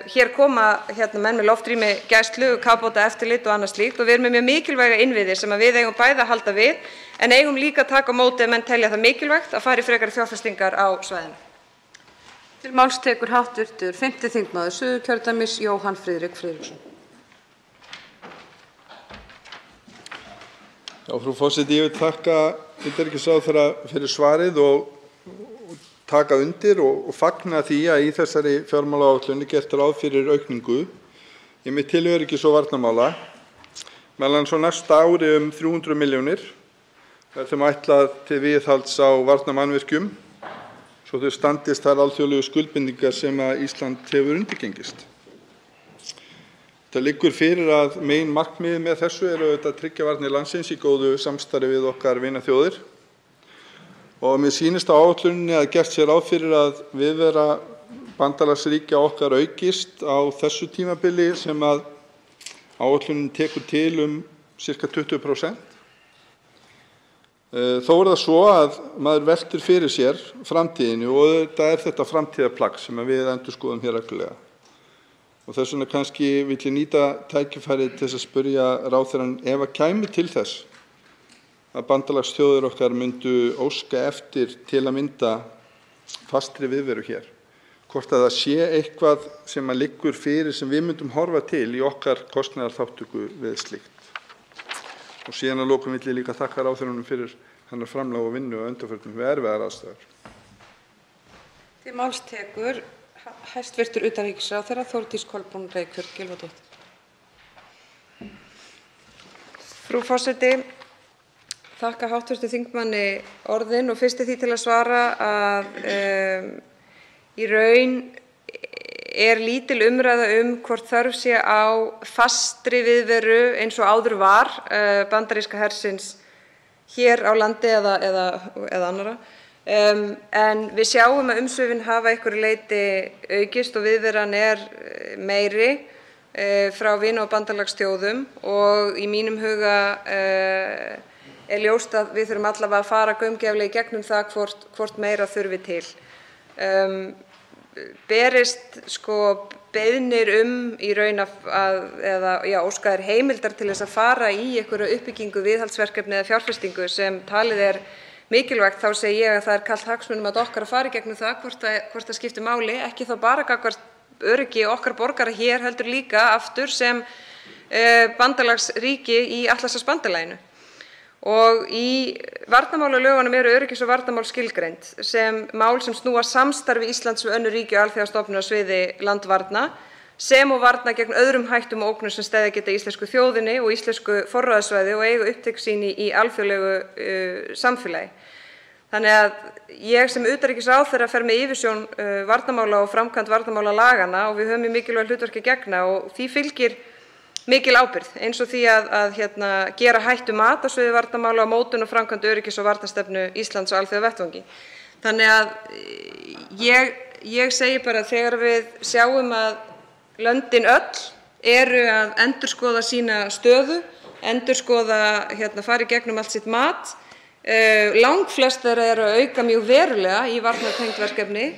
hér koma menn með loftrými gæslu, kafbátaeftirlit og annað slíkt og við erum með mjög mikilvæga innviði sem við eigum bæði að halda við en eigum líka að taka á móti ef menn telja það mikilvægt að fara í frekari fjárfestingar á svæðinu. Til máls tekur hv. 5. þingmaður Suðurkjördæmis Jóhann Friðrik Friðriksson. Já, frú forseti, ég vil þakka utanríkisráðherra fyrir svarið og taka undir og fagna því að í þessari fjármálaáætlun er gert ráð fyrir aukningu einmitt til öryggis- og varnarmála, meðal annars á næsta ári 300 milljónir. Það er þeim ætlað til viðhalds á varnarmannvirkjum svo þau standist þær alþjóðlegu skuldbindingar sem að Ísland hefur undirgengist. Það liggur fyrir að meginmarkmiðið með þessu er auðvitað að tryggja varnir landsins í góðu samstarfi við okkar vinaþjóðir. Og mér sýnist á áætluninni að gert sé ráð fyrir að viðvera bandalagsríkja okkar aukist á þessu tímabili sem að áætlunin tekur til sirka 20%. Þó er það svo að maður veltir fyrir sér framtíðinni og auðvitað er þetta framtíðarplagg sem við endurskoðum hér reglulega. Og þess vegna kannski vil ég nýta tækifærið til þess að spyrja ráðherrann ef að kæmi til þess að bandalagsþjóðir okkar myndu óska eftir til að mynda fastri viðveru hér. Hvort að það sé eitthvað sem að liggur fyrir sem við myndum horfa til í okkar kostnaðarþátttöku við slíkt. Og síðan að lokum vil ég líka þakka ráðherranum fyrir hennar framlag og vinnu og undanförnum við erfiðar aðstæður. Til máls tekur hæstv. utanríkisráðherra Þórdís Kolbrún Reykfjörð Gylfadóttir. Frú forseti, þakka hv. þingmanni orðin og fyrst því til að svara að í raun er lítil umræða hvort þörf sé á fastri viðveru eins og áður var bandaríska hersins hér á landi eða annarra. En við sjáum að umsvifin hafa einhverju leyti aukist og viðveran er meiri frá vina- og bandalagsþjóðum og í mínum huga er ljóst að við þurfum allavega að fara gaumgæfilega í gegnum það hvort meira þurfi til. Berist beiðnir í raun eða óskað heimildar til þess að fara í einhverja uppbyggingu, viðhaldsverkefni eða fjárfestingu sem talið er mikilvægt, þá segi ég að það er kalt hagsmunum að okkar að fara í gegnum það hvort það skiptir máli, ekki þá bara gagnvart öryggi okkar borgara hér heldur líka aftur sem bandalagsríki í Atlantshafsbandalaginu. Og í varnarmálalögunum eru öryggis- og varnarmál skilgreind sem mál sem snúa samstarfi Íslands við önnur ríki og alþjóðastofnanir á sviði landvarna sem og varna gegn öðrum hættum og ógnum sem steðja geta íslensku þjóðinni og íslensku forræðissvæði og eiga upptök sín í alþjóðlegu samfélagi. Þannig að ég sem utanríkisráðherra fer með yfirsjón varnarmála og framkvæmd varnarmálalagana og við höfum mikilvæg hlutverki að gegna og því fylgir mikil ábyrgð eins og því að gera hættumat á sviði varnarmála og mótun og framkvæmd öryggis- og varnarstefnu Íslands á alþjóðavettvangi. Þannig að ég segi bara að þegar við sjáum að löndin öll eru að endurskoða sína stöðu, fara í gegnum allt sitt mat, langflest þeirra eru að auka mjög verulega í varnartengd verkefni,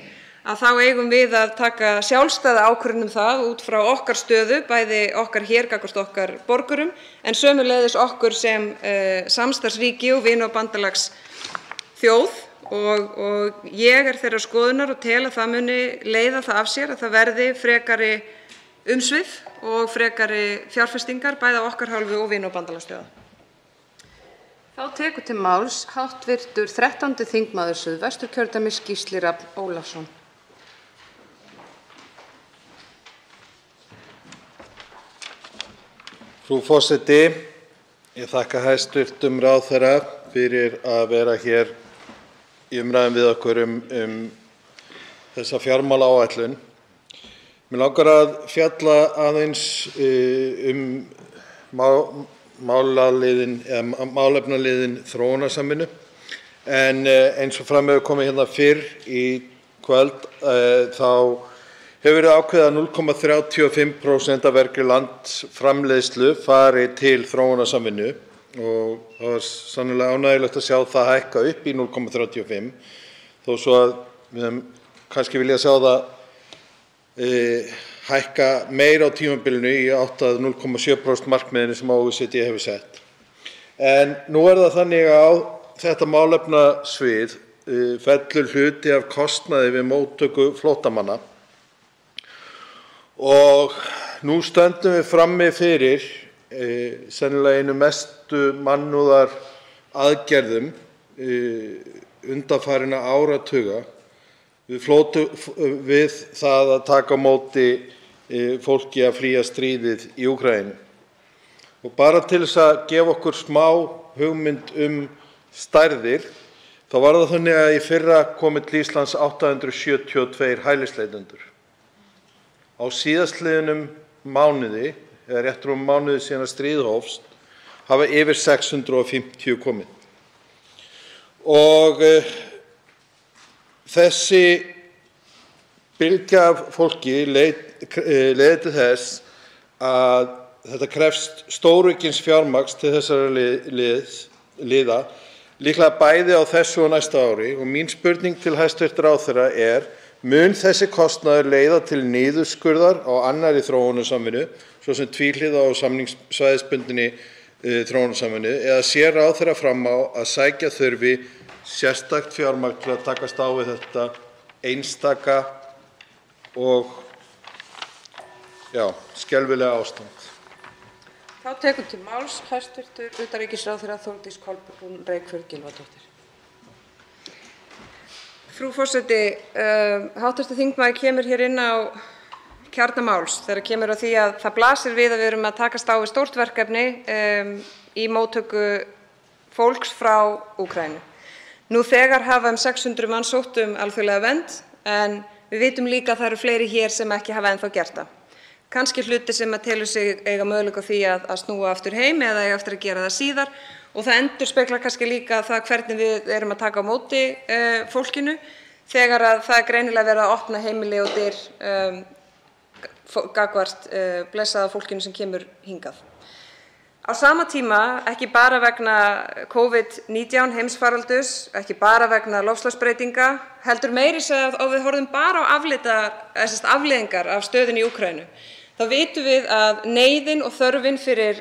að þá eigum við að taka sjálfstæða ákvörðun það út frá okkar stöðu, bæði okkar hér gagnvart okkar borgurum, en sömuleiðis okkur sem samstarfsríki og vina- og bandalagsþjóð. Og ég er þeirrar skoðunar og tel að það muni leiða það af sér að það verði frekari umsvif og frekari fjárfestingar bæði á okkar hálfu og vina- og bandalagsþjóða. Þá tekur til máls hv. 13. þingmaður Suðvesturkjördæmis Gísli Rafn Ólafsson. Frú forseti, ég þakka hæstv. Ráðherra fyrir að vera hér í umræðum við okkur þessa fjármálaáætlun. Mig langar að fjalla aðeins málefnaliðinn þróunarsamvinnu en eins og fram hefur komið hérna fyrr í kvöld þá hefur verið ákveðið að 0,35% af vergri landsframleiðslu fari til þróunarsamvinnu og það var sannarlega ánægjulegt að sjá það hækka upp í 0,35 þó svo að við hefum kannski viljað sjá það hækka meira á tímabilinu í átt að 0,7% markmiðinu sem OECD hefur sett. En nú er það þannig að á þetta málefnasvið fellur hluti af kostnaði við móttöku flóttamanna og nú stöndum við frammi fyrir sennilega einu mestu mannúðar aðgerðum undanfarinna áratuga við það að taka á móti fólki að flýja stríðið í Úkraínu. Og bara til þess að gefa okkur smá hugmynd stærðir, þá var það þannig að í fyrra komu til Íslands 872 hælisleitendur. Á síðastliðnum mánuði, eða rétt rúmum mánuði síðan að stríð hófst, hafa yfir 650 komið. Og þessi bylgja af fólki leiðir til þess að þetta krefst stóraukins fjármagns til þessara liða, líklega bæði á þessu og næsta ári. Og mín spurning til hæstv. Ráðherra mun þessi kostnaður leiða til niðurskurðar á annarri þróunarsamvinnu, svo sem tvíhliða og samningssvæðisbundinni þróunarsamvinnu, eða sér ráðherra fram á að sækja þurfi sérstakt fjármagn til að takast á við þetta einstaka og skelfilega ástand? Þá tekur til máls hæstv. Utanríkisráðherra Þórdís Kolbrún Reykfjörð Gylfadóttir. Frú forseti, hv. þingmaður kemur hér inn á kjarna máls þegar kemur að því að það blasir við að við erum að takast á við stórt verkefni í móttöku fólks frá Úkraínu. Nú þegar hafa 600 manns sótt alþjóðlega vernd, en við vitum líka að það eru fleiri hér sem ekki hafa ennþá gert það. Kannski hluti sem að telur sig eiga möguleika á því að snúa aftur heim eða eiga eftir að gera það síðar, og það endurspeglar kannski líka það hvernig við erum að taka á móti fólkinu þegar að það greinilega verið að opna heimili og dyr gagnvart blessaða fólkinu sem kemur hingað. Á sama tíma, ekki bara vegna COVID-19 heimsfaraldurs, ekki bara vegna loftslagsbreytinga, heldur meira að við horfum bara á afleiðingar af stöðunni í Úkraínu. Þá vitum við að neyðin og þörfin fyrir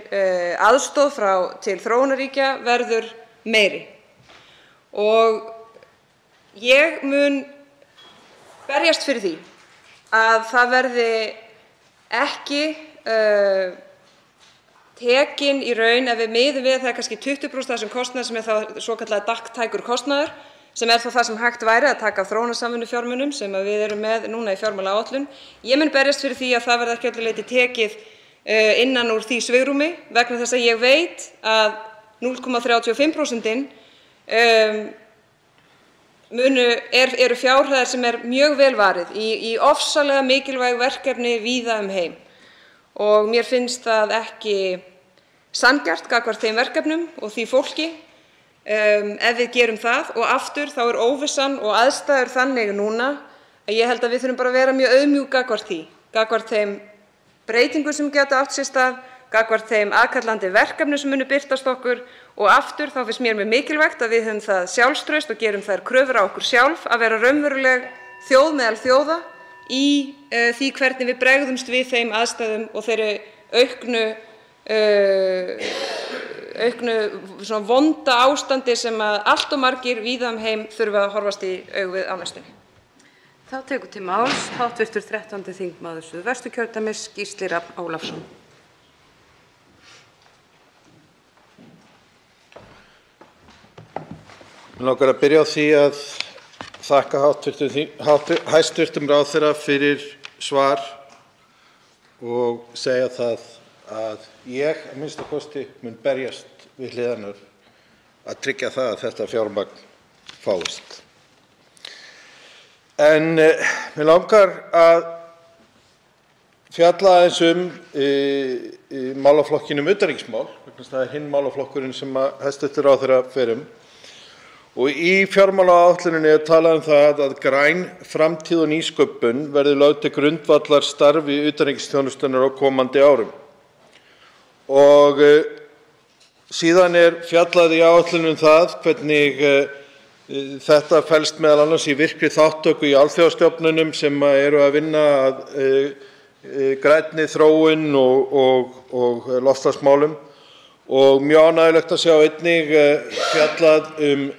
aðstoð til þróunarríkja verður meiri. Og ég mun berjast fyrir því að það verði ekki tekin í raun, ef við miðum við það kannski 20% af þessum kostnaði sem þá svokallaður dagtækur kostnaður, sem þá það sem hægt væri að taka af þróunarsamvinnufjármunum sem við erum með núna í fjármálaáætlun. Ég mun berjast fyrir því að það verði ekki öllu leyti tekið innan úr því svigrúmi, vegna þess að ég veit að 0,35% eru fjárhæðir sem mjög vel varið í ofsalega mikilvæg verkefni víða heim. Og mér finnst það ekki sanngjarnt gagnvart þeim verkefnum og því fólki ef við gerum það, og aftur þá óvissan og aðstæður þannig núna að ég held að við þurfum bara að vera mjög auðmjúk gagnvart því, gagnvart þeim breytingum sem geta átt sér stað, gagnvart þeim aðkallandi verkefnum sem munu birtast okkur, og aftur þá finnst mér mjög mikilvægt að við höfum það sjálfstraust og gerum þær kröfur á okkur sjálf að vera raunveruleg þjóð meðal þjóða í því hvernig við bregðumst við þeim aðstæðum og þeirri auknu vonda ástandi sem allt of margir víða heim þurfa að horfast í augu við á næstunni. Þá tekur til máls hv. 13. þingmaður Suðvesturkjördæmis, Gísli Rafn Ólafsson. Mig langar að byrja á því að þakka hæstv. Ráðherra fyrir svar og segja það að ég að minnsta kosti mun berjast við hlið hennar að tryggja það að þetta fjármagn fáist. En mig langar að fjalla aðeins málaflokkinn utanríkismál, vegna þess að það er hinn málaflokkurinn sem hæstv. Ráðherra fer Og í fjármálaáætluninni talað það að græn framtíð og nýsköpun verði lögð til grundvallar starfi utanríkisþjónustunnar á komandi árum. Og Síðan fjallað í áætlun það hvernig þetta felst meðal annars í virkri þátttöku í alþjóðastofnunum sem eru að vinna að grænni þróun og loftslagsmálum. Og mjög ánægjulegt að sjá einnig fjallað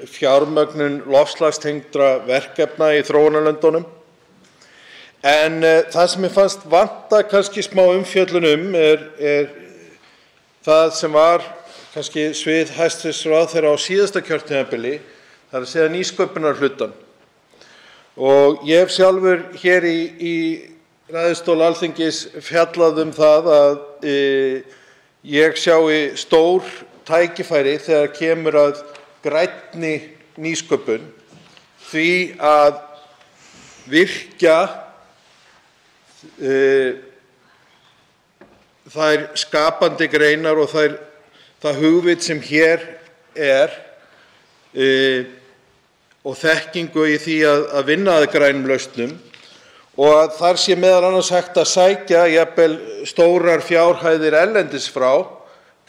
fjármögnun loftslagstengdra verkefna í þróunarlöndunum. En það sem mér fannst vanta kannski smá umfjöllun það sem var kannski svið hæstv. Ráðherra á síðasta kjörtímabili, það er að segja nýsköpunarhlutann. Og ég hef sjálfur hér í ræðustól Alþingis fjallað það að ég sjái stór tækifæri þegar kemur að grænni nýsköpun, því að virkja þær skapandi greinar og það hugvit sem hér og þekkingu í því að vinna að grænum lausnum, og að þar sé meðal annars hægt að sækja jafnvel stórar fjárhæðir erlendis frá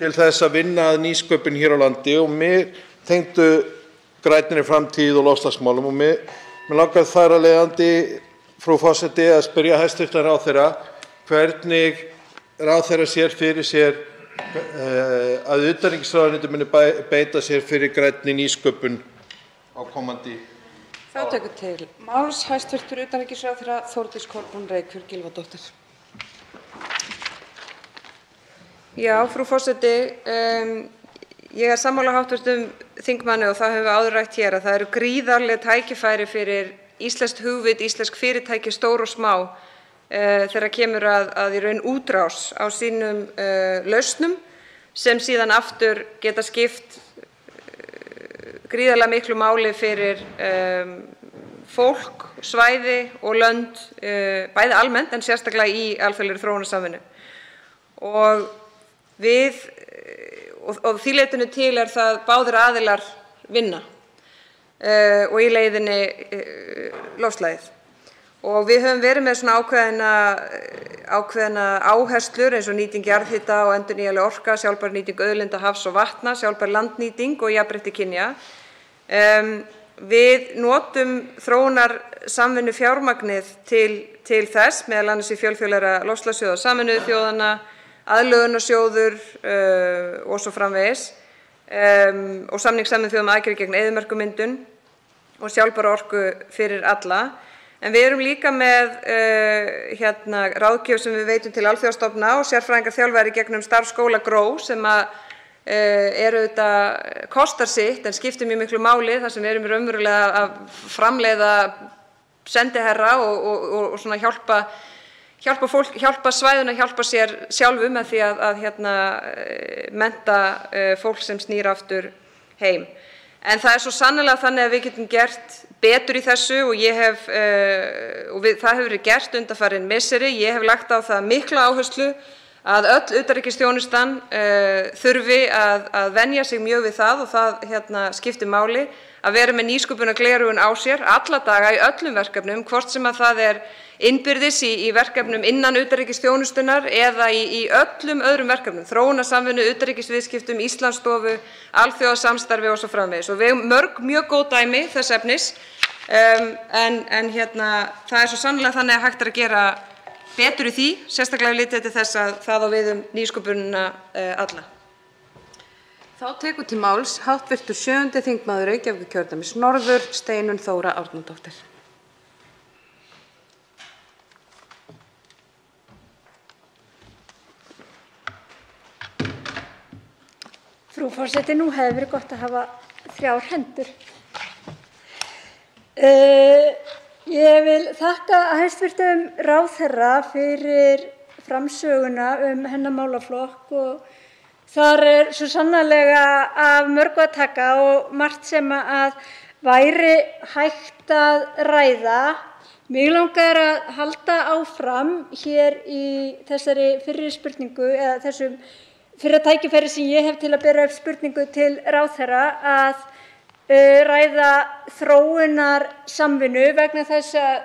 til þess að vinna að nýsköpun hér á landi og mér tengdu grænni framtíð og loftslagsmálum. Og mér langar þar af leiðandi, frú forseti, að spyrja hæstv. Ráðherra hvernig ráðherra sér fyrir sér að utanríkisráðuneytið muni beita sér fyrir grænni nýsköpun á komandi. Þá tekur til máls hæstv. Utanríkisráðherra Þórdís Kolbrún Reykfjörð Gylfadóttir. Já, frú forseti, ég sammála hv. þingmanni og það höfum við áður rætt hér að það eru gríðarleg tækifæri fyrir íslenskt hugvit, íslensk fyrirtæki, stór og smá, þegar kemur að í raun útrás á sínum lausnum sem síðan aftur geta skipt gríðarlega miklu máli fyrir fólk, svæði og lönd, bæði almennt en sérstaklega í alþjóðlegri þróunarsamvinnu. Og því leytinu til það báðir aðilar vinna og í leiðinni loftslagið. Og við höfum verið með svona ákveðna áherslur eins og nýting jarðhita og endurnýjanleg orka, sjálfbær nýting auðlinda, hafs og vatna, sjálfbær landnýting og jafnrétti kynja. Við notum þróunarsamvinnu fjármagnið til þess, meðal annars í fjölþjóðlega loftslagssjóða Sameinuðu þjóðanna, aðlögunarsjóður og svo framvegis, og samning Sameinuðu þjóðanna um aðgerðir gegn eyðimerkurmyndun og sjálfbæra orku fyrir alla. En við erum líka með ráðgjöf sem við veitum til alþjóðastofnana og sérfræðingar þjálfaðir í gegnum starfsskóla GRÓ sem kostar sitt en skiptir mjög miklu máli þar sem við erum raunverulega að framleiða sendiherra og svona hjálpa svæðinu að hjálpa sér sjálfu með því að mennta fólk sem snýr aftur heim. En það svo sannarlega þannig að við getum gert betur í þessu og það hefur verið gert undanfarin misseri. Ég hef lagt á það mikla áherslu að öll utanríkisþjónustan þurfi að venja sig mjög við það og það skiptir máli að vera með nýsköpunargleraugun á sér alla daga í öllum verkefnum, hvort sem að það innbyrðis í verkefnum innan utanríkisþjónustunnar eða í öllum öðrum verkefnum, þróunarsamvinnu, utanríkisviðskiptum, Íslandsstofu, alþjóðasamstarfi og svo framvegis. Og við mörg mjög góð dæmi þess efnis, en það svo sannlega þannig að hægt að gera betur í því, sérstaklega litið til þess að það á við nýsköpunina alla. Þá tekur til máls hv. 7. þingmaður Reykjavíkurkjördæmis norður, Steinunn Þóra Árnadóttir. Frú forseti, nú hefði verið gott að hafa 3 hendur. Ég vil þakka hæstv. Ráðherra fyrir framsöguna hennar málaflokk og þar svo sannarlega af mörgu að taka og margt sem að væri hægt að ræða. Mig langar að halda áfram hér í þessari fyrri spurningu eða þessum fyrra tækifæri sem ég hef til að bera upp spurningu til ráðherra að ræða þróunarsamvinnu vegna þess að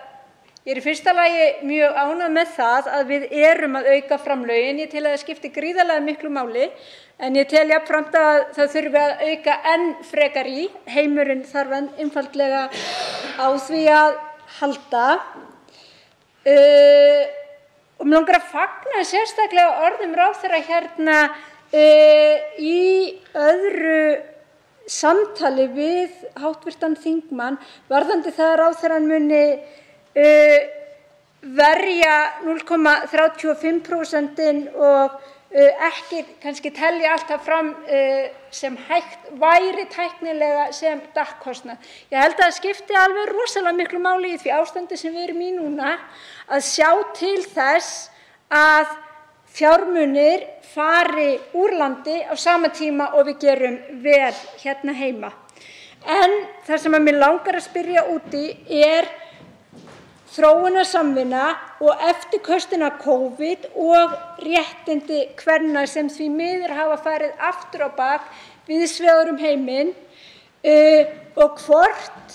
Ég er í fyrsta lagi mjög ánægð með það að við erum að auka framlögin. Ég tel að það skipti gríðarlega miklu máli en ég tel jafnframt að það þurfi að auka enn frekar í. Heimurinn þarf einfaldlega á því að halda. Og mig langar að fagna sérstaklega orðum ráðherra hérna í öðru samtali við hv. þingmann varðandi það að ráðherrann muni verja 0,35% og ekki kannski telja alltaf fram sem hægt væri tæknilega sem DAC-kostnað. Ég held að það skipti alveg rosalega miklu máli í því ástandi sem við erum í núna að sjá til þess að fjármunir fari úr landi á sama tíma og við gerum vel hérna heima. En það sem að mig langar að spyrja út í þróunarsamvinna og eftirköstin af COVID og réttindi kvenna sem því miður hafa farið aftur á bak víðs vegar heiminn og hvort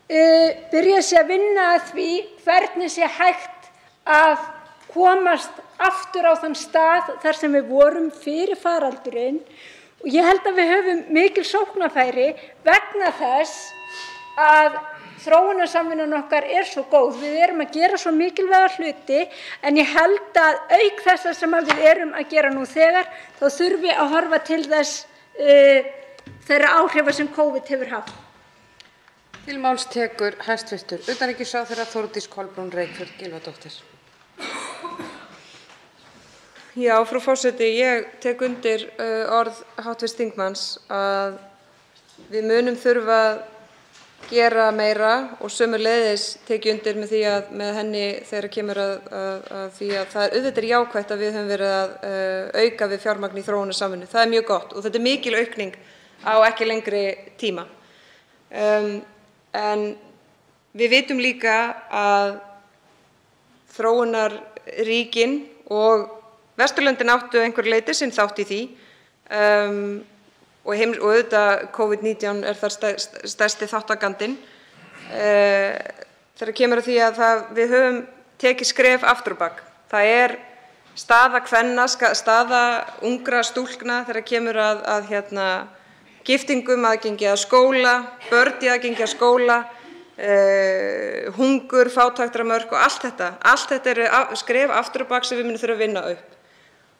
byrja sé að vinna að því hvernig sé hægt að komast aftur á þann stað þar sem við vorum fyrir faraldurinn. Og ég held að við höfum mikil sóknarfæri vegna þess að þróunarsamvinnan okkar svo góð. Við erum að gera svo mikilvæga hluti en ég held að auk þessa sem við erum að gera nú þegar þá þurfi að horfa til þess þeirra áhrifa sem COVID hefur haft. Til máls tekur hæstv. Utanríkisráðherra Þórdís Kolbrún Reykfjörð Gylfadóttir. Já, frú forseti, ég tek undir orð hv. þingmanns að við munum þurfa að gera meira og sömuleiðis tek ég undir með því að með henni þegar kemur að því að það auðvitað jákvætt að við höfum verið að auka við fjármagn í þróunarsamvinnu. Það mjög gott og þetta mikil aukning á ekki lengri tíma. En við vitum líka að þróunarríkin og Vesturlöndin áttu einhverju leyti sinn þátt í því og auðvitað COVID-19 þar stærsti þáttakandinn þegar kemur að því að við höfum tekið skref aftur á bak. Það staða kvenna, staða ungra stúlkna þegar kemur að giftingum, aðgengi að skóla, börn í aðgengi að skóla, hungur, fátæktarmörk og allt þetta. Allt þetta eru skref aftur á bak sem við munum þurfa að vinna upp.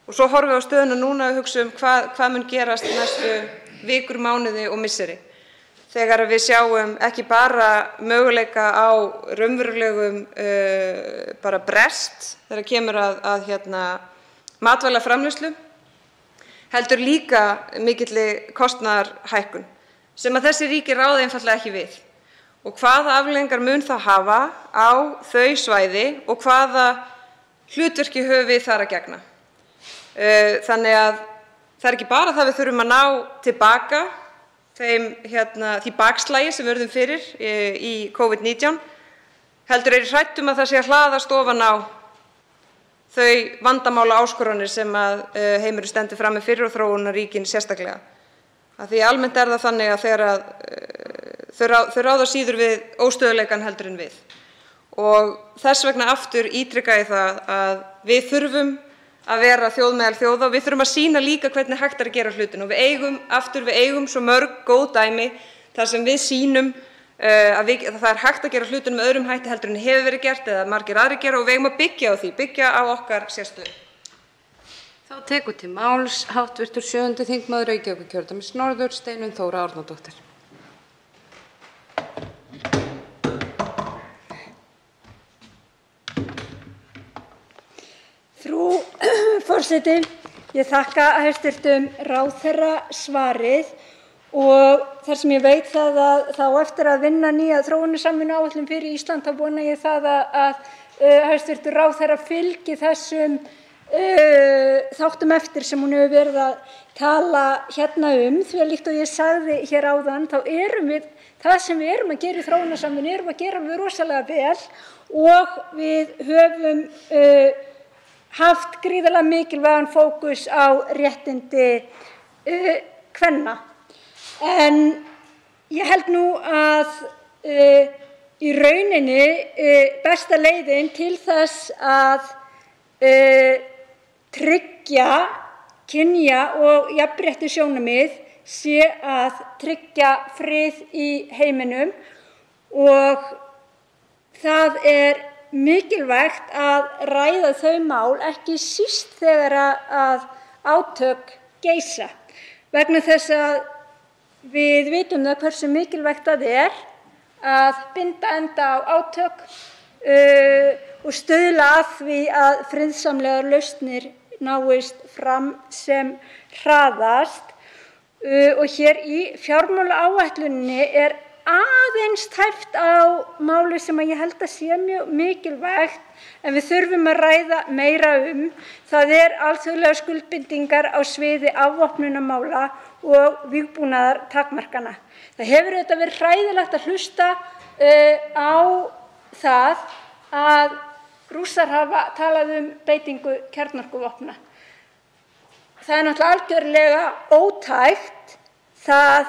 Og svo horfum við á stöðuna núna og hugsa hvað mun gerast næstu vikur, mánuði og misseri. Þegar við sjáum ekki bara möguleika á raunverulegum bara brest þegar kemur að matvælaframleiðslu, heldur líka mikilli kostnaðarhækkun sem að þessi ríki ráða einfaldlega ekki við. Og hvaða afleiðingar mun það hafa á þau svæði og hvaða hlutverki höfum við þar að gegna. Þannig að það ekki bara það við þurfum að ná tilbaka því bakslagi sem við urðum fyrir í COVID-19, heldur hrædd að það sé að hlaðast ofan á þau vandamála áskoranir sem að heimurinn stendur frammi fyrir og þróunarríkin sérstaklega. Því almennt það þannig að þegar þau ráða síður við óstöðuleikann heldur en við. Og þess vegna aftur ítreka ég það að við þurfum að vera þjóð meðal þjóða og við þurfum að sýna líka hvernig hægt að gera hlutina. Og við eigum svo mörg góð dæmi þar sem við sýnum að það hægt að gera hlutina með öðrum hætti heldur en hefur verið gert eða margir aðrir gera og við eigum að byggja á því, byggja á okkar sérstöðu. Þá tekur til máls hv. 7. þingmaður Reykjavíkurkjördæmis norður, Steinunn Þóra Árnadóttir. Frú forseti, ég þakka hæstv. Ráðherra svarið og þar sem ég veit það að þá eftir að vinna nýja þróunarsamvinnuáætlun fyrir Ísland þá vona ég það að hæstv. Ráðherra fylgi þessum þáttum eftir sem hún hefur verið að tala hérna því að líkt og ég sagði hér áðan þá erum við það sem við erum að gera í þróunarsamvinnu erum að gera alveg rosalega vel og við höfum haft gríðarlega mikilvægan fókus á réttindi kvenna. En ég held nú að í rauninni besta leiðin til þess að tryggja kynja- og jafnréttissjónarmið sé að tryggja frið í heiminum og það er mikilvægt að ræða þau mál, ekki síst þegar að átök geisa, vegna þess að við vitum það hversu mikilvægt það er að binda enda á átök og stuðla að því að friðsamlegar lausnir náist fram sem hraðast. Og hér í fjármálaáætluninni er aðeins tæpt á máli sem ég held að sé mjög mikilvægt en við þurfum að ræða meira um. Það er alþjóðlegar skuldbindingar á sviði afvopnunarmála og vígbúnaðartakmarkana. Það hefur auðvitað verið hræðilegt að hlusta á það að Rússar hafa talað um beitingu kjarnorkuvopna. Það er náttúrulega algjörlega ótækt. Það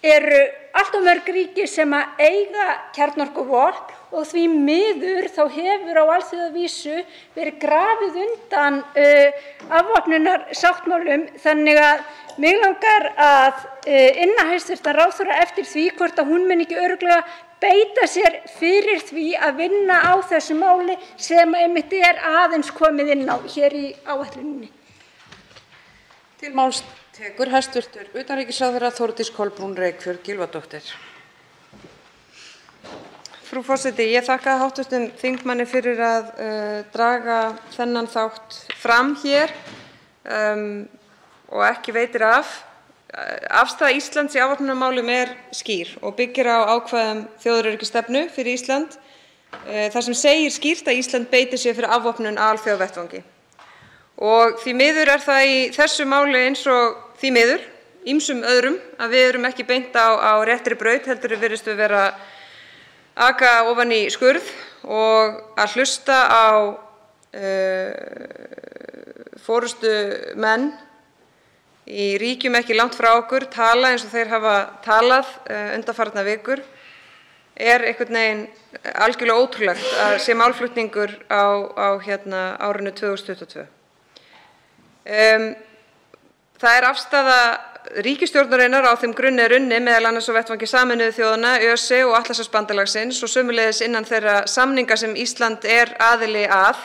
eru allt of mörg ríki sem eiga kjarnorkuvopn og því miður þá hefur á alþjóðavísu verið grafið undan afvopnunarsáttmálum, þannig að mig langar að inna hæstv. Ráðherra eftir því hvort að hún mun ekki örugglega beita sér fyrir því að vinna á þessu máli sem einmitt er aðeins komið inn á hér í áætluninni. Til máls tekur hæstv. Utanríkisráðherra Þórdís Kolbrún Reykfjörð Gylfadóttir. Frú forseti, ég þakka hv. þingmanni fyrir að draga þennan þátt fram hér og ekki veitir af. Afstaða Íslands í afvopnunarmálum er skýr og byggir á ákvæðum þjóðaröryggisstefnu fyrir Ísland þar sem segir skýrt að Ísland beitir sér fyrir afvopnun á alþjóðavettvangi. Og því miður er það í þessu máli eins og því miður ýmsum öðrum að við erum ekki beint á réttri braut, heldur virðist við vera aka ofan í skurð og að hlusta á forystumenn í ríkjum ekki langt frá okkur tala eins og þeir hafa talað undanfarnar vikur er einhvern veginn algjörlega ótrúlegt að sé málflutningur á árinu 2022. Það er afstaða ríkisstjórnarinnar á þeim grunni er unnið meðal annars á vettvangi Sameinuðu þjóðanna, ÖSE og Atlantshafsbandalagsins og sömuleiðis innan þeirra samninga sem Ísland er aðili að,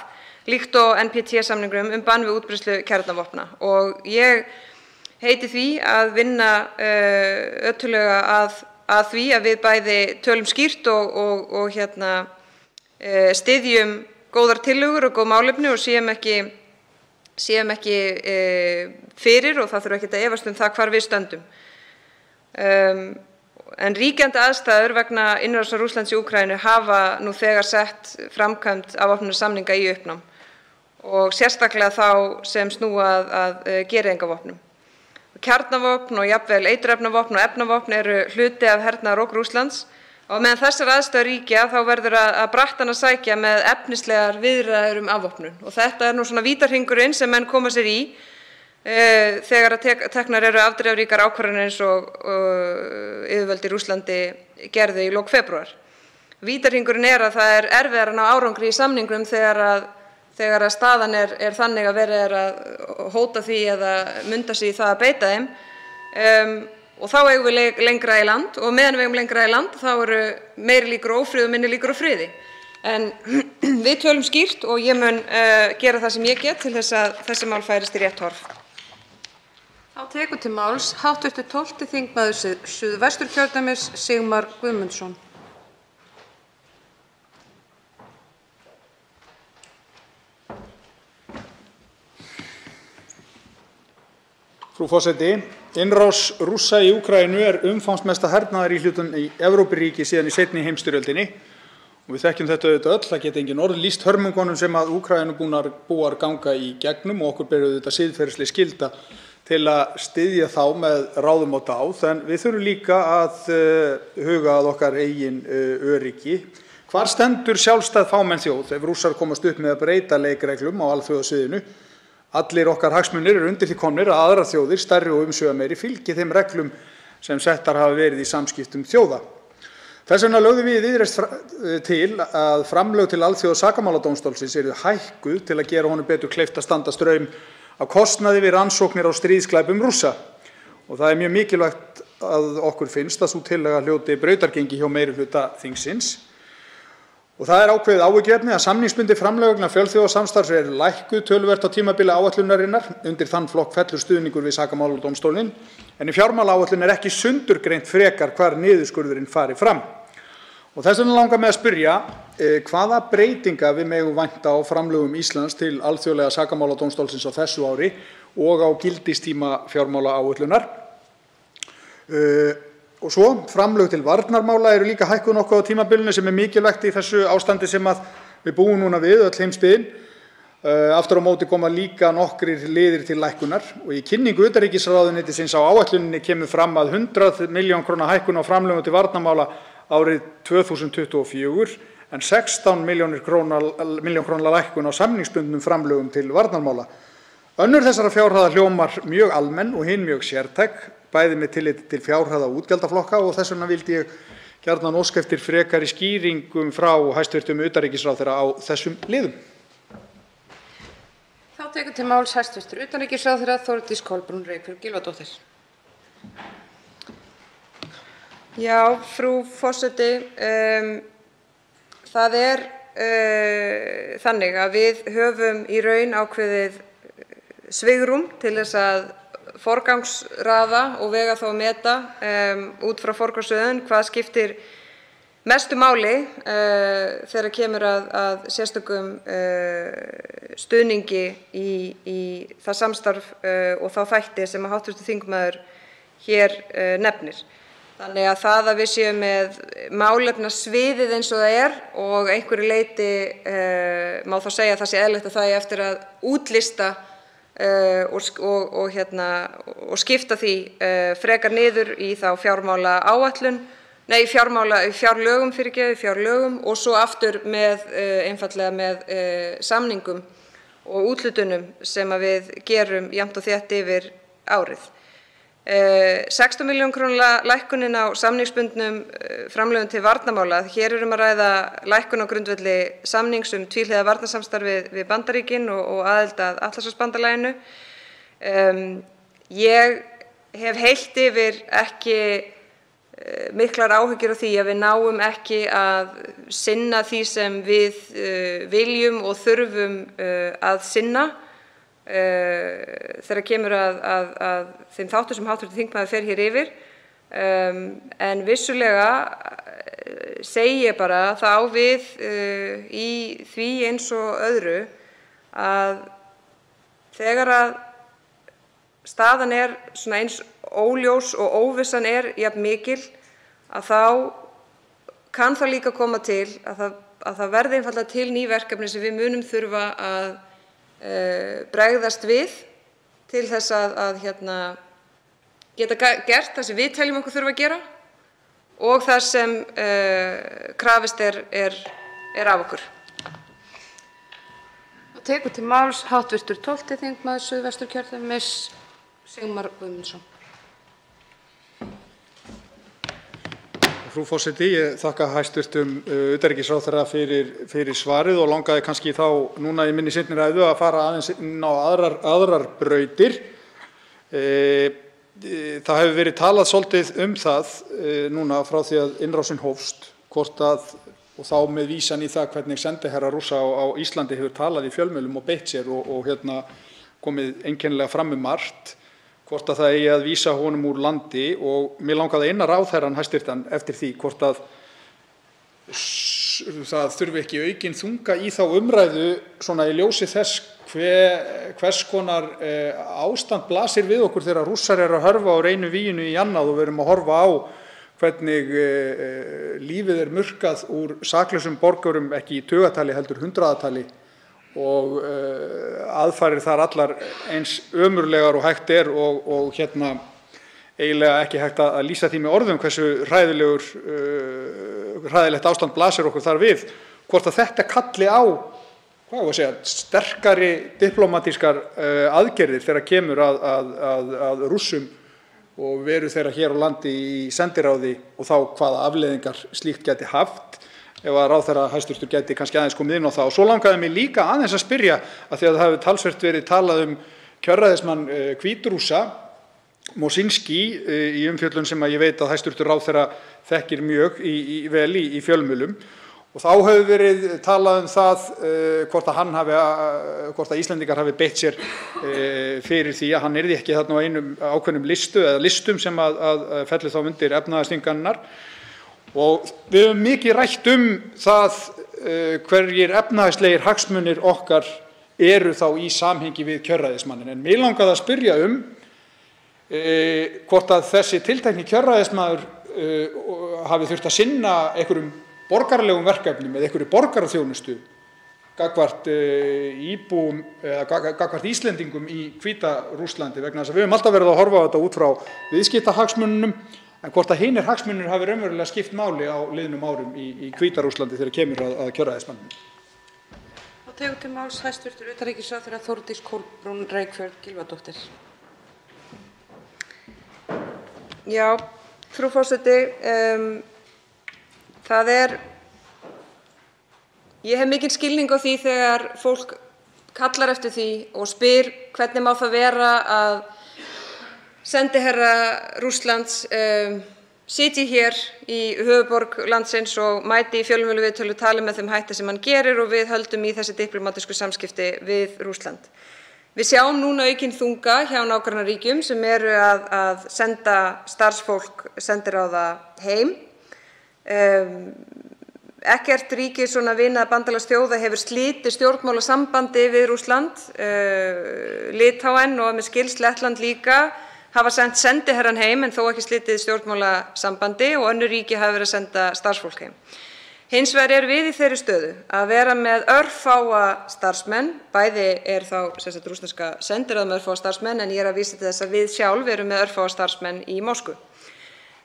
líkt og NPT-samningnum bann við útbreiðslu kjarnavopna. Og ég heiti því að vinna ötullega að því að við bæði tölum skýrt og styðjum góðar tillögur og góð málefni og séum ekki fyrir og það þurfi ekkert að efast það hvar við stöndum. En ríkjandi aðstæður vegna innrásar Rússlands í Úkraínu hafa nú þegar sett framkvæmd afvopnunarsamninga í uppnám og sérstaklega þá sem snúa að gereyðingarvopnum. Kjarnavopn og jafnvel eiturefnavopn og efnavopn eru hluti af hernaðarógn Rússlands og meðan þessar aðstæður ríkja þá verður að brattan að sækja með efnislegar viðræður afvopnun. Og þetta er nú svona vítahringurinn sem menn koma sér í þegar teknar eru afdrifaríkar ákvarðanir eins og yfirvöld í Rússlandi gerðu í lok febrúar. Vítahringurinn er að það er erfiðara að ná árangri í samningum þegar að staðan er þannig að verið er að hóta því eða munda sig í það að beita þeim og þá eigum við lengra í land og meðan við eigum lengra í land þá eru meiri líkur á ófriði og minni líkur á friði. En við tölum skýrt og ég mun gera það sem ég get til þess að þessi mál færist í rétt horf. Þá tekur til máls hv. 12. þingmaður Suðvesturkjördæmis Sigmar Guðmundsson. Frú forseti, innrás Rússa í Úkraínu er umfangsmesta hernaðaríhlutun í Evrópuríki síðan í seinni heimsstyrjöldinni og við þekkjum þetta auðvitað öll, það geta engin orð lýst hörmungunum sem að Úkraínubúar ganga í gegnum og okkur ber auðvitað siðferðisleg skylda til að styðja þá með ráðum og dáð, en við þurfum líka að huga að okkar eigin öryggi. Hvar stendur sjálfstæð fámenn þjóð ef Rússar komast upp með að breyta leikreglum á alþjóðasviðinu? Allir okkar hagsmunir eru undir því komnir að aðrar þjóðir, stærri og umsvifameiri, fylgi þeim reglum sem settar hafa verið í samskiptum þjóða. Þess vegna lögðum við í Viðreisn til að framlög til Alþjóðasakamáladómstólsins yrðu hækkuð til að gera honum betur kleift að standa straum af kostnaði við rannsóknir á stríðsglæpum Rússa. Og það er mjög mikilvægt að okkur finnst að sú tillaga hljóti brautargengi hjá meirihluta þingsins. Og það er ákveðið áhyggjuefni að samningsbundin framlög vegna fjölþjóðasamstarfs eru lækkuð töluvert á tímabili áætlunarinnar. Undir þann flokk fellur stuðningur við sakamáladómstólinn, en í fjármálaáætlun er ekki sundurgreint frekar hvar niðurskurðurinn fari fram. Og þess vegna langar mig að spyrja hvaða breytinga við megum vænta á framlögum Íslands til alþjóðlega sakamáladómstólsins á þessu ári og á gildistíma fjármálaáætlunar. Og svo framlög til varnarmála eru líka hækkuð nokkuð á tímabilinu sem er mikilvægt í þessu ástandi sem við búum núna við, öll heimsbyggðin. Aftur á móti koma líka nokkrir liðir til lækkunar og í kynningu utanríkisráðuneytisins á áætluninni kemur fram að 100 milljón króna hækkun á framlögum til varnarmála árið 2024 en 16 milljón króna lækkun á samningsbundnum framlögum til varnarmála. Önnur þessara fjárhæða hljómar mjög almenn og hin mjög sértæk, bæði með tilliti til fjárhæða útgjaldaflokka og þess vegna vildi ég gjarnan óska eftir frekari skýringum frá hæstv. Utanríkisráðherra á þessum liðum. Þá tekur til máls hæstv. Utanríkisráðherra Þórdís Kolbrún Reykfjörð Gylfadóttir. Já, frú forseti, það er þannig að við höfum í raun ákveðið svigrúm til þess að forgangsraða og vega þá að meta út frá forgangsröðun hvað skiptir mestu máli þegar kemur að sérstökum stuðningi í það samstarf og þá þætti sem hv. Þingmaður hér nefnir. Þannig að það að við séum með málefnasviðið eins og það er og einhverju leyti má þá segja að það sé eðlilegt að það eigi eftir að útlista og skipta því frekar niður í þá fjárlögum og svo aftur með einfaldlega með samningum og úthlutunum sem að við gerum jafnt og þétt yfir árið. 16 milljón króna lækkunin á samningsbundnum framlögum til varnarmála. Hér að ræða lækkun á grundvelli samnings tvíhliða varnarsamstarf við Bandaríkin og aðild að Atlantshafsbandalaginu. Ég hef heilt yfir ekki miklar áhyggjur af því að við náum ekki að sinna því sem við viljum og þurfum að sinna þegar kemur að þeim þáttum sem hv. Þingmaður fer hér yfir. En vissulega segi ég bara það á við í því eins og öðru að þegar að staðan er svona eins óljós og óvissan er jafn mikil að þá kann það líka koma til að það verði einfaldlega til ný verkefni sem við munum þurfa að bregðast við til þess að geta gert það sem við teljum okkur þurfa að gera og það sem krafist er af okkur. Tekur til máls hv. 12. þingmaður Suðvesturkjördæmis Sigmar Guðmundsson. Frú forseti, ég þakka hæstv. Utanríkisráðherra fyrir svarið og langaði kannski þá núna í minni seinni ræðu að fara aðeins inn á aðrar brautir. Það hefur verið talað svolítið það núna frá því að innrásin hófst, hvort að, og þá með vísan í það hvernig sendiherra Rússa á Íslandi hefur talað í fjölmiðlum og beitt sér og komið einkennilega fram margt, hvort að það eigi að vísa honum úr landi og mér langaði að inna ráðherrann hæstvirtan eftir því hvort að það þurfi ekki aukinn þunga í þá umræðu svona í ljósi þess hvers konar ástand blasir við okkur þegar Rússar eru að hörfa á einu víginu í annað og við erum að horfa á hvernig lífið er murkað úr saklausum borgurum ekki í tugatali heldur hundraðatali og aðfarir þar allar eins ömurlegar og hægt er og eiginlega ekki hægt að lýsa því með orðum hversu hræðilegt ástand blasir okkur þar við, hvort að þetta kalli á sterkari diplómatískar aðgerðir þegar kemur að Rússum og veru þeirra hér á landi í sendiráði og þá hvaða afleiðingar slíkt gæti haft, ef að ráðherra hæstv. Gæti kannski aðeins komið inn á það. Og svo langaði mig líka aðeins að spyrja, af því að það hefur talsvert verið talað kjörræðismann Hvít-Rússa, Mosinski, í umfjöllun sem ég veit að hæstv. Ráðherra þekkir mjög vel í fjölmiðlum. Og þá hefur verið talað það hvort að Íslendingar hafi beitt sér fyrir því að hann yrði ekki þarna á einum ákveðnum listum sem að felli þá undir efnahagsþvinganirnar. Og við höfum mikið rætt það hverjir efnahagslegir hagsmunir okkar eru þá í samhengi við kjörræðismannin. En mig langaði að spyrja hvort að þessi tiltekni kjörræðismaður hafi þurft að sinna einhverjum borgaralegum verkefnum eða einhverju borgaraþjónustu gagnvart íbúum eða gagnvart Íslendingum í Hvíta-Rússlandi, vegna þess að við höfum alltaf verið að horfa á þetta út frá viðskiptahagsmunum, en hvort að hinir hagsmunir hafi raunverulega skipt máli á liðnum árum í Hvíta-Rússlandi þegar kemur að kjörræðismannum. Og tekur til máls hæstv. Utanríkisráðherra Þórdís Kolbrún Reykfjörð Gylfadóttir. Já, frú forseti, ég hef mikinn skilning á því þegar fólk kallar eftir því og spyr hvernig má það vera að sendiherra Rússlands sitji hér í höfuðborg landsins og mæti í fjölmiðlaviðtöl og tali með þeim hætti sem hann gerir og við höldum í þessi diplómatísku samskipti við Rússland. Við sjáum núna aukinn þunga hjá nágrannaríkjum sem eru að senda starfsfólk sendiráða heim. Ekkert ríki svona vina bandalagsþjóða hefur slitið stjórnmálasambandi við Rússland. Litháen og með skilst Lettland líka hafa sent sendiherrann heim en þó ekki slitið stjórnmálasambandi og önnur ríki hafa verið að senda starfsfólk heim. Hins vegar erum við í þeirri stöðu að vera með örfáa starfsmenn, bæði þá rússneska sendiráð með örfáa starfsmenn en ég að vísa til þess að við sjálf erum með örfáa starfsmenn í Moskvu.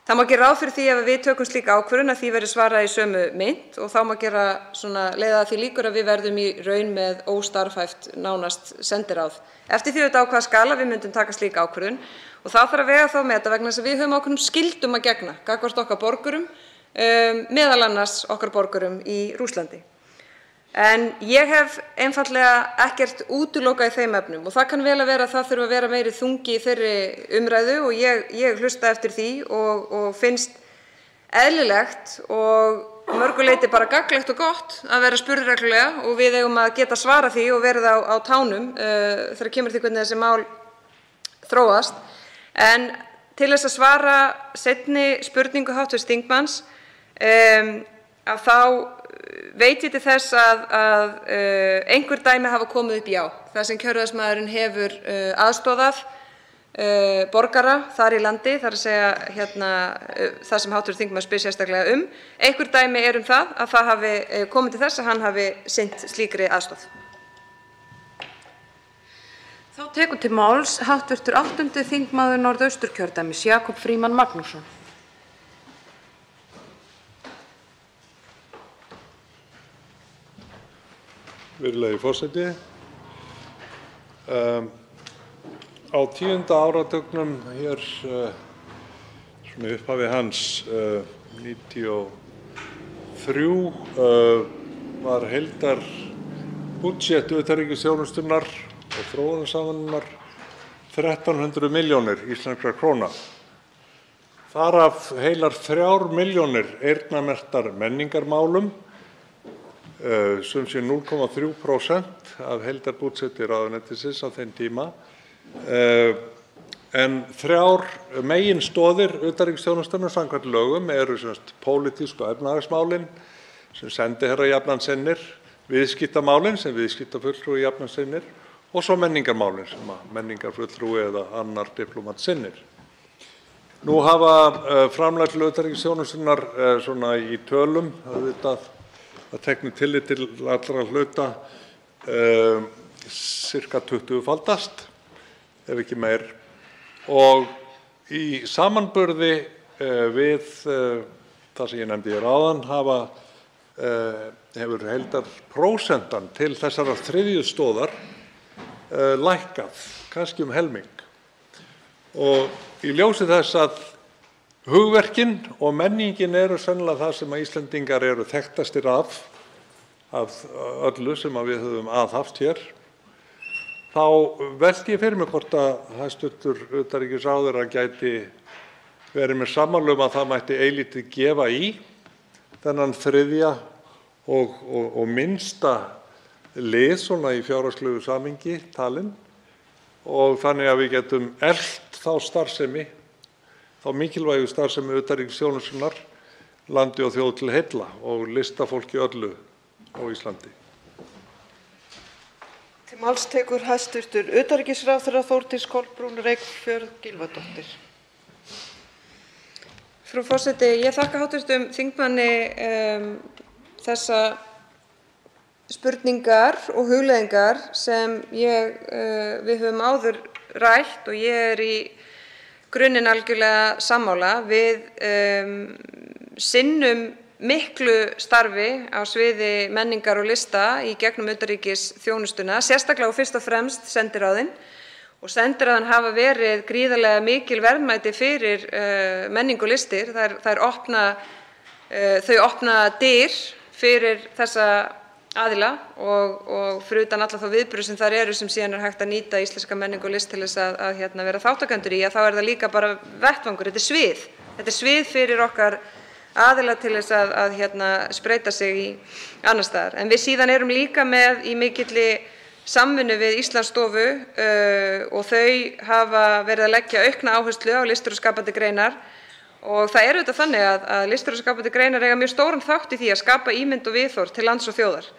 Það má gera ráð fyrir því að við tökum slíka ákvörðun að því verði svarað í sömu mynt og þá má leiða að því líkur að við verðum í raun með óstarfhæft nánast sendiráð. Eftir því á hvaða skala við myndum taka slíka ákvörðun og það þarf að vega þá með þetta vegna þess að við höfum ákveðnum skyldum að gegna gagnvart okkar borgurum, meðal annars okkar borgurum í Rússlandi. En ég hef einfaldlega ekkert útilokað í þeim efnum og það kann vel að vera að það þurfi að vera meiri þungi í þeirri umræðu og ég hlusta eftir því og finnst eðlilegt og mörgu leyti bara gagnlegt og gott að vera spurð reglulega og við eigum að geta svara því og verið á tánum þegar kemur því hvernig þessi mál þróast. En til þess að svara seinni spurningu hv. þingmanns að þá veit ég til þess að einhver dæmi hafa komið upp þar sem kjörræðismaðurinn hefur aðstoðað borgara þar í landi, þar að segja það sem hv. þingmaður spyr sérstaklega einhver dæmi það að það hafi komið til þess að hann hafi sinnt slíkri aðstoð. Þá tekur til máls hv. 8. þingmaður Norðausturkjördæmis Jakob Frímann Magnússon. Virðulegi forseti. Á 10. áratugnum hér svona upphafi hans 93 var heildarbúdsjett utanríkisþjónustunnar og þróunarsamvinnunnar 1.300 milljónir íslenskra króna. Þar af heilar 3 milljónir eyrnamerktar menningarmálum, sem sé 0,3% af heildarbúdsetti ráðuneytisins á þeim tíma. En 3 meginstoðir utanríkisþjónustunnar samkvæmt lögum eru pólitísk og efnahagsmálin sem sendiherra jafnan sinnir, viðskiptamálin sem viðskiptafulltrúi jafnan sinnir og svo menningarmálin sem menningarfulltrúi eða annar diplómat sinnir. Nú hafa framlag til utanríkisþjónustunnar svona í tölum auðvitað að teknu tillit til allra hluta cirka 20-faldast, ef ekki meir. Og í samanburði við það sem ég nefndi hér áðan hefur heildarprósentan til þessarar þriðju stoðar lækkað, kannski helming. Og í ljósi þess að hugverkin og menningin eru sennilega það sem Íslendingar eru þekktastir af öllu sem við höfum aðhafst hér, þá velti ég fyrir mig hvort að hæstv. Utanríkisráðherra gæti verið með sammála að það mætti eilítið gefa í þennan þriðja og minnsta lið svona í fjárhagslegu samhengi talinn, og þannig að við getum eflt þá starfsemi, þá mikilvægu starfsemi utanríkisþjónustunnar landi og þjóð til heilla og listafólki öllu á Íslandi. Til máls tekur hæstv. Utanríkisráðherra Þórdís Kolbrún Reykfjörð Gylfadóttir. Frú forseti, ég þakka hv. þingmanni þessa spurningar og hugleiðingar sem við höfum áður rætt, og ég er í grunninn algjörlega sammála. Við sinnum miklu starfi á sviði menningar og lista í gegnum utanríkisþjónustuna, sérstaklega og fyrst og fremst sendiráðin. Og sendiráðin hafa verið gríðarlega mikil verðmæti fyrir menningu og listir. Þau opna dyr fyrir þessa aðila og fyrir utan alla þá viðburði sem þar eru, sem síðan hægt að nýta íslenska menningu og list til þess að vera þátttakendur í, þá það líka bara vettvangur. Þetta er svið. Þetta er svið fyrir okkar aðila til þess að spreyta sig í annars staðar. En við síðan erum líka með í mikilli samvinnu við Íslandsstofu og þau hafa verið að leggja aukna áherslu á listir og skapandi greinar. Og það auðvitað þannig að listir og skapandi greinar eiga mjög stóran þátt í því að skapa ímynd og viðhorf til lands og þjóðar.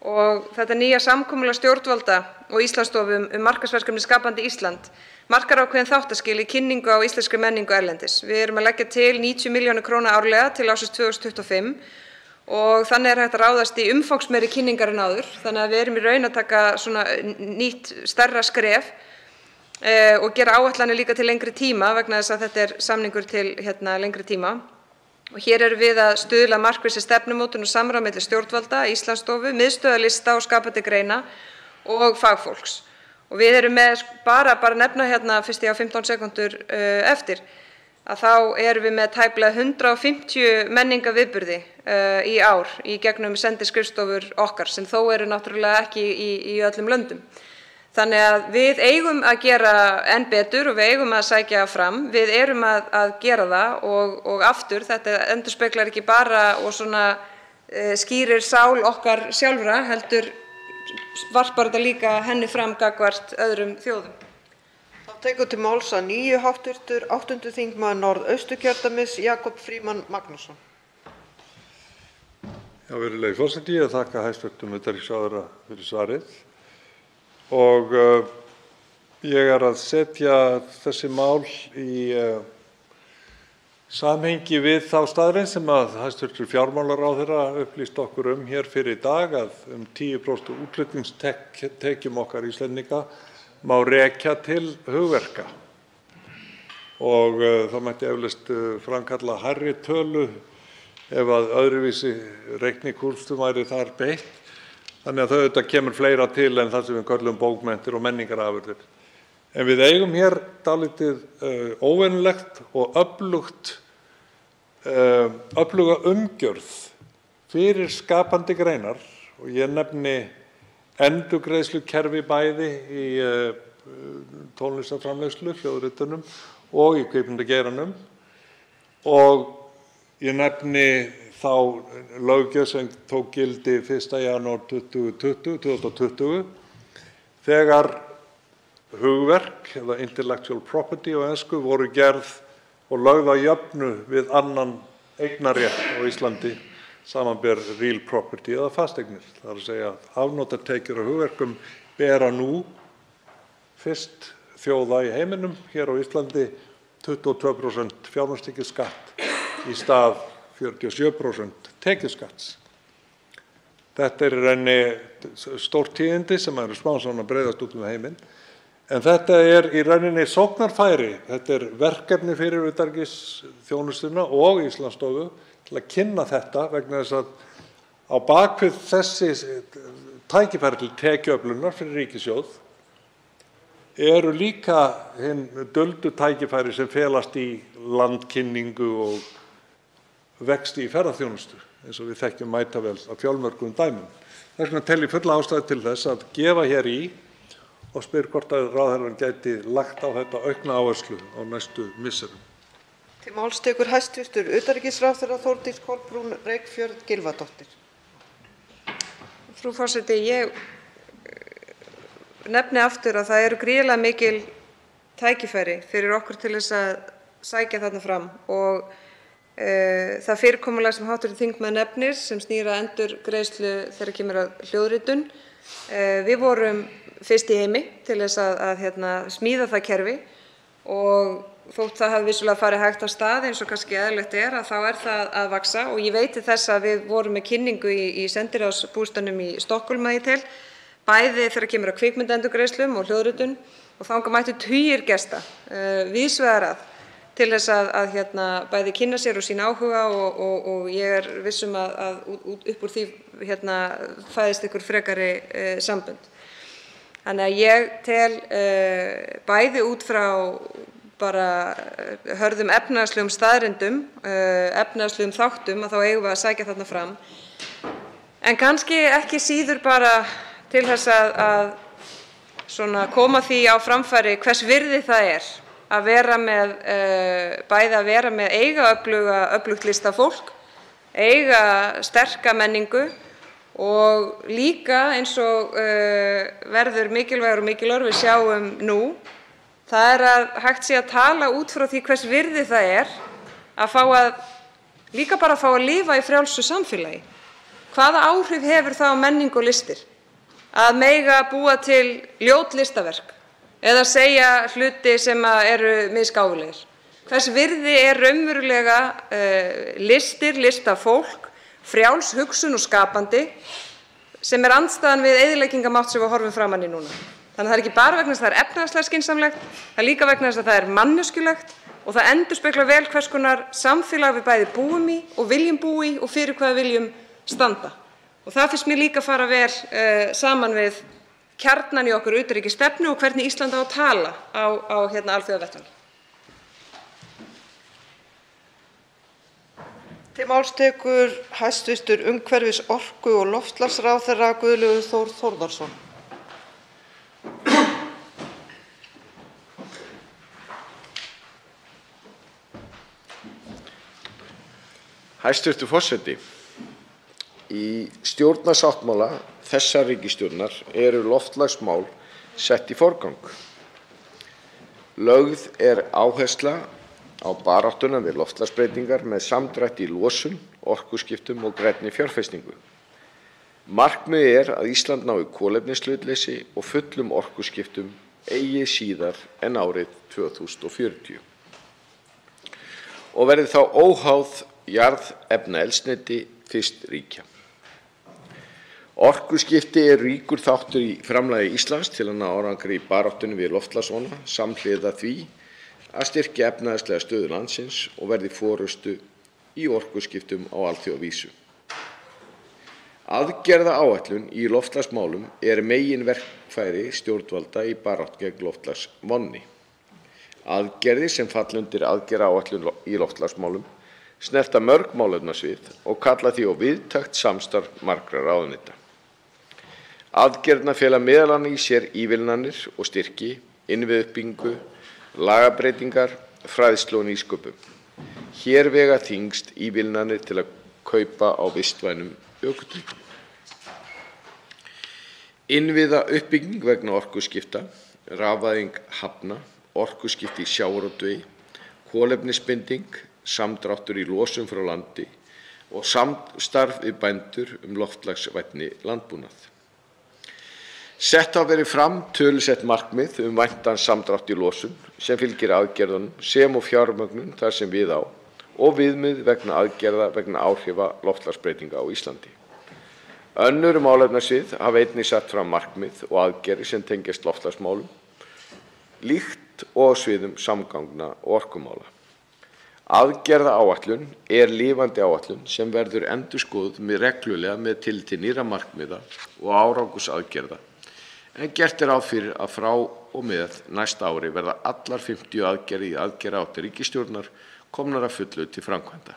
Og þetta nýja samkomulag stjórnvalda og Íslandsstofu markaðsverkefni Skapandi Ísland markar ákveðin þáttaskil í kynningu á íslenskri menningu erlendis. Við erum að leggja til 90 milljónir króna árlega til ársins 2025 og þannig hægt að ráðast í umfangsmeiri kynningar en áður. Þannig að við erum í raun að taka svona nýtt stærra skref og gera áætlanir líka til lengri tíma vegna þess að þetta er samningur til lengri tíma. Og hér erum við að stuðla að markvissri stefnumótun og samráð milli stjórnvalda, Íslandsstofu, miðstöðvar lista og skapandi greina og fagfólks. Og við erum með, bara nefna fyrst ég á 15 sekúndur eftir, að þá erum við með tæplega 150 menningarviðburði í ár í gegnum sendiskrifstofur okkar, sem þó eru náttúrulega ekki í öllum löndum. Þannig að við eigum að gera enn betur og við eigum að sækja fram. Við erum að gera það og aftur, þetta endurspeglar ekki bara og svona skýrir sál okkar sjálfra, heldur varpar þetta líka henni fram gagnvart öðrum þjóðum. Þá tekur til máls að nýju hv. 8. þingmaður Norðausturkjördæmis, Jakob Frímann Magnússon. Já, virðulegi forseti, ég þakka hæstv. Utanríkisráðherra fyrir svarið. Og ég er að setja þessi mál í samhengi við þá staðreynd sem að hæstv. Fjármálaráðherra upplýsti okkur hér fyrir í dag, að 10% útflutningstekjum okkar Íslendinga má rekja til hugverka. Og það mætti eflaust framkalla hærri tölu ef að öðruvísi reiknikúnstum væri þar beitt. Þannig að auðvitað kemur fleira til en það sem við köllum bókmenntir og menningarafurðir. En við eigum hér dálítið óvenjulegt og öfluga umgjörð fyrir skapandi greinar, og ég nefni endurgreiðslukerfi bæði í tónlistarframleiðslu, hljóðritunum og í kvikmyndageiranum, og ég nefni þá löggjöf sem tók gildi 1. janúar 2020 þegar hugverk eða intellectual property á ensku voru gerð og lögð að jöfnu við annan eignarrétt á Íslandi, samanber real property eða fasteignir. Það er að segja að afnotatekjur af hugverkum bera nú fyrst þjóða í heiminum hér á Íslandi 22% fjármagnstekjuskatt í stað 47% tekjuskatts. Þetta er í rauninni stórt tíðindi sem eru smám saman að breiðast út heiminn. En þetta er í rauninni sóknarfæri. Þetta er verkefni fyrir utanríkisþjónustuna og Íslandsstofu til að kynna þetta, vegna þess að á bakvið þessi tækifæri til tekjuöflunar fyrir ríkissjóð eru líka hin duldu tækifæri sem felast í landkynningu og vexti í ferðaþjónustu, eins og við þekkjum mætavel af fjölmörgum dæmum. Þess vegna tel ég fulla ástæðu til þess að gefa hér í og spyr hvort að ráðherrann gæti lagt á þetta aukna áherslu á næstu misserum. Til máls tekur hæstv. Utanríkisráðherra Þórdís Kolbrún Reykfjörð Gylfadóttir. Frú forseti, ég nefni aftur að það eru gríðarlega mikil tækifæri fyrir okkur til þess að sækja þarna fram og það fyrirkomulag sem hv. þingmaður nefnir sem snýr að endurgreiðslu þegar kemur að hljóðritun. Við vorum fyrst í heimi til þess að smíða það kerfi og þótt það hafi vissulega farið hægt af stað eins og kannski eðlilegt er, að þá er það að vaxa og ég veiti þess að við vorum með kynningu í sendiráðsbústaðnum í Stokkhólmi að ég tel, bæði þegar kemur að kvikmyndaendurgreiðslum og hljóðritun og þangað mættu tugir gesta víðs vegar að til þess að bæði kynna sér og sína áhuga og ég er viss að upp úr því fæðist ykkur frekari sambönd. Þannig að ég tel bæði út frá bara hörðum efnahagslegum staðreyndum, efnahagslegum þáttum að þá eigum við að sækja þarna fram. En kannski ekki síður bara til þess að svona koma því á framfæri hvers virði það er að vera með, bæði að vera með eiga öflugt listafólk, eiga sterka menningu og líka eins og verður mikilvægur og mikilvægur við sjáum nú, það er að hægt sé að tala út frá því hvers virði það er að fá að líka bara fá að lifa í frjálsu samfélagi. Hvaða áhrif hefur það á menningu og listir? Að mega búa til ljót listaverk eða segja hluti sem eru misgáfulegir. Hvers virði er raunverulega listir, listafólk, frjáls hugsun og skapandi sem er andstæðan við eyðileggingarmátt sem við horfum framan í núna. Þannig að það er ekki bara vegna þess að það er efnahagslega skynsamlegt, það er líka vegna þess að það er manneskjulegt og það endurspeglar vel hvers konar samfélag við bæði búum í og viljum búa í og fyrir hvað við viljum standa. Og það finnst mér líka fara vel saman við kjarnan í okkar utanríkisstefnu og hvernig Ísland á að tala á alþjóðavettvangi. Til máls tekur hæstv. Umhverfis-, orku- og loftslagsráðherra Guðlaugur Þór Þórðarson. Hæstv. forseti. Í stjórnarsáttmála þessar ríkisstjórnar eru loftslagsmál sett í forgang. Lögð er áhersla á baráttuna við loftslagsbreytingar með samdrætti í losun, orkuskiptum og grænni fjárfestingu. Markmiðið er að Ísland nái kolefnishlutleysi og fullum orkuskiptum eigi síðar en árið 2040 og verði þá óháð jarðefnaeldsneyti fyrst ríkja. Orkuskipti er ríkur þáttur í framlagi Íslands til að ná árangri í baráttunni við loftslagsvána samhliða því að styrkja efnahagslega stöðu landsins og verði í forystu í orkuskiptum á alþjóðavísu. Aðgerðaáætlun í loftslagsmálum er meginverkfæri stjórnvalda í baráttu gegn loftslagsvánni. Aðgerðir sem falla undir aðgerðaáætlun í loftslagsmálum snerta mörg málefnasvið og kalla því á víðtækt samstarf margra ráðuneyta. Aðgerðirnar fela meðal annars í sér ívilnanir og styrki, innviðauppbyggingu, lagabreytingar, fræðslu og nýsköpun. Hér vega þyngst ívilnanir til að kaupa á vistvænum ökutækjum. Innviðauppbygging vegna orkuskipta, rafvæðing hafna, orkuskipti í sjávarútvegi, kolefnisbinding, samdráttur í losun frá landi og samstarf við bændur loftslagsvænni landbúnað. Sett hafa verið fram tölusett markmið væntan samdrátt í losun sem fylgir aðgerðunum sem og fjármögnun þar sem við á og viðmið vegna aðgerða vegna áhrifa loftslagsbreytinga á Íslandi. Önnur málefnasvið hafa einnig sett fram markmið og aðgerðir sem tengjast loftslagsmálum, líkt og á sviðum samgangna og orkumála. Aðgerðaáætlun er lifandi áætlun sem verður endurskoðuð reglulega með tilliti til nýrra markmiða og árangursaðgerða en gert ráð fyrir að frá og með næsta ári verða allar 50 aðgerðir í aðgerðaáætlun ríkisstjórnar komnar að fullu til framkvæmda.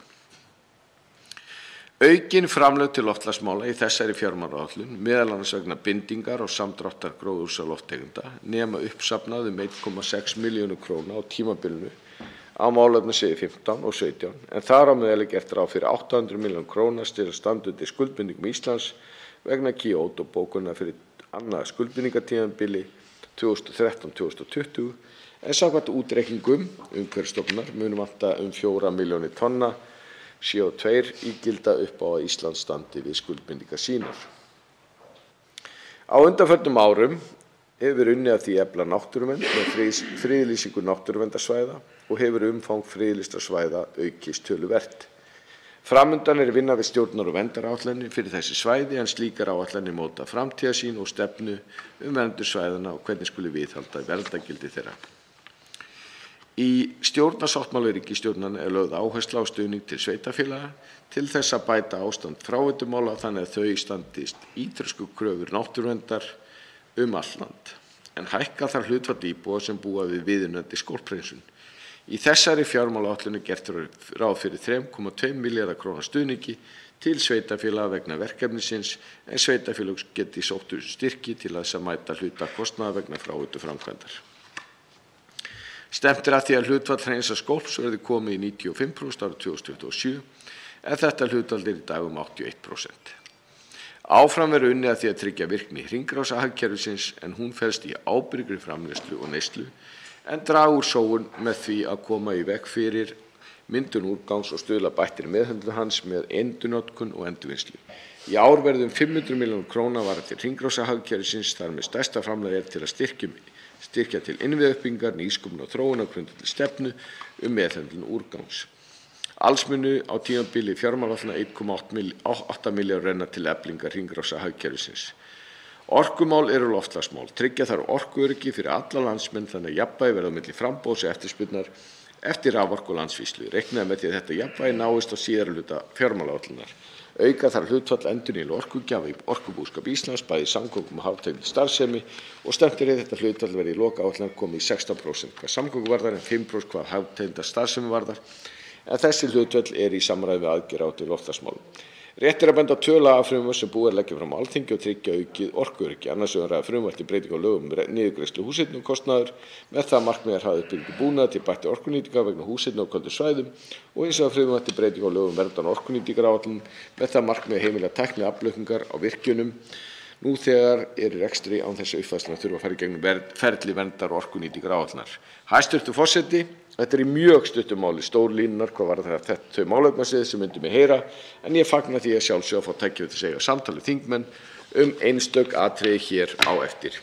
Aukin framlög til loftslagsmála í þessari fjármálaáætlun, meðal annars vegna bindingar og samdráttar gróðurhúsalofttegunda, nema uppsafnað 1,6 milljónir króna á tímabilinu á málefnasviði 15 og 17, en þar á meðal gert ráð fyrir 800 milljónir króna til að standa undir skuldbindingum Íslands vegna Kyoto-bókunar fyrir annað skuldbindingatímabili 2013-2020, en samkvæmt útreikningum Umhverfisstofnunar mun vanta 4 milljónir tonna CO2 ígilda upp á að Ísland standi við skuldbindingar sínar. Á undanförnum árum hefur unnið að því að efla náttúruvernd með friðlýsingu náttúruverndarsvæða og hefur umfang friðlýstra svæða aukist töluvert. Framundan vinna við stjórnar- og verndaráætlanir fyrir þessi svæði, en slíkar áætlanir móta framtíðarsýn og stefnu verndun svæðanna og hvernig skuli viðhalda verndargildi þeirra. Í stjórnarsáttmála ríkisstjórnarinnar lögð áhersla á stuðning til sveitarfélaga til þess að bæta ástand fráveitumála þannig að þau standist ítresku kröfur náttúruverndar allt land, en hækka þarf hlutfall íbúa sem búa við viðunandi skólphreinsun. Í þessari fjármálaáætlun gert ráð fyrir 3,2 milljarða króna stuðningi til sveitarfélaga vegna verkefnisins, en sveitarfélög geti sótt styrki til að mæta hluta kostnaðar vegna fráveituframkvæmdar. Stefnt að því að hlutfall hreinsa skólps verði komið í 95% árið 2027, en þetta hlutfall í dag 81%. Áfram unnið að því að tryggja virkni hringrásarhagkerfisins, en hún felst í ábyrgri framleiðslu og neyslu, en draga úr sóun með því að koma í veg fyrir myndun úrgangs og stuðla bættri meðhöndlun hans með endurnotkun og endurvinnslu. Í ár verður 500 milljónir króna varið til hringrásarhagkerfisins, þar með stærsta framlag til að styrkja til innviðauppbyggingar, nýsköpunar og þróunar á grundvelli stefnu meðhöndlun úrgangs. Alls munu á tímabili fjármálaáætlunar 1,8 milljarðar renna til eflingar hringrásarhagkerfisins. Orkumál eru loftslagsmál. Tryggja þarf orkuöryggi fyrir alla landsmenn þannig að jafnvægi verði á milli framboðs og eftirspurnar eftir raforku og landsvíslu. Reiknað með því að þetta jafnvægi náist á síðari hluta fjármálaáætlunar. Auka þarf hlutfall endurnýjanlegra orkugjafa í orkubúskap Íslands, bæði í samgöngum og hátækni starfsemi, og stefnt að þetta hlutfall verði í lokaáætlunar komið í 16% hvað samgöngu varðar en 5% hvað hátækni starfsemi varðar, en þessi hlutfall í samræmi við aðgerðaáætlun í loftslagsmálum. Rétt að benda á tvö lagafrumvörp sem búið að leggja fram á Alþingi og tryggja aukið orkuöryggi. Annars vegar frumvarp til breytinga á lögum um niðurgreiðslu húshitunarkostnaðar með það markmið að hraða uppbyggingu búnaðar til bættrar orkunýtingar vegna húshitunar á köldum svæðum, og hins vegar frumvarp til breytinga á lögum um verndar og orkunýtingaráætlun með það markmið að heimila tækniaflaukningar á virkjunum nú þegar í rekstri án þess að uppfærslan þurfa að fara í gegnum ferli verndar og orkunýtingaráætlunar. Hæstv. Forseti, þetta í mjög stuttu máli stór línurnar hvað varðar þau málefnasvið sem myndi mig heyra, en ég fagna því að sjálfsögðu að fá tækifæri til að segja samtal við þingmenn einstök atriði hér á eftir.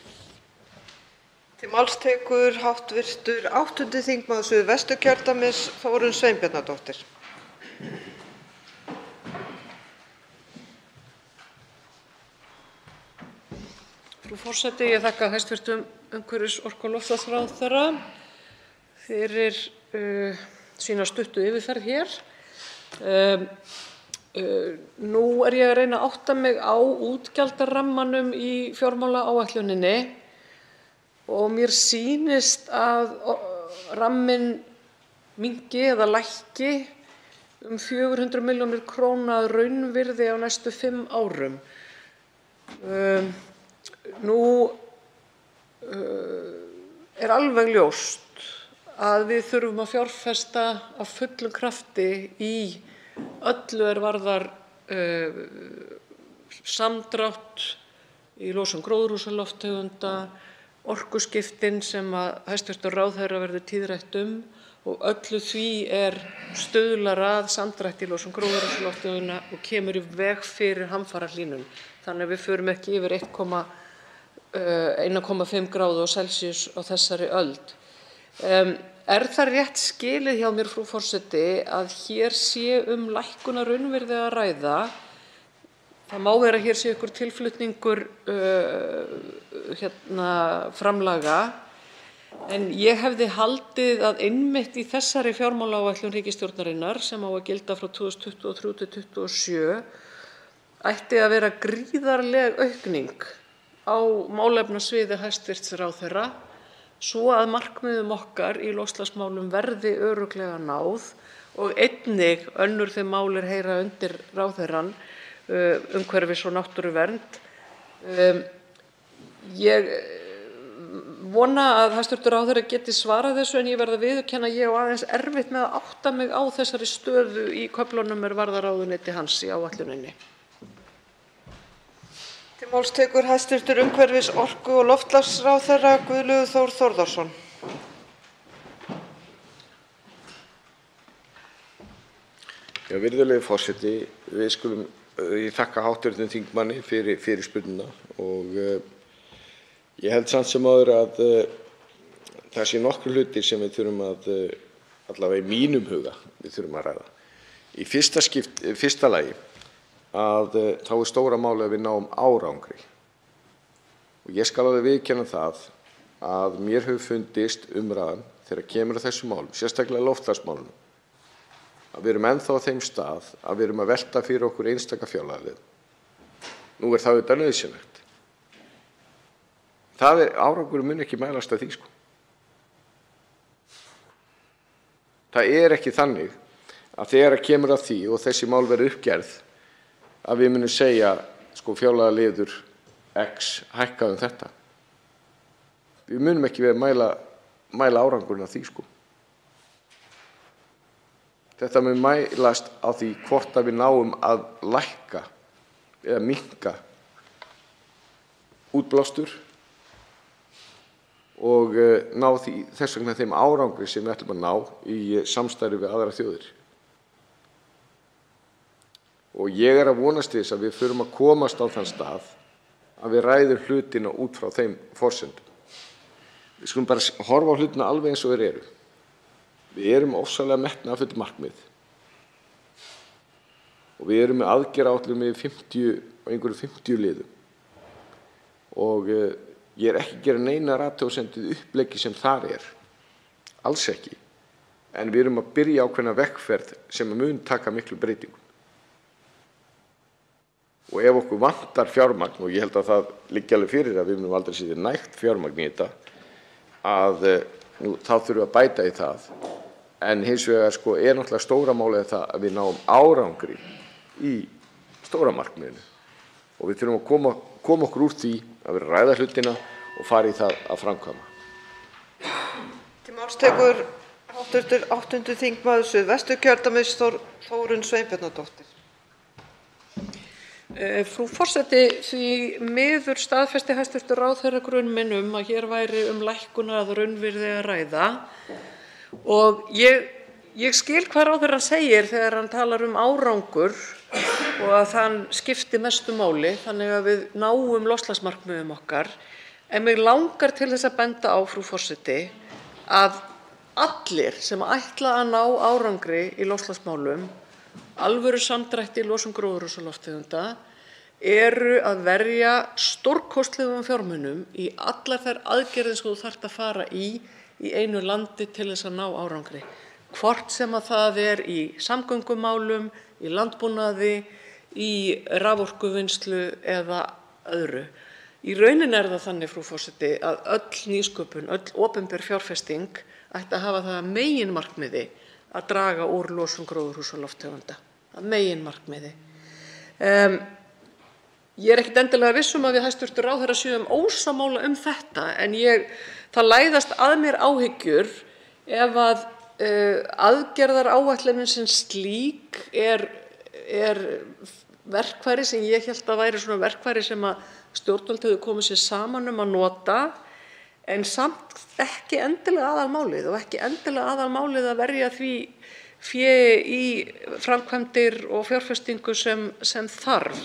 Til máls tekur hv. 8. þingmaður Suðvesturkjördæmis, Þórunn Sveinbjarnardóttir. Frú forseti, ég þakka hæstv. Umhverfis-, orku- og loftslagsráðherra fyrir sína stuttu yfirferð hér. Nú ég að reyna að átta mig á útgjaldarammanum í fjármálaáætluninni og mér sýnist að ramminn minnki eða lækki 400 milljónir króna að raunvirði á næstu 5 árum. Nú alveg ljóst að við þurfum að fjárfesta af fullum krafti í öllu varðar samdrátt í losun gróðurhúsalofttegunda, orkuskiptin sem að hæstv. Ráðherra verður tíðrætt og öllu því stuðlar að samdrætti í losun gróðurhúsalofttegunda og kemur í veg fyrir hamfarahlýnun. Þannig að við förum ekki yfir 1,5 gráðu Celsius á þessari öld. Það rétt skilið hjá mér, frú forseti, að hér sé lækkun á raunvirði að ræða? Það má vera að hér sé einhver tilflutningur framlaga, en ég hefði haldið að einmitt í þessari fjármálaáætlun ríkisstjórnarinnar sem á að gilda frá 2023 til 2027 ætti að vera gríðarleg aukning á málefnasviði hæstv. Ráðherra svo að markmiðum okkar í loftslagsmálum verði örugglega náð og einnig önnur þeim mál heyra undir ráðherrann, umhverfis- og náttúruvernd. Ég vona að hæstv. Ráðherra geti svarað þessu en ég verð að viðurkenna að ég á aðeins erfitt með að átta mig á þessari stöðu í köflunum varða ráðuneyti hans í áætluninni. Til máls tekur hæstv. Umhverfis-, orku- og loftslagsráðherra Guðlaugur Þór Þórðarson. Já, virðulegi forseti, ég þakka hv. þingmanni fyrir fyrirspurnina og ég held samt sem áður að það sé nokkrir hlutir sem við þurfum að, allavega í mínum huga, við þurfum að ræða. Í fyrsta lagi að þá stóra málið að við náum árangri. Og ég skal alveg viðurkenna það að mér hefur fundist umræðan þegar kemur að þessum málum, sérstaklega loftslagsmálunum, að við erum ennþá á þeim stað að við erum að velta fyrir okkur einstaka fjárlagalið. Nú það auðvitað nauðsynlegt. Árangur mun ekki mælast að því, sko. Það ekki þannig að þegar kemur að því og þessi mál verður uppgerð að við munum segja, sko, fjárlagaliður X hækkaði þetta. Við munum ekki vera að mæla árangurinn af því, sko. Þetta mun mælast á því hvort að við náum að lækka eða minnka útblástur og ná þess vegna þeim árangri sem við ætlum að ná í samstarfi við aðrar þjóðir. Og ég að vonast til þess að við förum að komast á þann stað að við ræðum hlutina út frá þeim forsendum. Við skulum bara horfa á hlutina alveg eins og þeir eru. Við erum ofsalega metnaðarfull markmið og við erum með aðgerðaáætlun með 50 liðum og ég ekki að gera neinar athugasemdir við uppleggi sem þar alls ekki, en við erum að byrja ákveðna vegferð sem mun taka miklu breytingum. Og ef okkur vantar fjármagn, og ég held að það liggi alveg fyrir að við munum aldrei setja nægt fjármagn í þetta, að þá þurfum við að bæta í það. En hins vegar náttúrulega stóra málið það að við náum árangri í stóra markmiðinu. Og við þurfum að koma okkur úr því að vera að ræða hlutina og fara í það að framkvæma. Til máls tekur hv. 8. þingmaður Suðvesturkjördæmis Þórunn Sveinbjarnardóttir. Frú forseti, því miður staðfesti hæstv. Ráðherra grun minn að hér væri lækkunar að raunvirði að ræða. Og ég skil hvað ráðherrann segir þegar hann talar árangur og að hann skipti mestu máli þannig að við náum loftslagsmarkmiðum okkar. En mig langar til þess að benda á, frú forseti, að allir sem ætla að ná árangri í loftslagsmálum, alvöru samdrætti í losun gróðurhúsalofttegunda, eru að verja stórkostlegum fjármunum í allar þær aðgerðir sem þú þarft að fara í einu landi til þess að ná árangri. Hvort sem að það í samgöngumálum, í landbúnaði, í raforkuvinnslu eða öðru. Í rauninni það þannig, frú forseti, að öll nýsköpun, öll opinber fjárfesting ætti að hafa það að meginmarkmiði að draga úr losun gróðurhúsalofttegunda. Að meginmarkmiði. Ég ekkert endilega viss að við hæstv. Ráðherra séum ósammála þetta, en það læðast að mér áhyggjur ef að aðgerðaáætlunin sem slík er verkfæri sem ég hélt að væri svona verkfæri sem að stjórnvöld hefðu komið sér saman að nota, en samt ekki endilega aðalmálið og ekki endilega aðalmálið að verja því fé í framkvæmdir og fjárfestingu sem þarf.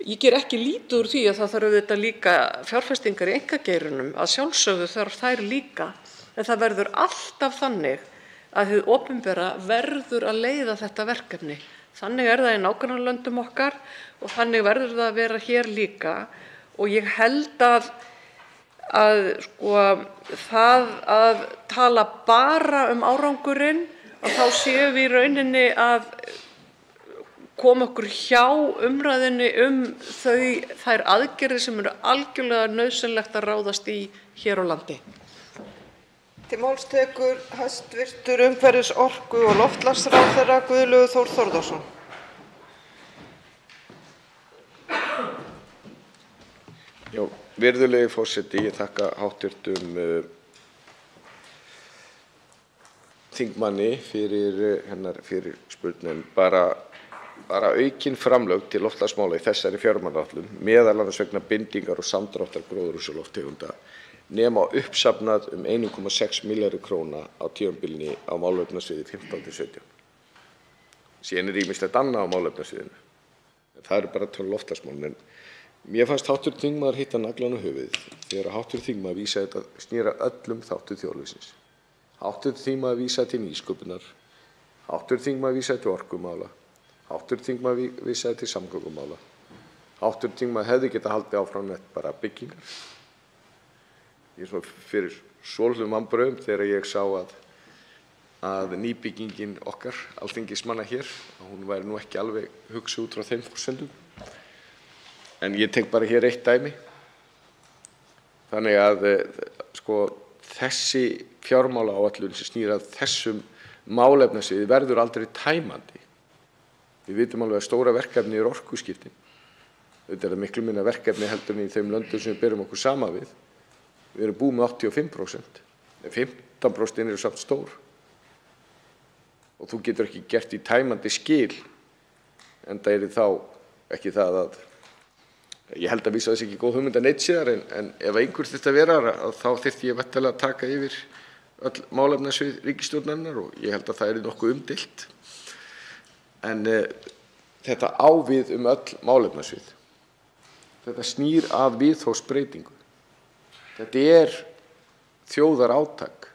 Ég ger ekki lítið úr því að það þarf auðvitað líka fjárfestingar í einkageiranum, að sjálfsögðu þarf þær líka, en það verður alltaf þannig að hið opinbera verður að leiða þetta verkefni. Þannig það í nágrannalöndum okkar og þannig verður það að vera hér líka. Og ég held að það að tala bara árangurinn, að þá séum við í rauninni að koma okkur hjá umræðunni þær aðgerðir sem eru algjörlega nauðsynlegt að ráðast í hér á landi. Til máls tekur hæstv. Umhverfis-, orku- og loftslagsráðherra Guðlaugur Þór Þórðarson. Já, virðulegi forseti, ég þakka hv. Þingmanni fyrir hennar fyrirspurn. Bara aukin framlög til loftslagsmála í þessari fjármálaáætlun, meðal annars vegna bindingar og samdráttar gróðurhúsalofttegunda, nema uppsafnað 1,6 milljarðar króna á tímabilinu á málefnasviði 15–17. Síðan ýmislegt annað á málefnasviðinu. Það eru bara tölur loftslagsmálin. Mér fannst hv. þingmaður hitta naglann á höfuðið þegar hv. þingmaður vísaði þetta snýr að öllum þáttum þjóðlífsins. Hv. þingmaður vísaði til nýsköpunar, hv. þingmaður vísaði til orkumála, hv. þingmaður vísaði til samgöngumála. Hv. þingmaður hefði getað haldið áfram með bara byggingar. Ég er svona fyrir svolítlum vonbrigðum þegar ég sá að nýbyggingin okkar alþingismanna hér, hún væri nú ekki alveg hugsuð út frá þeim forsendum. En ég tek bara hér eitt dæmi. Þannig að þessi fjármálaáætlun sem snýr að þessum málefnasviði verður aldrei tæmandi. Við vitum alveg að stóra verkefni eru orkuskiptin. Þetta er miklu minna verkefni heldur en í þeim löndum sem við berum okkur saman við. Við erum búið með 85%, en 15% eru samt stór. Og þú getur ekki gert í tæmandi skil, enda er þá ekki það að ég held að vísa þess ekki góð hugmynd að neitt síðar, en ef einhver þyrfti að vera þá þyrfti ég væntanlega að taka yfir öll málefnasvið ríkisstjórnarinnar og ég held að það er nokkuð umdeilt. En þetta á við öll málefnasvið. Þetta snýr að viðhorfsbreytingu. Þetta er þjóðarátak.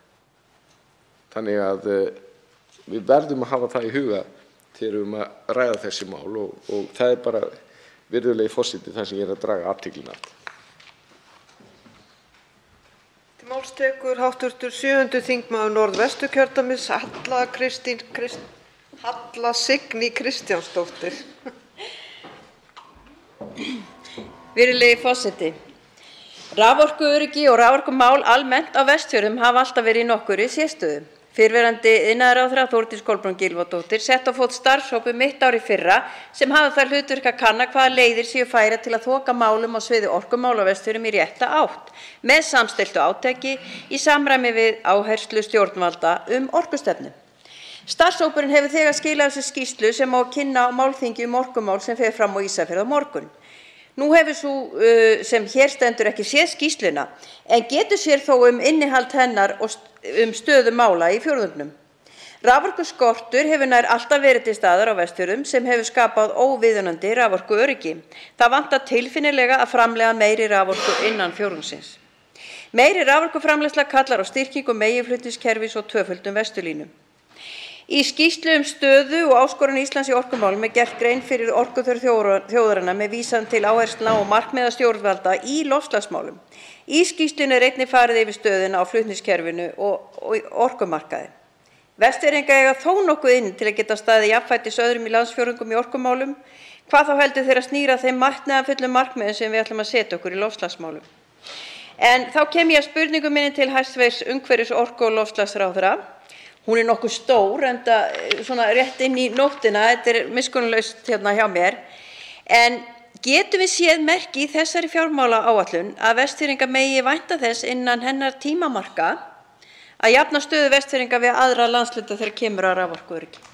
Þannig að við verðum að hafa það í huga þegar við erum að ræða þessi mál og það er bara, virðulegi forseti, það sem ég er að draga athyglina að. Til máls tekur hv. 7. þingmaður Norðvesturkjördæmis Halla Signý Kristjánsdóttir. Virðulegi forseti. Raforkuöryggi og raforkumál almennt á Vestfjörðum hafa alltaf verið í nokkurri sérstöðu. Fyrrverandi iðnaðarráðherra Þórdís Kolbrún Gylfadóttir setti á fót starfshóp mitt ár í fyrra sem hafa það hlutverk að kanna hvaða leiðir séu færar til að þoka málum á sviði orkumála á Vestfjörðum í rétta átt með samstilltu átaki í samræmi við áherslu stjórnvalda orkustefnu. Starfshópurinn hefur þegar skilað þessu skýrslu sem á að kynna á málþingi orkumál sem fer fram á Ísafirði á morgun. Nú hefur sú sem hér stendur ekki séð skýrsluna en getur sér þó innihald hennar og stöðu mála í fjórðungnum. Raforkuskortur hefur nær alltaf verið til staðar á Vestfjörðum sem hefur skapað óviðunandi raforkuöryggi. Það vantar tilfinnilega að framleiða meiri raforku innan fjórðungsins. Meiri raforkuframleiðsla kallar á styrkingu meginflutningskerfis og tvöföldun Vesturlínu. Í skýrslu stöðu og áskorun Íslands í orkumálum er gert grein fyrir orkuþörf þjóðarinnar með vísan til áherslna og markmiða stjórnvalda í loftslagsmálum. Í skýrslunni er einnig farið yfir stöðuna á flutningskerfinu og orkumarkaði. Vestfirðingar eiga þó nokkuð inn til að geta staðið jafnfætis öðrum í landsfjórðungum í orkumálum, hvað þá heldur þeirra snýra þeim metnaðarfullum markmiðum sem við ætlum að setja okkur í loftslagsmálum. En þá kem ég að spurningu minni til hæstv. Umhverfis-, orku- og loftslagsráðherra. Hún er nokkuð stór, enda svona rétt inn í nóttina, þetta er miskunnarlaust hérna hjá mér. En getum við séð merki í þessari fjármálaáætlun að Vestfirðingar megi vænta þess innan hennar tímamarka að jafna stöðu Vestfirðinga við aðra landshluta þegar kemur að raforkuöryggi?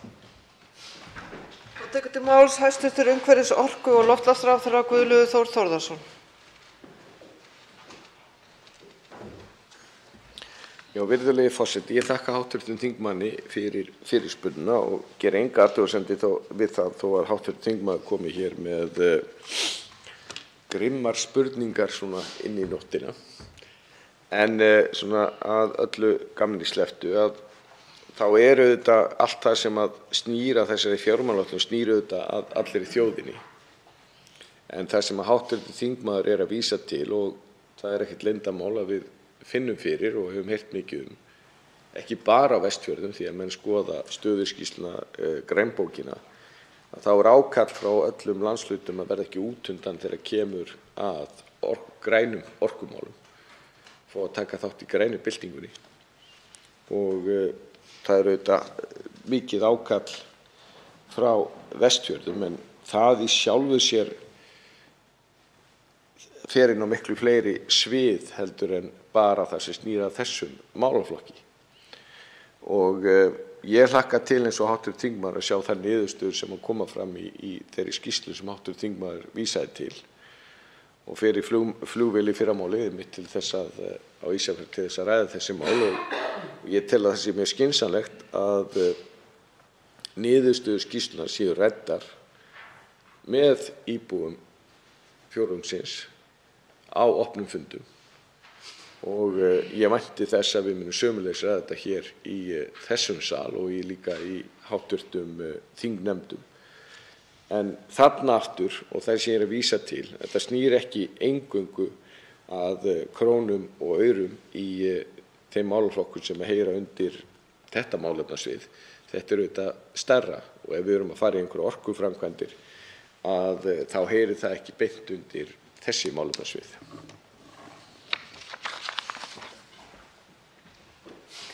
Tekur til máls hæstv. Umhverfis-, orku- og loftslagsráðherra Guðlaugur Þór Þórðarson. Já, virðulegi forseti, ég þakka hv. þingmanni fyrir fyrirspurnina og geri enga athugasemdir við það þó að hv. þingmaður komi hér með grimmar spurningar svona inn í nóttina. En svona að öllu gamni slepptu þá er auðvitað allt það sem að snýra þessari fjármálaáætlun snýr auðvitað að allri þjóðinni. En það sem að hv. þingmaður er að vísa til, og það er ekkert leyndarmál að við finnum fyrir og höfum heyrt mikið ekki bara á Vestfjörðum því að menn skoða stöðuskýrsluna, grænbókina, þá er ákall frá öllum landshlutum að verða ekki út undan þegar kemur að grænum orkumálum, fá að taka þátt í grænu byltingunni. Og það er auðvitað mikið ákall frá Vestfjörðum, en það í sjálfu sér fer inn á miklu fleiri svið heldur en bara það sem snýr að þessum málaflokki. Og ég hlakka til eins og hv. þingmaður að sjá þær niðurstöður sem koma fram í þeirri skýrslu sem hv. þingmaður vísaði til og fer í flugvél í fyrramálið einmitt til þess að á Ísafirði til þess að ræða þessi mál, og ég tel að það sé mjög skynsamlegt að niðurstöður skýrslunnar séu ræddar með íbúum fjórðungsins á opnum fundum. Og ég vænti þess að við munum sömuleiðis ræða þetta hér í þessum sal og líka í háttvirtum þingnefndum. En þarna aftur, og það sem ég er að vísa til, þetta snýr ekki eingöngu að krónum og aurum í þeim málaflokkum sem heyra undir þetta málefnasvið. Þetta er auðvitað stærra, og ef við erum að fara í einhverjar orkuframkvæmdir þá heyrir það ekki beint undir þessi málefnasvið.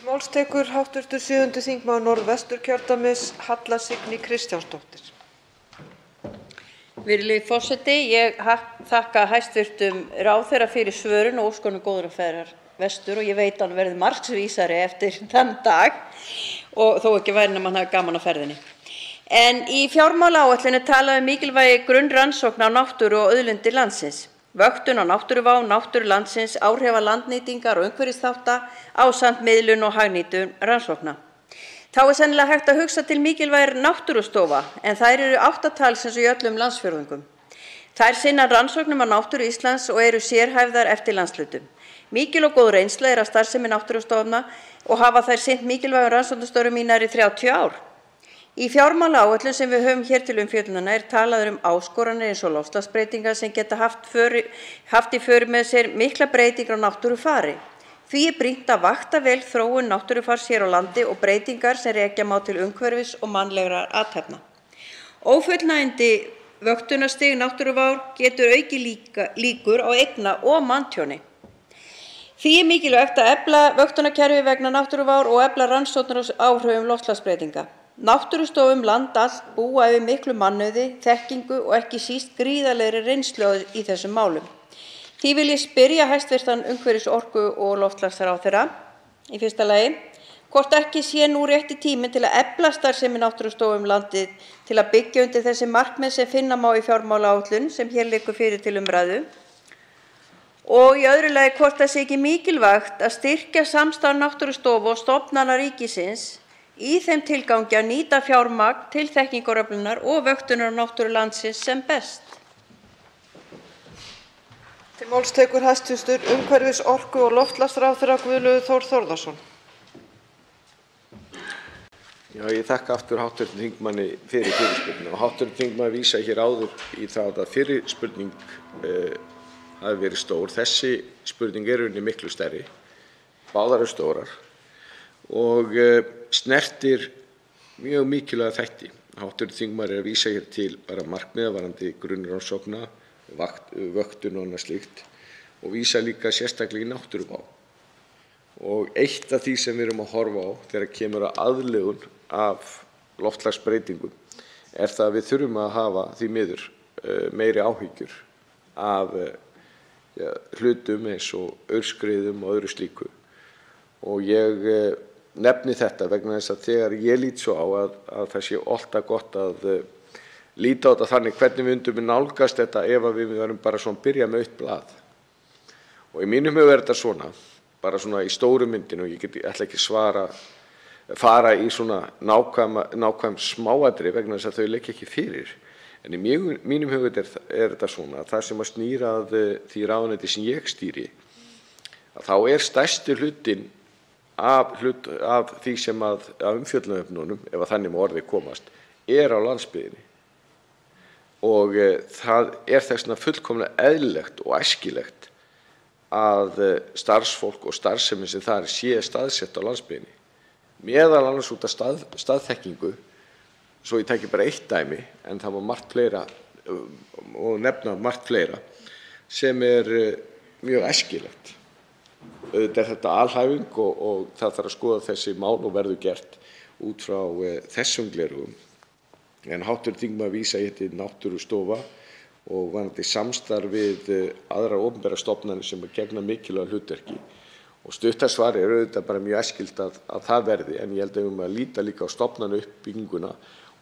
Máls tekur hv. 7. þingmaður Norðvesturkjördæmis, Halla Signý Kristjánsdóttir. Virðulegi forseti, ég þakka hæstv. ráðherra fyrir svörin og óska honum góðrar ferðar vestur, og ég veit að hann verður marksvísari eftir þann dag, og þó ekki væri nema hann hafi gaman á ferðinni. En í fjármálaáætlun er talað um mikilvægi grunnrannsókna á náttúru og auðlindir landsins. Vöktun á náttúruvá, náttúru landsins, áhrifa landnýtingar og umhverfisþátta ásamt miðlun og hagnýtun rannsókna. Þá er sennilega hægt að hugsa til mikilvægir náttúrustofa, en þær eru 8 talsins í öllum landsfjórðungum. Þær sinna rannsóknum á náttúru Íslands og eru sérhæfðar eftir landshlutum. Mikil og góð reynsla er af starfsemi náttúrustofna og hafa þær sinnt mikilvægum rannsóknastörfum í nærri 30 ár. Í fjármálaáætlun sem við höfum hér til umfjöllunar er talað um áskoranir eins og loftslagsbreytingar sem geta haft í för með sér mikla breytingar á náttúrufari. Því er brýnt að vakta vel þróun náttúrufars hér á landi og breytingar sem rekja má til umhverfis og mannlegra athafna. Ófullnægjandi vöktunarstig náttúruvár getur aukið líkur á eigna- og manntjóni. Því er mikilvægt að efla vöktunarkerfi vegna náttúruvár og efla rannsóknir á áhrifum loftslagsbreytinga. Náttúrustofur land allt búa yfir miklu mannauði, þekkingu og ekki síst gríðarlegri reynslu í þessum málum. Því vil ég spyrja hæstv. umhverfis-, orku- og loftslagsráðherra í fyrsta lagi hvort ekki sé nú rétti tíminn til að efla starfsemi náttúrustofu landið til að byggja undir þessi markmið sem finna má í fjármálaáætlun sem hér liggur fyrir til umræðu. Og í öðru lagi hvort það sé ekki mikilvægt að styrkja samstarf náttúrustofu og stofnana ríkisins í þeim tilgangi að nýta fjármagn til þekkingaröflunar og vöktunar á náttúru landsins sem best. Til máls tekur hæstv. umhverfis-, orku- og loftslagsráðherra Guðlaugur Þór Þórðarson. Já, ég þakka aftur hv. þingmanni fyrir fyrirspurnina, og hv. þingmaður vísa hér áður í það að fyrri spurning hafi verið stór. Þessi spurning er í rauninni miklu stærri, báðar eru stórar og snertir mjög mikilvæga þætti. Hv. þingmaður er að vísa hér til bara markmiða varðandi grunnrannsókna, vöktun og annað slíkt, og vísa líka sérstaklega í náttúruvá. Og eitt af því sem við erum að horfa á þegar kemur að aðlögun af loftslagsbreytingum er það að við þurfum að hafa því miður meiri áhyggjur af hlutum eins og aurskriðum og öðru slíku. Og ég nefni þetta vegna þess að þegar ég lít svo á að það sé alltaf gott að líta á þetta þannig hvernig við undum nálgast þetta ef við verðum bara svona að byrja með autt blað. Og í mínum huga er þetta svona, bara svona í stóru myndinu, og ég ætla ekki fara í svona nákvæm smáatriði vegna þess að þau liggja ekki fyrir. En í mínum huga er þetta svona, það sem að snýra að því ráðuneyti sem ég stýri, að þá er stærsti hlutinn af því sem að umfjöllunarefnunum, ef að þannig má orðið komast, er á landsbyggðinni. Og það er þess vegna fullkomlega eðlilegt og æskilegt að starfsfólk og starfsemi sem þar sé staðsett á landsbyggðinni, meðal annars út af staðþekkingu svo ég tæki bara eitt dæmi, en það var margt fleira og nefna margt fleira sem mjög æskilegt. Auðvitað þetta alhæfing og það þarf að skoða þessi mál og verður gert út frá þessum gleraugum. En hv. þingmaður vísa í þetta Náttúrustofa og varðandi samstarf við aðrar opinberar stofnanir sem gegna mikilvægu hlutverki. Og stutta svarið auðvitað bara mjög æskilt að það verði, en ég held að við líta líka á stofnanauppbygginguna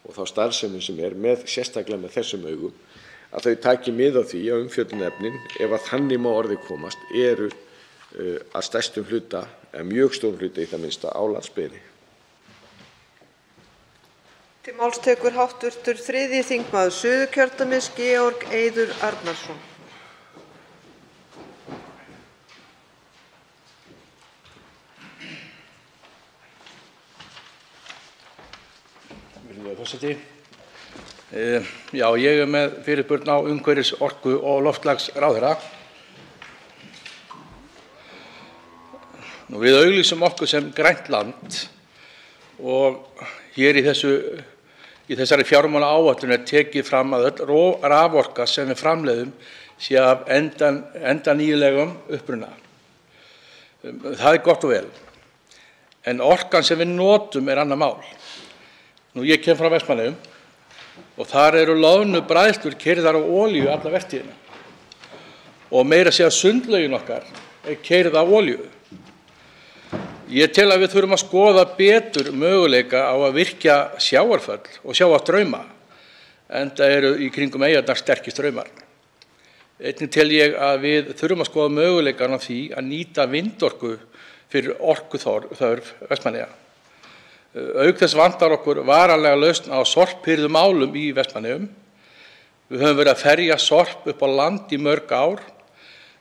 og þá starfsemi sem með sérstaklega með þessum augum, að þau taki mið á því að umfjöllunarefnin, ef að þannig má orði komast, eru að stærstum hluta, eða mjög stórum hluta í það minnsta, á landsbyggðinni. Til máls tekur hv. 3. þingmaður Suðurkjördæmis, Georg Eiður Arnarson. Forseti. Já, ég með fyrirspurn á umhverfis-, orku- og loftslagsráðherra. Við auglýsum okkur sem grænt land og hér í þessari fjármálaáætlun tekið fram að öll raforka sem við framleiðum sé af endanýjanlegum uppruna. Það gott og vel. En orkan sem við notum annað mál. Ég kem frá Vestmannaeyjum og þar eru loðnubræðslur keyrðar á olíu alla vertíðina og meira að segja sundlaugin okkar keyrð á olíu. Ég tel að við þurfum að skoða betur möguleika á að virkja sjávarföll og sjávarstrauma, enda eru í kringum eyjarnar sterkir straumar. Einnig tel ég að við þurfum að skoða möguleikann á því að nýta vindorku fyrir orkuþörf Vestmannaeyja. Auk þess vantar okkur varanlega lausn á sorphirðum álum í Vestmannaeyjum. Við höfum verið að ferja sorp upp á land í mörg ár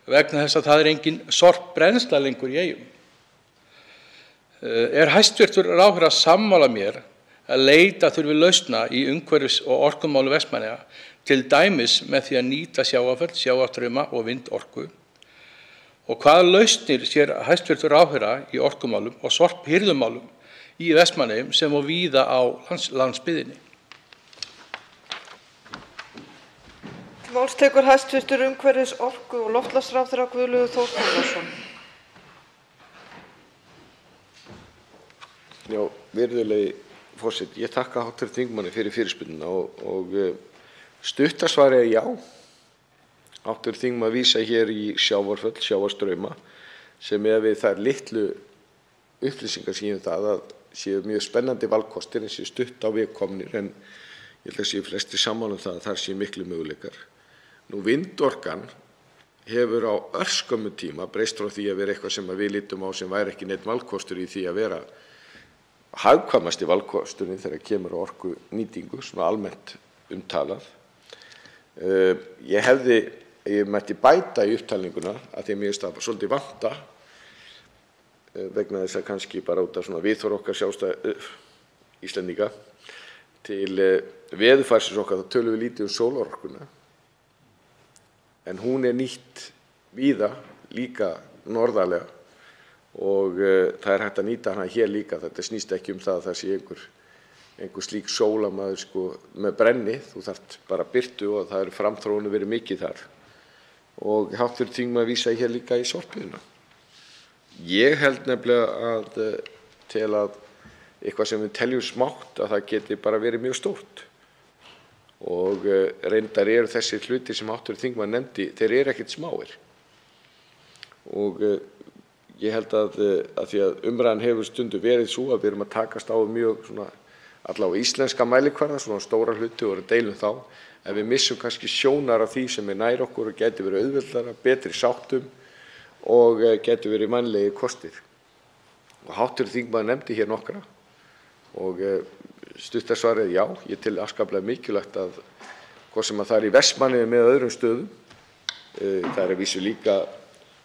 vegna þess að það engin sorpbrennsla lengur í eyjum. Hæstvirtur ráðherra sammála mér að leita þurfi lausna í umhverfis- og orkumálum Vestmannaeyja, til dæmis með því að nýta sjávarföll, sjávarstrauma og vindorku? Og hvaða lausnir sér hæstvirtur ráðherra í orkumálum og sorphirðumálum í Vestmannaeyjum sem og víða á landsbyggðinni? Til máls tekur hæstv. Umhverfis-, orku- og loftslagsráðherra Guðlaugur Þór Þórðarson. Já, virðulegi forseti, ég þakka hv. þingmanni fyrir fyrirspurnina og stutta svarið já. Hv. þingmaður vísa hér í sjávarföll, sjávarstrauma, sem við þær litlu upplýsingar sem það að séu mjög spennandi valkostir en séu stutt á veg komnir, en ég held að séu flestir sammála það að þar séu miklu möguleikar. Vindorkan hefur á örskömmum tíma breyst frá því að vera eitthvað sem við lítum á sem væri ekki neinn valkostur í því að vera hagkvæmasti valkosturinn þegar kemur á orkunýtingu, svona almennt umtalað. Ég mætti bæta í upptalninguna að því að mér finnst það svolítið vanta, vegna þess að kannski bara út af svona viðhorf okkar sjálfstæða Íslendinga til veðurfarsins okkar, þá tölum við lítið sólarorkuna, en hún nýtt víða, líka norðarlega, og það hægt að nýta hana hér líka. Þetta snýst ekki það að það sé einhver slík sólamaður með brenni, þú þarft bara birtu og það framþróun verið mikið þar. Og hv. þingmaður vísa hér líka í sorphirðuna. Ég held nefnilega að eitthvað sem við teljum smátt, að það geti bara verið mjög stórt. Og reyndar eru þessir hlutir sem hv. þingmaður nefndi, þeir eru ekkert smáir. Og ég held að því að umræðan hefur stundum verið svo að við erum að takast á mjög allavega íslenska mælikvarða, svona stóra hluti, og deilum þá, en við missum kannski sjónar af því sem nær okkur og geti verið auðveldara, betri sáttum og geti verið mannlegir kostir. Og hv. þingmaður nefndi hér nokkra og stutta svarið já, ég tel afskaplega mikilvægt að hvort sem að það í Vestmannaeyjum með öðrum stöðum, það að vísu líka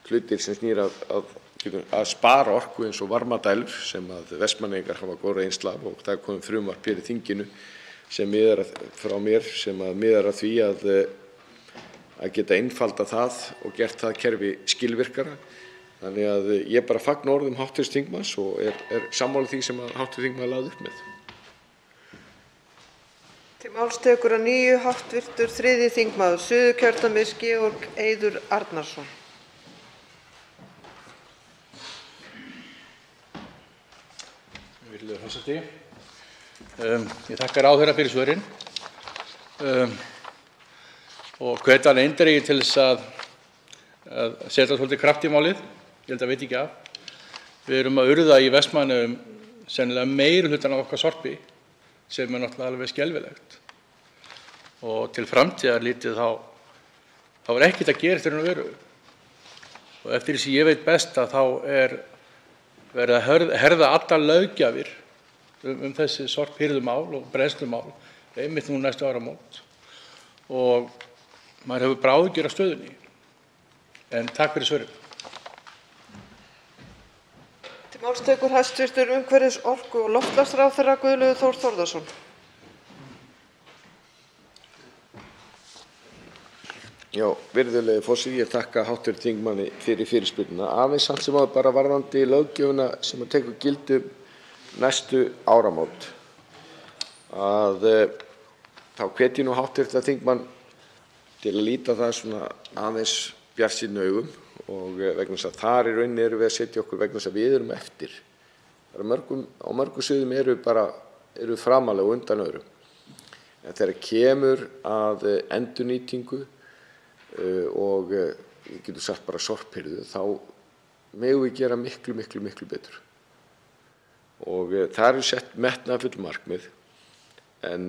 hlutir sem snýr að spara orku eins og varmadælur sem að Vestmannaeyingar hafa góð reynsla af, og það komið frumvarp hér í þinginu sem miðar frá mér sem miðar að því að geta einfalda það og gert það kerfi skilvirkara. Þannig að ég bara fagna orðum hv. þingmanns og er sammála því sem hv. þingmaður lagði upp með. Til máls tekur að nýju hv. 3. þingmaður Suðurkjördæmis, Georg Eiður Arnarson. Virðulegur forseti. Ég þakka ráðherra fyrir svörin og hvet hann eindregið til þess að setja svolítið kraft í málið. Ég held að veit ekki af. Við erum að urða í Vestmannaeyjum sennilega meirihlutann af okkar sorpi, sem er náttúrulega alveg skelfilegt. Og til framtíðar lítið þá er ekkert að gera raun og veru. Og eftir því sem ég veit best þá er verið að herða allar löggjafir þessi sorphirðumál og brennslumál einmitt nú næstu áramót. Og maður hefur bara áhyggjur af stöðunni. En takk fyrir svörin. Til máls tekur hæstv. Umhverfis-, orku- og loftslagsráðherra Guðlaugur Þór Þórðarson. Já, virðulegi forseti, ég þakka hv. þingmanni fyrir fyrirspurnina. Aðeins samt sem áður bara varðandi löggjöfina sem tekur gildi næstu áramót. Þá hvet ég nú hv. þingmann til að líta það svona aðeins bjartsýnum augum og vegna þess að þar í rauninni erum við að setja okkur vegna þess að við erum eftir. Á mörgum sviðum eru framalega og undan öðrum. En þegar kemur að endurnýtingu og ég getur sagt bara sorphirðu, þá megum við gera miklu betur. Og það eru sett metnaðarfull markmið, en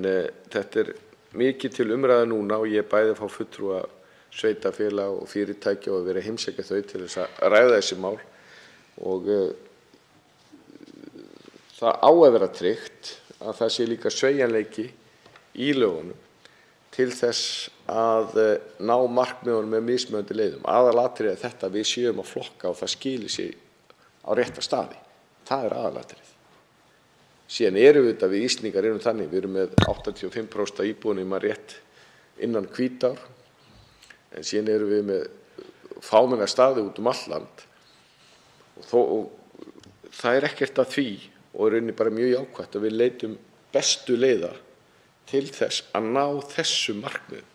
þetta mikið til umræðu núna og ég bæði að fá fulltrúa sveitarfélaga og fyrirtækja og vera að heimsækja þau til þess að ræða þessi mál. Og það á að vera tryggt að það sé líka sveigjanleiki í lögunum til þess að ná markmiðunum með mismunandi leiðum. Aðalatriðið er þetta að við séum að flokka og það skili sig á rétta staði. Það er aðalatriðið. Síðan erum við Íslendingar erum þannig, við erum með 85% af íbúunum rétt innan Hvítár, en síðan erum við með fámenna staði út allt land og það er ekkert að því og er rauninni bara mjög jákvætt að við leitum bestu leiða til þess að ná þessu markmiðum.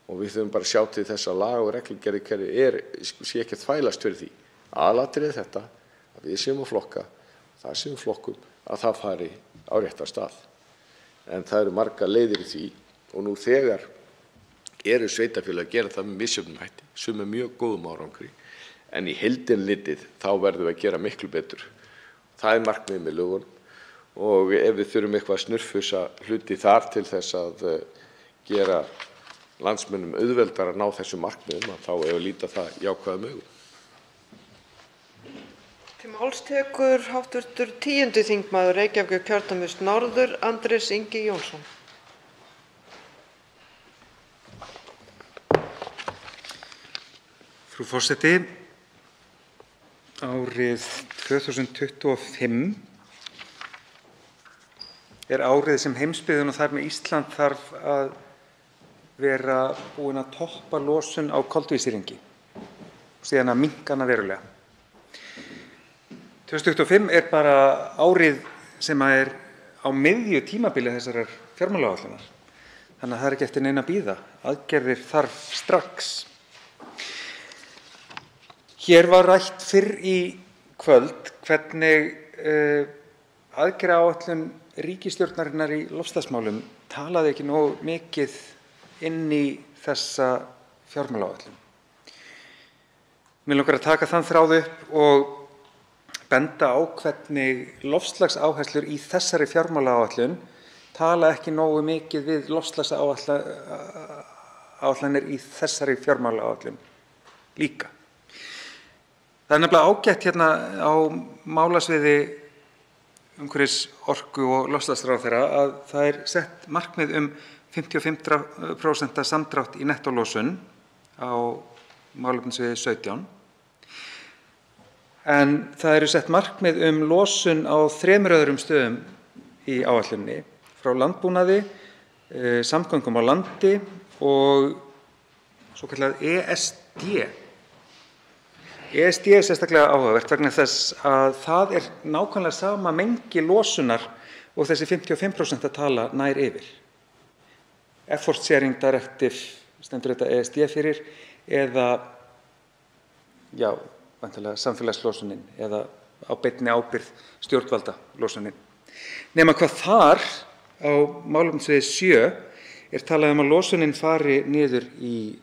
Og við þurfum bara að sjá til þess að lag- og reglugerðir sé ekki að þvælast fyrir því. Aðalatriðið er þetta að við séum að flokka, það séum flokkum, að það fari á réttan stað. En það eru margar leiðir í því og nú þegar eru sveitarfélög að gera það með misjöfnum hætti, sem er mjög góðum árangri, en í heildina litið þá verðum við að gera miklu betur. Það er markmiðið með lögunum og ef við þurfum eitthvað að snurfusa hluti þar til þess að gera landsmönnum auðveldara að ná þessum markmiðum, þá eigum við að líta það jákvæðum augum. Til máls tekur hv. 10. þingmaður Reykjavíkurkjördæmis norður, Andrés Ingi Jónsson. Frú forseti, árið 2025 er árið sem heimsbyggðin og þar með Ísland þarf að vera búin að toppa losun á koltvísýringi og síðan að minnka hana verulega. 2025 er bara árið sem er á miðju tímabili þessarar fjármálaáætlunar. Þannig að það er ekki eftir neina að bíða. Aðgerðir þarf strax. Hér var rætt fyrr í kvöld hvernig aðgerðaáætlun ríkisstjórnarinnar í loftslagsmálum talaði ekki nógu mikið inn í þessa fjármálaáætlun. Mig langar að taka þann þráð upp og benda á hvernig loftslagsáherslur í þessari fjármálaáætlun tala ekki nógu mikið við loftslagsáætlanir í þessari fjármálaáætlun líka. Það er nefnilega ágætt hérna á málasviði umhverfis-, orku- og loftslagsráðherra að það er sett markmið 55% samdrátt í nettólósun á málefnasviði 17. En það eru sett markmið losun á 3 öðrum stöðum í áætluninni, frá landbúnaði, samgöngum á landi og svokallað ESD. ESD er sérstaklega áhugavert vegna þess að það er nákvæmlega sama mengi losunar og þessi 55% tala nær yfir. Effort Sharing Directive, stendur þetta ESD fyrir, eða væntanlega samfélagslosunin eða á beinni ábyrgð stjórnvalda losunin. Nema hvað þar á málefnasviði 7 er talað að losunin fari niður í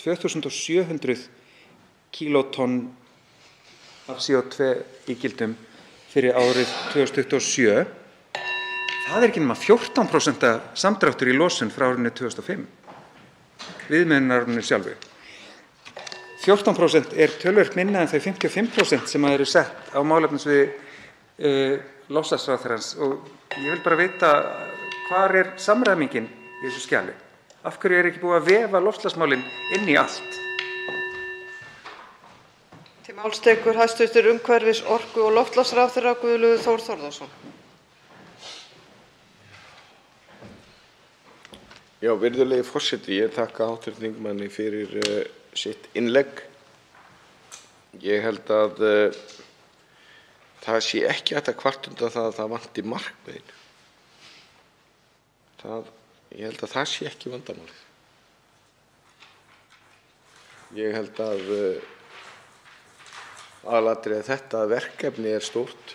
2700 kílótonn af CO2 ígildum fyrir árið 2027. Það er ekki nema 14% samdráttur í losun frá árinu 2005, viðmiðunarárinu sjálfu. 14% er töluvert minna en þau 55% sem eru sett á málefnasviði loftslagsráðherrans og ég vil bara vita hvar er samræmingin í þessu skjali. Af hverju er ekki búið að vefa loftslagsmálin inn í allt? Til máls tekur hæstv. Umhverfis-, orku- og loftslagsráðherra Guðlaugur Þór Þórðarson. Já, virðulegi forseti, ég þakka hv. þingmanni fyrir sitt innlegg. Ég held að það sé ekki hægt að kvarta undan það að það vanti markmiðin. Ég held að það sé ekki vandamálið. Ég held að aðalatriðið þetta verkefni er stórt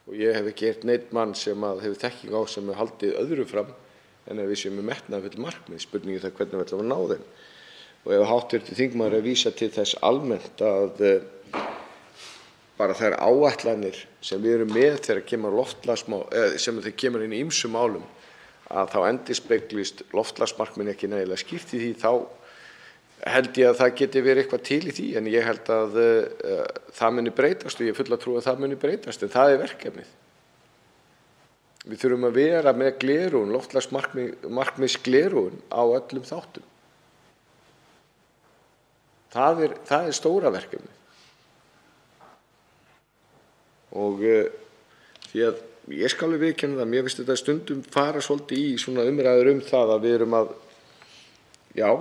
og ég hef ekki heyrt neinn mann sem hefur þekking á sem hefur haldið öðru fram en að við séum með metnaðarfull markmið. Spurningi það hvernig við ætlum að ná þeim. Og ef hv. þingmaður er að vísa til þess almennt að bara þær áætlanir sem við erum með þegar kemur loftslagsmál, sem þeir kemur inn í ýmsum málum, að þá endurspeglist loftslagsmarkmiðin ekki nægilega skýrt í því, þá held ég að það geti verið eitthvað til í því, en ég held að það muni breytast og ég er full að trúa að það muni breytast, en það er verkefnið. Við þurfum að vera með gleraugun, loftslagsmarkmiðsgleraugun á öllum þáttum. Það er stóra verkefnið. Og því að ég skal alveg viðurkenna það, mér finnst þetta stundum fara svolítið í svona umræður það að við erum að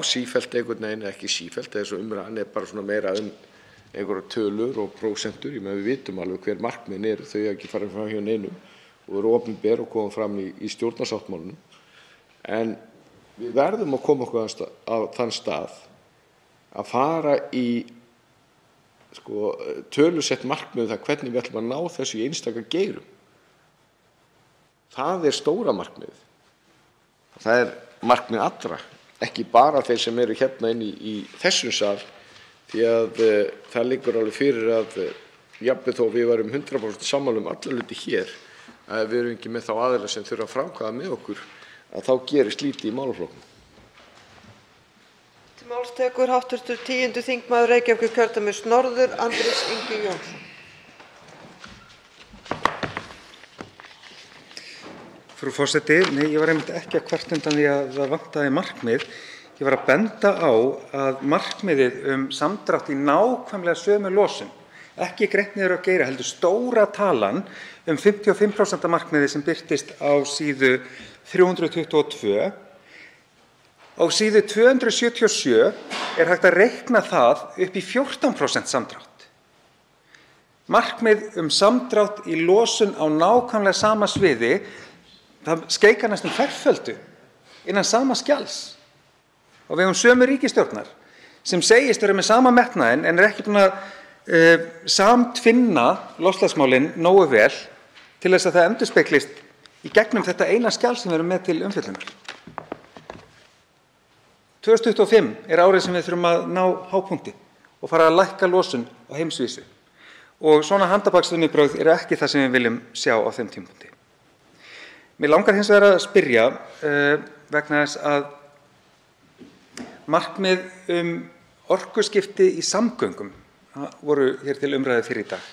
sífellt einhvern veginn, ekki sífellt, þessu umræðan er bara svona meira einhverjar tölur og prósentur. Við vitum alveg hver markmiðin eru, þau ekki fara fram hjá neinum og eru opinber og koma fram í stjórnarsáttmálanum. En við verðum að koma okkur á þann stað að fara í tölusett markmið það hvernig við ætlum að ná þessu í einstaka geirum. Það er stóra markmiðið. Það er markmið allra, ekki bara þeir sem eru hérna inn í þessum sal, því að það liggur alveg fyrir að jafnvel þó við varum 100% sammála alla hluti hér, að við erum ekki með þá aðila sem þurfa að framkvæma með okkur, að þá gerist lítið í málaflokknum. Til máls tekur hv. 10. þingmaður Reykjavíkurkjördæmis norður, Andrés Ingi Jónsson. Frú forseti, nei, ég var einmitt ekki að kvarta undan því að það vantaði markmið. Ég var að benda á að markmiðið samdrátt í nákvæmlega sömu losun, ekki greitt niður á geira, heldur stóra talan 55% markmiði sem birtist á síðu 322. Á síðu 277 er hægt að reikna það upp í 14% samdrátt. Markmið samdrátt í losun á nákvæmlega sama sviði, það skeikar næstum ferföldu innan sama skjals og við höfum sömu ríkisstjórnar sem segist vera með sama metnaðinn en er ekki búin að samtvinna loftslagsmálin nógu vel til þess að það endurspeglist í gegnum þetta eina skjal sem við erum með til umfjöllunar. 2025 er árið sem við þurfum að ná hápunkti og fara að lækka losun á heimsvísu og svona handarbakavinnubrögð eru ekki það sem við viljum sjá á þeim tímapunkti. Mér langar hins vegar að spyrja vegna þess að markmið orkuskipti í samgöngum voru hér til umræðu fyrr í dag.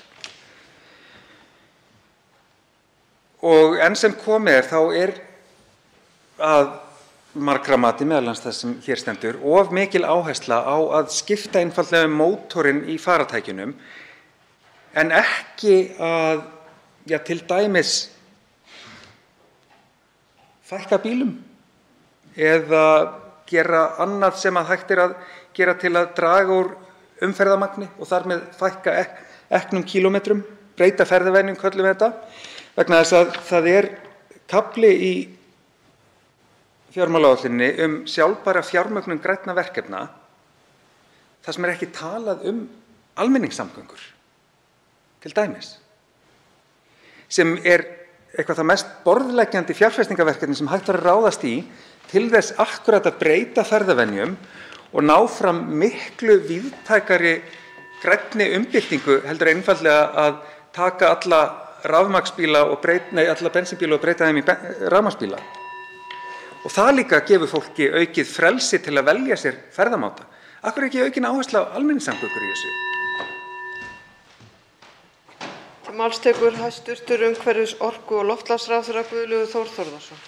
Og enn sem komið þá er að margra mati, meðal annars það sem hér stendur, of mikil áhersla á að skipta einfaldlega mótorinn í farartækjunum en ekki að, til dæmis fækka bílum eða gera annað sem að hægt er að gera til að draga úr umferðarmagni og þar með fækka eknum kílómetrum, breyta ferðavenjum, köllum við þetta. vegna þess að það er kafli í fjármálaáætluninni sjálfbæra fjármögnun grænna verkefna þar sem ekki talað almenningssamgöngur, til dæmis, sem eitthvað það mest borðleggjandi fjárfestingarverkefni sem hægt var að ráðast í til þess akkúrat að breyta ferðavenjum og ná fram miklu víðtækari grænni umbyltingu heldur einfaldlega að taka alla rafmagnsbíla alla bensínbíla og breyta þeim í rafmagnsbíla. Og það líka gefur fólki aukið frelsi til að velja sér ferðamáta. Af hverju ekki aukin áhersla á almenningssamgöngur í þessu? Til máls tekur hæstv. Umhverfis-, orku- og loftslagsráðherra Guðlaugur Þór Þórðarson.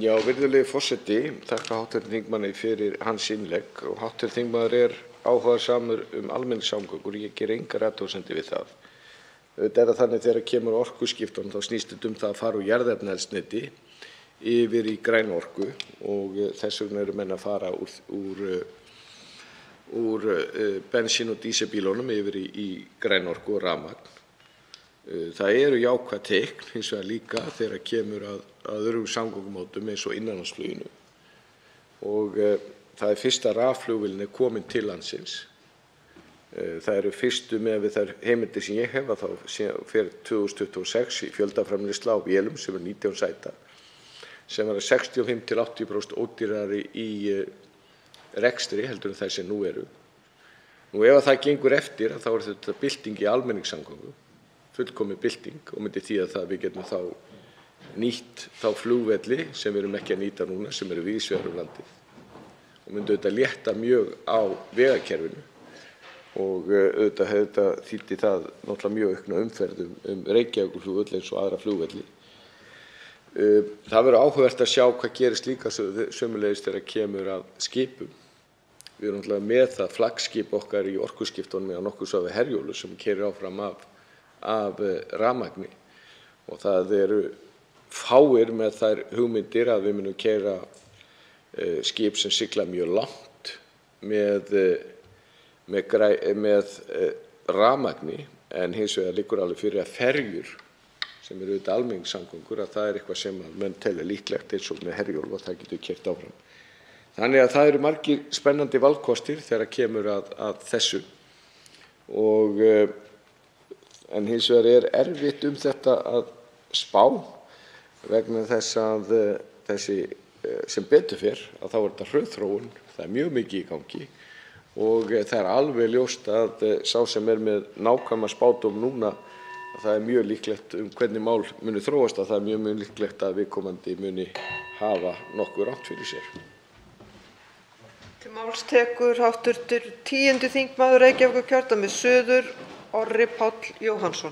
Já, virðulegi forseti, þakka hv. þingmanni fyrir hans innlegg og hv. þingmaður áhugasamur almenningssamgöngur. Ég geri engar athugasemdir við það. Auðvitað það þannig þegar kemur að orkuskiptunum þá snýst þetta það að fara úr jarðefnaeldsneyti yfir í græna orku og þess vegna eru menn að fara úr bensín- og dísilbílunum yfir í græna orku og rafmagn. Það eru jákvæð teikn hins vegar líka þegar kemur að öðrum samgöngumótum eins og innanlandsfluginu og það fyrsta rafflugvélin komin til landsins. Það eru fyrstu með við þær heimildir sem ég hef að þá fyrir 2026 í fjöldaframleiðslu á vélum sem 19 sæta sem var 65–80% ódýrari í rekstri heldur en þær sem nú eru. Nú ef það gengur eftir þá þetta bylting í almenningssamgöngum, fullkomin bylting og myndi þýða það að við getum þá nýtt þá flugvelli sem við erum ekki að nýta núna sem eru víðs vegar landið og myndi auðvitað létta mjög á vegakerfinu og auðvitað þýddi það náttúrulega mjög aukna umferð Reykjavíkurflugvöll eins og aðra flugvelli. Það verður áhugavert að sjá hvað gerist líka sömuleiðis þegar kemur að skipum. Við erum náttúrulega með það flaggskip okkar í orkuskiptunum með nokkuð svo við Herjólfur sem keyrir áfram af rafmagni og það eru fáir með þær hugmyndir að við munum keyra skip sem sigla mjög langt með rafmagni en hins vegar liggur alveg fyrir að ferjur sem eru auðvitað almenningssamgöngur að það eitthvað sem menn telja líklegt eins og með Herjólf og það getur keyrt áfram. Þannig að það eru margir spennandi valkostir þegar kemur að þessu og en hins vegar erfitt þetta að spá vegna þess að þessi sem betur fer að þá þetta hröðþróun, það mjög mikið í gangi og það alveg ljóst að sá sem með nákvæma spádóm núna að það mjög líklegt hvernig mál muni þróast að það mjög líklegt að viðkomandi muni hafa nokkuð rangt fyrir sér. Til máls tekur hv. 10. þingmaður Reykjavíkurkjördæmis suður Orri Páll Jóhannsson.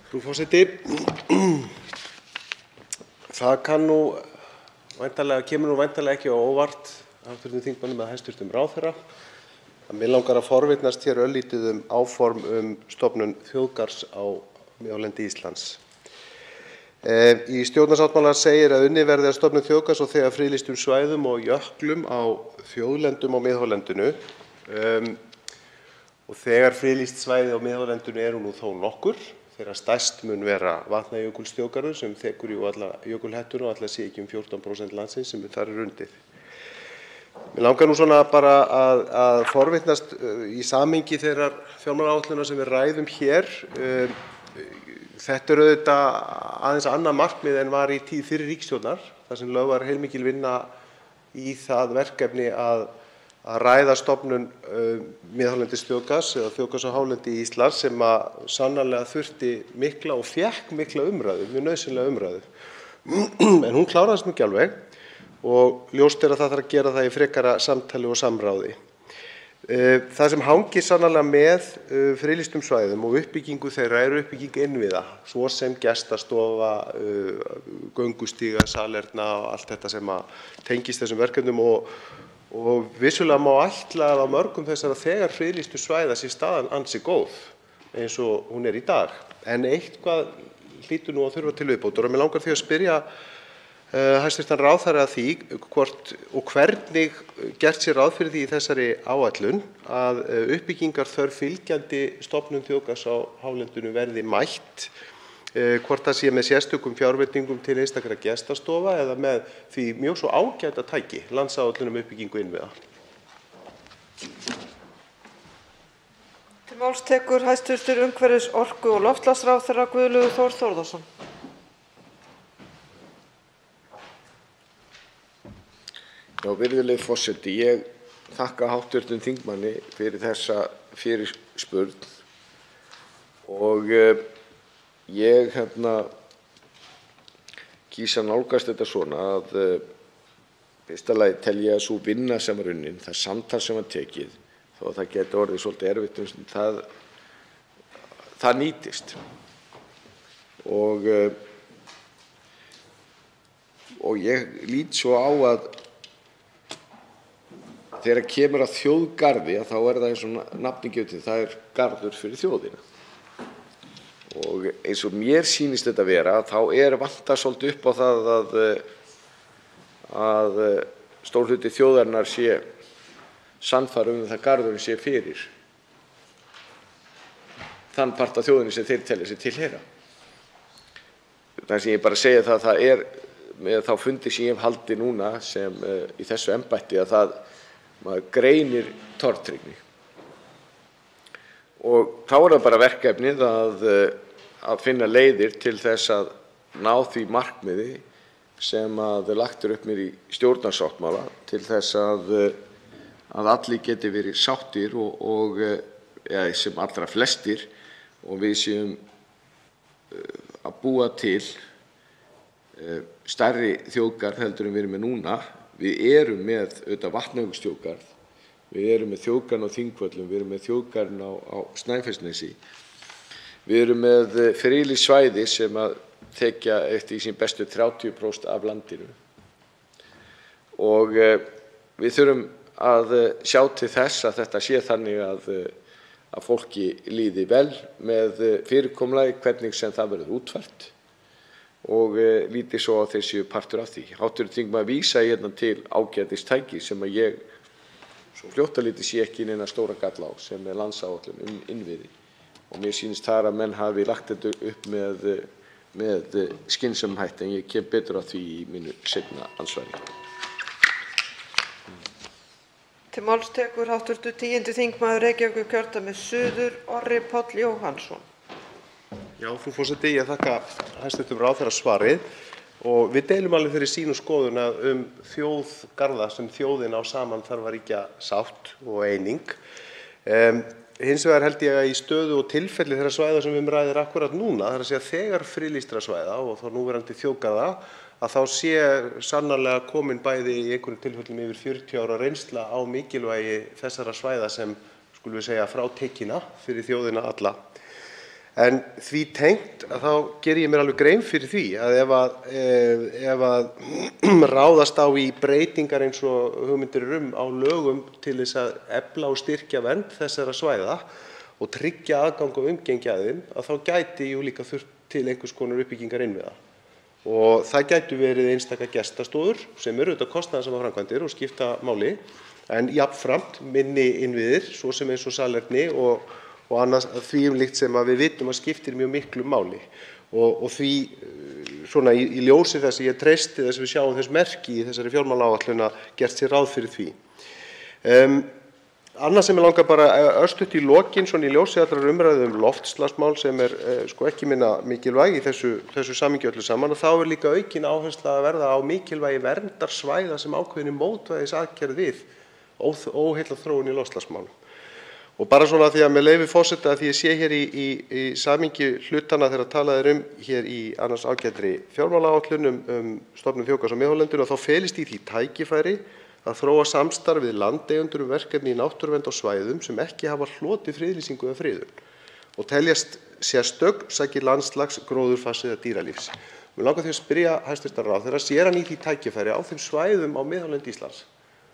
Frú forseti, það kemur væntanlega ekki á óvart hv. þingmanni með hæstv. ráðherra að mig langar að forvitnast hér örlítið áform stofnun þjóðgarðs á miðhálendi Íslands. Í stjórnarsáttmála segir að unnið verði að stofnun þjóðgarðs og þegar friðlýstum svæðum og jöklum á þjóðlendum á miðhálendinu og þegar friðlýst svæði á miðhálendinu eru nú þó nokkur. Þeirra stærst mun vera Vatnajökulsþjóðgarður sem þekur alla jökulhettuna og ætli sé ekki 14% landsins sem þar undir. Mig langar nú svona bara að forvitnast í samhengi þeirrar fjármálaáætlunar sem við ræðum hér. Þetta auðvitað aðeins annað markmið en var í tíð fyrir ríkisstjórnar, þar sem lögð var heilmikil vinna í það verkefni að ræða stofnun miðhálendisþjóðgarðs eða þjóðgarðs á hálendi Íslands sem sannarlega þurfti mikla og fékk mikla umræðu, mjög nauðsynlega umræðu. En hún kláraðist ekki alveg og ljóst að það þarf að gera það í frekara samtali og samráði. Það sem hangir sannarlega með friðlýstum svæðum og uppbyggingu þeirra uppbygging innviða, svo sem gestastofa, göngustíga, salerna og allt þetta sem tengist þessum verkefnum og vissulega má ætla að á mörgum þessara þegar friðlýstu svæða sé staðan ansi góð eins og hún í dag. En eitthvað hlýtur nú að þurfa til viðbótar og mig langar því að spyrja hæstv. ráðherra að því hvort og hvernig gert sé ráð fyrir því í þessari áætlun að uppbyggingarþörf fylgjandi stofnun þjóðgarðs á hálendinu verði mætt, hvort það sé með sérstökum fjárveitingum til einstakra gestastofa eða með því mjög svo ágæta tæki, landsáætlun um uppbyggingu innviða. Til máls tekur hæstv. umhverfis-, orku- og loftslagsráðherra Guðlaugur Þór Þórðarson. Já, virðulegi forseti, ég þakka hv. þingmanni fyrir þessa fyrirspurn og ég kýs að nálgast þetta svona að fyrsta lagi tel ég að sú vinna sem var unnin, það samtal sem var tekið, þó að það geti orðið svolítið erfitt, það nýtist og ég lít svo á að þegar kemur að þjóðgarði þá það eins og nafnið gefur til, það garður fyrir þjóðina. Og eins og mér sýnist þetta vera, þá vantar svolítið upp á það að stór hluti þjóðarinnar sé sannfærður það garðurinn sé fyrir þann part af þjóðinni sem þeir telja sig tilheyra. Það sem ég bara segja það með þá fundi sem ég hef haldið núna sem í þessu embætti að maður greinir tortryggni. Og þá það bara verkefnið að finna leiðir til þess að ná því markmiði sem lagt upp með í stjórnarsáttmála til þess að allir geti verið sáttir og sem allra flestir og við séum að búa til stærri þjóðgarð heldur en við erum með núna. Við erum með Vatnajökulsþjóðgarð, við erum með þjóðgarðinn á Þingvöllum, við erum með þjóðgarðinn á Snæfellsnesi, við erum með friðlýst svæði sem þekja eftir í sín bestu 30% af landinu og við þurfum að sjá til þess að þetta sé þannig að fólki líði vel með fyrirkomulagi hvernig sem það verður útfært og lítið svo á þeir séu partur af því. Hv. þingmaður vísaði hérna til ágætistæki sem ég svo fljótt að lítið sé ekki neina stóra galla á sem landsáætlun innviði og mér sýnist þar að menn hafi lagt þetta upp með skynsömum hætti en ég kem betur að því í mínu seinna andsvari. Til máls tekur hv. 10. þingmaður Reykjavíkurkjördæmis suður Orri Páll Jóhannsson. Já, frú forseti, ég þakka hæstv. ráðherra svarið og við deilum alveg þeirri sýn og skoðun að þjóðgarða sem þjóðin á saman þarf að ríkja sátt og eining. Hins vegar held ég að í stöðu og tilfelli þeirra svæða sem við ræðir akkúrat núna, það að segja þegar friðlýstra svæða og þá núverandi þjóðgarða, að þá sé sannarlega komin bæði í einhverjum tilfellum yfir 40 ára reynsla á mikilvægi þessara svæða sem, skulum við segja, frátekinna fyrir þjóðina alla. En því tengt að þá geri ég mér alveg grein fyrir því að ef ráðast á í breytingar eins og hugmyndir á lögum til þess að efla og styrkja vernd þessara svæða og tryggja aðgang og umgengni að þeim, að þá gæti líka þurft til einhvers konar uppbyggingar innviða. Og það gætu verið einstaka gestastofur sem eru auðvitað kostnaðarsamar framkvæmdir og skipta máli, en jafnframt minni innviðir, svo sem eins og salerni og annað því líkt sem við vitum að skiptir mjög miklu máli og því svona í ljósi þess að ég treysti þess að við sjáum þess merki í þessari fjármálaáætlun að gert sér ráð fyrir því. Annað sem ég langar bara örstutt í lokin svona í ljósi allrar umræðu loftslagsmál sem ekki minna mikilvæg í þessu samhengi öllu saman og þá líka aukin áhersla að verða á mikilvægi verndarsvæða sem ákveðinni mótvægisaðgerð við óheillaþróun í loftslagsmálum. Og bara svona því að með leyfi forseta að því ég sé hér í samhengi hlutana þegar talað hér í annars ágætri fjármálaáætlun stofnun þjóðgarðs á miðhálendinu og þá felist í því tækifæri að þróa samstarf við landeigendur verkefni í náttúruvernd á svæðum sem ekki hafa hlotið friðlýsingu eða friðun og teljast sérstök sakir landslags, gróðurfars eða dýralífs. Mig langar því að spyrja hæstv. ráðherra, sér hann í því tækifæri á þeim svæðum á miðhálendi Íslands,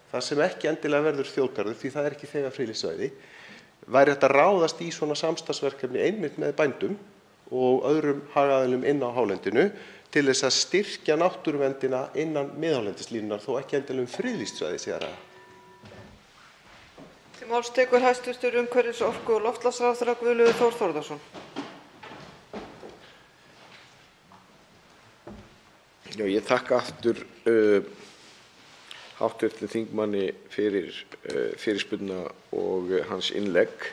þar sem ekki endilega verður þjóðgarður því það ekki þegar friðlýst svæði, væri þetta ráðast í svona samstarfsverkefni einmitt með bændum og öðrum hagaðilum inn á hálendinu til þess að styrkja náttúruverndina innan miðhálendislínunnar, þó ekki endilega friðlýst svæði sé að ræða. Til máls tekur hæstv. Umhverfis-, orku- og loftslagsráðherra Guðlaugur Þór Þórðarson. Já, ég þakka aftur hv. þingmanni fyrir fyrirspurnina og hans innlegg,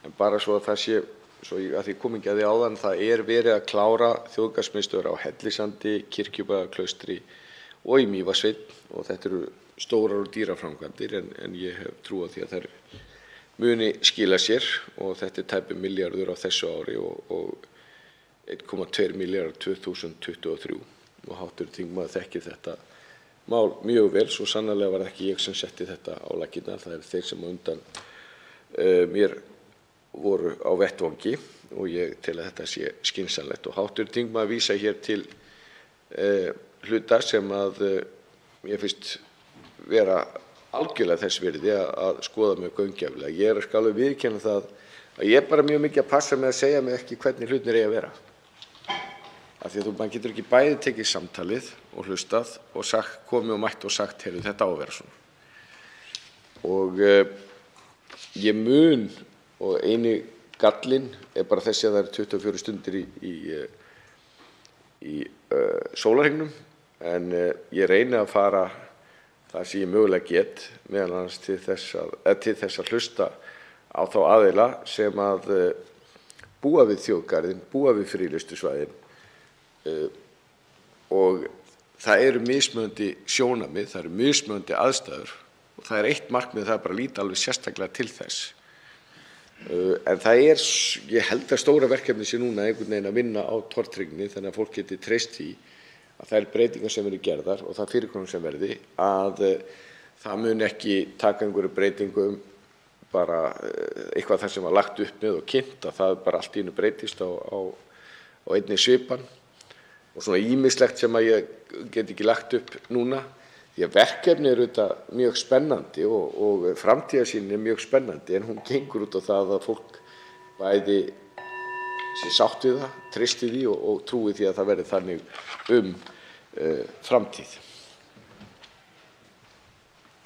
en bara svo að það sé, svo að því kom ekki að því áðan, það er verið að klára þjóðgarðsmiðstöðvar á Hellisandi, Kirkjubæjarklaustri og í Mývatnssveit, og þetta eru stórar og dýrar framkvæmdir, en ég hef trú á því að þær muni skila sér, og þetta er tæpur milljarður á þessu ári og 1,2 milljarðar 2023, og hv. þingmaður þekkir þetta mál mjög vel. Svo sannarlega var það ekki ég sem setti þetta á laggirnar, það eru þeir sem á undan mér voru á vettvangi, og ég tel að þetta sé skynsamlegt. Og hv. þingmaður vísa hér til hluta sem að mér finnst vera algjörlega þess virði að skoða mjög gaumgæfilega. Ég skal alveg viðurkenna það að ég er bara mjög mikið að passa með að segja mig ekki hvernig hlutirnir eiga að vera. Af því að maður getur ekki bæði tekið samtalið og hlustað og komið og mætt og sagt, heyrðu, þetta á að vera svona. Og ég mun, og eini gallinn er bara þessi að það eru 24 stundir í sólarhringnum, en ég reyni að fara það sem ég mögulega get, meðal annars til þess að hlusta á þá aðila sem að búa við þjóðgarðinn, búa við friðlýstusvæðin, og það eru mismunandi sjónarmið, það eru mismunandi aðstæður, og það er eitt markmið, það er bara að líta alveg sérstaklega til þess. En það er, ég held að stóra verkefni sé núna einhvern veginn að vinna á tortryggni, þannig að fólk geti treyst því að það er breytingar sem eru gerðar og það fyrirkomulag sem verði, að það mun ekki taka einhverju breytingum bara eitthvað þar sem var lagt upp með og kynnt, að það bara allt í einu breytist á einni svipan, og svona ýmislegt sem að ég get ekki lagt upp núna. Því að verkefni eru auðvitað mjög spennandi og framtíðarsýnin er mjög spennandi, en hún gengur út á það að fólk bæði sé sátt við það, treysti því og trúi því að það verði þannig framtíð.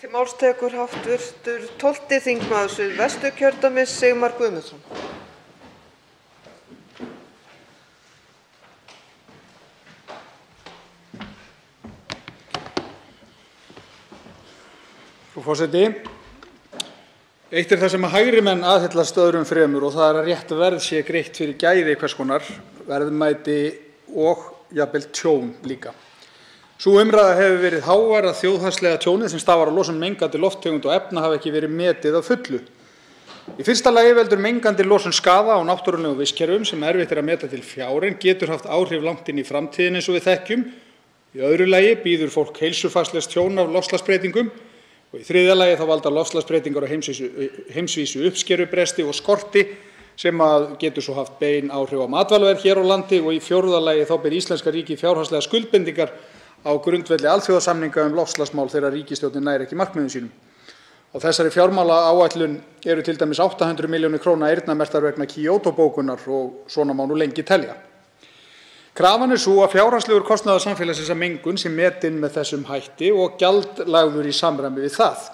Til máls tekur hv. 12. þingmaður Suðvesturkjördæmis Sigmar Guðmundsson. Frú forseti, eitt er það sem að hægri menn aðhyllast öðrum fremur, og það er að rétt verð sé greitt fyrir gæði hvers konar, verðmæti og jafnvel tjón líka. Sú umræða hefur verið hávær að þjóðhagslega tjónið sem stafar af losun mengandi lofttegunda og efna hafi ekki verið metið að fullu. Í fyrsta lagi veldur mengandi losun skaða á náttúrulegum vistkerfum sem erfitt er að meta til fjár en getur haft áhrif langt inn í framtíðina eins og við þekkjum. Í öðru lagi býður fólk heilsufarslegs tjón af loftslagsbreytingum, og í þriðja lagi þá valda loftslagsbreytingar á heimsvísu uppskerubresti og skorti sem getur svo haft bein áhrif á matvælaverð hér á landi, og í fjórða lagi þá ber íslenska ríkið fjárhagslegar skuldbindingar á grundvelli alþjóðasamninga loftslagsmál þegar ríkisstjórnin nær ekki markmiðum sínum. Á þessari fjármálaáætlun eru til dæmis 800 milljónir króna eyrnamerktar vegna Kyoto-bókunar og svona má nú lengi telja. Krafan er sú að fjárhagslegur kostnaður samfélagsins af mengun sé metinn með þessum hætti og gjald lagður í samræmi við það.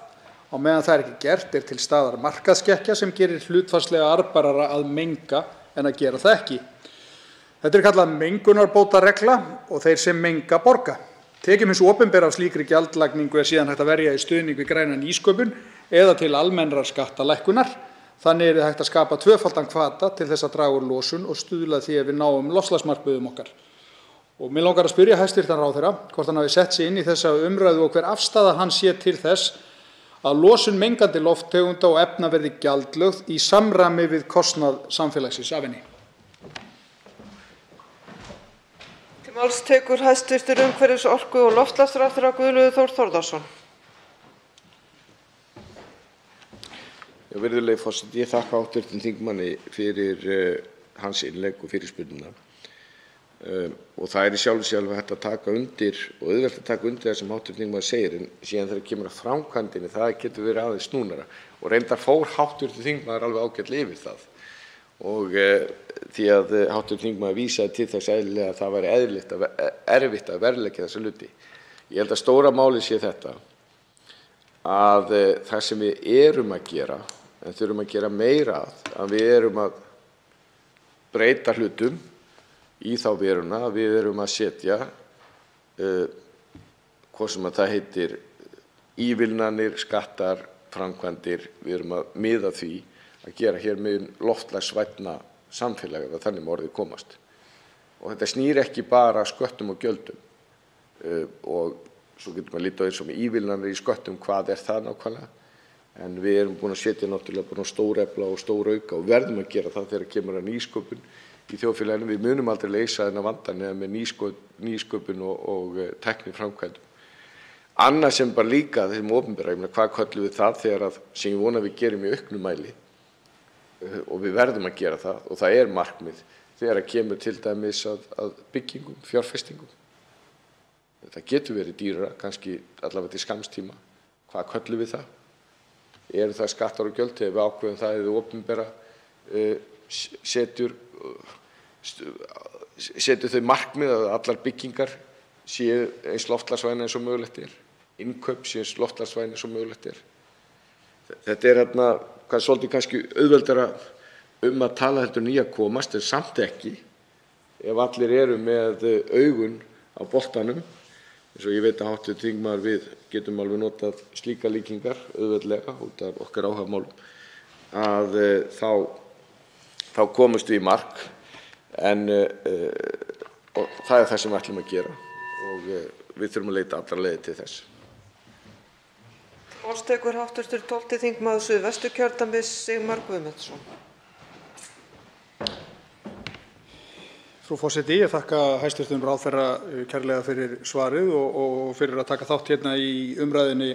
Á meðan það er ekki gert er til staðar markaðsskekkja sem gerir hlutfallslega arðbærara að menga en að gera það ekki. Þetta er kallað mengunarbótaregla og þeir sem menga borga. Tekjum hins opinbera af slíkri gjaldlagningu er síðan hægt að verja í stuðning við græna nýsköpun eða til almennrar skattalækkunar. Þannig er hægt að skapa tvöfaldan hvata til þess að draga úr losun og stuðla því að við náum loftslagsmarkmiðum okkar. Og mig langar að spyrja hæstv. Ráðherra hvort hann hafi sett sig inn í þessa umræðu og hver afstaða hann sé til þess að losun mengandi lofttegunda og efna verði gjaldlögð í samræmi við kostnað samfélagsins af henni. Til máls tekur hæstv. Umhverfis-, orku- og loftslagsráðherra Guðlaugur Þór Þórðarson. Virðulegi forseti, ég þakka hv. þingmanni fyrir hans innlegg og fyrirspurnina. Og það er í sjálfu sér alveg hægt að taka undir og auðvelt að taka undir það sem hv. þingmaður segir, en síðan þegar kemur að framkvæmdinni, það getur verið aðeins snúnara. Og reyndar fór hv. þingmaður alveg ágætlega yfir það. og því að hv. þingmaður vísaði til þess eðlilega að það væri erfitt að verðleggja þessa hluti. Ég held að stóra málið sé þetta, að það sem við erum að gera, en þurfum að gera meira að við erum að breyta hlutum í þá veruna að við erum að setja, hvort sem að það heitir ívilnanir, skattar, framkvæmdir, við erum að miða því að gera hér með loftslagsvænna samfélag ef þannig má orðið komast. Og þetta snýr ekki bara að sköttum og gjöldum og svo getur maður lítið á eins og með ívilnanir í sköttum, hvað það nákvæmlega, en við erum búin að setja náttúrulega búin að stórefla og stórauka og verðum að gera það þegar kemur að nýsköpun í þjóðfélaginu. Við munum aldrei leysa þennan vanda nema með nýsköpun og tækniframkvæmdum. Annað sem bara líka þessum opinbera, hvað köllum við það þegar sem ég vona að við gerum í auknum mæli og við verðum að gera það og það markmið þegar kemur til dæmis að byggingum, fjárfestingum. Það getur verið dýrara, kannski allavega til skamms tíma. Hvað köllum við það? Eru það skattar og gjöld þegar við ákveðum það eða opinbera setur þau markmið að allar byggingar séu eins loftslagsvænar eins og mögulegt innkaup séu eins loftslagsvæn eins og mögulegt Þetta svolítið kannski auðveldara að tala heldur en í að komast, en samt ekki ef allir eru með augun á boltanum, eins og ég veit að hv. þingmaður við getum alveg notað slíka líkingar auðveldlega út af okkar áhugamálum, að þá komumst við í mark, en það það sem við ætlum að gera og við þurfum að leita allra leiðir til þess. Tekur hv. 12. þingmaður Suðvesturkjördæmis Sigmar Guðmundsson. Frú forseti, ég þakka hæstv. Ráðherra kærlega fyrir svarið og fyrir að taka þátt hérna í umræðunni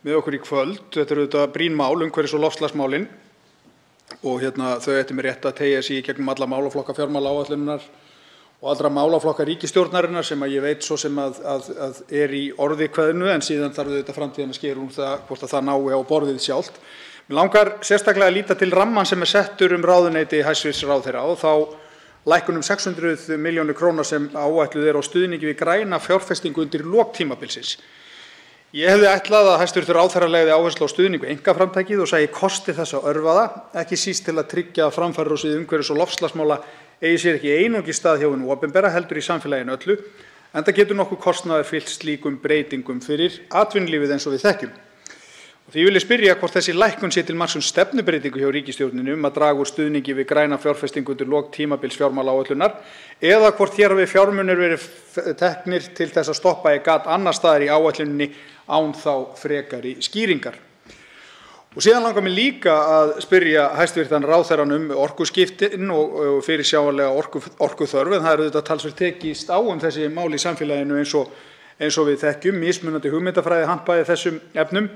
með okkur í kvöld. Þetta eru auðvitað brýn mál, umhverfis- og loftslagsmálin, og þau ættu með rétt að teygja sig í gegnum alla málaflokka fjármálaáætlunarinnar og allra málaflokka ríkisstjórnarinnar sem ég veit svo sem að í orði kveðnu, en síðan þarf auðvitað framtíðin að skera úr það hvort að það nái á borðið sjálft. Mig langar sérstaklega að líta til ramman sem settur ráðuneyti hæstv. Ráðherra og þá lækkun 600 milljónir króna sem áætluð á stuðningi við græna fjárfestingu undir lok tímabilsins. Ég hefði ætlað að hæstv. Ráðherra legði áherslu á stuðning við einkaframtakið og sæi kosti þess að örva það, ekki síst til að tryggja að framfarir á sviði umhverfis- og loftslagsmála eigi sér ekki einungis stað hjá hinu opinbera heldur í samfélaginu öllu, enda getur nokkuð kostnaður fylgt slíkum breytingum fyrir atvinnulífið eins og við þekkjum. Því vil ég spyrja hvort þessi lækkun sé til marks stefnubreytingu hjá ríkisstjórninni að draga úr stuðningi við græna fjárfestingu undir lok tímabils fjármálaáætlunar eða hvort hér hafi fjármunir verið teknir til þess að stoppa í gat annars staðar í áætluninni án þá frekari skýringar. Og síðan langar mig líka að spyrja hæstv. Ráðherrann orkuskiptin og fyrirsjáanlega orkuþörf, en það auðvitað talsvert tekist á þessi mál í samfélaginu eins og við þekkjum, mismunandi hugmyndafræði hampaði þessum efnum.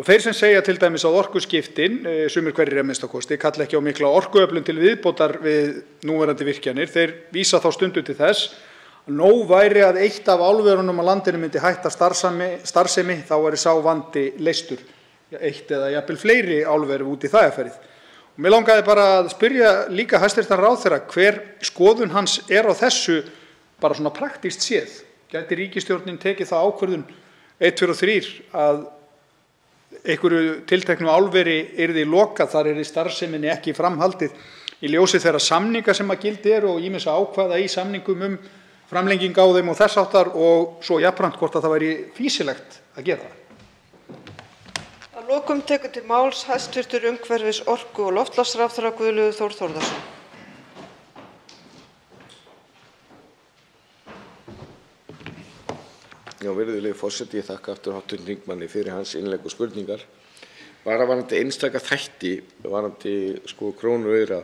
Og þeir sem segja til dæmis að orkuskiptin, sumir hverjir minnsta kosti, kalla ekki á mikla orkuöflun til viðbótar við núverandi virkjanir, þeir vísa þá stundum til þess að nóg væri að eitt af álverunum á landinu myndi hætta starfsemi, þá væri sá vandi leystur. Eitt eða jafnvel fleiri álver út í það ferð. Og mér langaði bara að spyrja líka hæstv. Ráðherra hver skoðun hans á þessu bara svona praktískt séð. Gæti ríkisstjórnin tekið það ákvörðun 1, 2 og 3 að einhverju tilteknu álveri yrði lokað, þar yrði starfseminni ekki framhaldið í ljósi þeirra samninga sem að gildi og ýmissa ákvæða í samningum framlenging á þeim og þess háttar og svo jafnframt hvort að það væri fýsilegt að gera það. Að lokum tekur til máls hæstv. Umhverfis-, orku- og loftslagsráðherra Guðlaugur Þór Þórðarson. Virðulegi forseti, ég þakka aftur hv. þingmanni fyrir hans innlegg og spurningar. Bara varðandi einstaka þætti, varðandi krónur og aura,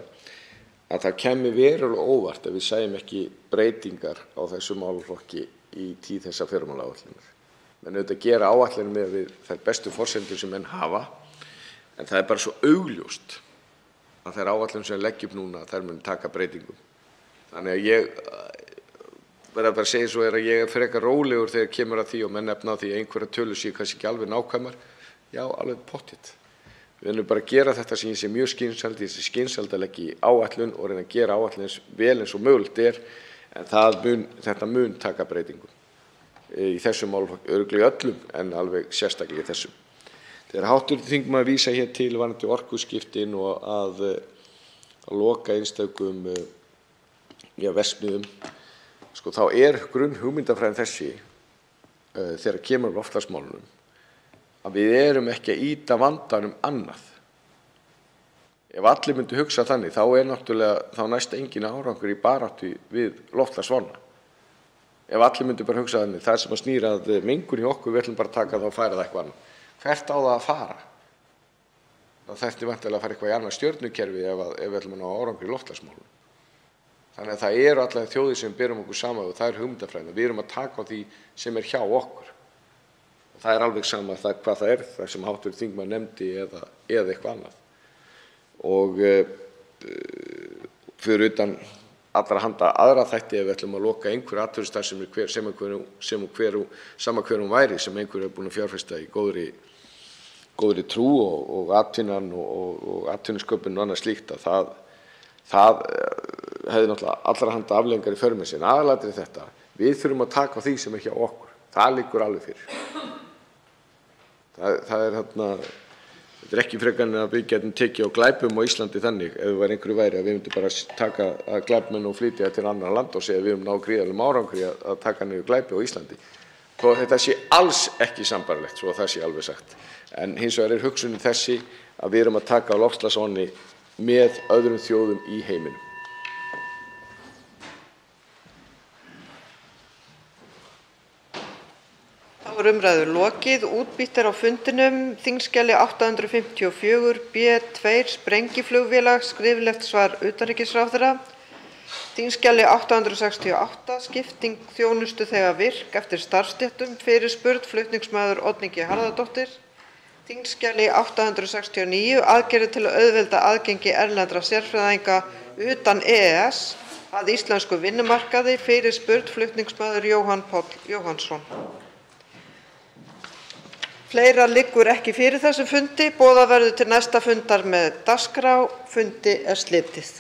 að það kæmi verulega óvart að við sæjum ekki breytingar á þessu málaflokki í tíð þessa fjármálaáætlunar. Menn auðvitað gera áætlanir með við þær bestu forsendur sem menn hafa, en það bara svo augljóst að þær áætlanir sem leggja upp núna, þær munu taka breytingum. Þannig að ég verð bara að segja svo að ég frekar rólegur þegar kemur að því og menn nefna því að einhverjar tölur séu kannski ekki alveg nákvæmar. Já, alveg pottþétt. Við erum bara að gera þetta sem ég sé mjög skynsamlegt, þessi skynsamlegt að leggja í áætlun og reyna að gera áætlun eins vel eins og mögulegt en þetta mun taka breytingum í þessum málaflokki, örugglega í öllum en alveg sérstaklega í þessum. Þegar hv. þingmaður vísar hér til varðandi orkuskiptin og að loka einstökum verksmiðjum, sko, þá grunnhugmyndafræðin þessi þegar kemur að loftslagsmálunum að við erum ekki að ýta vandanum annað. Ef allir myndu hugsa þannig, þá næst engin árangur í baráttu við loftslagsvána. Ef allir myndu bara hugsa þannig, það sem að snýr að mengun í okkur, við ætlum bara að taka það og færa það eitthvað annað. Hvert á það að fara? Það þurfti væntanlega að fara eitthvað í annað stjörnukerfi ef við ætlum að ná árangur í loftslagsmálum. Þannig að það eru allar þjóðir sem berum okkur saman og það er hugmyndafræðin. Við erum að taka á því sem er hjá okkur. Það er alveg sama hvað það er, það sem hv. þingmaður nefndi eða eitthvað annað. Og fyrir utan allra handa aðra þætti ef við ætlum að loka einhverja atvinnustarfsemi sama hver hún væri sem einhver er búinn að fjárfesta í góðri trú og atvinnan og atvinnusköpun og annað slíkt að það hefði náttúrulega allra handa afleiðingar í för með sér. Aðalatriðið er þetta, við þurfum að taka á því sem er hjá okkur. Það liggur alveg fyrir. Þetta er ekki frekar en að við getum tekið á glæpum á Íslandi þannig, ef það einhverju væri að við myndum bara taka glæpmenn og flytja til annarra landa og segja að við höfum náð gríðarlegum árangri að taka niður glæpi á Íslandi. Þó þetta sé alls ekki sambærilegt, svo það sé alveg sagt. En hins vegar er hugsunin þessi að við erum að taka á loftslagsvánni með öðrum þjóðum í heiminum. Þá er umræðu lokið. Útbýtt er á fundinum þingskjali 854 B2 sprengiflugvélar, skriflegt svar utanríkisráðherra. Þingskjali 868 skipting þjónustuþega VIRK eftir starfsstéttum, fyrirspurn flutningsmaður Oddný G. Harðardóttir. Þingskjali 869 aðgerðir til að auðvelda aðgengi erlendra sérfræðinga utan EES að íslensku vinnumarkaði, fyrirspurn flutningsmaður Jóhann Páll Jóhannsson. Fleira liggur ekki fyrir þessum fundi. Boðað verður til næsta fundar með dagskrá. Fundi er slitið.